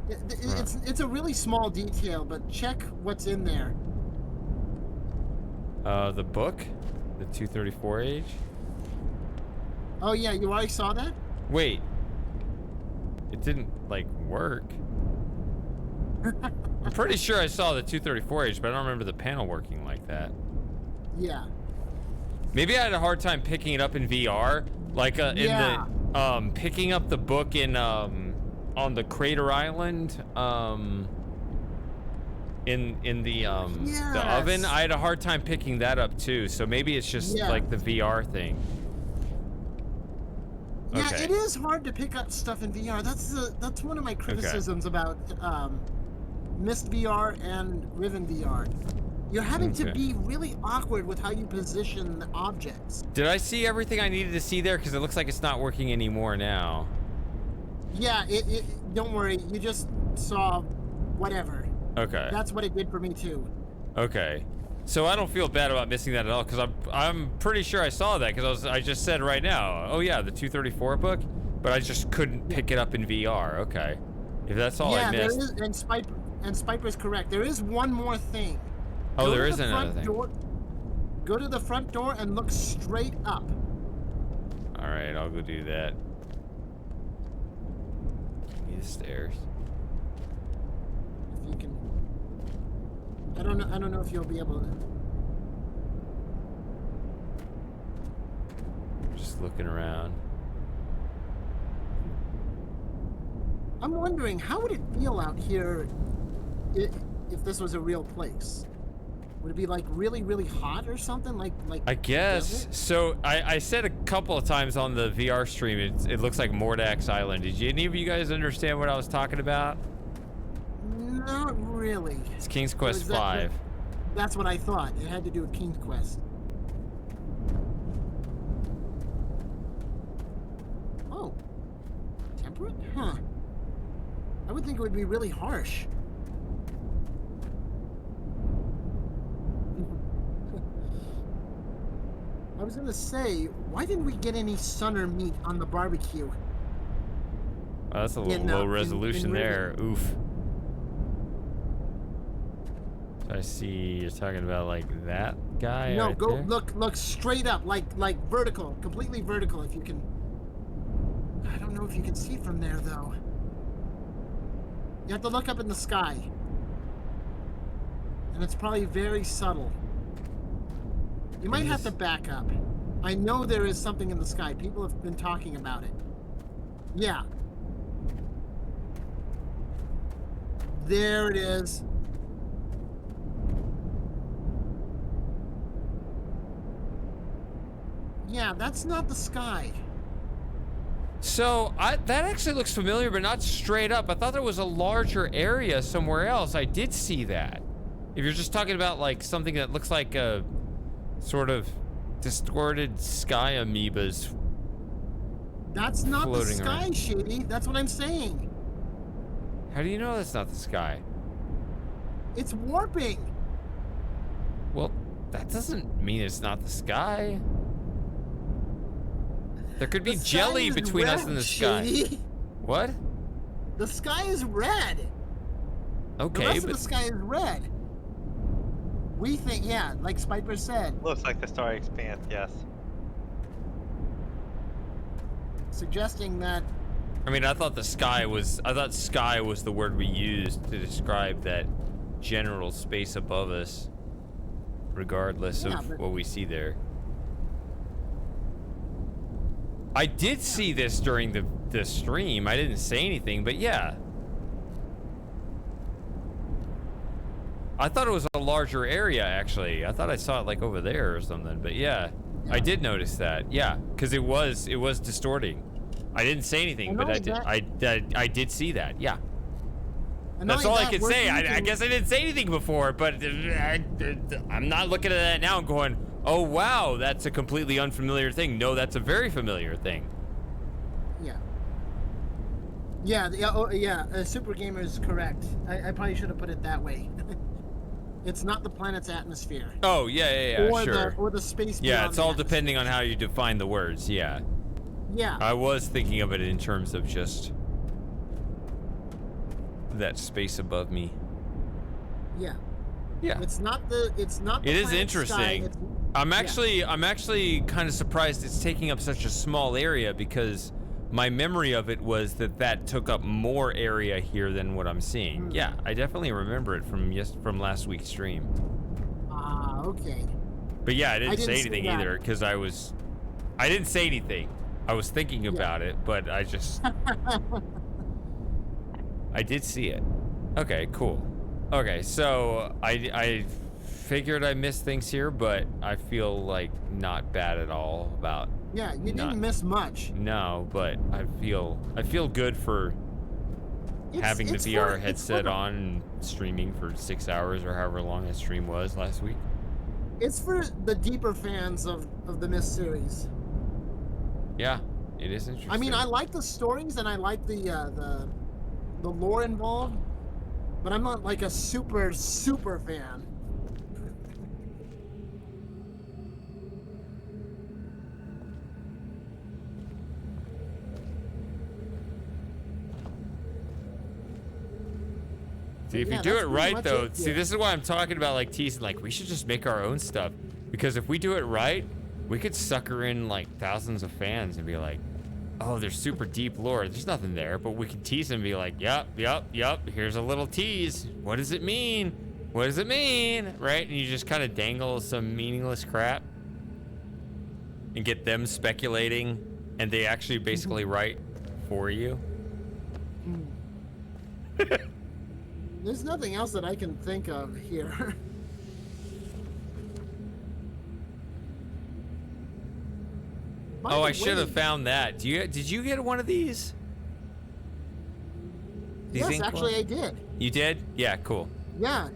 C: it's a really small detail, but check what's in there.
A: The book, the 234 age.
C: Oh yeah, you already saw that?
A: Wait, it didn't like work. I'm pretty sure I saw the 234 age, but I don't remember the panel working like that.
C: Yeah.
A: Maybe I had a hard time picking it up in VR, like in the picking up the book in on the Crater Island, in the oven. I had a hard time picking that up too. So maybe it's just like the VR thing.
C: Yeah,
A: Okay.
C: it is hard to pick up stuff in VR. That's one of my criticisms about Mist VR and Riven VR. You're having to be really awkward with how you position the objects.
A: Did I see everything I needed to see there? Because it looks like it's not working anymore now.
C: Yeah, don't worry. You just saw whatever.
A: Okay.
C: That's what it did for me too.
A: Okay. So I don't feel bad about missing that at all, because I'm pretty sure I saw that, because I just said right now, oh yeah, the 234 book, but I just couldn't pick it up in VR. Okay. If that's all I missed.
C: Yeah, there is, and Spiper's correct. There is one more thing.
A: Oh, there is another thing.
C: Go to the front door and look straight up.
A: All right, I'll go do that. Give me the stairs.
C: If you can. I don't know if you'll be able to.
A: Just looking around.
C: I'm wondering, how would it feel out here if this was a real place? Would it be like really, really hot or something? Like
A: I guess. So I said a couple of times on the VR stream, it looks like Mordax Island. Did any of you guys understand what I was talking about?
C: Not really.
A: It's King's Quest V.
C: That's what I thought. It had to do with King's Quest. Huh. I would think it would be really harsh. I was gonna say, why didn't we get any Sunner meat on the barbecue?
A: Oh, that's a little low resolution there. Oof. So I see you're talking about like that guy.
C: No,
A: right
C: go
A: there?
C: look straight up, like vertical, completely vertical. If you can, I don't know if you can see from there though. You have to look up in the sky, and it's probably very subtle. You might have to back up. I know there is something in the sky. People have been talking about it. Yeah. There it is. Yeah, that's not the sky.
A: So that actually looks familiar, but not straight up. I thought there was a larger area somewhere else. I did see that. If you're just talking about like something that looks like a sort of distorted sky amoebas.
C: That's not the
A: floating
C: sky,
A: around.
C: Shady. That's what I'm saying.
A: How do you know that's not the sky?
C: It's warping.
A: Well, that doesn't mean it's not the sky. There could be
C: The sky
A: jelly
C: is
A: between us
C: red,
A: and the sky.
C: Shady.
A: What?
C: The sky is red.
A: Okay,
C: the rest
A: but
C: of the sky is red. We think, yeah, like Spiper said,
P: Looks like the Starry Expanse, yes.
C: suggesting that
A: I mean, I thought sky was the word we used to describe that general space above us, regardless
C: Yeah,
A: of
C: but-
A: what we see there. I did see this during the stream. I didn't say anything, but yeah. I thought it was a larger area, actually. I thought I saw it like over there or something, but yeah. I did notice that, yeah, because it was distorting. I didn't say anything, but I did see that, yeah.
C: And
A: That's
C: not
A: all
C: only
A: I
C: that,
A: could
C: we're
A: say. I
C: thinking-
A: guess I didn't say anything before, but I'm not looking at that now and going, oh wow, that's a completely unfamiliar thing. No, that's a very familiar thing.
C: Yeah. Yeah, Super Gamer is correct. I probably should have put it that way. It's not the planet's atmosphere.
A: Oh, yeah,
C: or
A: sure.
C: Or the space
A: Yeah,
C: beyond
A: it's
C: the
A: all
C: atmosphere.
A: depending on how you define the words, yeah.
C: Yeah.
A: I was thinking of it in terms of just that space above me.
C: Yeah.
A: Yeah.
C: It's not the
A: It is
C: planet's
A: interesting.
C: sky, it's-
A: I'm
C: yeah.
A: actually kind of surprised it's taking up such a small area, because my memory of it was that took up more area here than what I'm seeing. Yeah, I definitely remember it from last week's stream.
C: Ah, okay.
A: But yeah, I didn't
C: I didn't
A: say
C: see
A: anything
C: that.
A: either, because I didn't say anything. I was thinking about it, but I just I did see it. Okay, cool. Okay, so I figured I missed things here, but I feel like not bad at all about.
C: Yeah, you
A: not-
C: didn't miss much.
A: No, but I feel good for having the
C: it's
A: VR
C: for- it's
A: headset
C: for-
A: on and streaming for 6 hours or however long that stream was last week.
C: It's for the deeper fans of the Myst series.
A: Yeah, it is interesting.
C: I mean, I like the stories and I like the lore involved, but I'm not like a super fan.
A: See, if
C: Yeah,
A: you do
C: that's
A: it
C: pretty
A: right,
C: much
A: though,
C: it,
A: see,
C: yeah.
A: this is why I'm talking about, like, teasing, like, we should just make our own stuff. Because if we do it right, we could sucker in, like, thousands of fans and be like, oh, there's super deep lore. There's nothing there, but we can tease them and be like, yep, here's a little tease. What does it mean? What does it mean? Right? And you just kind of dangle some meaningless crap and get them speculating, and they actually basically write for you.
C: There's nothing else that I can think of here. By
A: Oh,
C: the
A: I should have
C: way-
A: found that. Did you get one of these? These
C: Yes,
A: ink
C: actually,
A: ones?
C: I did.
A: You did? Yeah, cool.
C: Yeah,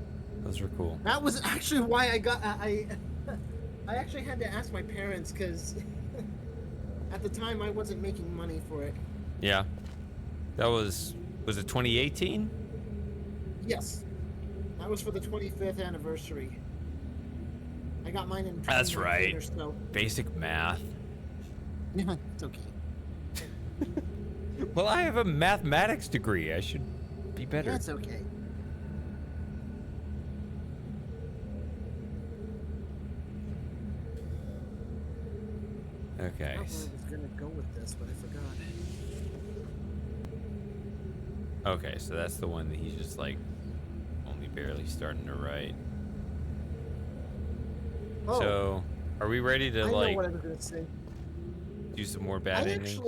A: Those were cool.
C: that was actually why I got. I actually had to ask my parents because at the time I wasn't making money for it.
A: Yeah. That was it 2018?
C: Yes. That was for the 25th anniversary. I got mine in 2019
A: That's right.
C: or so.
A: Basic math.
C: Yeah, it's okay.
A: Well, I have a mathematics degree. I should be better.
C: That's okay.
A: Okay.
C: I was gonna go with this, but I forgot.
A: Okay, so that's the one that he's just like only barely starting to write.
C: Oh.
A: So, are we ready to
C: I know
A: like
C: what I was gonna say.
A: do some more bad endings?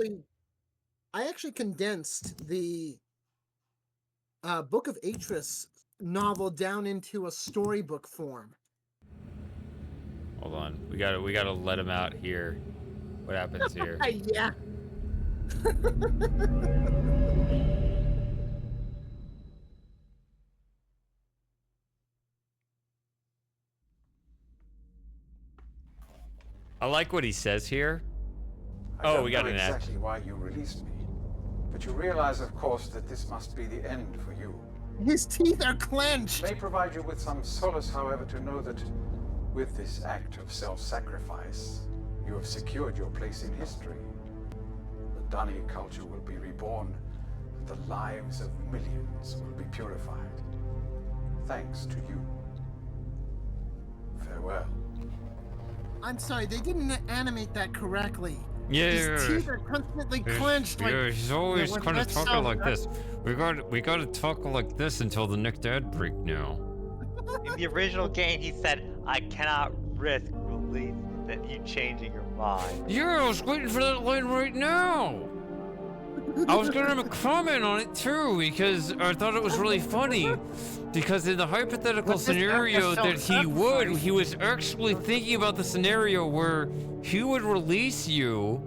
C: I actually condensed the Book of Atris novel down into a storybook form.
A: Hold on. We gotta let him out here. What happens here?
C: Yeah.
A: I like what he says here.
L: I
A: Oh,
L: don't
A: we got
L: know
A: an ad.
L: exactly why you released me, but you realize, of course, that this must be the end for you.
C: His teeth are clenched.
L: It may provide you with some solace, however, to know that with this act of self-sacrifice, you have secured your place in history. The Dunny culture will be reborn, and the lives of millions will be purified. Thanks to you. Farewell.
C: I'm sorry, they didn't animate that correctly.
A: Yeah.
C: His teeth are constantly clenched.
A: Yeah, he's always
C: when
A: kind of
C: that's
A: talking
C: so-
A: like this. We got to talk like this until the next ad break now.
P: In the original game, he said, "I cannot risk release that you changing your mind."
A: Yeah, I was waiting for that line right now. I was gonna comment on it too because I thought it was really funny. Because in the hypothetical scenario that he was actually thinking about the scenario where he would release you,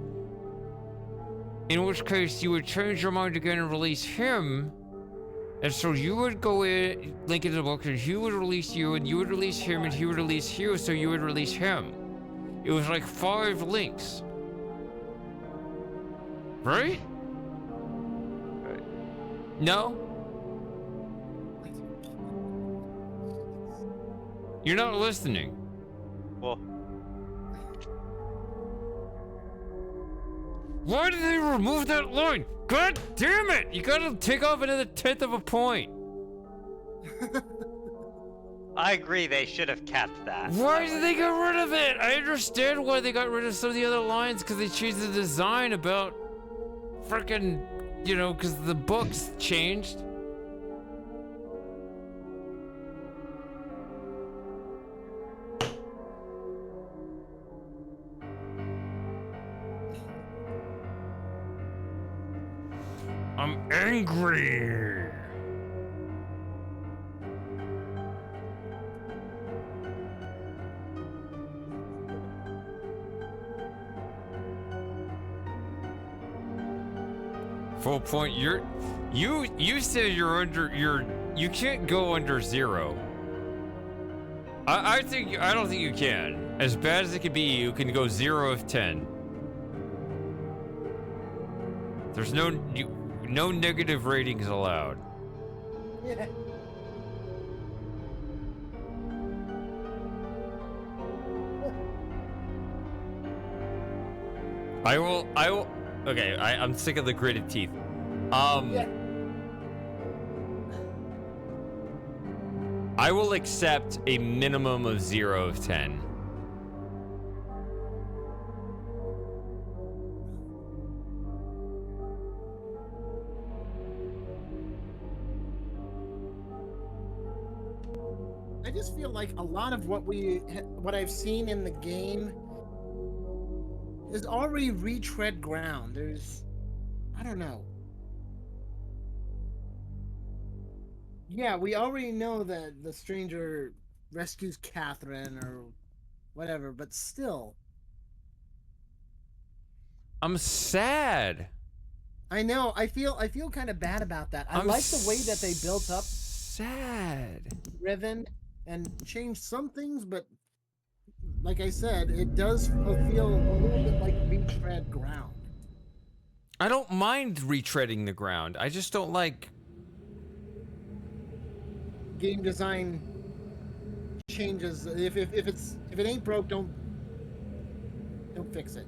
A: in which case you would change your mind again and release him, and so you would go in, link into the book, and he would release you, and you would release him, and he would release you, so you would release him. It was like 5 links. Right? No? You're not listening.
P: Well,
A: why did they remove that line? God damn it! You gotta take off another 1/10 of a point.
P: I agree. They should have kept that.
A: Why did they get rid of it? I understand why they got rid of some of the other lines because they changed the design about freaking, you know, because the books changed. I'm angry. Full point. You said you can't go under 0. I don't think you can. As bad as it can be, you can go 0 of 10. There's no negative ratings allowed.
C: Yeah.
A: I will. Okay, I'm sick of the gritted teeth.
C: Yeah.
A: I will accept a minimum of 0 of 10.
C: I just feel like a lot of what I've seen in the game is already retread ground. I don't know. Yeah, we already know that the stranger rescues Catherine or whatever, but still.
A: I'm sad.
C: I know. I feel kind of bad about that. I
A: I'm
C: like the way that they built up
A: sad
C: Riven and changed some things, but like I said, it does feel a little bit like retread ground.
A: I don't mind retreading the ground. I just don't like
C: game design changes. If it ain't broke, don't fix it.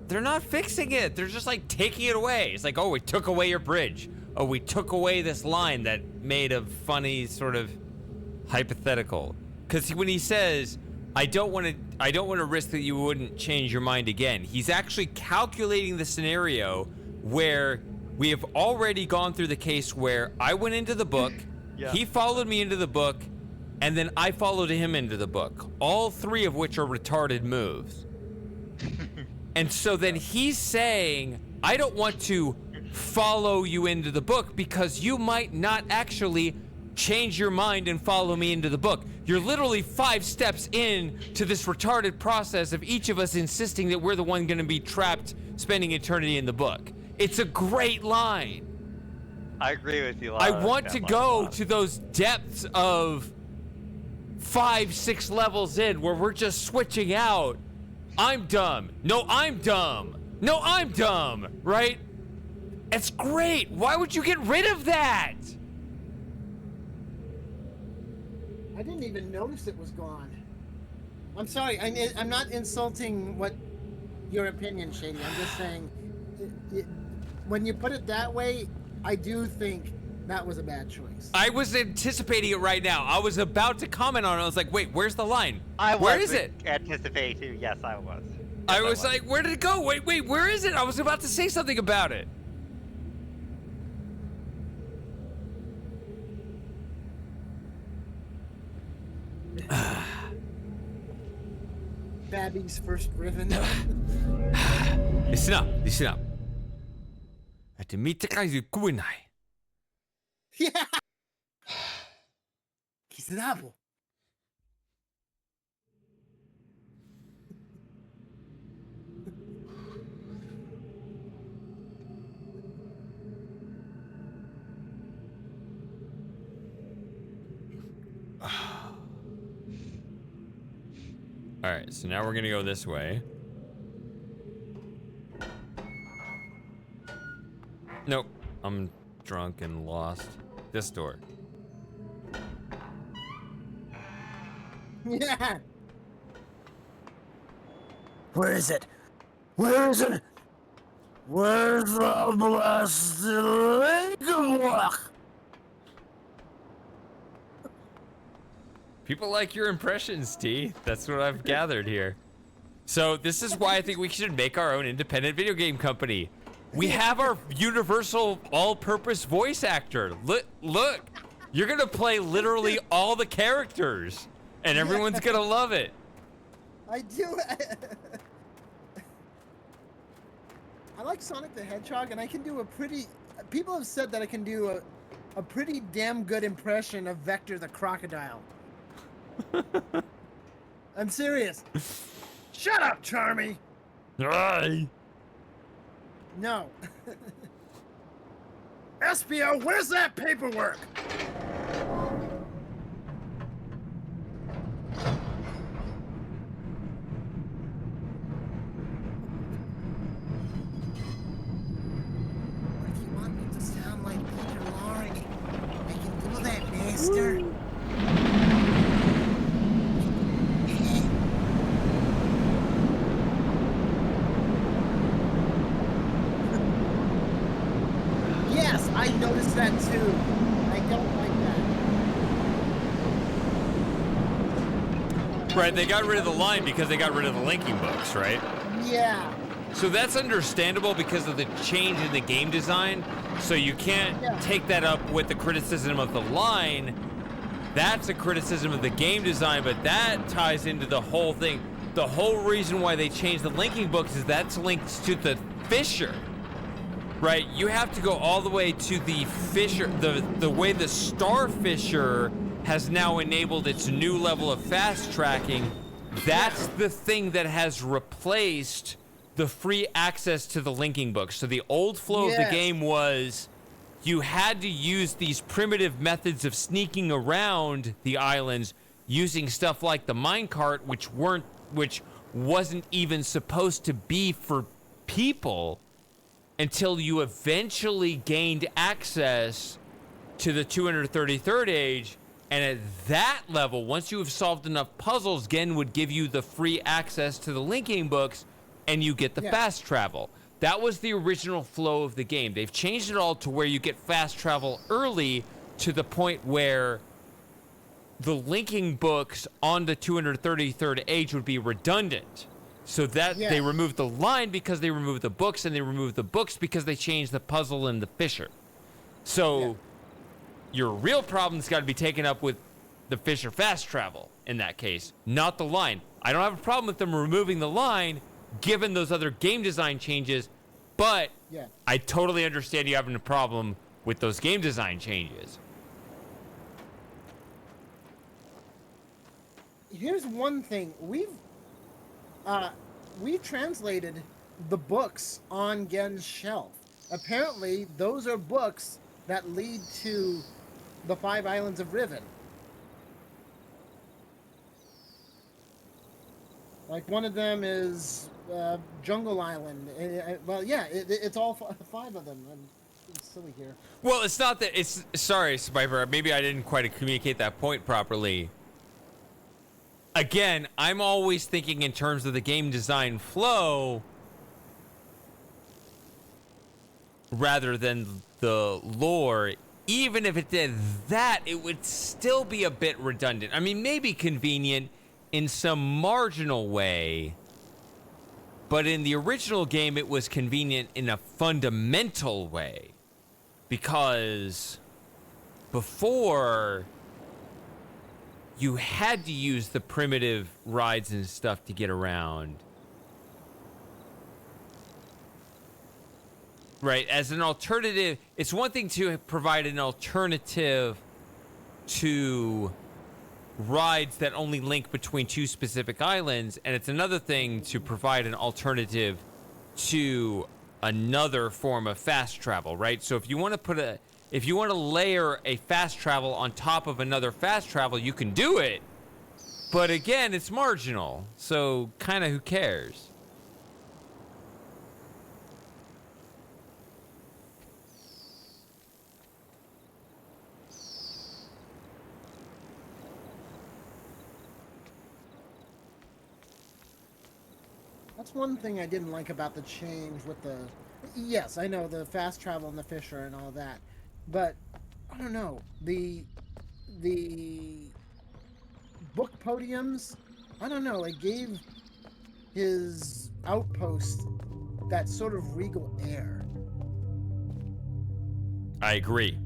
A: They're not fixing it. They're just like taking it away. It's like, oh, we took away your bridge. Oh, we took away this line that made a funny sort of hypothetical. Because when he says, I don't want to risk that you wouldn't change your mind again, he's actually calculating the scenario where we have already gone through the case where I went into the book, he followed me into the book, and then I followed him into the book. All three of which are retarded moves. And so then he's saying, I don't want to follow you into the book because you might not actually change your mind and follow me into the book. You're literally 5 steps in to this retarded process of each of us insisting that we're the one going to be trapped spending eternity in the book. It's a great line.
P: I agree with you.
A: I want to go to those depths of 5-6 levels in where we're just switching out. I'm dumb. No, I'm dumb. No, I'm dumb. Right? It's great. Why would you get rid of that?
C: I didn't even notice it was gone. I'm sorry. I'm not insulting what your opinion, Shady. I'm just saying, when you put it that way, I do think that was a bad choice.
A: I was anticipating it right now. I was about to comment on it. I was like, wait, where's the line? Where is it?
P: Anticipate too. Yes, I was.
A: I was like, where did it go? Wait, where is it? I was about to say something about it.
C: Babby's first Riven.
A: Listen up. At the kuinai.
C: Yeah. Kisnabo.
A: All right, so now we're gonna go this way. Nope, I'm drunk and lost. This door.
C: Yeah.
I: Where is it? Where is it? Where's the blessed Lincoln Walk?
A: People like your impressions, T. That's what I've gathered here. So this is why I think we should make our own independent video game company. We have our universal all-purpose voice actor. Look, you're gonna play literally all the characters, and everyone's gonna love it.
C: I do. I like Sonic the Hedgehog, and I can do a pretty... People have said that I can do a pretty damn good impression of Vector the Crocodile. I'm serious. Shut up, Charmy!
A: Aye.
C: No. Espio, where's that paperwork? What do you want me to sound like, Peter Lorre? I can do that, master. Yes, I noticed that too. I don't like that.
A: Right, they got rid of the line because they got rid of the linking books, right?
C: Yeah.
A: So that's understandable because of the change in the game design. So you can't take that up with the criticism of the line. That's a criticism of the game design, but that ties into the whole thing. The whole reason why they changed the linking books is that's linked to the Fisher. Right, you have to go all the way to the Fisher, the way the Star Fisher has now enabled its new level of fast tracking. That's the thing that has replaced the free access to the linking book. So the old flow of the game was you had to use these primitive methods of sneaking around the islands using stuff like the minecart, which wasn't even supposed to be for people until you eventually gained access to the 233rd age. And at that level, once you have solved enough puzzles, Gen would give you the free access to the linking books, and you get the fast travel. That was the original flow of the game. They've changed it all to where you get fast travel early, to the point where the linking books on the 233rd age would be redundant. So that they removed the line because they removed the books, and they removed the books because they changed the puzzle and the Fisher. So your real problem's got to be taken up with the Fisher fast travel in that case, not the line. I don't have a problem with them removing the line given those other game design changes, but I totally understand you having a problem with those game design changes.
C: Here's one thing. We've translated the books on Gen's shelf. Apparently, those are books that lead to the 5 Islands of Riven. Like, one of them is Jungle Island. Well, yeah, it's all 5 of them. It's silly here.
A: Well, it's not that it's... Sorry, Spiper. Maybe I didn't quite communicate that point properly. Again, I'm always thinking in terms of the game design flow rather than the lore. Even if it did that, it would still be a bit redundant. I mean, maybe convenient in some marginal way, but in the original game, it was convenient in a fundamental way. Because before, you had to use the primitive rides and stuff to get around. Right, as an alternative, it's one thing to provide an alternative to rides that only link between 2 specific islands, and it's another thing to provide an alternative to another form of fast travel, right? So if you want to layer a fast travel on top of another fast travel, you can do it. But again, it's marginal. So kind of who cares?
C: That's one thing I didn't like about the change with the... Yes, I know, the fast travel and the Fisher and all that. But, I don't know, the book podiums, I don't know, it gave his outpost that sort of regal air.
A: I agree.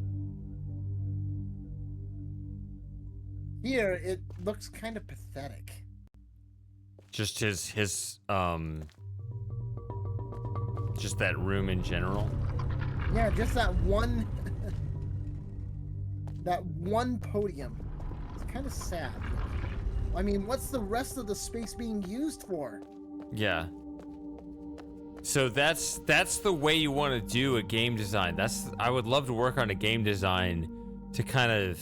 C: Here, it looks kind of pathetic.
A: Just his just that room in general.
C: Yeah, just that one that one podium. It's kind of sad. I mean, what's the rest of the space being used for?
A: Yeah. So that's the way you want to do a game design. I would love to work on a game design to kind of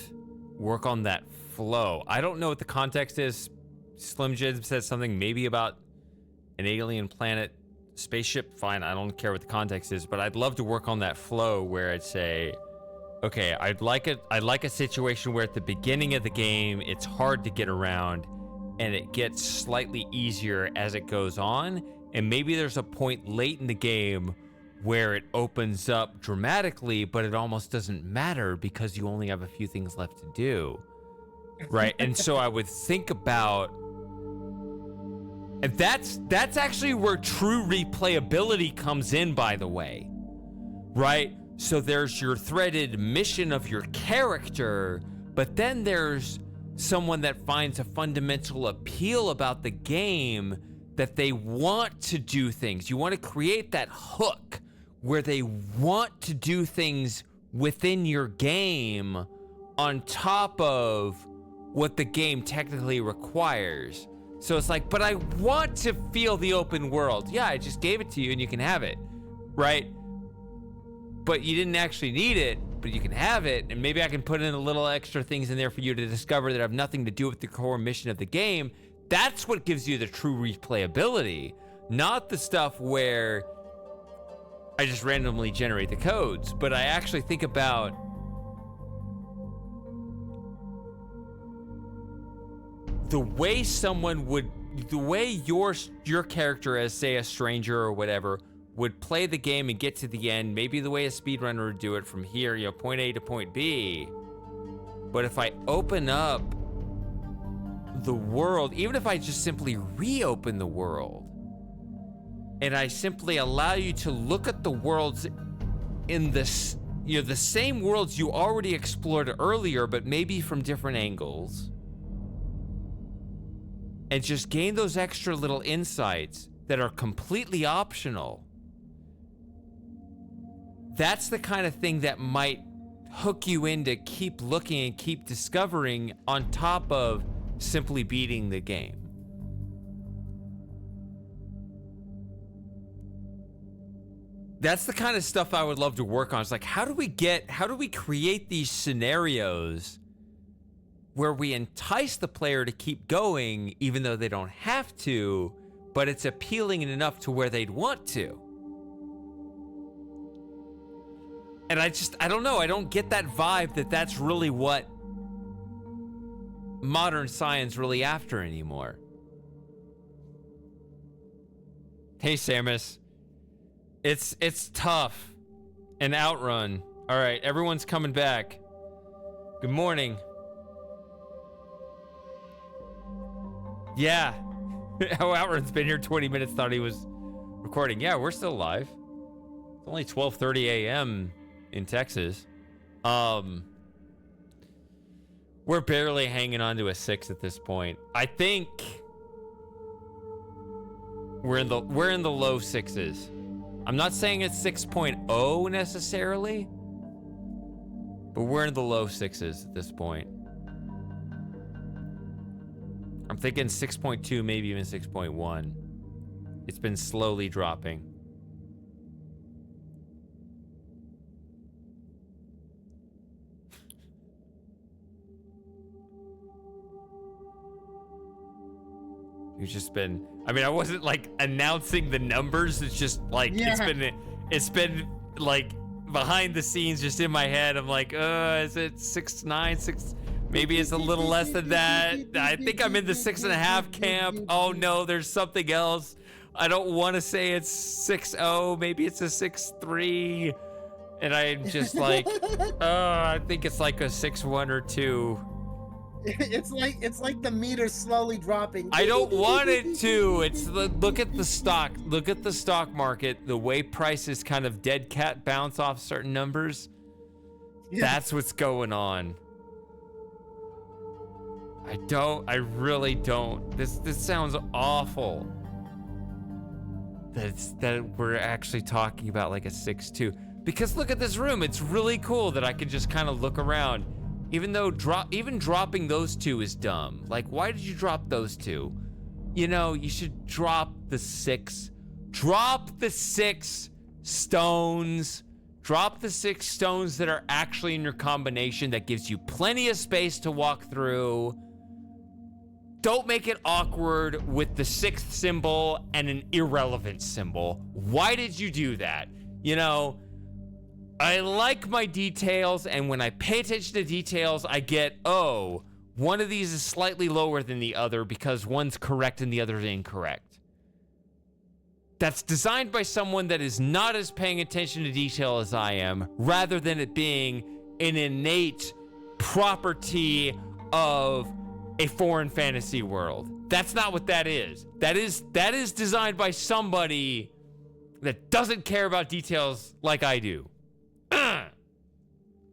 A: work on that flow. I don't know what the context is. Slim Jim said something maybe about an alien planet spaceship. Fine, I don't care what the context is, but I'd love to work on that flow where I'd say, okay, I'd like a situation where at the beginning of the game it's hard to get around and it gets slightly easier as it goes on, and maybe there's a point late in the game where it opens up dramatically, but it almost doesn't matter because you only have a few things left to do. Right? And so I would think about, and that's actually where true replayability comes in, by the way. Right? So there's your threaded mission of your character, but then there's someone that finds a fundamental appeal about the game, that they want to do things. You want to create that hook where they want to do things within your game on top of what the game technically requires. So it's like, but I want to feel the open world. Yeah, I just gave it to you and you can have it, right? But you didn't actually need it, but you can have it, and maybe I can put in a little extra things in there for you to discover that have nothing to do with the core mission of the game. That's what gives you the true replayability, not the stuff where I just randomly generate the codes. But I actually think about the way someone would, the way your character as, say, a stranger or whatever, would play the game and get to the end, maybe the way a speedrunner would do it from here, you know, point A to point B. But if I open up the world, even if I just simply reopen the world, and I simply allow you to look at the worlds in this, you know, the same worlds you already explored earlier, but maybe from different angles, and just gain those extra little insights that are completely optional. That's the kind of thing that might hook you in to keep looking and keep discovering on top of simply beating the game. That's the kind of stuff I would love to work on. It's like, how do we create these scenarios where we entice the player to keep going even though they don't have to, but it's appealing enough to where they'd want to. And I don't know, I don't get that vibe that that's really what modern science really after anymore. Hey, Samus. It's tough. An Outrun. All right, everyone's coming back. Good morning. Yeah. Oh, Outrun's been here 20 minutes, thought he was recording. Yeah, we're still live. It's only 12:30 a.m. in Texas. We're barely hanging on to a 6 at this point. I think we're in the low 6s. I'm not saying it's 6.0 necessarily, but we're in the low 6s at this point. I'm thinking 6.2, maybe even 6.1. It's been slowly dropping. You've just been, I mean, I wasn't like announcing the numbers. It's just like, it's been like behind the scenes, just in my head. I'm like, is it 6.9, 6? Maybe it's a little less than that. I think I'm in the 6.5 camp. Oh no, there's something else. I don't want to say it's 6.0. Maybe it's a 6.3. And I'm just like, I think it's like a 6.1 or 2.
C: It's like the meter slowly dropping.
A: I don't want it to. It's look at the stock. Look at the stock market. The way prices kind of dead cat bounce off certain numbers. Yeah. That's what's going on. I really don't. This sounds awful. That we're actually talking about like a 6.2. Because look at this room. It's really cool that I can just kind of look around. Even though dropping those 2 is dumb. Like, why did you drop those 2? You know, you should drop the 6. Drop the 6 stones. Drop the 6 stones that are actually in your combination that gives you plenty of space to walk through. Don't make it awkward with the 6th symbol and an irrelevant symbol. Why did you do that? You know, I like my details, and when I pay attention to details, I get, oh, one of these is slightly lower than the other because one's correct and the other is incorrect. That's designed by someone that is not as paying attention to detail as I am, rather than it being an innate property of a foreign fantasy world. That's not what that is. That is designed by somebody that doesn't care about details like I do.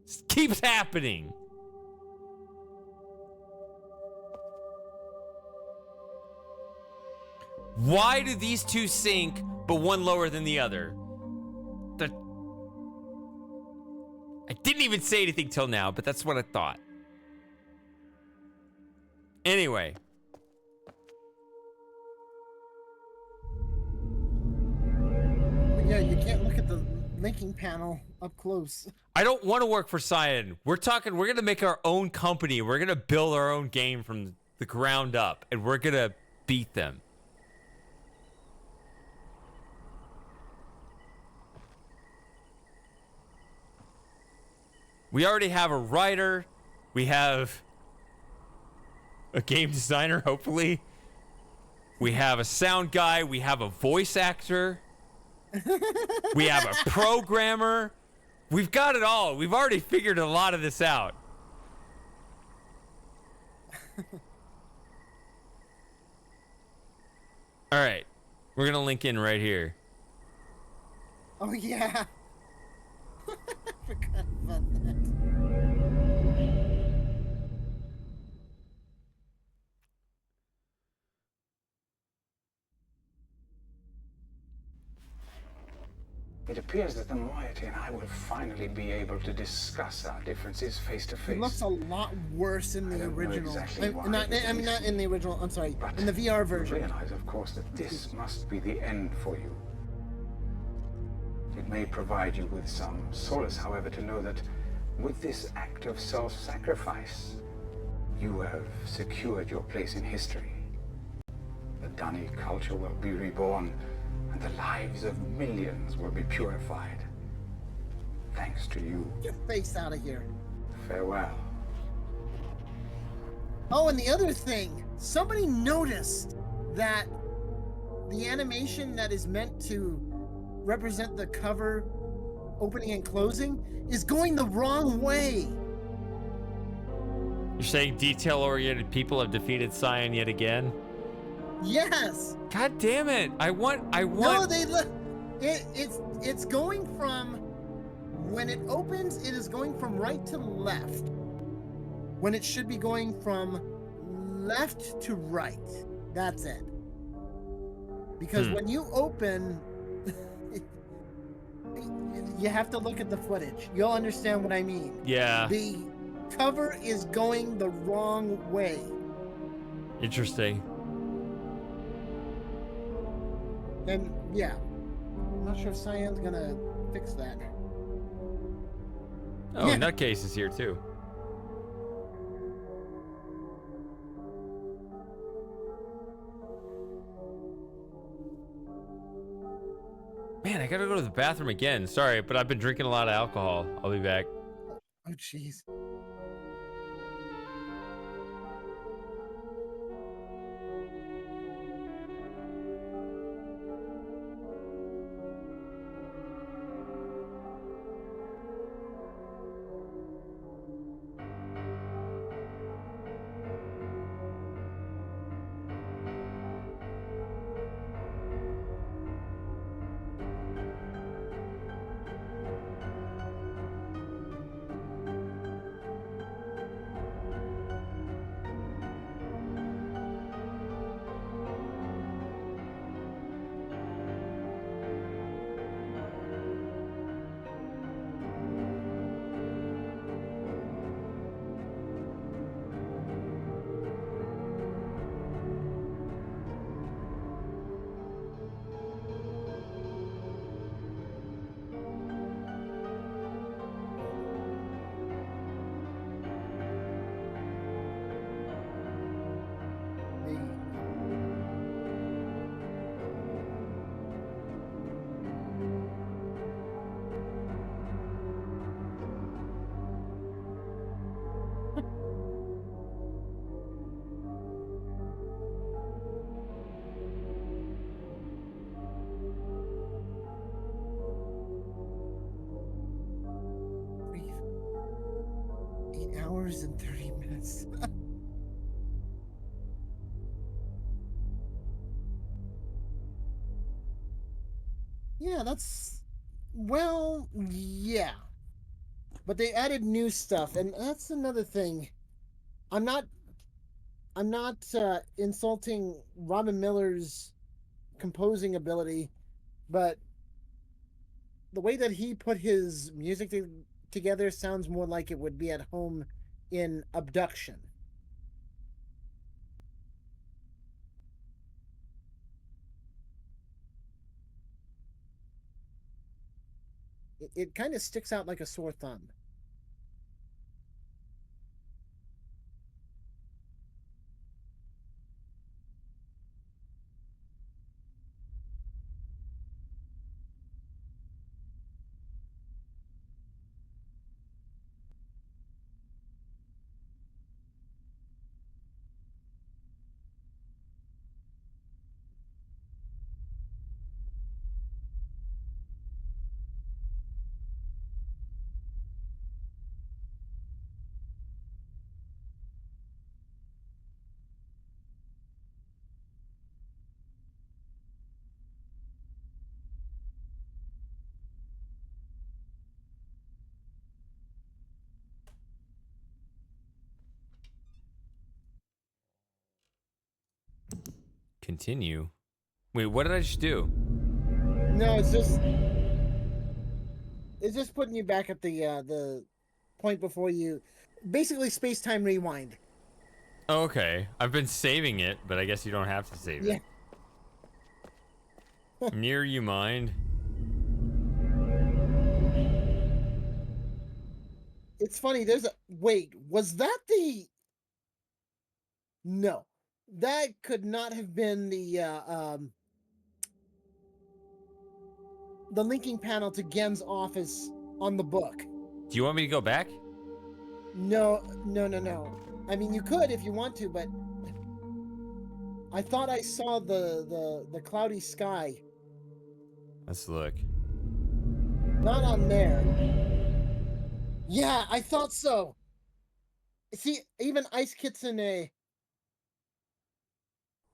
A: This keeps happening. Why do these 2 sync, but one lower than the other? I didn't even say anything till now, but that's what I thought. Anyway.
C: Yeah, you can't look at the linking panel up close.
A: I don't want to work for Cyan. We're going to make our own company. We're going to build our own game from the ground up, and we're going to beat them. We already have a writer. We have a game designer, hopefully. We have a sound guy. We have a voice actor. We have a programmer. We've got it all. We've already figured a lot of this out. All right. We're going to link in right here.
C: Oh, yeah. I forgot about that.
L: It appears that the moiety and I will finally be able to discuss our differences face to face.
C: It looks a lot worse in the original.
L: Exactly why,
C: not in the original. I'm sorry. In the VR version.
L: You realize, of course, that this must be the end for you. It may provide you with some solace, however, to know that with this act of self-sacrifice, you have secured your place in history. The Dunny culture will be reborn, and the lives of millions will be purified. Thanks to you.
C: Get your face out of here.
L: Farewell.
C: Oh, and the other thing, somebody noticed that the animation that is meant to represent the cover opening and closing is going the wrong way.
A: You're saying detail-oriented people have defeated Cyan yet again?
C: Yes.
A: God damn it! I want.
C: No, it's going from when it opens. It is going from right to left, when it should be going from left to right. That's it. Because when you open, you have to look at the footage. You'll understand what I mean.
A: Yeah.
C: The cover is going the wrong way.
A: Interesting.
C: And yeah, I'm not sure if Cyan's gonna fix that.
A: Oh, Nutcase is here too. Man, I gotta go to the bathroom again. Sorry, but I've been drinking a lot of alcohol. I'll be back.
C: Oh, jeez. Hours and 30 minutes. Yeah, that's... Well, yeah. But they added new stuff, and that's another thing. I'm not insulting Robin Miller's composing ability, but the way that he put his music together sounds more like it would be at home in Abduction. It kind of sticks out like a sore thumb.
A: Continue. Wait, what did I just do?
C: No, it's just putting you back at the point before you, basically space-time rewind.
A: Okay, I've been saving it, but I guess you don't have to save it. Near you mind?
C: It's funny. Wait, was that the? No, that could not have been the linking panel to Gen's office on the book.
A: Do you want me to go back?
C: No. I mean, you could if you want to, but I thought I saw the cloudy sky.
A: Let's look.
C: Not on there. Yeah, I thought so. See, even Ice Kitsune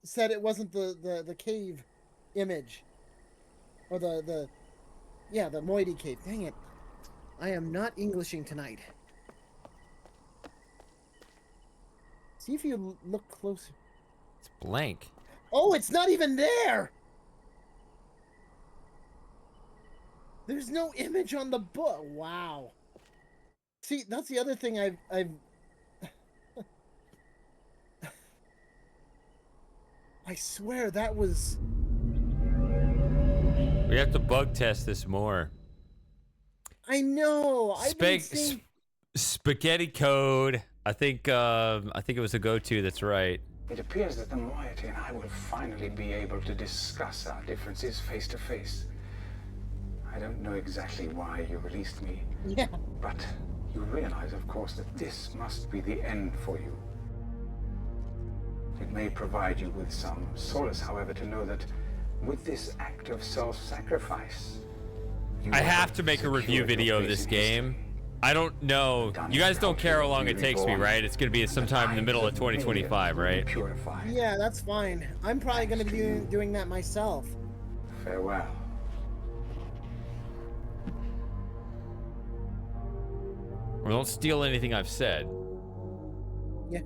C: said it wasn't the cave image. Or the Moiety cave. Dang it. I am not Englishing tonight. See if you look closer.
A: It's blank.
C: Oh, it's not even there! There's no image on the book. Wow. See, that's the other thing I've I swear that was...
A: We have to bug test this more.
C: I know. I've been seeing...
A: Spaghetti code. I think it was a go-to. That's right.
L: It appears that the moiety and I will finally be able to discuss our differences face to face. I don't know exactly why you released me.
C: Yeah.
L: But you realize, of course, that this must be the end for you. It may provide you with some solace, however, to know that with this act of self-sacrifice,
A: I have to make a review video of this game. I don't know. You guys don't care how long it takes me, right? It's going to be sometime in the middle of 2025, right?
C: Yeah, that's fine. I'm probably going to be doing that myself.
L: Farewell.
A: Well, don't steal anything I've said.
C: Yeah.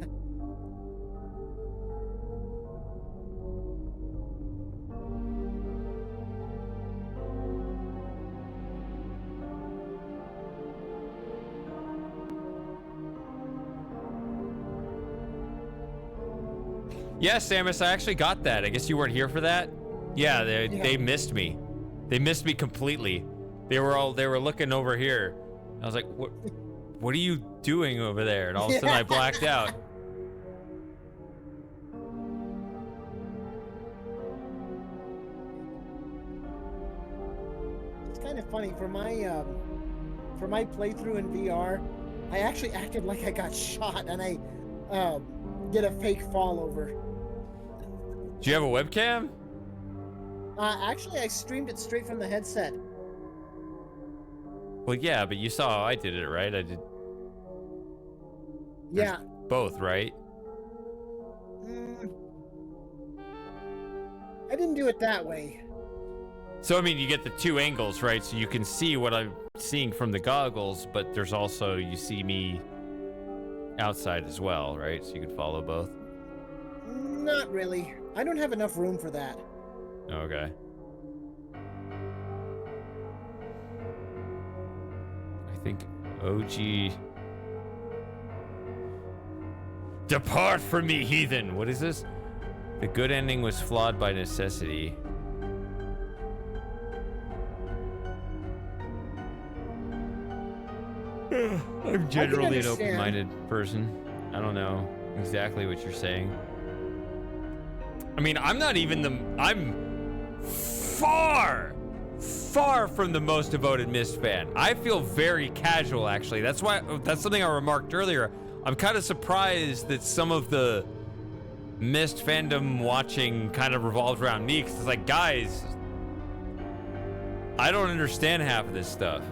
A: Yeah, Samus, I actually got that. I guess you weren't here for that. Yeah, they missed me. They missed me completely. They were looking over here. I was like, what are you doing over there? And all of a sudden I blacked out.
C: It's kind of funny for my playthrough in VR. I actually acted like I got shot, and I did a fake fall over.
A: Do you have a webcam?
C: Actually, I streamed it straight from the headset.
A: Well, yeah, but you saw how I did it, right? I did.
C: Yeah.
A: Both, right?
C: I didn't do it that way.
A: So, I mean, you get the two angles, right? So you can see what I'm seeing from the goggles, but there's also, you see me outside as well, right? So you can follow both.
C: Not really. I don't have enough room for that.
A: Okay. I think OG... Depart from me, heathen! What is this? The good ending was flawed by necessity. I'm generally an open-minded person. I don't know exactly what you're saying. I mean, I'm not even I'm far from the most devoted Myst fan. I feel very casual, actually. That's something I remarked earlier. I'm kind of surprised that some of the Myst fandom watching kind of revolved around me, because it's like, guys, I don't understand half of this stuff.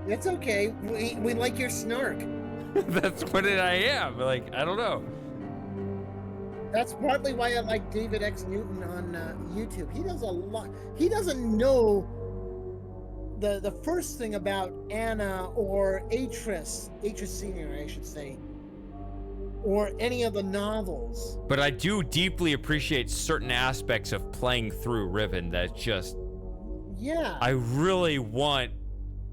C: It's okay. We like your snark.
A: That's what I am. Like, I don't know.
C: That's partly why I like David X. Newton on YouTube. He does a lot. He doesn't know the first thing about Anna or Atris Senior, I should say. or any of the novels.
A: But I do deeply appreciate certain aspects of playing through Riven that just...
C: Yeah.
A: I really want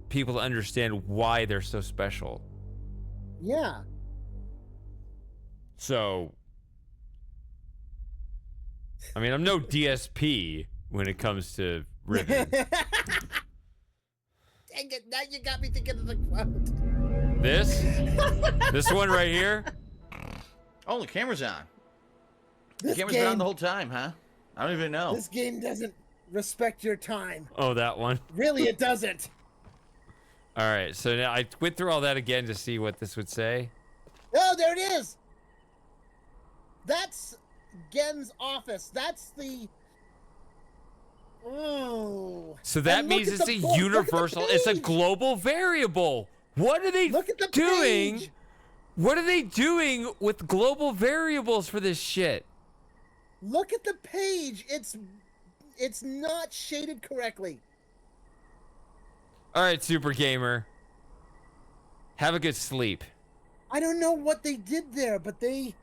A: people to understand why they're so special.
C: Yeah.
A: So... I mean, I'm no DSP when it comes to Riven.
C: Dang it, now you got me thinking of the quote.
A: This? This one right here?
E: Oh, the camera's on. The
C: This
E: camera's been on
C: game-
E: the whole time, huh? I don't even know.
C: This game doesn't respect your time.
A: Oh, that one?
C: Really, it doesn't.
A: All right, so now I went through all that again to see what this would say.
C: Oh, there it is. That's Gen's office. That's the... Oh.
A: So that
C: And look
A: means
C: at
A: it's
C: the
A: a
C: book. Look at the
A: universal, it's a
C: page.
A: global variable. What are they doing?
C: page.
A: What are they doing with global variables for this shit?
C: Look at the page. It's not shaded correctly.
A: All right, Super Gamer. Have a good sleep.
C: I don't know what they did there, but they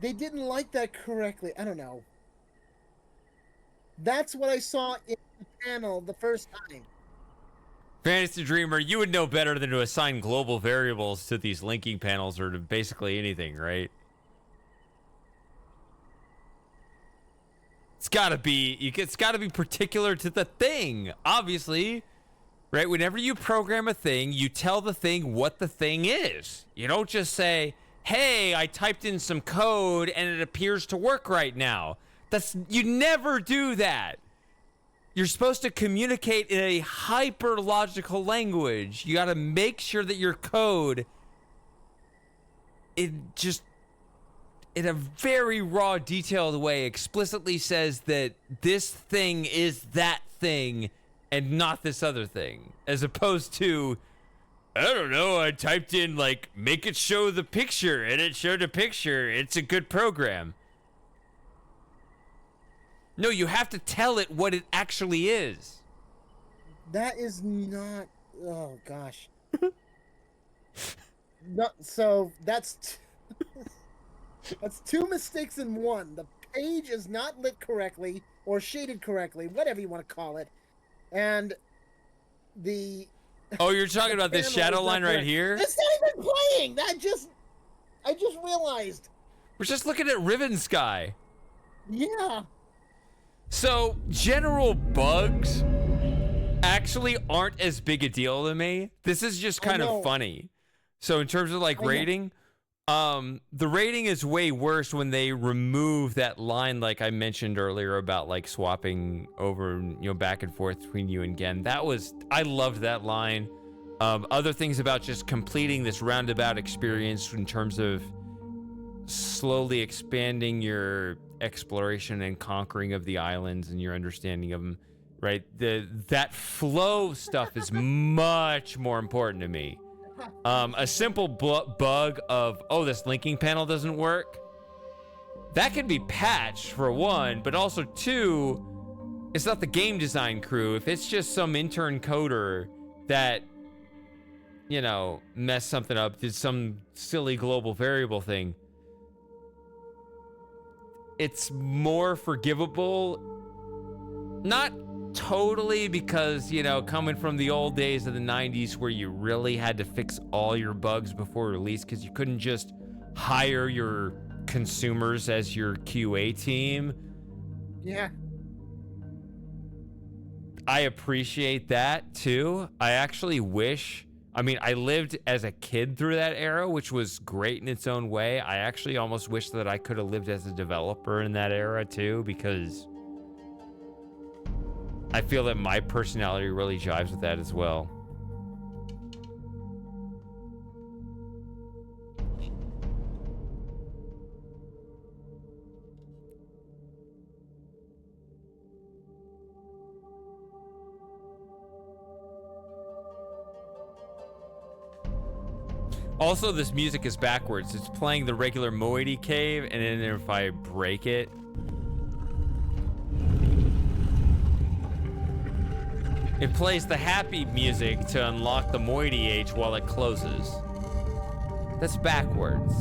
C: didn't like that correctly. I don't know. That's what I saw in the panel the first time.
A: Fantasy Dreamer, you would know better than to assign global variables to these linking panels or to basically anything, right? It's gotta be particular to the thing, obviously. Right? Whenever you program a thing, you tell the thing what the thing is. You don't just say, hey, I typed in some code and it appears to work right now. You never do that. You're supposed to communicate in a hyper-logical language. You gotta make sure that your code, in a very raw, detailed way, explicitly says that this thing is that thing and not this other thing. As opposed to, I don't know, I typed in, like, make it show the picture, and it showed a picture. It's a good program. No, you have to tell it what it actually is.
C: That is not... Oh, gosh. No, so, that's two mistakes in one. The page is not lit correctly, or shaded correctly, whatever you want to call it. And the...
A: Oh, you're talking about this
C: panel
A: shadow
C: is not
A: line right
C: correct.
A: here?
C: It's not even playing! I just realized.
A: We're just looking at Riven Sky.
C: Yeah.
A: So, general bugs actually aren't as big a deal to me. This is just kind of funny. So, in terms of, like, rating, the rating is way worse when they remove that line, like I mentioned earlier, about, like, swapping over, back and forth between you and Gen. I loved that line. Other things about just completing this roundabout experience in terms of slowly expanding your exploration and conquering of the islands and your understanding of them, right? That flow stuff is much more important to me. A simple bug of, oh, this linking panel doesn't work, that can be patched for one, but also two, it's not the game design crew. If it's just some intern coder that, messed something up, did some silly global variable thing, it's more forgivable. Not totally, because, coming from the old days of the 90s where you really had to fix all your bugs before release because you couldn't just hire your consumers as your QA team.
C: Yeah.
A: I appreciate that too. I actually wish, I lived as a kid through that era, which was great in its own way. I actually almost wish that I could have lived as a developer in that era too, because I feel that my personality really jives with that as well. Also, this music is backwards. It's playing the regular Moiety Cave, and then if I break it, it plays the happy music to unlock the Moiety Age while it closes. That's backwards.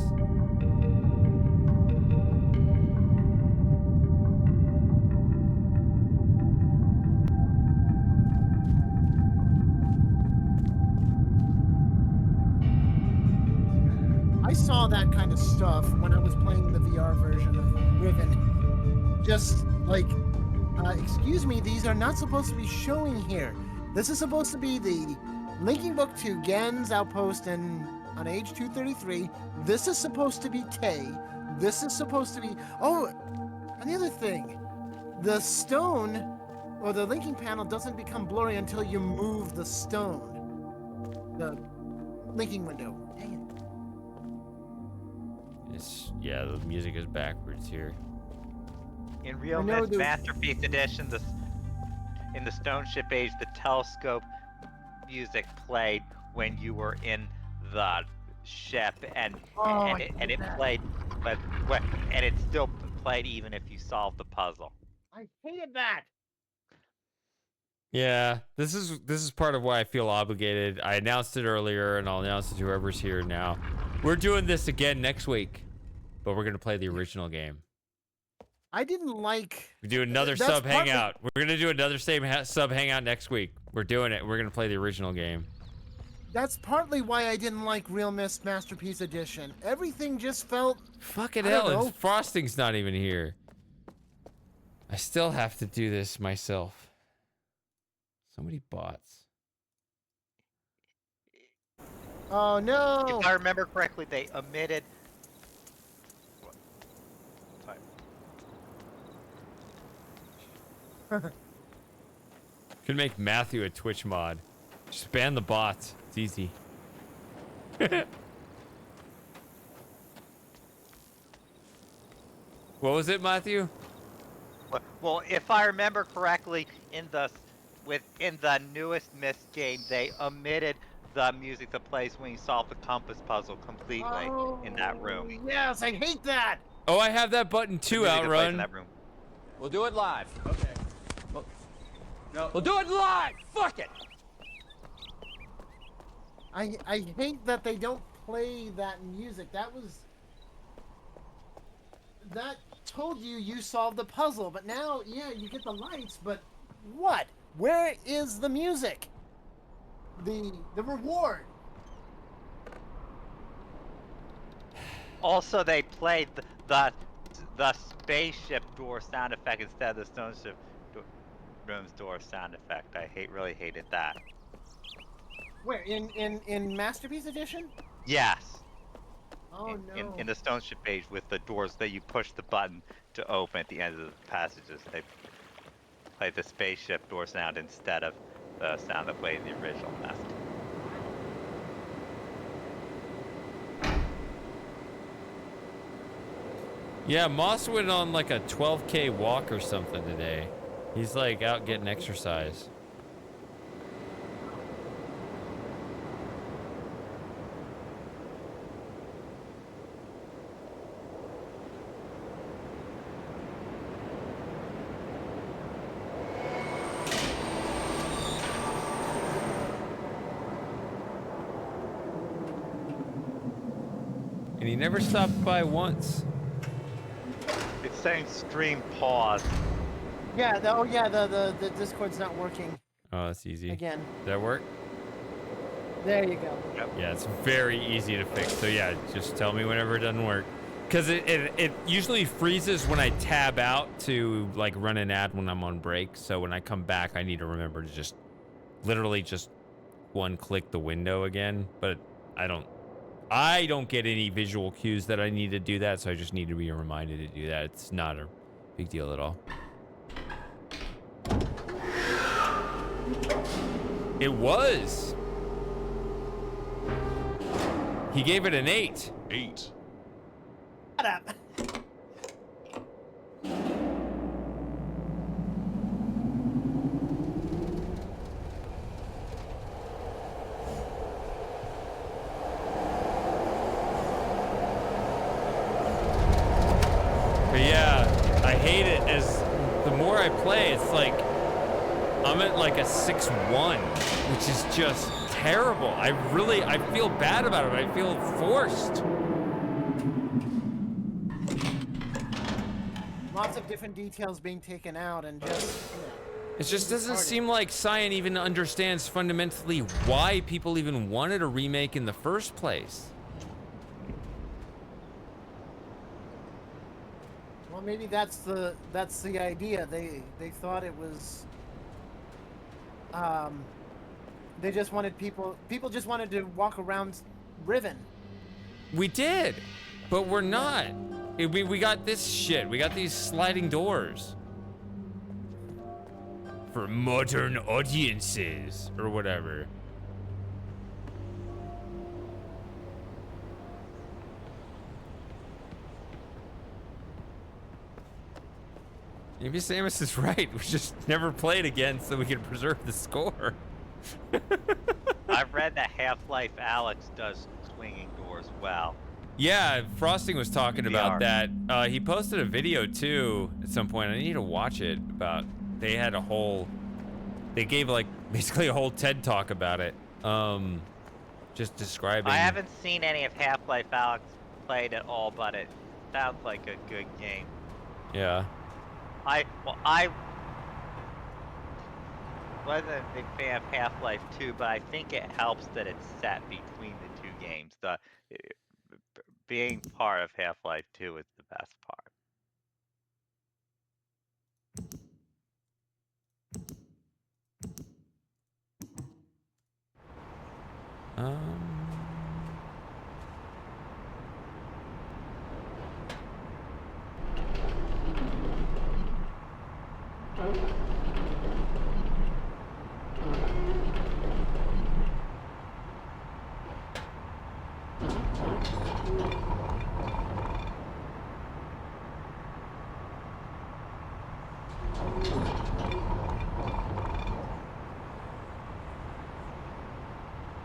C: I saw that kind of stuff when I was playing the VR version of Riven. Just like, excuse me, these are not supposed to be showing here. This is supposed to be the linking book to Gen's outpost on age 233. This is supposed to be Tay. This is supposed to be... Oh, and the other thing. The stone, or the linking panel, doesn't become blurry until you move the stone. The linking window. Dang it.
A: Yeah, the music is backwards here.
P: In Real Myth Masterpiece Edition, in the Stone Ship Age, the telescope music played when you were in the ship, and it played, and it still played even if you solved the puzzle.
C: I hated that.
A: Yeah, this is part of why I feel obligated. I announced it earlier, and I'll announce it to whoever's here now. We're doing this again next week, but we're gonna play the original game.
C: I didn't like...
A: We do another sub hangout. We're gonna do another sub hangout next week. We're doing it. We're gonna play the original game.
C: That's partly why I didn't like Real Myth Masterpiece Edition. Everything just felt...
A: Fucking hell, and Frosting's not even here. I still have to do this myself. So many bots.
C: Oh no!
P: If I remember correctly, they omitted...
A: Could make Matthew a Twitch mod. Just ban the bots. It's easy. What was it, Matthew?
P: Well, if I remember correctly, within the newest Myst game, they omitted the music that plays when you solve the compass puzzle completely in that room.
C: Yes, I hate that!
A: Oh, I have that button too, Outrun.
D: We'll do it live. Okay. No. We'll do it live! Fuck it!
C: I hate that they don't play that music. That told you solved the puzzle, but now, yeah, you get the lights, but what? Where is the music? The reward.
P: Also, they played the spaceship door sound effect instead of the stone ship room's door sound effect. I really hated that.
C: Where in Masterpiece Edition?
P: Yes.
C: Oh no.
P: In the stone ship page with the doors that you push the button to open at the end of the passages, they play the spaceship door sound instead of the sound that played in the original Master.
A: Yeah, Moss went on like a 12K walk or something today. He's like out getting exercise. And he never stopped by once.
P: It's saying stream pause.
C: Yeah, the Discord's not working.
A: Oh, that's easy.
C: Again.
A: Does that work?
C: There you go.
P: Yep.
A: Yeah, it's very easy to fix. So yeah, just tell me whenever it doesn't work. Because it usually freezes when I tab out to like run an ad when I'm on break. So when I come back, I need to remember to just literally just one click the window again. But I don't get any visual cues that I need to do that. So I just need to be reminded to do that. It's not a big deal at all. It was. He gave it an 8.
N: 8.
C: Shut up.
A: But yeah, I hate it as the more I play, it's like I'm at like a 6-1, which is just terrible. I feel bad about it. I feel forced.
C: Lots of different details being taken out and just...
A: It just doesn't seem like Cyan even understands fundamentally why people even wanted a remake in the first place.
C: Well, maybe that's the idea. They thought it was. They just wanted people just wanted to walk around Riven.
A: We did, but we're not. We got this shit. We got these sliding doors for modern audiences or whatever. Maybe Samus is right. We just never played again so we can preserve the score.
P: I've read that Half-Life Alex does swinging doors well.
A: Yeah, Frosting was talking about that. He posted a video too at some point. I need to watch it. About they had a whole, they gave like basically a whole TED talk about it. Just describing.
P: I haven't seen any of Half-Life Alex played at all, but it sounds like a good game.
A: Yeah.
P: I wasn't a big fan of Half-Life 2, but I think it helps that it's set between the two games. Being part of Half-Life 2 is the best part.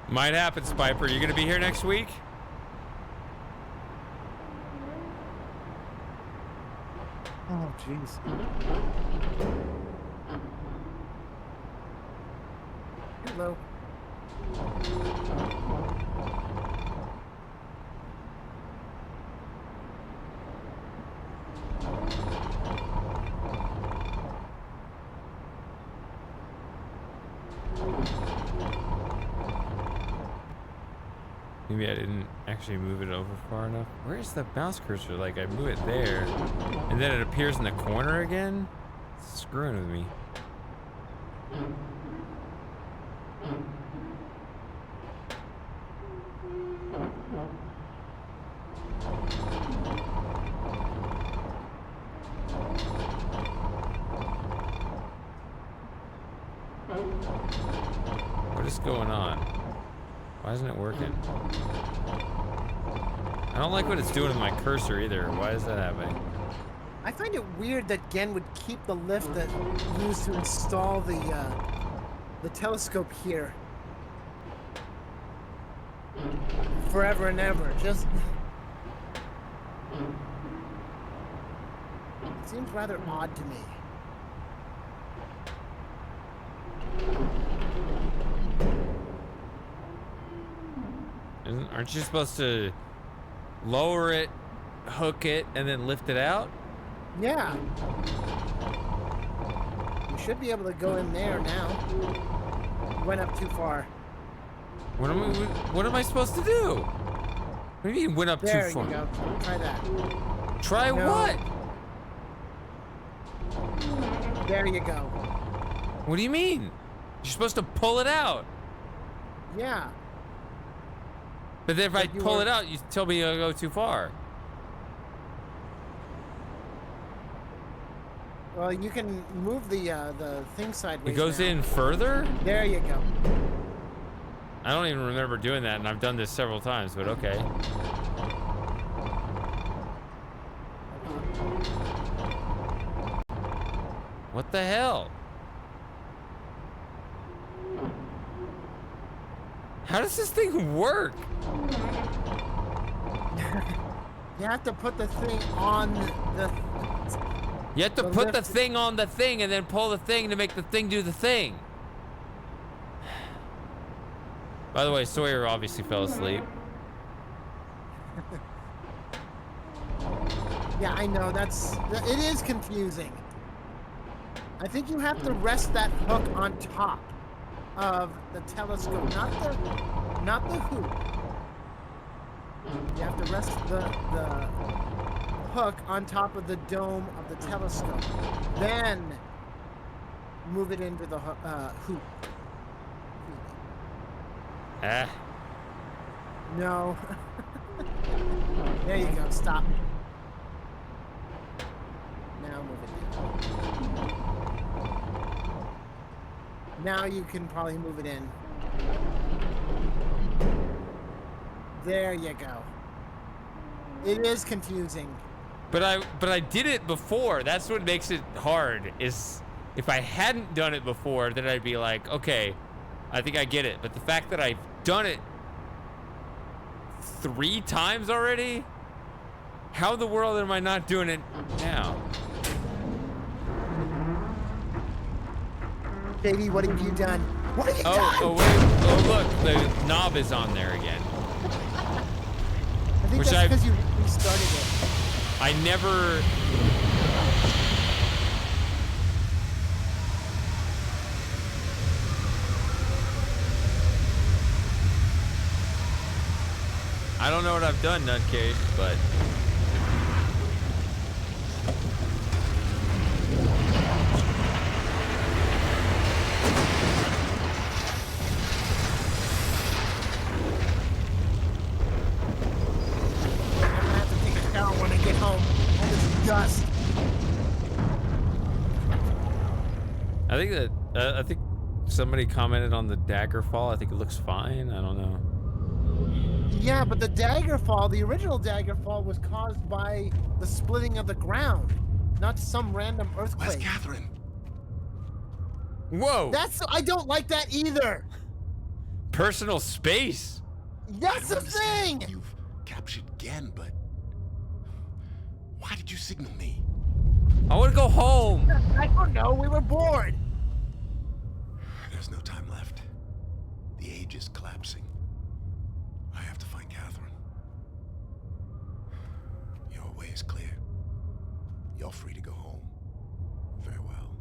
A: Might happen, Spiper. You gonna be here next week?
C: Oh, jeez. Hello.
A: Maybe I didn't actually move it over far enough. Where's the mouse cursor? Like, I move it there, and then it appears in the corner again? It's screwing with me. What is going on? Why isn't it working? I don't like what it's doing with my cursor either. Why is that happening?
C: I find it weird that Gen would keep the lift that used to install the telescope here forever and ever. Just it seems rather odd to me.
A: Aren't you supposed to lower it, hook it, and then lift it out?
C: Yeah. You should be able to go in there now. Went up too far.
A: What am I supposed to do? What do you mean went up too far?
C: There you go. Try that.
A: Try what?
C: There you go.
A: What do you mean? You're supposed to pull it out.
C: Yeah.
A: But then if I pull it out, you tell me I go too far.
C: Well, you can move the thing sideways.
A: It goes
C: now.
A: in further?
C: There you go.
A: I don't even remember doing that, and I've done this several times, but okay. What the hell? How does this thing work?
C: You have to put the thing on the...
A: You have to put the thing on the thing and then pull the thing to make the thing do the thing. By the way, Sawyer obviously fell asleep.
C: Yeah, I know, it is confusing. I think you have to rest that hook on top of the telescope, not the hoop. You have to rest the hook on top of the dome of the telescope. Then move it into the hoop.
A: Ah.
C: No. There you go. Stop. Now move it in. Now you can probably move it in. There you go. It is confusing.
A: But I did it before. That's what makes it hard. Is if I hadn't done it before, then I'd be like, okay, I think I get it. But the fact that I've done it 3 times already, how in the world am I not doing it now?
C: Baby, what have you done? What have you done?
A: Oh wait! Oh look, the knob is on there again.
C: I think
A: Which
C: that's because you restarted it.
A: I never. I don't know what I've done, Nutcase, but.
C: When I get home, all this dust.
A: I think somebody commented on the dagger fall. I think it looks fine. I don't know.
C: Yeah, but the dagger fall, the original dagger fall, was caused by the splitting of the ground, not some random earthquake.
N: Where's Catherine?
A: Whoa!
C: I don't like that either.
A: Personal space.
C: That's the thing.
N: You've captured Gen, but why did you signal me?
A: I want to go home.
C: I don't know. We were bored.
N: There's no time left. The age is collapsing. I have to find Catherine. Your way is clear. You're free to go home. Farewell.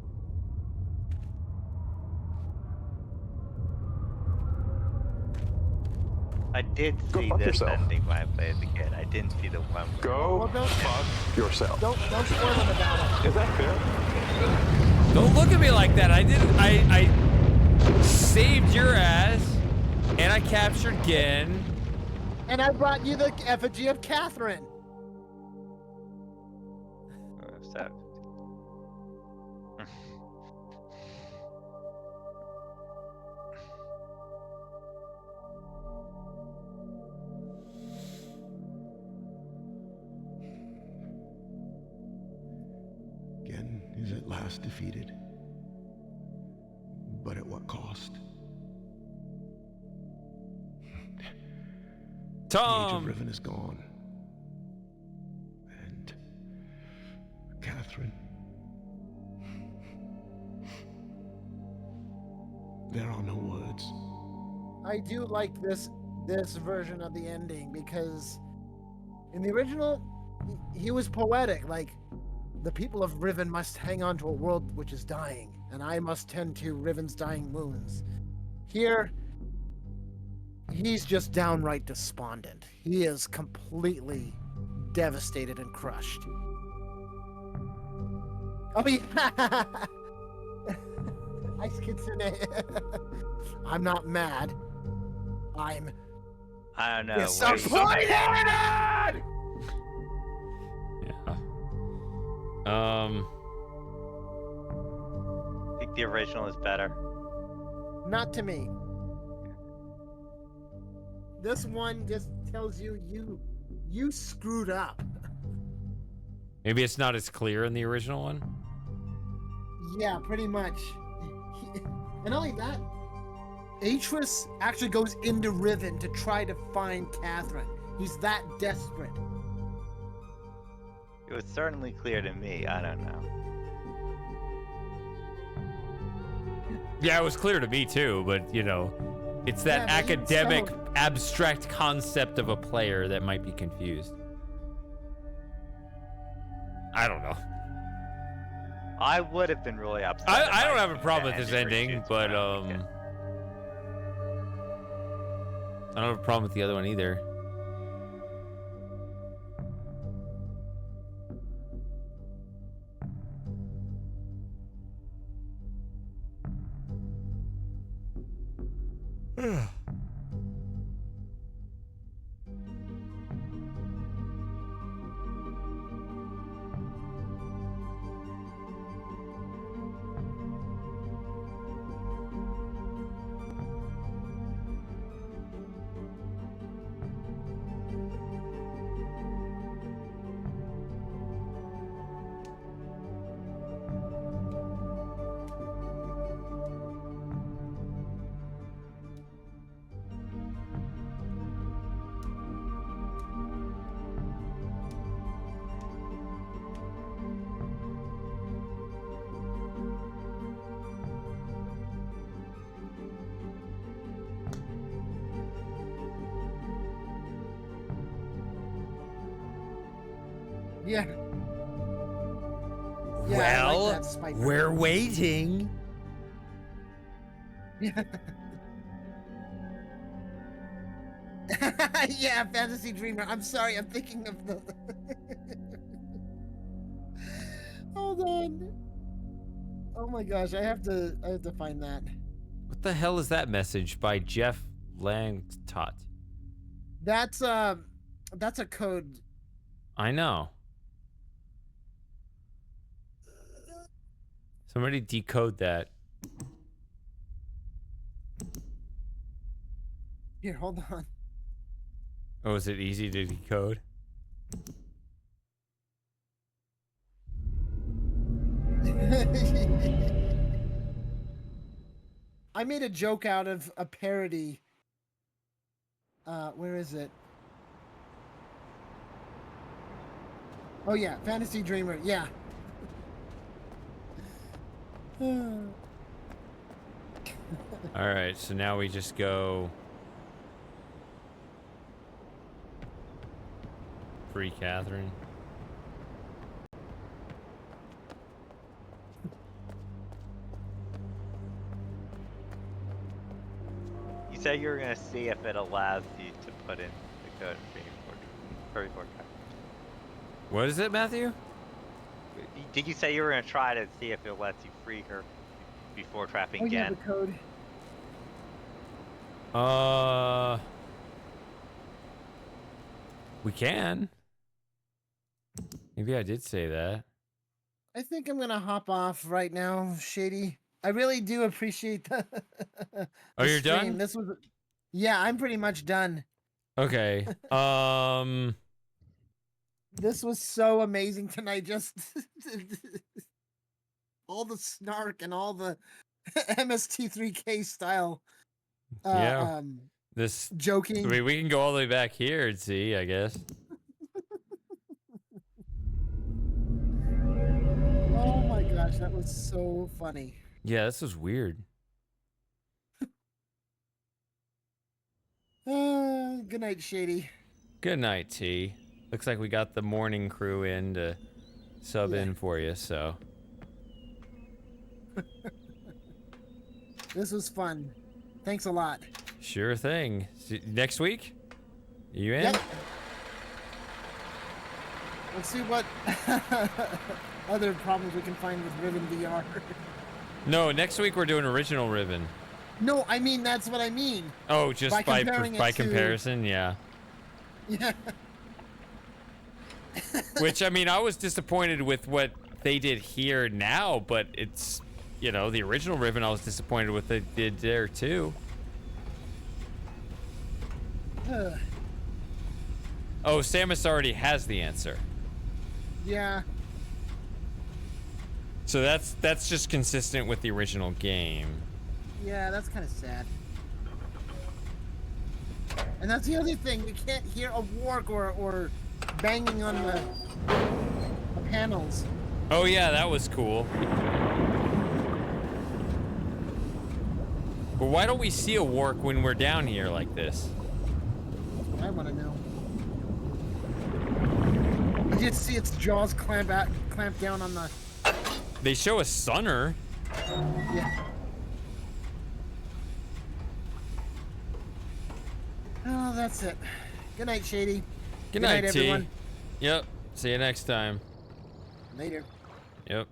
P: I did see
H: fuck
P: this
H: yourself.
P: ending when I played the kid. I didn't see the one.
H: Go fuck yourself.
C: Don't spoil them about it.
H: Is that fair?
A: Don't look at me like that. I didn't. I saved your ass, and I captured Gen.
C: And I brought you the effigy of Catherine.
P: So.
N: Gen is at last defeated. But at what cost? The age
A: Tom.
N: of Riven is gone. And Catherine. There are no words.
C: I do like this version of the ending because in the original, he was poetic. Like, the people of Riven must hang on to a world which is dying, and I must tend to Riven's dying moons. Here, he's just downright despondent. He is completely devastated and crushed. Oh yeah! Ice Kitsune. I'm not mad. I'm
P: I don't know.
C: disappointed!
P: I think the original is better.
C: Not to me. This one just tells you you screwed up.
A: Maybe it's not as clear in the original one.
C: Yeah, pretty much. And not only that, Atreus actually goes into Riven to try to find Catherine. He's that desperate.
P: It was certainly clear to me. I don't know.
A: Yeah, it was clear to me too, but you know, it's that
C: Yeah, but
A: academic,
C: so-
A: abstract concept of a player that might be confused. I don't know.
P: I would have been really upset.
A: I
P: if
A: don't have a
P: knew
A: problem
P: that
A: with this
P: ending
A: ending,
P: reshoots
A: but
P: were happening.
A: I don't have a problem with the other one either.
C: Yeah. Yeah, I
A: Well,
C: like that spike.
A: we're waiting.
C: Yeah. Yeah, Fantasy Dreamer. I'm sorry, I'm thinking of the. Hold on. Oh my gosh, I have to find that.
A: What the hell is that message by Jeff Langtot?
C: That's a code.
A: I know. Somebody decode that.
C: Here, hold on.
A: Oh, is it easy to decode?
C: I made a joke out of a parody. Where is it? Oh yeah, Fantasy Dreamer. Yeah.
A: All right, so now we just go free Catherine.
P: You said you were gonna see if it allows you to put in the code before.
A: What is it, Matthew?
P: Did you say you were gonna try to see if it lets you free her before trapping
C: Oh yeah,
P: again?
C: the code.
A: We can. Maybe I did say that.
C: I think I'm gonna hop off right now, Shady. I really do appreciate the.
A: Oh, you're done?
C: This was. Yeah, I'm pretty much done.
A: Okay.
C: This was so amazing tonight. Just all the snark and all the MST3K style.
A: Yeah. This
C: joking.
A: I mean, we can go all the way back here and see, I guess.
C: Oh my gosh, that was so funny.
A: Yeah, this was weird.
C: Good night, Shady.
A: Good night, T. Looks like we got the morning crew in to sub in for you, so.
C: This was fun. Thanks a lot.
A: Sure thing. Next week? You in?
C: Yep. Let's see what other problems we can find with Riven VR.
A: No, next week we're doing original Riven.
C: No, I mean, that's what I mean.
A: Oh, just by
C: comparing it to-
A: comparison, yeah.
C: Yeah.
A: Which, I mean, I was disappointed with what they did here now, but it's, you know, the original Riven I was disappointed with what they did there too. Oh, Samus already has the answer.
C: Yeah.
A: So that's just consistent with the original game.
C: Yeah, that's kind of sad. And that's the other thing. We can't hear a warg or banging on the panels.
A: Oh yeah, that was cool. But why don't we see a warg when we're down here like this?
C: That's what I want to know. You just see its jaws clamp down on the.
A: They show a sunner.
C: Yeah. Oh, that's it. Good night, Shady.
A: Good night, T.
C: everyone.
A: Yep. See you next time.
C: Later.
A: Yep.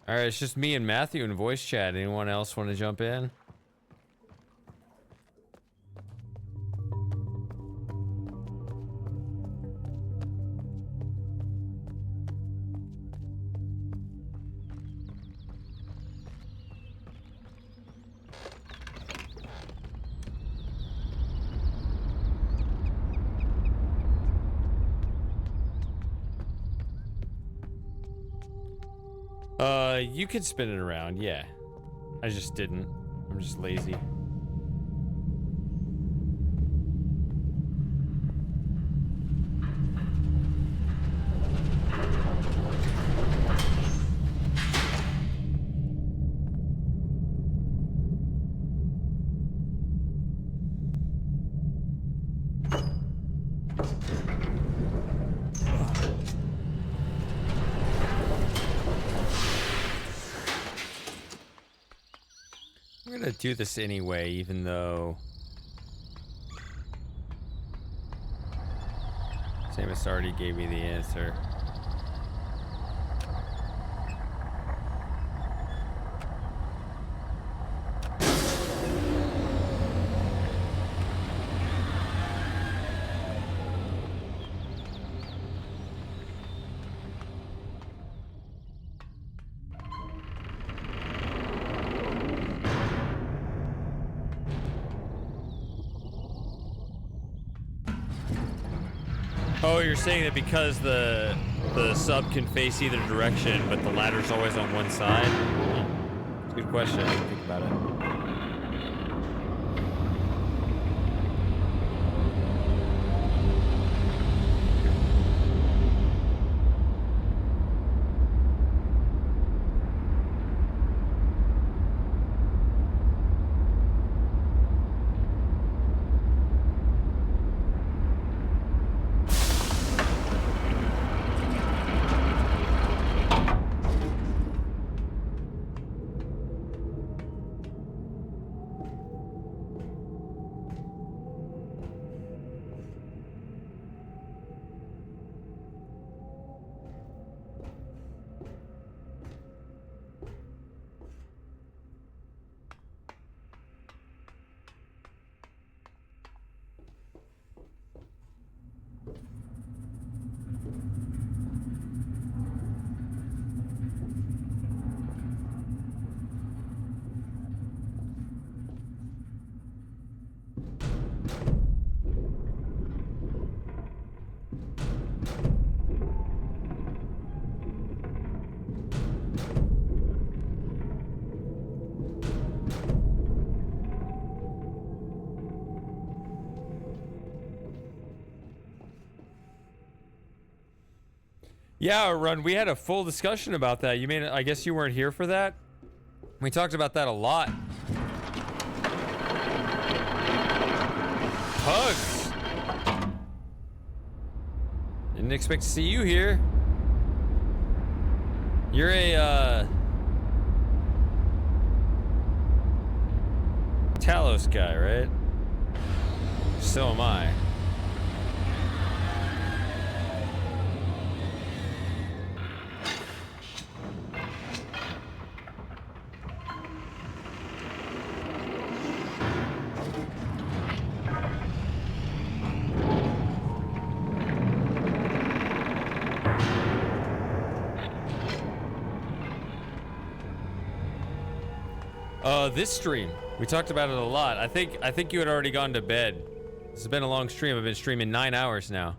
A: All right, it's just me and Matthew in voice chat. Anyone else want to jump in? You could spin it around, yeah. I just didn't. I'm just lazy. I'm gonna do this anyway, even though Samus already gave me the answer. Oh, you're saying that because the sub can face either direction, but the ladder's always on one side? It's a good question. I didn't think about it. Yeah, Run, we had a full discussion about that. You mean, I guess you weren't here for that? We talked about that a lot. Hugs. Didn't expect to see you here. You're a, Talos guy, right? So am I. This stream, we talked about it a lot. I think you had already gone to bed. This has been a long stream. I've been streaming 9 hours now.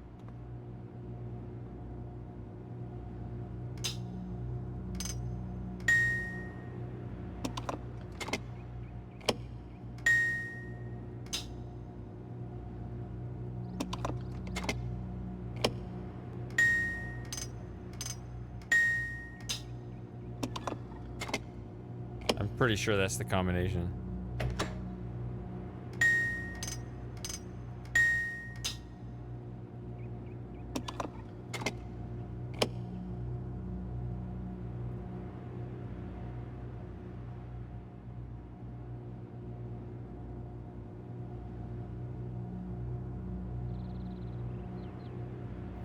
A: I'm pretty sure that's the combination.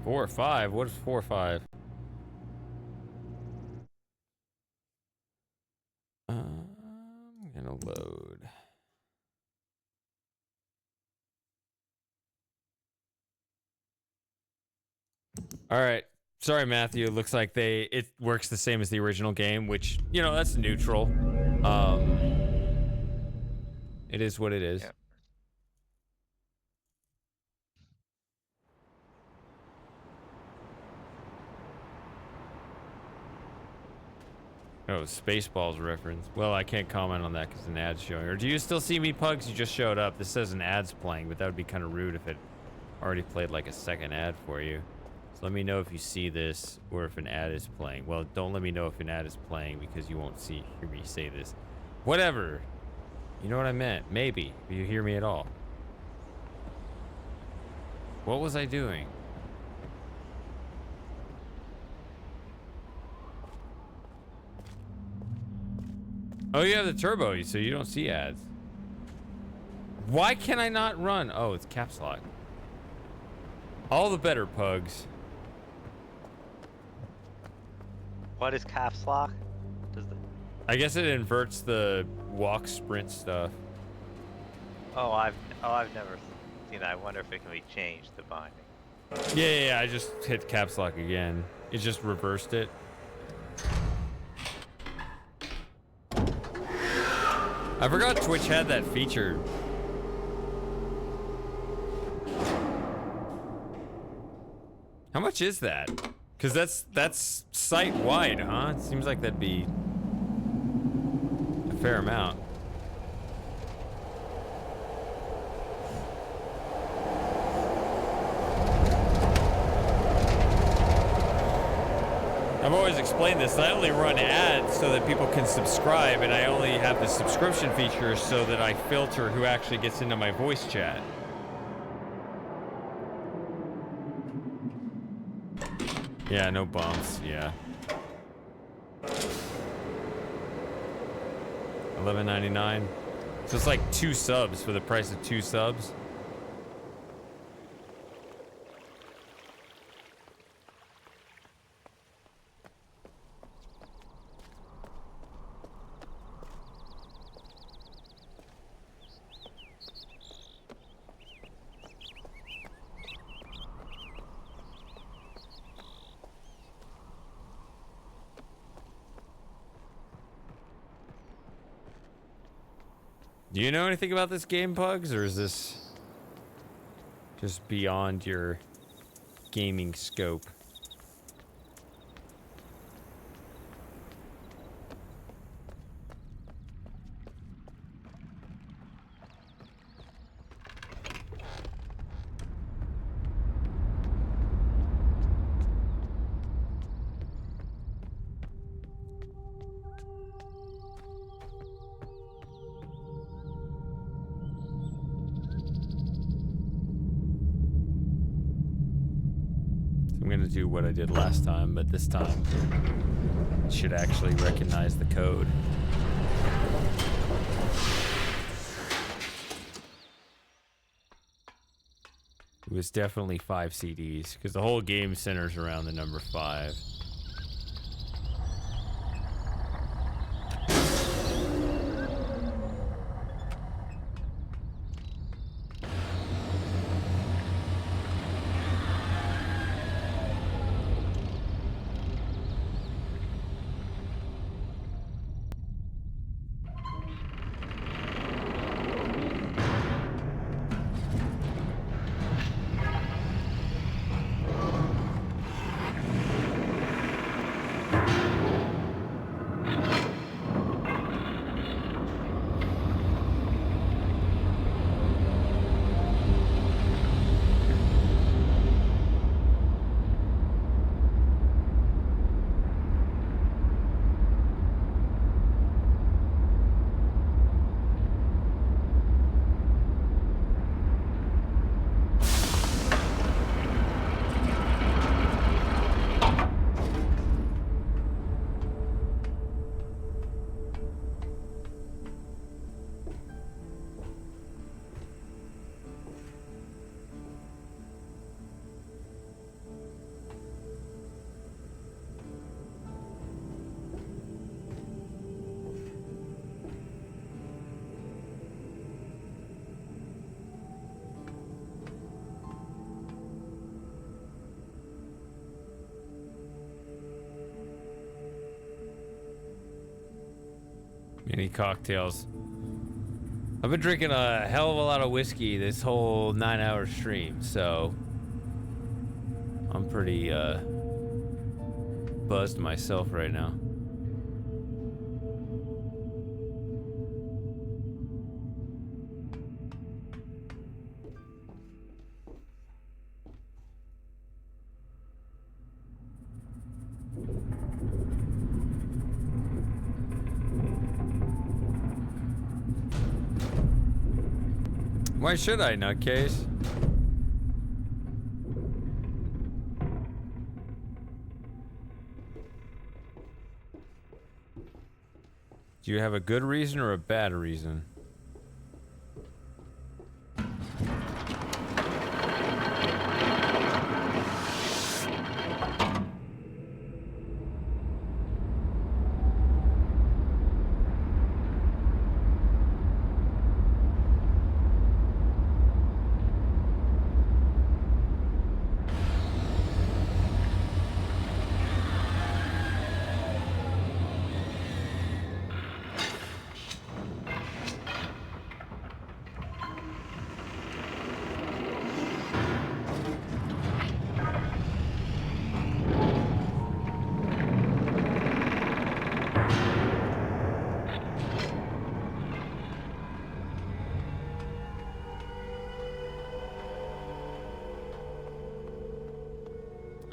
A: Four or five? What is 4 or 5? I'm gonna load. All right. Sorry, Matthew. It looks like it works the same as the original game, which, you know, that's neutral. It is what it is.
P: Yeah.
A: Oh, Spaceballs reference. Well, I can't comment on that because an ad's showing. Or do you still see me, Pugs? You just showed up. This says an ad's playing, but that would be kind of rude if it already played like a second ad for you. So let me know if you see this or if an ad is playing. Well, don't let me know if an ad is playing because you won't hear me say this. Whatever. You know what I meant. Maybe. If you hear me at all. What was I doing? Oh, you have the turbo, so you don't see ads. Why can I not run? Oh, it's caps lock. All the better, Pugs.
P: What is caps lock?
A: I guess it inverts the walk sprint stuff.
P: I've never seen that. I wonder if it can be changed, the binding.
A: Yeah, I just hit caps lock again. It just reversed it. I forgot Twitch had that feature. How much is that? Because that's site wide, huh? It seems like that'd be a fair amount. I've always explained this. I only run ads so that people can subscribe, and I only have the subscription feature so that I filter who actually gets into my voice chat. Yeah, no bumps. Yeah. $11.99. So it's like 2 subs for the price of 2 subs. Do you know anything about this game, Pugs, or is this just beyond your gaming scope? I'm gonna do what I did last time, but this time it should actually recognize the code. It was definitely 5 CDs, because the whole game centers around the number 5. Mini cocktails. I've been drinking a hell of a lot of whiskey this whole 9-hour stream, so I'm pretty buzzed myself right now. Why should I, nutcase? Do you have a good reason or a bad reason?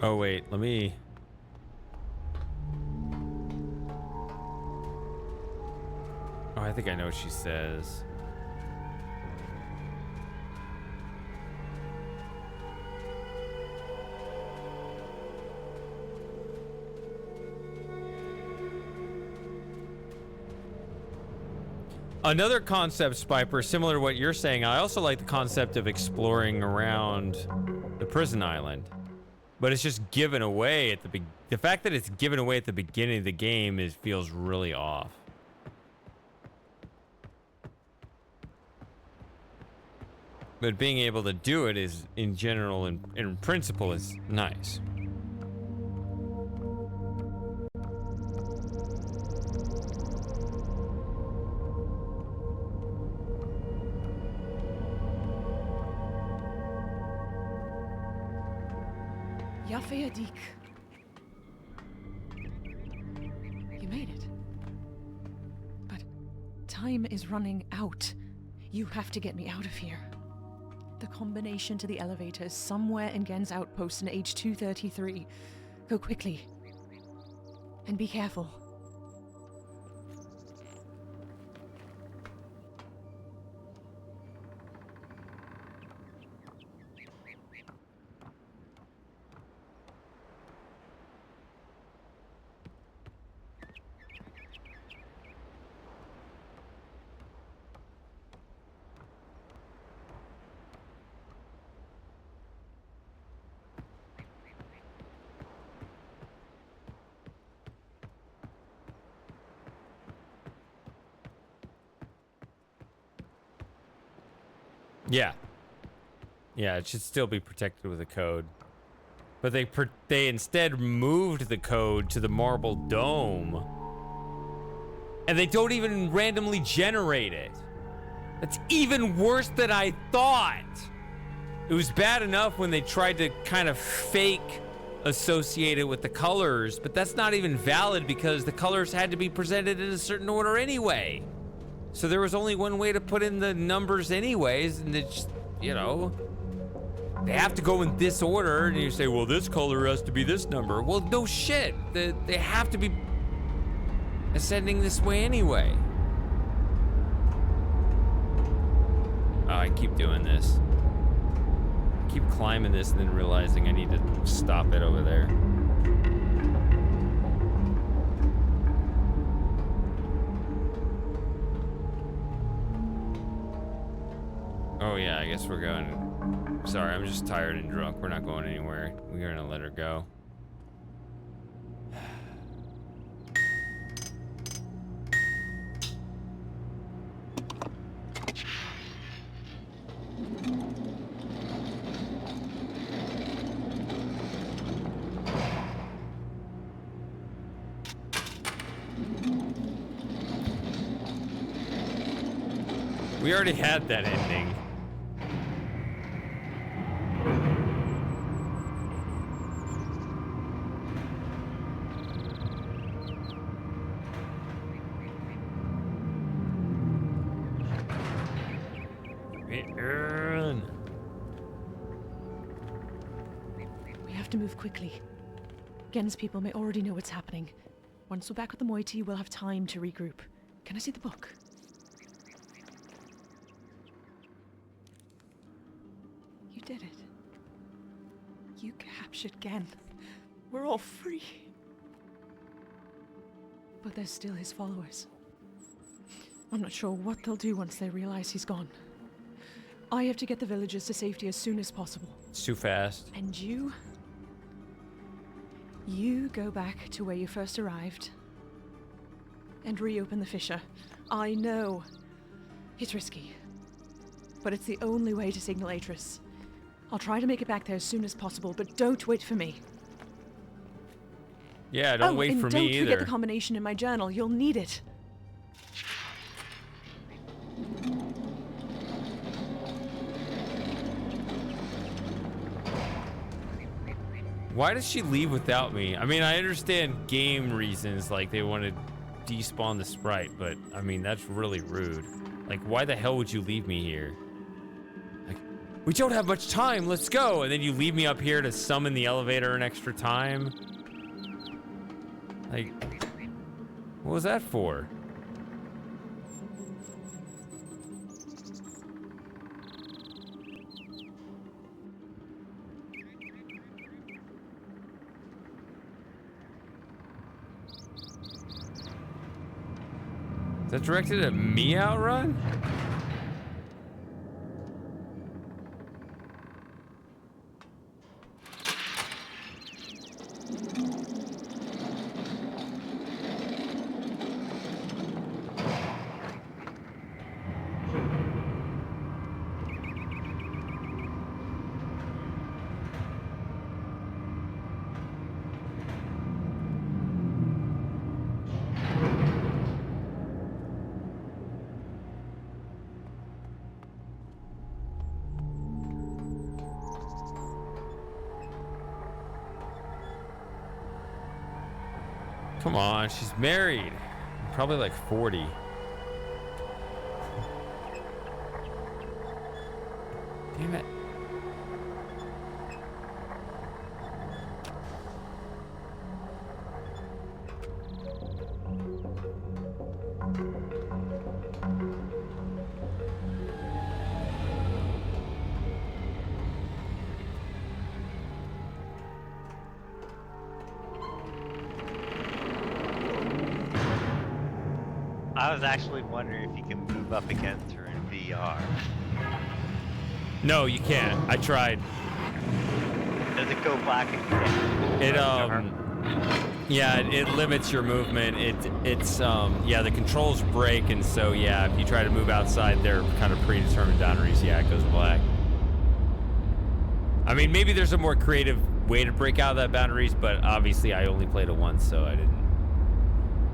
A: Oh wait, let me... Oh, I think I know what she says. Another concept, Spiper, similar to what you're saying, I also like the concept of exploring around the prison island. But it's just given away at the fact that it's given away at the beginning of the game feels really off. But being able to do it is, in general, in principle, is nice.
O: Yafeyadik. You made it. But time is running out. You have to get me out of here. The combination to the elevator is somewhere in Gen's outpost in H233. Go quickly. And be careful.
A: Yeah. Yeah, it should still be protected with a code. But they instead moved the code to the marble dome. And they don't even randomly generate it. That's even worse than I thought. It was bad enough when they tried to kind of fake associate it with the colors, but that's not even valid because the colors had to be presented in a certain order anyway. So there was only one way to put in the numbers anyways, and it's, you know, they have to go in this order, and you say, well, this color has to be this number. Well, no shit. They have to be ascending this way anyway. Oh, I keep doing this. I keep climbing this and then realizing I need to stop it over there. Oh yeah, I guess we're going. Sorry, I'm just tired and drunk. We're not going anywhere. We're gonna let her go. We already had that ending.
O: We have to move quickly. Gen's people may already know what's happening. Once we're back with the moiety, we'll have time to regroup. Can I see the book? You captured Gen. We're all free. But there's still his followers. I'm not sure what they'll do once they realize he's gone. I have to get the villagers to safety as soon as possible.
A: It's too fast.
O: And you? You go back to where you first arrived and reopen the fissure. I know it's risky, but it's the only way to signal Atris. I'll try to make it back there as soon as possible, but don't wait for me.
A: Yeah, don't wait for me either.
O: Don't forget the combination in my journal. You'll need it.
A: Why does she leave without me? I mean, I understand game reasons, like they want to despawn the sprite, but I mean, that's really rude. Like, why the hell would you leave me here? Like, we don't have much time, let's go! And then you leave me up here to summon the elevator an extra time? Like, what was that for? Is that directed at me, Outrun? Come on, she's married. Probably like 40. Damn it.
P: I was actually wondering if you can move up against her in VR.
A: No, you can't. I tried.
P: Does it go black again?
A: It yeah, it limits your movement. It's yeah, the controls break, and so yeah, if you try to move outside their kind of predetermined boundaries, yeah, it goes black. I mean, maybe there's a more creative way to break out of that boundaries, but obviously I only played it once, so I didn't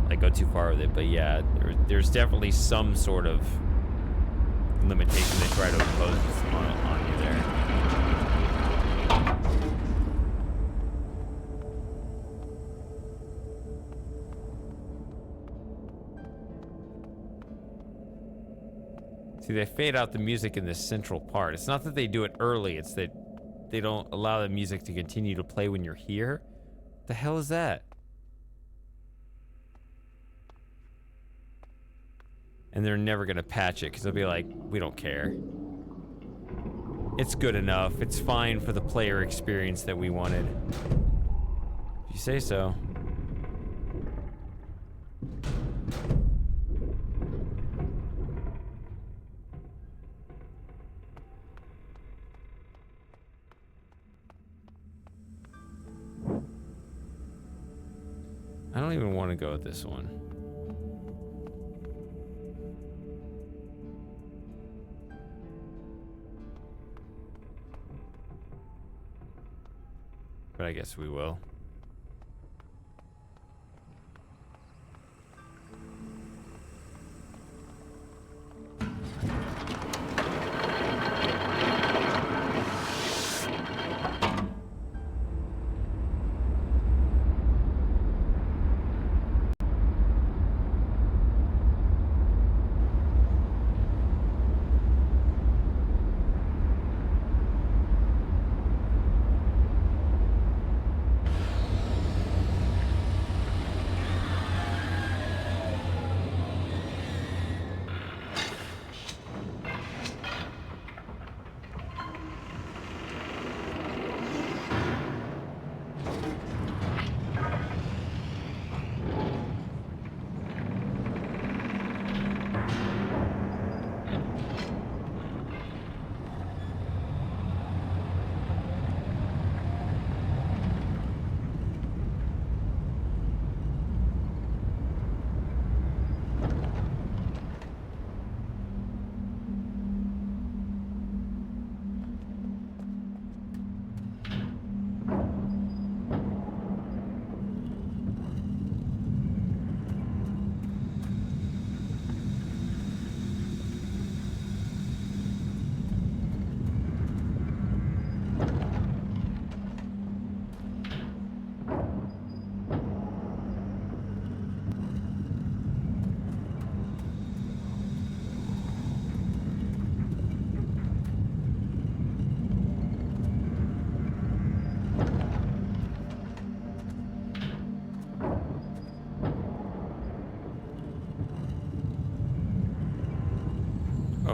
A: like go too far with it. But yeah, there's definitely some sort of limitation they try to impose on you there. See, they fade out the music in this central part. It's not that they do it early, it's that they don't allow the music to continue to play when you're here. The hell is that? And they're never gonna patch it because they'll be like, we don't care. It's good enough. It's fine for the player experience that we wanted. If you say so. I don't even want to go with this one. But I guess we will.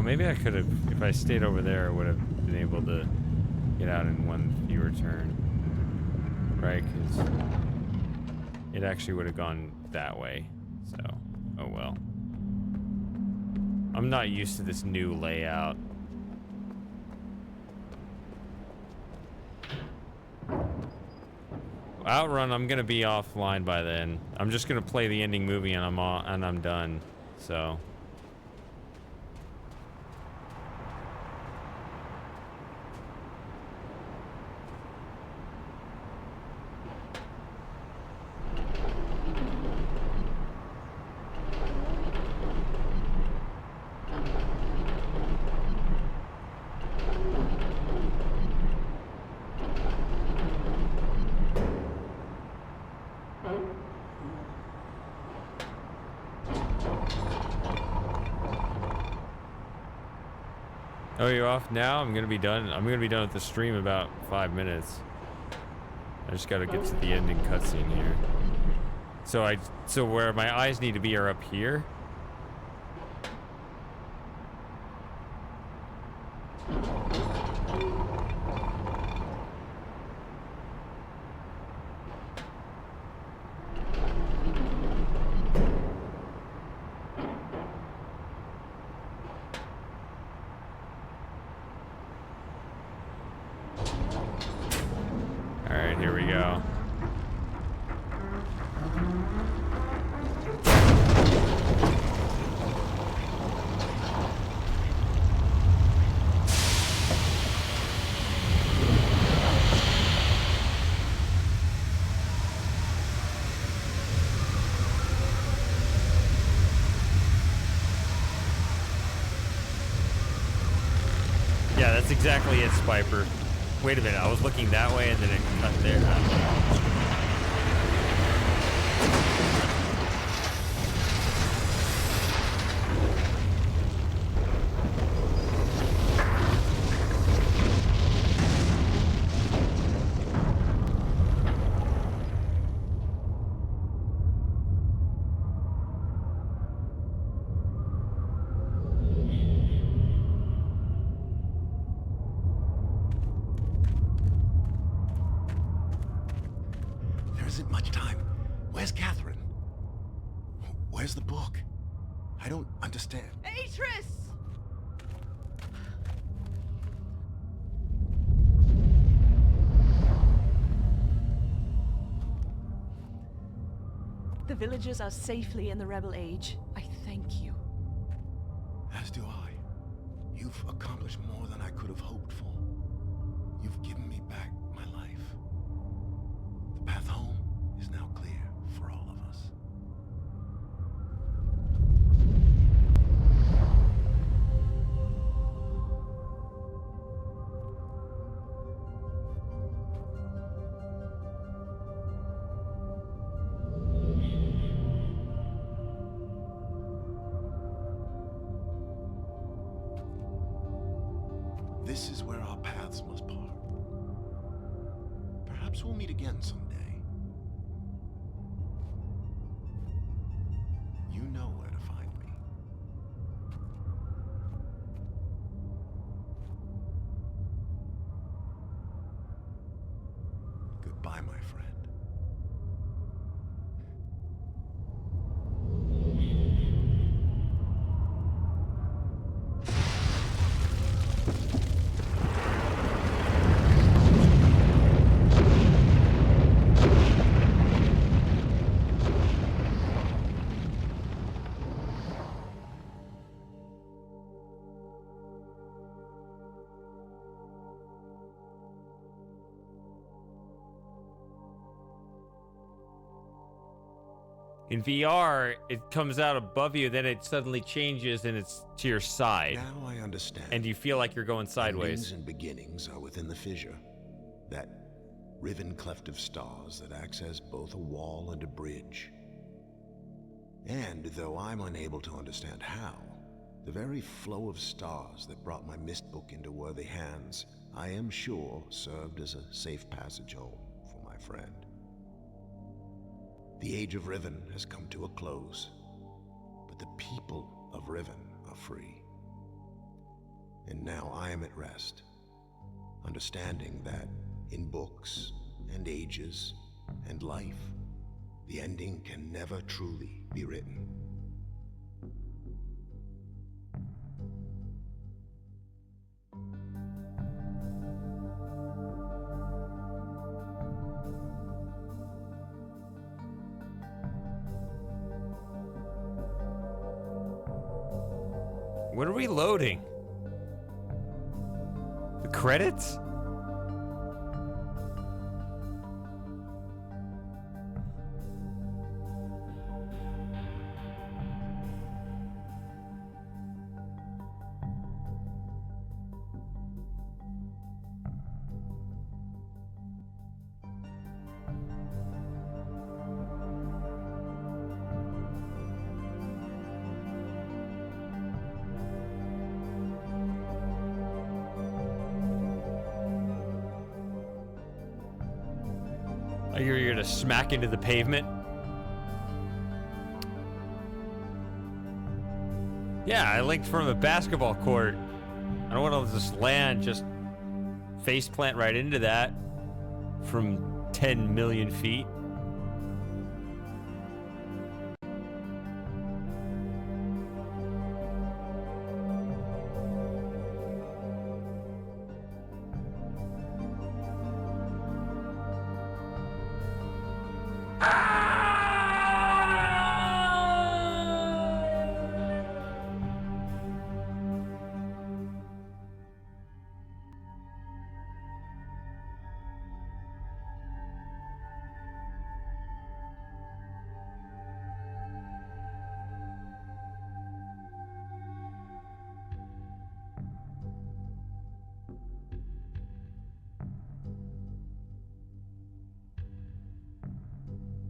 A: Oh, maybe I could have, if I stayed over there, I would have been able to get out in one fewer turn. Right, because it actually would have gone that way. So, oh well. I'm not used to this new layout. Outrun, I'm gonna be offline by then. I'm just gonna play the ending movie and I'm done. So. Oh, you're off now? I'm gonna be done. I'm gonna be done with the stream in about 5 minutes. I just gotta get to the ending cutscene here. So where my eyes need to be are up here. Alright, here we go. Yeah, that's exactly it, Spiper. Wait a minute, I was looking that way and then it cut there.
N: There isn't much time. Where's Catherine? Where's the book? I don't understand.
O: Atris! The villagers are safely in the Rebel Age. I thank you.
N: As do I. You've accomplished more than I could have hoped for. You've given me back my life. The path home is now clear for all of us. This is where our paths must part. Perhaps we'll meet again someday. You know where to find me. Goodbye, my friend.
A: In VR, it comes out above you, then it suddenly changes and it's to your side.
N: Now I understand.
A: And you feel like you're going sideways.
N: Endings and beginnings are within the fissure. That riven cleft of stars that acts as both a wall and a bridge. And though I'm unable to understand how, the very flow of stars that brought my mist book into worthy hands, I am sure served as a safe passage home for my friend. The age of Riven has come to a close, but the people of Riven are free. And now I am at rest, understanding that in books and ages and life, the ending can never truly be written.
A: What are we loading? The credits? You're gonna smack into the pavement? Yeah, I linked from a basketball court. I don't want to just land, just face plant right into that from 10 million feet.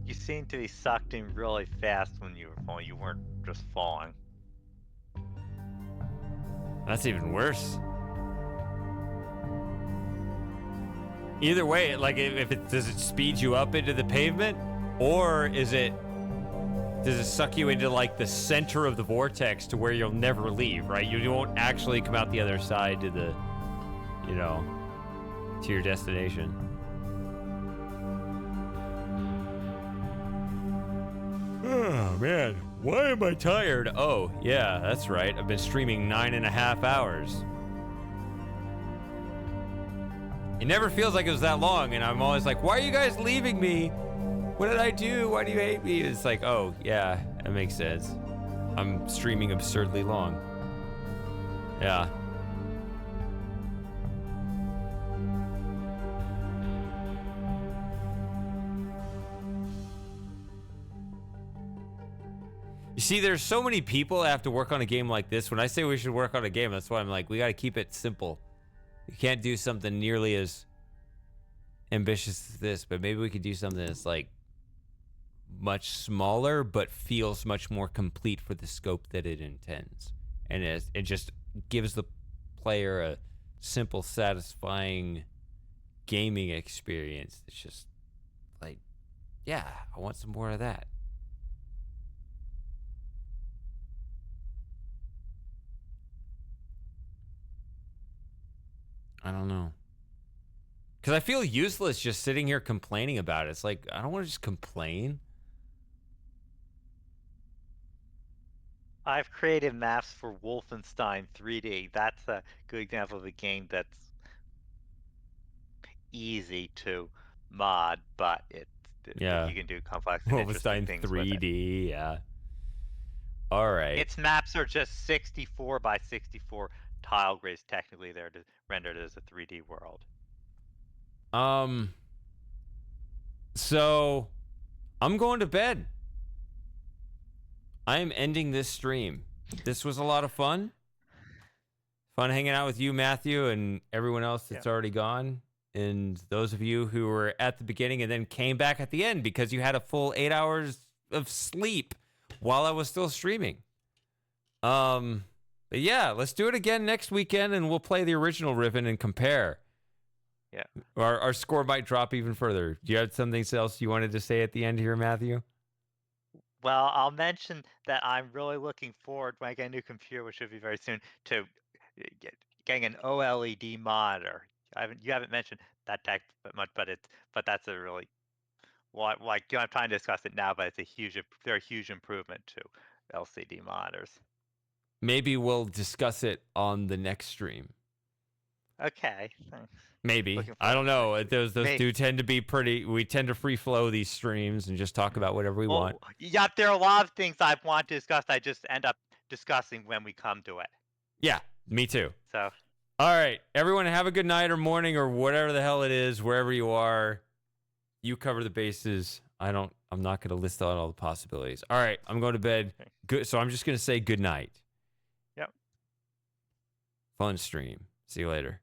P: You seem to be sucked in really fast when you were falling. You weren't just falling.
A: That's even worse. Either way, like if it does it speed you up into the pavement, or does it suck you into like the center of the vortex to where you'll never leave, right? You won't actually come out the other side to the, you know, to your destination. Oh man, why am I tired? Oh yeah, that's right. I've been streaming 9.5 hours. It never feels like it was that long, and I'm always like, why are you guys leaving me? What did I do? Why do you hate me? It's like, oh, yeah, that makes sense. I'm streaming absurdly long. Yeah. You see, there's so many people that have to work on a game like this. When I say we should work on a game, that's why I'm like, we got to keep it simple. You can't do something nearly as ambitious as this, but maybe we could do something that's like much smaller, but feels much more complete for the scope that it intends. And it just gives the player a simple, satisfying gaming experience. It's just like, yeah, I want some more of that. I don't know. Because I feel useless just sitting here complaining about it. It's like, I don't want to just complain.
P: I've created maps for Wolfenstein 3D. That's a good example of a game that's easy to mod, but
A: Yeah.
P: you can do complex and interesting
A: Wolfenstein
P: things with it.
A: 3D, yeah. All right.
P: Its maps are just 64 by 64 tile grids. Technically, they're rendered as a 3D world.
A: So I'm going to bed. I am ending this stream. This was a lot of fun. Fun hanging out with you, Matthew, and everyone else that's already gone. And those of you who were at the beginning and then came back at the end because you had a full 8 hours of sleep while I was still streaming. But yeah, let's do it again next weekend and we'll play the original Riven and compare.
P: Yeah.
A: Our score might drop even further. Do you have something else you wanted to say at the end here, Matthew?
P: Well, I'll mention that I'm really looking forward when I get a new computer, which should be very soon, to getting an OLED monitor. You haven't mentioned that tech much, but that's a really like I'm trying to discuss it now, but they're a huge improvement to LCD monitors.
A: Maybe we'll discuss it on the next stream.
P: Okay.
A: Maybe.
P: Looking
A: I don't
P: forward
A: know. Those do tend to be pretty. We tend to free flow these streams and just talk about whatever we want.
P: Yeah, there are a lot of things I want to discuss. I just end up discussing when we come to it.
A: Yeah, me too.
P: So.
A: All right, everyone, have a good night or morning or whatever the hell it is, wherever you are. You cover the bases. I'm not going to list out all the possibilities. All right, I'm going to bed. Good. So I'm just going to say good night.
P: Yep.
A: Fun stream. See you later.